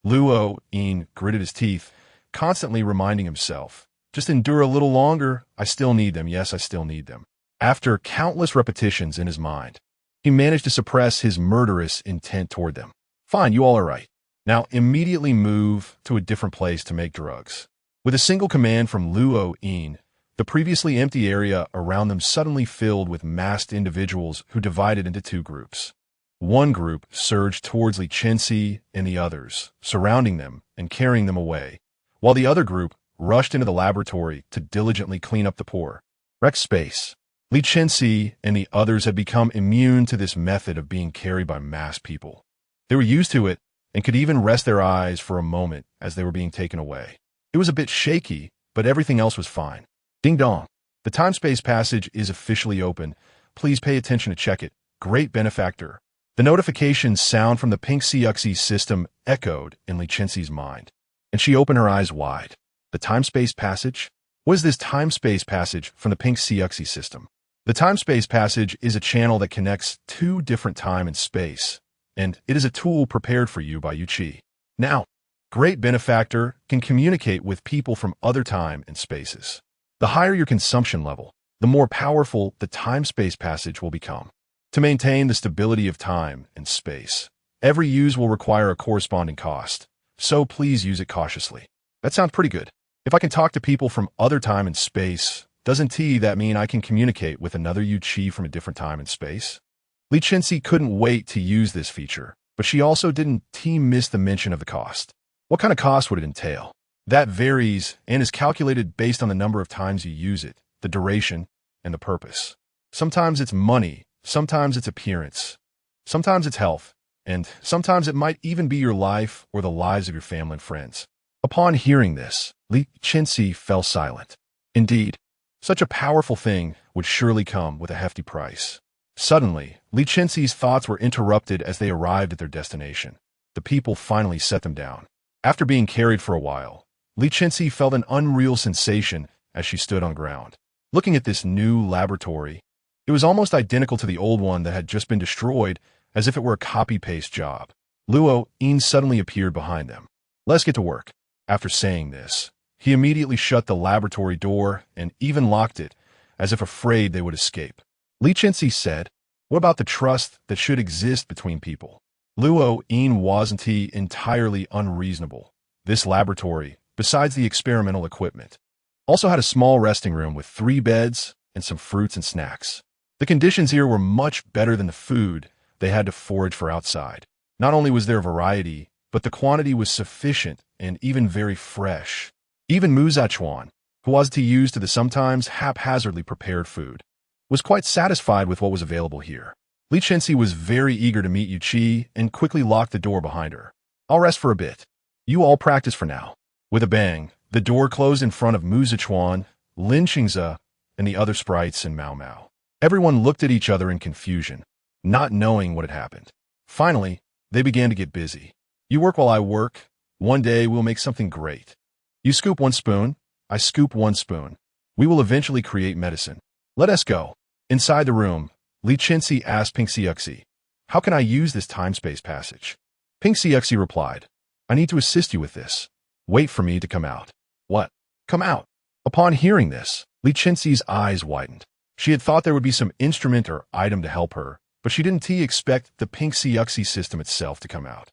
Luo Yin gritted his teeth, constantly reminding himself, just endure a little longer, I still need them, yes, I still need them. After countless repetitions in his mind, he managed to suppress his murderous intent toward them. Fine, you all are right. Now immediately move to a different place to make drugs. With a single command from Luo Yin, the previously empty area around them suddenly filled with masked individuals who divided into two groups. One group surged towards Li Chenxi and the others, surrounding them and carrying them away, while the other group rushed into the laboratory to diligently clean up the poor. Wrecked space. Li Chenxi and the others had become immune to this method of being carried by masked people. They were used to it and could even rest their eyes for a moment as they were being taken away. It was a bit shaky, but everything else was fine. Ding dong. The time-space passage is officially open. Please pay attention to check it. Great benefactor. The notification sound from the Pinduoduo system echoed in Li Chenxi's mind, and she opened her eyes wide. The time-space passage? What is this time-space passage from the Pinduoduo system? The time-space passage is a channel that connects two different time and space, and it is a tool prepared for you by Yu Qi. Now, Great Benefactor can communicate with people from other time and spaces. The higher your consumption level, the more powerful the time-space passage will become. To maintain the stability of time and space, every use will require a corresponding cost, so please use it cautiously. That sounds pretty good. If I can talk to people from other time and space, doesn't that mean I can communicate with another Yu Qi from a different time and space? Li Chenxi couldn't wait to use this feature, but she also didn't miss the mention of the cost. What kind of cost would it entail? That varies and is calculated based on the number of times you use it, the duration, and the purpose. Sometimes it's money, sometimes it's appearance, sometimes it's health, and sometimes it might even be your life or the lives of your family and friends. Upon hearing this, Li Chenxi fell silent. Indeed, such a powerful thing would surely come with a hefty price. Suddenly, Li Chenxi's thoughts were interrupted as they arrived at their destination. The people finally set them down. After being carried for a while, Li Chenxi felt an unreal sensation as she stood on ground. Looking at this new laboratory, it was almost identical to the old one that had just been destroyed, as if it were a copy-paste job. Luo Yin suddenly appeared behind them. Let's get to work. After saying this, he immediately shut the laboratory door and even locked it, as if afraid they would escape. Li Chenxi said, "What about the trust that should exist between people?" Luo Yin wasn't entirely unreasonable. This laboratory, besides the experimental equipment, also had a small resting room with 3 beds and some fruits and snacks. The conditions here were much better than the food they had to forage for outside. Not only was there variety, but the quantity was sufficient and even very fresh. Even Muzichuan, who was used to the sometimes haphazardly prepared food, was quite satisfied with what was available here. Li Chenxi was very eager to meet Yu Qi and quickly locked the door behind her. "I'll rest for a bit. You all practice for now." With a bang, the door closed in front of Muzichuan, Li Chenxi, and the other sprites and Mao Mao. Everyone looked at each other in confusion, not knowing what had happened. Finally, they began to get busy. "You work while I work. One day we'll make something great. You scoop 1 spoon, I scoop 1 spoon. We will eventually create medicine. Let us go." Inside the room, Li Chenxi asked Pinduoduo, "How can I use this time-space passage?" Pinduoduo replied, "I need to assist you with this. Wait for me to come out." "What? Come out?" Upon hearing this, Li Chenxi's eyes widened. She had thought there would be some instrument or item to help her, but she didn't expect the Pinduoduo system itself to come out.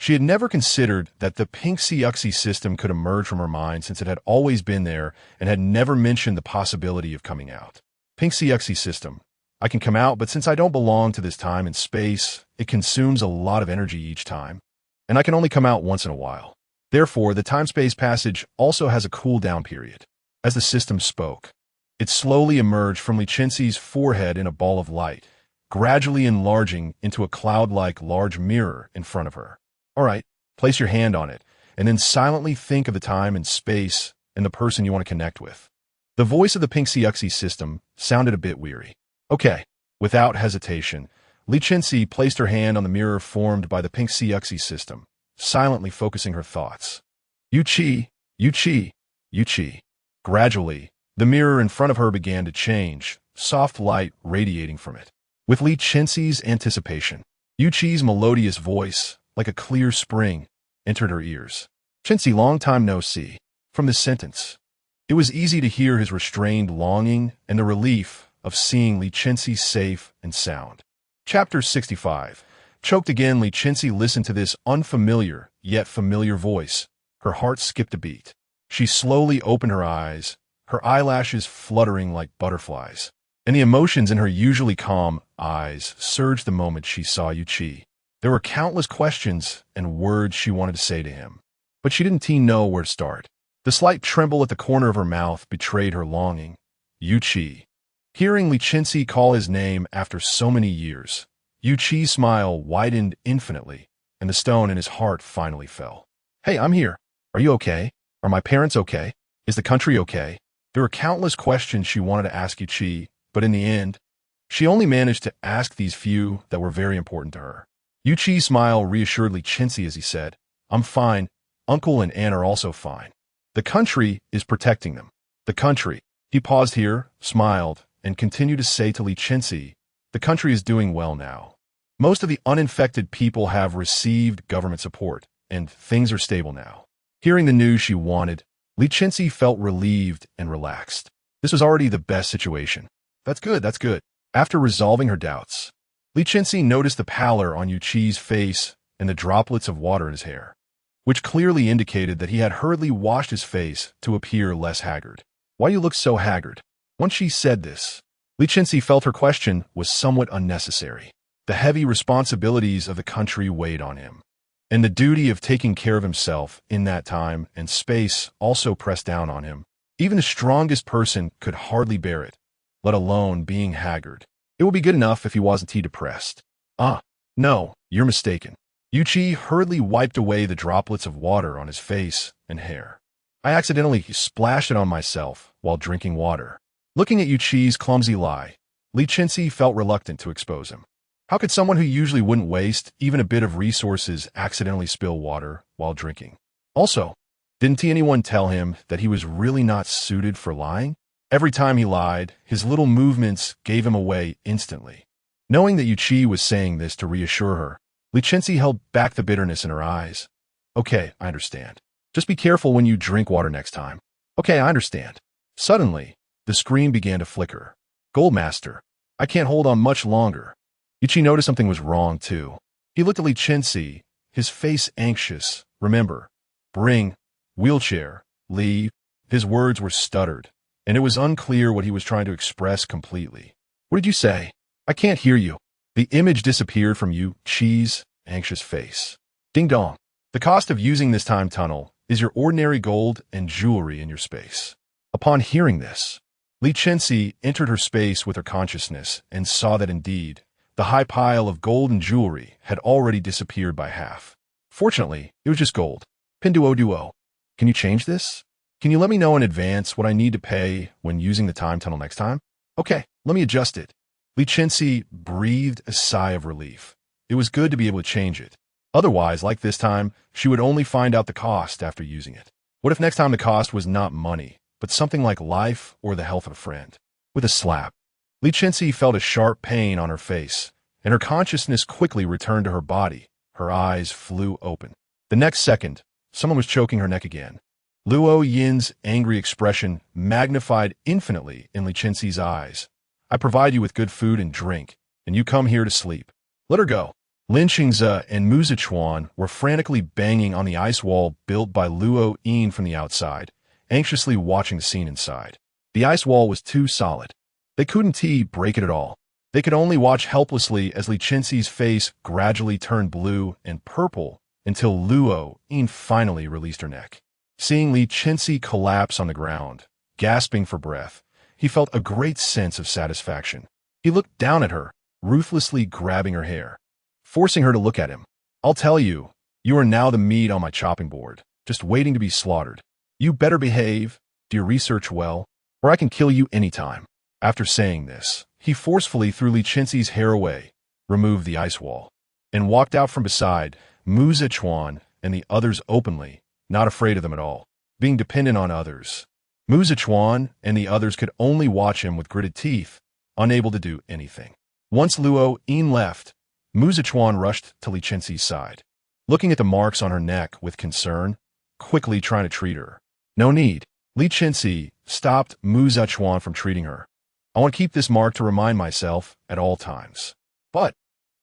She had never considered that the Pinduoduo system could emerge from her mind since it had always been there and had never mentioned the possibility of coming out. Pinduoduo system. I can come out, but since I don't belong to this time and space, it consumes a lot of energy each time, and I can only come out once in a while. Therefore, the time-space passage also has a cool-down period. As the system spoke, it slowly emerged from Li Chenxi's forehead in a ball of light, gradually enlarging into a cloud-like large mirror in front of her. "All right, place your hand on it, and then silently think of the time and space and the person you want to connect with." The voice of the Pinduoduo system sounded a bit weary. "Okay." Without hesitation, Li Chenxi placed her hand on the mirror formed by the pink Siuxi system, silently focusing her thoughts. Yu Qi, Yu Qi, Yu Qi. Gradually, the mirror in front of her began to change, soft light radiating from it. With Li Chenxi's anticipation, Yu Qi's melodious voice, like a clear spring, entered her ears. Chenxi, long time no see. From this sentence, it was easy to hear his restrained longing and the relief of seeing Li Chenxi safe and sound. Chapter 65. Choked again, Li Chenxi listened to this unfamiliar yet familiar voice. Her heart skipped a beat. She slowly opened her eyes, her eyelashes fluttering like butterflies, and the emotions in her usually calm eyes surged the moment she saw Yu Qi. There were countless questions and words she wanted to say to him, but she didn't know where to start. The slight tremble at the corner of her mouth betrayed her longing. Yu Qi. Hearing Li Chenxi call his name after so many years, Yu Qi's smile widened infinitely, and the stone in his heart finally fell. Hey, I'm here. Are you okay? Are my parents okay? Is the country okay? There were countless questions she wanted to ask Yu Qi, but in the end, she only managed to ask these few that were very important to her. Yu Qi's smile reassured Li Chenxi as he said, I'm fine. Uncle and Aunt are also fine. The country is protecting them. The country. He paused here, smiled, and continued to say to Li Chenxi, the country is doing well now. Most of the uninfected people have received government support, and things are stable now. Hearing the news she wanted, Li Chenxi felt relieved and relaxed. This was already the best situation. That's good, that's good. After resolving her doubts, Li Chenxi noticed the pallor on Yu Qi's face and the droplets of water in his hair, which clearly indicated that he had hurriedly washed his face to appear less haggard. Why you look so haggard? Once she said this, Li Chenxi felt her question was somewhat unnecessary. The heavy responsibilities of the country weighed on him, and the duty of taking care of himself in that time and space also pressed down on him. Even the strongest person could hardly bear it, let alone being haggard. It would be good enough if he wasn't too depressed. No, you're mistaken. Yu Qi hurriedly wiped away the droplets of water on his face and hair. I accidentally splashed it on myself while drinking water. Looking at Yu Qi's clumsy lie, Li Chenxi felt reluctant to expose him. How could someone who usually wouldn't waste even a bit of resources accidentally spill water while drinking? Also, didn't anyone tell him that he was really not suited for lying? Every time he lied, his little movements gave him away instantly. Knowing that Yu Qi was saying this to reassure her, Li Chenxi held back the bitterness in her eyes. Okay, I understand. Just be careful when you drink water next time. Okay, I understand. Suddenly, the screen began to flicker. Goldmaster, I can't hold on much longer. Yu Qi noticed something was wrong, too. He looked at Li Chenxi, his face anxious. Remember, bring, wheelchair, leave. His words were stuttered, and it was unclear what he was trying to express completely. What did you say? I can't hear you. The image disappeared from Yu Qi's anxious face. Ding dong. The cost of using this time tunnel is your ordinary gold and jewelry in your space. Upon hearing this, Li Chenxi entered her space with her consciousness and saw that indeed, the high pile of gold and jewelry had already disappeared by half. Fortunately, it was just gold. Pinduoduo. Can you change this? Can you let me know in advance what I need to pay when using the time tunnel next time? Okay, let me adjust it. Li Chenxi breathed a sigh of relief. It was good to be able to change it. Otherwise, like this time, she would only find out the cost after using it. What if next time the cost was not money, but something like life or the health of a friend? With a slap, Li Chenxi felt a sharp pain on her face, and her consciousness quickly returned to her body. Her eyes flew open. The next second, someone was choking her neck again. Luo Yin's angry expression magnified infinitely in Li Chenxi's eyes. I provide you with good food and drink, and you come here to sleep. Let her go. Li Chenxi and Mu Zichuan were frantically banging on the ice wall built by Luo Yin from the outside, anxiously watching the scene inside. The ice wall was too solid. They couldn't break it at all. They could only watch helplessly as Li Chenxi's face gradually turned blue and purple until Luo Yin finally released her neck. Seeing Li Chenxi collapse on the ground, gasping for breath, he felt a great sense of satisfaction. He looked down at her, ruthlessly grabbing her hair, forcing her to look at him. I'll tell you, you are now the meat on my chopping board, just waiting to be slaughtered. You better behave, do your research well, or I can kill you anytime. After saying this, He forcefully threw Li Chenxi's hair away, removed the ice wall, and walked out from beside Mu Zichuan and the others openly, not afraid of them at all, being dependent on others. Mu Zichuan and the others could only watch him with gritted teeth, unable to do anything. Once Luo Yin left, Mu Zichuan rushed to Li Chenxi's side, looking at the marks on her neck with concern, quickly trying to treat her. No need. Li Chenxi stopped Mu Zichuan from treating her. I want to keep this mark to remind myself at all times. But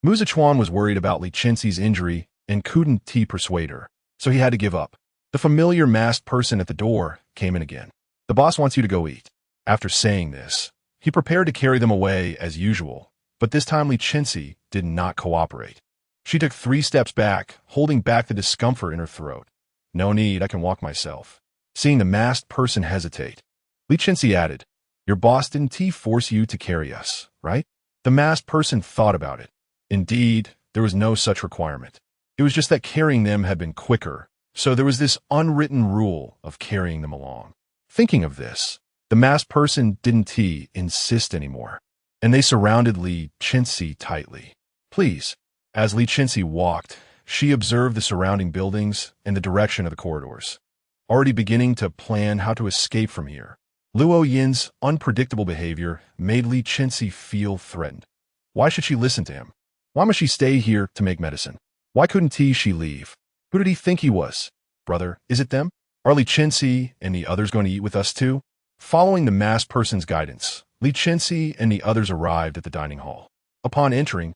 Mu Zichuan was worried about Li Chenxi's injury and couldn't persuade her, so he had to give up. The familiar masked person at the door came in again. The boss wants you to go eat. After saying this, he prepared to carry them away as usual, but this time Li Chenxi did not cooperate. She took 3 steps back, holding back the discomfort in her throat. No need, I can walk myself. Seeing the masked person hesitate, Li Chenxi added, Your boss didn't force you to carry us, right? The masked person thought about it. Indeed, there was no such requirement. It was just that carrying them had been quicker, so there was this unwritten rule of carrying them along. Thinking of this, the masked person didn't insist anymore, and they surrounded Li Chenxi tightly. Please. As Li Chenxi walked, she observed the surrounding buildings and the direction of the corridors, already beginning to plan how to escape from here. Luo Yin's unpredictable behavior made Li Chenxi feel threatened. Why should she listen to him? Why must she stay here to make medicine? Why couldn't she leave? Who did he think he was? Brother, is it them? Are Li Chenxi and the others going to eat with us too? Following the masked person's guidance, Li Chenxi and the others arrived at the dining hall. Upon entering,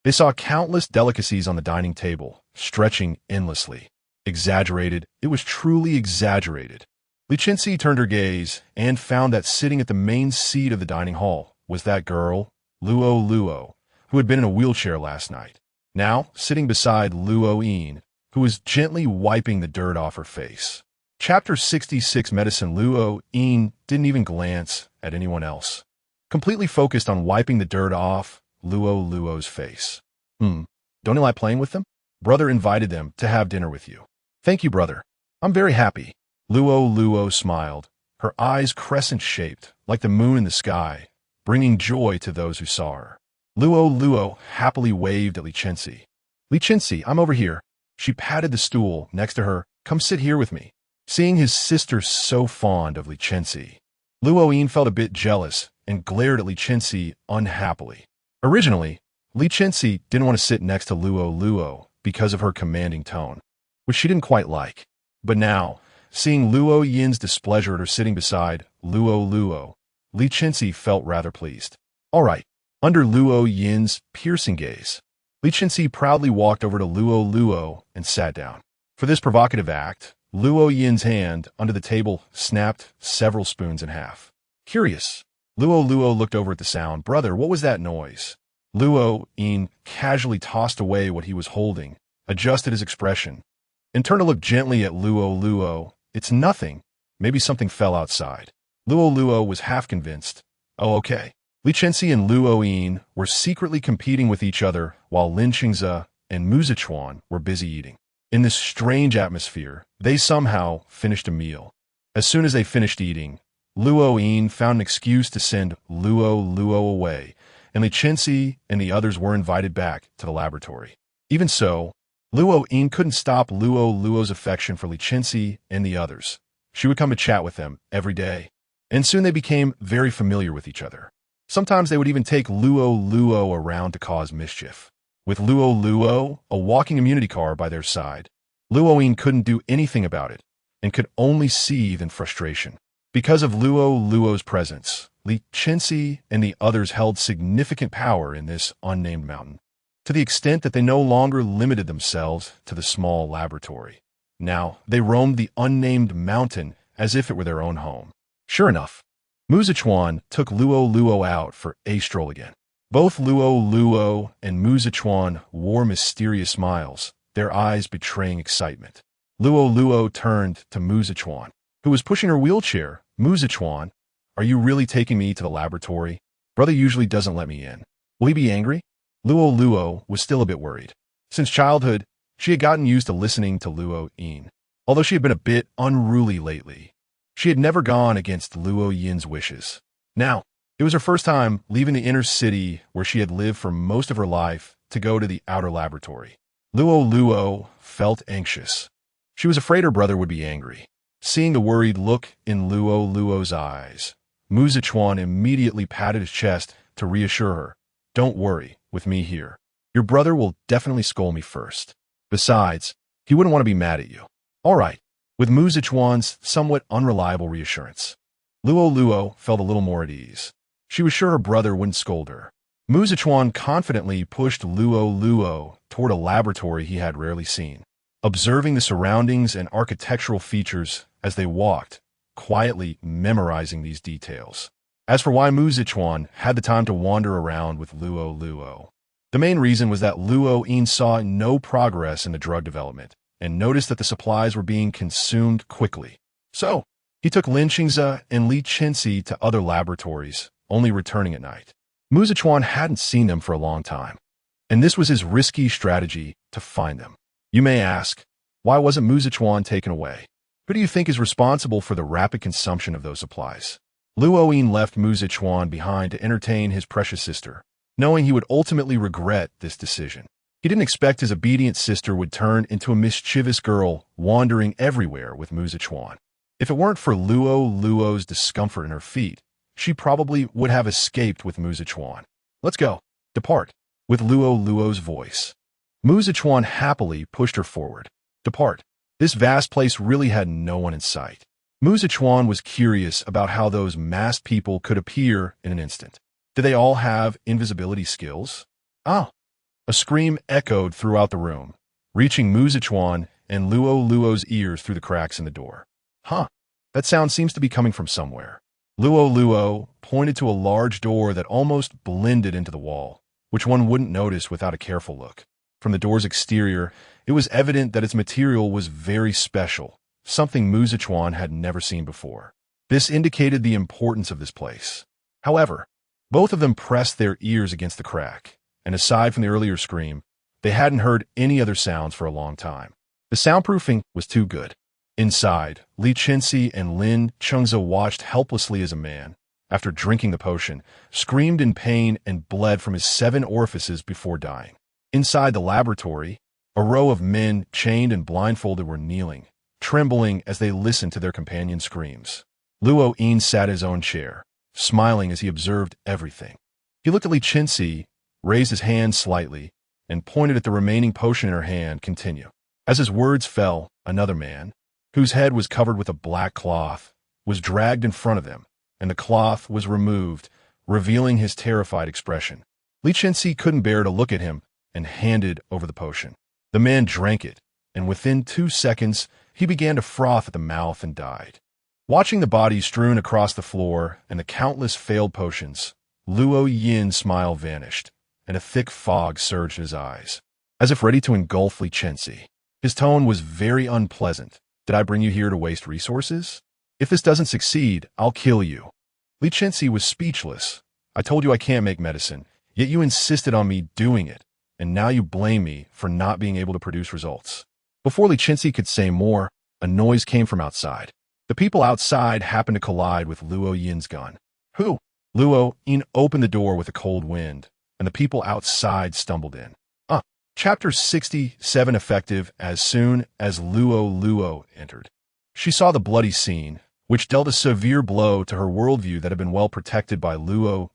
they saw countless delicacies on the dining table, stretching endlessly. Exaggerated, it was truly exaggerated. Li Chenxi turned her gaze and found that sitting at the main seat of the dining hall was that girl, Luo, who had been in a wheelchair last night. Now, sitting beside Luo Yin, who was gently wiping the dirt off her face. Chapter 66 Medicine. Luo Yin didn't even glance at anyone else, completely focused on wiping the dirt off Luo's face. Don't you like playing with them? Brother invited them to have dinner with you. Thank you, brother. I'm very happy. Luo smiled, her eyes crescent-shaped, like the moon in the sky, bringing joy to those who saw her. Luo happily waved at Li Chenxi. Li Chenxi, I'm over here. She patted the stool next to her. Come sit here with me. Seeing his sister so fond of Li Chenxi, Luo Yin felt a bit jealous and glared at Li Chenxi unhappily. Originally, Li Chenxi didn't want to sit next to Luo because of her commanding tone, which she didn't quite like. But now, seeing Luo Yin's displeasure at her sitting beside Luo, Li Chenxi felt rather pleased. All right. Under Luo Yin's piercing gaze, Li Chenxi proudly walked over to Luo and sat down. For this provocative act, Luo Yin's hand under the table snapped several spoons in half. Curious, Luo looked over at the sound. Brother, what was that noise? Luo Yin casually tossed away what he was holding, adjusted his expression, and turned to look gently at Luo. It's nothing. Maybe something fell outside. Luo was half convinced. Oh, okay. Li Chenxi and Luo Yin were secretly competing with each other while Li Chenxi and Mu Zichuan were busy eating. In this strange atmosphere, they somehow finished a meal. As soon as they finished eating, Luo Yin found an excuse to send Luo away, and Li Chenxi and the others were invited back to the laboratory. Even so, Luo Yin couldn't stop Luo's affection for Li Chenxi and the others. She would come to chat with them every day, and soon they became very familiar with each other. Sometimes they would even take Luo around to cause mischief. With Luo, a walking immunity car by their side, Luo Yin couldn't do anything about it and could only seethe in frustration. Because of Luo's presence, Li Chenxi and the others held significant power in this unnamed mountain, to the extent that they no longer limited themselves to the small laboratory. Now, they roamed the unnamed mountain as if it were their own home. Sure enough, Mu Zichuan took Luo out for a stroll again. Both Luo and Mu Zichuan wore mysterious smiles, their eyes betraying excitement. Luo turned to Mu Zichuan, who was pushing her wheelchair. Mu Zichuan, are you really taking me to the laboratory? Brother usually doesn't let me in. Will he be angry? Luo was still a bit worried. Since childhood, she had gotten used to listening to Luo Yin, although she had been a bit unruly lately. She had never gone against Luo Yin's wishes. Now, It was her first time leaving the inner city where she had lived for most of her life to go to the outer laboratory. Luo felt anxious. She was afraid her brother would be angry. Seeing the worried look in Luo's eyes, Mu Zichuan immediately patted his chest to reassure her. Don't worry, with me here. Your brother will definitely scold me first. Besides, he wouldn't want to be mad at you. All right, with Mu Zichuan's somewhat unreliable reassurance. Luo felt a little more at ease. She was sure her brother wouldn't scold her. Mu Zichuan confidently pushed Luo toward a laboratory he had rarely seen. Observing the surroundings and architectural features as they walked, quietly memorizing these details. As for why Mu Zichuan had the time to wander around with Luo, the main reason was that Luo saw no progress in the drug development and noticed that the supplies were being consumed quickly. So, he took Li Chenxi and Li Chenxi to other laboratories, only returning at night. Mu Zichuan hadn't seen them for a long time, and this was his risky strategy to find them. You may ask, why wasn't Mu Zichuan taken away? Who do you think is responsible for the rapid consumption of those supplies? Luo left Mu Zichuan behind to entertain his precious sister, knowing he would ultimately regret this decision. He didn't expect his obedient sister would turn into a mischievous girl wandering everywhere with Mu Zichuan. If it weren't for Luo's discomfort in her feet, she probably would have escaped with Mu Zichuan. Let's go. Depart. With Luo's voice. Mu Zichuan happily pushed her forward. Depart. This vast place really had no one in sight. Mu Zichuan was curious about how those masked people could appear in an instant. Did they all have invisibility skills? Ah! A scream echoed throughout the room, reaching Mu Zichuan and Luo's ears through the cracks in the door. Huh, that sound seems to be coming from somewhere. Luo pointed to a large door that almost blended into the wall, which one wouldn't notice without a careful look. From the door's exterior, it was evident that its material was very special, something Mu Zichuan had never seen before. This indicated the importance of this place. However, both of them pressed their ears against the crack, and aside from the earlier scream, they hadn't heard any other sounds for a long time. The soundproofing was too good. Inside, Li Chenxi and Li Chenxi watched helplessly as a man, after drinking the potion, screamed in pain and bled from his 7 orifices before dying. Inside the laboratory, a row of men chained and blindfolded were kneeling, trembling as they listened to their companion's screams. Luo sat in his own chair, smiling as he observed everything. He looked at Li Chenxi, raised his hand slightly, and pointed at the remaining potion in her hand, continue. As his words fell, another man, whose head was covered with a black cloth, was dragged in front of them, and the cloth was removed, revealing his terrified expression. Li Chenxi couldn't bear to look at him and handed over the potion. The man drank it, and within 2 seconds, he began to froth at the mouth and died. Watching the bodies strewn across the floor and the countless failed potions, Luo's smile vanished, and a thick fog surged in his eyes, as if ready to engulf Li Chenxi. His tone was very unpleasant. Did I bring you here to waste resources? If this doesn't succeed, I'll kill you. Li Chenxi was speechless. I told you I can't make medicine, yet you insisted on me doing it, and now you blame me for not being able to produce results. Before Li Chenxi could say more, a noise came from outside. The people outside happened to collide with Luo's gun. Who? Luo opened the door with a cold wind, and the people outside stumbled in. Chapter 67 effective as soon as Luo entered. She saw the bloody scene, which dealt a severe blow to her worldview that had been well protected by Luo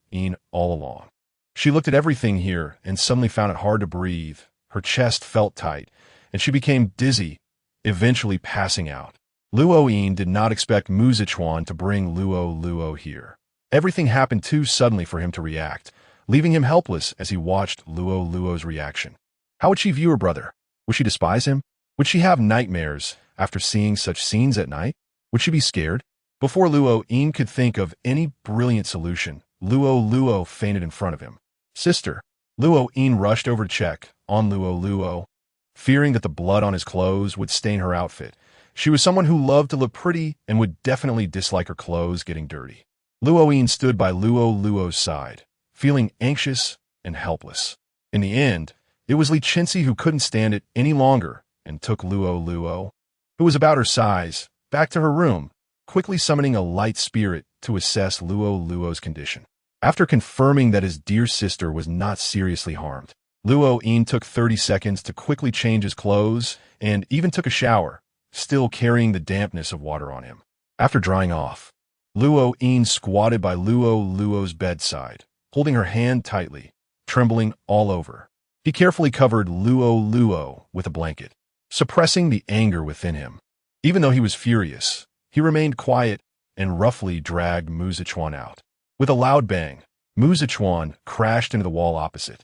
all along. She looked at everything here and suddenly found it hard to breathe. Her chest felt tight, and she became dizzy, eventually passing out. Luo did not expect Mu Zichuan to bring Luo here. Everything happened too suddenly for him to react, leaving him helpless as he watched Luo's reaction. How would she view her brother? Would she despise him? Would she have nightmares after seeing such scenes at night? Would she be scared? Before Luo could think of any brilliant solution, Luo fainted in front of him. Sister. Luo rushed over to check on Luo, fearing that the blood on his clothes would stain her outfit. She was someone who loved to look pretty and would definitely dislike her clothes getting dirty. Luo stood by Luo's side, feeling anxious and helpless. In the end, it was Li Chenxi who couldn't stand it any longer and took Luo, who was about her size, back to her room, quickly summoning a light spirit to assess Luo's condition. After confirming that his dear sister was not seriously harmed, Luo Yin took 30 seconds to quickly change his clothes and even took a shower, still carrying the dampness of water on him. After drying off, Luo Yin squatted by Luo's bedside, holding her hand tightly, trembling all over. He carefully covered Luo with a blanket, suppressing the anger within him. Even though he was furious, he remained quiet and roughly dragged Mu Zichuan out. With a loud bang, Mu Zichuan crashed into the wall opposite.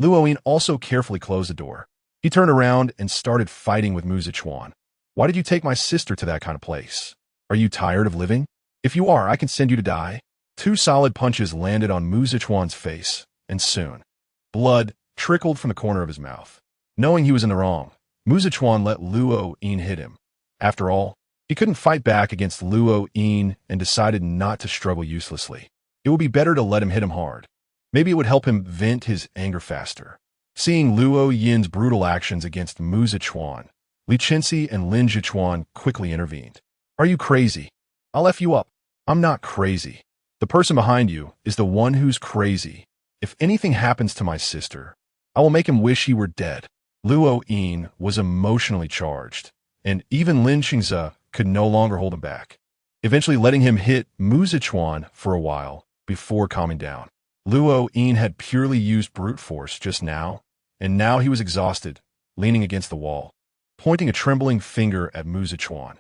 Luo Yin also carefully closed the door. He turned around and started fighting with Mu Zichuan. Why did you take my sister to that kind of place? Are you tired of living? If you are, I can send you to die. 2 solid punches landed on Mu Zichuan's face, and soon, blood trickled from the corner of his mouth. Knowing he was in the wrong, Mu Zichuan let Luo Yin hit him. After all, he couldn't fight back against Luo Yin and decided not to struggle uselessly. It would be better to let him hit him hard. Maybe it would help him vent his anger faster. Seeing Luo Yin's brutal actions against Mu Zichuan, Li Chenxi and Lin Zichuan quickly intervened. Are you crazy? I'll F you up. I'm not crazy. The person behind you is the one who's crazy. If anything happens to my sister, I will make him wish he were dead. Luo Yin was emotionally charged, and even Lin Chenxi could no longer hold him back, eventually letting him hit Mu Zichuan for a while before calming down. Luo Yin had purely used brute force just now, and now he was exhausted, leaning against the wall, pointing a trembling finger at Mu Zichuan.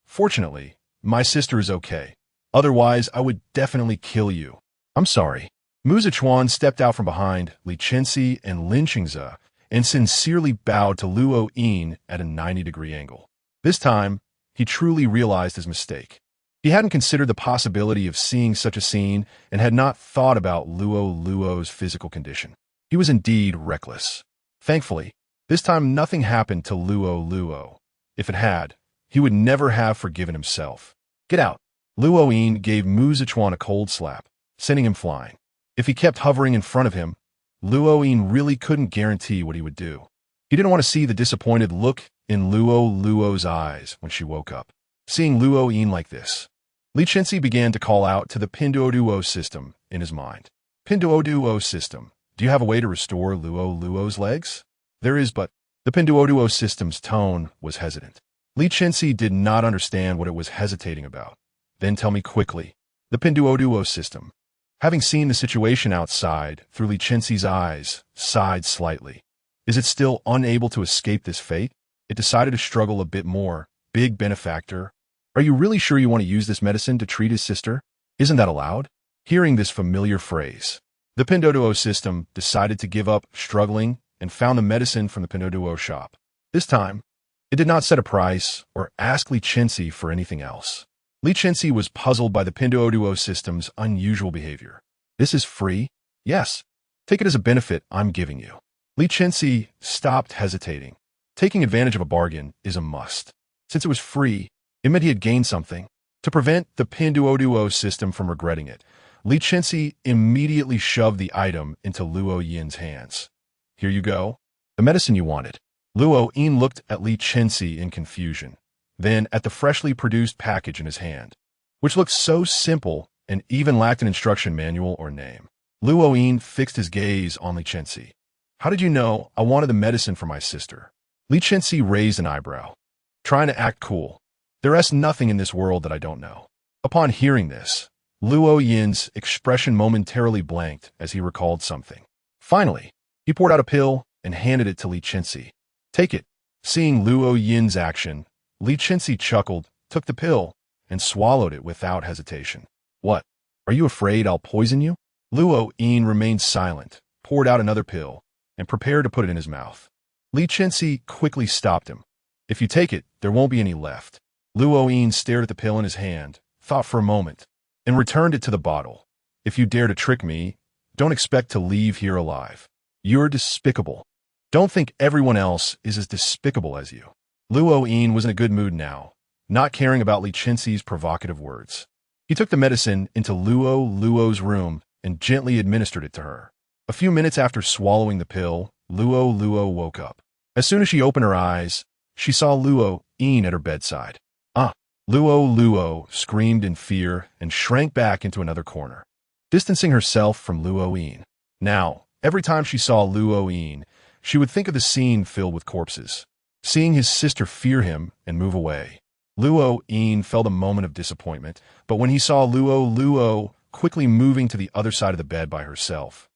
Fortunately, my sister is okay. Otherwise, I would definitely kill you. I'm sorry. Mu Zichuan stepped out from behind Li Chenxi and Lin Chenxi and sincerely bowed to Luo Yin at a 90-degree angle. This time, he truly realized his mistake. He hadn't considered the possibility of seeing such a scene and had not thought about Luo's physical condition. He was indeed reckless. Thankfully, this time nothing happened to Luo. If it had, he would never have forgiven himself. Get out. Luo Yin gave Mu Zichuan a cold slap, sending him flying. If he kept hovering in front of him, Luo Yin really couldn't guarantee what he would do. He didn't want to see the disappointed look in Luo's eyes when she woke up. Seeing Luo Yin like this, Li Chenxi began to call out to the Pinduoduo system in his mind. Pinduoduo system, do you have a way to restore Luo's legs? There is, but the Pinduoduo system's tone was hesitant. Li Chenxi did not understand what it was hesitating about. Then tell me quickly. The Pinduoduo system, having seen the situation outside through Li Chenxi's eyes, sighed slightly. Is it still unable to escape this fate? It decided to struggle a bit more. Big benefactor. Are you really sure you want to use this medicine to treat his sister? Isn't that allowed? Hearing this familiar phrase, the Pinduoduo system decided to give up struggling and found the medicine from the Pinduoduo shop. This time, it did not set a price or ask Li Chenxi for anything else. Li Chenxi was puzzled by the Pinduoduo system's unusual behavior. This is free? Yes. Take it as a benefit I'm giving you. Li Chenxi stopped hesitating. Taking advantage of a bargain is a must. Since it was free, it meant he had gained something. To prevent the Pinduoduo system from regretting it, Li Chenxi immediately shoved the item into Luo Yin's hands. Here you go. The medicine you wanted. Luo Yin looked at Li Chenxi in confusion, then at the freshly produced package in his hand, which looked so simple and even lacked an instruction manual or name. Luo Yin fixed his gaze on Li Chenxi. How did you know I wanted the medicine for my sister? Li Chenxi raised an eyebrow, trying to act cool. There is nothing in this world that I don't know. Upon hearing this, Luo Yin's expression momentarily blanked as he recalled something. Finally, he poured out a pill and handed it to Li Chenxi. Take it. Seeing Luo Yin's action, Li Chenxi chuckled, took the pill, and swallowed it without hesitation. What? Are you afraid I'll poison you? Luo Yin remained silent, poured out another pill, and prepared to put it in his mouth. Li Chenxi quickly stopped him. If you take it, there won't be any left. Luo Yin stared at the pill in his hand, thought for a moment, and returned it to the bottle. If you dare to trick me, don't expect to leave here alive. You're despicable. Don't think everyone else is as despicable as you. Luo Yin was in a good mood now, not caring about Li Chenxi's provocative words. He took the medicine into Luo's room and gently administered it to her. A few minutes after swallowing the pill, Luo woke up. As soon as she opened her eyes, she saw Luo Yin at her bedside. Ah! Luo screamed in fear and shrank back into another corner. distancing herself from Luo Yin. Now, every time she saw Luo Yin, she would think of the scene filled with corpses. Seeing his sister fear him and move away, Luo Yin felt a moment of disappointment, but when he saw Luo quickly moving to the other side of the bed by herself,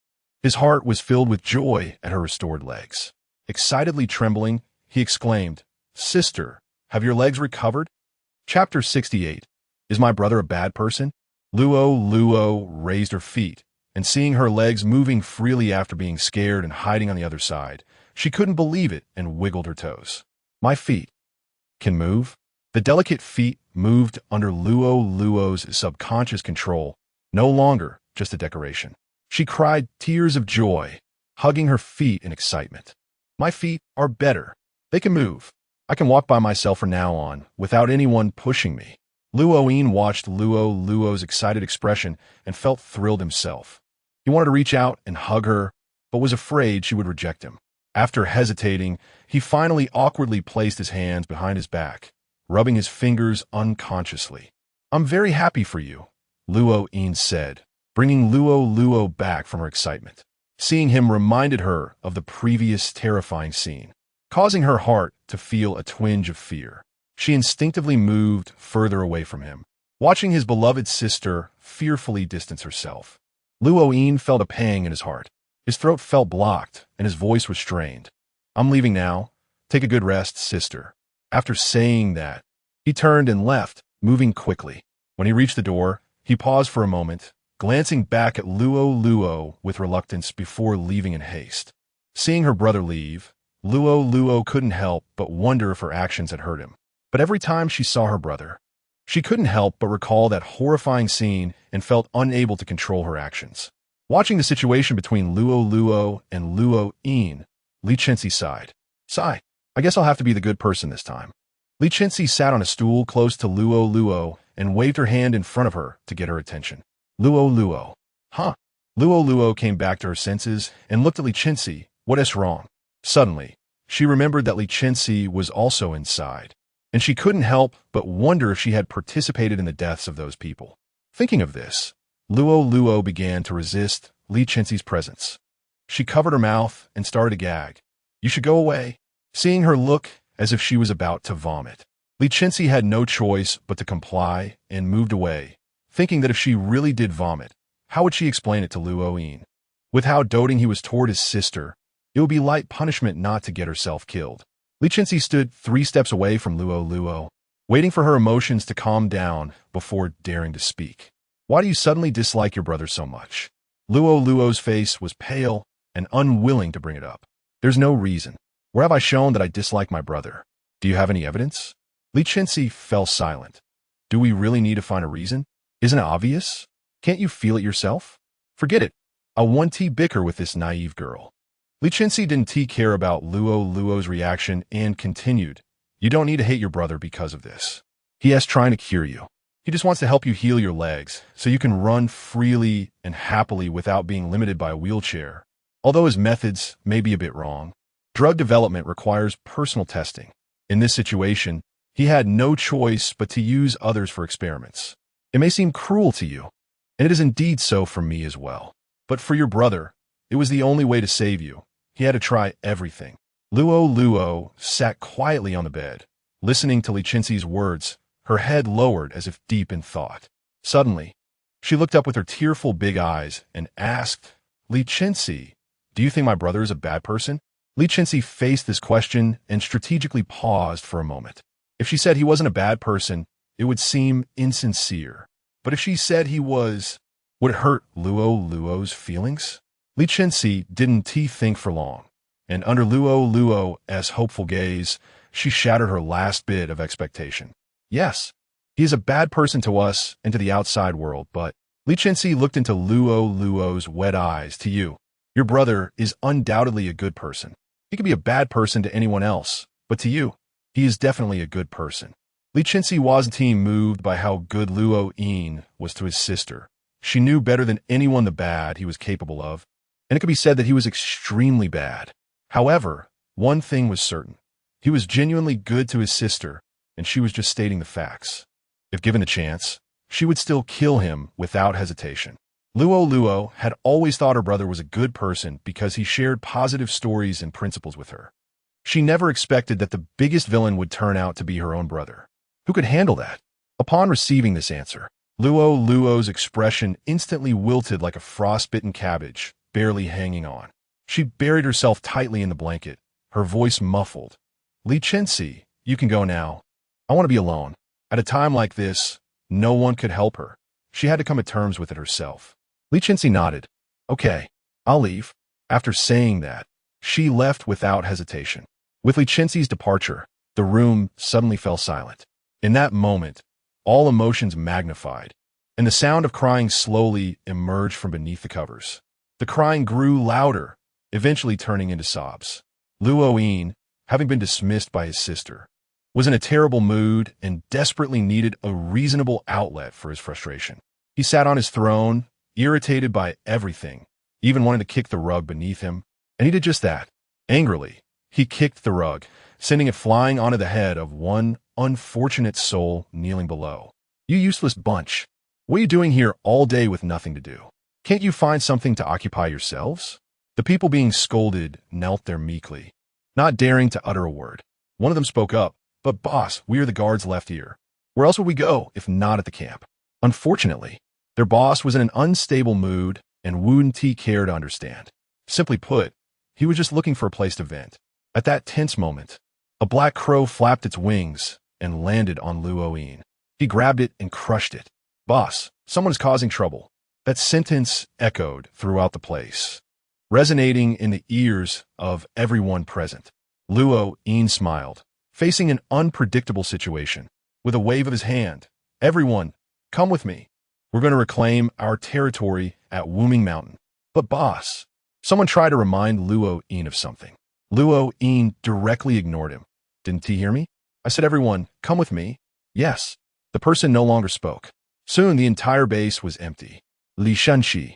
his heart was filled with joy at her restored legs. Excitedly trembling, he exclaimed, "Sister, have your legs recovered?" Chapter 68. Is my brother a bad person? Luo raised her feet, and seeing her legs moving freely after being scared and hiding on the other side, she couldn't believe it and wiggled her toes. My feet can move? The delicate feet moved under Luo's subconscious control, no longer just a decoration. She cried tears of joy, hugging her feet in excitement. My feet are better. They can move. I can walk by myself from now on, without anyone pushing me. Luo Yin watched Luo's excited expression and felt thrilled himself. He wanted to reach out and hug her, but was afraid she would reject him. After hesitating, he finally awkwardly placed his hands behind his back, rubbing his fingers unconsciously. "I'm very happy for you," Luo Yin said, bringing Luo back from her excitement. Seeing him reminded her of the previous terrifying scene, causing her heart to feel a twinge of fear. She instinctively moved further away from him, watching his beloved sister fearfully distance herself. Luo Yin felt a pang in his heart. His throat felt blocked, and his voice was strained. "I'm leaving now. Take a good rest, sister." After saying that, he turned and left, moving quickly. When he reached the door, he paused for a moment, glancing back at Luo with reluctance before leaving in haste. Seeing her brother leave, Luo couldn't help but wonder if her actions had hurt him. But every time she saw her brother, she couldn't help but recall that horrifying scene and felt unable to control her actions. Watching the situation between Luo and Luo Yin, Li Chenxi sighed. I guess I'll have to be the good person this time." Li Chenxi sat on a stool close to Luo and waved her hand in front of her to get her attention. Luo. Huh? Luo came back to her senses and looked at Li Chenxi. What is wrong? Suddenly, she remembered that Li Chenxi was also inside, and she couldn't help but wonder if she had participated in the deaths of those people. Thinking of this, Luo began to resist Li Chenxi's presence. She covered her mouth and started to gag. "You should go away." Seeing her look as if she was about to vomit, Li Chenxi had no choice but to comply and moved away, thinking that if she really did vomit, how would she explain it to Luo Yin? With how doting he was toward his sister, it would be light punishment not to get herself killed. Li Chenxi stood 3 steps away from Luo, waiting for her emotions to calm down before daring to speak. "Why do you suddenly dislike your brother so much?" Luo's face was pale and unwilling to bring it up. "There's no reason. Where have I shown that I dislike my brother? Do you have any evidence?" Li Chenxi fell silent. "Do we really need to find a reason? Isn't it obvious? Can't you feel it yourself? Forget it. I won't bicker with this naive girl." Li Chenxi didn't care about Luo's reaction and continued, "You don't need to hate your brother because of this. He is trying to cure you. He just wants to help you heal your legs so you can run freely and happily without being limited by a wheelchair. Although his methods may be a bit wrong, drug development requires personal testing. In this situation, he had no choice but to use others for experiments. It may seem cruel to you, and it is indeed so for me as well. But for your brother, it was the only way to save you. He had to try everything." Luo sat quietly on the bed, listening to Li Chenxi's words, her head lowered as if deep in thought. Suddenly, she looked up with her tearful big eyes and asked, "Li Chenxi, do you think my brother is a bad person?" Li Chenxi faced this question and strategically paused for a moment. If she said he wasn't a bad person, it would seem insincere. But if she said he was, would it hurt Luo's feelings? Li Chenxi didn't think for long, and under Luo's hopeful gaze, she shattered her last bit of expectation. "Yes, he is a bad person to us and to the outside world, but..." Li Chenxi looked into Luo's wet eyes. "To you, your brother is undoubtedly a good person. He could be a bad person to anyone else, but to you, he is definitely a good person." Li Chenxi wasn't moved by how good Luo Yin was to his sister. She knew better than anyone the bad he was capable of, and it could be said that he was extremely bad. However, one thing was certain. He was genuinely good to his sister, and she was just stating the facts. If given a chance, she would still kill him without hesitation. Luo had always thought her brother was a good person because he shared positive stories and principles with her. She never expected that the biggest villain would turn out to be her own brother. Who could handle that? Upon receiving this answer, Luo's expression instantly wilted like a frostbitten cabbage, barely hanging on. She buried herself tightly in the blanket, her voice muffled. Li Chenxi, you can go now. I want to be alone. At a time like this, no one could help her. She had to come to terms with it herself. Li Chenxi nodded. Okay, I'll leave. After saying that, she left without hesitation. With Li Chenxi's departure, the room suddenly fell silent. In that moment, all emotions magnified, and the sound of crying slowly emerged from beneath the covers. The crying grew louder, eventually turning into sobs. Luo, having been dismissed by his sister, was in a terrible mood and desperately needed a reasonable outlet for his frustration. He sat on his throne, irritated by everything, even wanting to kick the rug beneath him, and he did just that. Angrily, he kicked the rug, sending it flying onto the head of one unfortunate soul kneeling below. You useless bunch. What are you doing here all day with nothing to do? Can't you find something to occupy yourselves? The people being scolded knelt there meekly, not daring to utter a word. One of them spoke up, but boss, we are the guards left here. Where else would we go if not at the camp? Unfortunately, their boss was in an unstable mood and wouldn't care to understand. Simply put, he was just looking for a place to vent. At that tense moment, a black crow flapped its wings and landed on Luo. He grabbed it and crushed it. Boss, someone is causing trouble. That sentence echoed throughout the place, resonating in the ears of everyone present. Luo smiled, facing an unpredictable situation. With a wave of his hand, everyone, come with me. We're going to reclaim our territory at Wuming Mountain. But boss, someone tried to remind Luo of something. Luo directly ignored him. Didn't he hear me? I said everyone, come with me. Yes. The person no longer spoke. Soon the entire base was empty. Li Chenxi,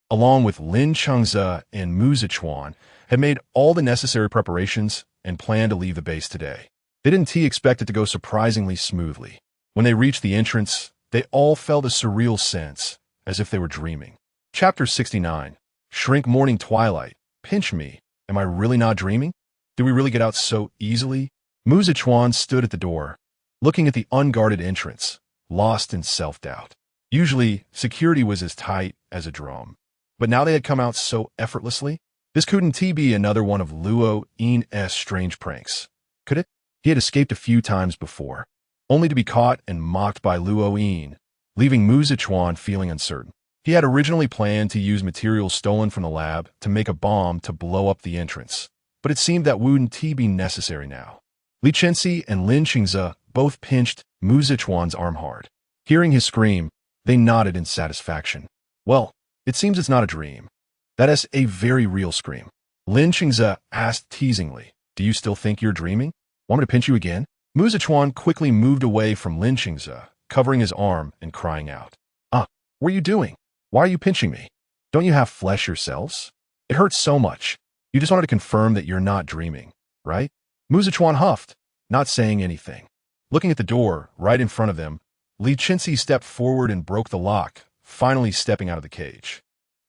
along with Li Chenxi and Mu Zichuan, had made all the necessary preparations and planned to leave the base today. They didn't expect it to go surprisingly smoothly. When they reached the entrance, they all felt a surreal sense, as if they were dreaming. Chapter 69. Shrink Morning Twilight. Pinch me. Am I really not dreaming? Did we really get out so easily? Mu Zichuan stood at the door, looking at the unguarded entrance, lost in self-doubt. Usually, security was as tight as a drum. But now they had come out so effortlessly. This couldn't be another one of Luo's strange pranks. Could it? He had escaped a few times before, only to be caught and mocked by Luo, leaving Mu Zichuan feeling uncertain. He had originally planned to use materials stolen from the lab to make a bomb to blow up the entrance, but it seemed that wouldn't be necessary now. Li Chenxi and Li Chenxi both pinched Mu Zichuan's arm hard. Hearing his scream, they nodded in satisfaction. Well, it seems it's not a dream. That is a very real scream. Li Chenxi asked teasingly, do you still think you're dreaming? Want me to pinch you again? Mu Zichuan quickly moved away from Li Chenxi, covering his arm and crying out. What are you doing? Why are you pinching me? Don't you have flesh yourselves? It hurts so much. You just wanted to confirm that you're not dreaming, right? Mu Zichuan huffed, not saying anything. Looking at the door, right in front of them, Li Chenxi stepped forward and broke the lock, finally stepping out of the cage.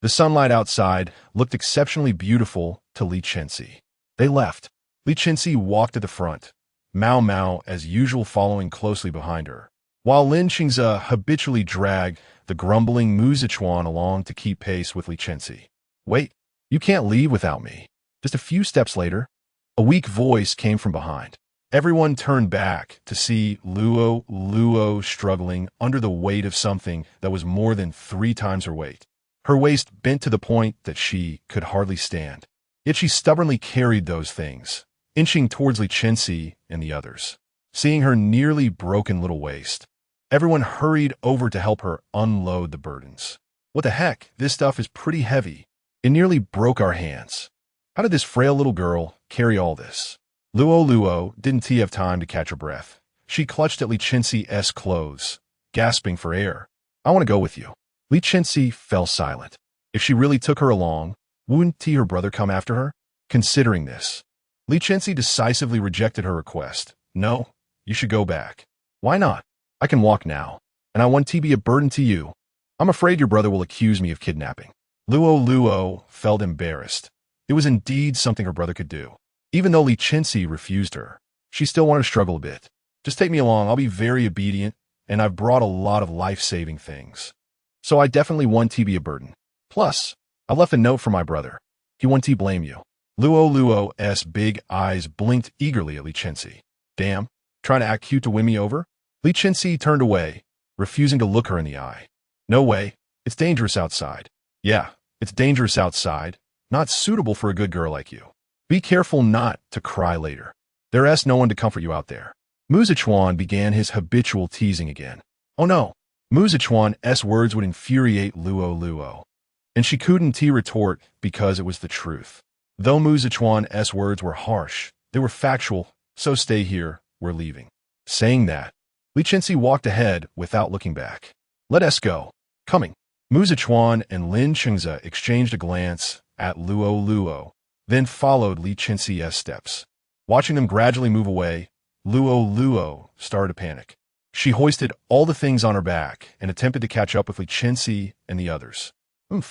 The sunlight outside looked exceptionally beautiful to Li Chenxi. They left. Li Chenxi walked to the front, Mao as usual following closely behind her, while Li Chenxi habitually dragged the grumbling Mu Zichuan along to keep pace with Li Chenxi. Wait, you can't leave without me. Just a few steps later, a weak voice came from behind. Everyone turned back to see Luo struggling under the weight of something that was more than 3 times her weight. Her waist bent to the point that she could hardly stand. Yet she stubbornly carried those things, inching towards Li Chenxi and the others. Seeing her nearly broken little waist, everyone hurried over to help her unload the burdens. What the heck? This stuff is pretty heavy. It nearly broke our hands. How did this frail little girl carry all this? Luo didn't have time to catch her breath. She clutched at Li Chenxi's clothes, gasping for air. I want to go with you. Li Chenxi fell silent. If she really took her along, wouldn't her brother come after her? Considering this, Li Chenxi decisively rejected her request. No, you should go back. Why not? I can walk now, and I want to be a burden to you. I'm afraid your brother will accuse me of kidnapping. Luo felt embarrassed. It was indeed something her brother could do. Even though Li Chenxi refused her, she still wanted to struggle a bit. Just take me along, I'll be very obedient, and I've brought a lot of life-saving things. So I definitely won't be a burden. Plus, I left a note for my brother. He won't blame you. Luo's big eyes blinked eagerly at Li Chenxi. Damn, trying to act cute to win me over? Li Chenxi turned away, refusing to look her in the eye. No way, it's dangerous outside. Yeah, it's dangerous outside, not suitable for a good girl like you. Be careful not to cry later. There's no one to comfort you out there. Mu Zichuan began his habitual teasing again. Oh no, Mu Zichuan's words would infuriate Luo. And she couldn't retort because it was the truth. Though Mu Zichuan's words were harsh, they were factual, so stay here, we're leaving. Saying that, Li Chenxi walked ahead without looking back. Let us go. Coming. Mu Zichuan and Li Chenxi exchanged a glance at Luo, then followed Li Chenxi's steps. Watching them gradually move away, Luo started to panic. She hoisted all the things on her back and attempted to catch up with Li Chenxi and the others. Then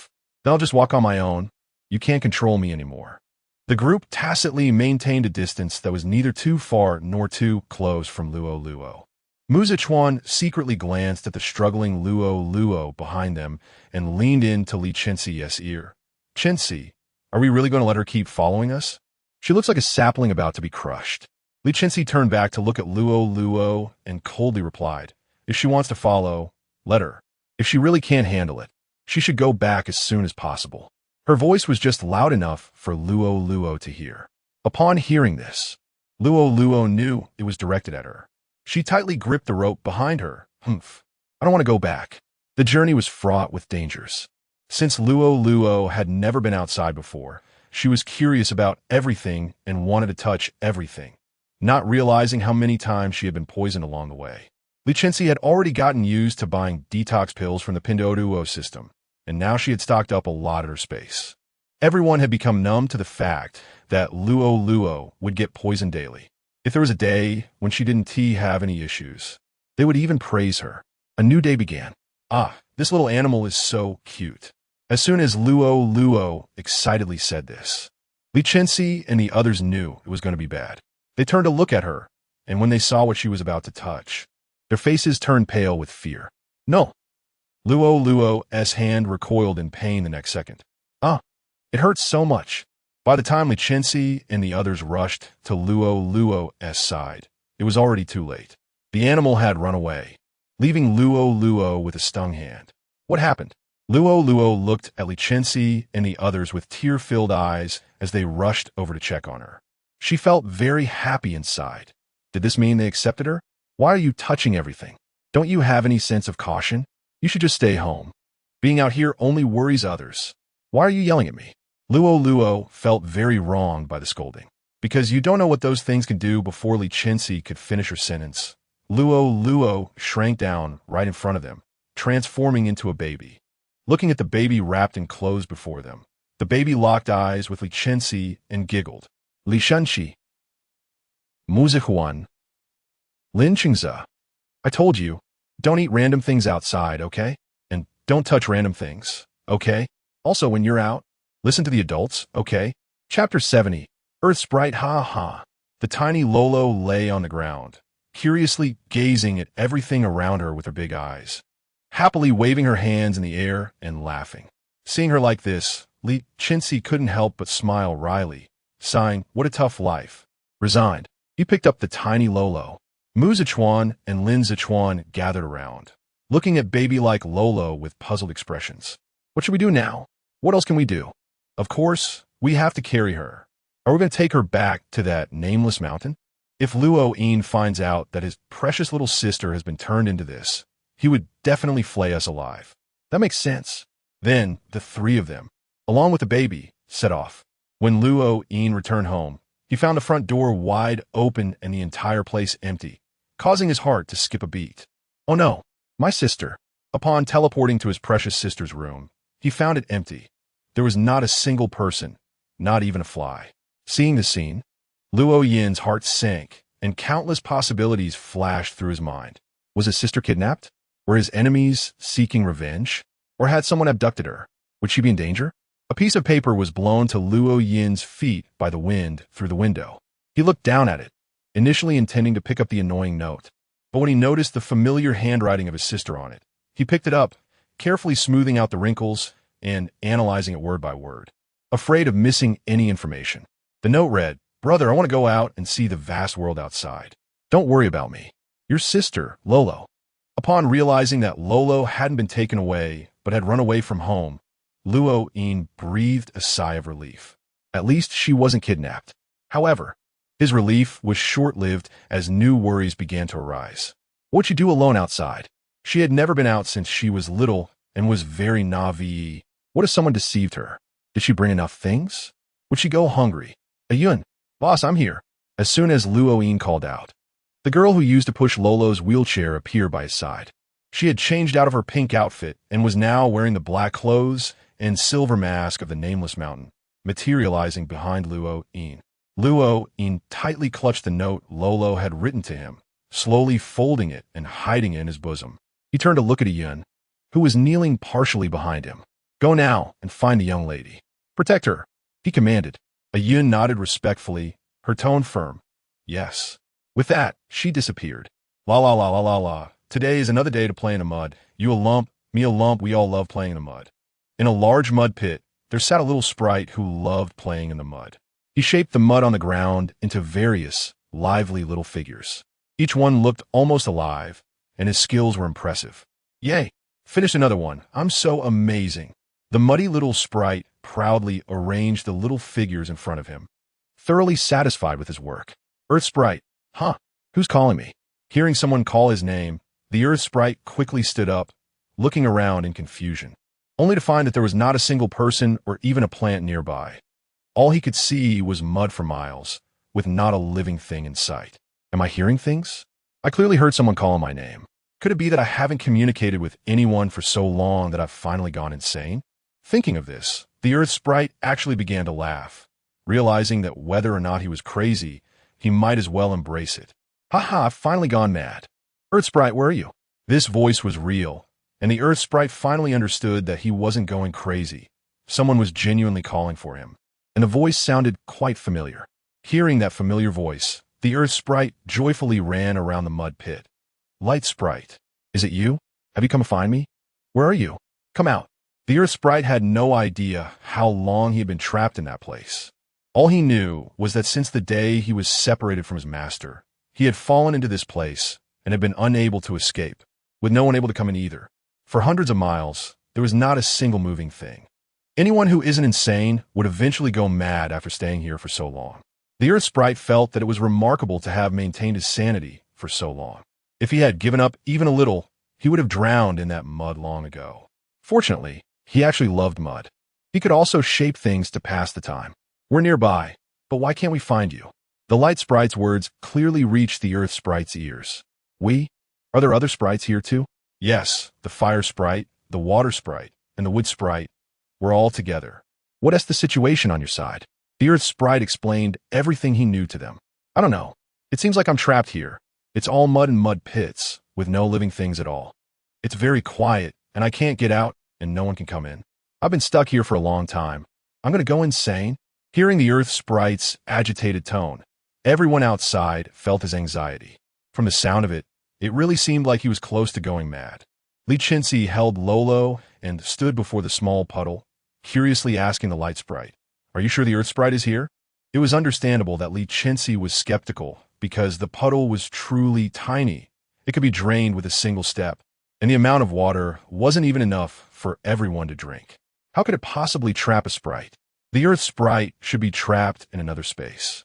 I'll just walk on my own. You can't control me anymore. The group tacitly maintained a distance that was neither too far nor too close from Luo. Mu Zichuan secretly glanced at the struggling Luo behind them and leaned into Li Chenxi's ear. Chenxi, are we really going to let her keep following us? She looks like a sapling about to be crushed. Li Chenxi turned back to look at Luo and coldly replied, if she wants to follow, let her. If she really can't handle it, she should go back as soon as possible. Her voice was just loud enough for Luo to hear. Upon hearing this, Luo knew it was directed at her. She tightly gripped the rope behind her. I don't want to go back. The journey was fraught with dangers. Since Luo had never been outside before, she was curious about everything and wanted to touch everything, not realizing how many times she had been poisoned along the way. Li Chenxi had already gotten used to buying detox pills from the Pinduoduo system, and now she had stocked up a lot at her space. Everyone had become numb to the fact that Luo would get poisoned daily. If there was a day when she didn't have any issues, they would even praise her. A new day began. This little animal is so cute. As soon as Luo excitedly said this, Li Chenxi and the others knew it was going to be bad. They turned to look at her, and when they saw what she was about to touch, their faces turned pale with fear. No. Luo's hand recoiled in pain the next second. It hurts so much. By the time Li Chenxi and the others rushed to Luo's side, it was already too late. The animal had run away, leaving Luo with a stung hand. What happened? Luo looked at Li Chenxi and the others with tear-filled eyes as they rushed over to check on her. She felt very happy inside. Did this mean they accepted her? Why are you touching everything? Don't you have any sense of caution? You should just stay home. Being out here only worries others. Why are you yelling at me? Luo felt very wronged by the scolding. Because you don't know what those things can do. Before Li Chenxi could finish her sentence, Luo shrank down right in front of them, transforming into a baby. Looking at the baby wrapped in clothes before them, the baby locked eyes with Li Chenxi and giggled. Li Chenxi. Mu Zichuan. Li Chenxi. I told you, don't eat random things outside, okay? And don't touch random things, okay? Also, when you're out, listen to the adults, okay? Chapter 70. Earth Sprite. The tiny Lolo lay on the ground, curiously gazing at everything around her with her big eyes, happily waving her hands in the air and laughing. Seeing her like this, Li Chenxi couldn't help but smile wryly, sighing, what a tough life. Resigned, he picked up the tiny Lolo. Mu Zichuan and Lin Zichuan gathered around, looking at baby-like Lolo with puzzled expressions. What should we do now? What else can we do? Of course, we have to carry her. Are we going to take her back to that nameless mountain? If Luo finds out that his precious little sister has been turned into this, he would definitely flay us alive. That makes sense. Then, the three of them, along with the baby, set off. When Luo returned home, he found the front door wide open and the entire place empty, causing his heart to skip a beat. Oh no, my sister. Upon teleporting to his precious sister's room, he found it empty. There was not a single person, not even a fly. Seeing the scene, Luo Yin's heart sank, and countless possibilities flashed through his mind. Was his sister kidnapped? Were his enemies seeking revenge? Or had someone abducted her? Would she be in danger? A piece of paper was blown to Luo Yin's feet by the wind through the window. He looked down at it, initially intending to pick up the annoying note. But when he noticed the familiar handwriting of his sister on it, he picked it up, carefully smoothing out the wrinkles and analyzing it word by word, afraid of missing any information. The note read, "Brother, I want to go out and see the vast world outside. Don't worry about me. Your sister, Lolo." Upon realizing that Lolo hadn't been taken away but had run away from home, Luo Yin breathed a sigh of relief. At least she wasn't kidnapped. However, his relief was short-lived as new worries began to arise. What would she do alone outside? She had never been out since she was little and was very naive. What if someone deceived her? Did she bring enough things? Would she go hungry? "Ayun, boss, I'm here." As soon as Luo Yin called out, the girl who used to push Lolo's wheelchair appeared by his side. She had changed out of her pink outfit and was now wearing the black clothes and silver mask of the Nameless Mountain, materializing behind Luo Yin. Luo Yin tightly clutched the note Lolo had written to him, slowly folding it and hiding it in his bosom. He turned to look at Ayun, who was kneeling partially behind him. "Go now and find the young lady. Protect her," he commanded. Ayun nodded respectfully, her tone firm. "Yes." With that, she disappeared. La la la la la la. Today is another day to play in the mud. You a lump, me a lump, we all love playing in the mud. In a large mud pit, there sat a little sprite who loved playing in the mud. He shaped the mud on the ground into various, lively little figures. Each one looked almost alive, and his skills were impressive. "Yay! Finished another one. I'm so amazing." The muddy little sprite proudly arranged the little figures in front of him, thoroughly satisfied with his work. Earth Sprite, "Huh, who's calling me?" Hearing someone call his name, the Earth Sprite quickly stood up, looking around in confusion, only to find that there was not a single person or even a plant nearby. All he could see was mud for miles, with not a living thing in sight. Am I hearing things? I clearly heard someone calling my name. Could it be that I haven't communicated with anyone for so long that I've finally gone insane? Thinking of this, the Earth Sprite actually began to laugh, realizing that whether or not he was crazy, he might as well embrace it. "Haha, I've finally gone mad. Earth Sprite, where are you?" This voice was real, and the Earth Sprite finally understood that he wasn't going crazy. Someone was genuinely calling for him, and the voice sounded quite familiar. Hearing that familiar voice, the Earth Sprite joyfully ran around the mud pit. "Light Sprite, is it you? Have you come to find me? Where are you? Come out." The Earth Sprite had no idea how long he had been trapped in that place. All he knew was that since the day he was separated from his master, he had fallen into this place and had been unable to escape, with no one able to come in either. For hundreds of miles, there was not a single moving thing. Anyone who isn't insane would eventually go mad after staying here for so long. The Earth Sprite felt that it was remarkable to have maintained his sanity for so long. If he had given up even a little, he would have drowned in that mud long ago. Fortunately, he actually loved mud. He could also shape things to pass the time. "We're nearby, but why can't we find you?" The Light Sprite's words clearly reached the Earth Sprite's ears. "We? Are there other sprites here too?" Yes, the Fire Sprite, the Water Sprite, and the Wood Sprite were all together. "What's the situation on your side?" The Earth Sprite explained everything he knew to them. "I don't know. It seems like I'm trapped here. It's all mud and mud pits, with no living things at all. It's very quiet, and I can't get out, and no one can come in. I've been stuck here for a long time. I'm going to go insane." Hearing the Earth Sprite's agitated tone, everyone outside felt his anxiety. From the sound of it, it really seemed like he was close to going mad. Li Chenxi held Lolo and stood before the small puddle, curiously asking the Light Sprite, "Are you sure the Earth Sprite is here?" It was understandable that Li Chenxi was skeptical because the puddle was truly tiny. It could be drained with a single step, and the amount of water wasn't even enough for everyone to drink. How could it possibly trap a sprite? The Earth Sprite should be trapped in another space.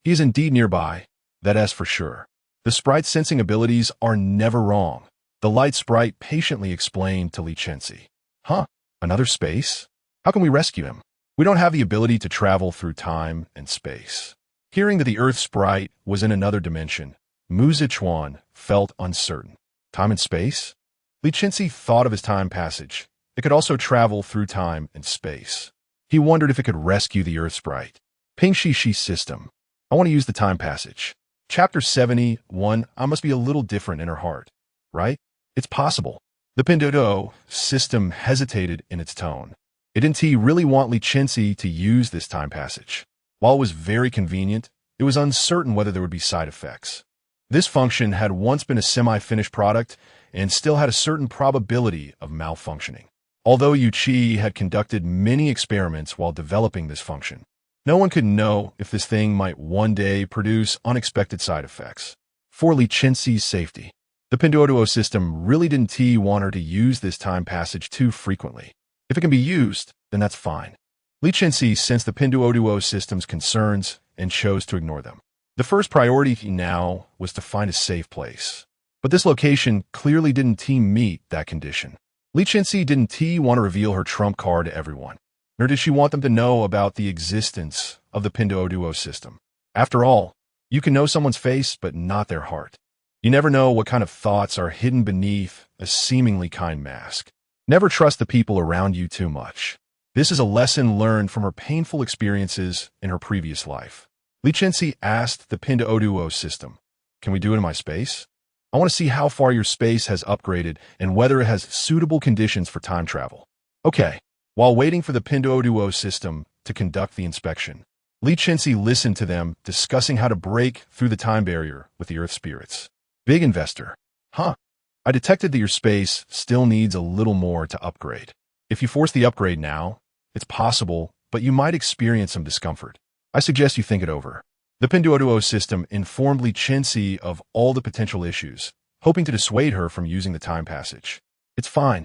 He is indeed nearby, that is for sure. The sprite's sensing abilities are never wrong. The Light Sprite patiently explained to Li Chenxi. "Huh, another space? How can we rescue him? We don't have the ability to travel through time and space." Hearing that the Earth Sprite was in another dimension, Mu Zichuan felt uncertain. Time and space? Li Chenxi thought of his time passage. It could also travel through time and space. He wondered if it could rescue the Earth Sprite. Ping Shi Shi's system. I want to use the time passage. Chapter 71, I must be a little different in her heart. Right? It's possible. The Pinduoduo system hesitated in its tone. It didn't really want Li Chenxi to use this time passage. While it was very convenient, it was uncertain whether there would be side effects. This function had once been a semi-finished product and still had a certain probability of malfunctioning. Although Yu Qi had conducted many experiments while developing this function, no one could know if this thing might one day produce unexpected side effects. For Li Chenxi's safety, the Pinduoduo system really didn't want her to use this time passage too frequently. If it can be used, then that's fine. Li Chenxi sensed the Pinduoduo system's concerns and chose to ignore them. The first priority now was to find a safe place. But this location clearly didn't meet that condition. Li Chenxi didn't want to reveal her trump card to everyone, nor did she want them to know about the existence of the Pinduoduo system. After all, you can know someone's face but not their heart. You never know what kind of thoughts are hidden beneath a seemingly kind mask. Never trust the people around you too much. This is a lesson learned from her painful experiences in her previous life. Li Chenxi asked the Pinduoduo system, "Can we do it in my space? I want to see how far your space has upgraded and whether it has suitable conditions for time travel." Okay. While waiting for the Pinduoduo system to conduct the inspection, Li Chenxi listened to them discussing how to break through the time barrier with the Earth spirits. Big investor. Huh. I detected that your space still needs a little more to upgrade. If you force the upgrade now, it's possible, but you might experience some discomfort. I suggest you think it over. The Pinduoduo system informed Li Chenxi of all the potential issues, hoping to dissuade her from using the time passage. It's fine.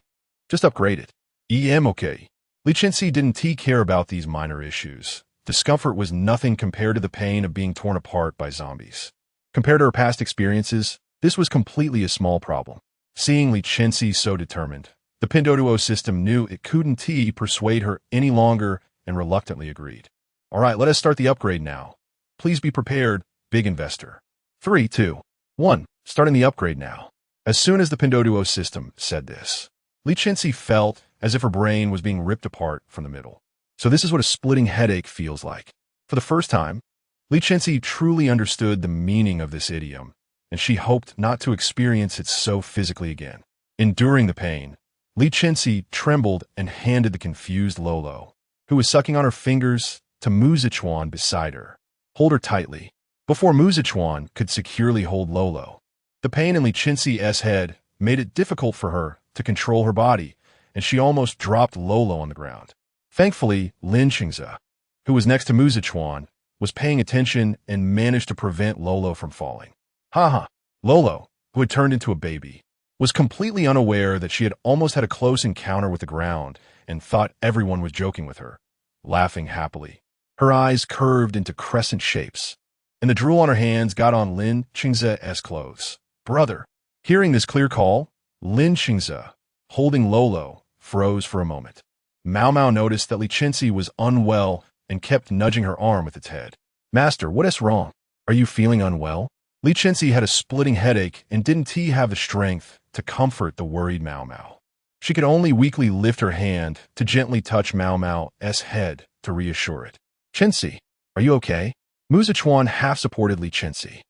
Just upgrade it. Okay. Li Chenxi didn't care about these minor issues. Discomfort was nothing compared to the pain of being torn apart by zombies. Compared to her past experiences, this was completely a small problem. Seeing Li Chenxi so determined, the Pinduoduo system knew it couldn't persuade her any longer and reluctantly agreed. All right, let us start the upgrade now. Please be prepared, big investor. 3, 2, 1, starting the upgrade now. As soon as the Pinduoduo system said this, Li Chenxi felt as if her brain was being ripped apart from the middle. So this is what a splitting headache feels like. For the first time, Li Chenxi truly understood the meaning of this idiom, and she hoped not to experience it so physically again. Enduring the pain, Li Chenxi trembled and handed the confused Lolo, who was sucking on her fingers, to Mu Zichuan beside her. Hold her tightly. Before Mu Zichuan could securely hold Lolo, the pain in Li Chenxi's head made it difficult for her to control her body, and she almost dropped Lolo on the ground. Thankfully, Li Chenxi, who was next to Mu Zichuan, was paying attention and managed to prevent Lolo from falling. Haha. Lolo, who had turned into a baby, was completely unaware that she had almost had a close encounter with the ground and thought everyone was joking with her, laughing happily. Her eyes curved into crescent shapes, and the drool on her hands got on Li Chenxi's clothes. Brother. Hearing this clear call, Li Chenxi, holding Lolo, froze for a moment. Mao Mao noticed that Li Chenxi was unwell and kept nudging her arm with its head. Master, what is wrong? Are you feeling unwell? Li Chenxi had a splitting headache and didn't have the strength to comfort the worried Mao Mao. She could only weakly lift her hand to gently touch Mao Mao's head to reassure it. Chenxi, are you okay? Mu Zichuan half-supported Li Chenxi,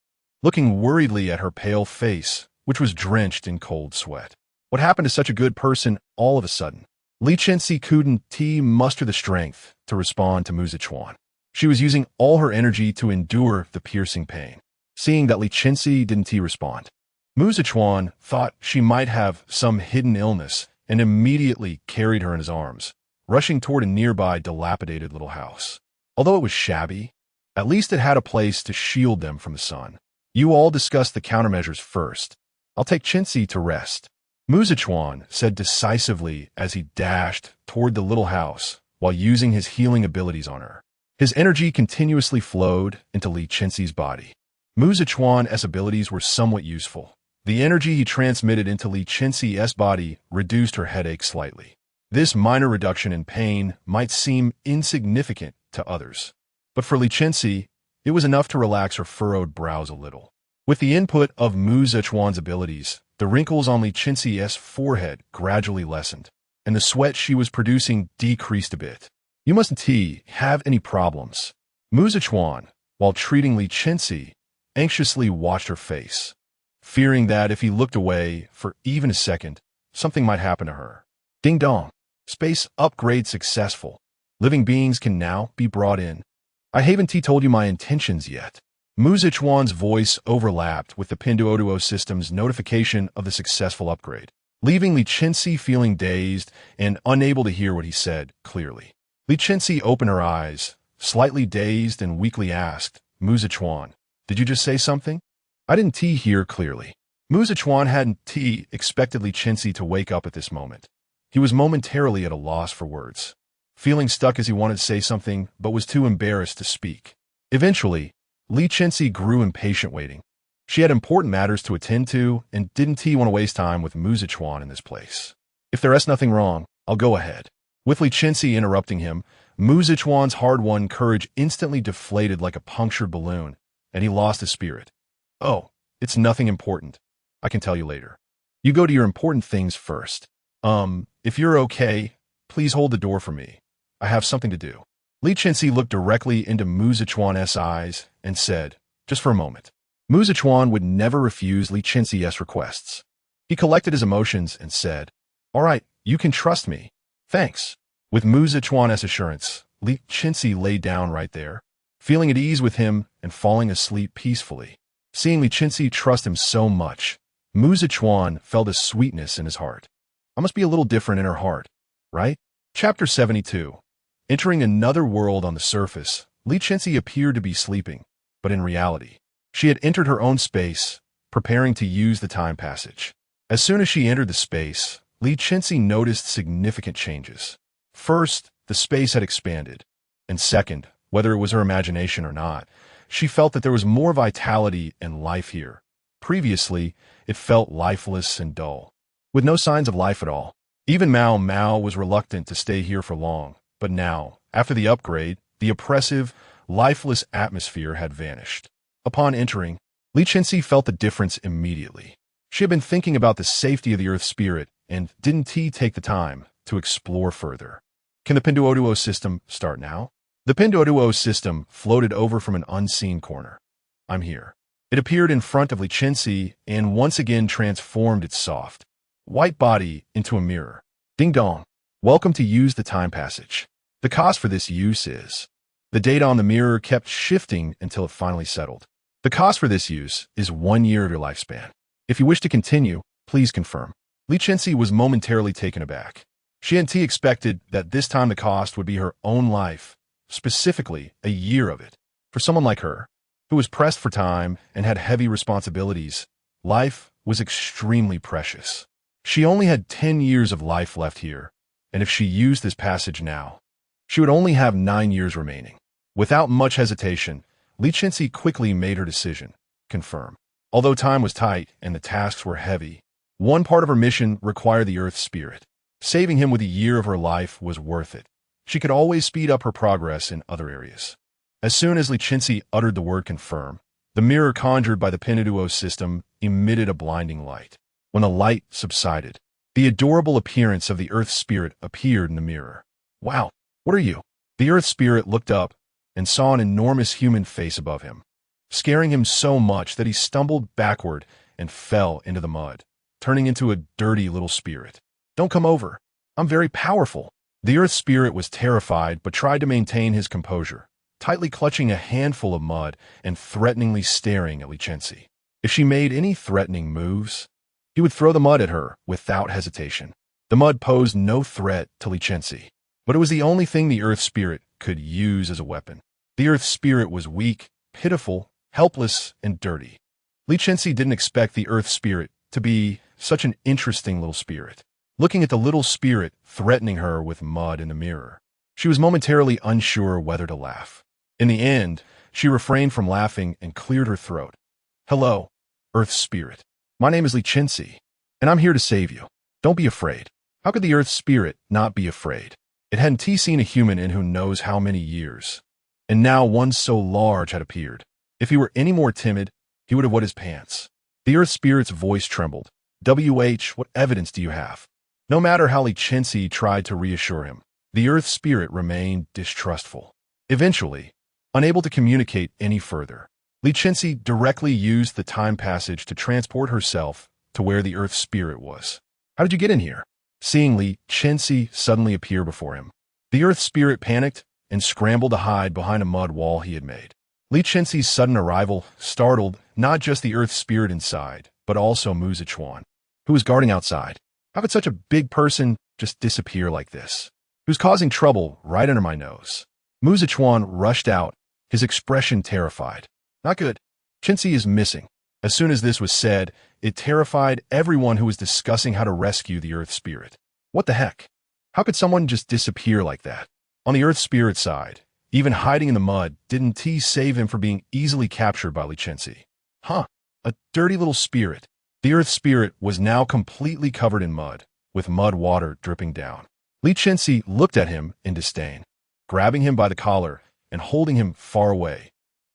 looking worriedly at her pale face, which was drenched in cold sweat. What happened to such a good person all of a sudden? Li Chenxi couldn't muster the strength to respond to Mu Zichuan. She was using all her energy to endure the piercing pain. Seeing that Li Chenxi didn't respond, Mu Zichuan thought she might have some hidden illness and immediately carried her in his arms, rushing toward a nearby dilapidated little house. Although it was shabby, at least it had a place to shield them from the sun. You all discuss the countermeasures first. I'll take Chenxi to rest. Mu Zichuan said decisively as he dashed toward the little house while using his healing abilities on her. His energy continuously flowed into Li Chenxi's body. Mu Zichuan's abilities were somewhat useful. The energy he transmitted into Li Chenxi's body reduced her headache slightly. This minor reduction in pain might seem insignificant to others, but for Li Chenxi, it was enough to relax her furrowed brows a little. With the input of Mu Zichuan's abilities, the wrinkles on Li Chenxi's forehead gradually lessened, and the sweat she was producing decreased a bit. You mustn't have any problems. Mu Zichuan, while treating Li Chenxi, anxiously watched her face, fearing that if he looked away for even a second, something might happen to her. Ding dong. Space upgrade successful. Living beings can now be brought in. I haven't told you my intentions yet. Mu Zichuan's voice overlapped with the Pinduoduo system's notification of the successful upgrade, leaving Li Chenxi feeling dazed and unable to hear what he said clearly. Li Chenxi opened her eyes, slightly dazed, and weakly asked, Mu Zichuan, did you just say something? I didn't hear clearly. Mu Zichuan hadn't expected Li Chenxi to wake up at this moment. He was momentarily at a loss for words, feeling stuck as he wanted to say something but was too embarrassed to speak. Eventually, Li Chenxi grew impatient waiting. She had important matters to attend to and didn't want to waste time with Mu Zichuan in this place. If there's nothing wrong, I'll go ahead. With Li Chenxi interrupting him, Mu Zichuan's hard-won courage instantly deflated like a punctured balloon, and he lost his spirit. Oh, it's nothing important. I can tell you later. You go to your important things first. If you're okay, please hold the door for me. I have something to do. Li Chenxi looked directly into Mu Zichuan's eyes and said, just for a moment. Mu Zichuan would never refuse Li Chenxi's requests. He collected his emotions and said, all right, you can trust me. Thanks. With Mu Zichuan's assurance, Li Chenxi lay down right there, feeling at ease with him and falling asleep peacefully. Seeing Li Chenxi trust him so much, Mu Zichuan felt a sweetness in his heart. I must be a little different in her heart, right? Chapter 72. Entering another world on the surface, Li Chenxi appeared to be sleeping, but in reality, she had entered her own space, preparing to use the time passage. As soon as she entered the space, Li Chenxi noticed significant changes. First, the space had expanded, and second, whether it was her imagination or not, she felt that there was more vitality and life here. Previously, it felt lifeless and dull, with no signs of life at all. Even Mao Mao was reluctant to stay here for long, but now, after the upgrade, the oppressive, lifeless atmosphere had vanished. Upon entering, Li Chenxi felt the difference immediately. She had been thinking about the safety of the Earth Spirit and didn't take the time to explore further. Can the Pinduoduo system start now? The Pinduoduo system floated over from an unseen corner. I'm here. It appeared in front of Li Chenxi and once again transformed its soft, white body into a mirror. Ding dong. Welcome to use the time passage. The cost for this use is... The data on the mirror kept shifting until it finally settled. The cost for this use is 1 year of your lifespan. If you wish to continue, please confirm. Li Chenxi was momentarily taken aback. She hadn't expected that this time the cost would be her own life, specifically a year of it. For someone like her, who was pressed for time and had heavy responsibilities, life was extremely precious. She only had 10 years of life left here, and if she used this passage now, she would only have 9 years remaining. Without much hesitation, Li Chenxi quickly made her decision. Confirm. Although time was tight and the tasks were heavy, one part of her mission required the Earth Spirit. Saving him with a year of her life was worth it. She could always speed up her progress in other areas. As soon as Li Chenxi uttered the word confirm, the mirror conjured by the Pinduoduo system emitted a blinding light. When the light subsided, the adorable appearance of the Earth Spirit appeared in the mirror. Wow, what are you? The Earth Spirit looked up and saw an enormous human face above him, scaring him so much that he stumbled backward and fell into the mud, turning into a dirty little spirit. Don't come over. I'm very powerful. The Earth Spirit was terrified but tried to maintain his composure, tightly clutching a handful of mud and threateningly staring at Li Chenxi. If she made any threatening moves, he would throw the mud at her without hesitation. The mud posed no threat to Li Chenxi, but it was the only thing the Earth Spirit could use as a weapon. The Earth Spirit was weak, pitiful, helpless, and dirty. Li Chenxi didn't expect the Earth Spirit to be such an interesting little spirit. Looking at the little spirit threatening her with mud in the mirror, she was momentarily unsure whether to laugh. In the end, she refrained from laughing and cleared her throat. Hello, Earth Spirit. My name is Li Chenxi, and I'm here to save you. Don't be afraid. How could the Earth Spirit not be afraid? It hadn't seen a human in who knows how many years. And now one so large had appeared. If he were any more timid, he would have wet his pants. The Earth Spirit's voice trembled. What evidence do you have? No matter how Li Chenxi tried to reassure him, the Earth Spirit remained distrustful. Eventually, unable to communicate any further, Li Chenxi directly used the time passage to transport herself to where the Earth Spirit was. How did you get in here? Seeing Li Chenxi suddenly appear before him, the earth spirit panicked and scrambled to hide behind a mud wall he had made. Li Chenxi's sudden arrival startled not just the earth spirit inside, but also Muzhichuan, who was guarding outside. How could such a big person just disappear like this? Who's causing trouble right under my nose? Muzhichuan rushed out, his expression terrified. Not good. Chenxi is missing. As soon as this was said, it terrified everyone who was discussing how to rescue the earth spirit. What the heck? How could someone just disappear like that? On the earth spirit side, even hiding in the mud, didn't T save him from being easily captured by Li Chenxi? Huh, a dirty little spirit. The earth spirit was now completely covered in mud, with mud water dripping down. Li Chenxi looked at him in disdain, grabbing him by the collar and holding him far away.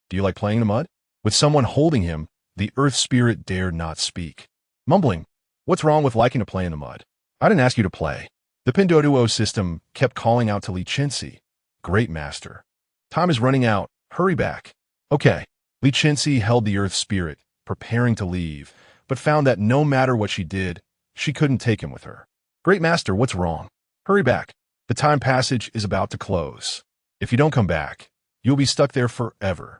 Do you like playing in the mud? With someone holding him, the earth spirit dared not speak. Mumbling, what's wrong with liking to play in the mud? I didn't ask you to play. The Pinduoduo system kept calling out to Li Chenxi. Great master. Time is running out. Hurry back. Okay. Li Chenxi held the earth spirit, preparing to leave, but found that no matter what she did, she couldn't take him with her. Great master, what's wrong? Hurry back. The time passage is about to close. If you don't come back, you'll be stuck there forever.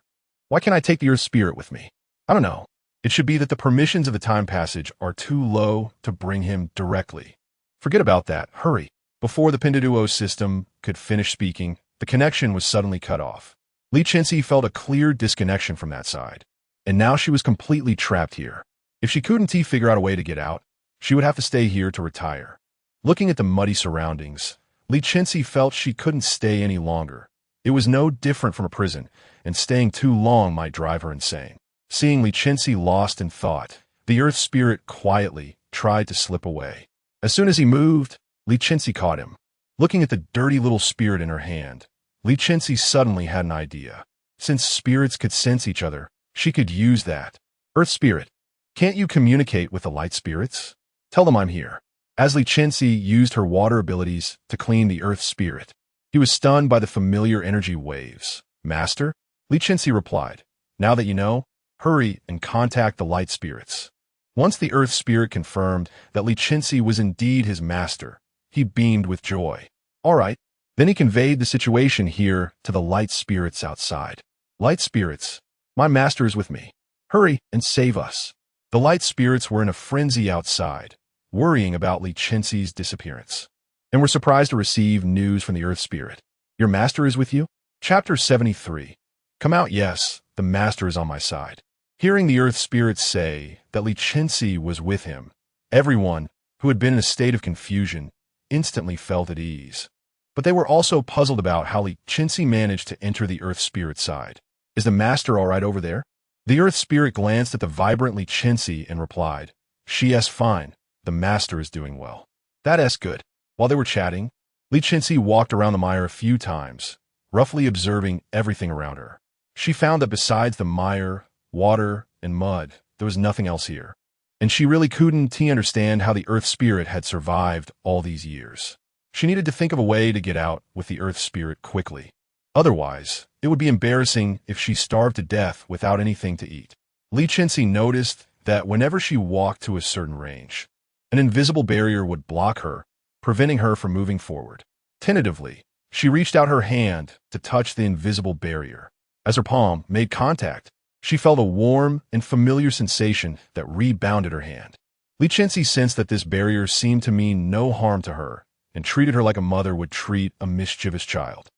Why can't I take the earth spirit with me? I don't know. It should be that the permissions of the time passage are too low to bring him directly. Forget about that. Hurry. Before the Pinduoduo system could finish speaking, the connection was suddenly cut off. Li Chenxi felt a clear disconnection from that side, and now she was completely trapped here. If she couldn't figure out a way to get out, she would have to stay here to retire. Looking at the muddy surroundings, Li Chenxi felt she couldn't stay any longer. It was no different from a prison, and staying too long might drive her insane. Seeing Li Chenxi lost in thought, the earth spirit quietly tried to slip away. As soon as he moved, Li Chenxi caught him. Looking at the dirty little spirit in her hand, Li Chenxi suddenly had an idea. Since spirits could sense each other, she could use that. Earth spirit, can't you communicate with the light spirits? Tell them I'm here. As Li Chenxi used her water abilities to clean the earth spirit, he was stunned by the familiar energy waves. Master? Li Chenxi replied, now that you know, hurry and contact the light spirits. Once the earth spirit confirmed that Li Chenxi was indeed his master, he beamed with joy. All right. Then he conveyed the situation here to the light spirits outside. Light spirits, my master is with me. Hurry and save us. The light spirits were in a frenzy outside, worrying about Li Chenxi's disappearance, and were surprised to receive news from the earth spirit. Your master is with you? Chapter 73. Come out, yes, the master is on my side. Hearing the earth spirits say that Li Chenxi was with him, everyone, who had been in a state of confusion, instantly felt at ease. But they were also puzzled about how Li Chenxi managed to enter the earth spirit side. Is the master all right over there? The earth spirit glanced at the vibrant Li Chenxi and replied, she is fine. The master is doing well. That is good. While they were chatting, Li Chenxi walked around the mire a few times, roughly observing everything around her. She found that besides the mire, water, and mud, there was nothing else here. And she really couldn't understand how the earth spirit had survived all these years. She needed to think of a way to get out with the earth spirit quickly. Otherwise, it would be embarrassing if she starved to death without anything to eat. Li Chenxi noticed that whenever she walked to a certain range, an invisible barrier would block her, preventing her from moving forward. Tentatively, she reached out her hand to touch the invisible barrier. As her palm made contact, she felt a warm and familiar sensation that rebounded her hand. Li Chenxi sensed that this barrier seemed to mean no harm to her and treated her like a mother would treat a mischievous child.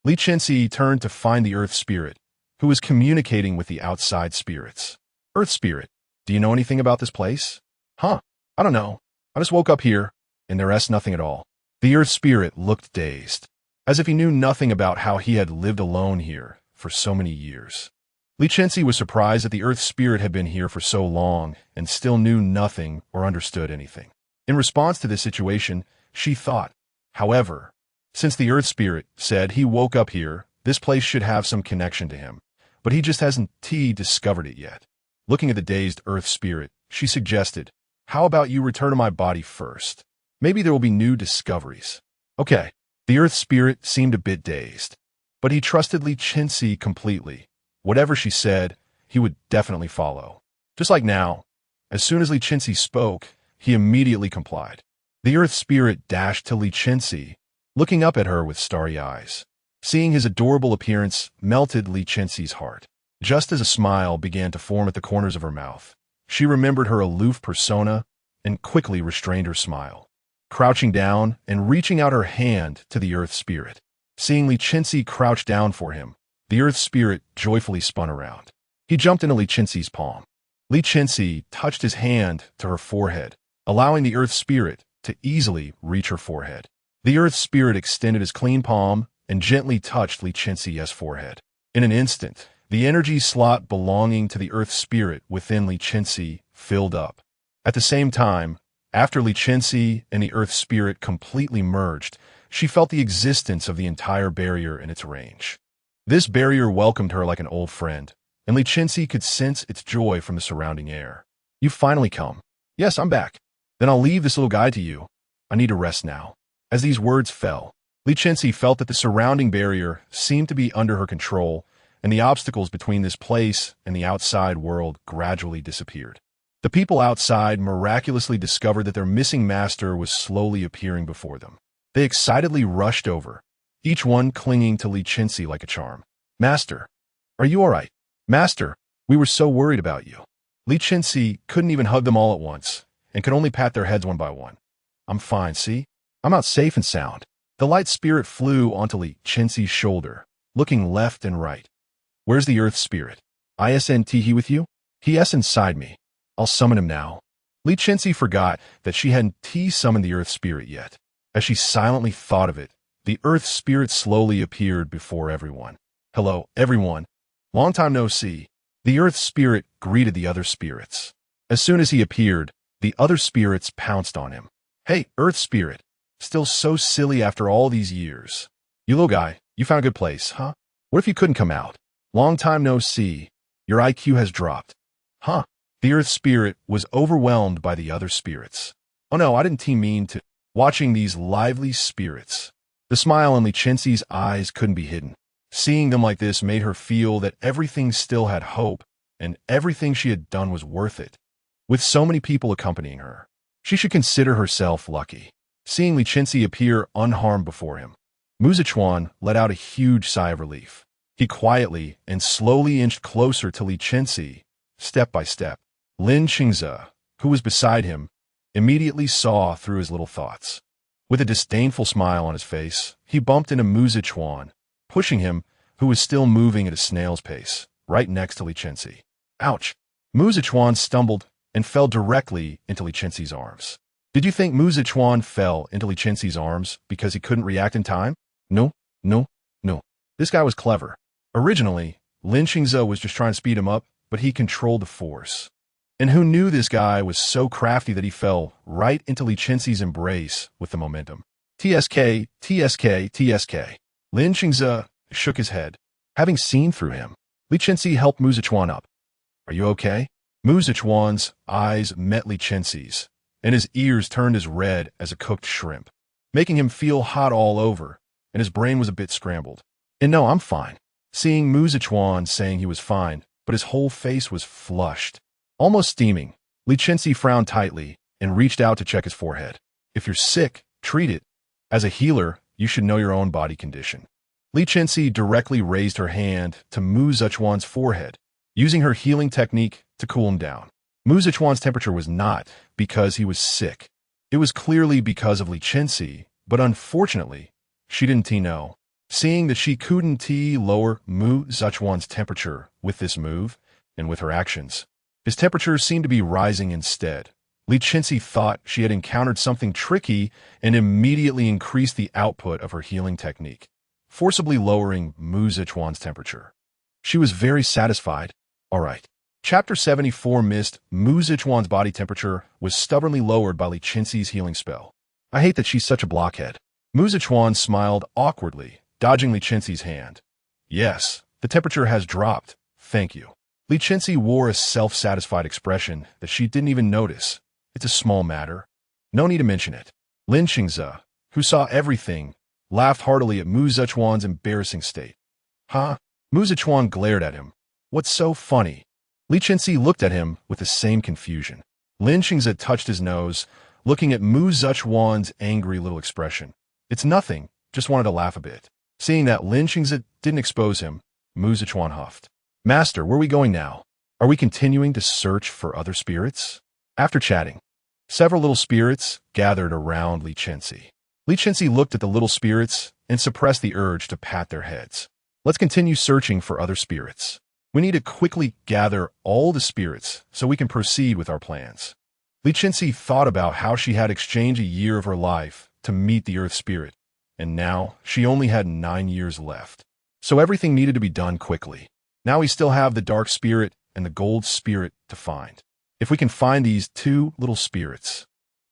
Li Chenxi turned to find the earth spirit, who was communicating with the outside spirits. Earth spirit, do you know anything about this place? Huh, I don't know. I just woke up here, and there is nothing at all. The earth spirit looked dazed, as if he knew nothing about how he had lived alone here for so many years. Li Chenxi was surprised that the earth spirit had been here for so long and still knew nothing or understood anything. In response to this situation, she thought, however, since the earth spirit said he woke up here, this place should have some connection to him, but he just hasn't discovered it yet. Looking at the dazed earth spirit, she suggested, how about you return to my body first? Maybe there will be new discoveries. Okay. The earth spirit seemed a bit dazed, but he trusted Li Chenxi completely. Whatever she said, he would definitely follow. Just like now, as soon as Li Chenxi spoke, he immediately complied. The earth spirit dashed to Li Chenxi, looking up at her with starry eyes. Seeing his adorable appearance melted Li Chenxi's heart. Just as a smile began to form at the corners of her mouth, she remembered her aloof persona and quickly restrained her smile. Crouching down and reaching out her hand to the earth spirit. Seeing Li Chenxi crouch down for him, the earth spirit joyfully spun around. He jumped into Li Chenxi's palm. Li Chenxi touched his hand to her forehead, allowing the earth spirit to easily reach her forehead. The earth spirit extended his clean palm and gently touched Li Chenxi's forehead. In an instant, the energy slot belonging to the earth spirit within Li Chenxi filled up. At the same time, after Li Chenxi and the earth spirit completely merged, she felt the existence of the entire barrier in its range. This barrier welcomed her like an old friend, and Li Chenxi could sense its joy from the surrounding air. "You've finally come." "Yes, I'm back." "Then I'll leave this little guide to you. I need to rest now." As these words fell, Li Chenxi felt that the surrounding barrier seemed to be under her control, and the obstacles between this place and the outside world gradually disappeared. The people outside miraculously discovered that their missing master was slowly appearing before them. They excitedly rushed over, each one clinging to Li Chenxi like a charm. "Master, are you all right? Master, we were so worried about you." Li Chenxi couldn't even hug them all at once, and could only pat their heads one by one. "I'm fine, see? I'm out safe and sound." The light spirit flew onto Li Chenxi's shoulder, looking left and right. "Where's the earth spirit? Isn't he with you?" "He's inside me. I'll summon him now." Li Chenxi forgot that she hadn't summoned the earth spirit yet. As she silently thought of it, the earth spirit slowly appeared before everyone. "Hello, everyone. Long time no see." The earth spirit greeted the other spirits. As soon as he appeared, the other spirits pounced on him. "Hey, earth spirit. Still so silly after all these years. You little guy, you found a good place, huh? What if you couldn't come out? Long time no see. Your IQ has dropped." "Huh?" The earth spirit was overwhelmed by the other spirits. "Oh no, I didn't mean to." Watching these lively spirits, the smile in Li Chenxi's eyes couldn't be hidden. Seeing them like this made her feel that everything still had hope, and everything she had done was worth it. With so many people accompanying her, she should consider herself lucky. Seeing Li Chenxi appear unharmed before him, Muzichuan let out a huge sigh of relief. He quietly and slowly inched closer to Li Chenxi, step by step. Li Chenxi, who was beside him, immediately saw through his little thoughts. With a disdainful smile on his face, he bumped into Muzichuan, pushing him, who was still moving at a snail's pace, right next to Li Chenxi. "Ouch!" Muzichuan stumbled and fell directly into Li Chenxi's arms. Did you think Muzichuan fell into Li Chenxi's arms because he couldn't react in time? No, no, no. This guy was clever. Originally, Li Chenxi was just trying to speed him up, but he controlled the force. And who knew this guy was so crafty that he fell right into Li Chenxi's embrace with the momentum? TSK, TSK, TSK. Li Chenxi shook his head. Having seen through him, Li Chenxi helped Muzichuan up. "Are you okay?" Muzichuan's eyes met Li Chenxi's, and his ears turned as red as a cooked shrimp, making him feel hot all over, and his brain was a bit scrambled. "And no, I'm fine." Seeing Muzichuan saying he was fine, but his whole face was flushed, almost steaming, Li Chenxi frowned tightly and reached out to check his forehead. "If you're sick, treat it. As a healer, you should know your own body condition." Li Chenxi directly raised her hand to Muzichuan's forehead, using her healing technique to cool him down. Muzichuan's temperature was not because he was sick. It was clearly because of Li Chenxi, but unfortunately, she didn't know. Seeing that she couldn't lower Muzichuan's temperature with this move and with her actions, his temperature seemed to be rising instead. Li Chenxi thought she had encountered something tricky and immediately increased the output of her healing technique, forcibly lowering Muzichuan's temperature. She was very satisfied. All right. Chapter 74 missed. Muzichuan's body temperature was stubbornly lowered by Li Chenxi's healing spell. "I hate that she's such a blockhead." Muzichuan smiled awkwardly, dodging Li Chenxi's hand. "Yes, the temperature has dropped. Thank you." Li Chenxi wore a self-satisfied expression that she didn't even notice. "It's a small matter. No need to mention it." Li Chenxi, who saw everything, laughed heartily at Muzichuan's embarrassing state. "Huh?" Muzichuan glared at him. "What's so funny?" Li Chenxi looked at him with the same confusion. Li Chenxi touched his nose, looking at Mu Zichuan's angry little expression. It's nothing, just wanted to laugh a bit. Seeing that Li Chenxi didn't expose him, Mu Zichuan huffed. Master, where are we going now? Are we continuing to search for other spirits? After chatting, several little spirits gathered around Li Chenxi. Li Chenxi looked at the little spirits and suppressed the urge to pat their heads. Let's continue searching for other spirits. We need to quickly gather all the spirits so we can proceed with our plans. Li Chenxi thought about how she had exchanged a year of her life to meet the earth spirit, and now she only had 9 years left. So everything needed to be done quickly. Now we still have the dark spirit and the gold spirit to find. If we can find these 2 little spirits,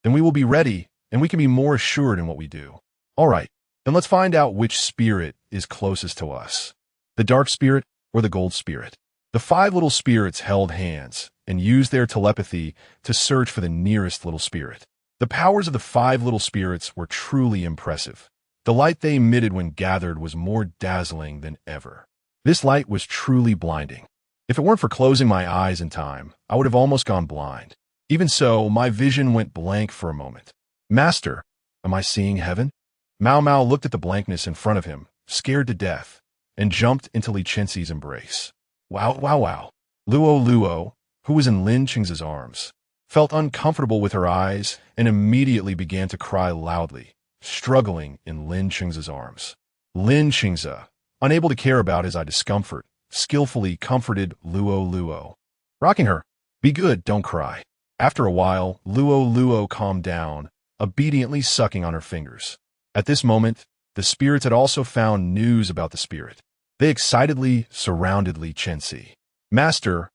then we will be ready and we can be more assured in what we do. All right, then let's find out which spirit is closest to us, the dark spirit or the gold spirit. The 5 little spirits held hands and used their telepathy to search for the nearest little spirit. The powers of the 5 little spirits were truly impressive. The light they emitted when gathered was more dazzling than ever. This light was truly blinding. If it weren't for closing my eyes in time, I would have almost gone blind. Even so, my vision went blank for a moment. Master, am I seeing heaven? Mao Mao looked at the blankness in front of him, scared to death, and jumped into Li Chenxi's embrace. Wow, wow, wow. Luo, who was in Li Chenxi's arms, felt uncomfortable with her eyes and immediately began to cry loudly, struggling in Li Chenxi's arms. Li Chenxi, unable to care about his eye discomfort, skillfully comforted Luo. Rocking her, "Be good, don't cry." After a while, Luo calmed down, obediently sucking on her fingers. At this moment, the spirits had also found news about the spirit. They excitedly surrounded Li Chenxi. Master,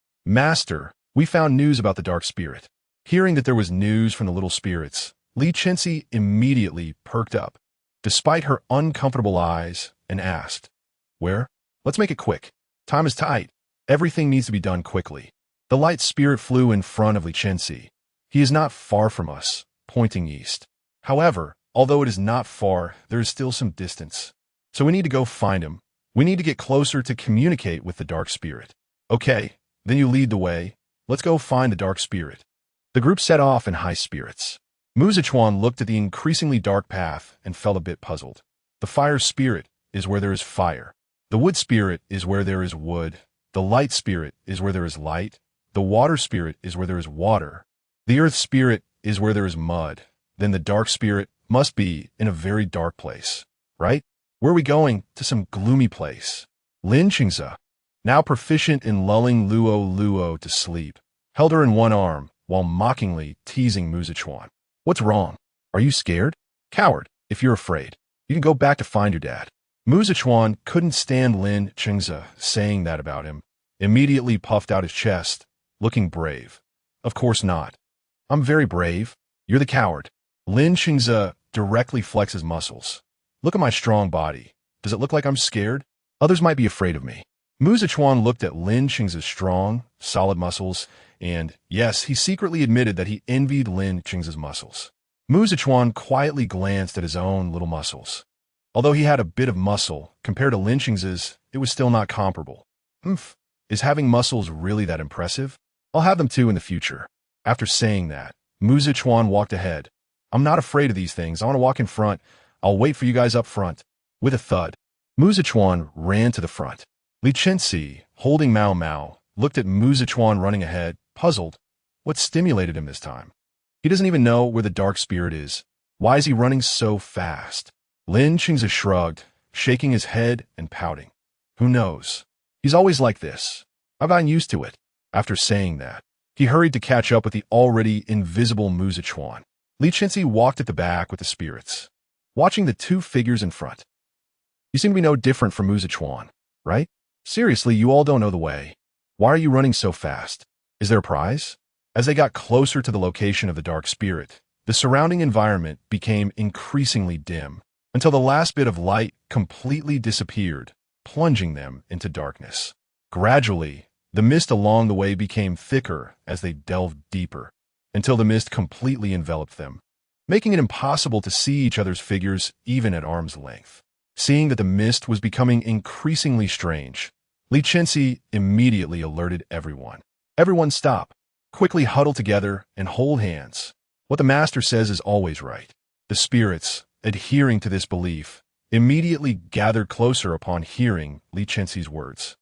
we found news about the dark spirit." Hearing that there was news from the little spirits, Li Chenxi immediately perked up, despite her uncomfortable eyes, and asked, "Where? Let's make it quick. Time is tight. Everything needs to be done quickly." The light spirit flew in front of Li Chenxi. "He is not far from us," pointing east. "However, although it is not far, there is still some distance. So we need to go find him. We need to get closer to communicate with the dark spirit." "Okay, then you lead the way. Let's go find the dark spirit." The group set off in high spirits. Mu Zichuan looked at the increasingly dark path and felt a bit puzzled. The fire spirit is where there is fire. The wood spirit is where there is wood. The light spirit is where there is light. The water spirit is where there is water. The earth spirit is where there is mud. Then the dark spirit must be in a very dark place, right? Where are we going? To some gloomy place. Li Chenxi, now proficient in lulling Luo to sleep, held her in one arm while mockingly teasing Mu Zichuan. "What's wrong? Are you scared? Coward, if you're afraid, you can go back to find your dad." Mu Zichuan couldn't stand Li Chenxi saying that about him, immediately puffed out his chest, looking brave. "Of course not. I'm very brave. You're the coward." Li Chenxi directly flexes muscles. "Look at my strong body. Does it look like I'm scared? Others might be afraid of me." Mu Zichuan looked at Li Chenxi's strong, solid muscles, and yes, he secretly admitted that he envied Li Chenxi's muscles. Mu Zichuan quietly glanced at his own little muscles. Although he had a bit of muscle, compared to Li Chenxi's, it was still not comparable. Is having muscles really that impressive? I'll have them too in the future. After saying that, Mu Zichuan walked ahead. "I'm not afraid of these things. I want to walk in front. I'll wait for you guys up front." With a thud, Mu Zichuan ran to the front. Li Chenxi, holding Mao Mao, looked at Mu Zichuan running ahead, puzzled. What stimulated him this time? He doesn't even know where the dark spirit is. Why is he running so fast? Li Chenxi shrugged, shaking his head and pouting. Who knows? He's always like this. I've gotten used to it. After saying that, he hurried to catch up with the already invisible Mu Zichuan. Li Chenxi walked at the back with the spirits, watching the 2 figures in front. "You seem to be no different from Mu Zichuan, right? Seriously, you all don't know the way. Why are you running so fast? Is there a prize?" As they got closer to the location of the dark spirit, the surrounding environment became increasingly dim, until the last bit of light completely disappeared, plunging them into darkness. Gradually, the mist along the way became thicker as they delved deeper, until the mist completely enveloped them, making it impossible to see each other's figures even at arm's length. Seeing that the mist was becoming increasingly strange, Li Chenxi immediately alerted everyone. "Everyone stop. Quickly huddle together and hold hands. What the master says is always right. The spirits, adhering to this belief, immediately gathered closer upon hearing Li Chenxi's words.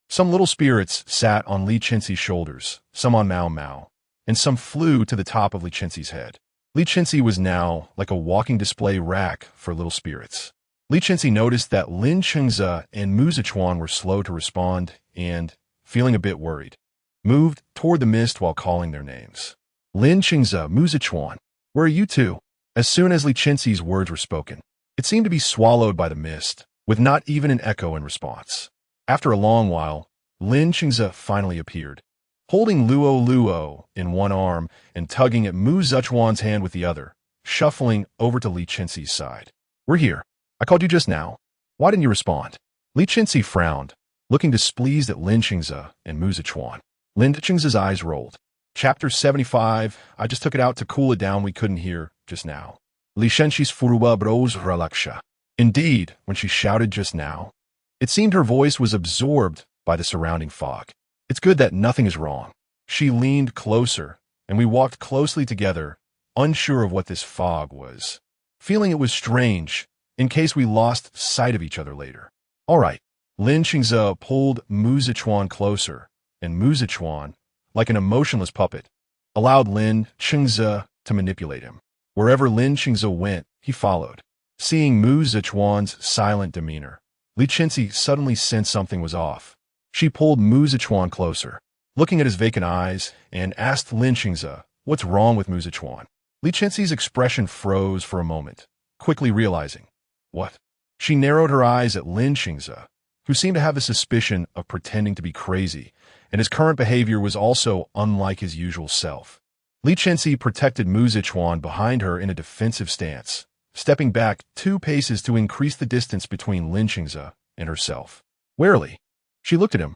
Some little spirits sat on Li Chenxi's shoulders, some on Mao Mao, and some flew to the top of Li Chenxi's head. Li Chenxi was now like a walking display rack for little spirits. Li Chenxi noticed that Li Chenxi and Mu Zichuan were slow to respond and, feeling a bit worried, moved toward the mist while calling their names. Li Chenxi, Mu Zichuan, where are you two? As soon as Li Chenxi's words were spoken, it seemed to be swallowed by the mist, with not even an echo in response. After a long while, Li Chenxi finally appeared, holding Luo Luo in one arm and tugging at Mu Zichuan's hand with the other, shuffling over to Li Chenxi's side. We're here. I called you just now. Why didn't you respond? Li Chenxi frowned, looking displeased at Li Chenxi and Mu Zichuan. Li Chenxi's eyes rolled. Chapter 75, I just took it out to cool it down, we couldn't hear just now. Li Chenxi's furuba bros relaksha. Indeed, when she shouted just now, it seemed her voice was absorbed by the surrounding fog. It's good that nothing is wrong. She leaned closer, and we walked closely together, unsure of what this fog was, feeling it was strange, in case we lost sight of each other later. All right. Li Chenxi pulled Mu Zichuan closer, and Mu Zichuan, like an emotionless puppet, allowed Li Chenxi to manipulate him. Wherever Li Chenxi went, he followed. Seeing Mu Zichuan's silent demeanor, Li Chenxi suddenly sensed something was off. She pulled Mu Zichuan closer, looking at his vacant eyes, and asked Li Chenxi, what's wrong with Mu Zichuan? Li Chenxi's expression froze for a moment, quickly realizing, what? She narrowed her eyes at Li Chenxi, who seemed to have a suspicion of pretending to be crazy, and his current behavior was also unlike his usual self. Li Chenxi protected Mu Zichuan behind her in a defensive stance, stepping back 2 paces to increase the distance between Li Chenxi and herself. Warily, she looked at him.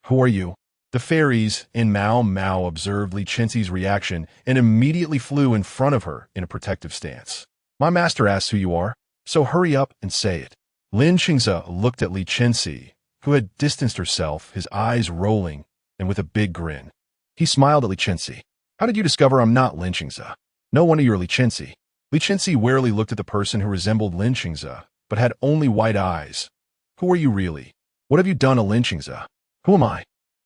Who are you? The fairies in Mao Mao observed Li Chenxi's reaction and immediately flew in front of her in a protective stance. My master asks who you are, so hurry up and say it. Li Chenxi looked at Li Chenxi, who had distanced herself, his eyes rolling, and with a big grin. He smiled at Li Chenxi. How did you discover I'm not Li Chenxi? No wonder you're Li Chenxi. Li Chenxi warily looked at the person who resembled Li Chenxi, but had only white eyes. Who are you really? What have you done to Li Chenxi? Who am I?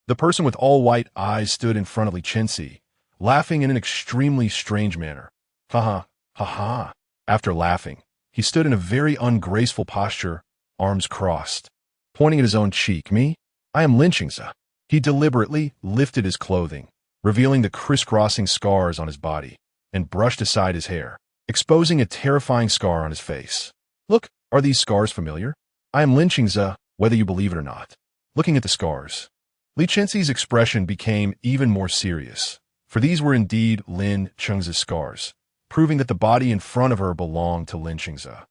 The person with all white eyes stood in front of Li Chenxi, laughing in an extremely strange manner. Ha ha, ha ha. After laughing, he stood in a very ungraceful posture, arms crossed, pointing at his own cheek. Me? I am Li Chenxi. He deliberately lifted his clothing, revealing the crisscrossing scars on his body, and brushed aside his hair, exposing a terrifying scar on his face. Look, are these scars familiar? I am Li Chenxi, whether you believe it or not. Looking at the scars, Li Chenxi's expression became even more serious, for these were indeed Li Chenxi's scars, proving that the body in front of her belonged to Li Chenxi.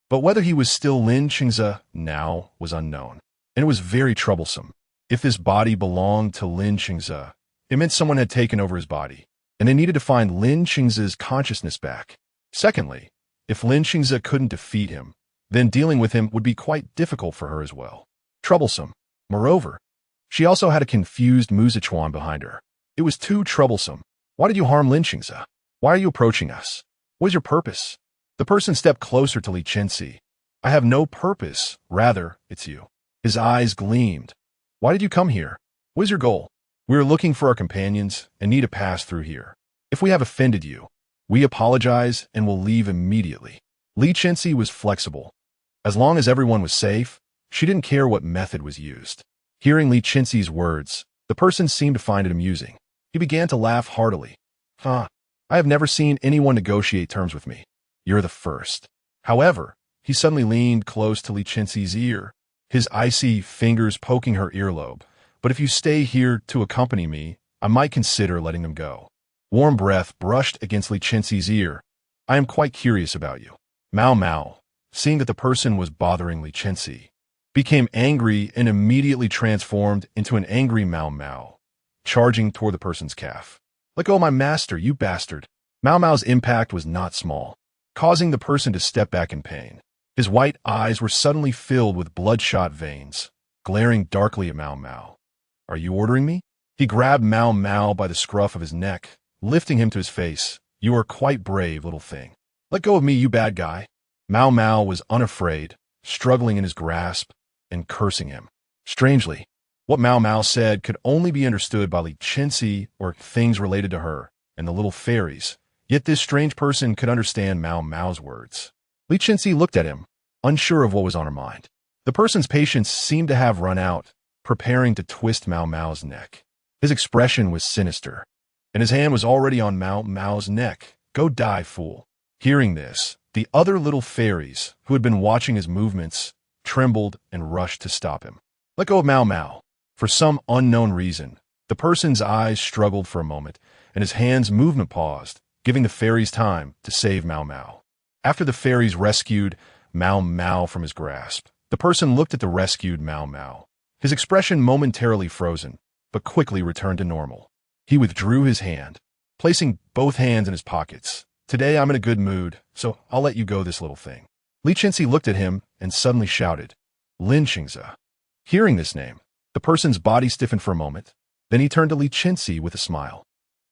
But whether he was still Li Chenxi now was unknown, and it was very troublesome. If this body belonged to Li Chenxi, it meant someone had taken over his body, and they needed to find Li Chenxi's consciousness back. Secondly, if Li Chenxi couldn't defeat him, then dealing with him would be quite difficult for her as well. Troublesome. Moreover, she also had a confused Mu Zichuan behind her. It was too troublesome. Why did you harm Li Chenxi? Why are you approaching us? What is your purpose? The person stepped closer to Li Chenxi. I have no purpose. Rather, it's you. His eyes gleamed. Why did you come here? What is your goal? We are looking for our companions and need to pass through here. If we have offended you, we apologize and will leave immediately. Li Chenxi was flexible. As long as everyone was safe, she didn't care what method was used. Hearing Li Chenxi's words, the person seemed to find it amusing. He began to laugh heartily. I have never seen anyone negotiate terms with me. You're the first. However, he suddenly leaned close to Li Chenxi's ear, his icy fingers poking her earlobe. But if you stay here to accompany me, I might consider letting them go. Warm breath brushed against Li Chenxi's ear. I am quite curious about you. Mao Mao, seeing that the person was bothering Li Chenxi, became angry and immediately transformed into an angry Mao Mao, charging toward the person's calf. Let go of my master, you bastard. Mao Mao's impact was not small, causing the person to step back in pain. His white eyes were suddenly filled with bloodshot veins, glaring darkly at Mao Mao. Are you ordering me? He grabbed Mao Mao by the scruff of his neck, lifting him to his face, You are quite brave, little thing. Let go of me, you bad guy. Mao Mao was unafraid, struggling in his grasp, and cursing him. Strangely, what Mao Mao said could only be understood by Li Chenxi or things related to her and the little fairies, yet this strange person could understand Mao Mao's words. Li Chenxi looked at him, unsure of what was on her mind. The person's patience seemed to have run out, preparing to twist Mao Mao's neck. His expression was sinister, and his hand was already on Mao Mao's neck. Go die, fool. Hearing this, the other little fairies, who had been watching his movements, trembled and rushed to stop him. Let go of Mao Mao. For some unknown reason, the person's eyes struggled for a moment, and his hand's movement paused, giving the fairies time to save Mao Mao. After the fairies rescued Mao Mao from his grasp, the person looked at the rescued Mao Mao. His expression momentarily frozen, but quickly returned to normal. He withdrew his hand, placing both hands in his pockets. Today I'm in a good mood, so I'll let you go, this little thing. Li Chenxi looked at him and suddenly shouted, Li Chenxi. Hearing this name, the person's body stiffened for a moment. Then he turned to Li Chenxi with a smile.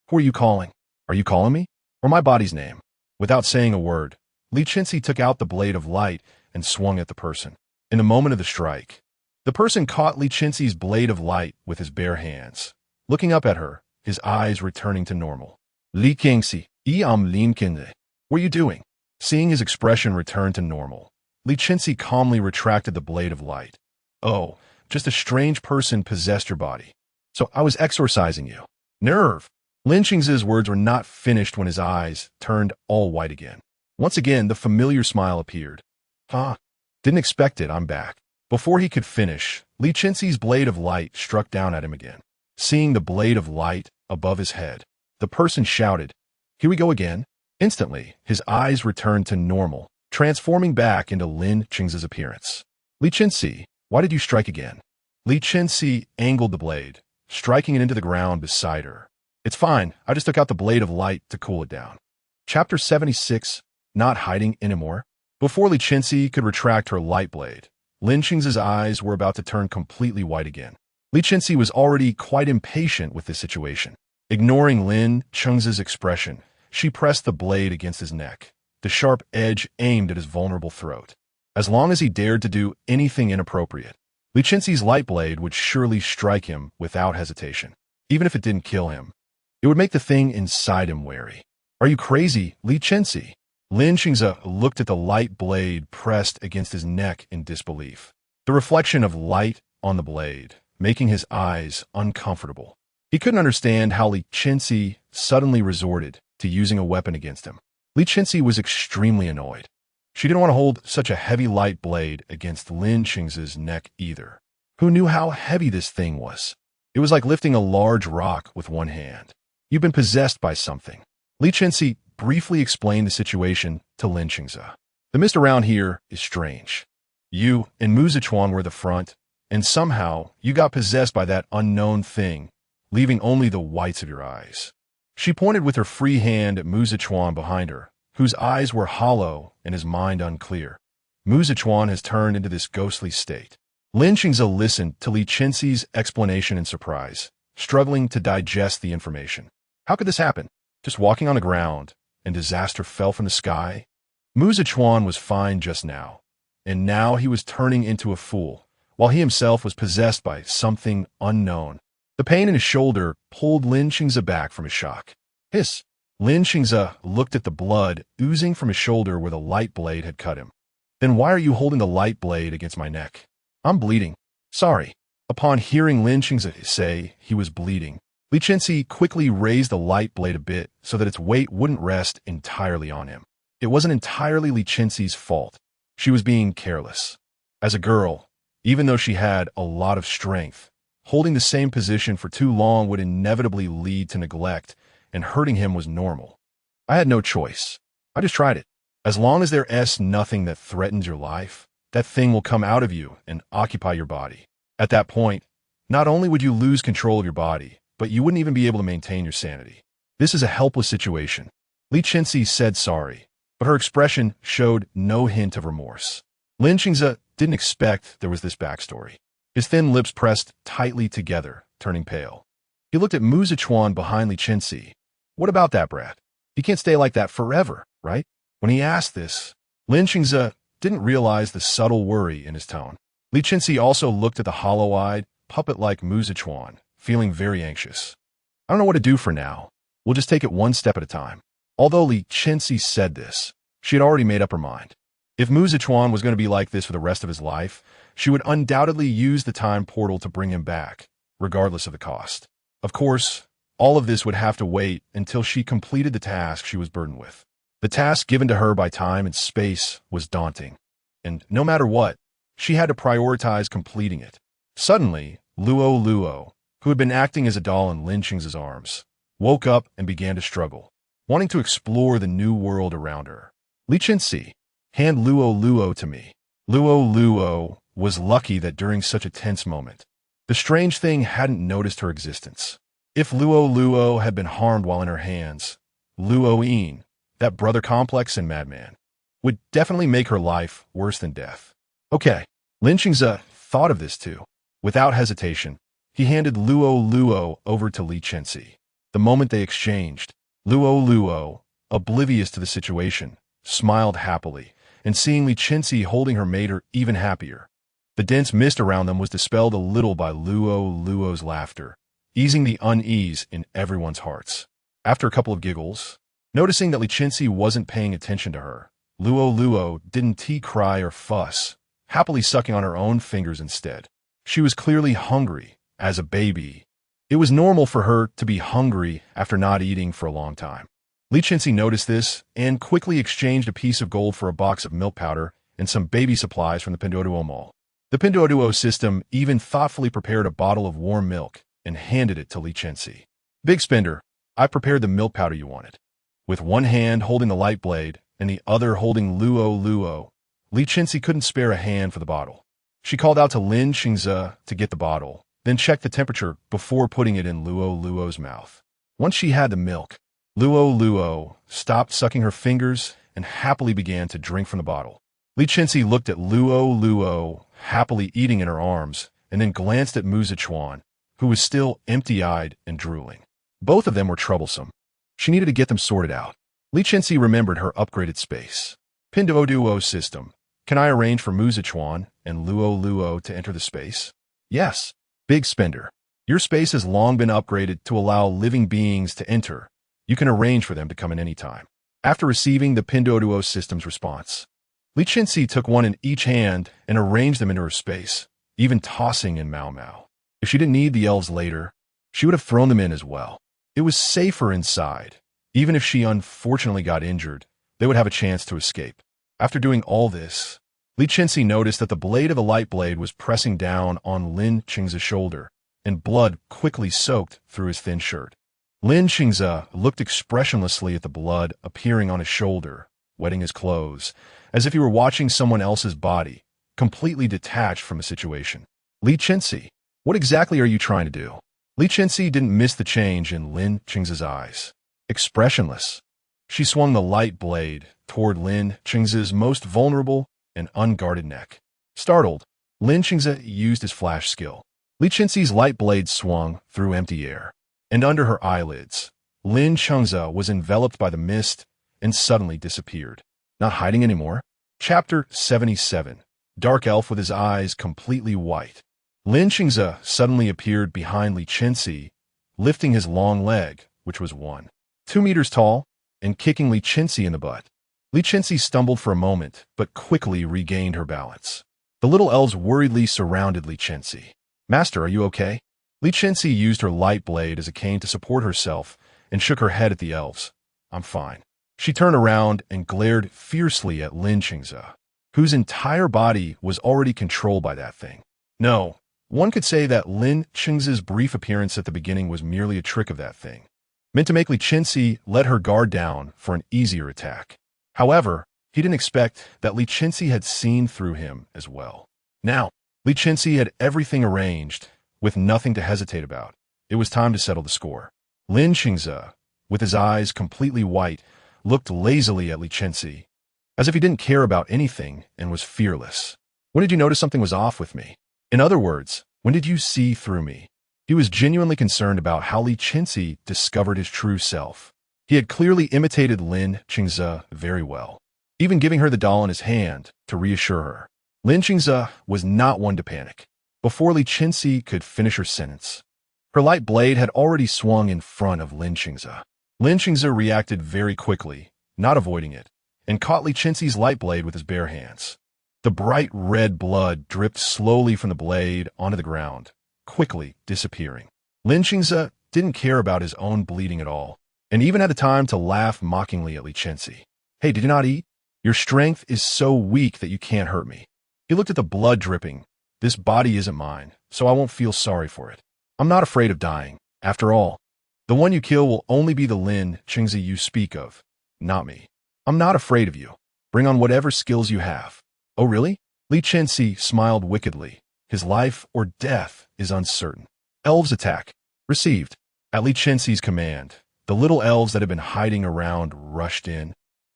Who are you calling? Are you calling me? Or my body's name? Without saying a word, Li Chenxi took out the blade of light and swung at the person. In the moment of the strike, the person caught Li Chenxi's blade of light with his bare hands. Looking up at her, his eyes returning to normal. Li Chenxi, Li Chenxi. What are you doing? Seeing his expression return to normal, Li Chenxi calmly retracted the blade of light. Oh, just a strange person possessed your body. So I was exorcising you. Nerve! Li Chenxi's words were not finished when his eyes turned all white again. Once again, the familiar smile appeared. Huh? Didn't expect it, I'm back. Before he could finish, Li Chenxi's blade of light struck down at him again. Seeing the blade of light above his head, the person shouted, Here we go again. Instantly, his eyes returned to normal, transforming back into Li Chenxi's appearance. Li Chenxi, why did you strike again? Li Chenxi angled the blade, striking it into the ground beside her. It's fine, I just took out the blade of light to cool it down. Chapter 76, Not Hiding Anymore. Before Li Chenxi could retract her light blade, Li Chenxi's eyes were about to turn completely white again. Li Chenxi was already quite impatient with this situation. Ignoring Li Chenxi's expression, she pressed the blade against his neck, the sharp edge aimed at his vulnerable throat. As long as he dared to do anything inappropriate, Li Chenxi's light blade would surely strike him without hesitation. Even if it didn't kill him, it would make the thing inside him wary. Are you crazy, Li Chenxi? Li Chenxi looked at the light blade pressed against his neck in disbelief. The reflection of light on the blade, making his eyes uncomfortable. He couldn't understand how Li Chenxi suddenly resorted to using a weapon against him. Li Chenxi was extremely annoyed. She didn't want to hold such a heavy light blade against Li Chenxi's neck either. Who knew how heavy this thing was? It was like lifting a large rock with one hand. You've been possessed by something. Li Chenxi briefly explained the situation to Li Chenxi. The mist around here is strange. You and Mu Zichuan were the front, and somehow you got possessed by that unknown thing, leaving only the whites of your eyes. She pointed with her free hand at Mu Zichuan behind her, whose eyes were hollow and his mind unclear. Mu Zichuan has turned into this ghostly state. Li Chenxi listened to Li Chenxi's explanation in surprise, struggling to digest the information. How could this happen? Just walking on the ground, and disaster fell from the sky? Mu Zichuan was fine just now, and now he was turning into a fool, while he himself was possessed by something unknown. The pain in his shoulder pulled Li Chenxi back from his shock. Hiss! Li Chenxi looked at the blood oozing from his shoulder where the light blade had cut him. Then why are you holding the light blade against my neck? I'm bleeding. Sorry. Upon hearing Li Chenxi say he was bleeding, Li Chenxi quickly raised the light blade a bit so that its weight wouldn't rest entirely on him. It wasn't entirely Li Chenxi's fault. She was being careless. As a girl, even though she had a lot of strength, holding the same position for too long would inevitably lead to neglect, and hurting him was normal. I had no choice. I just tried it. As long as there's nothing that threatens your life, that thing will come out of you and occupy your body. At that point, not only would you lose control of your body, but you wouldn't even be able to maintain your sanity. This is a helpless situation. Li Chenxi said sorry, but her expression showed no hint of remorse. Li Chenxi didn't expect there was this backstory. His thin lips pressed tightly together, turning pale. He looked at Mu Zichuan behind Li Chenxi. What about that brat? You can't stay like that forever, right? When he asked this, Li Chenxi didn't realize the subtle worry in his tone. Li Chenxi also looked at the hollow-eyed, puppet-like Mu Zichuan, feeling very anxious. I don't know what to do for now. We'll just take it one step at a time. Although Li Chenxi said this, she had already made up her mind. If Mu Zichuan was going to be like this for the rest of his life, she would undoubtedly use the time portal to bring him back, regardless of the cost. Of course, all of this would have to wait until she completed the task she was burdened with. The task given to her by time and space was daunting, and no matter what, she had to prioritize completing it. Suddenly, Luo, who had been acting as a doll in Li Chenxi's arms, woke up and began to struggle, wanting to explore the new world around her. Li Chenxi, hand Luo to me. Luo was lucky that during such a tense moment, the strange thing hadn't noticed her existence. If Luo had been harmed while in her hands, Luo, that brother complex and madman, would definitely make her life worse than death. Okay, Li Chenxi thought of this too. Without hesitation, he handed Luo over to Li Chenxi. The moment they exchanged, Luo, oblivious to the situation, smiled happily, and seeing Li Chenxi holding her made her even happier. The dense mist around them was dispelled a little by Luo's laughter, easing the unease in everyone's hearts. After a couple of giggles, noticing that Li Chenxi wasn't paying attention to her, Luo didn't cry or fuss, happily sucking on her own fingers instead. She was clearly hungry, as a baby. It was normal for her to be hungry after not eating for a long time. Li Chenxi noticed this and quickly exchanged a piece of gold for a box of milk powder and some baby supplies from the Pinduoduo mall. The Pinduoduo system even thoughtfully prepared a bottle of warm milk and handed it to Li Chenxi. Big spender, I prepared the milk powder you wanted. With one hand holding the light blade and the other holding Luo, Li Chenxi couldn't spare a hand for the bottle. She called out to Li Chenxi to get the bottle, then checked the temperature before putting it in Luo's mouth. Once she had the milk, Luo stopped sucking her fingers and happily began to drink from the bottle. Li Chenxi looked at Luo happily eating in her arms and then glanced at Mu Zichuan, who was still empty-eyed and drooling. Both of them were troublesome. She needed to get them sorted out. Li Chenxi remembered her upgraded space. Pinduoduo system. Can I arrange for Mu Zichuan and Luo to enter the space? Yes. Big spender. Your space has long been upgraded to allow living beings to enter. You can arrange for them to come in any time. After receiving the Pinduoduo system's response, Li Chenxi took one in each hand and arranged them into her space, even tossing in Mao. If she didn't need the elves later, she would have thrown them in as well. It was safer inside. Even if she unfortunately got injured, they would have a chance to escape. After doing all this, Li Chenxi noticed that the blade of the light blade was pressing down on Li Chenxi's shoulder, and blood quickly soaked through his thin shirt. Li Chenxi looked expressionlessly at the blood appearing on his shoulder, wetting his clothes, as if he were watching someone else's body, completely detached from the situation. Li Chenxi, what exactly are you trying to do? Li Chenxi didn't miss the change in Li Chenxi's eyes. Expressionless, she swung the light blade toward Li Chenxi's most vulnerable and unguarded neck. Startled, Li Chenxi used his flash skill. Li Chenxi's light blade swung through empty air, and under her eyelids, Li Chenxi was enveloped by the mist and suddenly disappeared. Not hiding anymore. Chapter 77. Dark Elf with his eyes completely white. Li Chenxi suddenly appeared behind Li Chenxi, lifting his long leg, which was 2 meters tall, and kicking Li Chenxi in the butt. Li Chenxi stumbled for a moment, but quickly regained her balance. The little elves worriedly surrounded Li Chenxi. Master, are you okay? Li Chenxi used her light blade as a cane to support herself and shook her head at the elves. I'm fine. She turned around and glared fiercely at Li Chenxi, whose entire body was already controlled by that thing. No, one could say that Li Chenxi's brief appearance at the beginning was merely a trick of that thing, meant to make Li Chenxi let her guard down for an easier attack. However, he didn't expect that Li Chenxi had seen through him as well. Now, Li Chenxi had everything arranged, with nothing to hesitate about. It was time to settle the score. Li Chenxi, with his eyes completely white, looked lazily at Li Chenxi, as if he didn't care about anything and was fearless. When did you notice something was off with me? In other words, when did you see through me? He was genuinely concerned about how Li Chenxi discovered his true self. He had clearly imitated Li Chenxi very well, even giving her the doll in his hand to reassure her. Li Chenxi was not one to panic. Before Li Chenxi could finish her sentence, her light blade had already swung in front of Li Chenxi. Li Chenxi reacted very quickly, not avoiding it, and caught Li Chenxi's light blade with his bare hands. The bright red blood dripped slowly from the blade onto the ground, quickly disappearing. Li Chenxi didn't care about his own bleeding at all, and even had the time to laugh mockingly at Li Chenxi. "Hey, did you not eat? Your strength is so weak that you can't hurt me." He looked at the blood dripping. "This body isn't mine, so I won't feel sorry for it. I'm not afraid of dying. After all, the one you kill will only be the Li Chenxi you speak of, not me. I'm not afraid of you. Bring on whatever skills you have." "Oh, really?" Li Chenxi smiled wickedly. "His life or death is uncertain." Elves attack. Received. At Li Chenxi's command, the little elves that had been hiding around rushed in,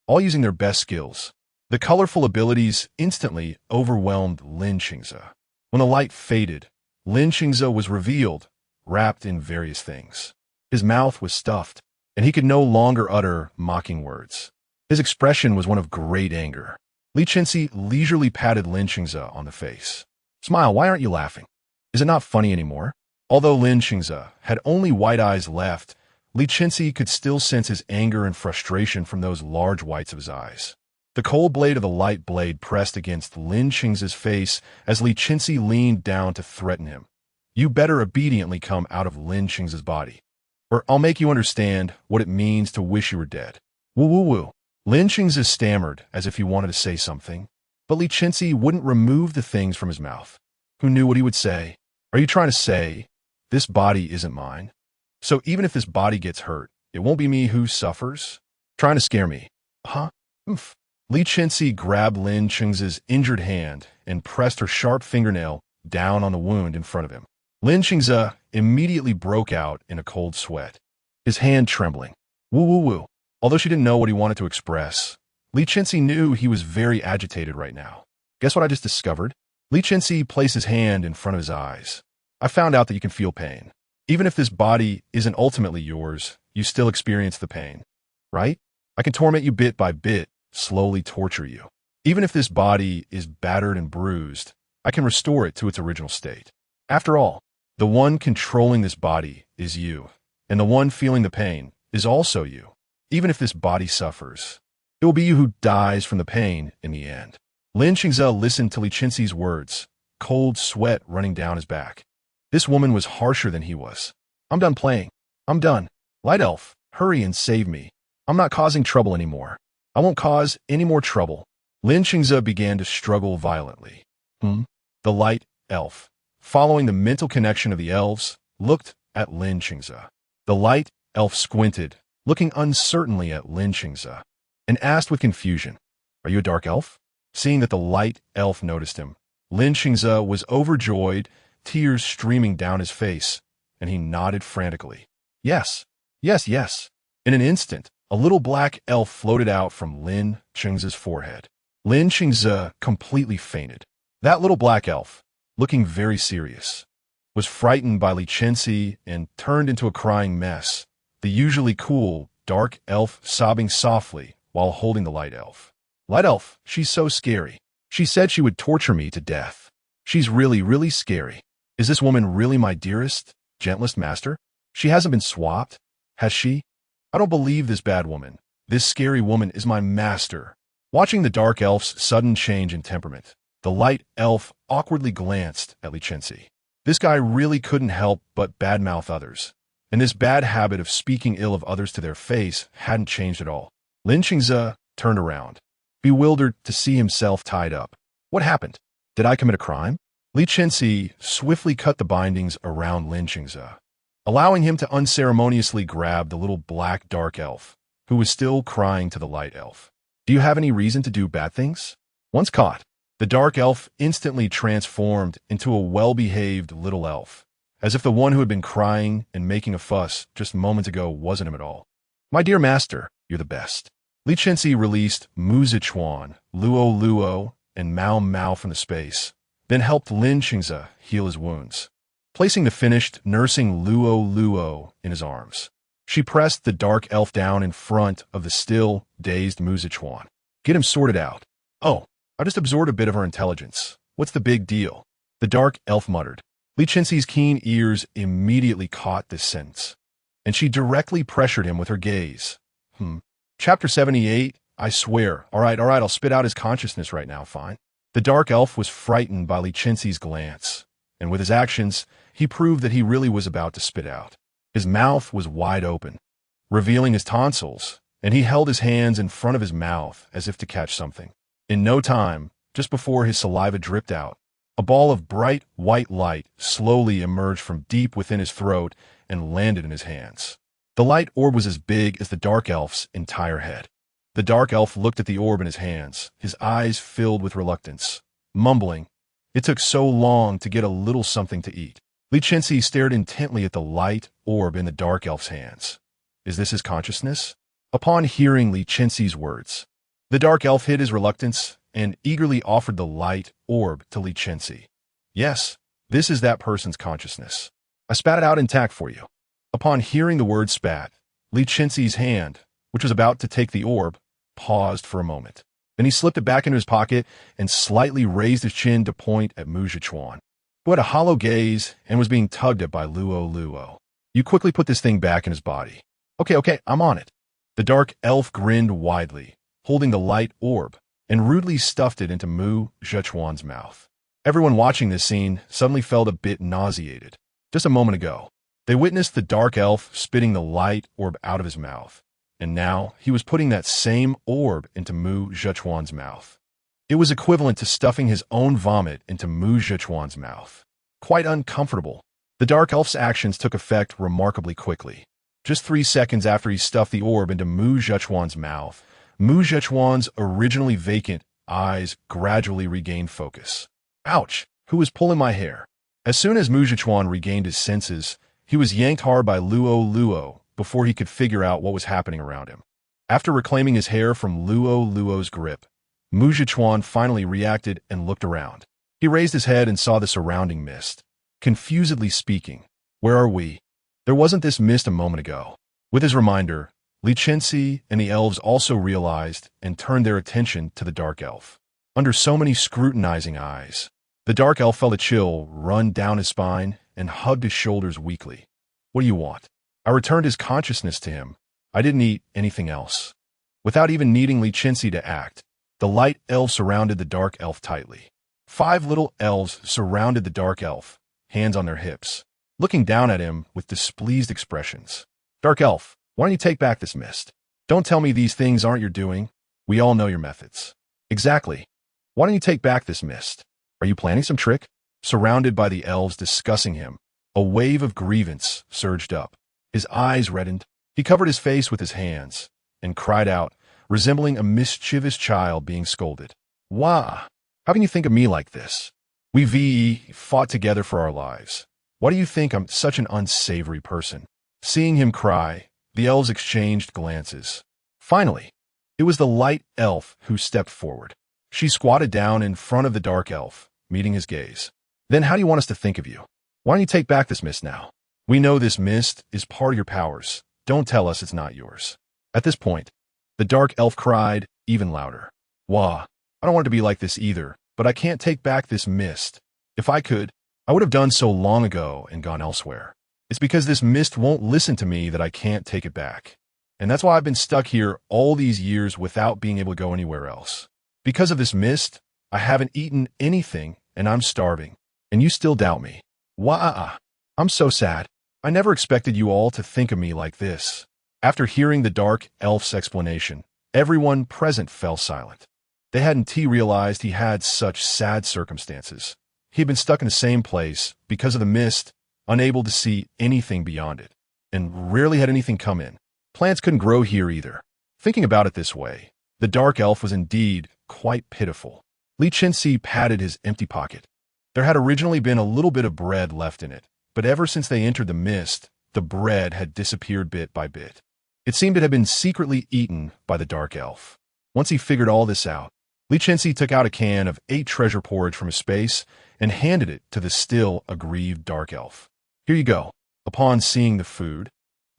all using their best skills. The colorful abilities instantly overwhelmed Li Chenxi. When the light faded, Li Chenxi was revealed, wrapped in various things. His mouth was stuffed, and he could no longer utter mocking words. His expression was one of great anger. Li Chenxi leisurely patted Li Chenxi on the face. "Smile, why aren't you laughing? Is it not funny anymore?" Although Li Chenxi had only white eyes left, Li Chenxi could still sense his anger and frustration from those large whites of his eyes. The cold blade of the light blade pressed against Li Chenxi's face as Li Chenxi leaned down to threaten him. "You better obediently come out of Li Chenxi's body, or I'll make you understand what it means to wish you were dead." "Woo woo woo." Li Chenxi stammered as if he wanted to say something, but Li Chenxi wouldn't remove the things from his mouth. Who knew what he would say? "Are you trying to say, this body isn't mine? So even if this body gets hurt, it won't be me who suffers? Trying to scare me? Huh? Oof." Li Chenxi grabbed Li Chenxi's injured hand and pressed her sharp fingernail down on the wound in front of him. Li Chenxi immediately broke out in a cold sweat, his hand trembling. "Woo woo woo." Although she didn't know what he wanted to express, Li Chenxi knew he was very agitated right now. "Guess what I just discovered?" Li Chenxi placed his hand in front of his eyes. "I found out that you can feel pain. Even if this body isn't ultimately yours, you still experience the pain, right? I can torment you bit by bit, slowly torture you. Even if this body is battered and bruised, I can restore it to its original state. After all, the one controlling this body is you, and the one feeling the pain is also you. Even if this body suffers, it will be you who dies from the pain in the end." Li Chenxi listened to Li Chenxi's words, cold sweat running down his back. This woman was harsher than he was. "I'm done playing. I'm done. Light elf, hurry and save me. I'm not causing trouble anymore. I won't cause any more trouble." Li Chenxi began to struggle violently. The light elf, following the mental connection of the elves, looked at Li Chenxi. The light elf squinted, looking uncertainly at Li Chenxi, and asked with confusion, "Are you a dark elf?" Seeing that the light elf noticed him, Li Chenxi was overjoyed, tears streaming down his face, and he nodded frantically. "Yes, yes, yes." In an instant, a little black elf floated out from Li Chenxi's forehead. Li Chenxi completely fainted. That little black elf, looking very serious, was frightened by Li Chenxi and turned into a crying mess, the usually cool, dark elf sobbing softly while holding the light elf. "Light elf, she's so scary. She said she would torture me to death. She's really, really scary. Is this woman really my dearest, gentlest master? She hasn't been swapped, has she? I don't believe this bad woman. This scary woman is my master." Watching the dark elf's sudden change in temperament, the light elf awkwardly glanced at Li Chenxi. This guy really couldn't help but badmouth others, and this bad habit of speaking ill of others to their face hadn't changed at all. Li Chenxi turned around, bewildered to see himself tied up. "What happened? Did I commit a crime?" Li Chenxi swiftly cut the bindings around Li Chenxi, allowing him to unceremoniously grab the little black dark elf, who was still crying to the light elf. "Do you have any reason to do bad things?" Once caught, the dark elf instantly transformed into a well-behaved little elf, as if the one who had been crying and making a fuss just moments ago wasn't him at all. "My dear master, you're the best." Li Chenxi released Mu Zichuan, Luo Luo, and Mao Mao from the space, then helped Li Chenxi heal his wounds, placing the finished nursing Luo Luo in his arms. She pressed the dark elf down in front of the still, dazed Muzichuan. Get him sorted out. Oh, I just absorbed a bit of her intelligence. What's the big deal? The dark elf muttered. Li Chenxi's keen ears immediately caught this sentence, and she directly pressured him with her gaze. Chapter 78, I swear. All right, I'll spit out his consciousness right now, fine. The dark elf was frightened by Li Chenxi's glance, and with his actions, he proved that he really was about to spit out. His mouth was wide open, revealing his tonsils, and he held his hands in front of his mouth as if to catch something. In no time, just before his saliva dripped out, a ball of bright white light slowly emerged from deep within his throat and landed in his hands. The light orb was as big as the dark elf's entire head. The dark elf looked at the orb in his hands, his eyes filled with reluctance, mumbling, "It took so long to get a little something to eat." Li Chenxi stared intently at the light orb in the dark elf's hands. Is this his consciousness? Upon hearing Li Chenxi's words, the dark elf hid his reluctance and eagerly offered the light orb to Li Chenxi. Yes, this is that person's consciousness. I spat it out intact for you. Upon hearing the word spat, Li Chenxi's hand, which was about to take the orb, paused for a moment. Then he slipped it back into his pocket and slightly raised his chin to point at Mu Zhichuan, who had a hollow gaze and was being tugged at by Luo. You quickly put this thing back in his body. Okay, I'm on it. The dark elf grinned widely, holding the light orb, and rudely stuffed it into Mu Zhichuan's mouth. Everyone watching this scene suddenly felt a bit nauseated. Just a moment ago, they witnessed the dark elf spitting the light orb out of his mouth, and now he was putting that same orb into Mu Zhichuan's mouth. It was equivalent to stuffing his own vomit into Mu Zhichuan's mouth. Quite uncomfortable, the dark elf's actions took effect remarkably quickly. Just 3 seconds after he stuffed the orb into Mu Zhichuan's mouth, Mu Zhichuan's originally vacant eyes gradually regained focus. Ouch! Who was pulling my hair? As soon as Mu Zhichuan regained his senses, he was yanked hard by Luo before he could figure out what was happening around him. After reclaiming his hair from Luo's grip, Mu Zhichuan finally reacted and looked around. He raised his head and saw the surrounding mist. Confusedly speaking, where are we? There wasn't this mist a moment ago. With his reminder, Li Chenxi and the elves also realized and turned their attention to the dark elf. Under so many scrutinizing eyes, the dark elf felt a chill run down his spine and hugged his shoulders weakly. What do you want? I returned his consciousness to him. I didn't eat anything else. Without even needing Li Chenxi to act, the light elf surrounded the dark elf tightly. 5 little elves surrounded the dark elf, hands on their hips, looking down at him with displeased expressions. Dark elf, why don't you take back this mist? Don't tell me these things aren't your doing. We all know your methods. Exactly. Why don't you take back this mist? Are you planning some trick? Surrounded by the elves discussing him, a wave of grievance surged up. His eyes reddened. He covered his face with his hands and cried out, resembling a mischievous child being scolded. Wah! How can you think of me like this? We VE fought together for our lives. Why do you think I'm such an unsavory person? Seeing him cry, the elves exchanged glances. Finally, it was the light elf who stepped forward. She squatted down in front of the dark elf, meeting his gaze. Then how do you want us to think of you? Why don't you take back this mist now? We know this mist is part of your powers. Don't tell us it's not yours. At this point, the dark elf cried even louder. Wah, I don't want it to be like this either, but I can't take back this mist. If I could, I would have done so long ago and gone elsewhere. It's because this mist won't listen to me that I can't take it back. And that's why I've been stuck here all these years without being able to go anywhere else. Because of this mist, I haven't eaten anything and I'm starving. And you still doubt me. Wah, I'm so sad. I never expected you all to think of me like this. After hearing the dark elf's explanation, everyone present fell silent. They hadn't realized he had such sad circumstances. He had been stuck in the same place because of the mist, unable to see anything beyond it, and rarely had anything come in. Plants couldn't grow here either. Thinking about it this way, the dark elf was indeed quite pitiful. Li Chenxi patted his empty pocket. There had originally been a little bit of bread left in it, but ever since they entered the mist, the bread had disappeared bit by bit. It seemed it had been secretly eaten by the dark elf. Once he figured all this out, Li Chenxi took out a can of 8 treasure porridge from his space and handed it to the still aggrieved dark elf. Here you go. Upon seeing the food,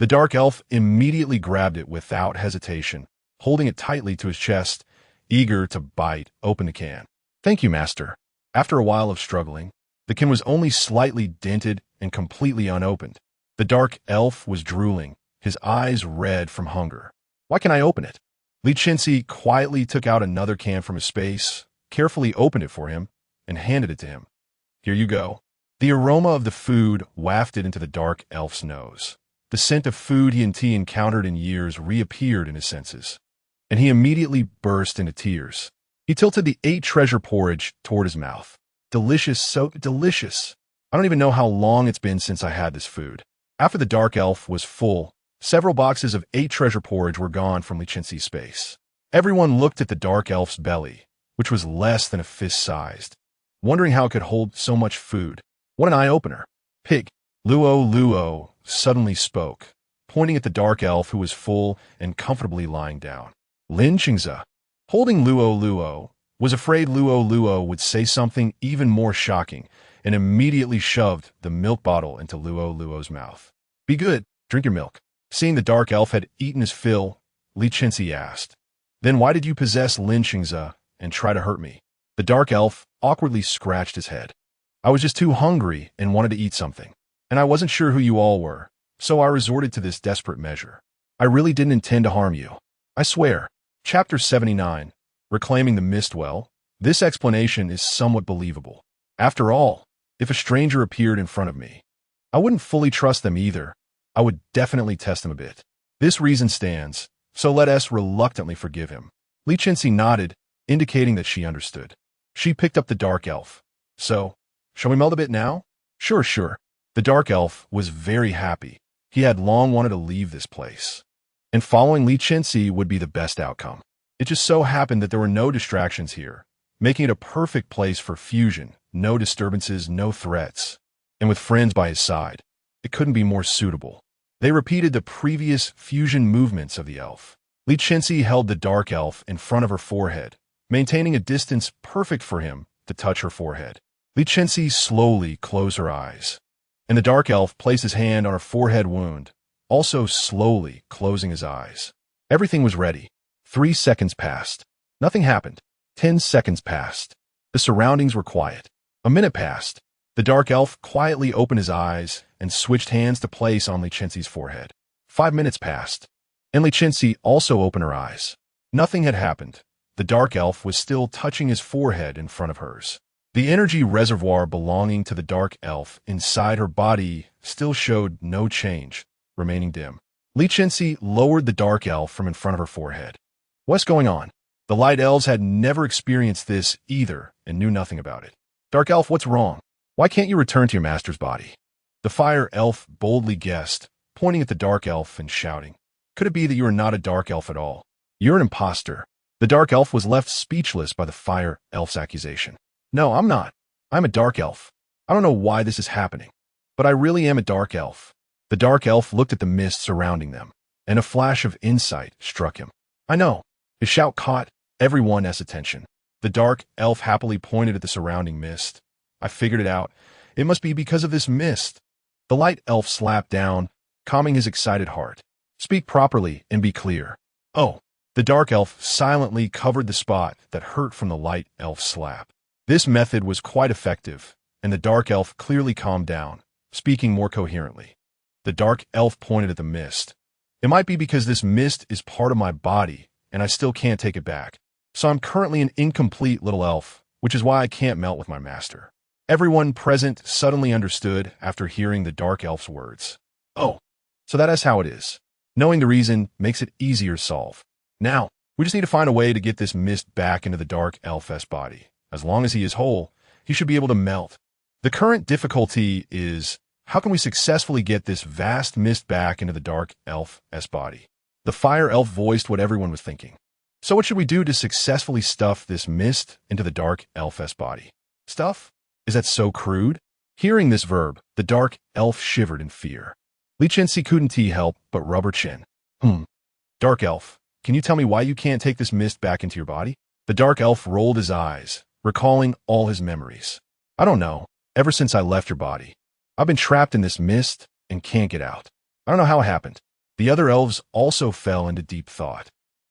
The dark elf immediately grabbed it without hesitation, holding it tightly to his chest, eager to bite open the can. Thank you, master. After a while of struggling, the can was only slightly dented and completely unopened. The dark elf was drooling, his eyes red from hunger. Why can't I open it? Li Chenxi quietly took out another can from his space, carefully opened it for him, and handed it to him. Here you go. The aroma of the food wafted into the dark elf's nose. The scent of food he and tea encountered in years reappeared in his senses, and he immediately burst into tears. He tilted the 8-treasure porridge toward his mouth. Delicious, so delicious. I don't even know how long it's been since I had this food. After the dark elf was full, several boxes of 8-treasure porridge were gone from Li Chenxi's space. Everyone looked at the dark elf's belly, which was less than a fist-sized, wondering how it could hold so much food. What an eye-opener. Pig. Luo suddenly spoke, pointing at the dark elf who was full and comfortably lying down. Li Chenxi, holding Luo, was afraid Luo would say something even more shocking and immediately shoved the milk bottle into Luo's mouth. Be good, drink your milk. Seeing the dark elf had eaten his fill, Li Chenxi asked, Then why did you possess Li Chenxi and try to hurt me? The dark elf awkwardly scratched his head. I was just too hungry and wanted to eat something, and I wasn't sure who you all were, so I resorted to this desperate measure. I really didn't intend to harm you. I swear. Chapter 79, Reclaiming the Mistwell. This explanation is somewhat believable. After all, if a stranger appeared in front of me, I wouldn't fully trust them either. I would definitely test them a bit. This reason stands, so let us reluctantly forgive him. Li Chenxi nodded, indicating that she understood. She picked up the dark elf. So, shall we meld a bit now? Sure. The dark elf was very happy. He had long wanted to leave this place, and following Li Chenxi would be the best outcome. It just so happened that there were no distractions here, making it a perfect place for fusion, no disturbances, no threats. And with friends by his side, it couldn't be more suitable. They repeated the previous fusion movements of the elf. Li Chenxi held the dark elf in front of her forehead, maintaining a distance perfect for him to touch her forehead. Li Chenxi slowly closed her eyes, and the dark elf placed his hand on her forehead wound, also slowly closing his eyes. Everything was ready. 3 seconds passed. Nothing happened. 10 seconds passed. The surroundings were quiet. A minute passed. The dark elf quietly opened his eyes and switched hands to place on Li Chenxi's forehead. 5 minutes passed, and Li Chenxi also opened her eyes. Nothing had happened. The dark elf was still touching his forehead in front of hers. The energy reservoir belonging to the dark elf inside her body still showed no change, remaining dim. Li Chenxi lowered the dark elf from in front of her forehead. What's going on? The light elves had never experienced this either and knew nothing about it. Dark elf, what's wrong? Why can't you return to your master's body? The fire elf boldly guessed, pointing at the dark elf and shouting. Could it be that you are not a dark elf at all? You're an imposter. The dark elf was left speechless by the fire elf's accusation. No, I'm not. I'm a dark elf. I don't know why this is happening, but I really am a dark elf. The dark elf looked at the mist surrounding them, and a flash of insight struck him. I know. His shout caught everyone's attention. The dark elf happily pointed at the surrounding mist. I figured it out. It must be because of this mist. The light elf slapped down, calming his excited heart. Speak properly and be clear. Oh. The dark elf silently covered the spot that hurt from the light elf's slap. This method was quite effective, and the dark elf clearly calmed down, speaking more coherently. The dark elf pointed at the mist. It might be because this mist is part of my body, and I still can't take it back. So I'm currently an incomplete little elf, which is why I can't melt with my master. Everyone present suddenly understood after hearing the dark elf's words. Oh, so that is how it is. Knowing the reason makes it easier to solve. Now, we just need to find a way to get this mist back into the dark elf's body. As long as he is whole, he should be able to melt. The current difficulty is, how can we successfully get this vast mist back into the dark elf's body? The fire elf voiced what everyone was thinking. So what should we do to successfully stuff this mist into the dark elf's body? Stuff? Is that so crude? Hearing this verb, the dark elf shivered in fear. Li Chenxi couldn't help but rub her chin. Dark elf, can you tell me why you can't take this mist back into your body? The dark elf rolled his eyes, recalling all his memories. I don't know. Ever since I left your body, I've been trapped in this mist and can't get out. I don't know how it happened. The other elves also fell into deep thought.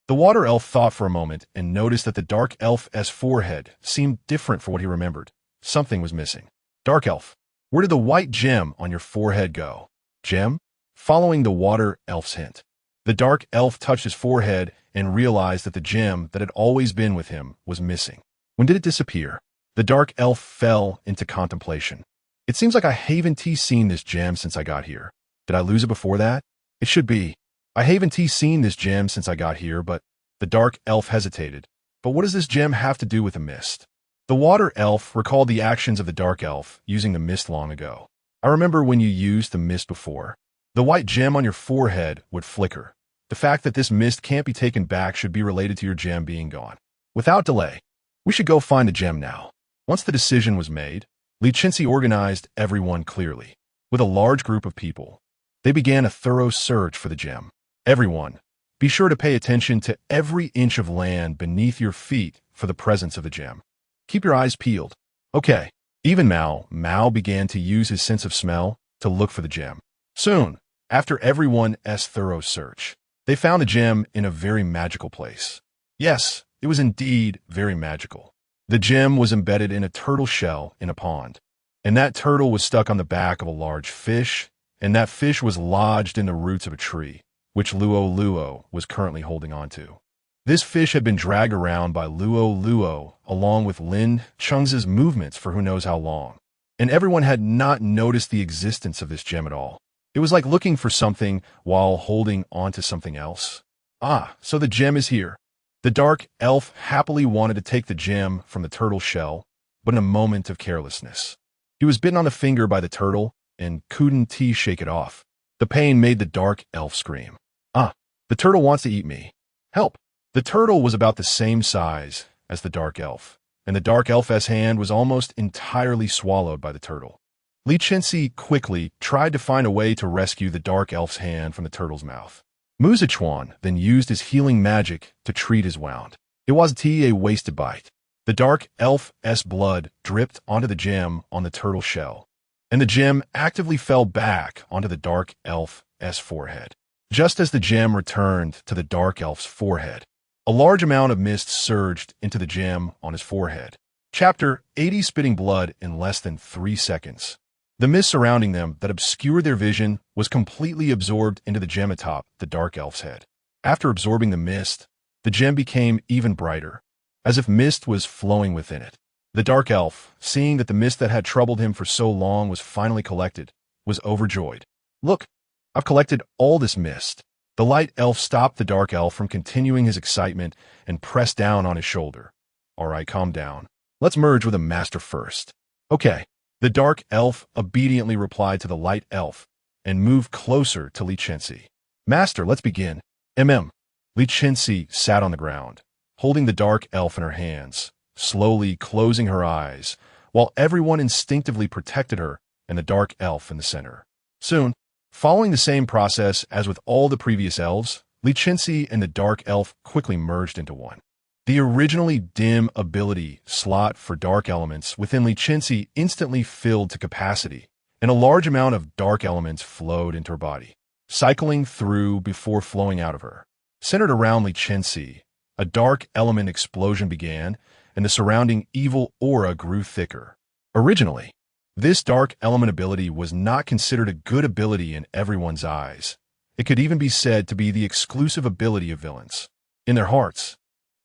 The water elf thought for a moment and noticed that the dark elf's forehead seemed different from what he remembered. Something was missing. Dark elf, where did the white gem on your forehead go? Gem? Following the water elf's hint. The dark elf touched his forehead and realized that the gem that had always been with him was missing. When did it disappear? The dark elf fell into contemplation. It seems like I haven't seen this gem since I got here. Did I lose it before that? It should be. I haven't seen this gem since I got here, but the dark elf hesitated. But what does this gem have to do with the mist? The water elf recalled the actions of the dark elf using the mist long ago. I remember when you used the mist before. The white gem on your forehead would flicker. The fact that this mist can't be taken back should be related to your gem being gone. Without delay, we should go find the gem now. Once the decision was made, Li Chenxi organized everyone clearly. With a large group of people, they began a thorough search for the gem. Everyone, be sure to pay attention to every inch of land beneath your feet for the presence of the gem. Keep your eyes peeled. Okay. Even Mao began to use his sense of smell to look for the gem. Soon, after everyone's thorough search, they found the gem in a very magical place. Yes, it was indeed very magical. The gem was embedded in a turtle shell in a pond, and that turtle was stuck on the back of a large fish, and that fish was lodged in the roots of a tree, which Luo was currently holding on to. This fish had been dragged around by Luo along with Li Chenxi's movements for who knows how long, and everyone had not noticed the existence of this gem at all. It was like looking for something while holding onto something else. Ah, so the gem is here. The dark elf happily wanted to take the gem from the turtle shell, but in a moment of carelessness, he was bitten on the finger by the turtle and couldn't shake it off. The pain made the dark elf scream. Ah, the turtle wants to eat me. Help! The turtle was about the same size as the dark elf, and the dark elf's hand was almost entirely swallowed by the turtle. Li Chenxi quickly tried to find a way to rescue the dark elf's hand from the turtle's mouth. Mutations then used his healing magic to treat his wound. It wasn't a wasted bite. The dark elf's blood dripped onto the gem on the turtle shell, and the gem actively fell back onto the dark elf's forehead. Just as the gem returned to the dark elf's forehead, a large amount of mist surged into the gem on his forehead. Chapter 80 Spitting blood in less than 3 seconds. The mist surrounding them that obscured their vision was completely absorbed into the gem atop the dark elf's head. After absorbing the mist, the gem became even brighter, as if mist was flowing within it. The dark elf, seeing that the mist that had troubled him for so long was finally collected, was overjoyed. Look, I've collected all this mist. The light elf stopped the dark elf from continuing his excitement and pressed down on his shoulder. All right, calm down. Let's merge with a master first. Okay. The dark elf obediently replied to the light elf and moved closer to Li Chenxi. Master, let's begin. Li Chenxi sat on the ground, holding the dark elf in her hands, slowly closing her eyes, while everyone instinctively protected her and the dark elf in the center. Soon, following the same process as with all the previous elves, Li Chenxi and the dark elf quickly merged into one. The originally dim ability slot for dark elements within Li Chenxi instantly filled to capacity, and a large amount of dark elements flowed into her body, cycling through before flowing out of her. Centered around Li Chenxi, a dark element explosion began, and the surrounding evil aura grew thicker. Originally, this dark element ability was not considered a good ability in everyone's eyes. It could even be said to be the exclusive ability of villains. In their hearts,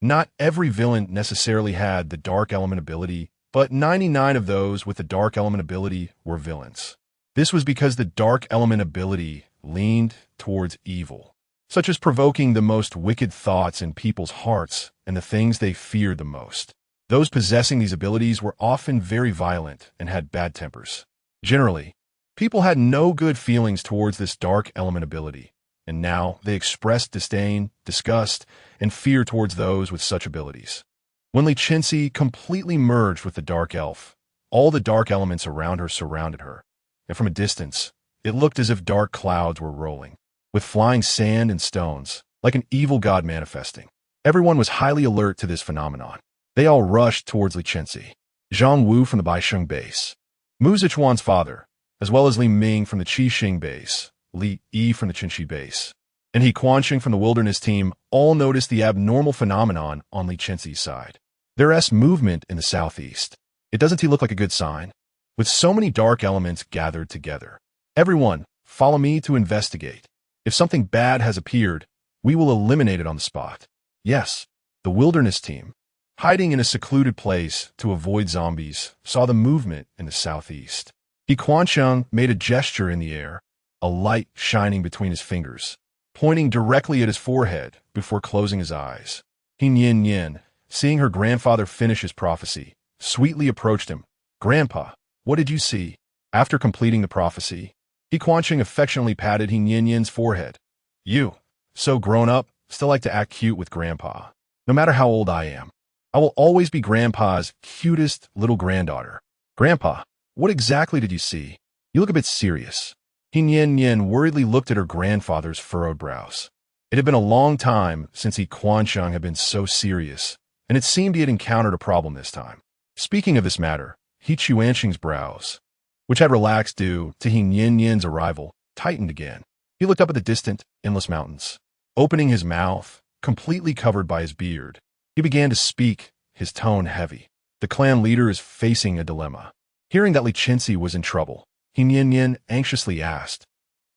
not every villain necessarily had the dark element ability, but 99 of those with the dark element ability were villains. This was because the dark element ability leaned towards evil, such as provoking the most wicked thoughts in people's hearts and the things they feared the most. Those possessing these abilities were often very violent and had bad tempers. Generally, people had no good feelings towards this dark element ability, and now they expressed disdain, disgust, and fear towards those with such abilities. When Li Chenxi completely merged with the dark elf, all the dark elements around her surrounded her, and from a distance, it looked as if dark clouds were rolling, with flying sand and stones, like an evil god manifesting. Everyone was highly alert to this phenomenon. They all rushed towards Li Chenxi. Zhang Wu from the Baisheng base, Mu Zichuan's father, as well as Li Ming from the Qixing base, Li Yi from the Chenxi base, and He Quanxing from the wilderness team all noticed the abnormal phenomenon on Li Chenxi's side. There's movement in the southeast. It doesn't look like a good sign. With so many dark elements gathered together. Everyone, follow me to investigate. If something bad has appeared, we will eliminate it on the spot. Yes, the wilderness team, hiding in a secluded place to avoid zombies, saw the movement in the southeast. He Quanxiang made a gesture in the air, a light shining between his fingers, pointing directly at his forehead before closing his eyes. He Yin, seeing her grandfather finish his prophecy, sweetly approached him. Grandpa, what did you see? After completing the prophecy, He Quanxing affectionately patted He Yin's forehead. You, so grown up, still like to act cute with Grandpa. No matter how old I am, I will always be Grandpa's cutest little granddaughter. Grandpa, what exactly did you see? You look a bit serious. He Yin worriedly looked at her grandfather's furrowed brows. It had been a long time since He Quanxiang had been so serious, and it seemed he had encountered a problem this time. Speaking of this matter, He Quanxing's brows, which had relaxed due to He Yin's arrival, tightened again. He looked up at the distant, endless mountains. Opening his mouth, completely covered by his beard, he began to speak, his tone heavy. The clan leader is facing a dilemma. Hearing that Li Chenxi was in trouble, He Yin anxiously asked,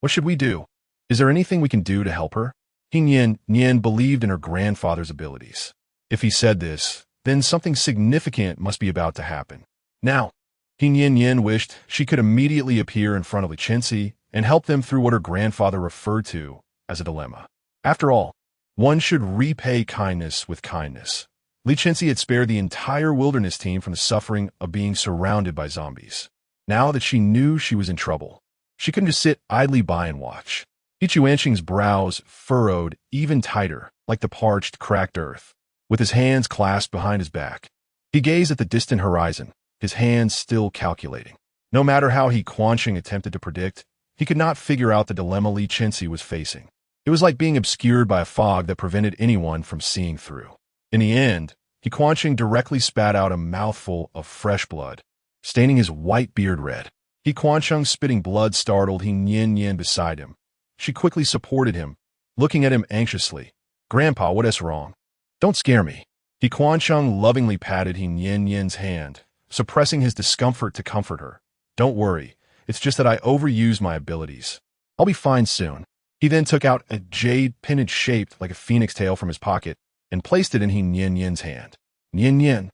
"What should we do? Is there anything we can do to help her?" He Yin believed in her grandfather's abilities. If he said this, then something significant must be about to happen. Now, He Yin wished she could immediately appear in front of Li Chenxi and help them through what her grandfather referred to as a dilemma. After all, one should repay kindness with kindness. Li Chenxi had spared the entire wilderness team from the suffering of being surrounded by zombies. Now that she knew she was in trouble, she couldn't just sit idly by and watch. He Quanxing's brows furrowed even tighter, like the parched, cracked earth. With his hands clasped behind his back, he gazed at the distant horizon, his hands still calculating. No matter how He Quanxing attempted to predict, he could not figure out the dilemma Li Chenxi was facing. It was like being obscured by a fog that prevented anyone from seeing through. In the end, He Quanxing directly spat out a mouthful of fresh blood, staining his white beard red. He Quanxing spitting blood startled He Yin beside him. She quickly supported him, looking at him anxiously. Grandpa, what is wrong? Don't scare me. He Quanxing lovingly patted He Yin's hand, suppressing his discomfort to comfort her. Don't worry, it's just that I overused my abilities. I'll be fine soon. He then took out a jade pendant shaped like a phoenix tail from his pocket and placed it in He Yin's hand. Yin,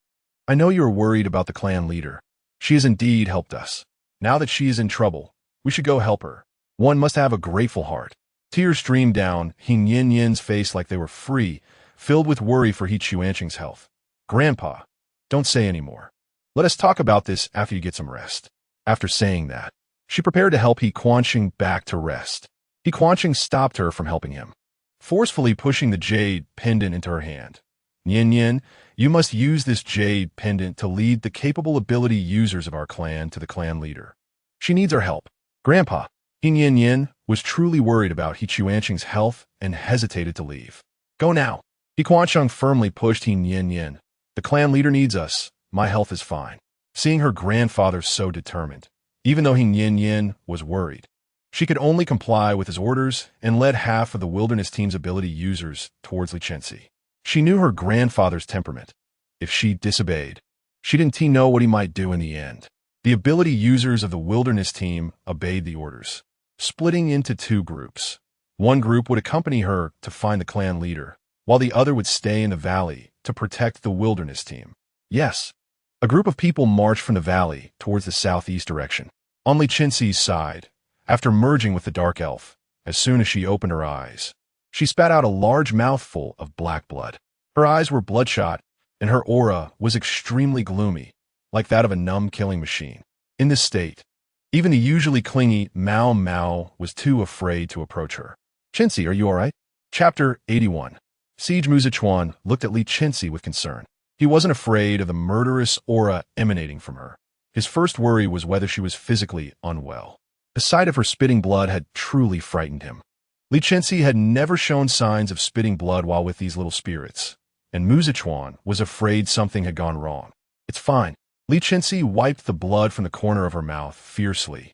I know you are worried about the clan leader. She has indeed helped us. Now that she is in trouble, we should go help her. One must have a grateful heart. Tears streamed down He Yin's face like they were free, filled with worry for He Quanxing's health. Grandpa, don't say any more. Let us talk about this after you get some rest. After saying that, she prepared to help He Quanxing back to rest. He Quanxing stopped her from helping him, forcefully pushing the jade pendant into her hand. Yin, you must use this jade pendant to lead the capable ability users of our clan to the clan leader. She needs our help. Grandpa, He Yin was truly worried about He Quanxing's health and hesitated to leave. Go now. He Quanxing firmly pushed He Yin. The clan leader needs us. My health is fine. Seeing her grandfather so determined, even though He Yin was worried, she could only comply with his orders and led half of the wilderness team's ability users towards Li Chenxi. She knew her grandfather's temperament. If she disobeyed, she didn't know what he might do in the end. The ability users of the wilderness team obeyed the orders, splitting into two groups. One group would accompany her to find the clan leader, while the other would stay in the valley to protect the wilderness team. Yes, a group of people marched from the valley towards the southeast direction. On Li Chenxi's side, after merging with the dark elf, as soon as she opened her eyes, she spat out a large mouthful of black blood. Her eyes were bloodshot, and her aura was extremely gloomy, like that of a numb killing machine. In this state, even the usually clingy Mao was too afraid to approach her. Chenxi, are you all right? Chapter 81. Siege Muzichuan looked at Li Chenxi with concern. He wasn't afraid of the murderous aura emanating from her. His first worry was whether she was physically unwell. The sight of her spitting blood had truly frightened him. Li Chenxi had never shown signs of spitting blood while with these little spirits, and Muzichuan was afraid something had gone wrong. It's fine. Li Chenxi wiped the blood from the corner of her mouth fiercely.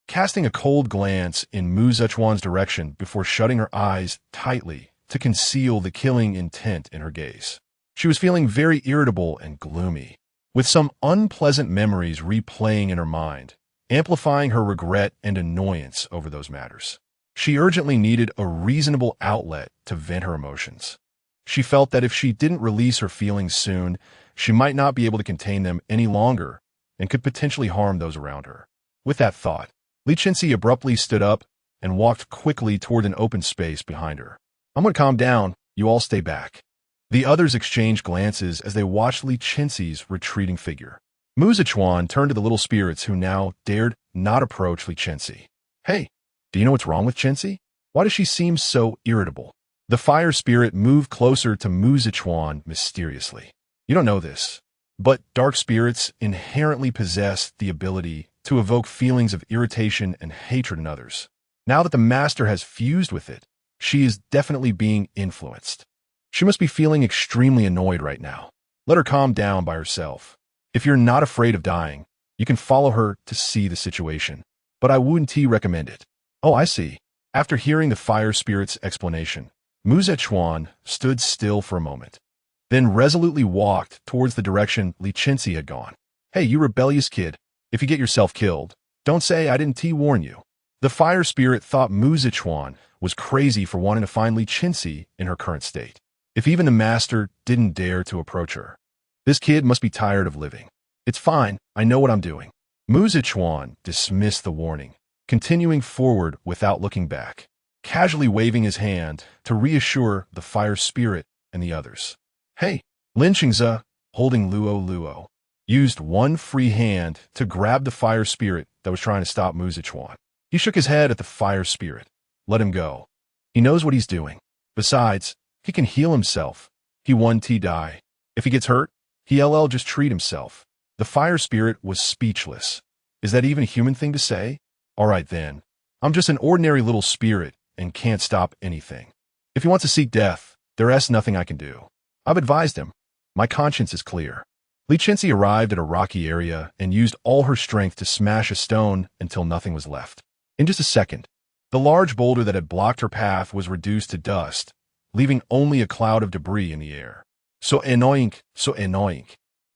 casting a cold glance in Mu Zechuan's direction before shutting her eyes tightly to conceal the killing intent in her gaze. She was feeling very irritable and gloomy, with some unpleasant memories replaying in her mind, amplifying her regret and annoyance over those matters. She urgently needed a reasonable outlet to vent her emotions. She felt that if she didn't release her feelings soon, she might not be able to contain them any longer and could potentially harm those around her. With that thought, Li Chenxi abruptly stood up and walked quickly toward an open space behind her. "I'm going to calm down. You all stay back." The others exchanged glances as they watched Li Chenxi's retreating figure. Mu Zechuan turned to the little spirits who now dared not approach Li Chenxi. "Hey, do you know what's wrong with Chenxi? Why does she seem so irritable?" The fire spirit moved closer to Mu Zechuan mysteriously. "You don't know this, but dark spirits inherently possess the ability to evoke feelings of irritation and hatred in others. Now that the master has fused with it, she is definitely being influenced. She must be feeling extremely annoyed right now. Let her calm down by herself. If you're not afraid of dying, you can follow her to see the situation, but I wouldn't recommend it." "Oh, I see." After hearing the fire spirit's explanation, Mu Zechuan stood still for a moment, then resolutely walked towards the direction Li Chenxi had gone. "Hey, you rebellious kid. If you get yourself killed, don't say I didn't warn you." The fire spirit thought Mu Zechuan was crazy for wanting to find Li Chenxi in her current state. If even the master didn't dare to approach her, this kid must be tired of living. "It's fine. I know what I'm doing." Mu Zechuan dismissed the warning, continuing forward without looking back, casually waving his hand to reassure the fire spirit and the others. "Hey!" Li Chenxi, holding Luo, used one free hand to grab the fire spirit that was trying to stop Mu Zechuan. He shook his head at the fire spirit. "Let him go. He knows what he's doing. Besides, he can heal himself. He won't die. If he gets hurt, he'll just treat himself." The fire spirit was speechless. Is that even a human thing to say? "All right then. I'm just an ordinary little spirit and can't stop anything. If he wants to seek death, there's nothing I can do. I've advised him. My conscience is clear." Li Chenxi arrived at a rocky area and used all her strength to smash a stone until nothing was left. In just a second, the large boulder that had blocked her path was reduced to dust, leaving only a cloud of debris in the air. So annoying.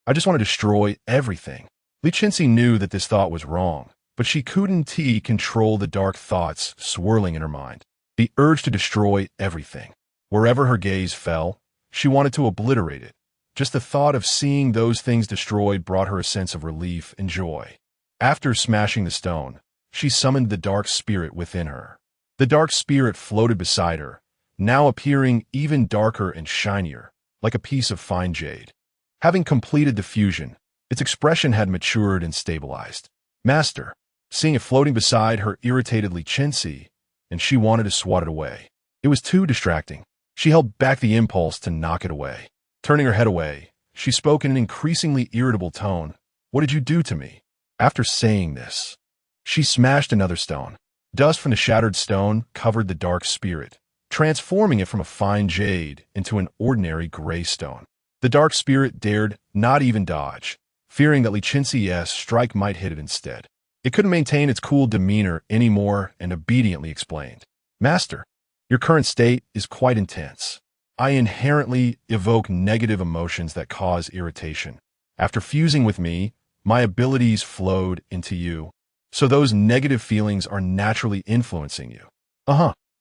I just want to destroy everything." Li Chenxi knew that this thought was wrong, but she couldn't control the dark thoughts swirling in her mind. The urge to destroy everything. Wherever her gaze fell, she wanted to obliterate it. Just the thought of seeing those things destroyed brought her a sense of relief and joy. After smashing the stone, she summoned the dark spirit within her. The dark spirit floated beside her, now appearing even darker and shinier, like a piece of fine jade. Having completed the fusion, its expression had matured and stabilized. "Master," seeing it floating beside her irritated Li Chenxi, and she wanted to swat it away. It was too distracting. She held back the impulse to knock it away. Turning her head away, she spoke in an increasingly irritable tone. "What did you do to me?" After saying this, she smashed another stone. Dust from the shattered stone covered the dark spirit, transforming it from a fine jade into an ordinary gray stone. The dark spirit dared not even dodge, fearing that Li Chenxi's strike might hit it instead. It couldn't maintain its cool demeanor anymore and obediently explained. "Master, your current state is quite intense. I inherently evoke negative emotions that cause irritation. After fusing with me, my abilities flowed into you, so those negative feelings are naturally influencing you."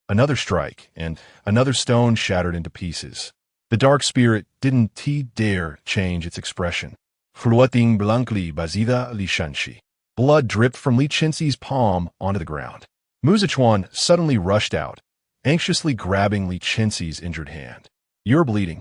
Another strike, and another stone shattered into pieces. The dark spirit didn't dare change its expression. Floating blankly basida Li Chenxi. Blood dripped from Li Chenxi's palm onto the ground. Mu Zechuan suddenly rushed out, anxiously grabbing Li Chenxi's injured hand. "You're bleeding."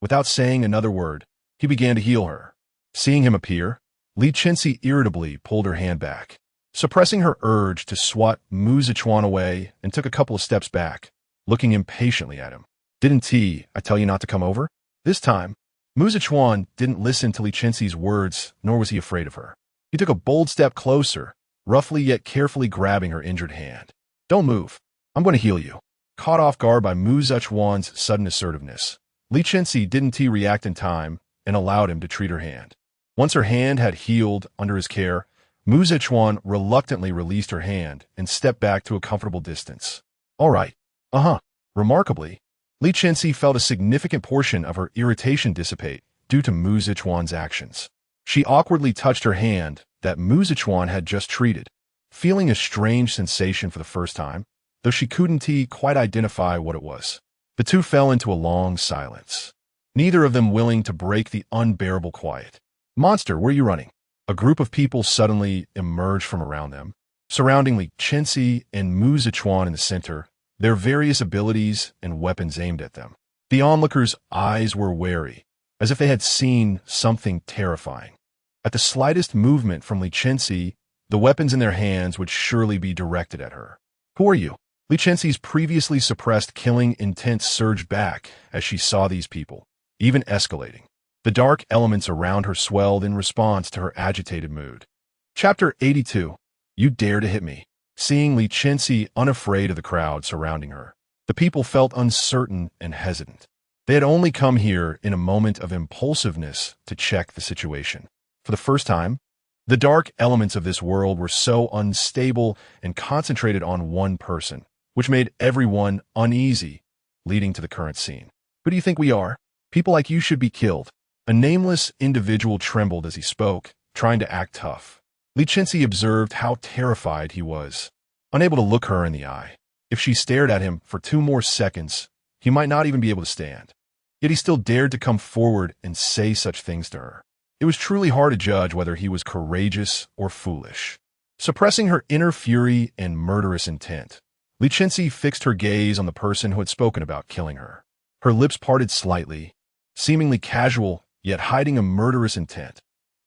Without saying another word, he began to heal her. Seeing him appear, Li Chenxi irritably pulled her hand back, suppressing her urge to swat Mu Zechuan away, and took a couple of steps back, looking impatiently at him. "Didn't I tell you not to come over?" This time, Mu Zechuan didn't listen to Li Chenxi's words, nor was he afraid of her. He took a bold step closer, roughly yet carefully grabbing her injured hand. "Don't move. I'm going to heal you." Caught off guard by Mu Zechuan's sudden assertiveness, Li Chenxi didn't react in time and allowed him to treat her hand. Once her hand had healed under his care, Mu Zichuan reluctantly released her hand and stepped back to a comfortable distance. All right. Uh-huh. Remarkably, Li Chenxi felt a significant portion of her irritation dissipate due to Mu Zichuan's actions. She awkwardly touched her hand that Mu Zichuan had just treated, feeling a strange sensation for the first time, though she couldn't quite identify what it was. The two fell into a long silence, neither of them willing to break the unbearable quiet. Monster, where are you running? A group of people suddenly emerged from around them, surrounding Li Chenxi and Mu Zichuan in the center, their various abilities and weapons aimed at them. The onlookers' eyes were wary, as if they had seen something terrifying. At the slightest movement from Li Chenxi, the weapons in their hands would surely be directed at her. Who are you? Li Chenxi's previously suppressed killing intent surged back as she saw these people, even escalating. The dark elements around her swelled in response to her agitated mood. Chapter 82. You dare to hit me. Seeing Li Chenxi unafraid of the crowd surrounding her, the people felt uncertain and hesitant. They had only come here in a moment of impulsiveness to check the situation. For the first time, the dark elements of this world were so unstable and concentrated on one person, which made everyone uneasy, leading to the current scene. Who do you think we are? People like you should be killed. A nameless individual trembled as he spoke, trying to act tough. Li Chenxi observed how terrified he was, unable to look her in the eye. If she stared at him for 2 more seconds, he might not even be able to stand. Yet he still dared to come forward and say such things to her. It was truly hard to judge whether he was courageous or foolish. Suppressing her inner fury and murderous intent, Li Chenxi fixed her gaze on the person who had spoken about killing her. Her lips parted slightly, seemingly casual, yet hiding a murderous intent.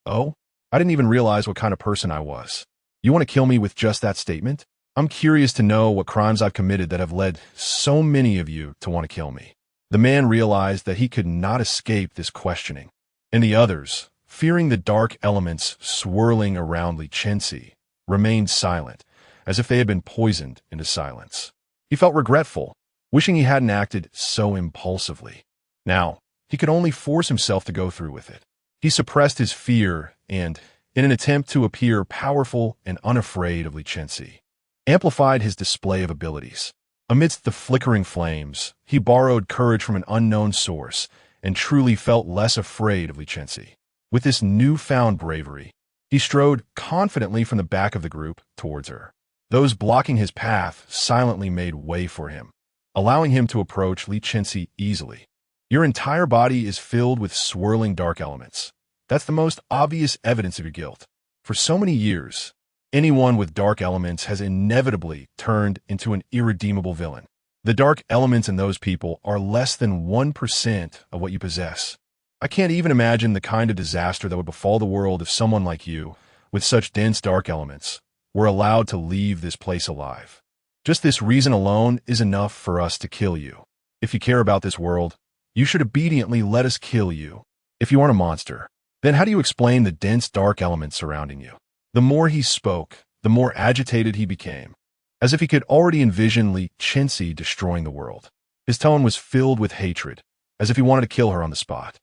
Oh? I didn't even realize what kind of person I was. You want to kill me with just that statement? I'm curious to know what crimes I've committed that have led so many of you to want to kill me. The man realized that he could not escape this questioning, and the others, fearing the dark elements swirling around Li Chenxi, remained silent, as if they had been poisoned into silence. He felt regretful, wishing he hadn't acted so impulsively. Now, he could only force himself to go through with it. He suppressed his fear and, in an attempt to appear powerful and unafraid of Li Chenxi, amplified his display of abilities. Amidst the flickering flames, he borrowed courage from an unknown source and truly felt less afraid of Li Chenxi. With this newfound bravery, he strode confidently from the back of the group towards her. Those blocking his path silently made way for him, allowing him to approach Li Chenxi easily. Your entire body is filled with swirling dark elements. That's the most obvious evidence of your guilt. For so many years, anyone with dark elements has inevitably turned into an irredeemable villain. The dark elements in those people are less than 1% of what you possess. I can't even imagine the kind of disaster that would befall the world if someone like you, with such dense dark elements, were allowed to leave this place alive. Just this reason alone is enough for us to kill you. If you care about this world, you should obediently let us kill you. If you aren't a monster, then how do you explain the dense dark elements surrounding you? The more he spoke, the more agitated he became, as if he could already envision Li Chenxi destroying the world. His tone was filled with hatred, as if he wanted to kill her on the spot.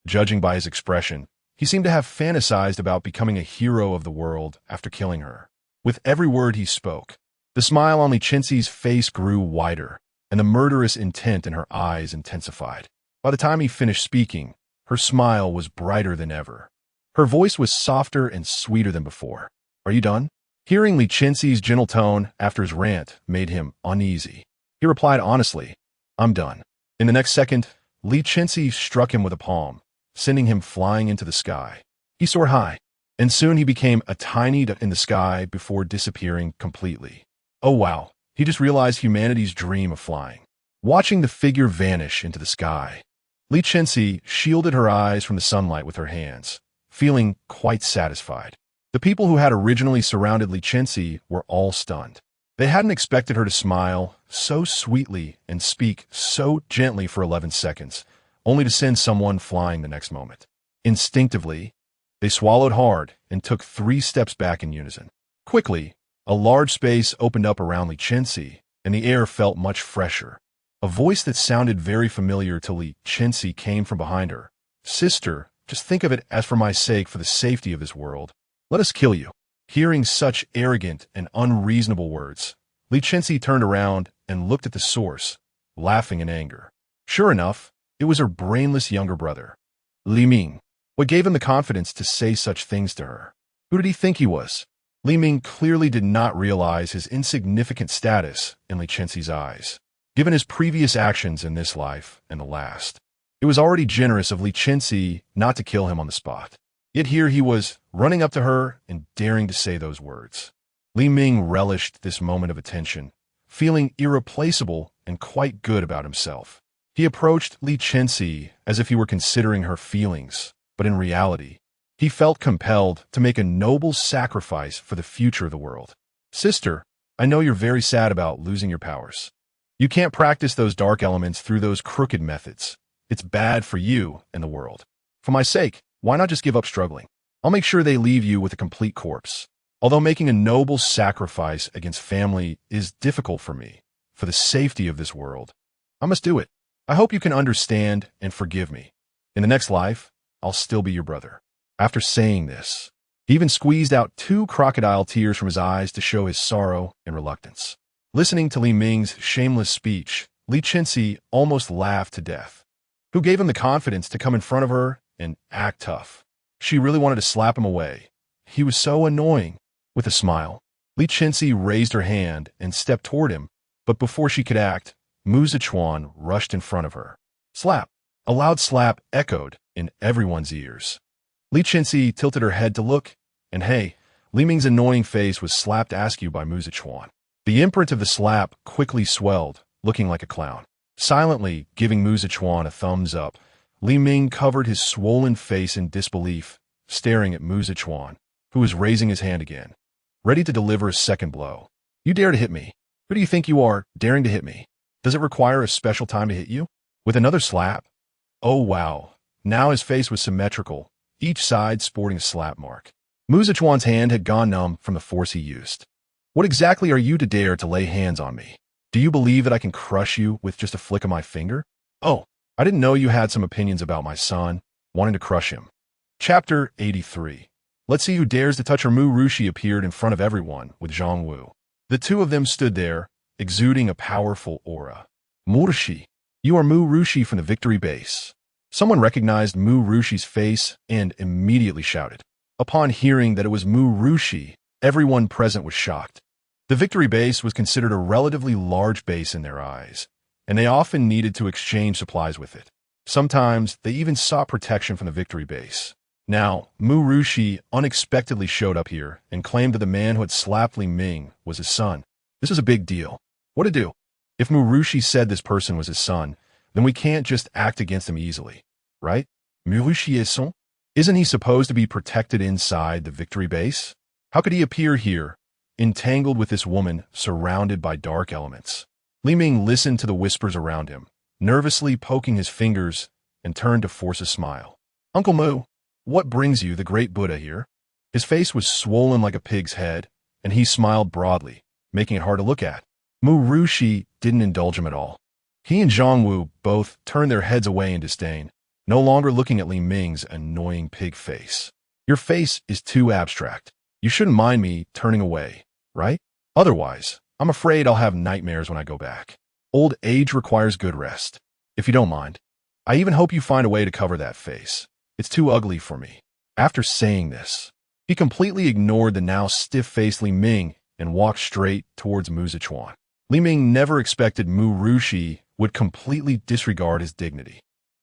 Judging by his expression, he seemed to have fantasized about becoming a hero of the world after killing her. With every word he spoke, the smile on Li Chenxi's face grew wider, and the murderous intent in her eyes intensified. By the time he finished speaking, her smile was brighter than ever. Her voice was softer and sweeter than before. Are you done? Hearing Li Chenxi's gentle tone after his rant made him uneasy. He replied honestly, I'm done. In the next second, Li Chenxi struck him with a palm, sending him flying into the sky. He soared high, and soon he became a tiny dot in the sky before disappearing completely. Oh wow, he just realized humanity's dream of flying. Watching the figure vanish into the sky, Li Chenxi shielded her eyes from the sunlight with her hands, feeling quite satisfied. The people who had originally surrounded Li Chenxi were all stunned. They hadn't expected her to smile so sweetly and speak so gently for 11 seconds, only to send someone flying the next moment. Instinctively, they swallowed hard and took 3 steps back in unison. Quickly, a large space opened up around Li Chenxi, and the air felt much fresher. A voice that sounded very familiar to Li Chenxi came from behind her. Sister, just think of it as for my sake, for the safety of this world. Let us kill you. Hearing such arrogant and unreasonable words, Li Chenxi turned around and looked at the source, laughing in anger. Sure enough, it was her brainless younger brother, Li Ming. What gave him the confidence to say such things to her? Who did he think he was? Li Ming clearly did not realize his insignificant status in Li Chenxi's eyes, given his previous actions in this life and the last. It was already generous of Li Chenxi not to kill him on the spot. Yet here he was, running up to her and daring to say those words. Li Ming relished this moment of attention, feeling irreplaceable and quite good about himself. He approached Li Chenxi as if he were considering her feelings, but in reality, he felt compelled to make a noble sacrifice for the future of the world. Sister, I know you're very sad about losing your powers. You can't practice those dark elements through those crooked methods. It's bad for you and the world. For my sake, why not just give up struggling? I'll make sure they leave you with a complete corpse. Although making a noble sacrifice against family is difficult for me, for the safety of this world, I must do it. I hope you can understand and forgive me. In the next life, I'll still be your brother. After saying this, he even squeezed out 2 crocodile tears from his eyes to show his sorrow and reluctance. Listening to Li Ming's shameless speech, Li Chenxi almost laughed to death. Who gave him the confidence to come in front of her and act tough? She really wanted to slap him away. He was so annoying. With a smile, Li Chenxi raised her hand and stepped toward him, but before she could act, Mu Zichuan rushed in front of her. Slap! A loud slap echoed in everyone's ears. Li Chenxi tilted her head to look, and hey, Li Ming's annoying face was slapped askew by Mu Zichuan. The imprint of the slap quickly swelled, looking like a clown. Silently giving Mu Zichuan a thumbs up, Li Ming covered his swollen face in disbelief, staring at Mu Zichuan, who was raising his hand again, ready to deliver a second blow. You dare to hit me? Who do you think you are, daring to hit me? Does it require a special time to hit you? With another slap? Oh wow, now his face was symmetrical, each side sporting a slap mark. Mu Zichuan's hand had gone numb from the force he used. What exactly are you to dare to lay hands on me? Do you believe that I can crush you with just a flick of my finger? Oh, I didn't know you had some opinions about my son, wanting to crush him. Chapter 83. Let's see who dares to touch her. Mu Rushi appeared in front of everyone with Zhang Wu. The two of them stood there, exuding a powerful aura. Mu Rushi, you are Mu Rushi from the Victory Base. Someone recognized Mu Rushi's face and immediately shouted. Upon hearing that it was Mu Rushi, everyone present was shocked. The Victory Base was considered a relatively large base in their eyes, and they often needed to exchange supplies with it. Sometimes they even sought protection from the Victory Base. Now, Mu Rushi unexpectedly showed up here and claimed that the man who had slapped Li Ming was his son. This was a big deal. What to do? If Mu Rushi said this person was his son, then we can't just act against him easily, right? Mu Rushi est son? Isn't he supposed to be protected inside the Victory Base? How could he appear here, entangled with this woman, surrounded by dark elements? Li Ming listened to the whispers around him, nervously poking his fingers, and turned to force a smile. Uncle Mu, what brings you, the great Buddha, here? His face was swollen like a pig's head, and he smiled broadly, making it hard to look at. Mu Rushi didn't indulge him at all. He and Zhang Wu both turned their heads away in disdain, no longer looking at Li Ming's annoying pig face. Your face is too abstract. You shouldn't mind me turning away, right? Otherwise, I'm afraid I'll have nightmares when I go back. Old age requires good rest. If you don't mind, I even hope you find a way to cover that face. It's too ugly for me. After saying this, he completely ignored the now stiff-faced Li Ming and walked straight towards Mu Zichuan. Li Ming never expected Mu Rushi would completely disregard his dignity.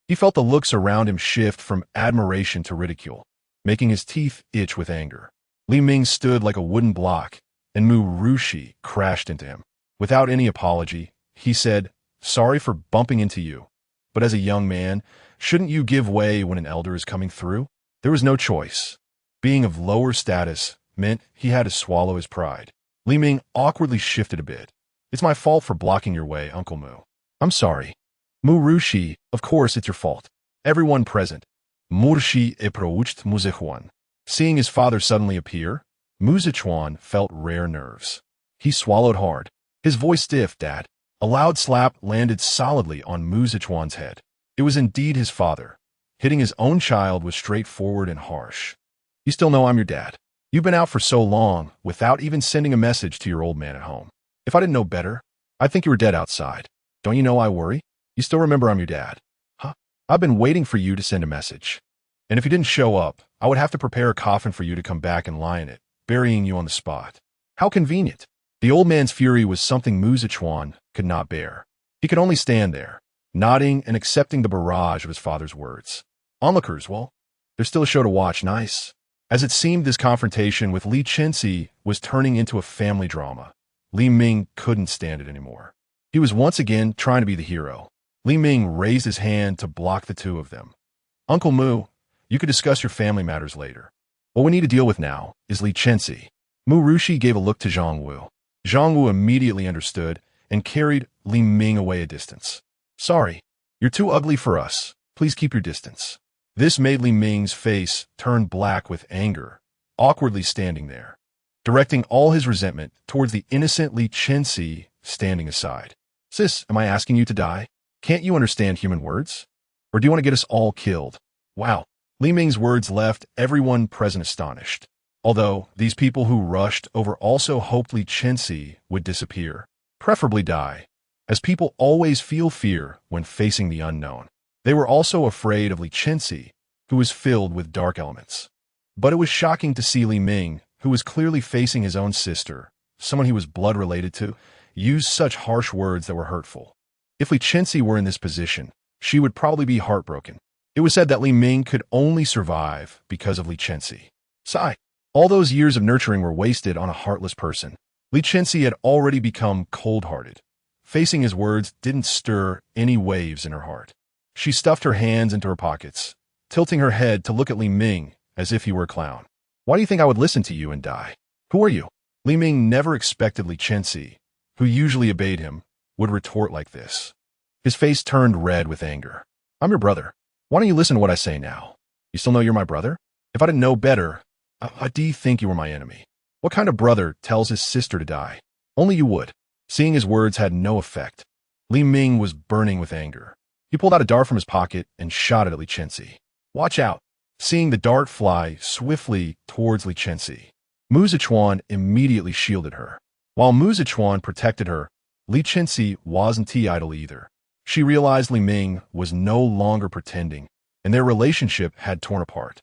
He felt the looks around him shift from admiration to ridicule, making his teeth itch with anger. Li Ming stood like a wooden block, and Mu Rushi crashed into him. Without any apology, he said, "Sorry for bumping into you, but as a young man, shouldn't you give way when an elder is coming through?" There was no choice. Being of lower status meant he had to swallow his pride. Li Ming awkwardly shifted a bit. "It's my fault for blocking your way, Uncle Mu. I'm sorry." Mu Rushi, of course it's your fault. Everyone present. Mu Rushi approached Mu Zichuan. Seeing his father suddenly appear, Mu Zichuan felt rare nerves. He swallowed hard. His voice stiff, Dad. A loud slap landed solidly on Mu Zichuan's head. It was indeed his father. Hitting his own child was straightforward and harsh. "You still know I'm your dad. You've been out for so long without even sending a message to your old man at home. If I didn't know better, I'd think you were dead outside. Don't you know I worry? You still remember I'm your dad? Huh? I've been waiting for you to send a message. And if you didn't show up, I would have to prepare a coffin for you to come back and lie in it, burying you on the spot. How convenient. The old man's fury was something Mu Zichuan could not bear. He could only stand there, nodding and accepting the barrage of his father's words. Onlookers, well, there's still a show to watch, nice. As it seemed this confrontation with Li Chenxi was turning into a family drama, Li Ming couldn't stand it anymore. He was once again trying to be the hero. Li Ming raised his hand to block the two of them. Uncle Mu, you could discuss your family matters later. What we need to deal with now is Li Chenxi. Mu Rushi gave a look to Zhang Wu. Zhang Wu immediately understood and carried Li Ming away a distance. Sorry, you're too ugly for us. Please keep your distance. This made Li Ming's face turn black with anger, awkwardly standing there, directing all his resentment towards the innocent Li Chenxi standing aside. Sis, am I asking you to die? Can't you understand human words? Or do you want to get us all killed? Wow. Li Ming's words left everyone present astonished. Although these people who rushed over also hoped Li Chenxi would disappear, preferably die, as people always feel fear when facing the unknown. They were also afraid of Li Chenxi, who was filled with dark elements. But it was shocking to see Li Ming, who was clearly facing his own sister, someone he was blood related to, use such harsh words that were hurtful. If Li Chenxi were in this position, she would probably be heartbroken. It was said that Li Ming could only survive because of Li Chenxi. Sigh. All those years of nurturing were wasted on a heartless person. Li Chenxi had already become cold-hearted. Facing his words didn't stir any waves in her heart. She stuffed her hands into her pockets, tilting her head to look at Li Ming as if he were a clown. Why do you think I would listen to you and die? Who are you? Li Ming never expected Li Chenxi, who usually obeyed him, would retort like this. His face turned red with anger. I'm your brother. Why don't you listen to what I say now? You still know you're my brother? If I didn't know better, I'd think you were my enemy. What kind of brother tells his sister to die? Only you would. Seeing his words had no effect. Li Ming was burning with anger. He pulled out a dart from his pocket and shot it at Li Chenxi. Watch out. Seeing the dart fly swiftly towards Li Chenxi, Mu Zichuan immediately shielded her. While Mu Zichuan protected her, Li Chenxi wasn't idle either. She realized Li Ming was no longer pretending, and their relationship had torn apart.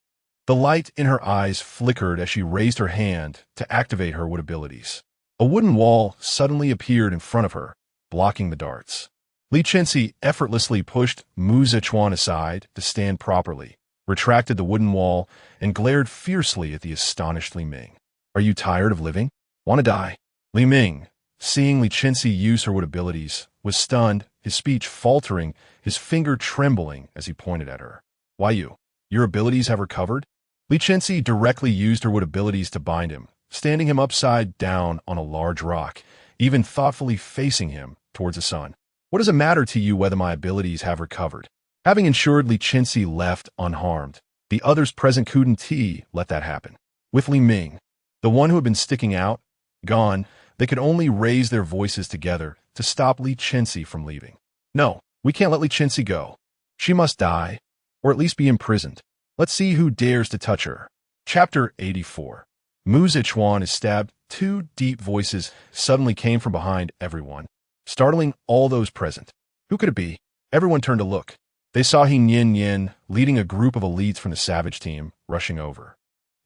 The light in her eyes flickered as she raised her hand to activate her wood abilities. A wooden wall suddenly appeared in front of her, blocking the darts. Li Chenxi effortlessly pushed Mu Zichuan aside to stand properly, retracted the wooden wall, and glared fiercely at the astonished Li Ming. Are you tired of living? Want to die? Li Ming, seeing Li Chenxi use her wood abilities, was stunned, his speech faltering, his finger trembling as he pointed at her. Why you? Your abilities have recovered? Li Chenxi directly used her wood abilities to bind him, standing him upside down on a large rock, even thoughtfully facing him towards the sun. What does it matter to you whether my abilities have recovered? Having ensured Li Chenxi left unharmed, the others present couldn't let that happen. With Li Ming, the one who had been sticking out, gone, they could only raise their voices together to stop Li Chenxi from leaving. No, we can't let Li Chenxi go. She must die, or at least be imprisoned. Let's see who dares to touch her. Chapter 84. Mu Zichuan is stabbed. Two deep voices suddenly came from behind everyone, startling all those present. Who could it be? Everyone turned to look. They saw He Nian Yin leading a group of elites from the Savage team rushing over.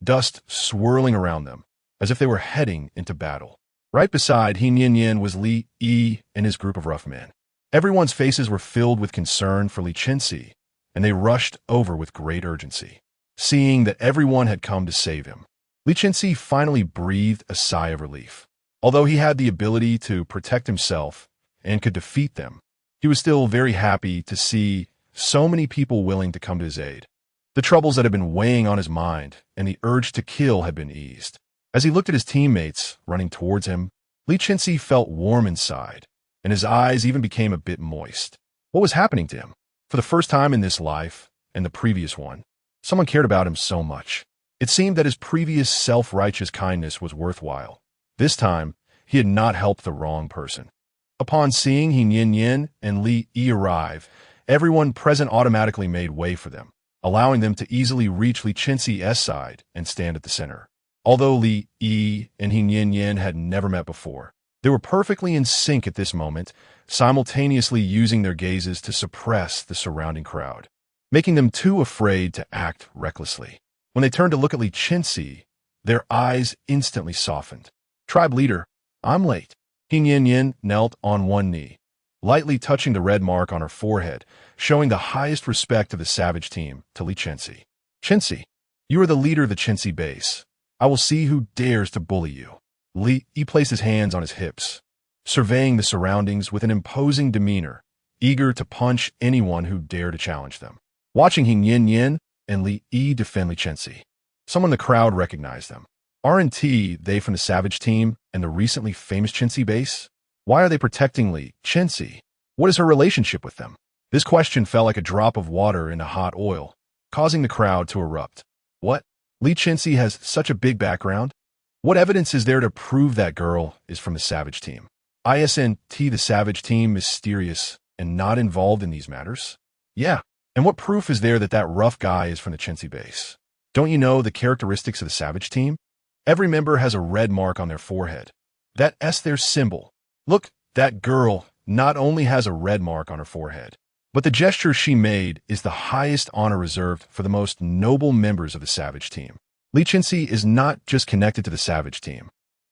Dust swirling around them, as if they were heading into battle. Right beside He Nian Yin was Li Yi and his group of rough men. Everyone's faces were filled with concern for Li Chenxi, and they rushed over with great urgency. Seeing that everyone had come to save him, Li Chenxi finally breathed a sigh of relief. Although he had the ability to protect himself and could defeat them, he was still very happy to see so many people willing to come to his aid. The troubles that had been weighing on his mind and the urge to kill had been eased. As he looked at his teammates running towards him, Li Chenxi felt warm inside, and his eyes even became a bit moist. What was happening to him? For the first time in this life, and the previous one, someone cared about him so much. It seemed that his previous self-righteous kindness was worthwhile. This time, he had not helped the wrong person. Upon seeing He Nian Yin and Li Yi arrive, everyone present automatically made way for them, allowing them to easily reach Li Chenxi's side and stand at the center. Although Li Yi and He Yin Yin had never met before, they were perfectly in sync at this moment, simultaneously using their gazes to suppress the surrounding crowd, making them too afraid to act recklessly. When they turned to look at Li Chenxi, their eyes instantly softened. Tribe leader, I'm late. He Yin Yin knelt on one knee, lightly touching the red mark on her forehead, showing the highest respect of the savage team to Li Chenxi. Chenxi, you are the leader of the Chenxi base. I will see who dares to bully you. He placed his hands on his hips, surveying the surroundings with an imposing demeanor, eager to punch anyone who dared to challenge them. Watching He Yin Yin and Li Yi defend Li Chenxi, someone in the crowd recognized them. Aren't they from the savage team and the recently famous Chenxi base? Why are they protecting Li Chenxi? What is her relationship with them? This question fell like a drop of water into hot oil, causing the crowd to erupt. What? Li Chenxi has such a big background? What evidence is there to prove that girl is from the savage team? Isn't the savage team mysterious and not involved in these matters? Yeah, and what proof is there that that rough guy is from the Chenxi base? Don't you know the characteristics of the savage team? Every member has a red mark on their forehead. That's their symbol. Look, that girl not only has a red mark on her forehead, but the gesture she made is the highest honor reserved for the most noble members of the savage team. Li Chenxi is not just connected to the savage team.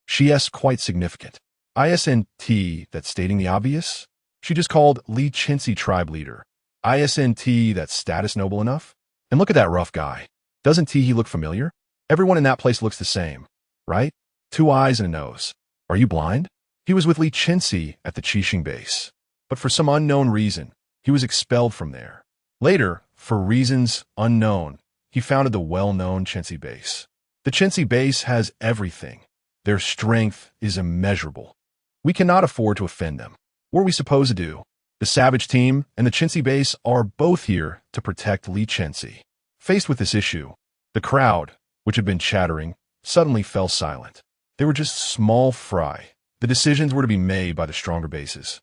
She is quite significant. Isn't that stating the obvious? She just called Li Chenxi tribe leader. Isn't that status noble enough? And look at that rough guy. Doesn't he look familiar? Everyone in that place looks the same, right? 2 eyes and a nose. Are you blind? He was with Li Chenxi at the Qixing base, but for some unknown reason, he was expelled from there. Later, for reasons unknown, he founded the well-known Chenxi base. The Chenxi base has everything. Their strength is immeasurable. We cannot afford to offend them. What are we supposed to do? The savage team and the Chenxi base are both here to protect Li Chenxi. Faced with this issue, the crowd, which had been chattering, suddenly fell silent. They were just small fry. The decisions were to be made by the stronger bases.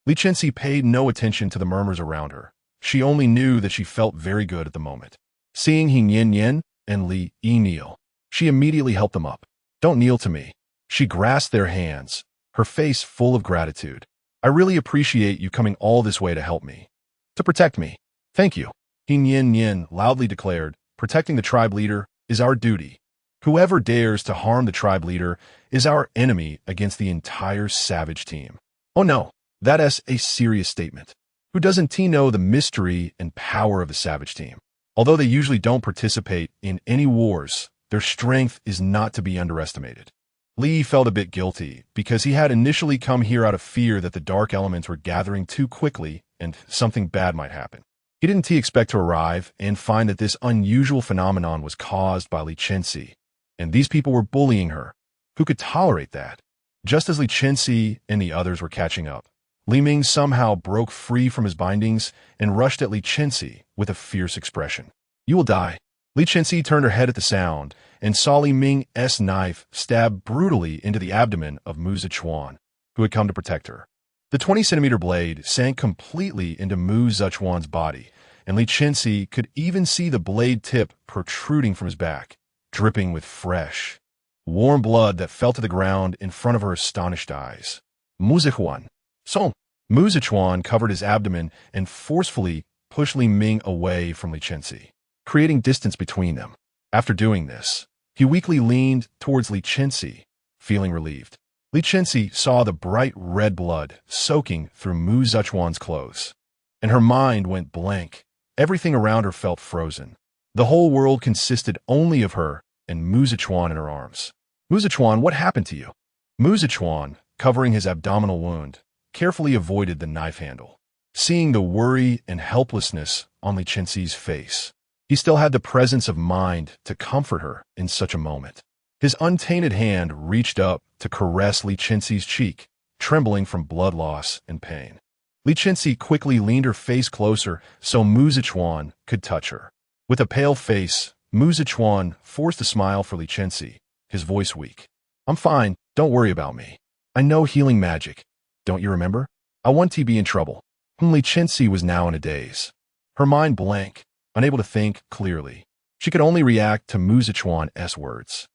Li Chenxi paid no attention to the murmurs around her. She only knew that she felt very good at the moment. Seeing He Yin Yin and Li Yi kneel, she immediately helped them up. Don't kneel to me. She grasped their hands, her face full of gratitude. I really appreciate you coming all this way to help me, to protect me. Thank you. He Yin Yin loudly declared, protecting the tribe leader is our duty. Whoever dares to harm the tribe leader is our enemy against the entire savage team. Oh no, that is a serious statement. Who doesn't know the mystery and power of the savage team? Although they usually don't participate in any wars, their strength is not to be underestimated. Li felt a bit guilty because he had initially come here out of fear that the dark elements were gathering too quickly and something bad might happen. He didn't expect to arrive and find that this unusual phenomenon was caused by Li Chenxi, and these people were bullying her. Who could tolerate that? Just as Li Chenxi and the others were catching up, Li Ming somehow broke free from his bindings and rushed at Li Chenxi with a fierce expression. You will die. Li Chenxi turned her head at the sound and saw Li Ming's knife stab brutally into the abdomen of Mu Zichuan, who had come to protect her. The 20-centimeter blade sank completely into Mu Zichuan's body, and Li Chenxi could even see the blade tip protruding from his back, dripping with fresh, warm blood that fell to the ground in front of her astonished eyes. Mu Zichuan. So, Mu Zichuan covered his abdomen and forcefully pushed Li Ming away from Li Chenxi, creating distance between them. After doing this, he weakly leaned towards Li Chenxi, feeling relieved. Li Chenxi saw the bright red blood soaking through Mu Zichuan's clothes, and her mind went blank. Everything around her felt frozen. The whole world consisted only of her and Mu Zichuan in her arms. Mu Zichuan, what happened to you? Mu Zichuan, covering his abdominal wound, carefully avoided the knife handle. Seeing the worry and helplessness on Li Chenxi's face, he still had the presence of mind to comfort her in such a moment. His untainted hand reached up to caress Li Chenxi's cheek, trembling from blood loss and pain. Li Chenxi quickly leaned her face closer so Mu Zichuan could touch her. With a pale face, Mu Zichuan forced a smile for Li Chenxi, his voice weak. I'm fine, don't worry about me. I know healing magic. Don't you remember? I want to be in trouble. Li Chenxi was now in a daze. Her mind blank, unable to think clearly. She could only react to Mu Zichuan's words.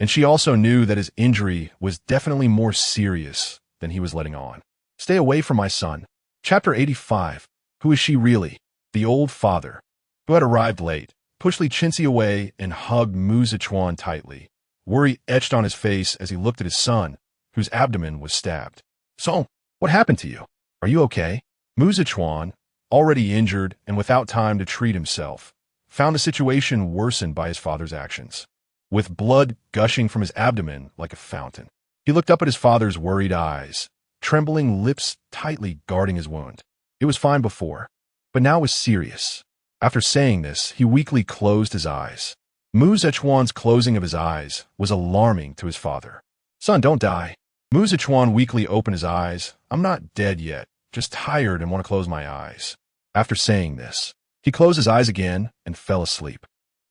And she also knew that his injury was definitely more serious than he was letting on. Stay away from my son. Chapter 85. Who is she really? The old father, who had arrived late, pushed Li Chenxi away and hugged Mu Zichuan tightly. Worry etched on his face as he looked at his son, whose abdomen was stabbed. So, what happened to you? Are you okay? Mu Zichuan, already injured and without time to treat himself, found the situation worsened by his father's actions. With blood gushing from his abdomen like a fountain, he looked up at his father's worried eyes, trembling lips tightly guarding his wound. It was fine before, but now it was serious. After saying this, he weakly closed his eyes. Mu Zichuan's closing of his eyes was alarming to his father. Son, don't die. Mu Zichuan weakly opened his eyes. I'm not dead yet, just tired and want to close my eyes. After saying this, he closed his eyes again and fell asleep.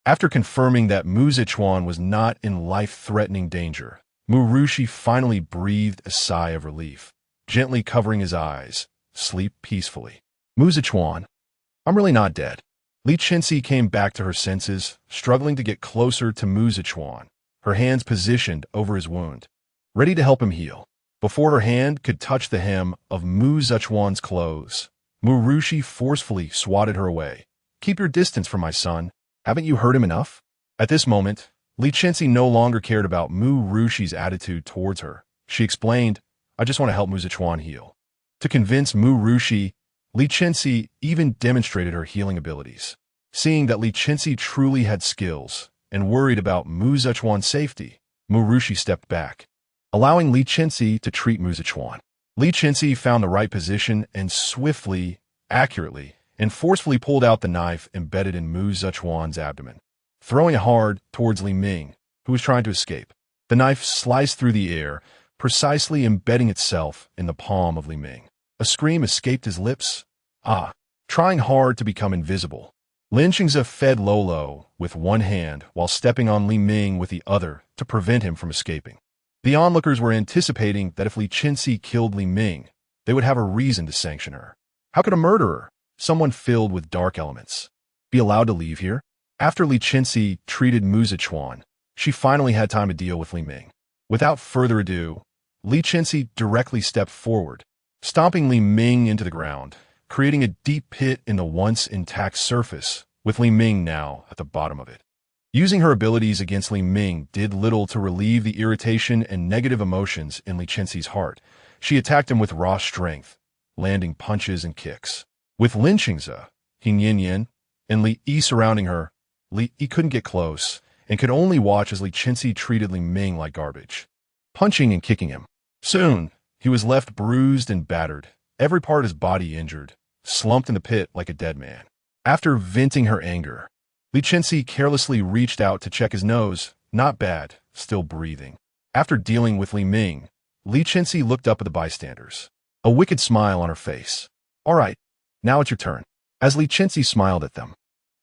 After confirming that Mu Zichuan was not in life-threatening danger, Mu Rushi finally breathed a sigh of relief, gently covering his eyes. Sleep peacefully. Mu Zichuan, I'm really not dead. Li Chenxi came back to her senses, struggling to get closer to Mu Zichuan, her hands positioned over his wound, ready to help him heal. Before her hand could touch the hem of Mu Zichuan's clothes, Mu Rushi forcefully swatted her away. Keep your distance from my son. Haven't you heard him enough? At this moment, Li Chenxi no longer cared about Mu Rushi's attitude towards her. She explained, I just want to help Mu Zichuan heal. To convince Mu Rushi, Li Chenxi even demonstrated her healing abilities. Seeing that Li Chenxi truly had skills and worried about Mu Zichuan's safety, Mu Rushi stepped back, allowing Li Chenxi to treat Mu Zichuan. Li Chenxi found the right position and swiftly, accurately, and forcefully pulled out the knife embedded in Mu Zichuan's abdomen, throwing it hard towards Li Ming, who was trying to escape. The knife sliced through the air, precisely embedding itself in the palm of Li Ming. A scream escaped his lips. Trying hard to become invisible, Li Chenxi fed Lolo with one hand while stepping on Li Ming with the other to prevent him from escaping. The onlookers were anticipating that if Li Chenxi killed Li Ming, they would have a reason to sanction her. How could a murderer, someone filled with dark elements, be allowed to leave here? After Li Chenxi treated Mu Zichuan, she finally had time to deal with Li Ming. Without further ado, Li Chenxi directly stepped forward, stomping Li Ming into the ground, creating a deep pit in the once intact surface, with Li Ming now at the bottom of it. Using her abilities against Li Ming did little to relieve the irritation and negative emotions in Li Chenxi's heart. She attacked him with raw strength, landing punches and kicks. With Li Chenxi, Hin Yin, and Li Yi surrounding her, Li Yi couldn't get close and could only watch as Li Chenxi treated Li Ming like garbage, punching and kicking him. Soon, he was left bruised and battered, every part of his body injured, slumped in the pit like a dead man. After venting her anger, Li Chenxi carelessly reached out to check his nose. Not bad, still breathing. After dealing with Li Ming, Li Chenxi looked up at the bystanders, a wicked smile on her face. All right, now it's your turn. As Li Chenxi smiled at them,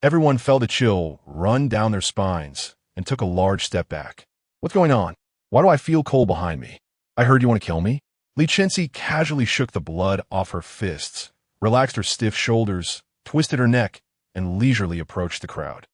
everyone felt a chill run down their spines and took a large step back. What's going on? Why do I feel cold behind me? I heard you want to kill me? Li Chenxi casually shook the blood off her fists, relaxed her stiff shoulders, twisted her neck, and leisurely approached the crowd.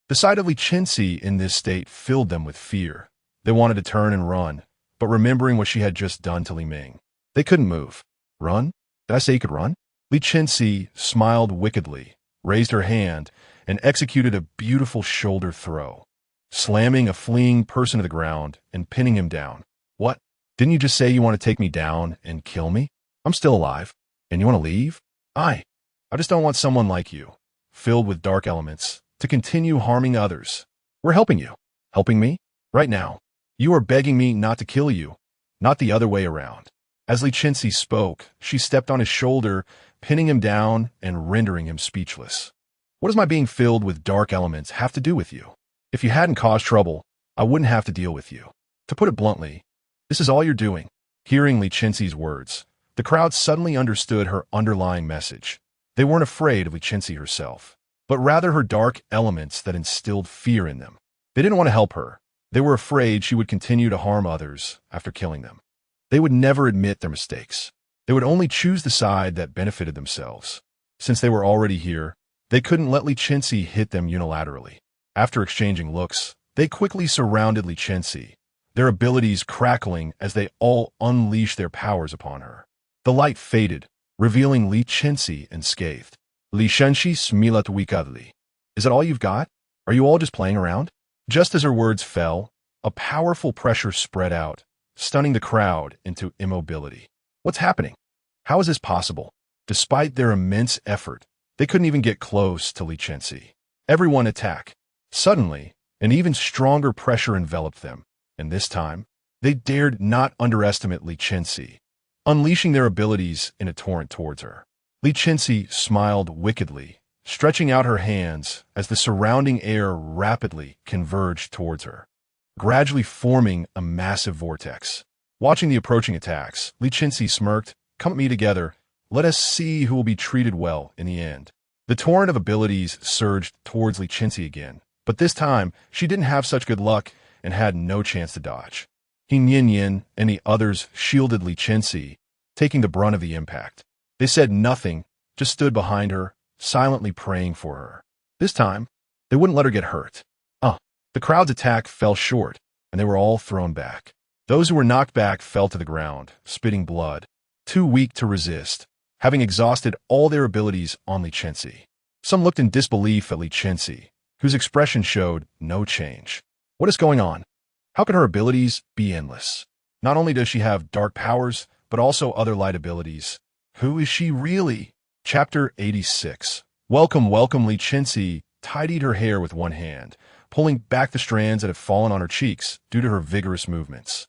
The sight of Li Chenxi in this state filled them with fear. They wanted to turn and run, but remembering what she had just done to Li Ming, they couldn't move. Run? Did I say you could run? Li Chenxi smiled wickedly, raised her hand, and executed a beautiful shoulder throw, slamming a fleeing person to the ground and pinning him down. What? Didn't you just say you want to take me down and kill me? I'm still alive. And you want to leave? I just don't want someone like you, filled with dark elements, to continue harming others. We're helping you. Helping me? Right now. You are begging me not to kill you, not the other way around. As Li Chenxi spoke, she stepped on his shoulder, pinning him down and rendering him speechless. What does my being filled with dark elements have to do with you? If you hadn't caused trouble, I wouldn't have to deal with you. To put it bluntly, this is all you're doing. Hearing Li Chenxi's words, the crowd suddenly understood her underlying message. They weren't afraid of Li Chenxi herself, but rather her dark elements that instilled fear in them. They didn't want to help her. They were afraid she would continue to harm others after killing them. They would never admit their mistakes. They would only choose the side that benefited themselves. Since they were already here, they couldn't let Li Chenxi hit them unilaterally. After exchanging looks, they quickly surrounded Li Chenxi, their abilities crackling as they all unleashed their powers upon her. The light faded, revealing Li Chenxi unscathed. Li Chenxi smilat wikadli. Is that all you've got? Are you all just playing around? Just as her words fell, a powerful pressure spread out, stunning the crowd into immobility. What's happening? How is this possible? Despite their immense effort, they couldn't even get close to Li Chenxi. Everyone attack. Suddenly, an even stronger pressure enveloped them, and this time, they dared not underestimate Li Chenxi, unleashing their abilities in a torrent towards her. Li Chenxi smiled wickedly, stretching out her hands as the surrounding air rapidly converged towards her, gradually forming a massive vortex. Watching the approaching attacks, Li Chenxi smirked, "Come at me together. Let us see who will be treated well in the end." The torrent of abilities surged towards Li Chenxi again, but this time she didn't have such good luck and had no chance to dodge. Yin and the others shielded Li Chenxi, taking the brunt of the impact. They said nothing, just stood behind her, silently praying for her. This time, they wouldn't let her get hurt. The crowd's attack fell short, and they were all thrown back. Those who were knocked back fell to the ground, spitting blood, too weak to resist, having exhausted all their abilities on Li Chenxi. Some looked in disbelief at Li Chenxi, whose expression showed no change. What is going on? How can her abilities be endless? Not only does she have dark powers, but also other light abilities. Who is she really? Chapter 86. Welcome, Li Chenxi tidied her hair with one hand, pulling back the strands that had fallen on her cheeks due to her vigorous movements.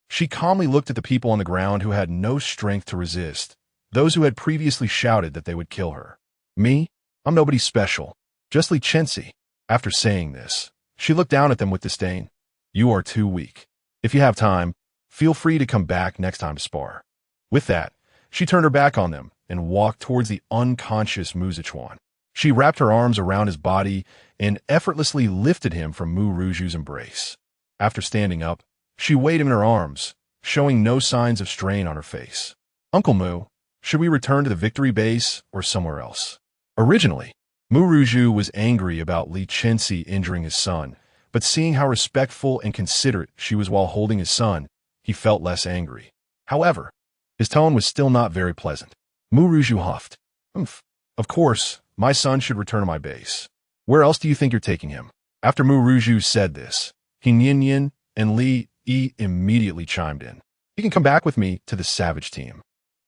She calmly looked at the people on the ground who had no strength to resist, those who had previously shouted that they would kill her. Me? I'm nobody special, just Li Chenxi. After saying this, she looked down at them with disdain. You are too weak. If you have time, feel free to come back next time to spar. With that, she turned her back on them and walked towards the unconscious Mu Zichuan. She wrapped her arms around his body and effortlessly lifted him from Mu Ruju's embrace. After standing up, she weighed him in her arms, showing no signs of strain on her face. Uncle Mu, should we return to the victory base or somewhere else? Originally, Mu Ruju was angry about Li Chenxi injuring his son, but seeing how respectful and considerate she was while holding his son, he felt less angry. However, his tone was still not very pleasant. Mu Ruju huffed. Of course, my son should return to my base. Where else do you think you're taking him? After Mu Ruju said this, Yin and Li Yi immediately chimed in. He can come back with me to the Savage team.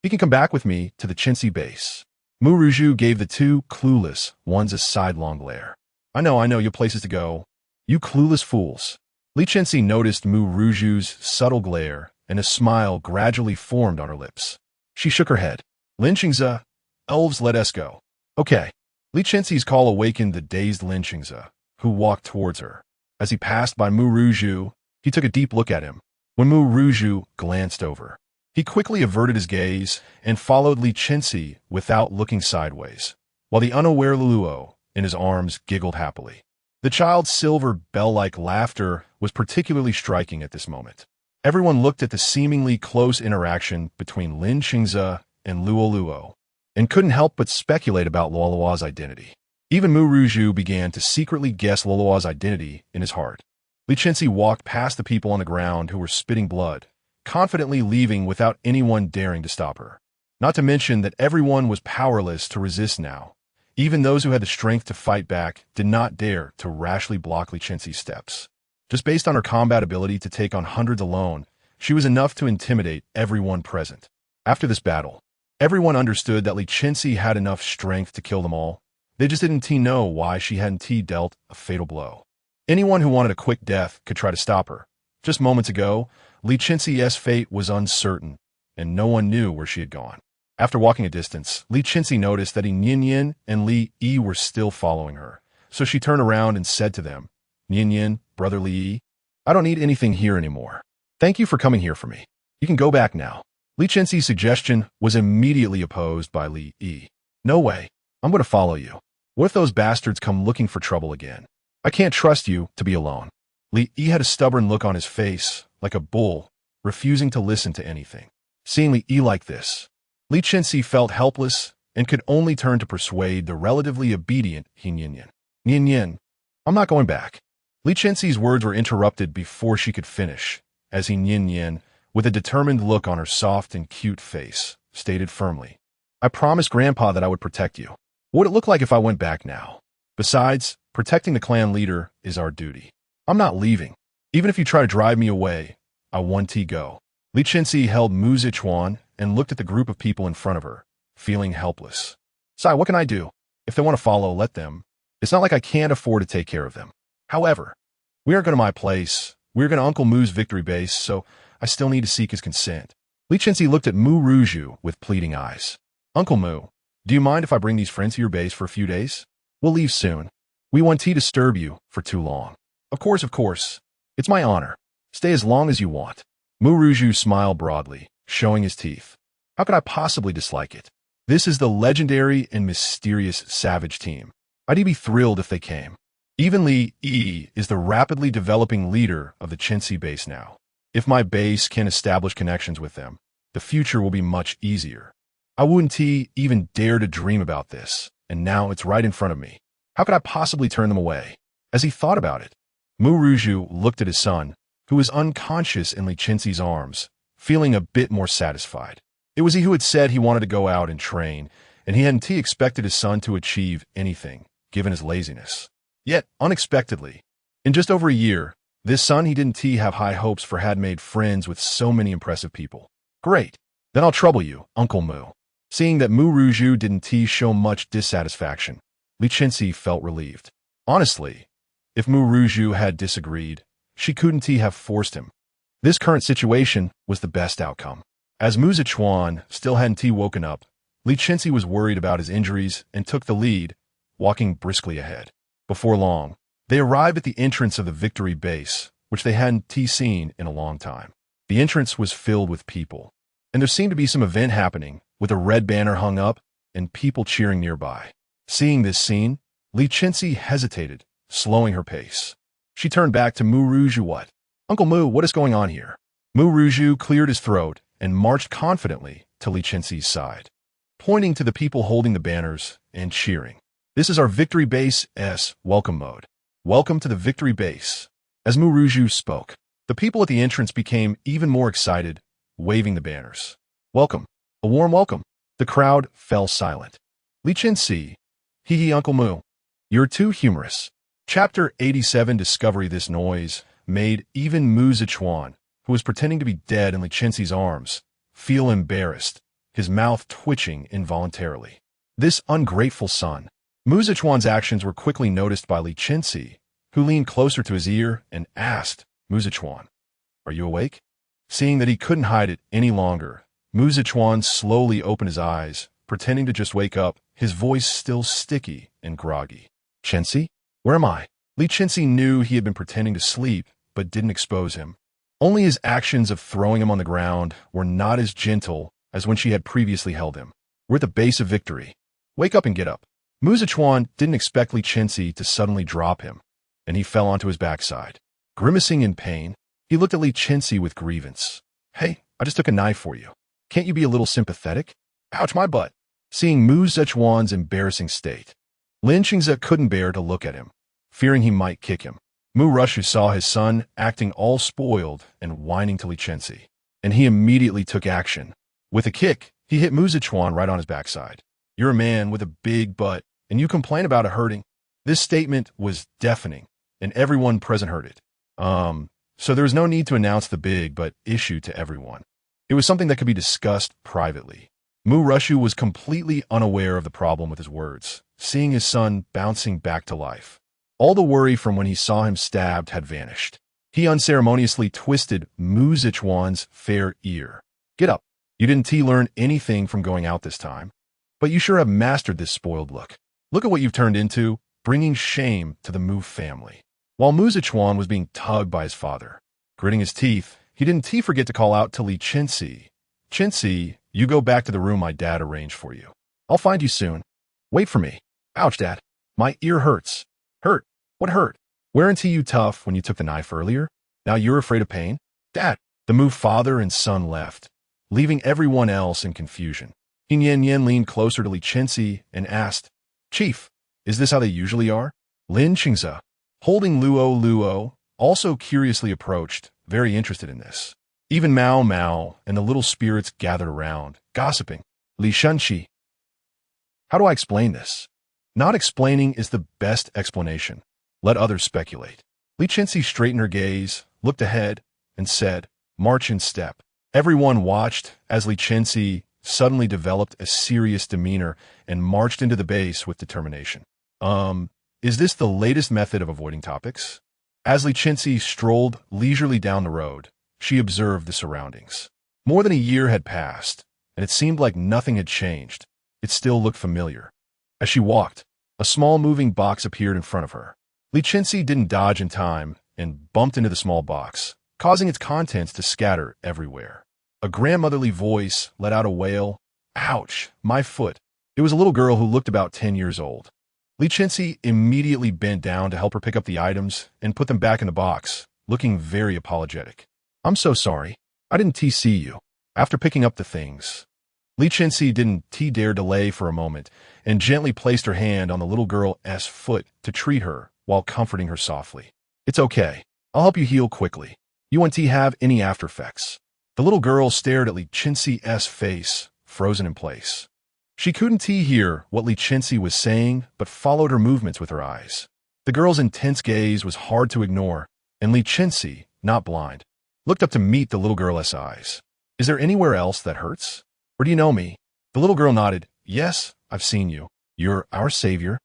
He can come back with me to the Chenxi base. Mu Ruju gave the two clueless ones a sidelong glare. I know you have places to go. You clueless fools. Li Chenxi noticed Mu Ruju's subtle glare, and a smile gradually formed on her lips. She shook her head. Li Chenxi, elves, let us go. Okay. Li Chenxi's call awakened the dazed Li Chenxi, who walked towards her. As he passed by Mu Ruju, he took a deep look at him. When Mu Ruju glanced over, he quickly averted his gaze and followed Li Chenxi without looking sideways, while the unaware Luo, in his arms, giggled happily. The child's silver bell-like laughter was particularly striking at this moment. Everyone looked at the seemingly close interaction between Li Chenxi and Luo, and couldn't help but speculate about Luo's identity. Even Mu Ruju began to secretly guess Luo's identity in his heart. Li Chenxi walked past the people on the ground who were spitting blood, confidently leaving without anyone daring to stop her. Not to mention that everyone was powerless to resist now. Even those who had the strength to fight back did not dare to rashly block Li Chenxi's steps. Just based on her combat ability to take on hundreds alone, she was enough to intimidate everyone present. After this battle, everyone understood that Li Chenxi had enough strength to kill them all. They just didn't know why she hadn't dealt a fatal blow. Anyone who wanted a quick death could try to stop her. Just moments ago, Li Chenxi's fate was uncertain, and no one knew where she had gone. After walking a distance, Li Chenxi noticed that Yin and Li Yi were still following her, so she turned around and said to them, Yin, brother Li Yi, I don't need anything here anymore. Thank you for coming here for me. You can go back now. Li Chenxi's suggestion was immediately opposed by Li Yi. No way. I'm going to follow you. What if those bastards come looking for trouble again? I can't trust you to be alone. Li Yi had a stubborn look on his face, like a bull, refusing to listen to anything. Seeing Li Yi like this, Li Chenxi felt helpless and could only turn to persuade the relatively obedient Yin. I'm not going back. Li Chenxi's words were interrupted before she could finish, as he yin, with a determined look on her soft and cute face, stated firmly. I promised Grandpa that I would protect you. What would it look like if I went back now? Besides, protecting the clan leader is our duty. I'm not leaving. Even if you try to drive me away, I want to go. Li Chenxi held Mu Zichuan and looked at the group of people in front of her, feeling helpless. Sai, what can I do? If they want to follow, let them. It's not like I can't afford to take care of them. However, we aren't going to my place. We're going to Uncle Mu's victory base, so I still need to seek his consent. Li Chenxi looked at Mu Ruju with pleading eyes. Uncle Mu, do you mind if I bring these friends to your base for a few days? We'll leave soon. We won't disturb you for too long. Of course. It's my honor. Stay as long as you want. Mu Ruju smiled broadly, showing his teeth. How could I possibly dislike it? This is the legendary and mysterious Savage team. I'd be thrilled if they came. Even Li Yi is the rapidly developing leader of the Chenxi base now. If my base can establish connections with them, the future will be much easier. I wouldn't even dare to dream about this, and now it's right in front of me. How could I possibly turn them away? As he thought about it, Mu Ruju looked at his son, who was unconscious in Li Chenxi's arms, feeling a bit more satisfied. It was he who had said he wanted to go out and train, and he hadn't expected his son to achieve anything, given his laziness. Yet, unexpectedly, in just over a year, this son he didn't have high hopes for had made friends with so many impressive people. Great. Then I'll trouble you, Uncle Mu. Seeing that Mu Ruju didn't show much dissatisfaction, Li Chenxi felt relieved. Honestly, if Mu Ruju had disagreed, she couldn't have forced him. This current situation was the best outcome. As Mu Zichuan still hadn't woken up, Li Chenxi was worried about his injuries and took the lead, walking briskly ahead. Before long, they arrived at the entrance of the victory base, which they hadn't seen in a long time. The entrance was filled with people, and there seemed to be some event happening, with a red banner hung up and people cheering nearby. Seeing this scene, Li Chenxi hesitated, slowing her pace. She turned back to Mu Ruju. What? Uncle Mu, what is going on here? Mu Ruju cleared his throat and marched confidently to Li Chenxi's side, pointing to the people holding the banners and cheering. This is our victory base's welcome mode. Welcome to the victory base. As Mu Ruju spoke, the people at the entrance became even more excited, waving the banners. Welcome. A warm welcome. The crowd fell silent. Li Chenxi, hee Uncle Mu. You're too humorous. Chapter 87 Discovery. This noise made even Mu Zichuan, who was pretending to be dead in Li Chenxi's arms, feel embarrassed, his mouth twitching involuntarily. This ungrateful son. Mu Zichuan's actions were quickly noticed by Li Chenxi, who leaned closer to his ear and asked, Mu Zichuan, are you awake? Seeing that he couldn't hide it any longer, Mu Zichuan slowly opened his eyes, pretending to just wake up, his voice still sticky and groggy. Chenxi? Where am I? Li Chenxi knew he had been pretending to sleep, but didn't expose him. Only his actions of throwing him on the ground were not as gentle as when she had previously held him. We're at the base of victory. Wake up and get up. Mu Zichuan didn't expect Li Chenxi to suddenly drop him, and he fell onto his backside. Grimacing in pain, he looked at Li Chenxi with grievance. Hey, I just took a knife for you. Can't you be a little sympathetic? Ouch, my butt. Seeing Mu Zichuan's embarrassing state, Li Chenxi couldn't bear to look at him, fearing he might kick him. Mu Rushu saw his son acting all spoiled and whining to Li Chenxi, and he immediately took action. With a kick, he hit Mu Zichuan right on his backside. You're a man with a big butt, and you complain about it hurting. This statement was deafening, and everyone present heard it. So there was no need to announce the big butt issue to everyone. It was something that could be discussed privately. Mu Rushu was completely unaware of the problem with his words, seeing his son bouncing back to life. All the worry from when he saw him stabbed had vanished. He unceremoniously twisted Mu Zichuan's fair ear. Get up. You didn't learn anything from going out this time, but you sure have mastered this spoiled look. Look at what you've turned into, bringing shame to the Mu family. While Mu Zichuan was being tugged by his father, gritting his teeth, he didn't forget to call out to Li Chenxi. Chenxi, you go back to the room my dad arranged for you. I'll find you soon. Wait for me. Ouch, Dad. My ear hurts. Hurt? What hurt? Weren't you tough when you took the knife earlier? Now you're afraid of pain? Dad. The Mu father and son left, leaving everyone else in confusion. Yin leaned closer to Li Chenxi and asked, Chief, is this how they usually are? Li Chenxi, holding Luo, also curiously approached, very interested in this. Even Mao Mao and the little spirits gathered around, gossiping. Li Chenxi. How do I explain this? Not explaining is the best explanation. Let others speculate. Li Chenxi straightened her gaze, looked ahead, and said, "March in step." Everyone watched as Li Chenxi suddenly developed a serious demeanor and marched into the base with determination. Is this the latest method of avoiding topics? As Li Chenxi strolled leisurely down the road, she observed the surroundings. More than a year had passed, and it seemed like nothing had changed. It still looked familiar. As she walked, a small moving box appeared in front of her. Li Chenxi didn't dodge in time and bumped into the small box, causing its contents to scatter everywhere. A grandmotherly voice let out a wail. "Ouch, my foot." It was a little girl who looked about 10 years old. Li Chenxi immediately bent down to help her pick up the items and put them back in the box, looking very apologetic. "I'm so sorry. I didn't see you." After picking up the things, Li Chenxi didn't dare delay for a moment and gently placed her hand on the little girl's foot to treat her while comforting her softly. "It's okay. I'll help you heal quickly. You won't have any after effects." The little girl stared at Li Chenxi's face, frozen in place. She couldn't hear what Li Chenxi was saying, but followed her movements with her eyes. The girl's intense gaze was hard to ignore, and Li Chenxi, not blind, looked up to meet the little girl's eyes. "Is there anywhere else that hurts? Or do you know me?" The little girl nodded. "Yes, I've seen you. You're our savior."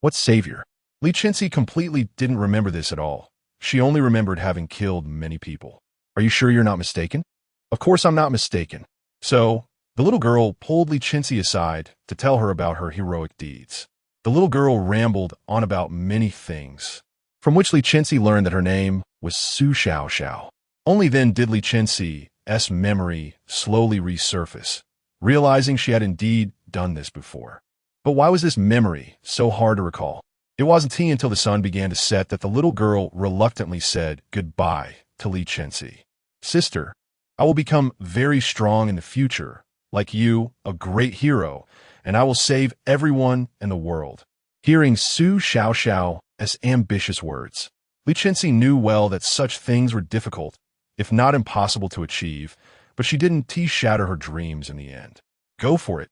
"What savior?" Li Chenxi completely didn't remember this at all. She only remembered having killed many people. "Are you sure you're not mistaken?" "Of course I'm not mistaken." So, the little girl pulled Li Chenxi aside to tell her about her heroic deeds. The little girl rambled on about many things, from which Li Chenxi learned that her name was Su Xiaoxiao. Only then did Li Chenxi's memory slowly resurface, realizing she had indeed done this before. But why was this memory so hard to recall? It wasn't until the sun began to set that the little girl reluctantly said goodbye to Li Chenxi. "Sister, I will become very strong in the future, like you, a great hero, and I will save everyone in the world." Hearing Su Xiaoxiao's ambitious words, Li Chenxi knew well that such things were difficult, if not impossible to achieve, but she didn't shatter her dreams in the end. "Go for it.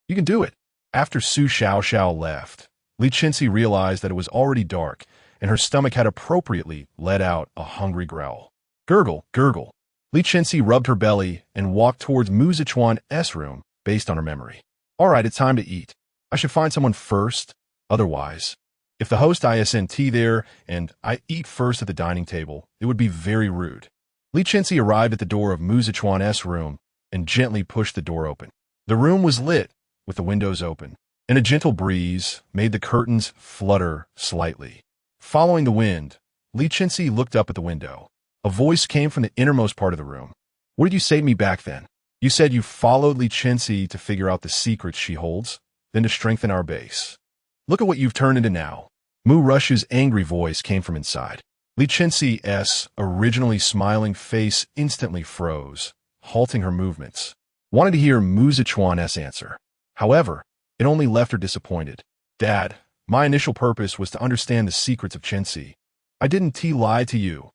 You can do it." After Su Xiaoxiao left, Li Chenxi realized that it was already dark, and her stomach had appropriately let out a hungry growl. Gurgle, gurgle. Li Chenxi rubbed her belly and walked towards Mu Zichuan's room, based on her memory. "All right, it's time to eat. I should find someone first. Otherwise, if the host isn't there and I eat first at the dining table, it would be very rude." Li Chenxi arrived at the door of Mu Zichuan's room and gently pushed the door open. The room was lit, with the windows open, and a gentle breeze made the curtains flutter slightly. Following the wind, Li Chenxi looked up at the window. A voice came from the innermost part of the room. "What did you say to me back then? You said you followed Li Chenxi to figure out the secrets she holds, then to strengthen our base. Look at what you've turned into now." Mu Rushu's angry voice came from inside. Li Chenxi's originally smiling face instantly froze, halting her movements. Wanted to hear Mu Zichuan's answer. However, it only left her disappointed. "Dad, my initial purpose was to understand the secrets of Chenxi. I didn't lie to you.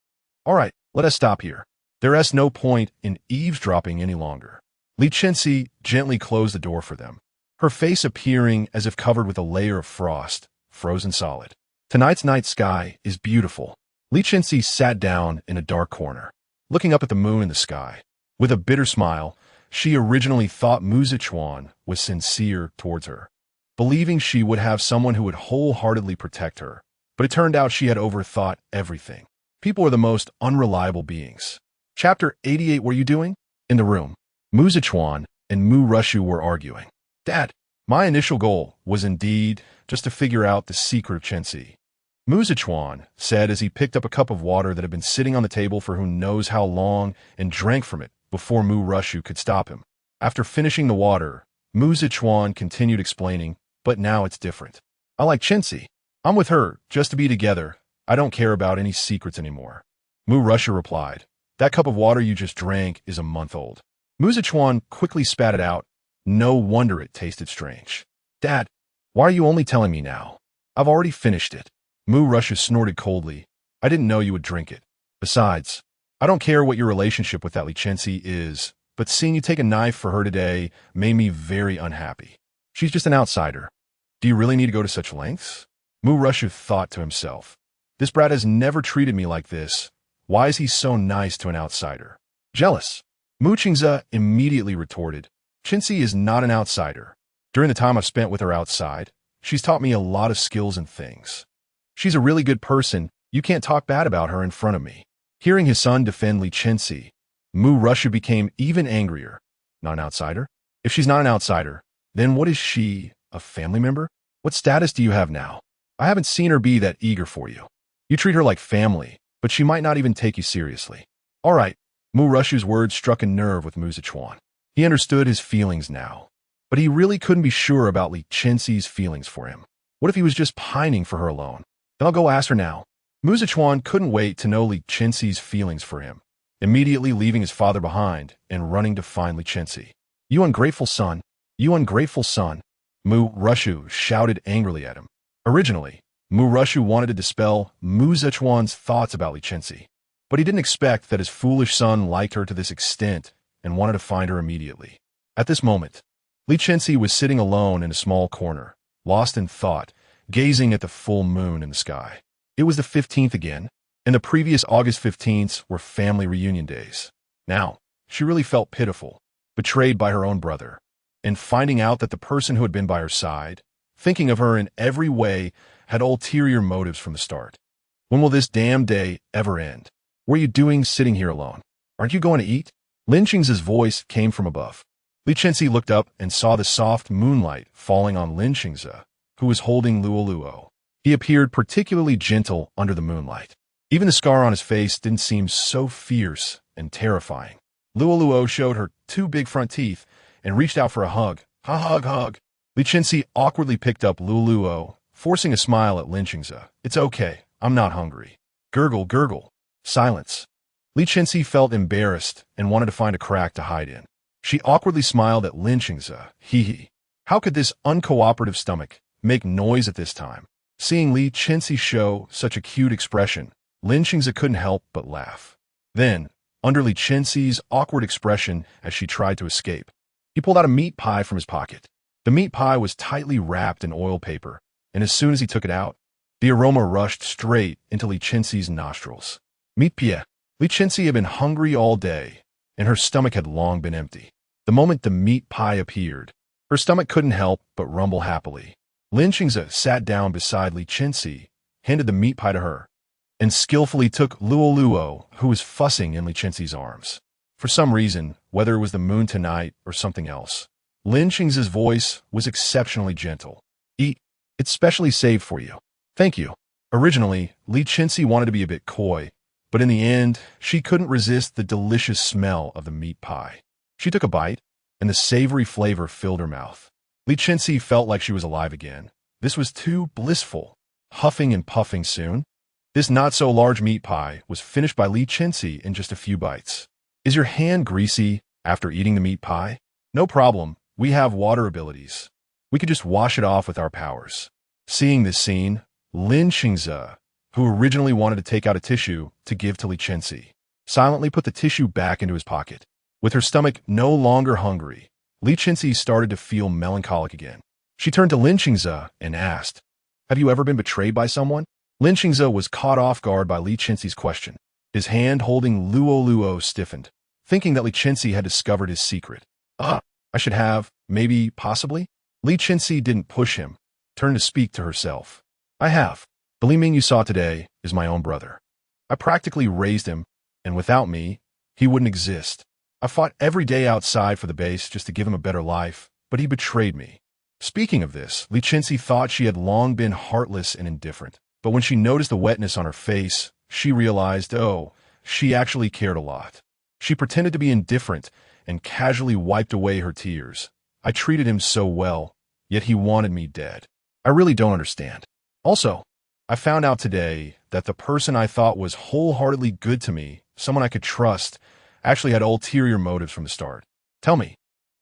All right, let us stop here. There's no point in eavesdropping any longer." Li Chenxi gently closed the door for them, her face appearing as if covered with a layer of frost, frozen solid. "Tonight's night sky is beautiful." Li Chenxi sat down in a dark corner, looking up at the moon in the sky. With a bitter smile, she originally thought Mu Zichuan was sincere towards her, believing she would have someone who would wholeheartedly protect her. But it turned out she had overthought everything. People are the most unreliable beings. Chapter 88. What are you doing? In the room, Mu Zichuan and Mu Rushu were arguing. "Dad, my initial goal was indeed just to figure out the secret of Chenxi," Mu Zichuan said as he picked up a cup of water that had been sitting on the table for who knows how long and drank from it before Mu Rushu could stop him. After finishing the water, Mu Zichuan continued explaining, "But now it's different. I like Chenxi. I'm with her just to be together. I don't care about any secrets anymore." Mu Rushu replied, "That cup of water you just drank is a month old." Mu Zichuan quickly spat it out. No wonder it tasted strange. "Dad, why are you only telling me now? I've already finished it." Mu Rushu snorted coldly. "I didn't know you would drink it. Besides, I don't care what your relationship with that Li Chenxi is, but seeing you take a knife for her today made me very unhappy. She's just an outsider. Do you really need to go to such lengths? Mu Rushu thought to himself. This brat has never treated me like this. Why is he so nice to an outsider? Jealous. Mu Qingze immediately retorted. Chenxi is not an outsider. During the time I've spent with her outside, she's taught me a lot of skills and things. She's a really good person. You can't talk bad about her in front of me. Hearing his son defend Li Chenxi, Mu Rushu became even angrier. Not an outsider? If she's not an outsider, then what is she, a family member? What status do you have now? I haven't seen her be that eager for you. You treat her like family, but she might not even take you seriously. All right, Mu Rushu's words struck a nerve with Mu Zichuan. He understood his feelings now, but he really couldn't be sure about Li Chenxi's feelings for him. What if he was just pining for her alone? Then I'll go ask her now. Mu Zichuan couldn't wait to know Li Chenxi's feelings for him, immediately leaving his father behind and running to find Li Chenxi. You ungrateful son! You ungrateful son! Mu Rushu shouted angrily at him. Originally, Mu Rushu wanted to dispel Mu Zichuan's thoughts about Li Chenxi, but he didn't expect that his foolish son liked her to this extent and wanted to find her immediately. At this moment, Li Chenxi was sitting alone in a small corner, lost in thought, gazing at the full moon in the sky. It was the 15th again, and the previous August 15ths were family reunion days. Now, she really felt pitiful, betrayed by her own brother, and finding out that the person who had been by her side, thinking of her in every way, had ulterior motives from the start. When will this damn day ever end? What are you doing sitting here alone? Aren't you going to eat? Lin Qing's voice came from above. Li Chenxi looked up and saw the soft moonlight falling on Lin Qingze, who was holding Luoluo. He appeared particularly gentle under the moonlight. Even the scar on his face didn't seem so fierce and terrifying. Luoluo showed her two big front teeth and reached out for a hug. Hug. Li Chenxi awkwardly picked up Luoluo, forcing a smile at Lin Qingze. It's okay, I'm not hungry. Gurgle. Silence. Li Chenxi felt embarrassed and wanted to find a crack to hide in. She awkwardly smiled at Lin Qingze. Hee. How could this uncooperative stomach make noise at this time? Seeing Li Chenxi show such a cute expression, Lin Qingze couldn't help but laugh. Then, under Li Chenxi's awkward expression as she tried to escape, he pulled out a meat pie from his pocket. The meat pie was tightly wrapped in oil paper, and as soon as he took it out, the aroma rushed straight into Li Chenxi's nostrils. Meat pie. Li Chenxi had been hungry all day, and her stomach had long been empty. The moment the meat pie appeared, her stomach couldn't help but rumble happily. Lin Qingze sat down beside Li Chenxi, handed the meat pie to her, and skillfully took Luoluo, who was fussing in Li Chenxi's arms. For some reason, whether it was the moon tonight or something else, Lin Qingze's voice was exceptionally gentle. Eat. It's specially saved for you. Thank you. Originally, Li Chenxi wanted to be a bit coy, but in the end, she couldn't resist the delicious smell of the meat pie. She took a bite, and the savory flavor filled her mouth. Li Chenxi felt like she was alive again. This was too blissful. Huffing and puffing soon, this not-so-large meat pie was finished by Li Chenxi in just a few bites. Is your hand greasy after eating the meat pie? No problem. We have water abilities. We could just wash it off with our powers. Seeing this scene, Lin Qingze, who originally wanted to take out a tissue to give to Li Chenxi, silently put the tissue back into his pocket. With her stomach no longer hungry, Li Chenxi started to feel melancholic again. She turned to Lin Qingze and asked, Have you ever been betrayed by someone? Lin Qingze was caught off guard by Li Chenxi's question. His hand holding Luoluo stiffened, thinking that Li Chenxi had discovered his secret. I should have, maybe, possibly? Li Chenxi didn't push him, turned to speak to herself. I have. The Li Ming you saw today is my own brother. I practically raised him, and without me, he wouldn't exist. I fought every day outside for the base just to give him a better life, but he betrayed me. Speaking of this, Li Chenxi thought she had long been heartless and indifferent, but when she noticed the wetness on her face, she realized, she actually cared a lot. She pretended to be indifferent and casually wiped away her tears. I treated him so well, yet he wanted me dead. I really don't understand. Also, I found out today that the person I thought was wholeheartedly good to me, someone I could trust, actually had ulterior motives from the start. Tell me,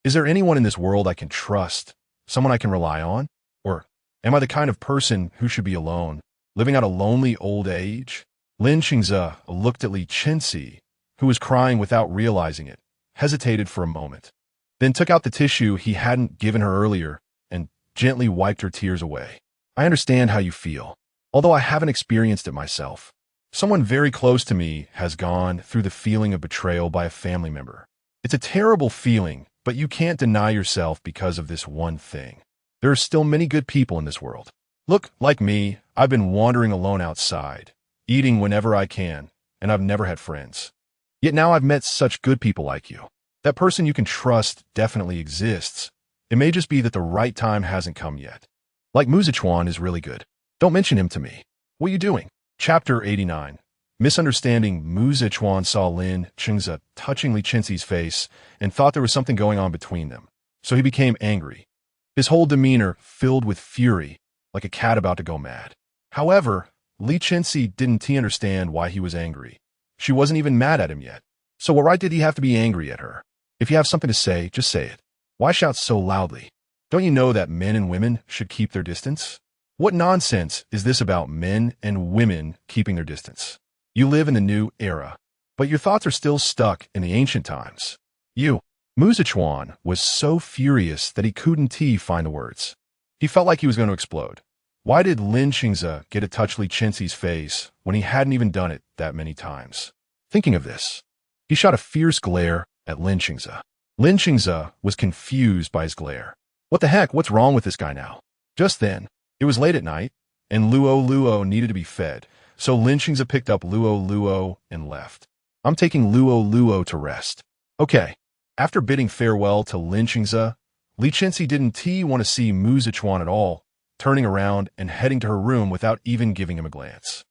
is there anyone in this world I can trust, someone I can rely on? Or am I the kind of person who should be alone, living out a lonely old age? Lin Qingze looked at Li Chenxi, who was crying without realizing it, hesitated for a moment, then took out the tissue he hadn't given her earlier and gently wiped her tears away. I understand how you feel, although I haven't experienced it myself. Someone very close to me has gone through the feeling of betrayal by a family member. It's a terrible feeling, but you can't deny yourself because of this one thing. There are still many good people in this world. Look, like me, I've been wandering alone outside, eating whenever I can, and I've never had friends. Yet now I've met such good people like you. That person you can trust definitely exists. It may just be that the right time hasn't come yet. Like Muzichuan is really good. Don't mention him to me. What are you doing? Chapter 89. Misunderstanding. Muzichuan saw Li Chenxi touching Li Chenxi's face and thought there was something going on between them, so he became angry. His whole demeanor filled with fury, like a cat about to go mad. However, Li Chenxi didn't understand why he was angry. She wasn't even mad at him yet. So what right did he have to be angry at her? If you have something to say, just say it. Why shout so loudly? Don't you know that men and women should keep their distance? What nonsense is this about men and women keeping their distance? You live in the new era, but your thoughts are still stuck in the ancient times. Muzichuan was so furious that he couldn't find the words. He felt like he was going to explode. Why did Li Chenxi get to touch Li Chenxi's face when he hadn't even done it that many times? Thinking of this, he shot a fierce glare at Li Chenxi. Li Chenxi was confused by his glare. What the heck? What's wrong with this guy now? Just then, it was late at night, and Luo needed to be fed, so Li Chenxi picked up Luo and left. I'm taking Luo to rest. Okay. After bidding farewell to Li Chenxi didn't want to see Muzichuan at all, turning around and heading to her room without even giving him a glance.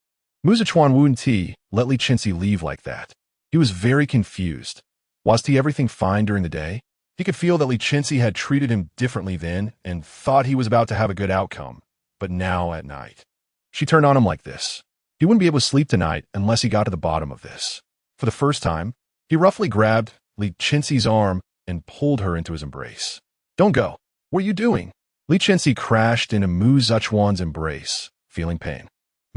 Muzichuan wouldn't let Li Chenxi leave like that. He was very confused. Was everything fine during the day? He could feel that Li Chenxi had treated him differently then and thought he was about to have a good outcome, but now at night. She turned on him like this. He wouldn't be able to sleep tonight unless he got to the bottom of this. For the first time, he roughly grabbed Li Chenxi's arm and pulled her into his embrace. Don't go. What are you doing? Li Chenxi crashed into Muzichuan's embrace, feeling pain.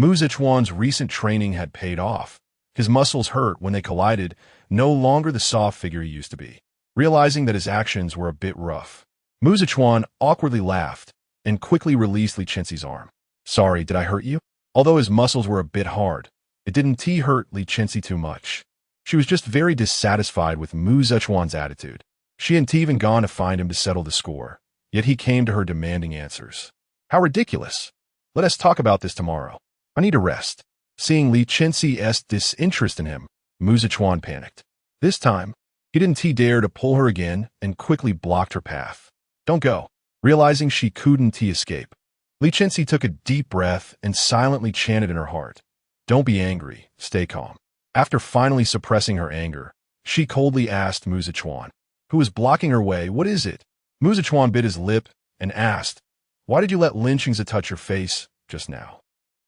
Muzichuan's recent training had paid off. His muscles hurt when they collided, no longer the soft figure he used to be. Realizing that his actions were a bit rough, Muzichuan awkwardly laughed and quickly released Li Chenxi's arm. Sorry, did I hurt you? Although his muscles were a bit hard, it didn't hurt Li Chenxi too much. She was just very dissatisfied with Muzichuan's attitude. She hadn't even gone to find him to settle the score, yet he came to her demanding answers. How ridiculous. Let us talk about this tomorrow. I need a rest. Seeing Li Chenxi's disinterest in him, Muzichuan panicked. This time, he didn't dare to pull her again and quickly blocked her path. Don't go. Realizing she couldn't escape, Li Chenxi took a deep breath and silently chanted in her heart. Don't be angry. Stay calm. After finally suppressing her anger, she coldly asked Muzichuan, who was blocking her way, what is it? Muzichuan bit his lip and asked, why did you let Li Chenxi touch your face just now?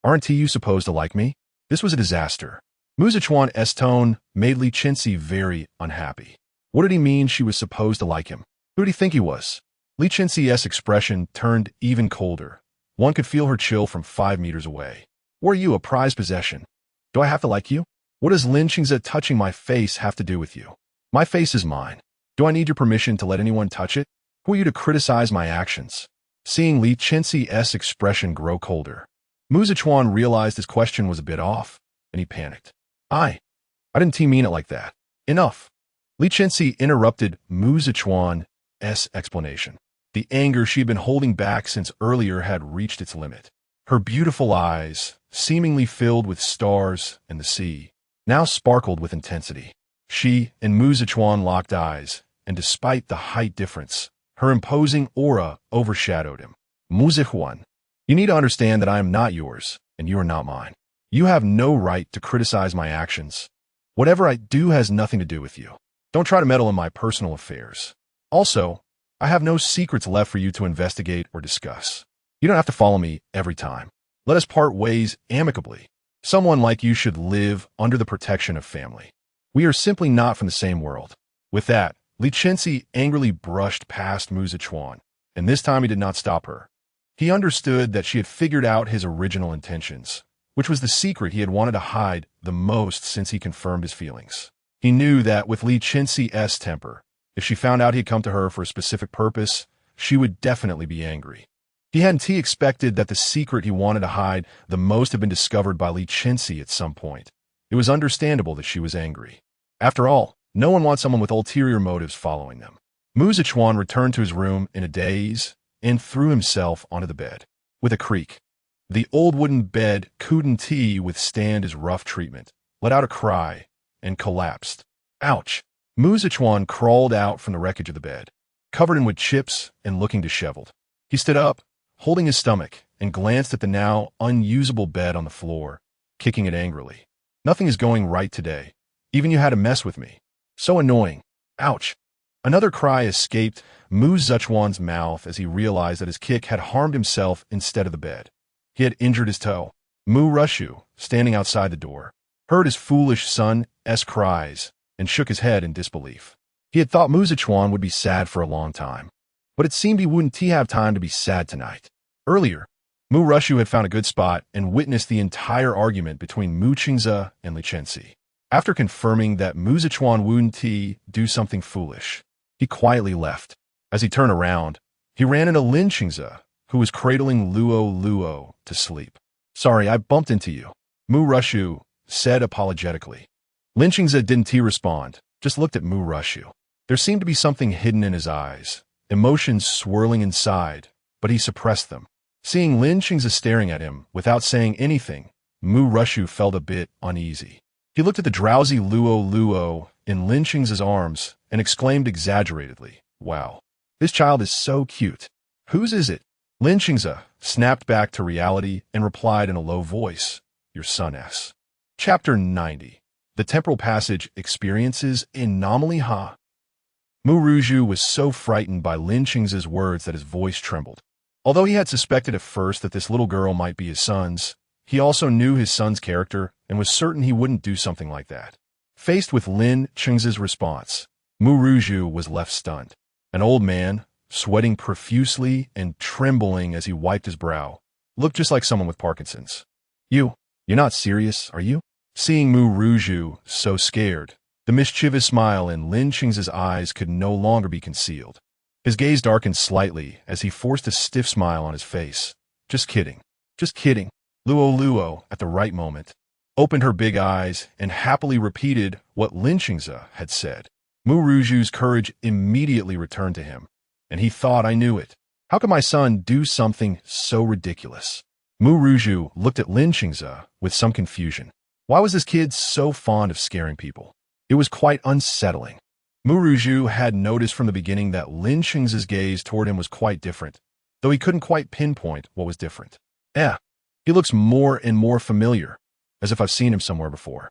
Aren't you supposed to like me? This was a disaster. Muzichuan's tone made Li Chenxi very unhappy. What did he mean she was supposed to like him? Who did he think he was? Li Chenxi's expression turned even colder. One could feel her chill from 5 meters away. Were you a prized possession? Do I have to like you? What does Li Chenxi touching my face have to do with you? My face is mine. Do I need your permission to let anyone touch it? Who are you to criticize my actions? Seeing Li Chenxi's expression grow colder, Muzichuan realized his question was a bit off, and he panicked. I didn't mean it like that. Enough. Li Chenxi interrupted Muzichuan's explanation. The anger she had been holding back since earlier had reached its limit. Her beautiful eyes, seemingly filled with stars and the sea, now sparkled with intensity. She and Muzichuan locked eyes, and despite the height difference, her imposing aura overshadowed him. Muzichuan, you need to understand that I am not yours, and you are not mine. You have no right to criticize my actions. Whatever I do has nothing to do with you. Don't try to meddle in my personal affairs. Also, I have no secrets left for you to investigate or discuss. You don't have to follow me every time. Let us part ways amicably. Someone like you should live under the protection of family. We are simply not from the same world. With that, Li Chenxi angrily brushed past Muzichuan, and this time he did not stop her. He understood that she had figured out his original intentions, which was the secret he had wanted to hide the most since he confirmed his feelings. He knew that with Li Chenxi's temper, if she found out he'd come to her for a specific purpose, she would definitely be angry. He hadn't expected that the secret he wanted to hide the most had been discovered by Li Chenxi at some point. It was understandable that she was angry. After all, no one wants someone with ulterior motives following them. Mu Zichuan returned to his room in a daze and threw himself onto the bed. With a creak, the old wooden bed couldn't withstand his rough treatment, let out a cry, and collapsed. Ouch! Mu Zichuan crawled out from the wreckage of the bed, covered in wood chips and looking disheveled. He stood up, holding his stomach, and glanced at the now unusable bed on the floor, kicking it angrily. Nothing is going right today. Even you had to mess with me. So annoying. Ouch! Another cry escaped Mu Zichuan's mouth as he realized that his kick had harmed himself instead of the bed. He had injured his toe. Mu Rushu, standing outside the door, heard his foolish son's cries and shook his head in disbelief. He had thought Mu Zichuan would be sad for a long time, but it seemed he wouldn't have time to be sad tonight. Earlier, Mu Rushu had found a good spot and witnessed the entire argument between Mu Qingze and Li Chenxi. After confirming that Mu Zichuan wouldn't do something foolish, he quietly left. As he turned around, he ran into Li Chenxi, who was cradling Luo to sleep. "Sorry, I bumped into you," Mu Rushu said apologetically. Li Chenxi didn't respond, just looked at Mu Rushu. There seemed to be something hidden in his eyes, emotions swirling inside, but he suppressed them. Seeing Li Chenxi staring at him without saying anything, Mu Rushu felt a bit uneasy. He looked at the drowsy Luo in Li Chenxi's arms and exclaimed exaggeratedly, "Wow, this child is so cute. Whose is it?" Li Chenxi snapped back to reality and replied in a low voice, "Your son's." Chapter 90. The Temporal Passage Experiences Anomaly Ha. Mu Rushu was so frightened by Li Chenxi's words that his voice trembled. Although he had suspected at first that this little girl might be his son's, he also knew his son's character and was certain he wouldn't do something like that. Faced with Li Chenxi's response, Mu Rushu was left stunned. An old man, sweating profusely and trembling as he wiped his brow, looked just like someone with Parkinson's. You're not serious, are you?" Seeing Mu Rushu so scared, the mischievous smile in Li Chenxi's eyes could no longer be concealed. His gaze darkened slightly as he forced a stiff smile on his face. Just kidding. Just kidding." Luo, at the right moment, opened her big eyes and happily repeated what Li Chenxi had said. Mu Rushu's courage immediately returned to him, and he thought, "I knew it. How could my son do something so ridiculous?" Mu Rushu looked at Li Chenxi with some confusion. Why was this kid so fond of scaring people? It was quite unsettling. Mu Rushu had noticed from the beginning that Li Chenxi's gaze toward him was quite different, though he couldn't quite pinpoint what was different. He looks more and more familiar, as if I've seen him somewhere before.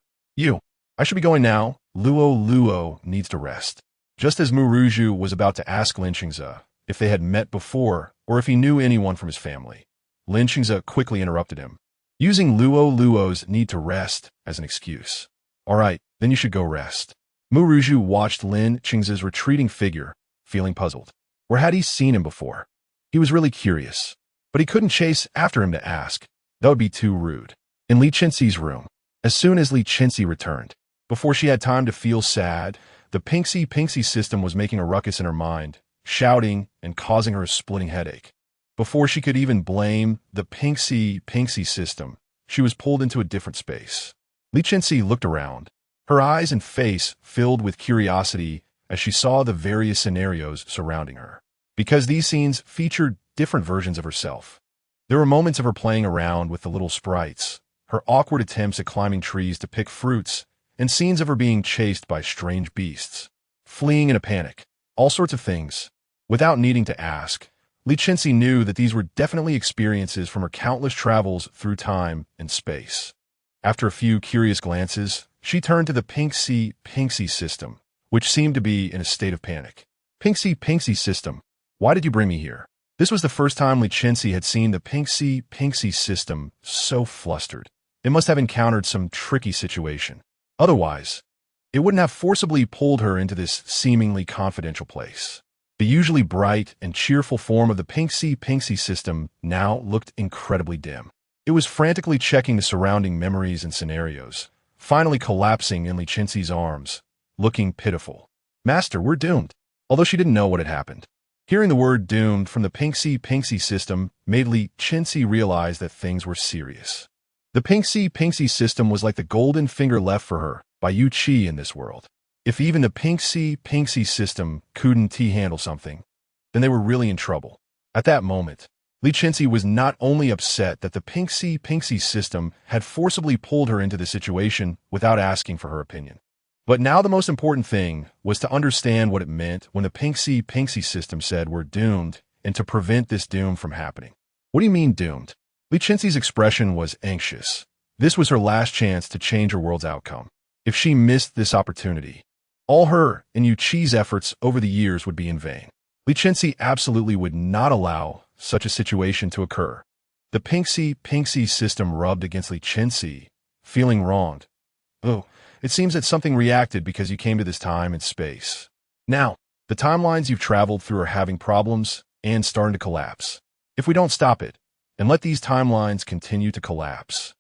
I should be going now. Luo needs to rest." Just as Mu Rushu was about to ask Li Chenxi if they had met before or if he knew anyone from his family, Li Chenxi quickly interrupted him, using Luo's need to rest as an excuse. "All right, then you should go rest." Mu Rushu watched Li Chenxi's retreating figure, feeling puzzled. Where had he seen him before? He was really curious, but he couldn't chase after him to ask. That would be too rude. In Li Chenxi's room, as soon as Li Chenxi returned, before she had time to feel sad, the Pinxi system was making a ruckus in her mind, shouting and causing her a splitting headache. Before she could even blame the Pinxi system, she was pulled into a different space. Li Chenxi looked around, her eyes and face filled with curiosity as she saw the various scenarios surrounding her. Because these scenes featured different versions of herself. There were moments of her playing around with the little sprites, her awkward attempts at climbing trees to pick fruits, and scenes of her being chased by strange beasts, fleeing in a panic, all sorts of things. Without needing to ask, Li Chenxi knew that these were definitely experiences from her countless travels through time and space. After a few curious glances, she turned to the Pinxi system, which seemed to be in a state of panic. Pinxi system, why did you bring me here?" This was the first time Li Chenxi had seen the Pinxi system so flustered. It must have encountered some tricky situation. Otherwise, it wouldn't have forcibly pulled her into this seemingly confidential place. The usually bright and cheerful form of the Pinxi system now looked incredibly dim. It was frantically checking the surrounding memories and scenarios, finally collapsing in Li Chenxi's arms looking pitiful. "Master, we're doomed." Although she didn't know what had happened. Hearing the word doomed from the Pinduoduo system made Li Chenxi realize that things were serious. The Pinduoduo system was like the golden finger left for her by Yu Qi in this world. If even the Pinduoduo system couldn't handle something, then they were really in trouble. At that moment, Li Chenxi was not only upset that the Pinduoduo system had forcibly pulled her into the situation without asking for her opinion. But now the most important thing was to understand what it meant when the Pinduoduo system said we're doomed and to prevent this doom from happening. "What do you mean doomed?" Li Chenxi's expression was anxious. This was her last chance to change her world's outcome. If she missed this opportunity, all her and Yu Qi's efforts over the years would be in vain. Li Chenxi absolutely would not allow such a situation to occur. The Pinduoduo system rubbed against Li Chenxi, feeling wronged. "Oh, it seems that something reacted because you came to this time and space. Now, the timelines you've traveled through are having problems and starting to collapse. If we don't stop it, and let these timelines continue to collapse,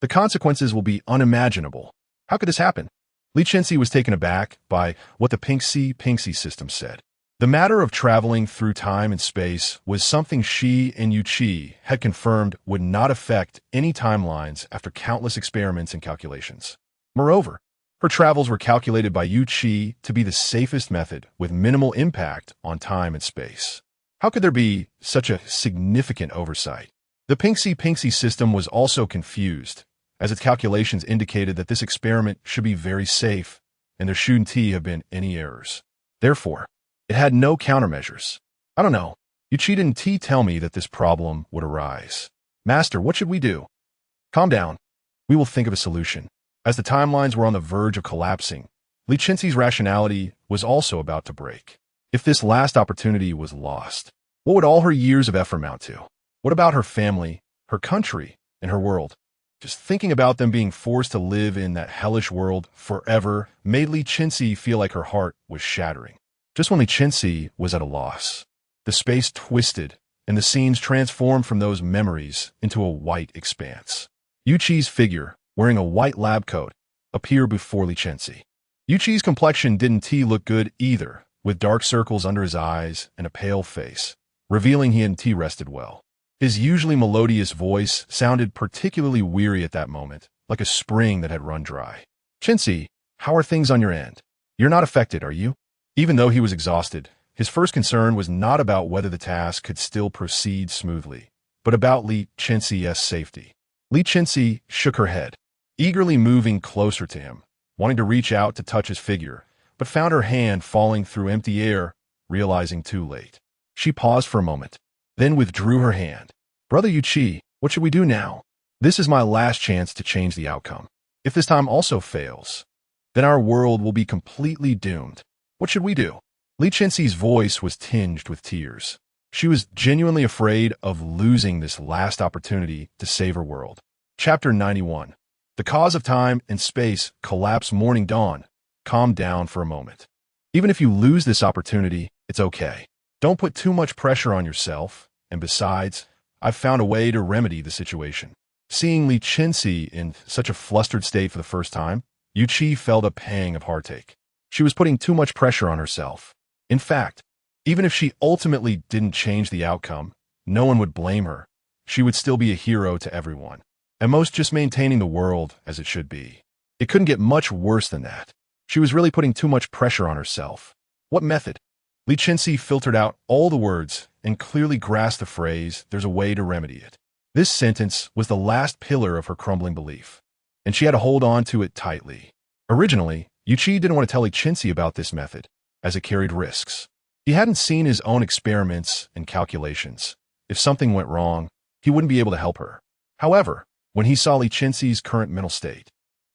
the consequences will be unimaginable." How could this happen? Li Chenxi was taken aback by what the Pinduoduo system said. The matter of traveling through time and space was something she and Yu Qi had confirmed would not affect any timelines after countless experiments and calculations. Moreover, her travels were calculated by Yu Qi to be the safest method with minimal impact on time and space. How could there be such a significant oversight? The Pinduoduo system was also confused, as its calculations indicated that this experiment should be very safe, and there shouldn't have been any errors. Therefore, it had no countermeasures. "I don't know. Yu Qi didn't tell me that this problem would arise. Master, what should we do?" "Calm down. We will think of a solution." As the timelines were on the verge of collapsing, Li Chenxi's rationality was also about to break. If this last opportunity was lost, what would all her years of effort amount to? What about her family, her country, and her world? Just thinking about them being forced to live in that hellish world forever made Li Chenxi feel like her heart was shattering. Just when Li Chenxi was at a loss, the space twisted and the scenes transformed from those memories into a white expanse. Yu Qi's figure, wearing a white lab coat, appeared before Li Chenxi. Yu Qi's complexion didn't look good either, with dark circles under his eyes and a pale face, revealing he hadn't rested well. His usually melodious voice sounded particularly weary at that moment, like a spring that had run dry. "Chenxi, how are things on your end? You're not affected, are you?" Even though he was exhausted, his first concern was not about whether the task could still proceed smoothly, but about Li Chenxi's safety. Li Chenxi shook her head, eagerly moving closer to him, wanting to reach out to touch his figure, but found her hand falling through empty air, realizing too late. She paused for a moment, then withdrew her hand. "Brother Yu Qi, what should we do now? This is my last chance to change the outcome. If this time also fails, then our world will be completely doomed. What should we do?" Li Chenxi's voice was tinged with tears. She was genuinely afraid of losing this last opportunity to save her world. Chapter 91. The cause of time and space collapse morning dawn. Calm down for a moment. Even if you lose this opportunity, it's okay. Don't put too much pressure on yourself. And besides, I've found a way to remedy the situation. Seeing Li Chenxi in such a flustered state for the first time, Yu Qi felt a pang of heartache. She was putting too much pressure on herself. In fact, even if she ultimately didn't change the outcome, no one would blame her. She would still be a hero to everyone. At most, just maintaining the world as it should be. It couldn't get much worse than that. She was really putting too much pressure on herself. What method? Li Chenxi filtered out all the words and clearly grasped the phrase, "There's a way to remedy it." This sentence was the last pillar of her crumbling belief, and she had to hold on to it tightly. Originally, Yu Qi didn't want to tell Li Chenxi about this method, as it carried risks. He hadn't seen his own experiments and calculations. If something went wrong, he wouldn't be able to help her. However, when he saw Li Chenxi's current mental state,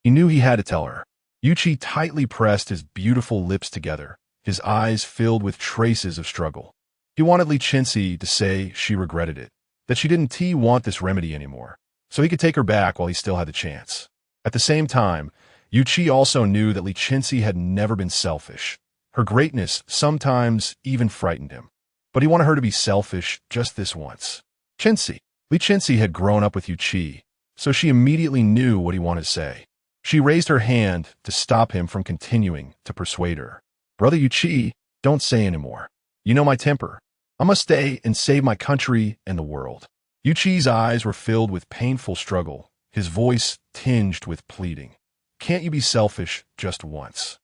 he knew he had to tell her. Yu Qi tightly pressed his beautiful lips together, his eyes filled with traces of struggle. He wanted Li Chenxi to say she regretted it, that she didn't want this remedy anymore, so he could take her back while he still had the chance. At the same time, Yu Qi also knew that Li Chenxi had never been selfish. Her greatness sometimes even frightened him. But he wanted her to be selfish just this once. Li Chenxi had grown up with Yu Qi, so she immediately knew what he wanted to say. She raised her hand to stop him from continuing to persuade her. Brother Yuchi, don't say anymore. You know my temper. I must stay and save my country and the world. Yuchi's eyes were filled with painful struggle, his voice tinged with pleading. Can't you be selfish just once?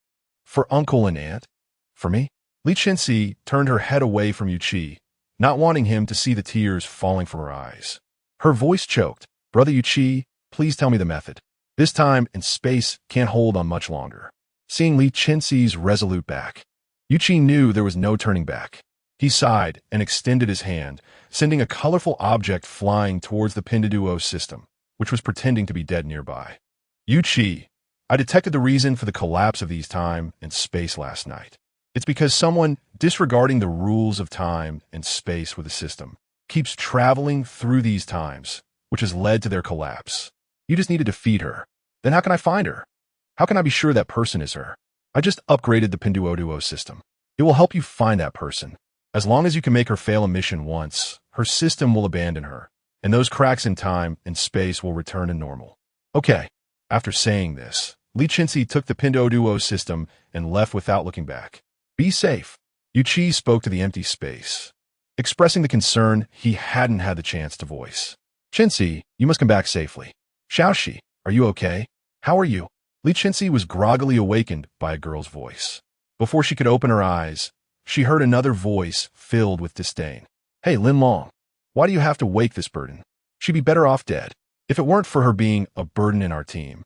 For uncle and aunt? For me? Li Chenxi turned her head away from Yuchi, not wanting him to see the tears falling from her eyes. Her voice choked. Brother Yuchi, please tell me the method. This time and space can't hold on much longer. Seeing Li Chenxi's resolute back, Yuchi knew there was no turning back. He sighed and extended his hand, sending a colorful object flying towards the Pinduoduo system, which was pretending to be dead nearby. Yuchi, I detected the reason for the collapse of these time and space last night. It's because someone, disregarding the rules of time and space with the system, keeps traveling through these times, which has led to their collapse. You just need to defeat her. Then how can I find her? How can I be sure that person is her? I just upgraded the Pinduoduo system. It will help you find that person. As long as you can make her fail a mission once, her system will abandon her, and those cracks in time and space will return to normal. Okay. After saying this, Li Chenxi took the Pinduoduo system and left without looking back. Be safe. Yuchi spoke to the empty space, expressing the concern he hadn't had the chance to voice. Chenxi, you must come back safely. Xiaoxi, are you okay? How are you? Li Chenxi was groggily awakened by a girl's voice. Before she could open her eyes, she heard another voice filled with disdain. Hey, Linlong, why do you have to wake this burden? She'd be better off dead. If it weren't for her being a burden in our team,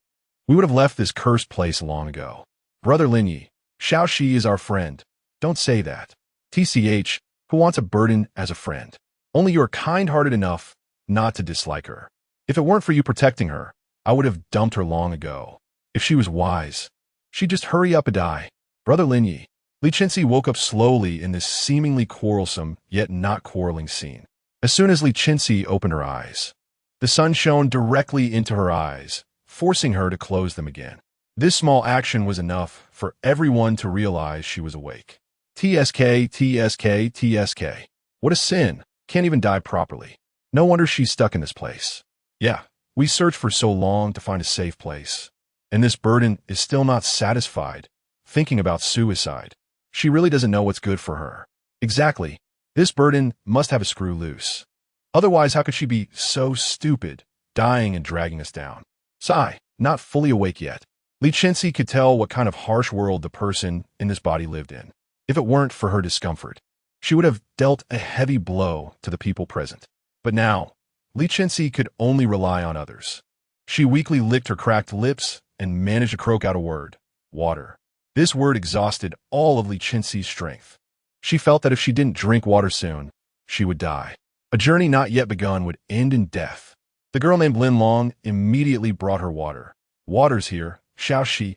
we would have left this cursed place long ago. Brother Linyi, Xiaoxi is our friend. Don't say that. TCH, who wants a burden as a friend? Only you are kind-hearted enough not to dislike her. If it weren't for you protecting her, I would have dumped her long ago. If she was wise, she'd just hurry up and die. Brother Linyi. Li Chenxi woke up slowly in this seemingly quarrelsome yet not quarreling scene. As soon as Li Chenxi opened her eyes, the sun shone directly into her eyes, forcing her to close them again. This small action was enough for everyone to realize she was awake. TSK, TSK, TSK. What a sin. Can't even die properly. No wonder she's stuck in this place. Yeah, we searched for so long to find a safe place. And this burden is still not satisfied, thinking about suicide. She really doesn't know what's good for her. Exactly. This burden must have a screw loose. Otherwise, how could she be so stupid, dying and dragging us down? Sigh, not fully awake yet. Li Chenxi could tell what kind of harsh world the person in this body lived in. If it weren't for her discomfort, she would have dealt a heavy blow to the people present. But now, Li Chenxi could only rely on others. She weakly licked her cracked lips and managed to croak out a word. Water. This word exhausted all of Li Chenxi's strength. She felt that if she didn't drink water soon, she would die. A journey not yet begun would end in death. The girl named Linlong immediately brought her water. Water's here, Xiaoxi.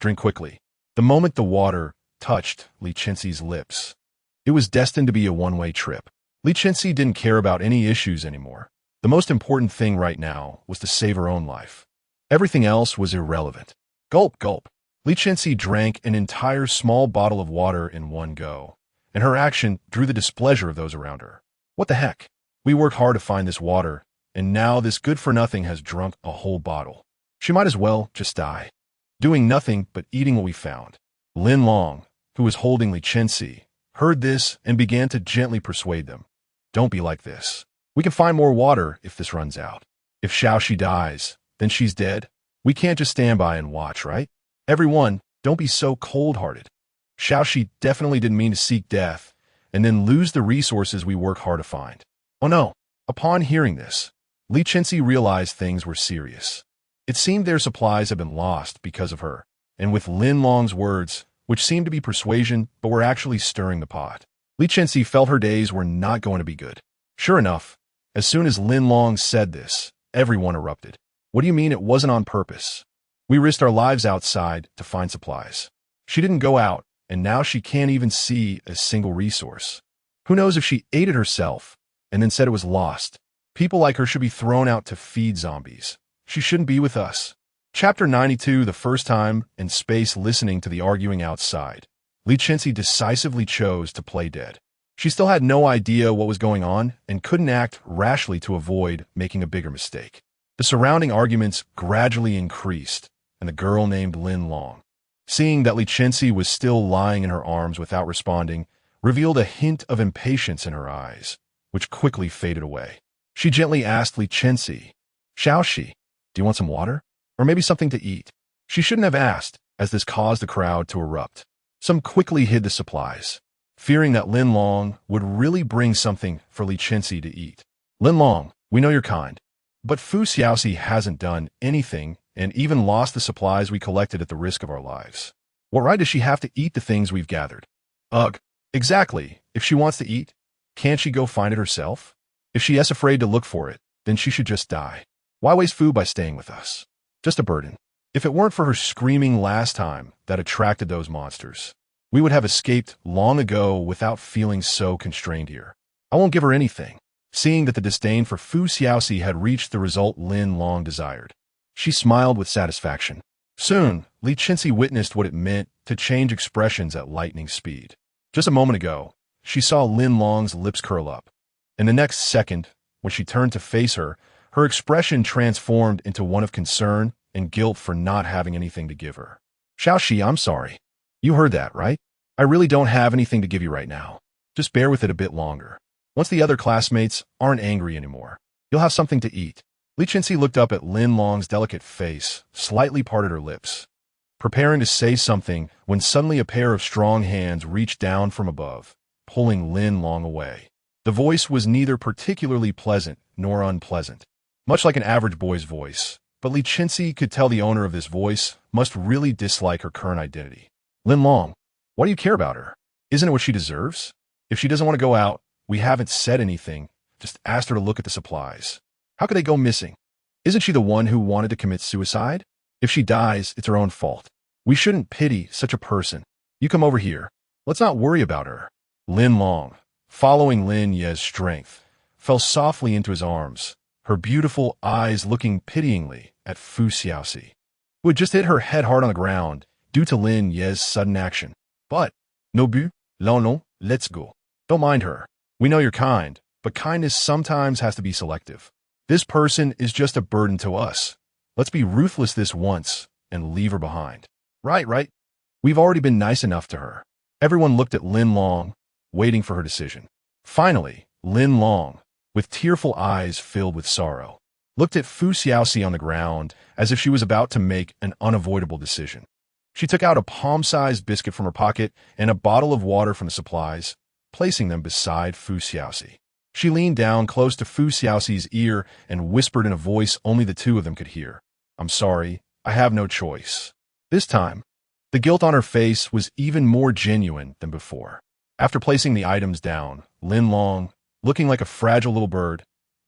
Drink quickly. The moment the water touched Li Chenxi's lips, it was destined to be a one-way trip. Li Chenxi didn't care about any issues anymore. The most important thing right now was to save her own life. Everything else was irrelevant. Gulp, gulp. Li Chenxi drank an entire small bottle of water in one go, and her action drew the displeasure of those around her. What the heck? We worked hard to find this water, and now this good-for-nothing has drunk a whole bottle. She might as well just die, doing nothing but eating what we found. Linlong, who was holding Li Chenxi, heard this and began to gently persuade them. Don't be like this. We can find more water if this runs out. If Xiaoxi dies, then she's dead. We can't just stand by and watch, right? Everyone, don't be so cold-hearted. Xiaoxi definitely didn't mean to seek death and then lose the resources we work hard to find. Oh no. Upon hearing this, Li Chenxi realized things were serious. It seemed their supplies had been lost because of her, and with Linlong's words, which seemed to be persuasion but were actually stirring the pot, Li Chenxi felt her days were not going to be good. Sure enough, as soon as Linlong said this, everyone erupted. What do you mean it wasn't on purpose? We risked our lives outside to find supplies. She didn't go out, and now she can't even see a single resource. Who knows if she ate it herself and then said it was lost? People like her should be thrown out to feed zombies. She shouldn't be with us. Chapter 92, the first time in space listening to the arguing outside, Li Chenxi decisively chose to play dead. She still had no idea what was going on and couldn't act rashly to avoid making a bigger mistake. The surrounding arguments gradually increased, and the girl named Lin Long. Seeing that Li Chenxi was still lying in her arms without responding, revealed a hint of impatience in her eyes, which quickly faded away. She gently asked Li Chenxi, "Xiaoxi, do you want some water? Or maybe something to eat?" She shouldn't have asked, as this caused the crowd to erupt. Some quickly hid the supplies, fearing that Lin Long would really bring something for Li Chenxi to eat. "Lin Long, we know you're kind, but Fu Xiaoxi hasn't done anything and even lost the supplies we collected at the risk of our lives. What right does she have to eat the things we've gathered?" "Ugh, exactly. If she wants to eat, can't she go find it herself? If she is afraid to look for it, then she should just die. Why waste food by staying with us? Just a burden. If it weren't for her screaming last time that attracted those monsters, we would have escaped long ago without feeling so constrained here. I won't give her anything." Seeing that the disdain for Fu Xiaoxi had reached the result Lin Long desired, she smiled with satisfaction. Soon, Li Chenxi witnessed what it meant to change expressions at lightning speed. Just a moment ago, she saw Lin Long's lips curl up. In the next second, when she turned to face her, her expression transformed into one of concern and guilt for not having anything to give her. "Xiaoxi, I'm sorry. You heard that, right? I really don't have anything to give you right now. Just bear with it a bit longer. Once the other classmates aren't angry anymore, you'll have something to eat." Li Chenxi looked up at Lin Long's delicate face, slightly parted her lips, preparing to say something when suddenly a pair of strong hands reached down from above, pulling Lin Long away. The voice was neither particularly pleasant nor unpleasant, much like an average boy's voice, but Li Chenxi could tell the owner of this voice must really dislike her current identity. "Lin Long, why do you care about her? Isn't it what she deserves? If she doesn't want to go out, we haven't said anything, just asked her to look at the supplies. How could they go missing? Isn't she the one who wanted to commit suicide? If she dies, it's her own fault. We shouldn't pity such a person. You come over here. Let's not worry about her." Lin Long, following Lin Ye's strength, fell softly into his arms, her beautiful eyes looking pityingly at Fu Xiaoxi, who had just hit her head hard on the ground due to Lin Ye's sudden action. "But, no bu, non, let's go. Don't mind her. We know you're kind, but kindness sometimes has to be selective. This person is just a burden to us. Let's be ruthless this once and leave her behind." Right. We've already been nice enough to her." Everyone looked at Lin Long, waiting for her decision. Finally, Lin Long, with tearful eyes filled with sorrow, looked at Fu Xiaoxi on the ground as if she was about to make an unavoidable decision. She took out a palm-sized biscuit from her pocket and a bottle of water from the supplies, placing them beside Fu Xiaoxi. She leaned down close to Fu Xiaoxi's ear and whispered in a voice only the two of them could hear, "I'm sorry, I have no choice." This time, the guilt on her face was even more genuine than before. After placing the items down, Lin Long, looking like a fragile little bird,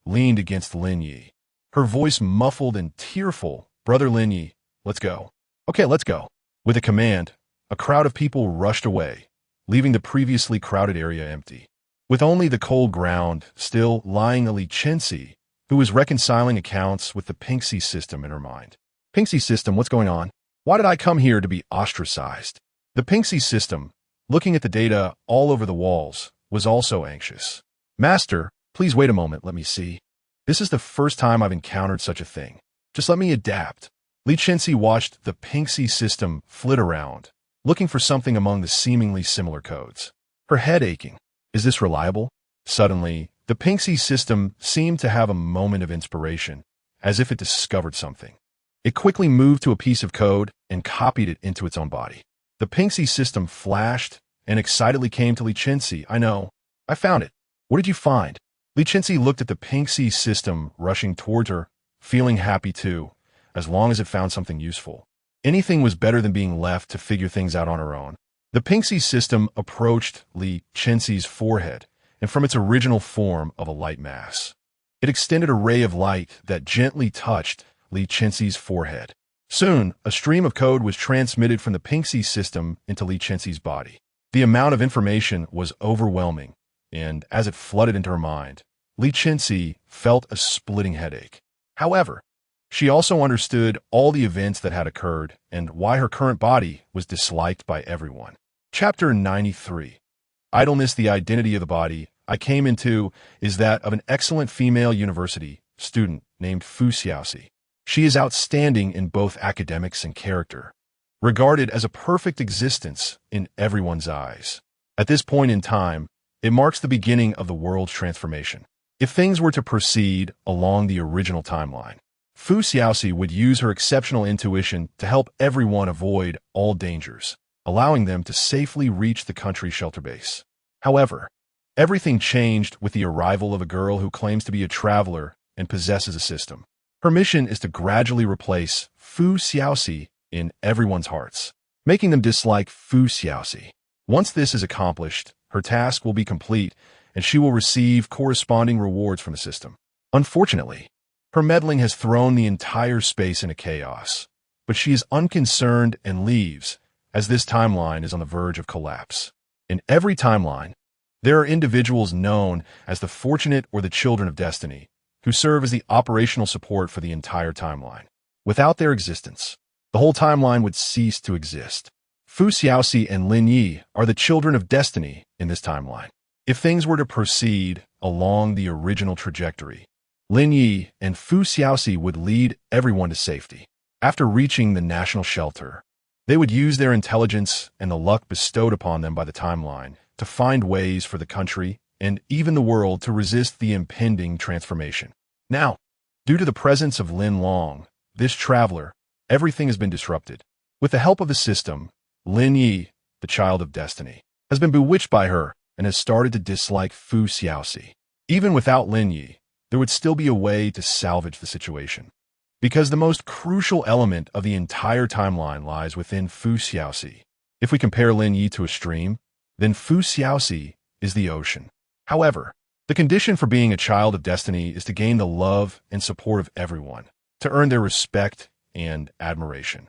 leaned against Lin Yi. Her voice muffled and tearful, "Brother Lin Yi, let's go." "Okay, let's go." With a command, a crowd of people rushed away, leaving the previously crowded area empty. With only the cold ground still lying Li Chenxi, who was reconciling accounts with the Pinxi system in her mind. "Pinxi system, what's going on? Why did I come here to be ostracized?" The Pinxi system, looking at the data all over the walls, was also anxious. "Master, please wait a moment, let me see. This is the first time I've encountered such a thing. Just let me adapt." Li Chenxi watched the Pinxi system flit around, looking for something among the seemingly similar codes. Her head aching. Is this reliable? Suddenly, the Pinxi system seemed to have a moment of inspiration, as if it discovered something. It quickly moved to a piece of code and copied it into its own body. The Pinxi system flashed and excitedly came to Li Chenxi. "I know. I found it. What did you find?" Li Chenxi looked at the Pinxi system rushing towards her, feeling happy too, as long as it found something useful. Anything was better than being left to figure things out on her own. The Pinxi system approached Li Chenxi's forehead, and from its original form of a light mass, it extended a ray of light that gently touched Li Chenxi's forehead. Soon, a stream of code was transmitted from the Pinxi system into Li Chenxi's body. The amount of information was overwhelming, and as it flooded into her mind, Li Chenxi felt a splitting headache. However, she also understood all the events that had occurred and why her current body was disliked by everyone. Chapter 93. Idleness. The identity of the body I came into is that of an excellent female university student named Fu Xiaoxi. She is outstanding in both academics and character, regarded as a perfect existence in everyone's eyes. At this point in time, it marks the beginning of the world's transformation. If things were to proceed along the original timeline, Fu Xiaoxi would use her exceptional intuition to help everyone avoid all dangers, allowing them to safely reach the country's shelter base. However, everything changed with the arrival of a girl who claims to be a traveler and possesses a system. Her mission is to gradually replace Fu Xiaoxi in everyone's hearts, making them dislike Fu Xiaoxi. Once this is accomplished, her task will be complete, and she will receive corresponding rewards from the system. Unfortunately, her meddling has thrown the entire space into chaos, but she is unconcerned and leaves, as this timeline is on the verge of collapse. In every timeline, there are individuals known as the Fortunate or the Children of Destiny, who serve as the operational support for the entire timeline. Without their existence, the whole timeline would cease to exist. Fu Xiaoxi and Lin Yi are the Children of Destiny in this timeline. If things were to proceed along the original trajectory, Lin Yi and Fu Xiaoxi would lead everyone to safety. After reaching the national shelter, they would use their intelligence and the luck bestowed upon them by the timeline to find ways for the country and even the world to resist the impending transformation. Now, due to the presence of Lin Long, this traveler, everything has been disrupted. With the help of the system, Lin Yi, the Child of Destiny, has been bewitched by her and has started to dislike Fu Xiaoxi. Even without Lin Yi, there would still be a way to salvage the situation, because the most crucial element of the entire timeline lies within Fu Xiaoxi. If we compare Lin Yi to a stream, then Fu Xiaoxi is the ocean. However, the condition for being a child of destiny is to gain the love and support of everyone, to earn their respect and admiration.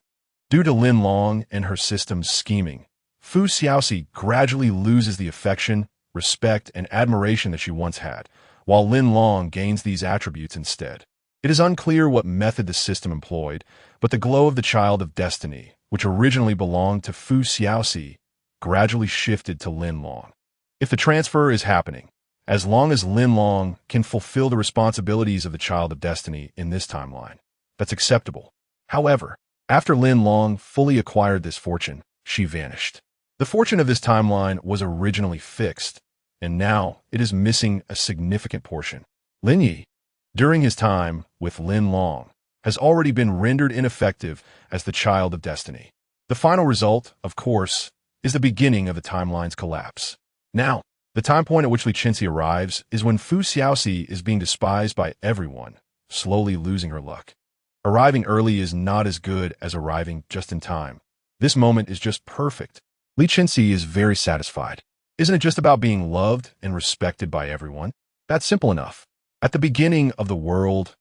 Due to Lin Long and her system's scheming, Fu Xiaoxi gradually loses the affection, respect, and admiration that she once had, while Lin Long gains these attributes instead. It is unclear what method the system employed, but the glow of the Child of Destiny, which originally belonged to Fu Xiaoxi, gradually shifted to Lin Long. If the transfer is happening, as long as Lin Long can fulfill the responsibilities of the Child of Destiny in this timeline, that's acceptable. However, after Lin Long fully acquired this fortune, she vanished. The fortune of this timeline was originally fixed, and now it is missing a significant portion. Lin Yi, during his time with Lin Long, has already been rendered ineffective as the Child of Destiny. The final result, of course, is the beginning of the timeline's collapse. Now, the time point at which Li Chenxi arrives is when Fu Xiaoxi is being despised by everyone, slowly losing her luck. Arriving early is not as good as arriving just in time. This moment is just perfect. Li Chenxi is very satisfied. Isn't it just about being loved and respected by everyone? That's simple enough. At the beginning of the world's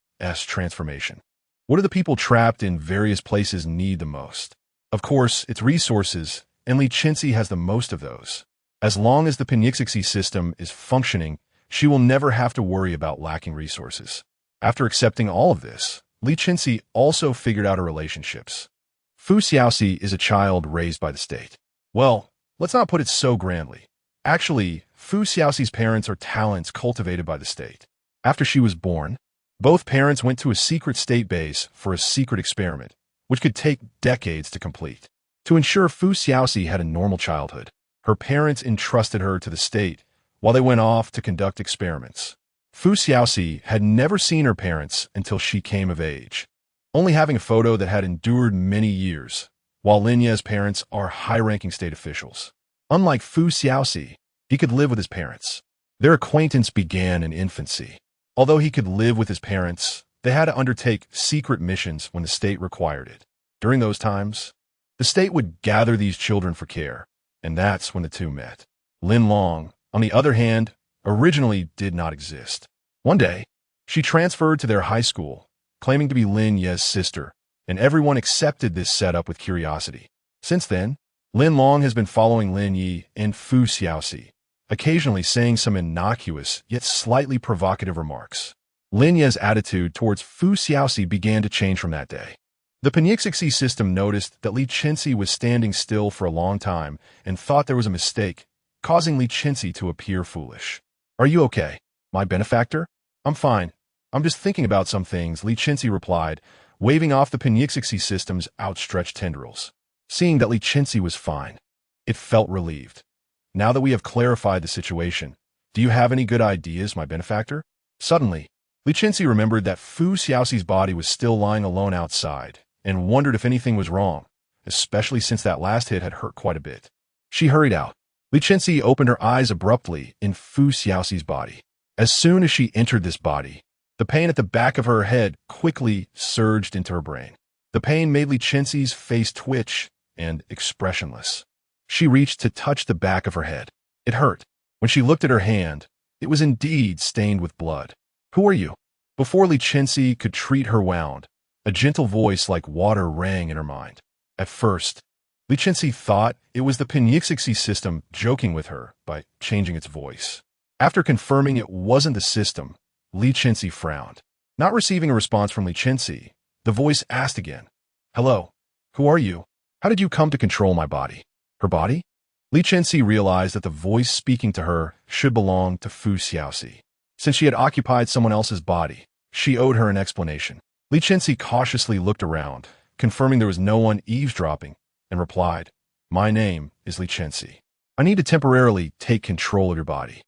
transformation, what do the people trapped in various places need the most? Of course, it's resources, and Li Chenxi has the most of those. As long as the Pinduoduo system is functioning, she will never have to worry about lacking resources. After accepting all of this, Li Chenxi also figured out her relationships. Fu Xiaoxi is a child raised by the state. Well, let's not put it so grandly. Actually, Fu Xiaoxi's parents are talents cultivated by the state. After she was born, both parents went to a secret state base for a secret experiment, which could take decades to complete. To ensure Fu Xiaoxi had a normal childhood, her parents entrusted her to the state while they went off to conduct experiments. Fu Xiaoxi had never seen her parents until she came of age, only having a photo that had endured many years, while Lin Ye's parents are high-ranking state officials. Unlike Fu Xiaoxi, he could live with his parents. Their acquaintance began in infancy. Although he could live with his parents, they had to undertake secret missions when the state required it. During those times, the state would gather these children for care, and that's when the two met. Lin Long, on the other hand, originally did not exist. One day, she transferred to their high school, claiming to be Lin Ye's sister, and everyone accepted this setup with curiosity. Since then, Lin Long has been following Lin Yi and Fu Xiaoxi, occasionally saying some innocuous yet slightly provocative remarks. Lin Ye's attitude towards Fu Xiaoxi began to change from that day. The Pinduoduo system noticed that Li Chenxi was standing still for a long time and thought there was a mistake, causing Li Chenxi to appear foolish. "Are you okay, my benefactor?" "I'm fine. I'm just thinking about some things," Li Chenxi replied, waving off the Pinduoduo system's outstretched tendrils. Seeing that Li Chenxi was fine, it felt relieved. Now that we have clarified the situation, do you have any good ideas, my benefactor? Suddenly, Li Chenxi remembered that Fu Xiaoxi's body was still lying alone outside, and wondered if anything was wrong, especially since that last hit had hurt quite a bit. She hurried out. Li Chenxi opened her eyes abruptly in Fu Xiaoxi's body. As soon as she entered this body, the pain at the back of her head quickly surged into her brain. The pain made Li Chenxi's face twitch and expressionless. She reached to touch the back of her head. It hurt. When she looked at her hand, it was indeed stained with blood. Who are you? Before Li Chenxi could treat her wound, a gentle voice like water rang in her mind. At first, Li Chenxi thought it was the Pinduoduo system joking with her by changing its voice. After confirming it wasn't the system, Li Chenxi frowned. Not receiving a response from Li Chenxi, the voice asked again, "Hello, who are you? How did you come to control my body?" Her body? Li Chenxi realized that the voice speaking to her should belong to Fu Xiaoxi. Since she had occupied someone else's body, she owed her an explanation. Li Chenxi cautiously looked around, confirming there was no one eavesdropping, and replied, "My name is Li Chenxi. I need to temporarily take control of your body.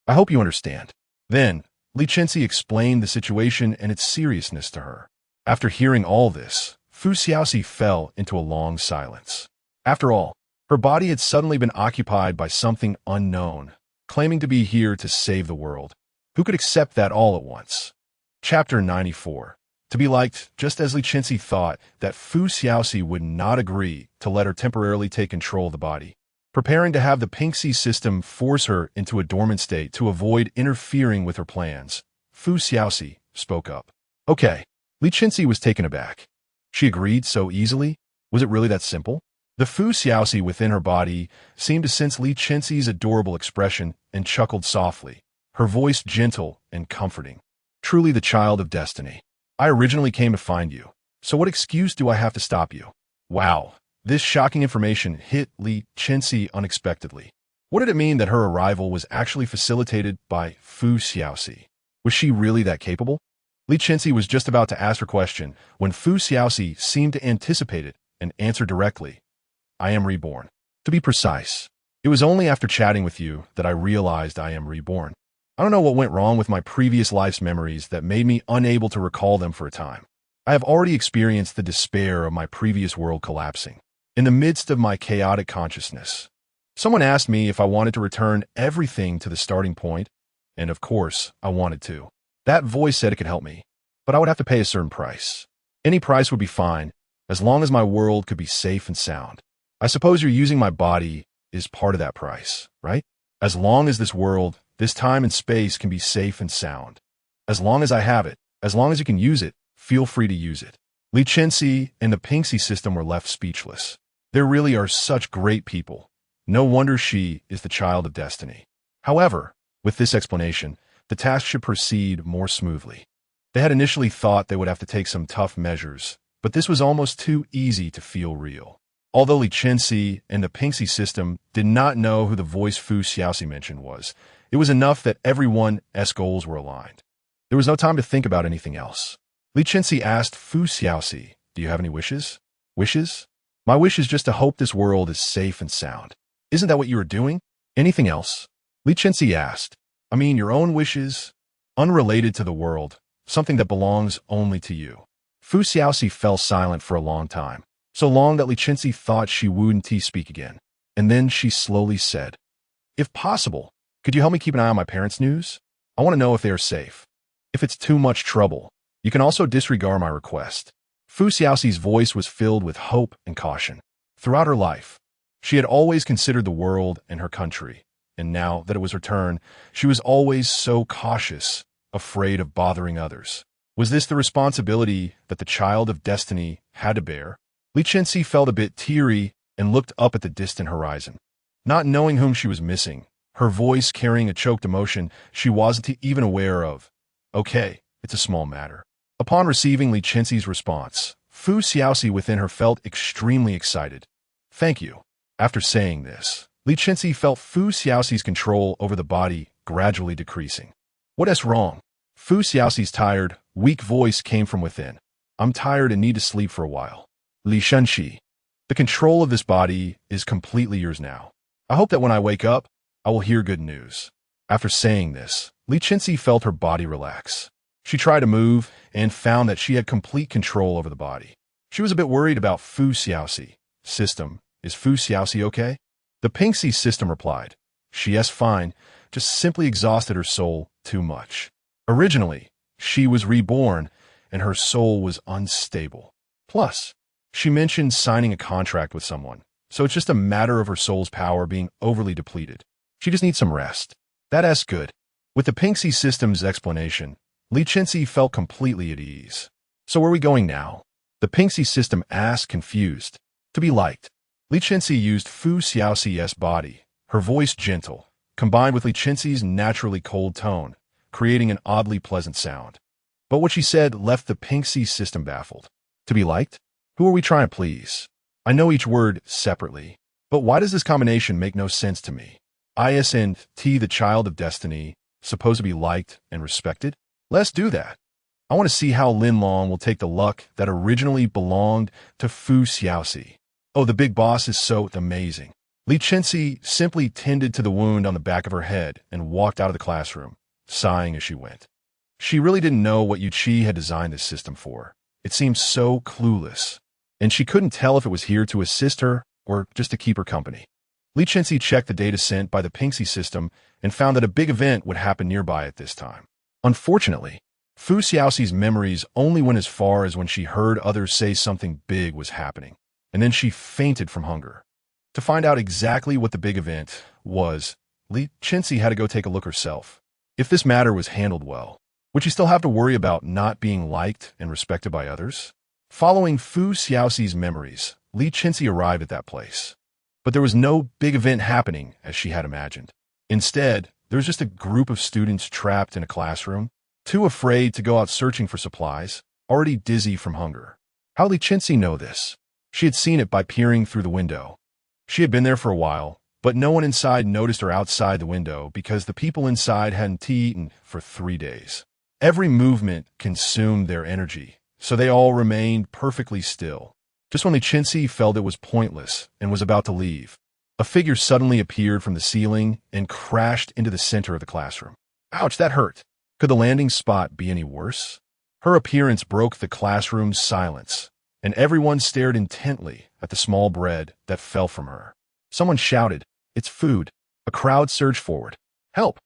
I hope you understand." Then, Li Chenxi explained the situation and its seriousness to her. After hearing all this, Fu Xiaoxi fell into a long silence. After all, her body had suddenly been occupied by something unknown, claiming to be here to save the world. Who could accept that all at once? Chapter 94. To be liked, just as Li Chenxi thought that Fu Xiaoxi would not agree to let her temporarily take control of the body. Preparing to have the Pinduoduo system force her into a dormant state to avoid interfering with her plans, Fu Xiaoxi spoke up. Okay. Li Chenxi was taken aback. She agreed so easily? Was it really that simple? The Fu Xiaoxi within her body seemed to sense Li Chenxi's adorable expression and chuckled softly, her voice gentle and comforting. Truly the child of destiny. I originally came to find you, so what excuse do I have to stop you? Wow, this shocking information hit Li Chenxi unexpectedly. What did it mean that her arrival was actually facilitated by Fu Xiaoxi? Was she really that capable? Li Chenxi was just about to ask her question when Fu Xiaoxi seemed to anticipate it and answered directly. I am reborn. To be precise, it was only after chatting with you that I realized I am reborn. I don't know what went wrong with my previous life's memories that made me unable to recall them for a time. I have already experienced the despair of my previous world collapsing. In the midst of my chaotic consciousness, someone asked me if I wanted to return everything to the starting point, and of course, I wanted to. That voice said it could help me, but I would have to pay a certain price. Any price would be fine, as long as my world could be safe and sound. I suppose you're using my body is part of that price, right? As long as this world, this time and space can be safe and sound. As long as I have it, as long as you can use it, feel free to use it. Li Chenxi and the Pinduoduo system were left speechless. There really are such great people. No wonder she is the child of destiny. However, with this explanation, the task should proceed more smoothly. They had initially thought they would have to take some tough measures, but this was almost too easy to feel real. Although Li Chenxi and the Pinduoduo system did not know who the voice Fu Xiaoxi mentioned was, it was enough that everyone's goals were aligned. There was no time to think about anything else. Li Chenxi asked Fu Xiaoxi, "Do you have any wishes?" "Wishes? My wish is just to hope this world is safe and sound." "Isn't that what you are doing?" "Anything else?" Li Chenxi asked. "I mean your own wishes, unrelated to the world, something that belongs only to you." Fu Xiaoxi fell silent for a long time, so long that Li Chenxi thought she wouldn't speak again. And then she slowly said, "If possible, could you help me keep an eye on my parents' news? I want to know if they are safe. If it's too much trouble, you can also disregard my request." Fu Xiaoxi's voice was filled with hope and caution. Throughout her life, she had always considered the world and her country, and now that it was her turn, she was always so cautious, afraid of bothering others. Was this the responsibility that the child of destiny had to bear? Li Chenxi felt a bit teary and looked up at the distant horizon. Not knowing whom she was missing, her voice carrying a choked emotion she wasn't even aware of. Okay, it's a small matter. Upon receiving Li Chenxi's response, Fu Xiaoxi within her felt extremely excited. Thank you. After saying this, Li Chenxi felt Fu Xiaoxi's control over the body gradually decreasing. What is wrong? Fu Xiaoxi's tired, weak voice came from within. I'm tired and need to sleep for a while. Li Chenxi. The control of this body is completely yours now. I hope that when I wake up, I will hear good news. After saying this, Li Chenxi felt her body relax. She tried to move and found that she had complete control over the body. She was a bit worried about Fu Xiaoxi. System, is Fu Xiaoxi okay? The Pingxi system replied, she is fine, just simply exhausted her soul too much. Originally, she was reborn and her soul was unstable. Plus, she mentioned signing a contract with someone, so it's just a matter of her soul's power being overly depleted. She just needs some rest. That's good. With the Pingxi system's explanation, Li Chenxi felt completely at ease. So where are we going now? The Pingxi system asked, confused. To be liked. Li Chenxi used Fu Xiaoxi's body, her voice gentle, combined with Li Chenxi's naturally cold tone, creating an oddly pleasant sound. But what she said left the Pingxi system baffled. To be liked? Who are we trying to please? I know each word separately, but why does this combination make no sense to me? Isn't the child of destiny supposed to be liked and respected? Let's do that. I want to see how Lin Long will take the luck that originally belonged to Fu Xiaoxi. Oh, the big boss is so amazing. Li Chenxi simply tended to the wound on the back of her head and walked out of the classroom, sighing as she went. She really didn't know what Yu Qi had designed this system for. It seemed so clueless, and she couldn't tell if it was here to assist her or just to keep her company. Li Chenxi checked the data sent by the Pingxi system and found that a big event would happen nearby at this time. Unfortunately, Fu Xiaoxi's memories only went as far as when she heard others say something big was happening, and then she fainted from hunger. To find out exactly what the big event was, Li Chenxi had to go take a look herself. If this matter was handled well, would she still have to worry about not being liked and respected by others? Following Fu Xiaoxi's memories, Li Chenxi arrived at that place. But there was no big event happening as she had imagined. Instead, there was just a group of students trapped in a classroom, too afraid to go out searching for supplies, already dizzy from hunger. How did Li Chenxi know this? She had seen it by peering through the window. She had been there for a while, but no one inside noticed her outside the window because the people inside hadn't eaten for 3 days. Every movement consumed their energy, so they all remained perfectly still. Just when Li Chenxi felt it was pointless and was about to leave, a figure suddenly appeared from the ceiling and crashed into the center of the classroom. Ouch, that hurt. Could the landing spot be any worse? Her appearance broke the classroom's silence, and everyone stared intently at the small bread that fell from her. Someone shouted, "It's food." A crowd surged forward. "Help!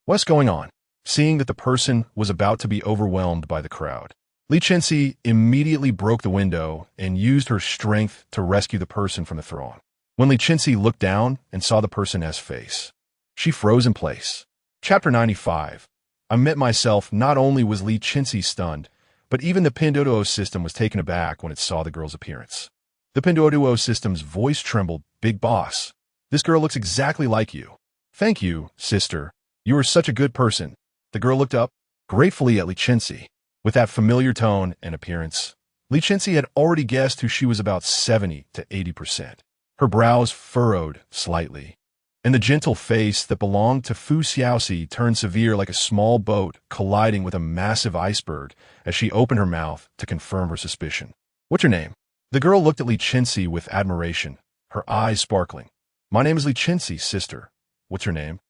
What's going on?" Seeing that the person was about to be overwhelmed by the crowd, Li Chenxi immediately broke the window and used her strength to rescue the person from the throng. When Li Chenxi looked down and saw the person's face, she froze in place. Chapter 95. I met myself. Not only was Li Chenxi stunned, but even the Pinduoduo system was taken aback when it saw the girl's appearance. The Pinduoduo system's voice trembled. "Big boss, this girl looks exactly like you." "Thank you, sister. You are such a good person." The girl looked up gratefully at Li Chenxi. With that familiar tone and appearance, Li Chenxi had already guessed who she was about 70 to 80%. Her brows furrowed slightly, and the gentle face that belonged to Fu Xiaoxi turned severe like a small boat colliding with a massive iceberg as she opened her mouth to confirm her suspicion. "What's your name?" The girl looked at Li Chenxi with admiration, her eyes sparkling. "My name is Li Chenxi, sister. What's your name?"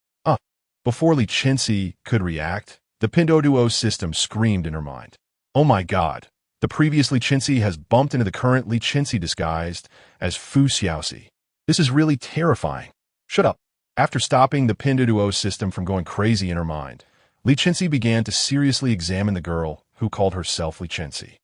Before Li Chenxi could react, the Pinduoduo system screamed in her mind. "Oh my god, the previous Li Chenxi has bumped into the current Li Chenxi disguised as Fu Xiaoxi. This is really terrifying." "Shut up." After stopping the Pinduoduo system from going crazy in her mind, Li Chenxi began to seriously examine the girl who called herself Li Chenxi.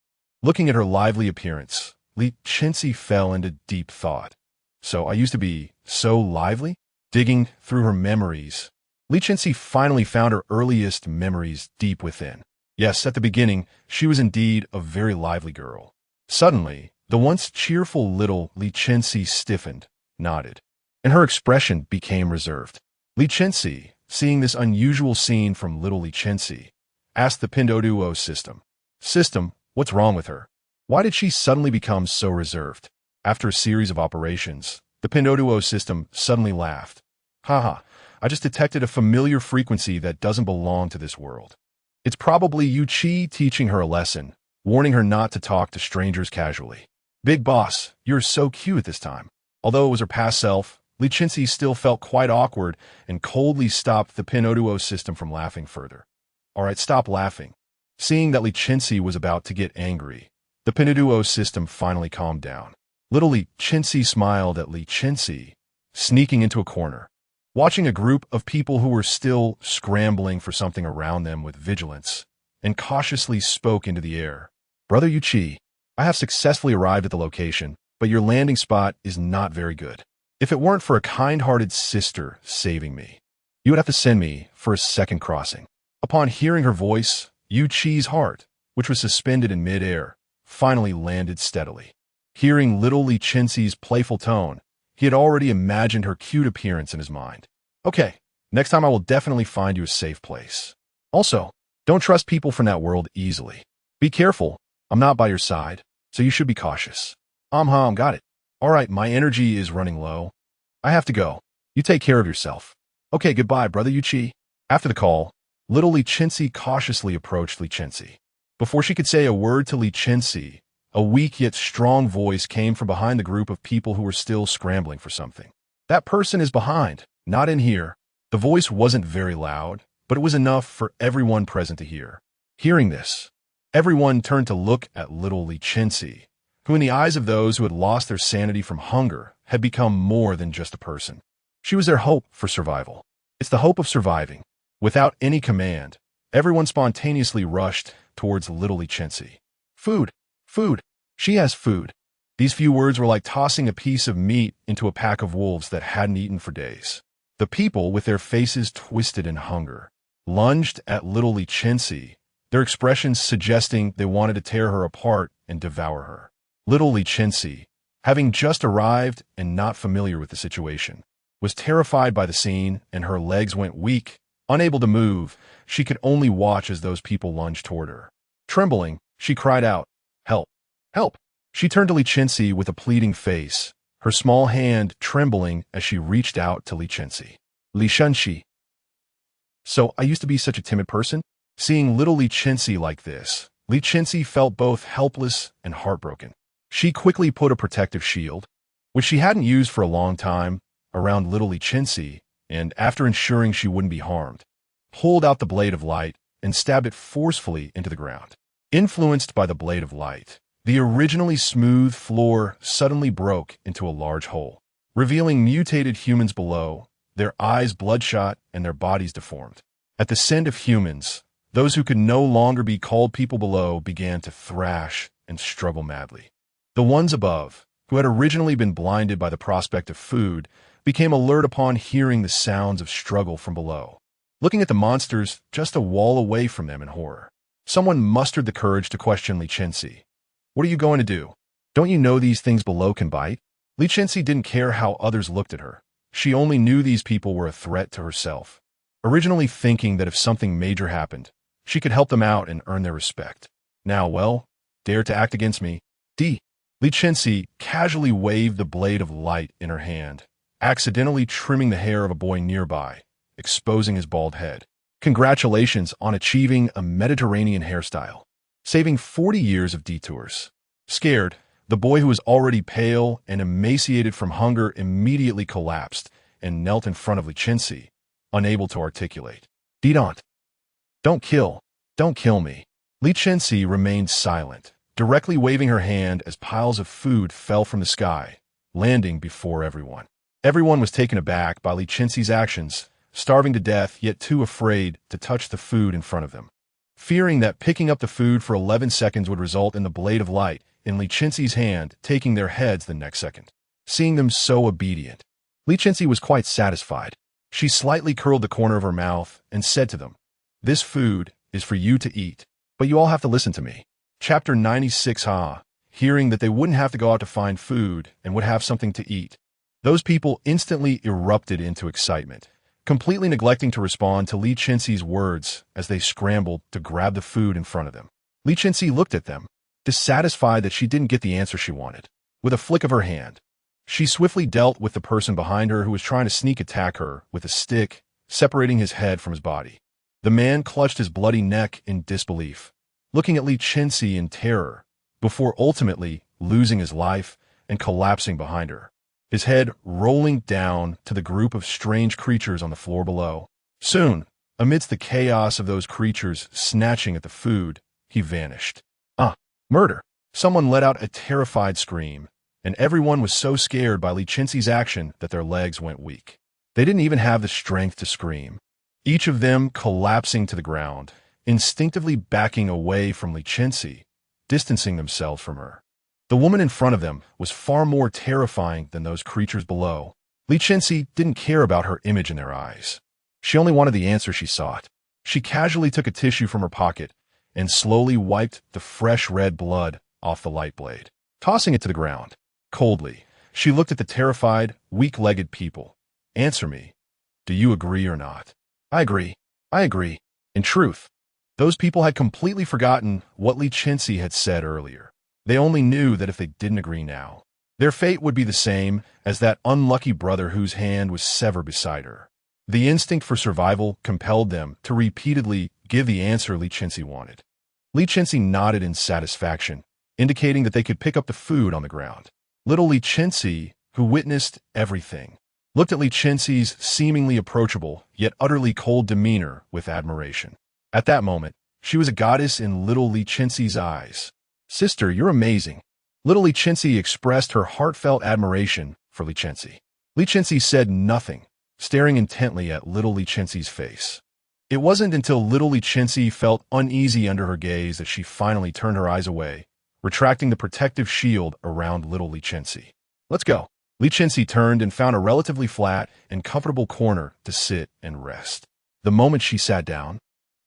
Looking at her lively appearance, Li Chenxi fell into deep thought. So I used to be so lively? Digging through her memories, Li Chenxi finally found her earliest memories deep within. Yes, at the beginning, she was indeed a very lively girl. Suddenly, the once cheerful little Li Chenxi stiffened, nodded, and her expression became reserved. Li Chenxi, seeing this unusual scene from little Li Chenxi, asked the Pinduoduo system, "System, what's wrong with her? Why did she suddenly become so reserved?" After a series of operations, the Pinduoduo system suddenly laughed. "Haha. I just detected a familiar frequency that doesn't belong to this world. It's probably Yu Qi teaching her a lesson, warning her not to talk to strangers casually. Big boss, you're so cute at this time. Although it was her past self, Li Chenxi still felt quite awkward and coldly stopped the Pinduoduo system from laughing further. Alright, stop laughing. Seeing that Li Chenxi was about to get angry, the Pinduoduo system finally calmed down. Little Li Chenxi smiled at Li Chenxi, sneaking into a corner. Watching a group of people who were still scrambling for something around them with vigilance, and cautiously spoke into the air. Brother Yuchi, I have successfully arrived at the location, but your landing spot is not very good. If it weren't for a kind-hearted sister saving me, you would have to send me for a second crossing. Upon hearing her voice, Yuchi's heart, which was suspended in mid-air, finally landed steadily. Hearing little Li Chenxi's playful tone, he had already imagined her cute appearance in his mind. Okay, next time I will definitely find you a safe place. Also, don't trust people from that world easily. Be careful, I'm not by your side, so you should be cautious. Got it. Alright, my energy is running low. I have to go. You take care of yourself. Okay, goodbye, Brother Yuchi. After the call, little Li Chenxi cautiously approached Li Chenxi. Before she could say a word to Li Chenxi, a weak yet strong voice came from behind the group of people who were still scrambling for something. That person is behind, not in here. The voice wasn't very loud, but it was enough for everyone present to hear. Hearing this, everyone turned to look at little Li Chenxi, who in the eyes of those who had lost their sanity from hunger had become more than just a person. She was their hope for survival. It's the hope of surviving. Without any command, everyone spontaneously rushed towards little Li Chenxi. Food! Food! She has food! These few words were like tossing a piece of meat into a pack of wolves that hadn't eaten for days. The people, with their faces twisted in hunger, lunged at little Li Chenxi, their expressions suggesting they wanted to tear her apart and devour her. Little Li Chenxi, having just arrived and not familiar with the situation, was terrified by the scene, and her legs went weak. Unable to move, she could only watch as those people lunged toward her. Trembling, she cried out, "Help! Help!" She turned to Li Chenxi with a pleading face, her small hand trembling as she reached out to Li Chenxi. Li Chenxi. So I used to be such a timid person? Seeing little Li Chenxi like this, Li Chenxi felt both helpless and heartbroken. She quickly put a protective shield, which she hadn't used for a long time, around little Li Chenxi, and after ensuring she wouldn't be harmed, pulled out the blade of light and stabbed it forcefully into the ground. Influenced by the blade of light, the originally smooth floor suddenly broke into a large hole, revealing mutated humans below, their eyes bloodshot and their bodies deformed. At the scent of humans, those who could no longer be called people below began to thrash and struggle madly. The ones above, who had originally been blinded by the prospect of food, became alert upon hearing the sounds of struggle from below, looking at the monsters just a wall away from them in horror. Someone mustered the courage to question Li Chenxi. What are you going to do? Don't you know these things below can bite? Li Chenxi didn't care how others looked at her. She only knew these people were a threat to herself, originally thinking that if something major happened, she could help them out and earn their respect. Now, well, dare to act against me. Li Chenxi casually waved the blade of light in her hand, accidentally trimming the hair of a boy nearby, exposing his bald head. Congratulations on achieving a Mediterranean hairstyle, saving 40 years of detours. Scared, the boy, who was already pale and emaciated from hunger, immediately collapsed and knelt in front of Li Chenxi, unable to articulate. Don't kill me. Li Chenxi remained silent, directly waving her hand as piles of food fell from the sky, landing before everyone. Everyone was taken aback by Li Chenxi's actions, starving to death yet too afraid to touch the food in front of them. Fearing that picking up the food for 11 seconds would result in the blade of light in Li Chenxi's hand taking their heads the next second. Seeing them so obedient, Li Chenxi was quite satisfied. She slightly curled the corner of her mouth and said to them, "This food is for you to eat, but you all have to listen to me." Chapter 96. Hearing that they wouldn't have to go out to find food and would have something to eat, those people instantly erupted into excitement, completely neglecting to respond to Li Chenxi's words as they scrambled to grab the food in front of them. Li Chenxi looked at them, dissatisfied that she didn't get the answer she wanted. With a flick of her hand, she swiftly dealt with the person behind her who was trying to sneak attack her with a stick, separating his head from his body. The man clutched his bloody neck in disbelief, looking at Li Chenxi in terror, before ultimately losing his life and collapsing behind her, his head rolling down to the group of strange creatures on the floor below. Soon, amidst the chaos of those creatures snatching at the food, he vanished. Murder! Someone let out a terrified scream, and everyone was so scared by Li Chenxi's action that their legs went weak. They didn't even have the strength to scream. Each of them collapsing to the ground, instinctively backing away from Li Chenxi, distancing themselves from her. The woman in front of them was far more terrifying than those creatures below. Li Chenxi didn't care about her image in their eyes. She only wanted the answer she sought. She casually took a tissue from her pocket and slowly wiped the fresh red blood off the light blade, tossing it to the ground. Coldly, she looked at the terrified, weak-legged people. Answer me. Do you agree or not? I agree. I agree. In truth, those people had completely forgotten what Li Chenxi had said earlier. They only knew that if they didn't agree now, their fate would be the same as that unlucky brother whose hand was severed beside her. The instinct for survival compelled them to repeatedly give the answer Li Chenxi wanted. Li Chenxi nodded in satisfaction, indicating that they could pick up the food on the ground. Little Li Chenxi, who witnessed everything, looked at Li Chenxi's seemingly approachable yet utterly cold demeanor with admiration. At that moment, she was a goddess in little Li Chenxi's eyes. Sister, you're amazing. Little Li Chenxi expressed her heartfelt admiration for Li Chenxi. Li Chenxi said nothing, staring intently at little Li Chenxi's face. It wasn't until little Li Chenxi felt uneasy under her gaze that she finally turned her eyes away, retracting the protective shield around little Li Chenxi. Let's go. Li Chenxi turned and found a relatively flat and comfortable corner to sit and rest. The moment she sat down,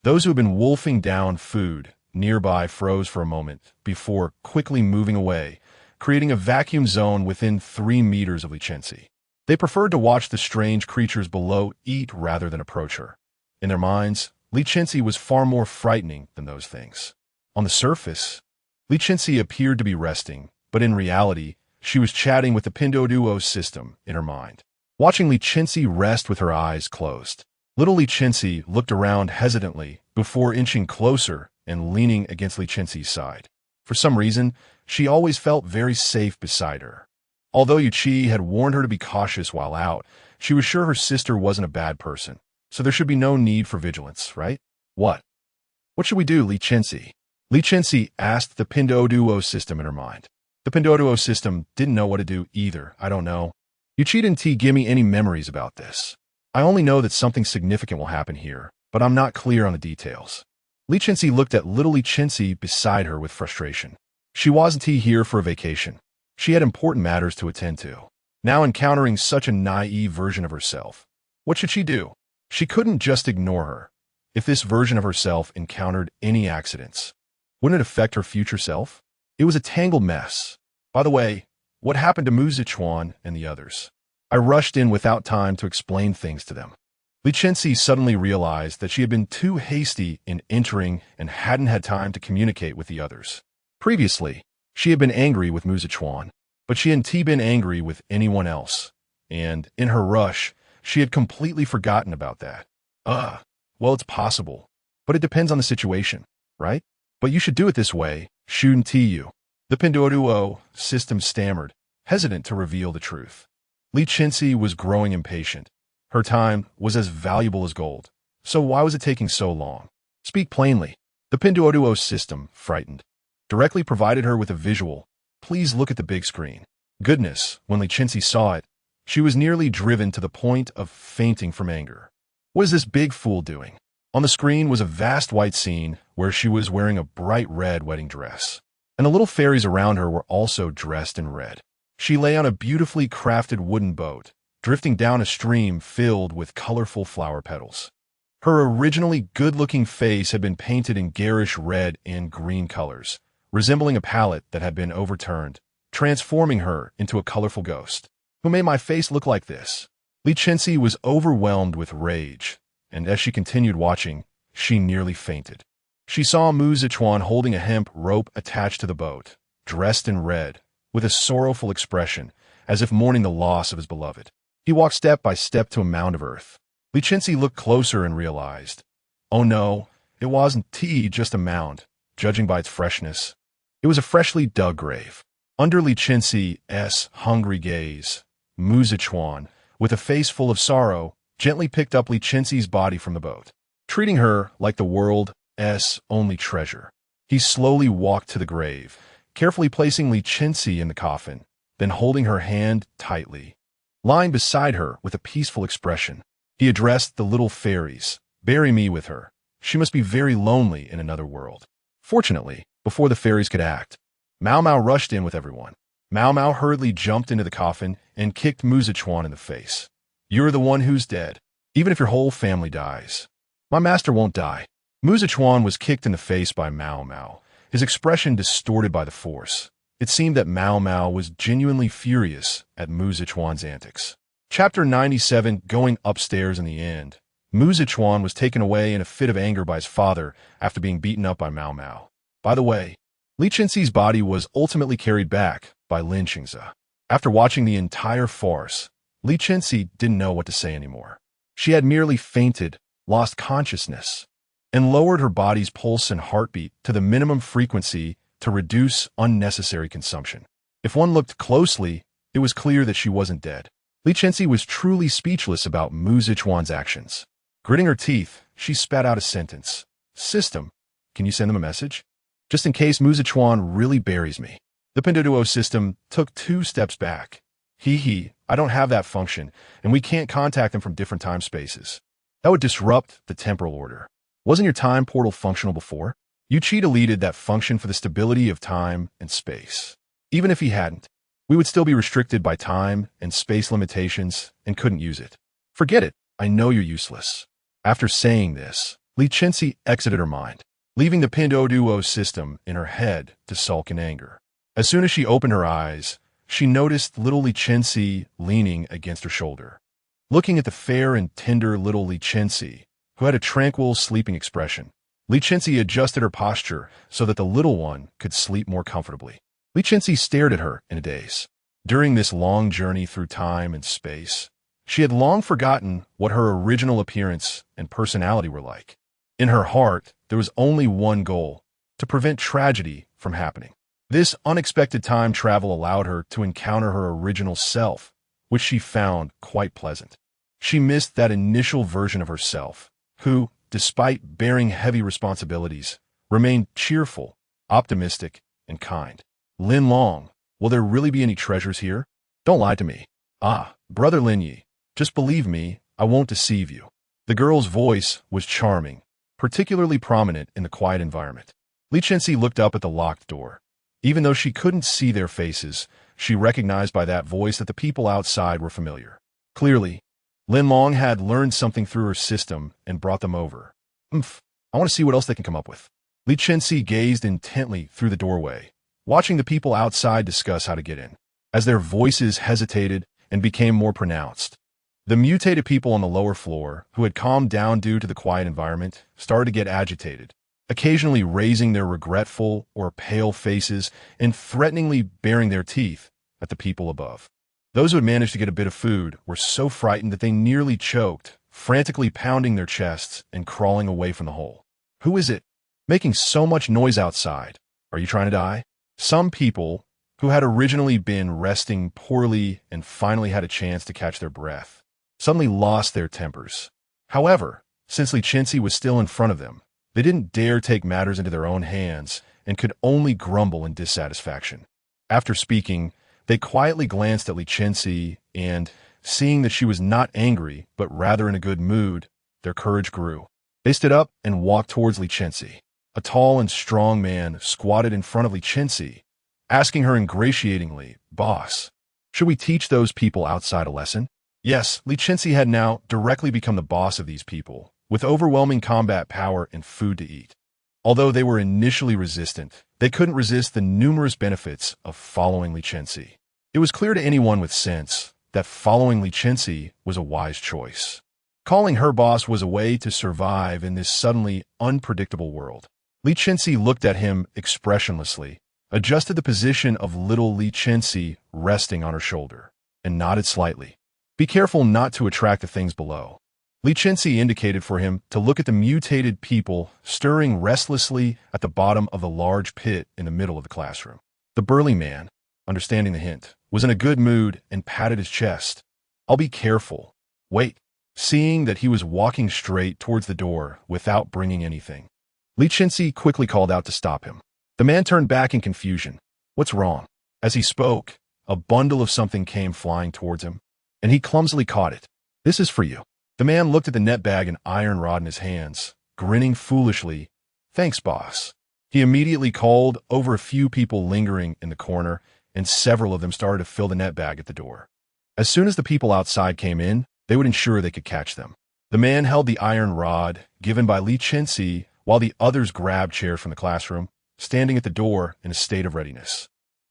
those who had been wolfing down food nearby froze for a moment before quickly moving away, creating a vacuum zone within 3 meters of Li Chenxi. They preferred to watch the strange creatures below eat rather than approach her. In their minds, Li Chenxi was far more frightening than those things. On the surface, Li Chenxi appeared to be resting, but in reality, she was chatting with the Pinduoduo system in her mind. Watching Li Chenxi rest with her eyes closed, little Li Chenxi looked around hesitantly before inching closer and leaning against Li Chenxi's side. For some reason, she always felt very safe beside her. Although Yuqi had warned her to be cautious while out, she was sure her sister wasn't a bad person, so there should be no need for vigilance, right? What should we do, Li Chenxi? Li Chenxi asked the Pinduoduo system in her mind. The Pinduoduo system didn't know what to do either. I don't know. Yuqi didn't give me any memories about this. I only know that something significant will happen here, but I'm not clear on the details. Li Chenxi looked at little Li Chenxi beside her with frustration. She wasn't here for a vacation. She had important matters to attend to. Now encountering such a naive version of herself, what should she do? She couldn't just ignore her. If this version of herself encountered any accidents, wouldn't it affect her future self? It was a tangled mess. By the way, what happened to mutations and the others? I rushed in without time to explain things to them. Li Chenxi suddenly realized that she had been too hasty in entering and hadn't had time to communicate with the others. Previously, she had been angry with mutations, but she hadn't been angry with anyone else, and in her rush, she had completely forgotten about that. Well, it's possible, but it depends on the situation, right? But you should do it this way, shouldn't you? The Pinduoduo system stammered, hesitant to reveal the truth. Li Chenxi was growing impatient. Her time was as valuable as gold, so why was it taking so long? Speak plainly. The Pinduoduo system, frightened, directly provided her with a visual. Please look at the big screen. Goodness, when Li Chenxi saw it, she was nearly driven to the point of fainting from anger. What is this big fool doing? On the screen was a vast white scene where she was wearing a bright red wedding dress, and the little fairies around her were also dressed in red. She lay on a beautifully crafted wooden boat, drifting down a stream filled with colorful flower petals. Her originally good-looking face had been painted in garish red and green colors, resembling a palette that had been overturned, transforming her into a colorful ghost. Who made my face look like this? Li Chenxi was overwhelmed with rage, and as she continued watching, she nearly fainted. She saw Mutations holding a hemp rope attached to the boat, dressed in red, with a sorrowful expression, as if mourning the loss of his beloved. He walked step by step to a mound of earth. Li Chenxi looked closer and realized, oh no, it wasn't just a mound. judging by its freshness. It was a freshly dug grave. Under Li Chenxi's hungry gaze, Mu Zichuan, with a face full of sorrow, gently picked up Li Chenxi's body from the boat, treating her like the world's only treasure. He slowly walked to the grave, carefully placing Li Chenxi in the coffin, then holding her hand tightly. Lying beside her with a peaceful expression, he addressed the little fairies. "Bury me with her. She must be very lonely in another world." Fortunately, before the fairies could act, Mao Mao rushed in with everyone. Mao Mao hurriedly jumped into the coffin and kicked Mu Zichuan in the face. "You're the one who's dead, even if your whole family dies. My master won't die." Mu Zichuan was kicked in the face by Mao Mao, his expression distorted by the force. It seemed that Mao Mao was genuinely furious at Mu Zichuan's antics. Chapter 97, Going Upstairs in the End. Mu Zichuan was taken away in a fit of anger by his father after being beaten up by Mao Mao. By the way, Li Chenxi's body was ultimately carried back by Li Chenxi. After watching the entire farce, Li Chenxi didn't know what to say anymore. She had merely fainted, lost consciousness, and lowered her body's pulse and heartbeat to the minimum frequency to reduce unnecessary consumption. If one looked closely, it was clear that she wasn't dead. Li Chenxi was truly speechless about Mu Zichuan's actions. Gritting her teeth, she spat out a sentence. "System, can you send them a message? Just in case Mu Zichuan really buries me." The Pinduoduo system took 2 steps back. I don't have that function, and we can't contact them from different time spaces. That would disrupt the temporal order. Wasn't your time portal functional before? Yuchi deleted that function for the stability of time and space. Even if he hadn't, we would still be restricted by time and space limitations and couldn't use it. Forget it, I know you're useless. After saying this, Li Chenxi exited her mind, leaving the Pinduoduo system in her head to sulk in anger. As soon as she opened her eyes, she noticed little Li Chenxi leaning against her shoulder. Looking at the fair and tender little Li Chenxi, who had a tranquil, sleeping expression, Li Chenxi adjusted her posture so that the little one could sleep more comfortably. Li Chenxi stared at her in a daze. During this long journey through time and space, she had long forgotten what her original appearance and personality were like. In her heart, there was only one goal: to prevent tragedy from happening. This unexpected time travel allowed her to encounter her original self, which she found quite pleasant. She missed that initial version of herself, who, despite bearing heavy responsibilities, remained cheerful, optimistic, and kind. "Lin Long, will there really be any treasures here? Don't lie to me." "Ah, Brother Lin Yi, just believe me, I won't deceive you." The girl's voice was charming, particularly prominent in the quiet environment. Li Chenxi looked up at the locked door. Even though she couldn't see their faces, she recognized by that voice that the people outside were familiar. Clearly, Lin Long had learned something through her system and brought them over. I want to see what else they can come up with." Li Chenxi gazed intently through the doorway, watching the people outside discuss how to get in. As their voices hesitated and became more pronounced, the mutated people on the lower floor, who had calmed down due to the quiet environment, started to get agitated, occasionally raising their regretful or pale faces and threateningly baring their teeth at the people above. Those who had managed to get a bit of food were so frightened that they nearly choked, frantically pounding their chests and crawling away from the hole. "Who is it making so much noise outside? Are you trying to die?" Some people, who had originally been resting poorly and finally had a chance to catch their breath, suddenly lost their tempers. However, since Li Chenxi was still in front of them, they didn't dare take matters into their own hands and could only grumble in dissatisfaction. After speaking, they quietly glanced at Li Chenxi and, seeing that she was not angry but rather in a good mood, their courage grew. They stood up and walked towards Li Chenxi. A tall and strong man squatted in front of Li Chenxi, asking her ingratiatingly, "Boss, should we teach those people outside a lesson?" Yes, Li Chenxi had now directly become the boss of these people, with overwhelming combat power and food to eat. Although they were initially resistant, they couldn't resist the numerous benefits of following Li Chenxi. It was clear to anyone with sense that following Li Chenxi was a wise choice. Calling her boss was a way to survive in this suddenly unpredictable world. Li Chenxi looked at him expressionlessly, adjusted the position of little Li Chenxi resting on her shoulder, and nodded slightly. "Be careful not to attract the things below. Li Chenxi indicated for him to look at the mutated people stirring restlessly at the bottom of the large pit in the middle of the classroom. The burly man, understanding the hint, was in a good mood and patted his chest. "I'll be careful. Wait." Seeing that he was walking straight towards the door without bringing anything, Li Chenxi quickly called out to stop him. The man turned back in confusion. "What's wrong?" As he spoke, a bundle of something came flying towards him, and he clumsily caught it. "This is for you." The man looked at the net bag and iron rod in his hands, grinning foolishly. "Thanks, boss." He immediately called over a few people lingering in the corner, and several of them started to fill the net bag at the door. As soon as the people outside came in, they would ensure they could catch them. The man held the iron rod given by Li Chenxi while the others grabbed chairs from the classroom, standing at the door in a state of readiness.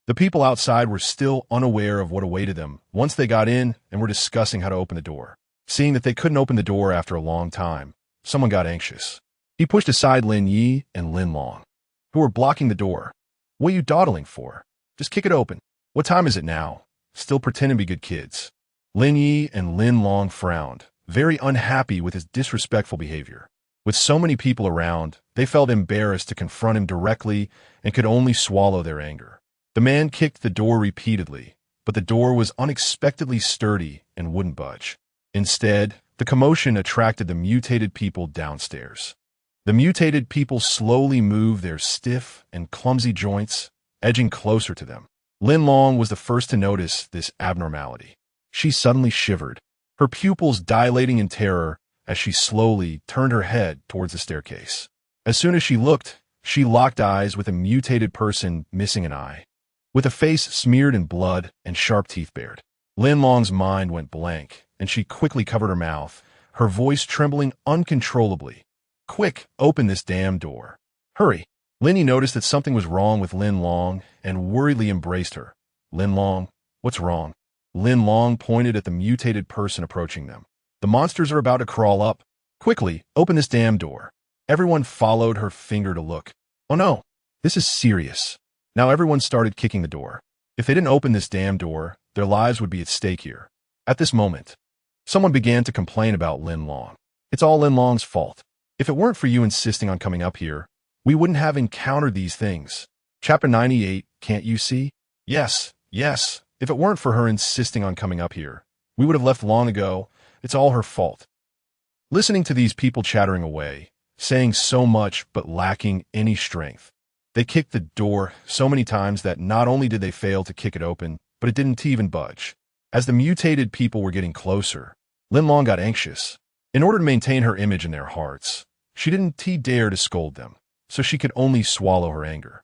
The people outside were still unaware of what awaited them once they got in and were discussing how to open the door. Seeing that they couldn't open the door after a long time, someone got anxious. He pushed aside Lin Yi and Lin Long, who were blocking the door. "What are you dawdling for? Just kick it open." "What time is it now?" Still pretending to be good kids. Lin Yi and Lin Long frowned, very unhappy with his disrespectful behavior. With so many people around, they felt embarrassed to confront him directly and could only swallow their anger. The man kicked the door repeatedly, but the door was unexpectedly sturdy and wouldn't budge. Instead, the commotion attracted the mutated people downstairs. The mutated people slowly moved their stiff and clumsy joints, edging closer to them. Lin Long was the first to notice this abnormality. She suddenly shivered, her pupils dilating in terror as she slowly turned her head towards the staircase. As soon as she looked, she locked eyes with a mutated person missing an eye, with a face smeared in blood and sharp teeth bared. Lin Long's mind went blank, and she quickly covered her mouth, her voice trembling uncontrollably. "Quick, open this damn door. Hurry." Linny noticed that something was wrong with Lin Long and worriedly embraced her. "Lin Long, what's wrong?" Lin Long pointed at the mutated person approaching them. "The monsters are about to crawl up. Quickly, open this damn door." Everyone followed her finger to look. "Oh no, this is serious." Now everyone started kicking the door. If they didn't open this damn door, their lives would be at stake here. At this moment, someone began to complain about Lin Long. "It's all Lin Long's fault. If it weren't for you insisting on coming up here, we wouldn't have encountered these things." Chapter 98, Can't you see? Yes. If it weren't for her insisting on coming up here, we would have left long ago. It's all her fault. Listening to these people chattering away, saying so much but lacking any strength, they kicked the door so many times that not only did they fail to kick it open, but it didn't even budge. As the mutated people were getting closer, Lin Long got anxious. In order to maintain her image in their hearts, she didn't dare to scold them, so she could only swallow her anger.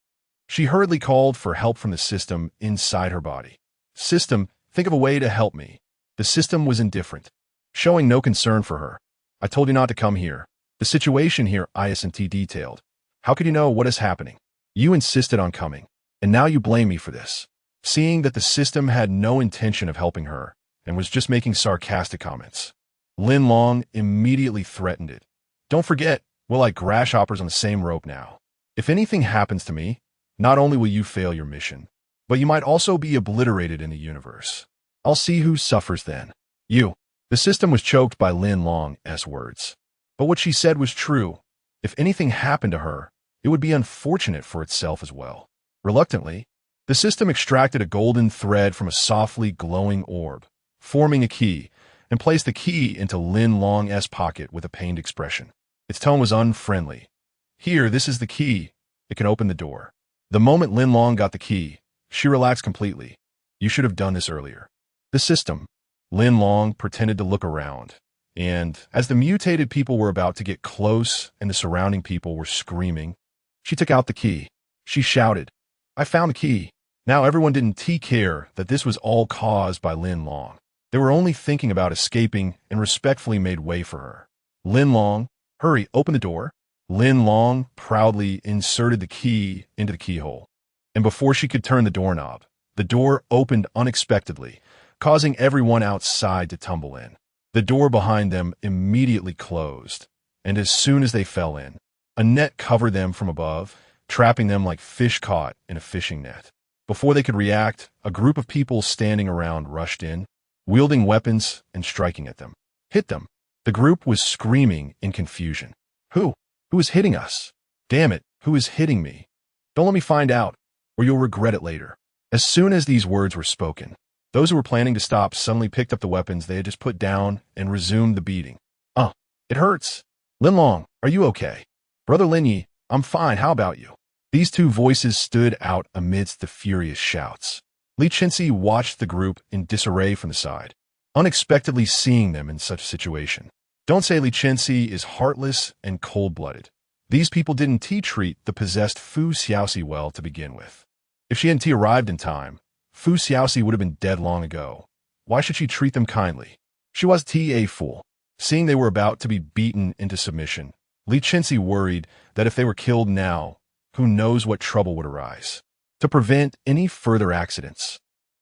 She hurriedly called for help from the system inside her body. "System, think of a way to help me." The system was indifferent, showing no concern for her. "I told you not to come here. The situation here isn't detailed. How could you know what is happening? You insisted on coming, and now you blame me for this." Seeing that the system had no intention of helping her and was just making sarcastic comments, Lin Long immediately threatened it. "Don't forget, we're like grasshoppers on the same rope now. If anything happens to me, not only will you fail your mission, but you might also be obliterated in the universe. I'll see who suffers then. You." The system was choked by Lin Long's words. But what she said was true. If anything happened to her, it would be unfortunate for itself as well. Reluctantly, the system extracted a golden thread from a softly glowing orb, forming a key, and placed the key into Lin Long's pocket with a pained expression. Its tone was unfriendly. "Here, this is the key. It can open the door." The moment Lin Long got the key, she relaxed completely. "You should have done this earlier." The system. Lin Long pretended to look around, and as the mutated people were about to get close and the surrounding people were screaming, she took out the key. She shouted, "I found the key." Now everyone didn't care that this was all caused by Lin Long. They were only thinking about escaping and respectfully made way for her. "Lin Long, hurry, open the door." Lin Long proudly inserted the key into the keyhole, and before she could turn the doorknob, the door opened unexpectedly, causing everyone outside to tumble in. The door behind them immediately closed, and as soon as they fell in, a net covered them from above, trapping them like fish caught in a fishing net. Before they could react, a group of people standing around rushed in, wielding weapons and striking at them. "Hit them!" The group was screaming in confusion. Who? Who is hitting us? Damn it, who is hitting me? Don't let me find out, or you'll regret it later. As soon as these words were spoken, those who were planning to stop suddenly picked up the weapons they had just put down and resumed the beating. It hurts. Linlong, are you okay? Brother Linyi, I'm fine, how about you? These two voices stood out amidst the furious shouts. Li Chenxi watched the group in disarray from the side, unexpectedly seeing them in such a situation. Don't say Li Chenxi is heartless and cold-blooded. These people didn't treat the possessed Fu Xiaoxi well to begin with. If she hadn't arrived in time, Fu Xiaoxi would have been dead long ago. Why should she treat them kindly? She was a fool. Seeing they were about to be beaten into submission, Li Chenxi worried that if they were killed now, who knows what trouble would arise. To prevent any further accidents,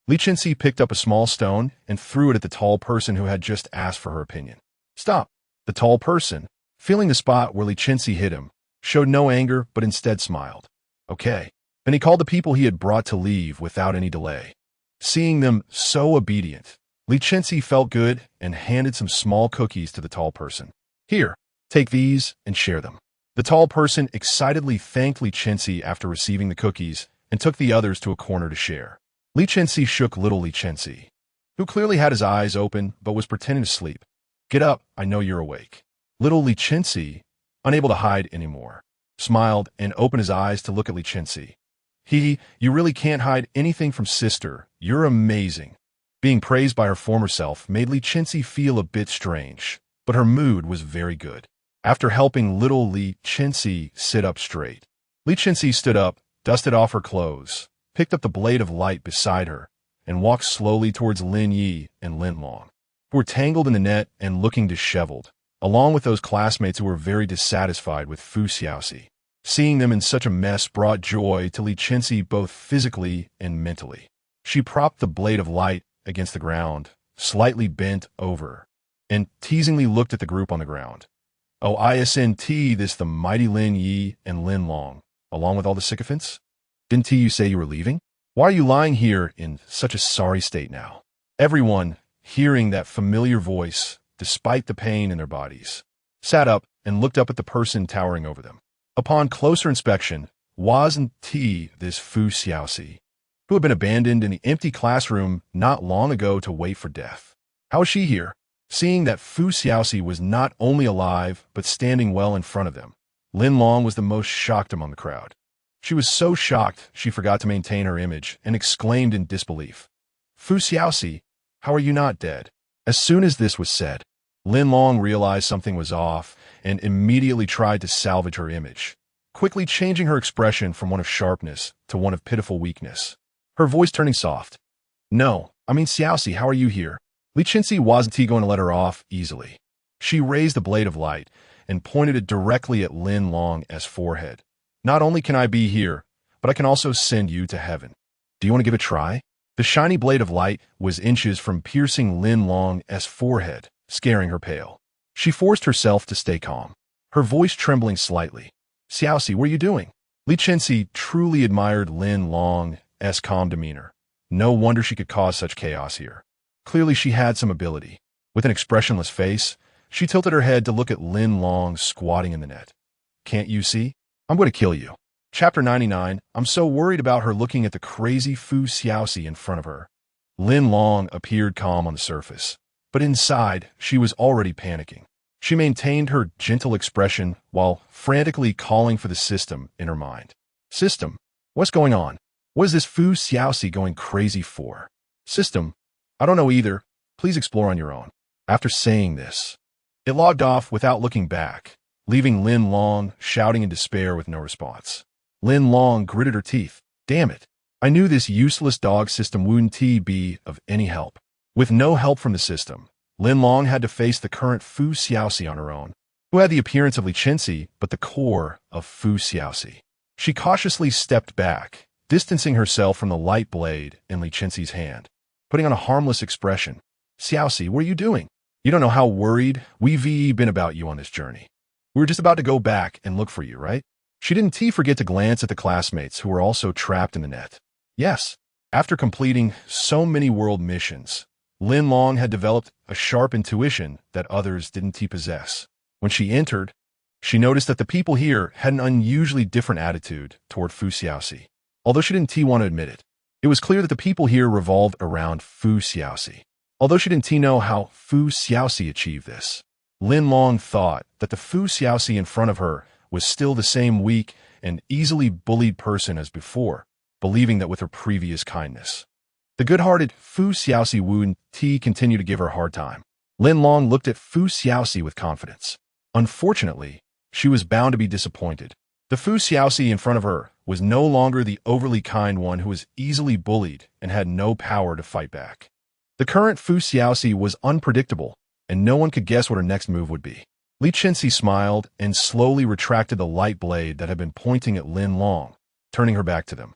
Li Chenxi picked up a small stone and threw it at the tall person who had just asked for her opinion. Stop! The tall person, feeling the spot where Li Chenxi hit him, showed no anger but instead smiled. Okay. Then he called the people he had brought to leave without any delay. Seeing them so obedient, Li Chenxi felt good and handed some small cookies to the tall person. Here, take these and share them. The tall person excitedly thanked Li Chenxi after receiving the cookies and took the others to a corner to share. Li Chenxi shook little Li Chenxi, who clearly had his eyes open but was pretending to sleep. Get up, I know you're awake. Little Li Chenxi, unable to hide anymore, smiled and opened his eyes to look at Li Chenxi. You really can't hide anything from sister. You're amazing. Being praised by her former self made Li Chenxi feel a bit strange, but her mood was very good. After helping little Li Chenxi sit up straight, Li Chenxi stood up, dusted off her clothes, picked up the blade of light beside her, and walked slowly towards Lin Yi and Lin Long, who were tangled in the net and looking disheveled, along with those classmates who were very dissatisfied with Fu Xiaoxi. Seeing them in such a mess brought joy to Li Chenxi both physically and mentally. She propped the blade of light against the ground, slightly bent over, and teasingly looked at the group on the ground. Oh, isn't this the mighty Lin Yi and Lin Long, along with all the sycophants? Didn't you say you were leaving? Why are you lying here in such a sorry state now? Everyone, hearing that familiar voice, despite the pain in their bodies, sat up and looked up at the person towering over them. Upon closer inspection, wasn't this Fu Xiaoxi, who had been abandoned in the empty classroom not long ago to wait for death? How is she here? Seeing that Fu Xiaoxi was not only alive, but standing well in front of them, Lin Long was the most shocked among the crowd. She was so shocked she forgot to maintain her image and exclaimed in disbelief, Fu Xiaoxi, how are you not dead? As soon as this was said, Lin Long realized something was off and immediately tried to salvage her image, quickly changing her expression from one of sharpness to one of pitiful weakness, her voice turning soft. No, I mean Xiaoxi, how are you here? Li Chenxi wasn't going to let her off easily. She raised the blade of light and pointed it directly at Lin Long's forehead. Not only can I be here, but I can also send you to heaven. Do you want to give it a try? The shiny blade of light was inches from piercing Lin Long's forehead, scaring her pale. She forced herself to stay calm, her voice trembling slightly. Xiaoxi, what are you doing? Li Chenxi truly admired Lin Long's calm demeanor. No wonder she could cause such chaos here. Clearly she had some ability. With an expressionless face, she tilted her head to look at Lin Long squatting in the net. Can't you see? I'm going to kill you. Chapter 99, I'm so worried about her looking at the crazy Fu Xiaoxi in front of her. Lin Long appeared calm on the surface, but inside, she was already panicking. She maintained her gentle expression while frantically calling for the system in her mind. System, what's going on? What is this Fu Xiaoxi going crazy for? System, I don't know either. Please explore on your own. After saying this, it logged off without looking back, leaving Lin Long shouting in despair with no response. Lin Long gritted her teeth. Damn it. I knew this useless dog system wouldn't be of any help. With no help from the system, Lin Long had to face the current Fu Xiaoxi on her own, who had the appearance of Li Chenxi but the core of Fu Xiaoxi. She cautiously stepped back, distancing herself from the light blade in Li Chenxi's hand, putting on a harmless expression. Xiaoxi, what are you doing? You don't know how worried we've been about you on this journey. We were just about to go back and look for you, right? She didn't forget to glance at the classmates who were also trapped in the net. Yes, after completing so many world missions, Lin Long had developed a sharp intuition that others didn't possess. When she entered, she noticed that the people here had an unusually different attitude toward Fu Xiaoxi. Although she didn't want to admit it, it was clear that the people here revolved around Fu Xiaoxi. Although she didn't know how Fu Xiaoxi achieved this, Lin Long thought that the Fu Xiaoxi in front of her was still the same weak and easily bullied person as before, believing that with her previous kindness. The good-hearted Fu Xiaoxi Wu Ti continued to give her a hard time. Lin Long looked at Fu Xiaoxi with confidence. Unfortunately, she was bound to be disappointed. The Fu Xiaoxi in front of her was no longer the overly kind one who was easily bullied and had no power to fight back. The current Fu Xiaoxi was unpredictable, and no one could guess what her next move would be. Li Chenxi smiled and slowly retracted the light blade that had been pointing at Lin Long, turning her back to them.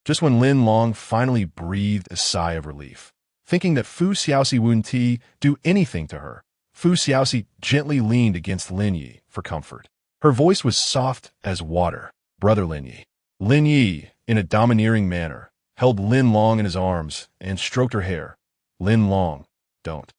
Just when Lin Long finally breathed a sigh of relief, thinking that Fu Xiaoxi wouldn't do anything to her, Fu Xiaoxi gently leaned against Lin Yi for comfort. Her voice was soft as water. Brother Lin Yi. Lin Yi, in a domineering manner, held Lin Long in his arms and stroked her hair. Lin Long, don't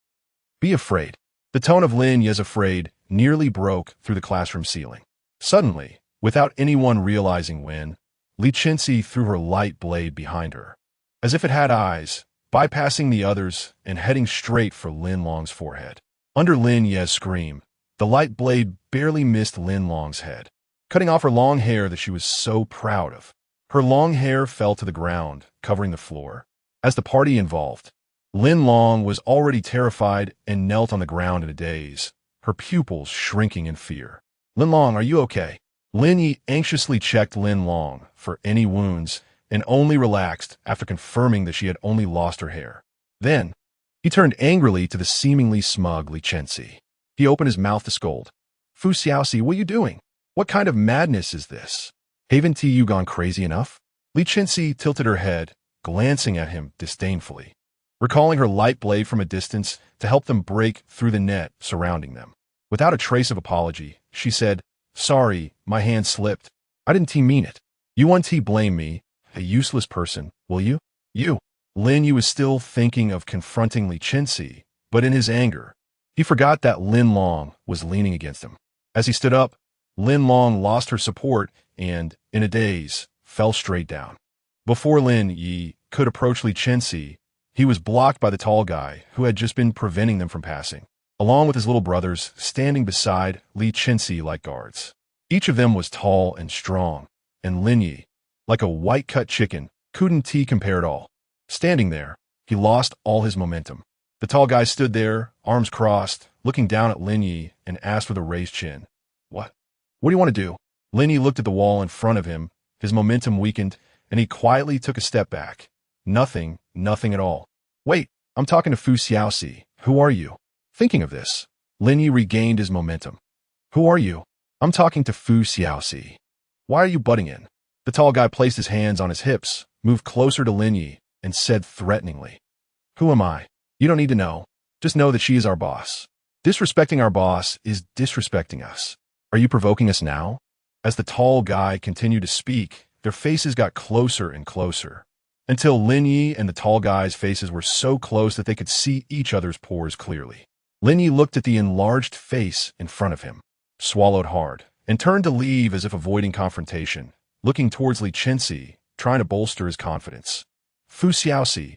be afraid. The tone of Lin Yi's afraid nearly broke through the classroom ceiling. Suddenly, without anyone realizing when, Li Chenxi threw her light blade behind her, as if it had eyes, bypassing the others and heading straight for Lin Long's forehead. Under Lin Yi's scream, the light blade barely missed Lin Long's head, cutting off her long hair that she was so proud of. Her long hair fell to the ground, covering the floor. As the party involved, Lin Long was already terrified and knelt on the ground in a daze, her pupils shrinking in fear. Lin Long, are you okay? Lin Yi anxiously checked Lin Long for any wounds and only relaxed after confirming that she had only lost her hair. Then, he turned angrily to the seemingly smug Li Chenxi. He opened his mouth to scold. Fu Xiaoxi, what are you doing? What kind of madness is this? Haven't you gone crazy enough? Li Chenxi tilted her head, glancing at him disdainfully, recalling her light blade from a distance to help them break through the net surrounding them. Without a trace of apology, she said, Sorry, my hand slipped. I didn't mean it. You won't blame me, a useless person, will you? You. Lin Yu was still thinking of confronting Li Chenxi, but in his anger, he forgot that Lin Long was leaning against him. As he stood up, Lin Long lost her support and, in a daze, fell straight down. Before Lin Yi could approach Li Chenxi, he was blocked by the tall guy who had just been preventing them from passing, along with his little brothers standing beside Li Chenxi like guards. Each of them was tall and strong, and Lin Yi, like a white-cut chicken, couldn't compare at all. Standing there, he lost all his momentum. The tall guy stood there, arms crossed, looking down at Lin Yi and asked with a raised chin, What? What do you want to do? Lin Yi looked at the wall in front of him, his momentum weakened, and he quietly took a step back. Nothing at all. Wait, I'm talking to Fu Xiaoxi. Who are you? Thinking of this, Lin Yi regained his momentum. Who are you? I'm talking to Fu Xiaoxi. Why are you butting in? The tall guy placed his hands on his hips, moved closer to Lin Yi, and said threateningly, Who am I? You don't need to know. Just know that she is our boss. Disrespecting our boss is disrespecting us. Are you provoking us now? As the tall guy continued to speak, their faces got closer and closer, until Lin Yi and the tall guy's faces were so close that they could see each other's pores clearly. Lin Yi looked at the enlarged face in front of him, swallowed hard, and turned to leave as if avoiding confrontation, looking towards Li Chenxi, trying to bolster his confidence. Fu Xiaoxi,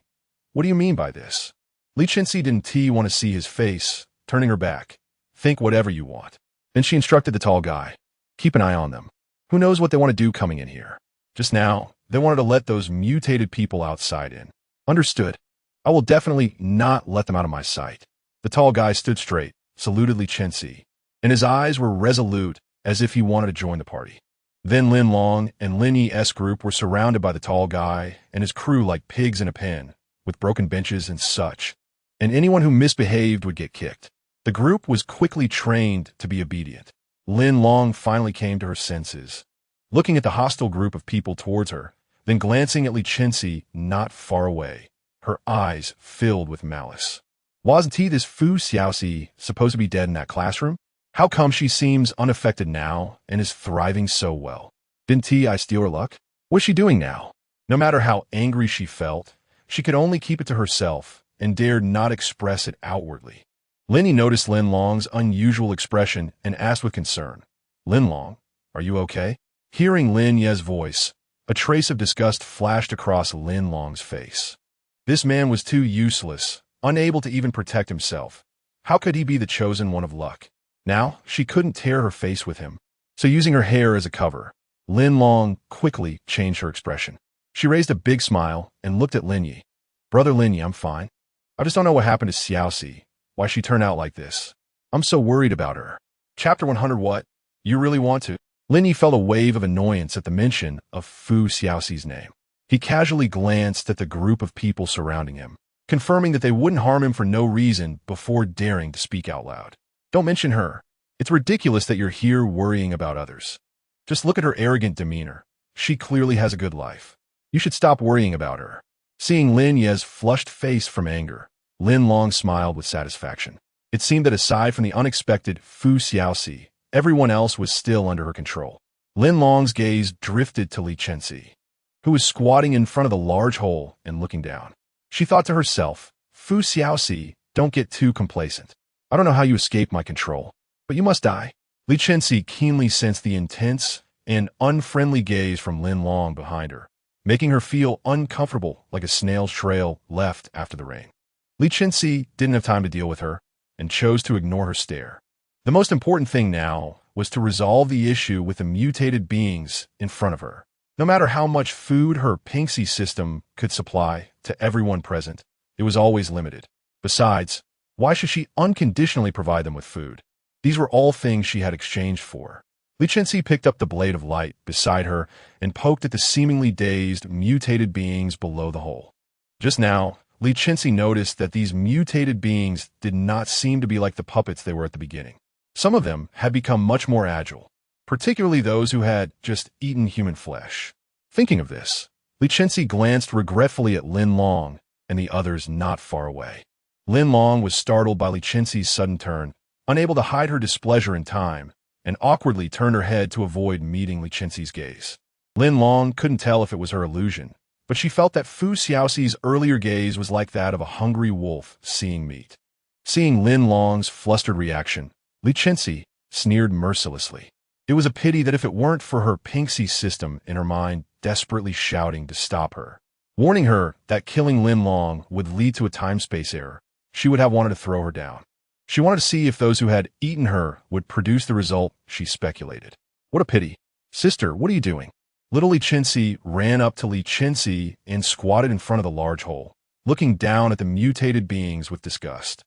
what do you mean by this? Li Chenxi didn't want to see his face, turning her back. Think whatever you want. Then she instructed the tall guy, keep an eye on them. Who knows what they want to do coming in here? Just now, they wanted to let those mutated people outside in. Understood. I will definitely not let them out of my sight. The tall guy stood straight, saluted Li Chenxi, and his eyes were resolute as if he wanted to join the party. Then Lin Long and Lin Yi's group were surrounded by the tall guy and his crew like pigs in a pen, with broken benches and such, and anyone who misbehaved would get kicked. The group was quickly trained to be obedient. Lin Long finally came to her senses, looking at the hostile group of people towards her, then glancing at Li Chenxi not far away, her eyes filled with malice. Wasn't this Fu Xiaoxi supposed to be dead in that classroom? How come she seems unaffected now and is thriving so well? Didn't I steal her luck? What's she doing now? No matter how angry she felt, she could only keep it to herself and dared not express it outwardly. Linny noticed Lin Long's unusual expression and asked with concern, "Lin Long, are you okay?" Hearing Lin Ye's voice, a trace of disgust flashed across Lin Long's face. This man was too useless, unable to even protect himself. How could he be the chosen one of luck? Now, she couldn't tear her face with him. So using her hair as a cover, Lin Long quickly changed her expression. She raised a big smile and looked at Lin Yi. "Brother Lin Yi, I'm fine. I just don't know what happened to Xiaoxi, why she turned out like this. I'm so worried about her." Chapter 100. What? You really want to? Lin Yi felt a wave of annoyance at the mention of Fu Xiaoxi's name. He casually glanced at the group of people surrounding him, confirming that they wouldn't harm him for no reason before daring to speak out loud. "Don't mention her. It's ridiculous that you're here worrying about others. Just look at her arrogant demeanor. She clearly has a good life. You should stop worrying about her." Seeing Lin Ye's flushed face from anger, Lin Long smiled with satisfaction. It seemed that aside from the unexpected Fu Xiaoxi, everyone else was still under her control. Lin Long's gaze drifted to Li Chenxi, who was squatting in front of the large hole and looking down. She thought to herself, "Fu Xiaoxi, don't get too complacent. I don't know how you escaped my control, but you must die." Li Chenxi keenly sensed the intense and unfriendly gaze from Lin Long behind her, making her feel uncomfortable like a snail's trail left after the rain. Li Chenxi didn't have time to deal with her and chose to ignore her stare. The most important thing now was to resolve the issue with the mutated beings in front of her. No matter how much food her Pinxi system could supply to everyone present, it was always limited. Besides, why should she unconditionally provide them with food? These were all things she had exchanged for. Li Chenxi picked up the blade of light beside her and poked at the seemingly dazed, mutated beings below the hole. Just now, Li Chenxi noticed that these mutated beings did not seem to be like the puppets they were at the beginning. Some of them had become much more agile, particularly those who had just eaten human flesh. Thinking of this, Li Chenxi glanced regretfully at Lin Long and the others not far away. Lin Long was startled by Li Chenxi's sudden turn, unable to hide her displeasure in time, and awkwardly turned her head to avoid meeting Li Chenxi's gaze. Lin Long couldn't tell if it was her illusion, but she felt that Fu Xiaoxi's earlier gaze was like that of a hungry wolf seeing meat. Seeing Lin Long's flustered reaction, Li Chenxi sneered mercilessly. It was a pity that if it weren't for her Pinxi system in her mind desperately shouting to stop her, warning her that killing Lin Long would lead to a time-space error, she would have wanted to throw her down. She wanted to see if those who had eaten her would produce the result she speculated. What a pity. "Sister, what are you doing?" Little Li Chenxi ran up to Li Chenxi and squatted in front of the large hole, looking down at the mutated beings with disgust.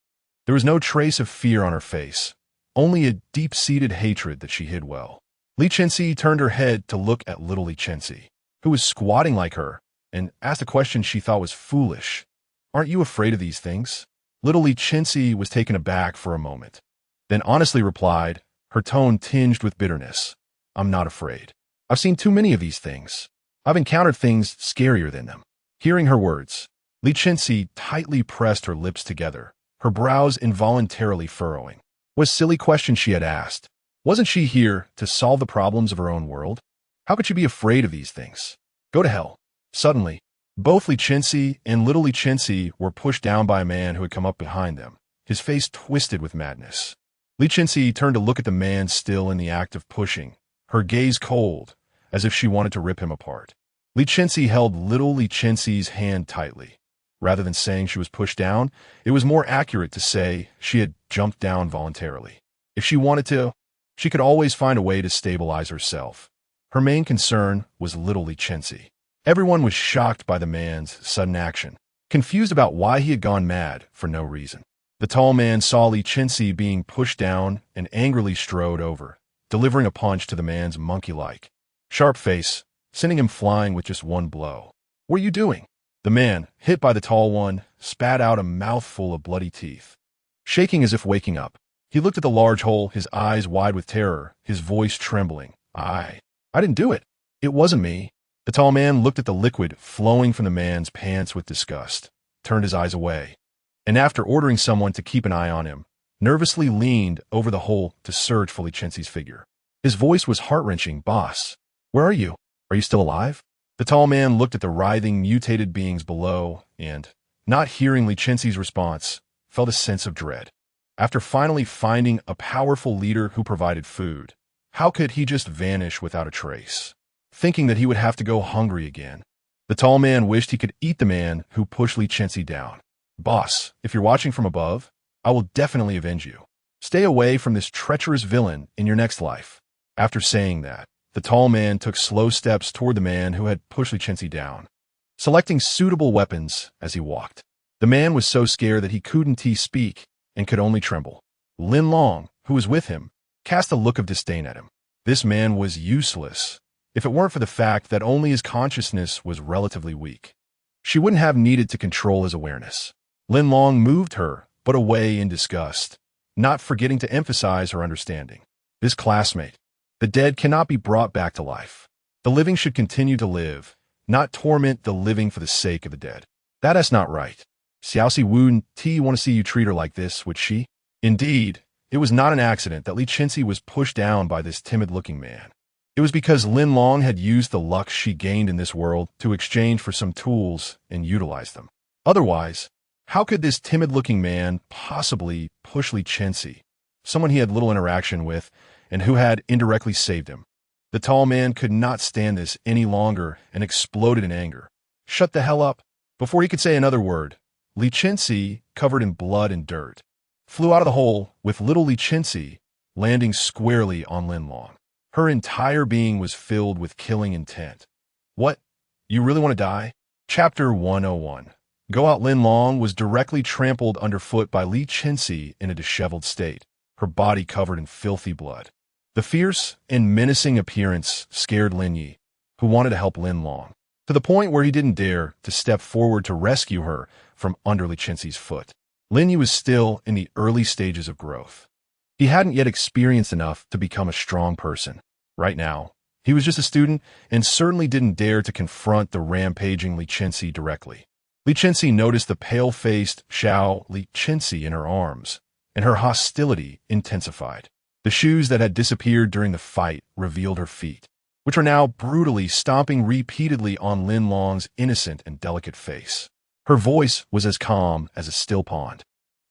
There was no trace of fear on her face, only a deep-seated hatred that she hid well. Li Chenxi turned her head to look at little Li Chenxi, who was squatting like her, and asked a question she thought was foolish. "Aren't you afraid of these things?" Little Li Chenxi was taken aback for a moment, then honestly replied, her tone tinged with bitterness, "I'm not afraid. I've seen too many of these things. I've encountered things scarier than them." Hearing her words, Li Chenxi tightly pressed her lips together, her brows involuntarily furrowing. What silly question she had asked. Wasn't she here to solve the problems of her own world? How could she be afraid of these things? Go to hell. Suddenly, both Li Chenxi and little Li Chenxi were pushed down by a man who had come up behind them, his face twisted with madness. Li Chenxi turned to look at the man still in the act of pushing, her gaze cold, as if she wanted to rip him apart. Li Chenxi held little Li Chenxi's hand tightly. Rather than saying she was pushed down, it was more accurate to say she had jumped down voluntarily. If she wanted to, she could always find a way to stabilize herself. Her main concern was little Li Chenxi. Everyone was shocked by the man's sudden action, confused about why he had gone mad for no reason. The tall man saw Li Chenxi being pushed down and angrily strode over, delivering a punch to the man's monkey-like sharp face, sending him flying with just one blow. "What are you doing?" The man, hit by the tall one, spat out a mouthful of bloody teeth. Shaking as if waking up, he looked at the large hole, his eyes wide with terror, his voice trembling. I didn't do it. It wasn't me." The tall man looked at the liquid flowing from the man's pants with disgust, turned his eyes away, and after ordering someone to keep an eye on him, nervously leaned over the hole to search for Li Chenxi's figure. His voice was heart-wrenching. "Boss, where are you? Are you still alive?" The tall man looked at the writhing, mutated beings below and, Not hearing Li Chenxi's response felt a sense of dread. After finally finding a powerful leader who provided food, how could he just vanish without a trace? Thinking that he would have to go hungry again, the tall man wished he could eat the man who pushed Li Chenxi down. Boss, if you're watching from above, I will definitely avenge you. Stay away from this treacherous villain in your next life. After saying that, the tall man took slow steps toward the man who had pushed Li Chenxi down, selecting suitable weapons as he walked. The man was so scared that he couldn't speak and could only tremble. Lin Long, who was with him, cast a look of disdain at him. This man was useless, if it weren't for the fact that only his consciousness was relatively weak. She wouldn't have needed to control his awareness. Lin Long moved her, but away in disgust, not forgetting to emphasize her understanding. This classmate, the dead cannot be brought back to life. The living should continue to live, not torment the living for the sake of the dead. That is not right. Xiaoxi wouldn't want to see you treat her like this, would she? Indeed, it was not an accident that Li Chenxi was pushed down by this timid-looking man. It was because Lin Long had used the luck she gained in this world to exchange for some tools and utilize them. Otherwise, how could this timid-looking man possibly push Li Chenxi, someone he had little interaction with and who had indirectly saved him? The tall man could not stand this any longer and exploded in anger. Shut the hell up! Before he could say another word, Li Chenxi, covered in blood and dirt, flew out of the hole with little Li Chenxi landing squarely on Lin Long. Her entire being was filled with killing intent. What? You really want to die? Chapter 101. Go Out. Lin Long was directly trampled underfoot by Li Chenxi in a disheveled state, her body covered in filthy blood. The fierce and menacing appearance scared Lin Yi, who wanted to help Lin Long, to the point where he didn't dare to step forward to rescue her from under Li Chenxi's foot. Lin Yi was still in the early stages of growth. He hadn't yet experienced enough to become a strong person. Right now, he was just a student and certainly didn't dare to confront the rampaging Li Chenxi directly. Li Chenxi noticed the pale-faced Xiao Li Chenxi in her arms, and her hostility intensified. The shoes that had disappeared during the fight revealed her feet, which were now brutally stomping repeatedly on Lin Long's innocent and delicate face. Her voice was as calm as a still pond,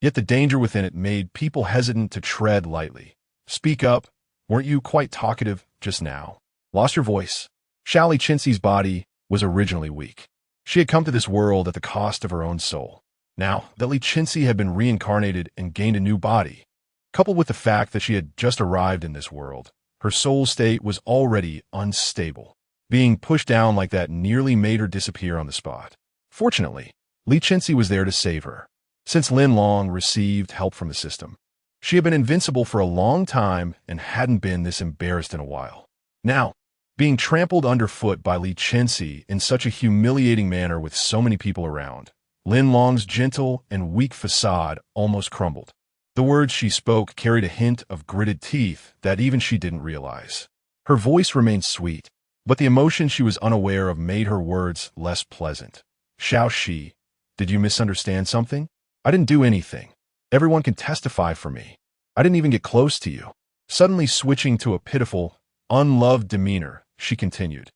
yet the danger within it made people hesitant to tread lightly. Speak up. Weren't you quite talkative just now? Lost your voice? Xiao Li Chenxi's body was originally weak. She had come to this world at the cost of her own soul. Now that Li Chenxi had been reincarnated and gained a new body, coupled with the fact that she had just arrived in this world, her soul state was already unstable. Being pushed down like that nearly made her disappear on the spot. Fortunately, Li Chenxi was there to save her, since Lin Long received help from the system. She had been invincible for a long time and hadn't been this embarrassed in a while. Now, being trampled underfoot by Li Chenxi in such a humiliating manner with so many people around, Lin Long's gentle and weak facade almost crumbled. The words she spoke carried a hint of gritted teeth that even she didn't realize. Her voice remained sweet, but the emotion she was unaware of made her words less pleasant. Xiao Shi, did you misunderstand something? I didn't do anything. Everyone can testify for me. I didn't even get close to you. Suddenly switching to a pitiful, unloved demeanor, she continued.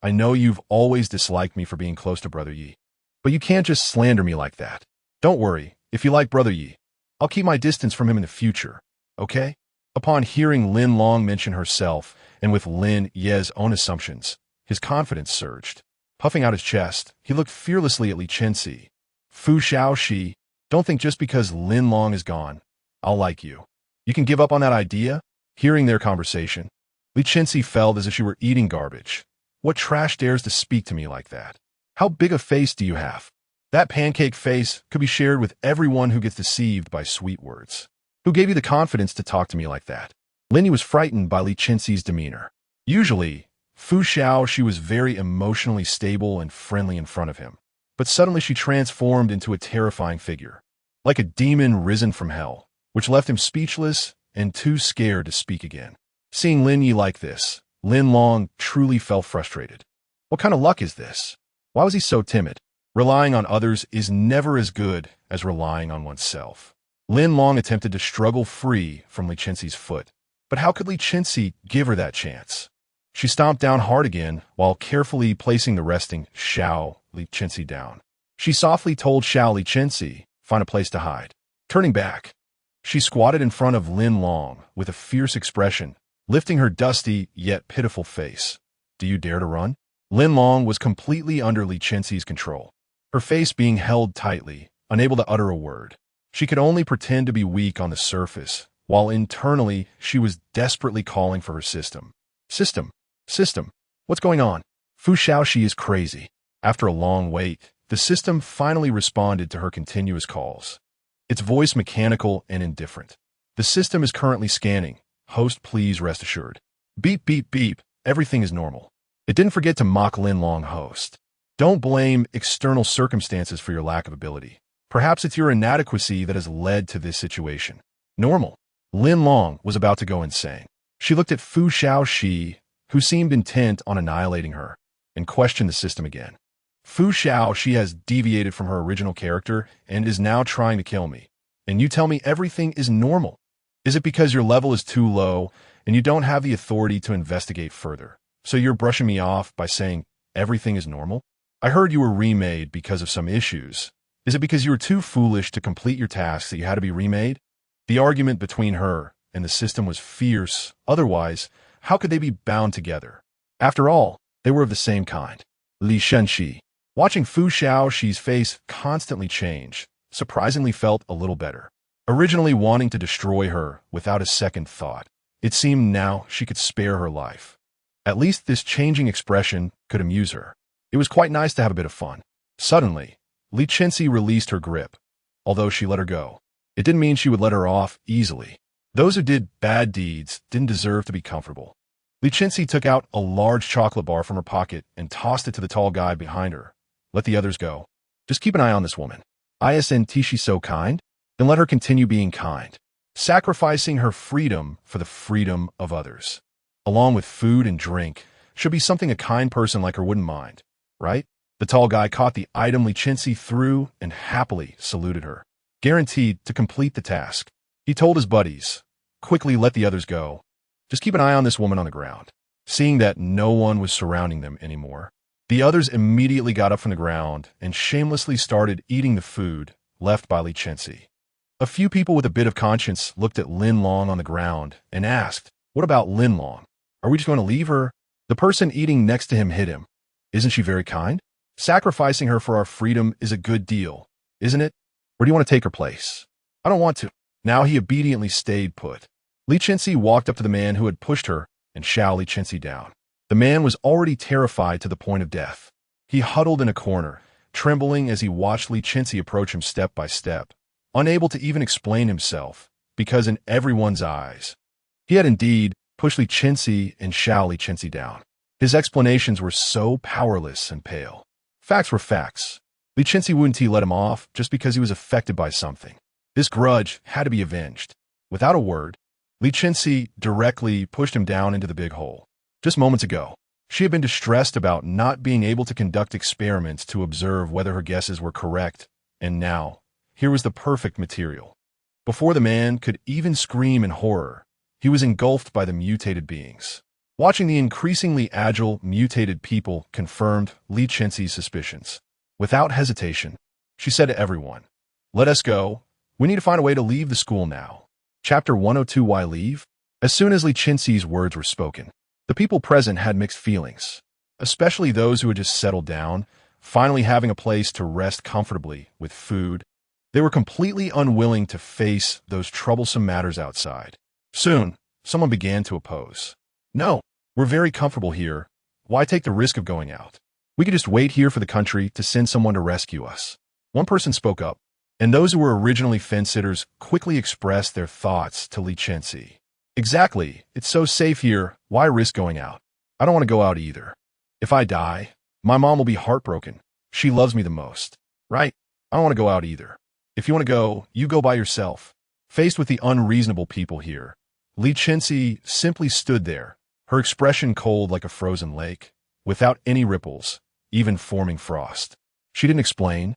I know you've always disliked me for being close to Brother Yi, but you can't just slander me like that. Don't worry, if you like Brother Yi, I'll keep my distance from him in the future, okay? Upon hearing Lin Long mention herself, and with Lin Ye's own assumptions, his confidence surged. Puffing out his chest, he looked fearlessly at Li Chenxi. Fu Xiao Shi, don't think just because Lin Long is gone, I'll like you. You can give up on that idea? Hearing their conversation, Li Chenxi felt as if she were eating garbage. What trash dares to speak to me like that? How big a face do you have? That pancake face could be shared with everyone who gets deceived by sweet words. Who gave you the confidence to talk to me like that? Lin Yi was frightened by Li Chenxi's demeanor. Usually, Fu Xiao, she was very emotionally stable and friendly in front of him. But suddenly she transformed into a terrifying figure, like a demon risen from hell, which left him speechless and too scared to speak again. Seeing Lin Yi like this, Lin Long truly felt frustrated. What kind of luck is this? Why was he so timid? Relying on others is never as good as relying on oneself. Lin Long attempted to struggle free from Li Chenxi's foot, but how could Li Chenxi give her that chance? She stomped down hard again while carefully placing the resting Xiao Li Chenxi down. She softly told Li Chenxi, "Find a place to hide." Turning back, she squatted in front of Lin Long with a fierce expression, lifting her dusty yet pitiful face. "Do you dare to run?" Lin Long was completely under Li Chenxi's control, her face being held tightly, unable to utter a word. She could only pretend to be weak on the surface, while internally she was desperately calling for her system. System. System. What's going on? Fu Shaoxi is crazy. After a long wait, the system finally responded to her continuous calls. Its voice mechanical and indifferent. "The system is currently scanning. Host, please rest assured." Beep, beep, beep. Everything is normal. It didn't forget to mock Lin Long, "Host. Don't blame external circumstances for your lack of ability. Perhaps it's your inadequacy that has led to this situation." Normal. Lin Long was about to go insane. She looked at Fu Shaoxi, who seemed intent on annihilating her, and questioned the system again. "Fu Shaoxi has deviated from her original character and is now trying to kill me. And you tell me everything is normal? Is it because your level is too low and you don't have the authority to investigate further? So you're brushing me off by saying everything is normal? I heard you were remade because of some issues. Is it because you were too foolish to complete your tasks that you had to be remade?" The argument between her and the system was fierce. Otherwise, how could they be bound together? After all, they were of the same kind. Li Chenxi, watching Fu Shaoxi's face constantly change, surprisingly felt a little better. Originally wanting to destroy her without a second thought, it seemed now she could spare her life. At least this changing expression could amuse her. It was quite nice to have a bit of fun. Suddenly, Li Chenxi released her grip. Although she let her go, it didn't mean she would let her off easily. Those who did bad deeds didn't deserve to be comfortable. Li Chenxi took out a large chocolate bar from her pocket and tossed it to the tall guy behind her. "Let the others go. Just keep an eye on this woman. Isn't she so kind? Then let her continue being kind, sacrificing her freedom for the freedom of others. Along with food and drink should be something a kind person like her wouldn't mind, right?" The tall guy caught the item Li Chenxi threw and happily saluted her, guaranteed to complete the task. He told his buddies, "Quickly let the others go. Just keep an eye on this woman on the ground." Seeing that no one was surrounding them anymore, the others immediately got up from the ground and shamelessly started eating the food left by Li Chenxi. A few people with a bit of conscience looked at Lin Long on the ground and asked, "What about Lin Long? Are we just going to leave her?" The person eating next to him hit him. "Isn't she very kind? Sacrificing her for our freedom is a good deal, isn't it? Or do you want to take her place?" "I don't want to." Now he obediently stayed put. Li Chenxi walked up to the man who had pushed her and shouted Li Chenxi down. The man was already terrified to the point of death. He huddled in a corner, trembling as he watched Li Chenxi approach him step by step, unable to even explain himself, because in everyone's eyes, he had indeed pushed Li Chenxi and shouted Li Chenxi down. His explanations were so powerless and pale. Facts were facts. Li Chenxi wouldn't let him off just because he was affected by something. This grudge had to be avenged. Without a word, Li Chenxi directly pushed him down into the big hole. Just moments ago, she had been distressed about not being able to conduct experiments to observe whether her guesses were correct, and now, here was the perfect material. Before the man could even scream in horror, he was engulfed by the mutated beings. Watching the increasingly agile, mutated people confirmed Li Chenxi's suspicions. Without hesitation, she said to everyone, "Let us go. We need to find a way to leave the school now." Chapter 102, Why Leave? As soon as Li Chenxi's words were spoken, the people present had mixed feelings, especially those who had just settled down, finally having a place to rest comfortably with food. They were completely unwilling to face those troublesome matters outside. Soon, someone began to oppose. "No, we're very comfortable here. Why take the risk of going out? We could just wait here for the country to send someone to rescue us." One person spoke up, and those who were originally fence-sitters quickly expressed their thoughts to Li Chenxi. "Exactly. It's so safe here. Why risk going out? I don't want to go out either. If I die, my mom will be heartbroken. She loves me the most. Right? I don't want to go out either. If you want to go, you go by yourself." Faced with the unreasonable people here, Li Chenxi simply stood there, her expression cold like a frozen lake, without any ripples, even forming frost. She didn't explain,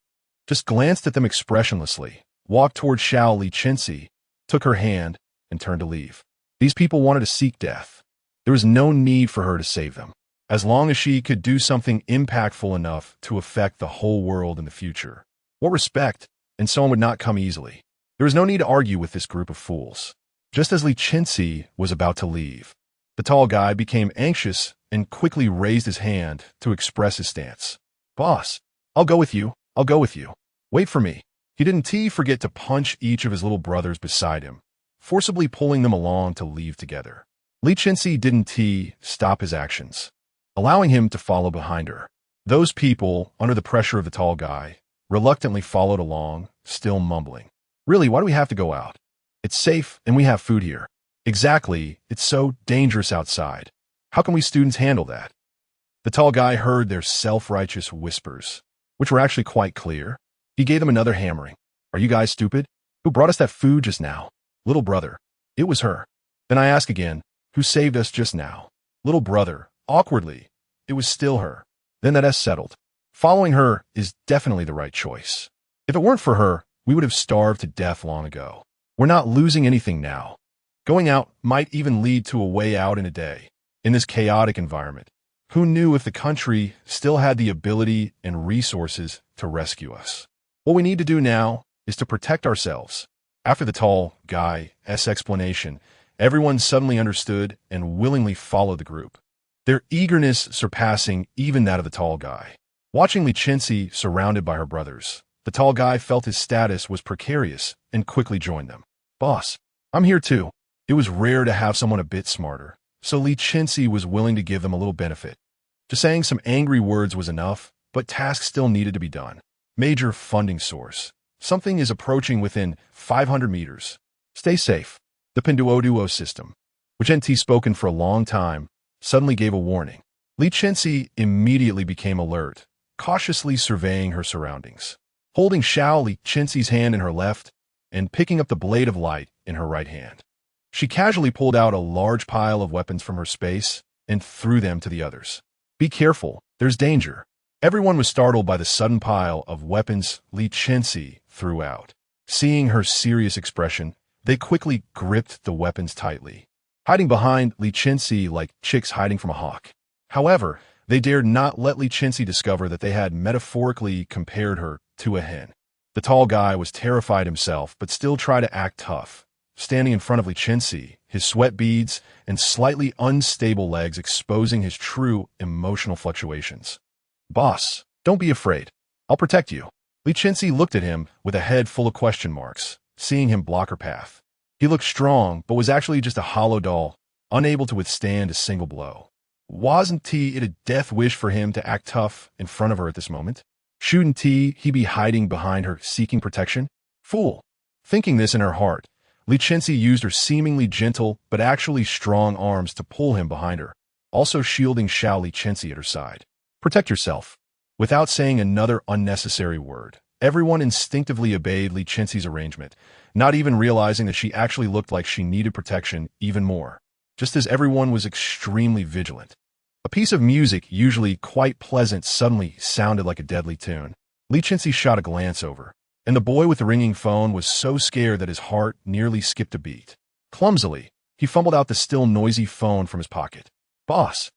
just glanced at them expressionlessly, walked toward Li Chenxi, took her hand, and turned to leave. These people wanted to seek death. There was no need for her to save them. as long as she could do something impactful enough to affect the whole world in the future. What respect, and so on would not come easily. There was no need to argue with this group of fools. Just as Li Chenxi was about to leave, the tall guy became anxious and quickly raised his hand to express his stance. Boss, I'll go with you. I'll go with you. Wait for me. He didn't forget to punch each of his little brothers beside him, forcibly pulling them along to leave together. Li Chenxi didn't stop his actions, allowing him to follow behind her. Those people, under the pressure of the tall guy, reluctantly followed along, still mumbling. Really, why do we have to go out? It's safe and we have food here. Exactly, it's so dangerous outside. How can we students handle that? The tall guy heard their self-righteous whispers, which were actually quite clear. He gave them another hammering. Are you guys stupid? Who brought us that food just now? Little brother. It was her. Then I ask again, who saved us just now? Little brother. Awkwardly. It was still her. Then that settled. Following her is definitely the right choice. If it weren't for her, we would have starved to death long ago. We're not losing anything now. Going out might even lead to a way out in a day. In this chaotic environment, who knew if the country still had the ability and resources to rescue us? What we need to do now is to protect ourselves. After the tall guy's explanation, everyone suddenly understood and willingly followed the group, their eagerness surpassing even that of the tall guy. Watching Li Chenxi surrounded by her brothers, the tall guy felt his status was precarious and quickly joined them. Boss, I'm here too. It was rare to have someone a bit smarter, so Li Chenxi was willing to give them a little benefit. Just saying some angry words was enough, but tasks still needed to be done. Major funding source. Something is approaching within 500 meters. Stay safe. The Pinduoduo system, which NT spoken for a long time, suddenly gave a warning. Li Chenxi immediately became alert, cautiously surveying her surroundings. Holding Li Chenxi's hand in her left and picking up the blade of light in her right hand, she casually pulled out a large pile of weapons from her space and threw them to the others. Be careful, there's danger. Everyone was startled by the sudden pile of weapons Li Chenxi threw out. Seeing her serious expression, they quickly gripped the weapons tightly, hiding behind Li Chenxi like chicks hiding from a hawk. However, they dared not let Li Chenxi discover that they had metaphorically compared her to a hen. The tall guy was terrified himself, but still tried to act tough, standing in front of Li Chenxi, his sweat beads and slightly unstable legs exposing his true emotional fluctuations. Boss, don't be afraid. I'll protect you. Li Chenxi looked at him with a head full of question marks, seeing him block her path. He looked strong, but was actually just a hollow doll, unable to withstand a single blow. Wasn't it a death wish for him to act tough in front of her at this moment? Shouldn't he be hiding behind her, seeking protection? Fool! Thinking this in her heart, Li Chenxi used her seemingly gentle but actually strong arms to pull him behind her, also shielding Li Chenxi at her side. Protect yourself. Without saying another unnecessary word, everyone instinctively obeyed Li Chenxi's arrangement, not even realizing that she actually looked like she needed protection even more, just as everyone was extremely vigilant. A piece of music, usually quite pleasant, suddenly sounded like a deadly tune. Li Chenxi shot a glance over, and the boy with the ringing phone was so scared that his heart nearly skipped a beat. Clumsily, he fumbled out the still noisy phone from his pocket. Boss,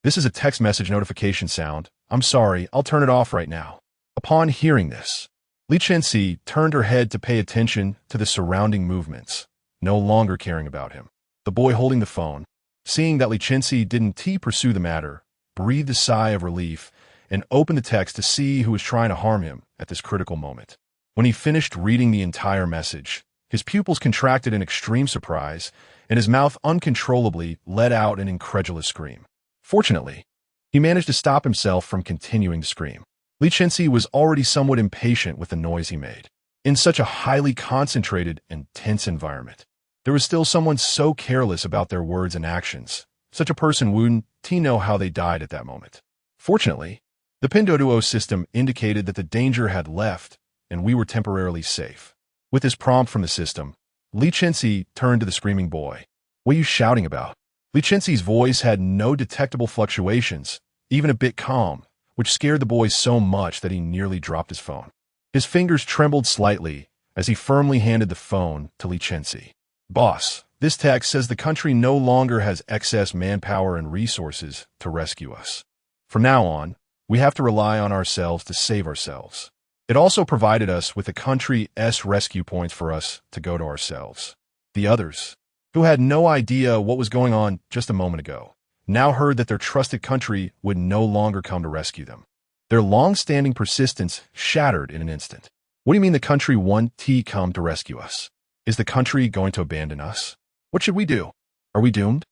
this is a text message notification sound. I'm sorry, I'll turn it off right now. Upon hearing this, Li Chenxi turned her head to pay attention to the surrounding movements, no longer caring about him. The boy holding the phone, seeing that Li Chenxi didn't pursue the matter, breathed a sigh of relief and opened the text to see who was trying to harm him at this critical moment. When he finished reading the entire message, his pupils contracted in extreme surprise, and his mouth uncontrollably let out an incredulous scream. Fortunately, he managed to stop himself from continuing to scream. Li Chenxi was already somewhat impatient with the noise he made. In such a highly concentrated and tense environment, there was still someone so careless about their words and actions. Such a person wouldn't know how they died at that moment. Fortunately, the Pinduoduo system indicated that the danger had left and we were temporarily safe. With this prompt from the system, Li Chenxi turned to the screaming boy. What are you shouting about? Li Chenxi's voice had no detectable fluctuations, even a bit calm, which scared the boy so much that he nearly dropped his phone. His fingers trembled slightly as he firmly handed the phone to Li Chenxi. Boss, This text says the country no longer has excess manpower and resources to rescue us. From now on, we have to rely on ourselves to save ourselves. It also provided us with the country's rescue points for us to go to ourselves. The others, who had no idea what was going on just a moment ago, now heard that their trusted country would no longer come to rescue them. Their long-standing persistence shattered in an instant. What do you mean the country won't come to rescue us? Is the country going to abandon us? What should we do? Are we doomed?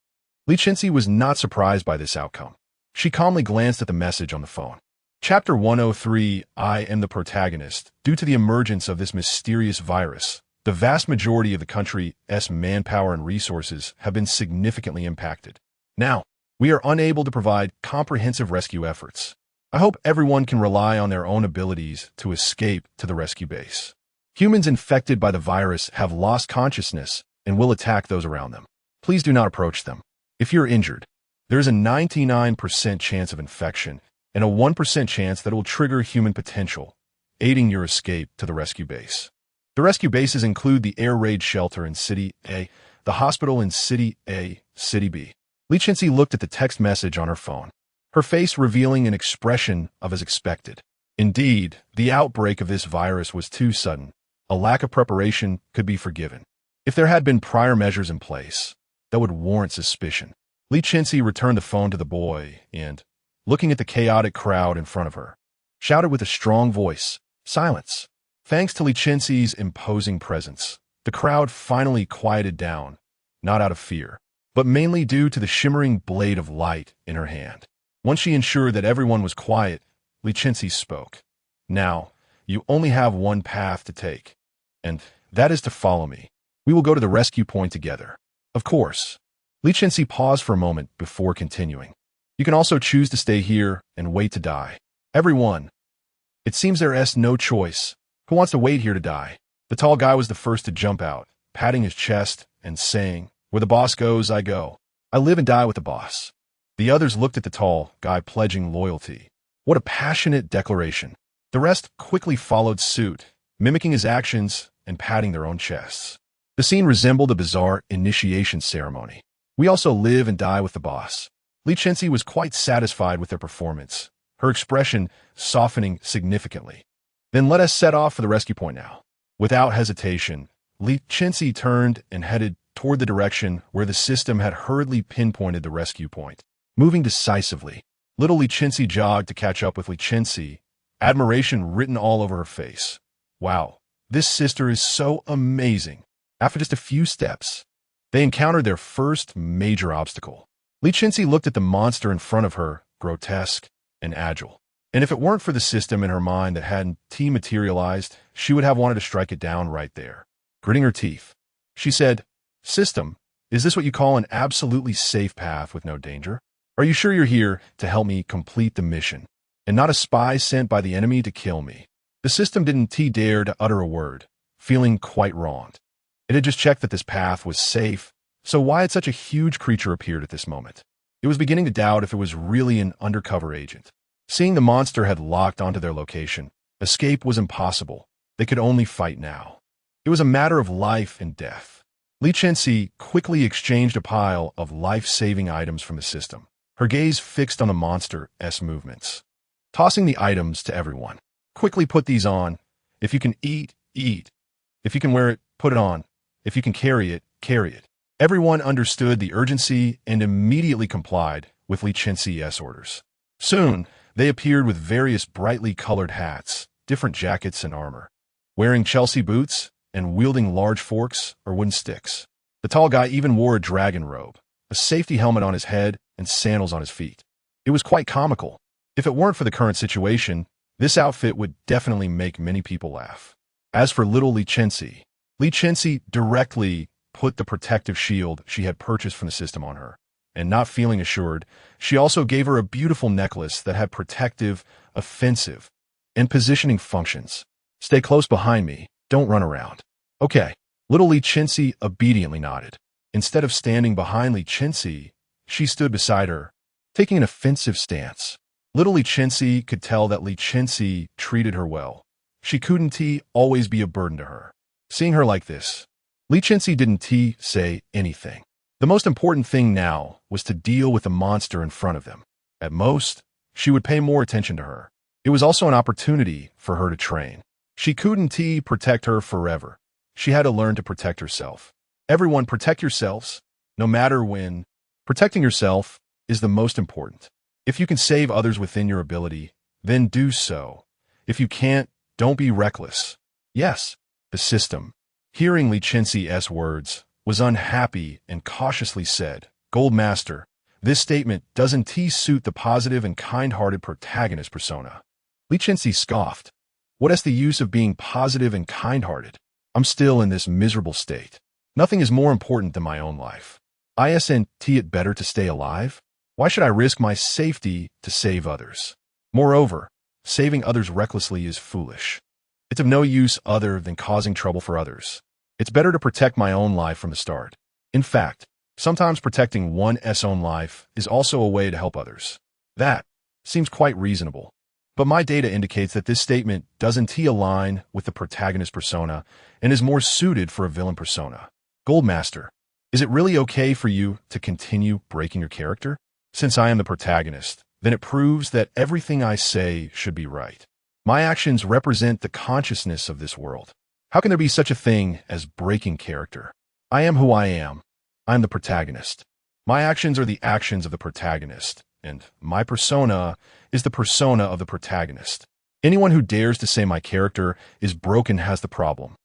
Li Chenxi was not surprised by this outcome. She calmly glanced at the message on the phone. Chapter 103, I am the protagonist. Due to the emergence of this mysterious virus, the vast majority of the country's manpower and resources have been significantly impacted. Now, we are unable to provide comprehensive rescue efforts. I hope everyone can rely on their own abilities to escape to the rescue base. Humans infected by the virus have lost consciousness and will attack those around them. Please do not approach them. If you're injured, there is a 99% chance of infection and a 1% chance that it will trigger human potential, aiding your escape to the rescue base. The rescue bases include the air raid shelter in City A, the hospital in City A, City B. Li Chenxi looked at the text message on her phone, her face revealing an expression of as expected. Indeed, the outbreak of this virus was too sudden. A lack of preparation could be forgiven. If there had been prior measures in place, that would warrant suspicion. Li Chenxi returned the phone to the boy and, looking at the chaotic crowd in front of her, shouted with a strong voice, "Silence!" Thanks to Li Chenxi's imposing presence, the crowd finally quieted down, not out of fear, but mainly due to the shimmering blade of light in her hand. Once she ensured that everyone was quiet, Li Chenxi spoke. Now, you only have one path to take, and that is to follow me. We will go to the rescue point together. Of course. Li Chenxi paused for a moment before continuing. You can also choose to stay here and wait to die. Everyone. It seems there is no choice. Who wants to wait here to die? The tall guy was the first to jump out, patting his chest and saying, "Where the boss goes, I go. I live and die with the boss." The others looked at the tall guy pledging loyalty. What a passionate declaration. The rest quickly followed suit, mimicking his actions and patting their own chests. The scene resembled a bizarre initiation ceremony. We also live and die with the boss. Li Chenxi was quite satisfied with their performance, her expression softening significantly. Then let us set off for the rescue point now. Without hesitation, Li Chenxi turned and headed toward the direction where the system had hurriedly pinpointed the rescue point. Moving decisively, little Li Chenxi jogged to catch up with Li Chenxi, admiration written all over her face. Wow, this sister is so amazing. After just a few steps, they encountered their first major obstacle. Li Chenxi looked at the monster in front of her, grotesque and agile. And if it weren't for the system in her mind that hadn't materialized, she would have wanted to strike it down right there. Gritting her teeth, she said, "System, is this what you call an absolutely safe path with no danger? Are you sure you're here to help me complete the mission, and not a spy sent by the enemy to kill me?" The system didn't dare to utter a word, feeling quite wronged. It had just checked that this path was safe, so why had such a huge creature appeared at this moment? It was beginning to doubt if it was really an undercover agent. Seeing the monster had locked onto their location, escape was impossible. They could only fight now. It was a matter of life and death. Li Chenxi quickly exchanged a pile of life-saving items from the system, her gaze fixed on the monster's movements. Tossing the items to everyone. "Quickly put these on. If you can eat, eat. If you can wear it, put it on. If you can carry it, carry it." Everyone understood the urgency and immediately complied with Li Chenxi's orders. Soon, they appeared with various brightly colored hats, different jackets and armor, wearing Chelsea boots and wielding large forks or wooden sticks. The tall guy even wore a dragon robe, a safety helmet on his head, and sandals on his feet. It was quite comical. If it weren't for the current situation, this outfit would definitely make many people laugh. As for little Li Chenxi directly put the protective shield she had purchased from the system on her, and not feeling assured, she also gave her a beautiful necklace that had protective, offensive, and positioning functions. "Stay close behind me, don't run around." "Okay." Little Li Chenxi obediently nodded. Instead of standing behind Li Chenxi, she stood beside her, taking an offensive stance. Little Li Chenxi could tell that Li Chenxi treated her well. She couldn't always be a burden to her. Seeing her like this, Li Chenxi didn't say anything. The most important thing now was to deal with the monster in front of them. At most, she would pay more attention to her. It was also an opportunity for her to train. She couldn't protect her forever. She had to learn to protect herself. Everyone, protect yourselves, no matter when. Protecting yourself is the most important. If you can save others within your ability, then do so. If you can't, don't be reckless. Yes, the system, hearing Li Chenxi's words, was unhappy and cautiously said, Gold Master, this statement doesn't suit the positive and kind-hearted protagonist persona. Li Chenxi scoffed. What is the use of being positive and kind-hearted? I'm still in this miserable state. Nothing is more important than my own life. Isn't it better to stay alive? Why should I risk my safety to save others? Moreover, saving others recklessly is foolish. It's of no use other than causing trouble for others. It's better to protect my own life from the start. In fact, sometimes protecting one's own life is also a way to help others. That seems quite reasonable. But my data indicates that this statement doesn't align with the protagonist persona and is more suited for a villain persona. Goldmaster, is it really okay for you to continue breaking your character? Since I am the protagonist, then it proves that everything I say should be right. My actions represent the consciousness of this world. How can there be such a thing as breaking character? I am who I am. I am the protagonist. My actions are the actions of the protagonist, and my persona is the persona of the protagonist. Anyone who dares to say my character is broken has the problem.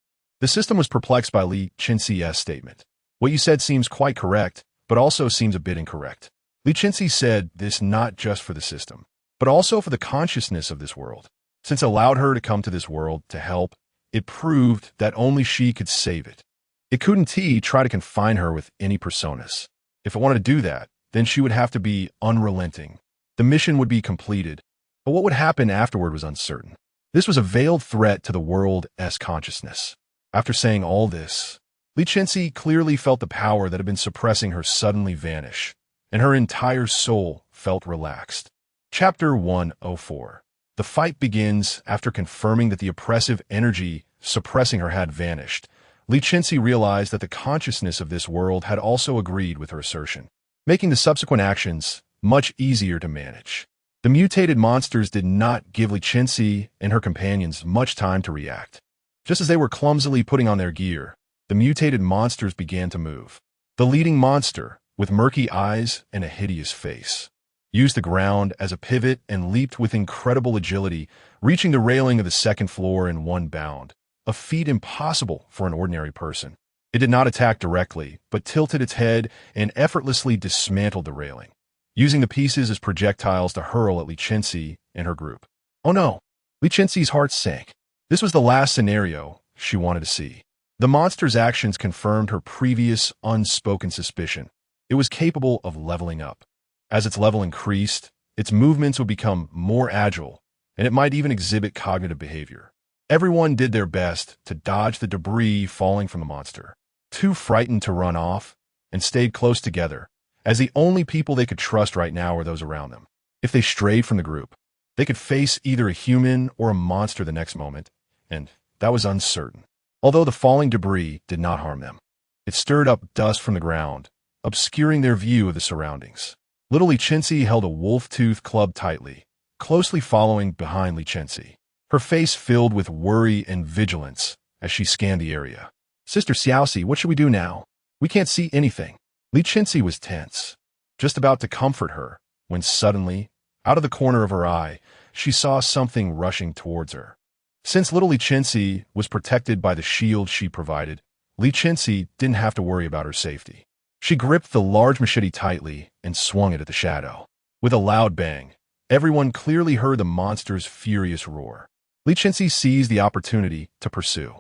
The system was perplexed by Li Chenxi's statement. What you said seems quite correct, but also seems a bit incorrect. Li Chenxi said this not just for the system, but also for the consciousness of this world. Since it allowed her to come to this world to help, it proved that only she could save it. It couldn't try to confine her with any personas. If it wanted to do that, then she would have to be unrelenting. The mission would be completed, but what would happen afterward was uncertain. This was a veiled threat to the world's consciousness. After saying all this, Li Chenxi clearly felt the power that had been suppressing her suddenly vanish, and her entire soul felt relaxed. Chapter 104. The fight begins after confirming that the oppressive energy suppressing her had vanished. Li Chenxi realized that the consciousness of this world had also agreed with her assertion, making the subsequent actions much easier to manage. The mutated monsters did not give Li Chenxi and her companions much time to react. Just as they were clumsily putting on their gear, the mutated monsters began to move. The leading monster, with murky eyes and a hideous face, used the ground as a pivot and leaped with incredible agility, reaching the railing of the second floor in one bound, a feat impossible for an ordinary person. It did not attack directly, but tilted its head and effortlessly dismantled the railing, using the pieces as projectiles to hurl at Li Chenxi and her group. Oh no! Li Chenxi's heart sank. This was the last scenario she wanted to see. The monster's actions confirmed her previous unspoken suspicion. It was capable of leveling up. As its level increased, its movements would become more agile, and it might even exhibit cognitive behavior. Everyone did their best to dodge the debris falling from the monster, too frightened to run off, and stayed close together, as the only people they could trust right now were those around them. If they strayed from the group, they could face either a human or a monster the next moment, and that was uncertain. Although the falling debris did not harm them, it stirred up dust from the ground, obscuring their view of the surroundings. Little Li Chenxi held a wolf-tooth club tightly, closely following behind Li Chenxi, her face filled with worry and vigilance as she scanned the area. Sister Xiaoxi, what should we do now? We can't see anything. Li Chenxi was tense, just about to comfort her, when suddenly, out of the corner of her eye, she saw something rushing towards her. Since little Li Chenxi was protected by the shield she provided, Li Chenxi didn't have to worry about her safety. She gripped the large machete tightly and swung it at the shadow. With a loud bang, everyone clearly heard the monster's furious roar. Li Chenxi seized the opportunity to pursue,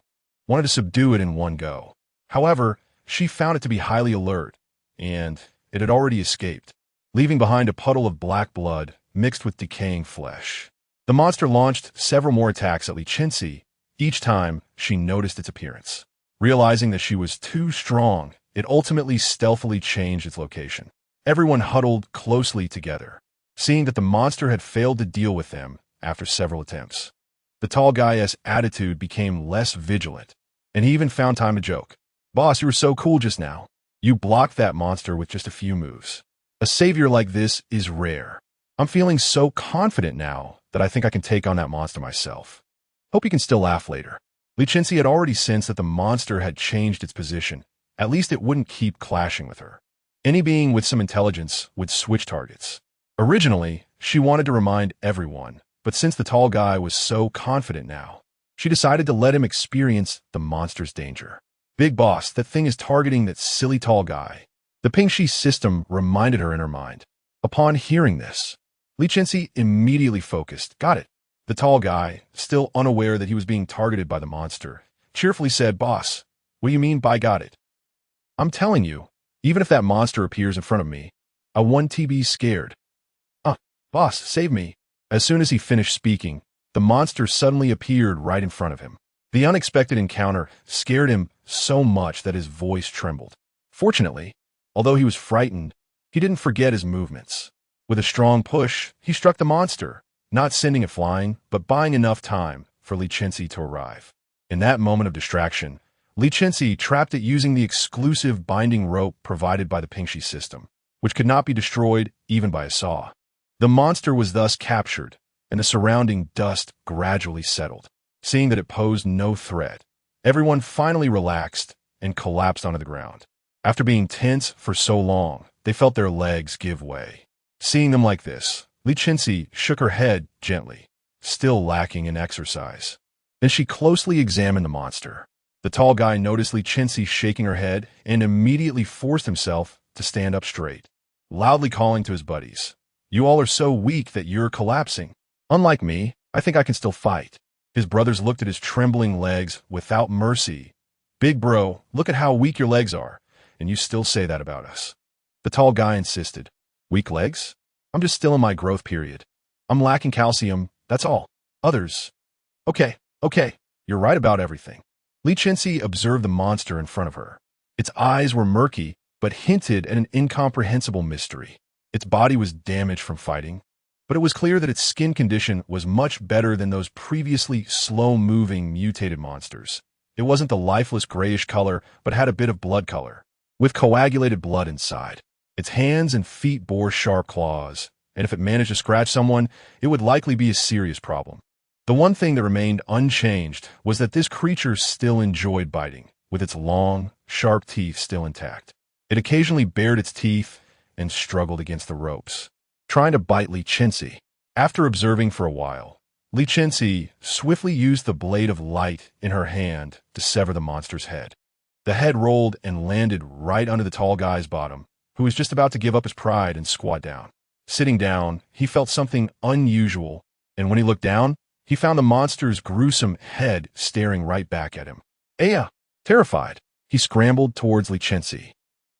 wanted to subdue it in one go. However, she found it to be highly alert, and it had already escaped, leaving behind a puddle of black blood mixed with decaying flesh. The monster launched several more attacks at Li Chenxi. Each time, she noticed its appearance. Realizing that she was too strong, it ultimately stealthily changed its location. Everyone huddled closely together, seeing that the monster had failed to deal with them after several attempts. The tall guy's attitude became less vigilant, and he even found time to joke. Boss, you were so cool just now. You blocked that monster with just a few moves. A savior like this is rare. I'm feeling so confident now that I think I can take on that monster myself. Hope you can still laugh later. Li Chenxi had already sensed that the monster had changed its position. At least it wouldn't keep clashing with her. Any being with some intelligence would switch targets. Originally, she wanted to remind everyone, but since the tall guy was so confident now, she decided to let him experience the monster's danger. Big boss, that thing is targeting that silly tall guy. The Pingxi system reminded her in her mind. Upon hearing this, Li Chenxi immediately focused. Got it. The tall guy, still unaware that he was being targeted by the monster, cheerfully said, Boss, what do you mean by got it? I'm telling you, even if that monster appears in front of me, I won't be scared. Boss, save me. As soon as he finished speaking, the monster suddenly appeared right in front of him. The unexpected encounter scared him so much that his voice trembled. Fortunately, although he was frightened, he didn't forget his movements. With a strong push, he struck the monster, not sending it flying, but buying enough time for Li Chenxi to arrive. In that moment of distraction, Li Chenxi trapped it using the exclusive binding rope provided by the Pingxi system, which could not be destroyed even by a saw. The monster was thus captured, and the surrounding dust gradually settled. Seeing that it posed no threat, everyone finally relaxed and collapsed onto the ground. After being tense for so long, they felt their legs give way. Seeing them like this, Li Chenxi shook her head gently, still lacking in exercise. Then she closely examined the monster. The tall guy noticed Li Chenxi shaking her head and immediately forced himself to stand up straight, loudly calling to his buddies. You all are so weak that you're collapsing. Unlike me, I think I can still fight. His brothers looked at his trembling legs without mercy. Big bro, look at how weak your legs are, and you still say that about us. The tall guy insisted. Weak legs? I'm just still in my growth period. I'm lacking calcium, that's all. Others. Okay, you're right about everything. Li Chenxi observed the monster in front of her. Its eyes were murky, but hinted at an incomprehensible mystery. Its body was damaged from fighting, but it was clear that its skin condition was much better than those previously slow-moving mutated monsters. It wasn't the lifeless grayish color, but had a bit of blood color, with coagulated blood inside. Its hands and feet bore sharp claws, and if it managed to scratch someone, it would likely be a serious problem. The one thing that remained unchanged was that this creature still enjoyed biting, with its long, sharp teeth still intact. It occasionally bared its teeth and struggled against the ropes, trying to bite Li Chenxi. After observing for a while, Li Chenxi swiftly used the blade of light in her hand to sever the monster's head. The head rolled and landed right under the tall guy's bottom, who was just about to give up his pride and squat down. Sitting down, he felt something unusual, and when he looked down, he found the monster's gruesome head staring right back at him. Aya! Terrified, he scrambled towards Li Chenxi,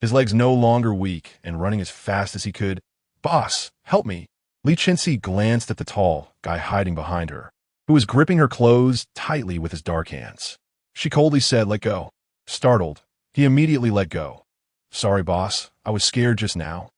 his legs no longer weak and running as fast as he could. Boss, help me! Li Chenxi glanced at the tall guy hiding behind her, who was gripping her clothes tightly with his dark hands. She coldly said, let go. Startled, he immediately let go. Sorry, boss, I was scared just now.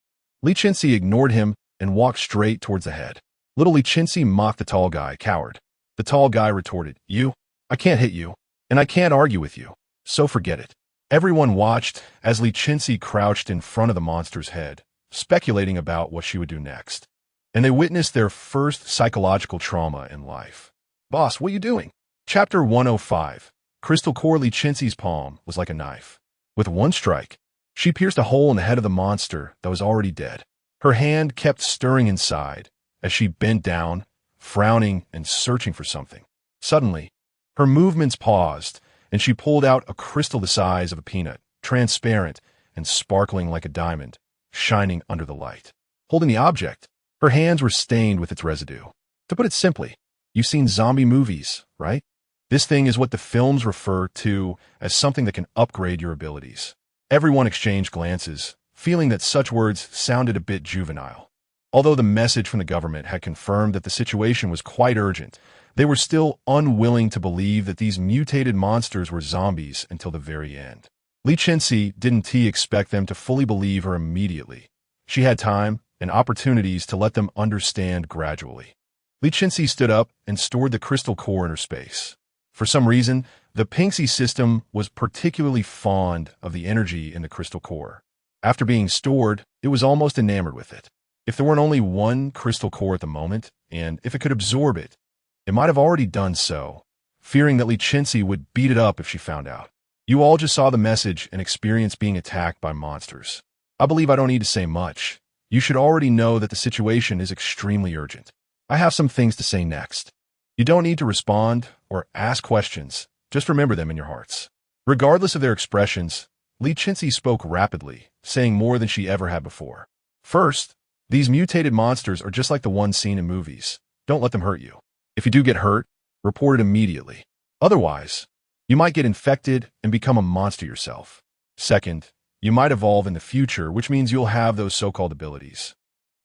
Li Chenxi ignored him and walked straight towards the head. Little Li Chenxi mocked the tall guy, coward. The tall guy retorted, You? I can't hit you, and I can't argue with you, so forget it. Everyone watched as Li Chenxi crouched in front of the monster's head, speculating about what she would do next. And they witnessed their first psychological trauma in life. Boss, what are you doing? Chapter 105. Crystal core. Li Chenxi's palm was like a knife. With one strike, she pierced a hole in the head of the monster that was already dead. Her hand kept stirring inside as she bent down, frowning and searching for something. Suddenly, her movements paused, and she pulled out a crystal the size of a peanut, transparent and sparkling like a diamond, shining under the light. Holding the object, her hands were stained with its residue. To put it simply, you've seen zombie movies, right? This thing is what the films refer to as something that can upgrade your abilities. Everyone exchanged glances, feeling that such words sounded a bit juvenile. Although the message from the government had confirmed that the situation was quite urgent, they were still unwilling to believe that these mutated monsters were zombies until the very end. Li Chenxi didn't expect them to fully believe her immediately. She had time and opportunities to let them understand gradually. Li Chenxi stood up and stored the crystal core in her space. For some reason, The Pinxi system was particularly fond of the energy in the crystal core. After being stored, it was almost enamored with it. If there weren't only one crystal core at the moment, and if it could absorb it, it might have already done so, fearing that Li Chenxi would beat it up if she found out. You all just saw the message and experienced being attacked by monsters. I believe I don't need to say much. You should already know that the situation is extremely urgent. I have some things to say next. You don't need to respond or ask questions. Just remember them in your hearts. Regardless of their expressions, Li Chenxi spoke rapidly, saying more than she ever had before. First, these mutated monsters are just like the ones seen in movies. Don't let them hurt you. If you do get hurt, report it immediately. Otherwise, you might get infected and become a monster yourself. Second, you might evolve in the future, which means you'll have those so-called abilities.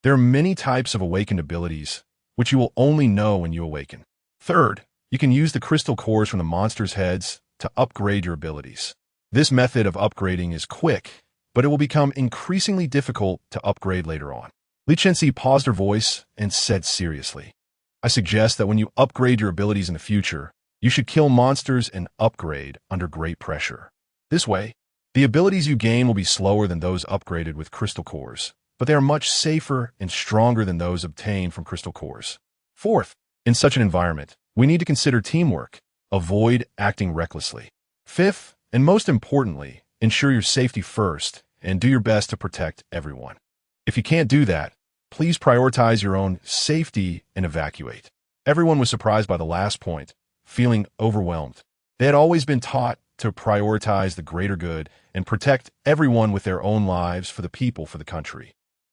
There are many types of awakened abilities, which you will only know when you awaken. Third, you can use the crystal cores from the monsters' heads to upgrade your abilities. This method of upgrading is quick, but it will become increasingly difficult to upgrade later on. Li Chenxi paused her voice and said seriously, I suggest that when you upgrade your abilities in the future, you should kill monsters and upgrade under great pressure. This way, the abilities you gain will be slower than those upgraded with crystal cores, but they are much safer and stronger than those obtained from crystal cores. Fourth, in such an environment, we need to consider teamwork. Avoid acting recklessly. Fifth, and most importantly, ensure your safety first and do your best to protect everyone. If you can't do that, please prioritize your own safety and evacuate. Everyone was surprised by the last point, feeling overwhelmed. They had always been taught to prioritize the greater good and protect everyone with their own lives for the people, for the country.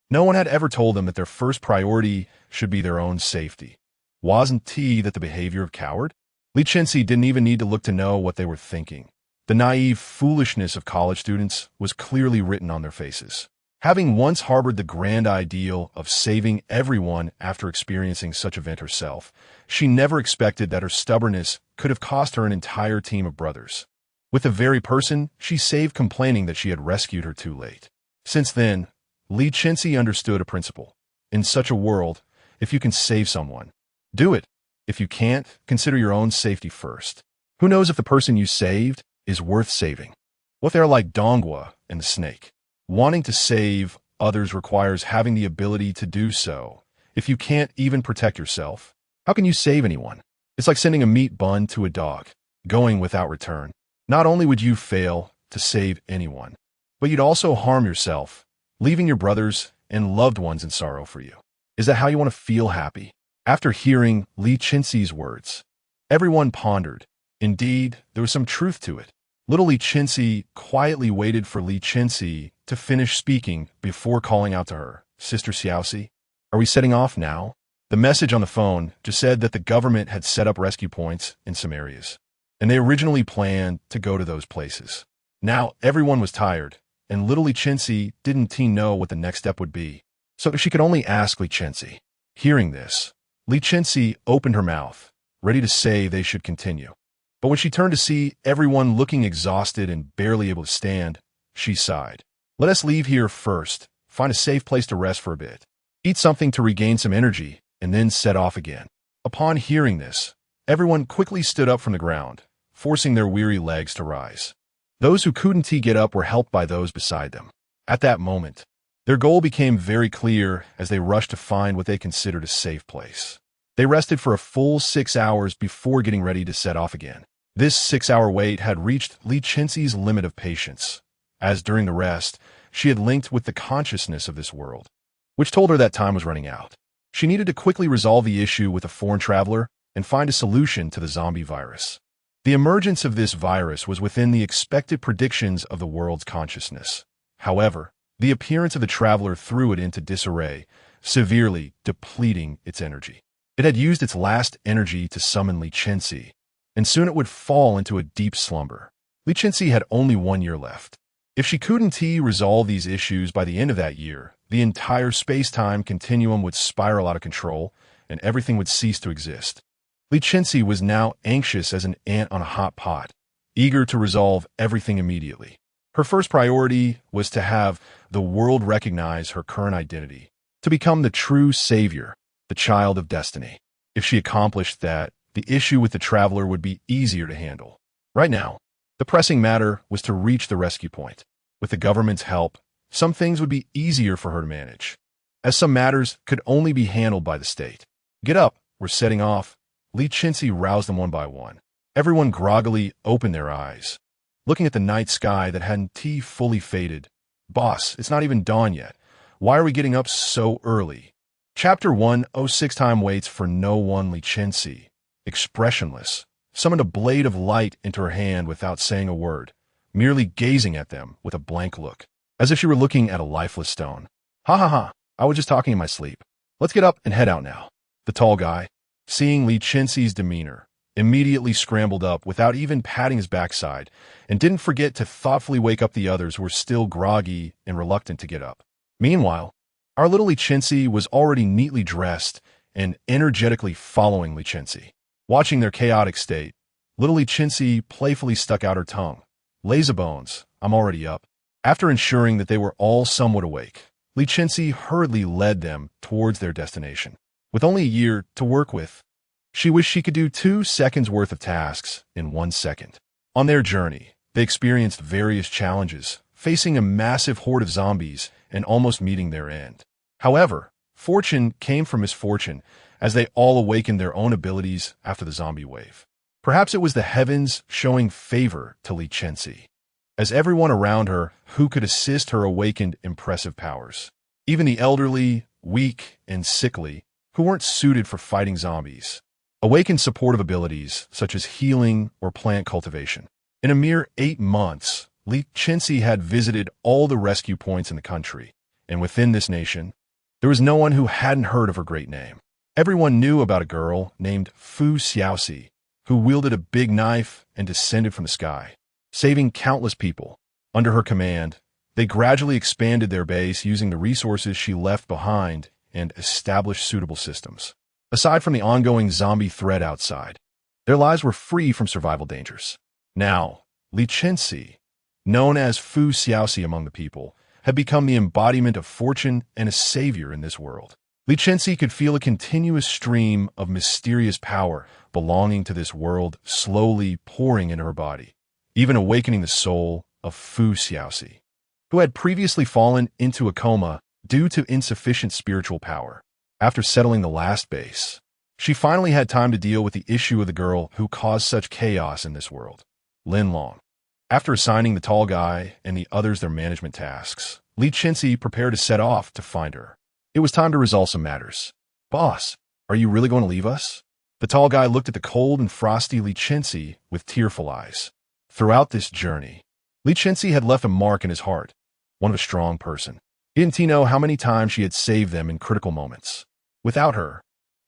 No one had ever told them that their first priority should be their own safety. Wasn't that the behavior of coward? Li Chenxi didn't even need to look to know what they were thinking. The naive foolishness of college students was clearly written on their faces. Having once harbored the grand ideal of saving everyone after experiencing such event herself, she never expected that her stubbornness could have cost her an entire team of brothers. With the very person she saved complaining that she had rescued her too late. Since then, Li Chenxi understood a principle. In such a world, if you can save someone, do it. If you can't, consider your own safety first. Who knows if the person you saved is worth saving? What they are like Dongua and the snake. Wanting to save others requires having the ability to do so. If you can't even protect yourself, how can you save anyone? It's like sending a meat bun to a dog, going without return. Not only would you fail to save anyone, but you'd also harm yourself, leaving your brothers and loved ones in sorrow for you. Is that how you want to feel happy? After hearing Li Chenxi's words, everyone pondered. Indeed, there was some truth to it. Little Li Chenxi quietly waited for Li Chenxi to finish speaking before calling out to her, Sister Xiaoxi, are we setting off now? The message on the phone just said that the government had set up rescue points in some areas, and they originally planned to go to those places. Now everyone was tired, and little Li Chenxi didn't know what the next step would be, so she could only ask Li Chenxi. Hearing this, Li Chenxi opened her mouth, ready to say they should continue. But when she turned to see everyone looking exhausted and barely able to stand, she sighed. Let us leave here first, find a safe place to rest for a bit, eat something to regain some energy, and then set off again. Upon hearing this, everyone quickly stood up from the ground, forcing their weary legs to rise. Those who couldn't get up were helped by those beside them. At that moment, their goal became very clear as they rushed to find what they considered a safe place. They rested for a full 6 hours before getting ready to set off again. This 6-hour wait had reached Li Chenxi's limit of patience, as during the rest, she had linked with the consciousness of this world, which told her that time was running out. She needed to quickly resolve the issue with a foreign traveler and find a solution to the zombie virus. The emergence of this virus was within the expected predictions of the world's consciousness. However, the appearance of the traveler threw it into disarray, severely depleting its energy. It had used its last energy to summon Li Chenxi, and soon it would fall into a deep slumber. Li Chenxi had only 1 year left. If she couldn't resolve these issues by the end of that year, the entire space-time continuum would spiral out of control, and everything would cease to exist. Li Chenxi was now anxious as an ant on a hot pot, eager to resolve everything immediately. Her first priority was to have the world recognize her current identity, to become the true savior, the child of destiny. If she accomplished that, the issue with the traveler would be easier to handle. Right now, the pressing matter was to reach the rescue point. With the government's help, some things would be easier for her to manage, as some matters could only be handled by the state. Get up, we're setting off. Li Chenxi roused them one by one. Everyone groggily opened their eyes, looking at the night sky that hadn't fully faded. Boss, it's not even dawn yet. Why are we getting up so early? Chapter 106 Time waits for no one. Li Chenxi, expressionless, summoned a blade of light into her hand without saying a word, merely gazing at them with a blank look, as if she were looking at a lifeless stone. Ha ha ha, I was just talking in my sleep. Let's get up and head out now. The tall guy, seeing Li Chenxi's demeanor, immediately scrambled up without even patting his backside, and didn't forget to thoughtfully wake up the others who were still groggy and reluctant to get up. Meanwhile, our little Li Chenxi was already neatly dressed and energetically following Li Chenxi. Watching their chaotic state, little Li Chenxi playfully stuck out her tongue. Lazybones, I'm already up. After ensuring that they were all somewhat awake, Li Chenxi hurriedly led them towards their destination. With only a year to work with, she wished she could do 2 seconds worth of tasks in 1 second. On their journey, they experienced various challenges, facing a massive horde of zombies and almost meeting their end. However, fortune came from misfortune as they all awakened their own abilities after the zombie wave. Perhaps it was the heavens showing favor to Li Chenxi, as everyone around her who could assist her awakened impressive powers. Even the elderly, weak, and sickly, who weren't suited for fighting zombies, awakened supportive abilities such as healing or plant cultivation. In a mere 8 months, Li Chenxi had visited all the rescue points in the country, and within this nation, there was no one who hadn't heard of her great name. Everyone knew about a girl named Fu Xiaoxi, who wielded a big knife and descended from the sky, saving countless people. Under her command, they gradually expanded their base using the resources she left behind and established suitable systems. Aside from the ongoing zombie threat outside, their lives were free from survival dangers. Now, Li Chenxi, known as Fu Xiaoxi among the people, had become the embodiment of fortune and a savior in this world. Li Chenxi could feel a continuous stream of mysterious power belonging to this world slowly pouring into her body, even awakening the soul of Fu Xiaoxi, who had previously fallen into a coma due to insufficient spiritual power. After settling the last base, she finally had time to deal with the issue of the girl who caused such chaos in this world, Lin Long. After assigning the tall guy and the others their management tasks, Li Chenxi prepared to set off to find her. It was time to resolve some matters. Boss, are you really going to leave us? The tall guy looked at the cold and frosty Li Chenxi with tearful eyes. Throughout this journey, Li Chenxi had left a mark in his heart, one of a strong person. Didn't he know how many times she had saved them in critical moments? Without her,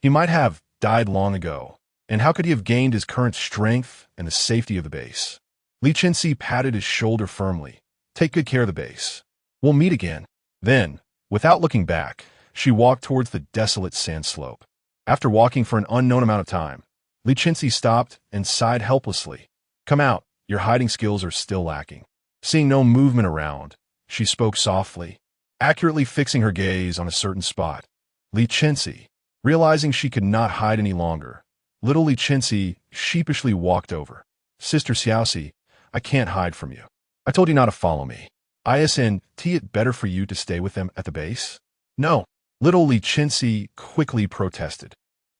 he might have died long ago, and how could he have gained his current strength and the safety of the base? Li Chenxi patted his shoulder firmly. Take good care of the base. We'll meet again. Then, without looking back, she walked towards the desolate sand slope. After walking for an unknown amount of time, Li Chenxi stopped and sighed helplessly. Come out, your hiding skills are still lacking. Seeing no movement around, she spoke softly, accurately fixing her gaze on a certain spot. Li Chenxi, realizing she could not hide any longer, little Li Chenxi sheepishly walked over. Sister Xiaoxi, I can't hide from you. I told you not to follow me. Isn't it better for you to stay with them at the base? No, little Li Chenxi quickly protested.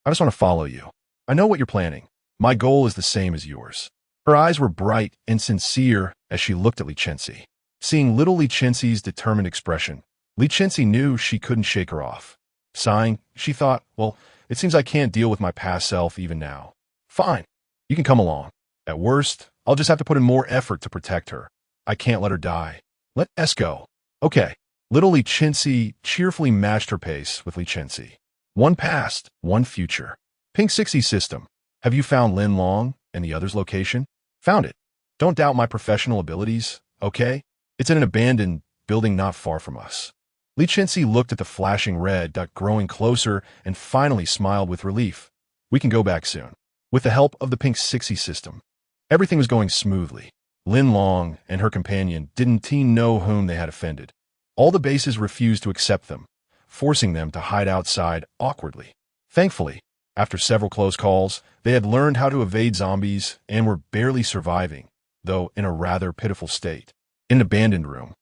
I just want to follow you. I know what you're planning. My goal is the same as yours. Her eyes were bright and sincere as she looked at Li Chenxi. Seeing little Li Chenxi's determined expression, Li Chenxi knew she couldn't shake her off. Sighing, she thought, well, it seems I can't deal with my past self even now. Fine, you can come along. At worst, I'll just have to put in more effort to protect her. I can't let her die. Let us go. Okay. Little Li Chenxi cheerfully matched her pace with Li Chenxi. One past, one future. Pink 60 system. Have you found Lin Long and the other's location? Found it. Don't doubt my professional abilities, okay? It's in an abandoned building not far from us. Li Chenxi looked at the flashing red dot growing closer and finally smiled with relief. We can go back soon. With the help of the Pink 60 system, everything was going smoothly. Lin Long and her companion didn't know whom they had offended. All the bases refused to accept them, forcing them to hide outside awkwardly. Thankfully, After several close calls, they had learned how to evade zombies and were barely surviving, though in a rather pitiful state. In an abandoned room,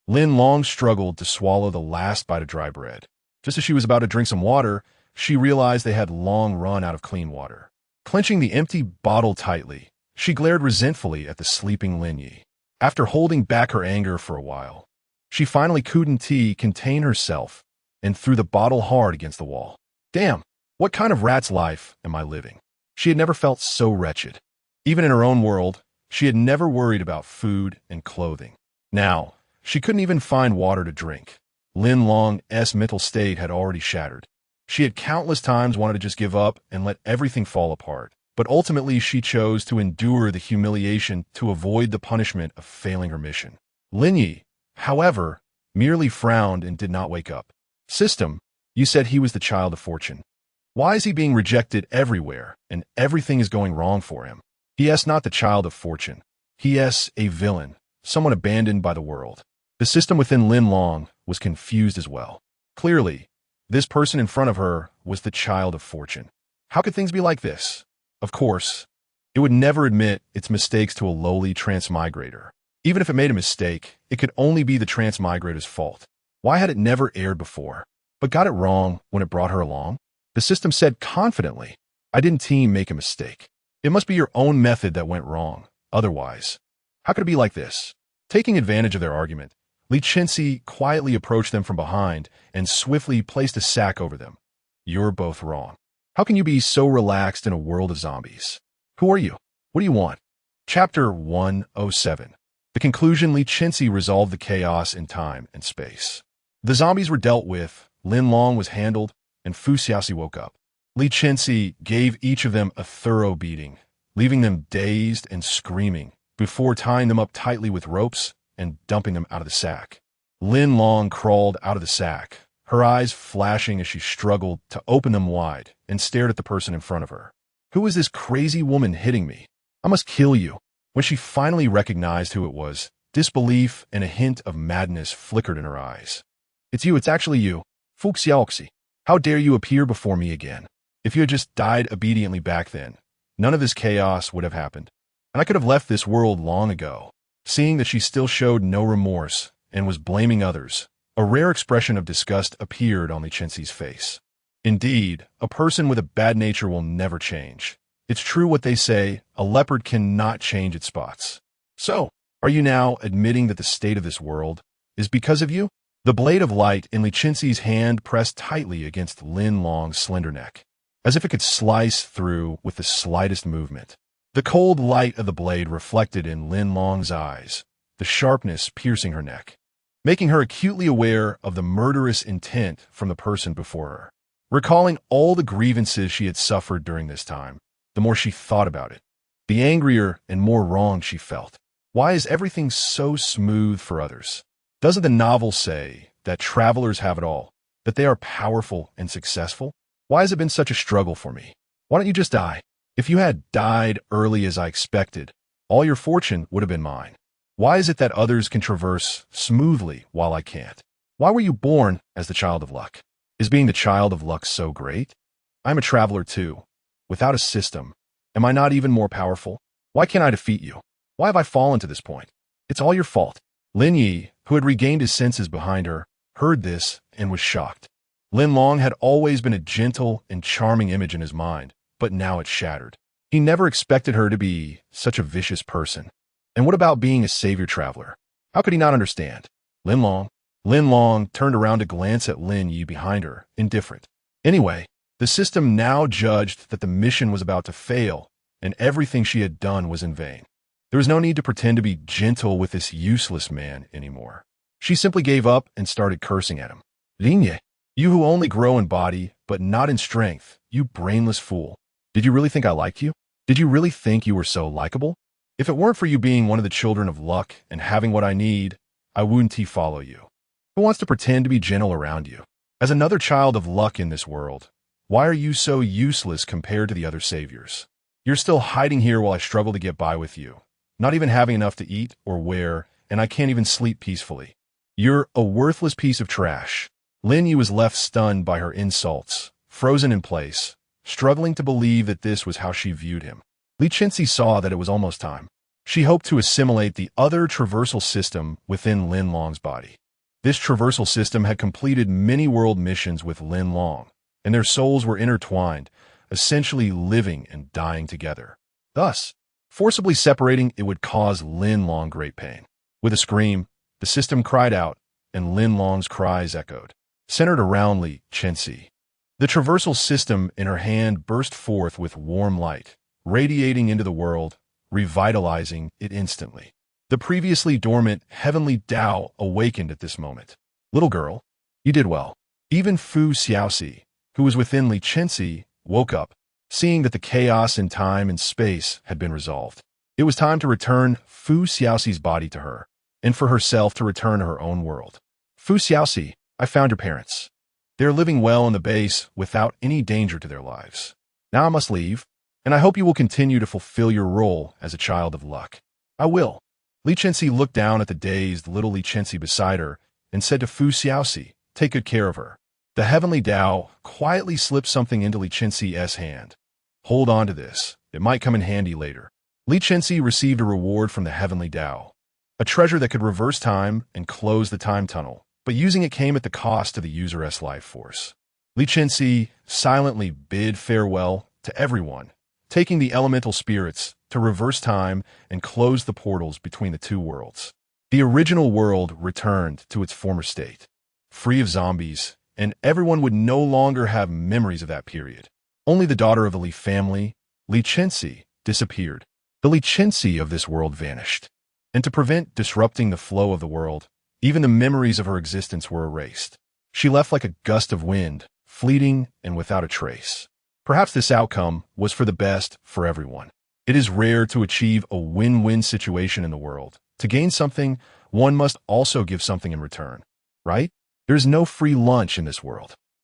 Lin Long struggled to swallow the last bite of dry bread. Just as she was about to drink some water, she realized they had long run out of clean water. Clenching the empty bottle tightly, she glared resentfully at the sleeping Lin Yi. After holding back her anger for a while, she finally couldn't contain herself and threw the bottle hard against the wall. Damn, what kind of rat's life am I living? She had never felt so wretched. Even in her own world, she had never worried about food and clothing. Now, she couldn't even find water to drink. Lin Long's mental state had already shattered. She had countless times wanted to just give up and let everything fall apart, but ultimately she chose to endure the humiliation to avoid the punishment of failing her mission. Lin Yi, however, merely frowned and did not wake up. System, you said he was the child of fortune. Why is he being rejected everywhere and everything is going wrong for him? He is not the child of fortune. He is a villain, someone abandoned by the world. The system within Lin Long was confused as well. Clearly, this person in front of her was the child of fortune. How could things be like this? Of course, it would never admit its mistakes to a lowly transmigrator. Even if it made a mistake, it could only be the transmigrator's fault. Why had it never erred before, but got it wrong when it brought her along? The system said confidently, I didn't make a mistake. It must be your own method that went wrong. Otherwise, how could it be like this? Taking advantage of their argument, Li Chenxi quietly approached them from behind and swiftly placed a sack over them. You're both wrong. How can you be so relaxed in a world of zombies? Who are you? What do you want? Chapter 107. The conclusion. Li Chenxi resolved the chaos in time and space. The zombies were dealt with, Lin Long was handled, and Fu Xiaoxi woke up. Li Chenxi gave each of them a thorough beating, leaving them dazed and screaming, before tying them up tightly with ropes and dumping them out of the sack. Lin Long crawled out of the sack, her eyes flashing as she struggled to open them wide and stared at the person in front of her. Who is this crazy woman hitting me? I must kill you. When she finally recognized who it was, disbelief and a hint of madness flickered in her eyes. It's you, it's actually you, Fu Xiaoxi. How dare you appear before me again? If you had just died obediently back then, none of this chaos would have happened, and I could have left this world long ago. Seeing that she still showed no remorse and was blaming others, a rare expression of disgust appeared on Li Chenxi's face. Indeed, a person with a bad nature will never change. It's true what they say, a leopard cannot change its spots. So, are you now admitting that the state of this world is because of you? The blade of light in Li Chenxi's hand pressed tightly against Lin Long's slender neck, as if it could slice through with the slightest movement. The cold light of the blade reflected in Lin Long's eyes, the sharpness piercing her neck, making her acutely aware of the murderous intent from the person before her. Recalling all the grievances she had suffered during this time, the more she thought about it, the angrier and more wrong she felt. Why is everything so smooth for others? Doesn't the novel say that travelers have it all, that they are powerful and successful? Why has it been such a struggle for me? Why don't you just die? If you had died early as I expected, all your fortune would have been mine. Why is it that others can traverse smoothly while I can't? Why were you born as the child of luck? Is being the child of luck so great? I'm a traveler too. Without a system, am I not even more powerful? Why can't I defeat you? Why have I fallen to this point? It's all your fault. Lin Yi, who had regained his senses behind her, heard this and was shocked. Lin Long had always been a gentle and charming image in his mind, but now it shattered. He never expected her to be such a vicious person. And what about being a savior traveler? How could he not understand? Lin Long turned around to glance at Lin Yi behind her, indifferent. Anyway, the system now judged that the mission was about to fail, and everything she had done was in vain. There was no need to pretend to be gentle with this useless man anymore. She simply gave up and started cursing at him. Linye, you who only grow in body, but not in strength, you brainless fool. Did you really think I liked you? Did you really think you were so likable? If it weren't for you being one of the children of luck and having what I need, I wouldn't follow you. Who wants to pretend to be gentle around you? As another child of luck in this world, why are you so useless compared to the other saviors? You're still hiding here while I struggle to get by with you, not even having enough to eat or wear, and I can't even sleep peacefully. You're a worthless piece of trash. Lin Yi was left stunned by her insults, frozen in place, struggling to believe that this was how she viewed him. Li Chenxi saw that it was almost time. She hoped to assimilate the other traversal system within Lin Long's body. This traversal system had completed many world missions with Lin Long, and their souls were intertwined, essentially living and dying together. Thus, forcibly separating it would cause Lin Long great pain. With a scream, the system cried out, and Lin Long's cries echoed, centered around Li Chenxi. The traversal system in her hand burst forth with warm light, radiating into the world, revitalizing it instantly. The previously dormant heavenly Tao awakened at this moment. Little girl, you did well. Even Fu Xiaoxi, who was within Li Chenxi, woke up, seeing that the chaos in time and space had been resolved. It was time to return Fu Xiaoxi's body to her, and for herself to return to her own world. Fu Xiaoxi, I found your parents. They are living well in the base without any danger to their lives. Now I must leave, and I hope you will continue to fulfill your role as a child of luck. I will. Li Chenxi looked down at the dazed little Li Chenxi beside her and said to Fu Xiaoxi, take good care of her. The heavenly Tao quietly slipped something into Li Chenxi's hand. Hold on to this. It might come in handy later. Li Chenxi received a reward from the heavenly Tao, a treasure that could reverse time and close the time tunnel, but using it came at the cost to the user's life force. Li Chenxi silently bid farewell to everyone, taking the elemental spirits to reverse time and close the portals between the two worlds. The original world returned to its former state, free of zombies, and everyone would no longer have memories of that period. Only the daughter of the Li family, Li Chenxi, disappeared. The Li Chenxi of this world vanished. And to prevent disrupting the flow of the world, even the memories of her existence were erased. She left like a gust of wind, fleeting and without a trace. Perhaps this outcome was for the best for everyone. It is rare to achieve a win-win situation in the world. To gain something, one must also give something in return, right? There is no free lunch in this world.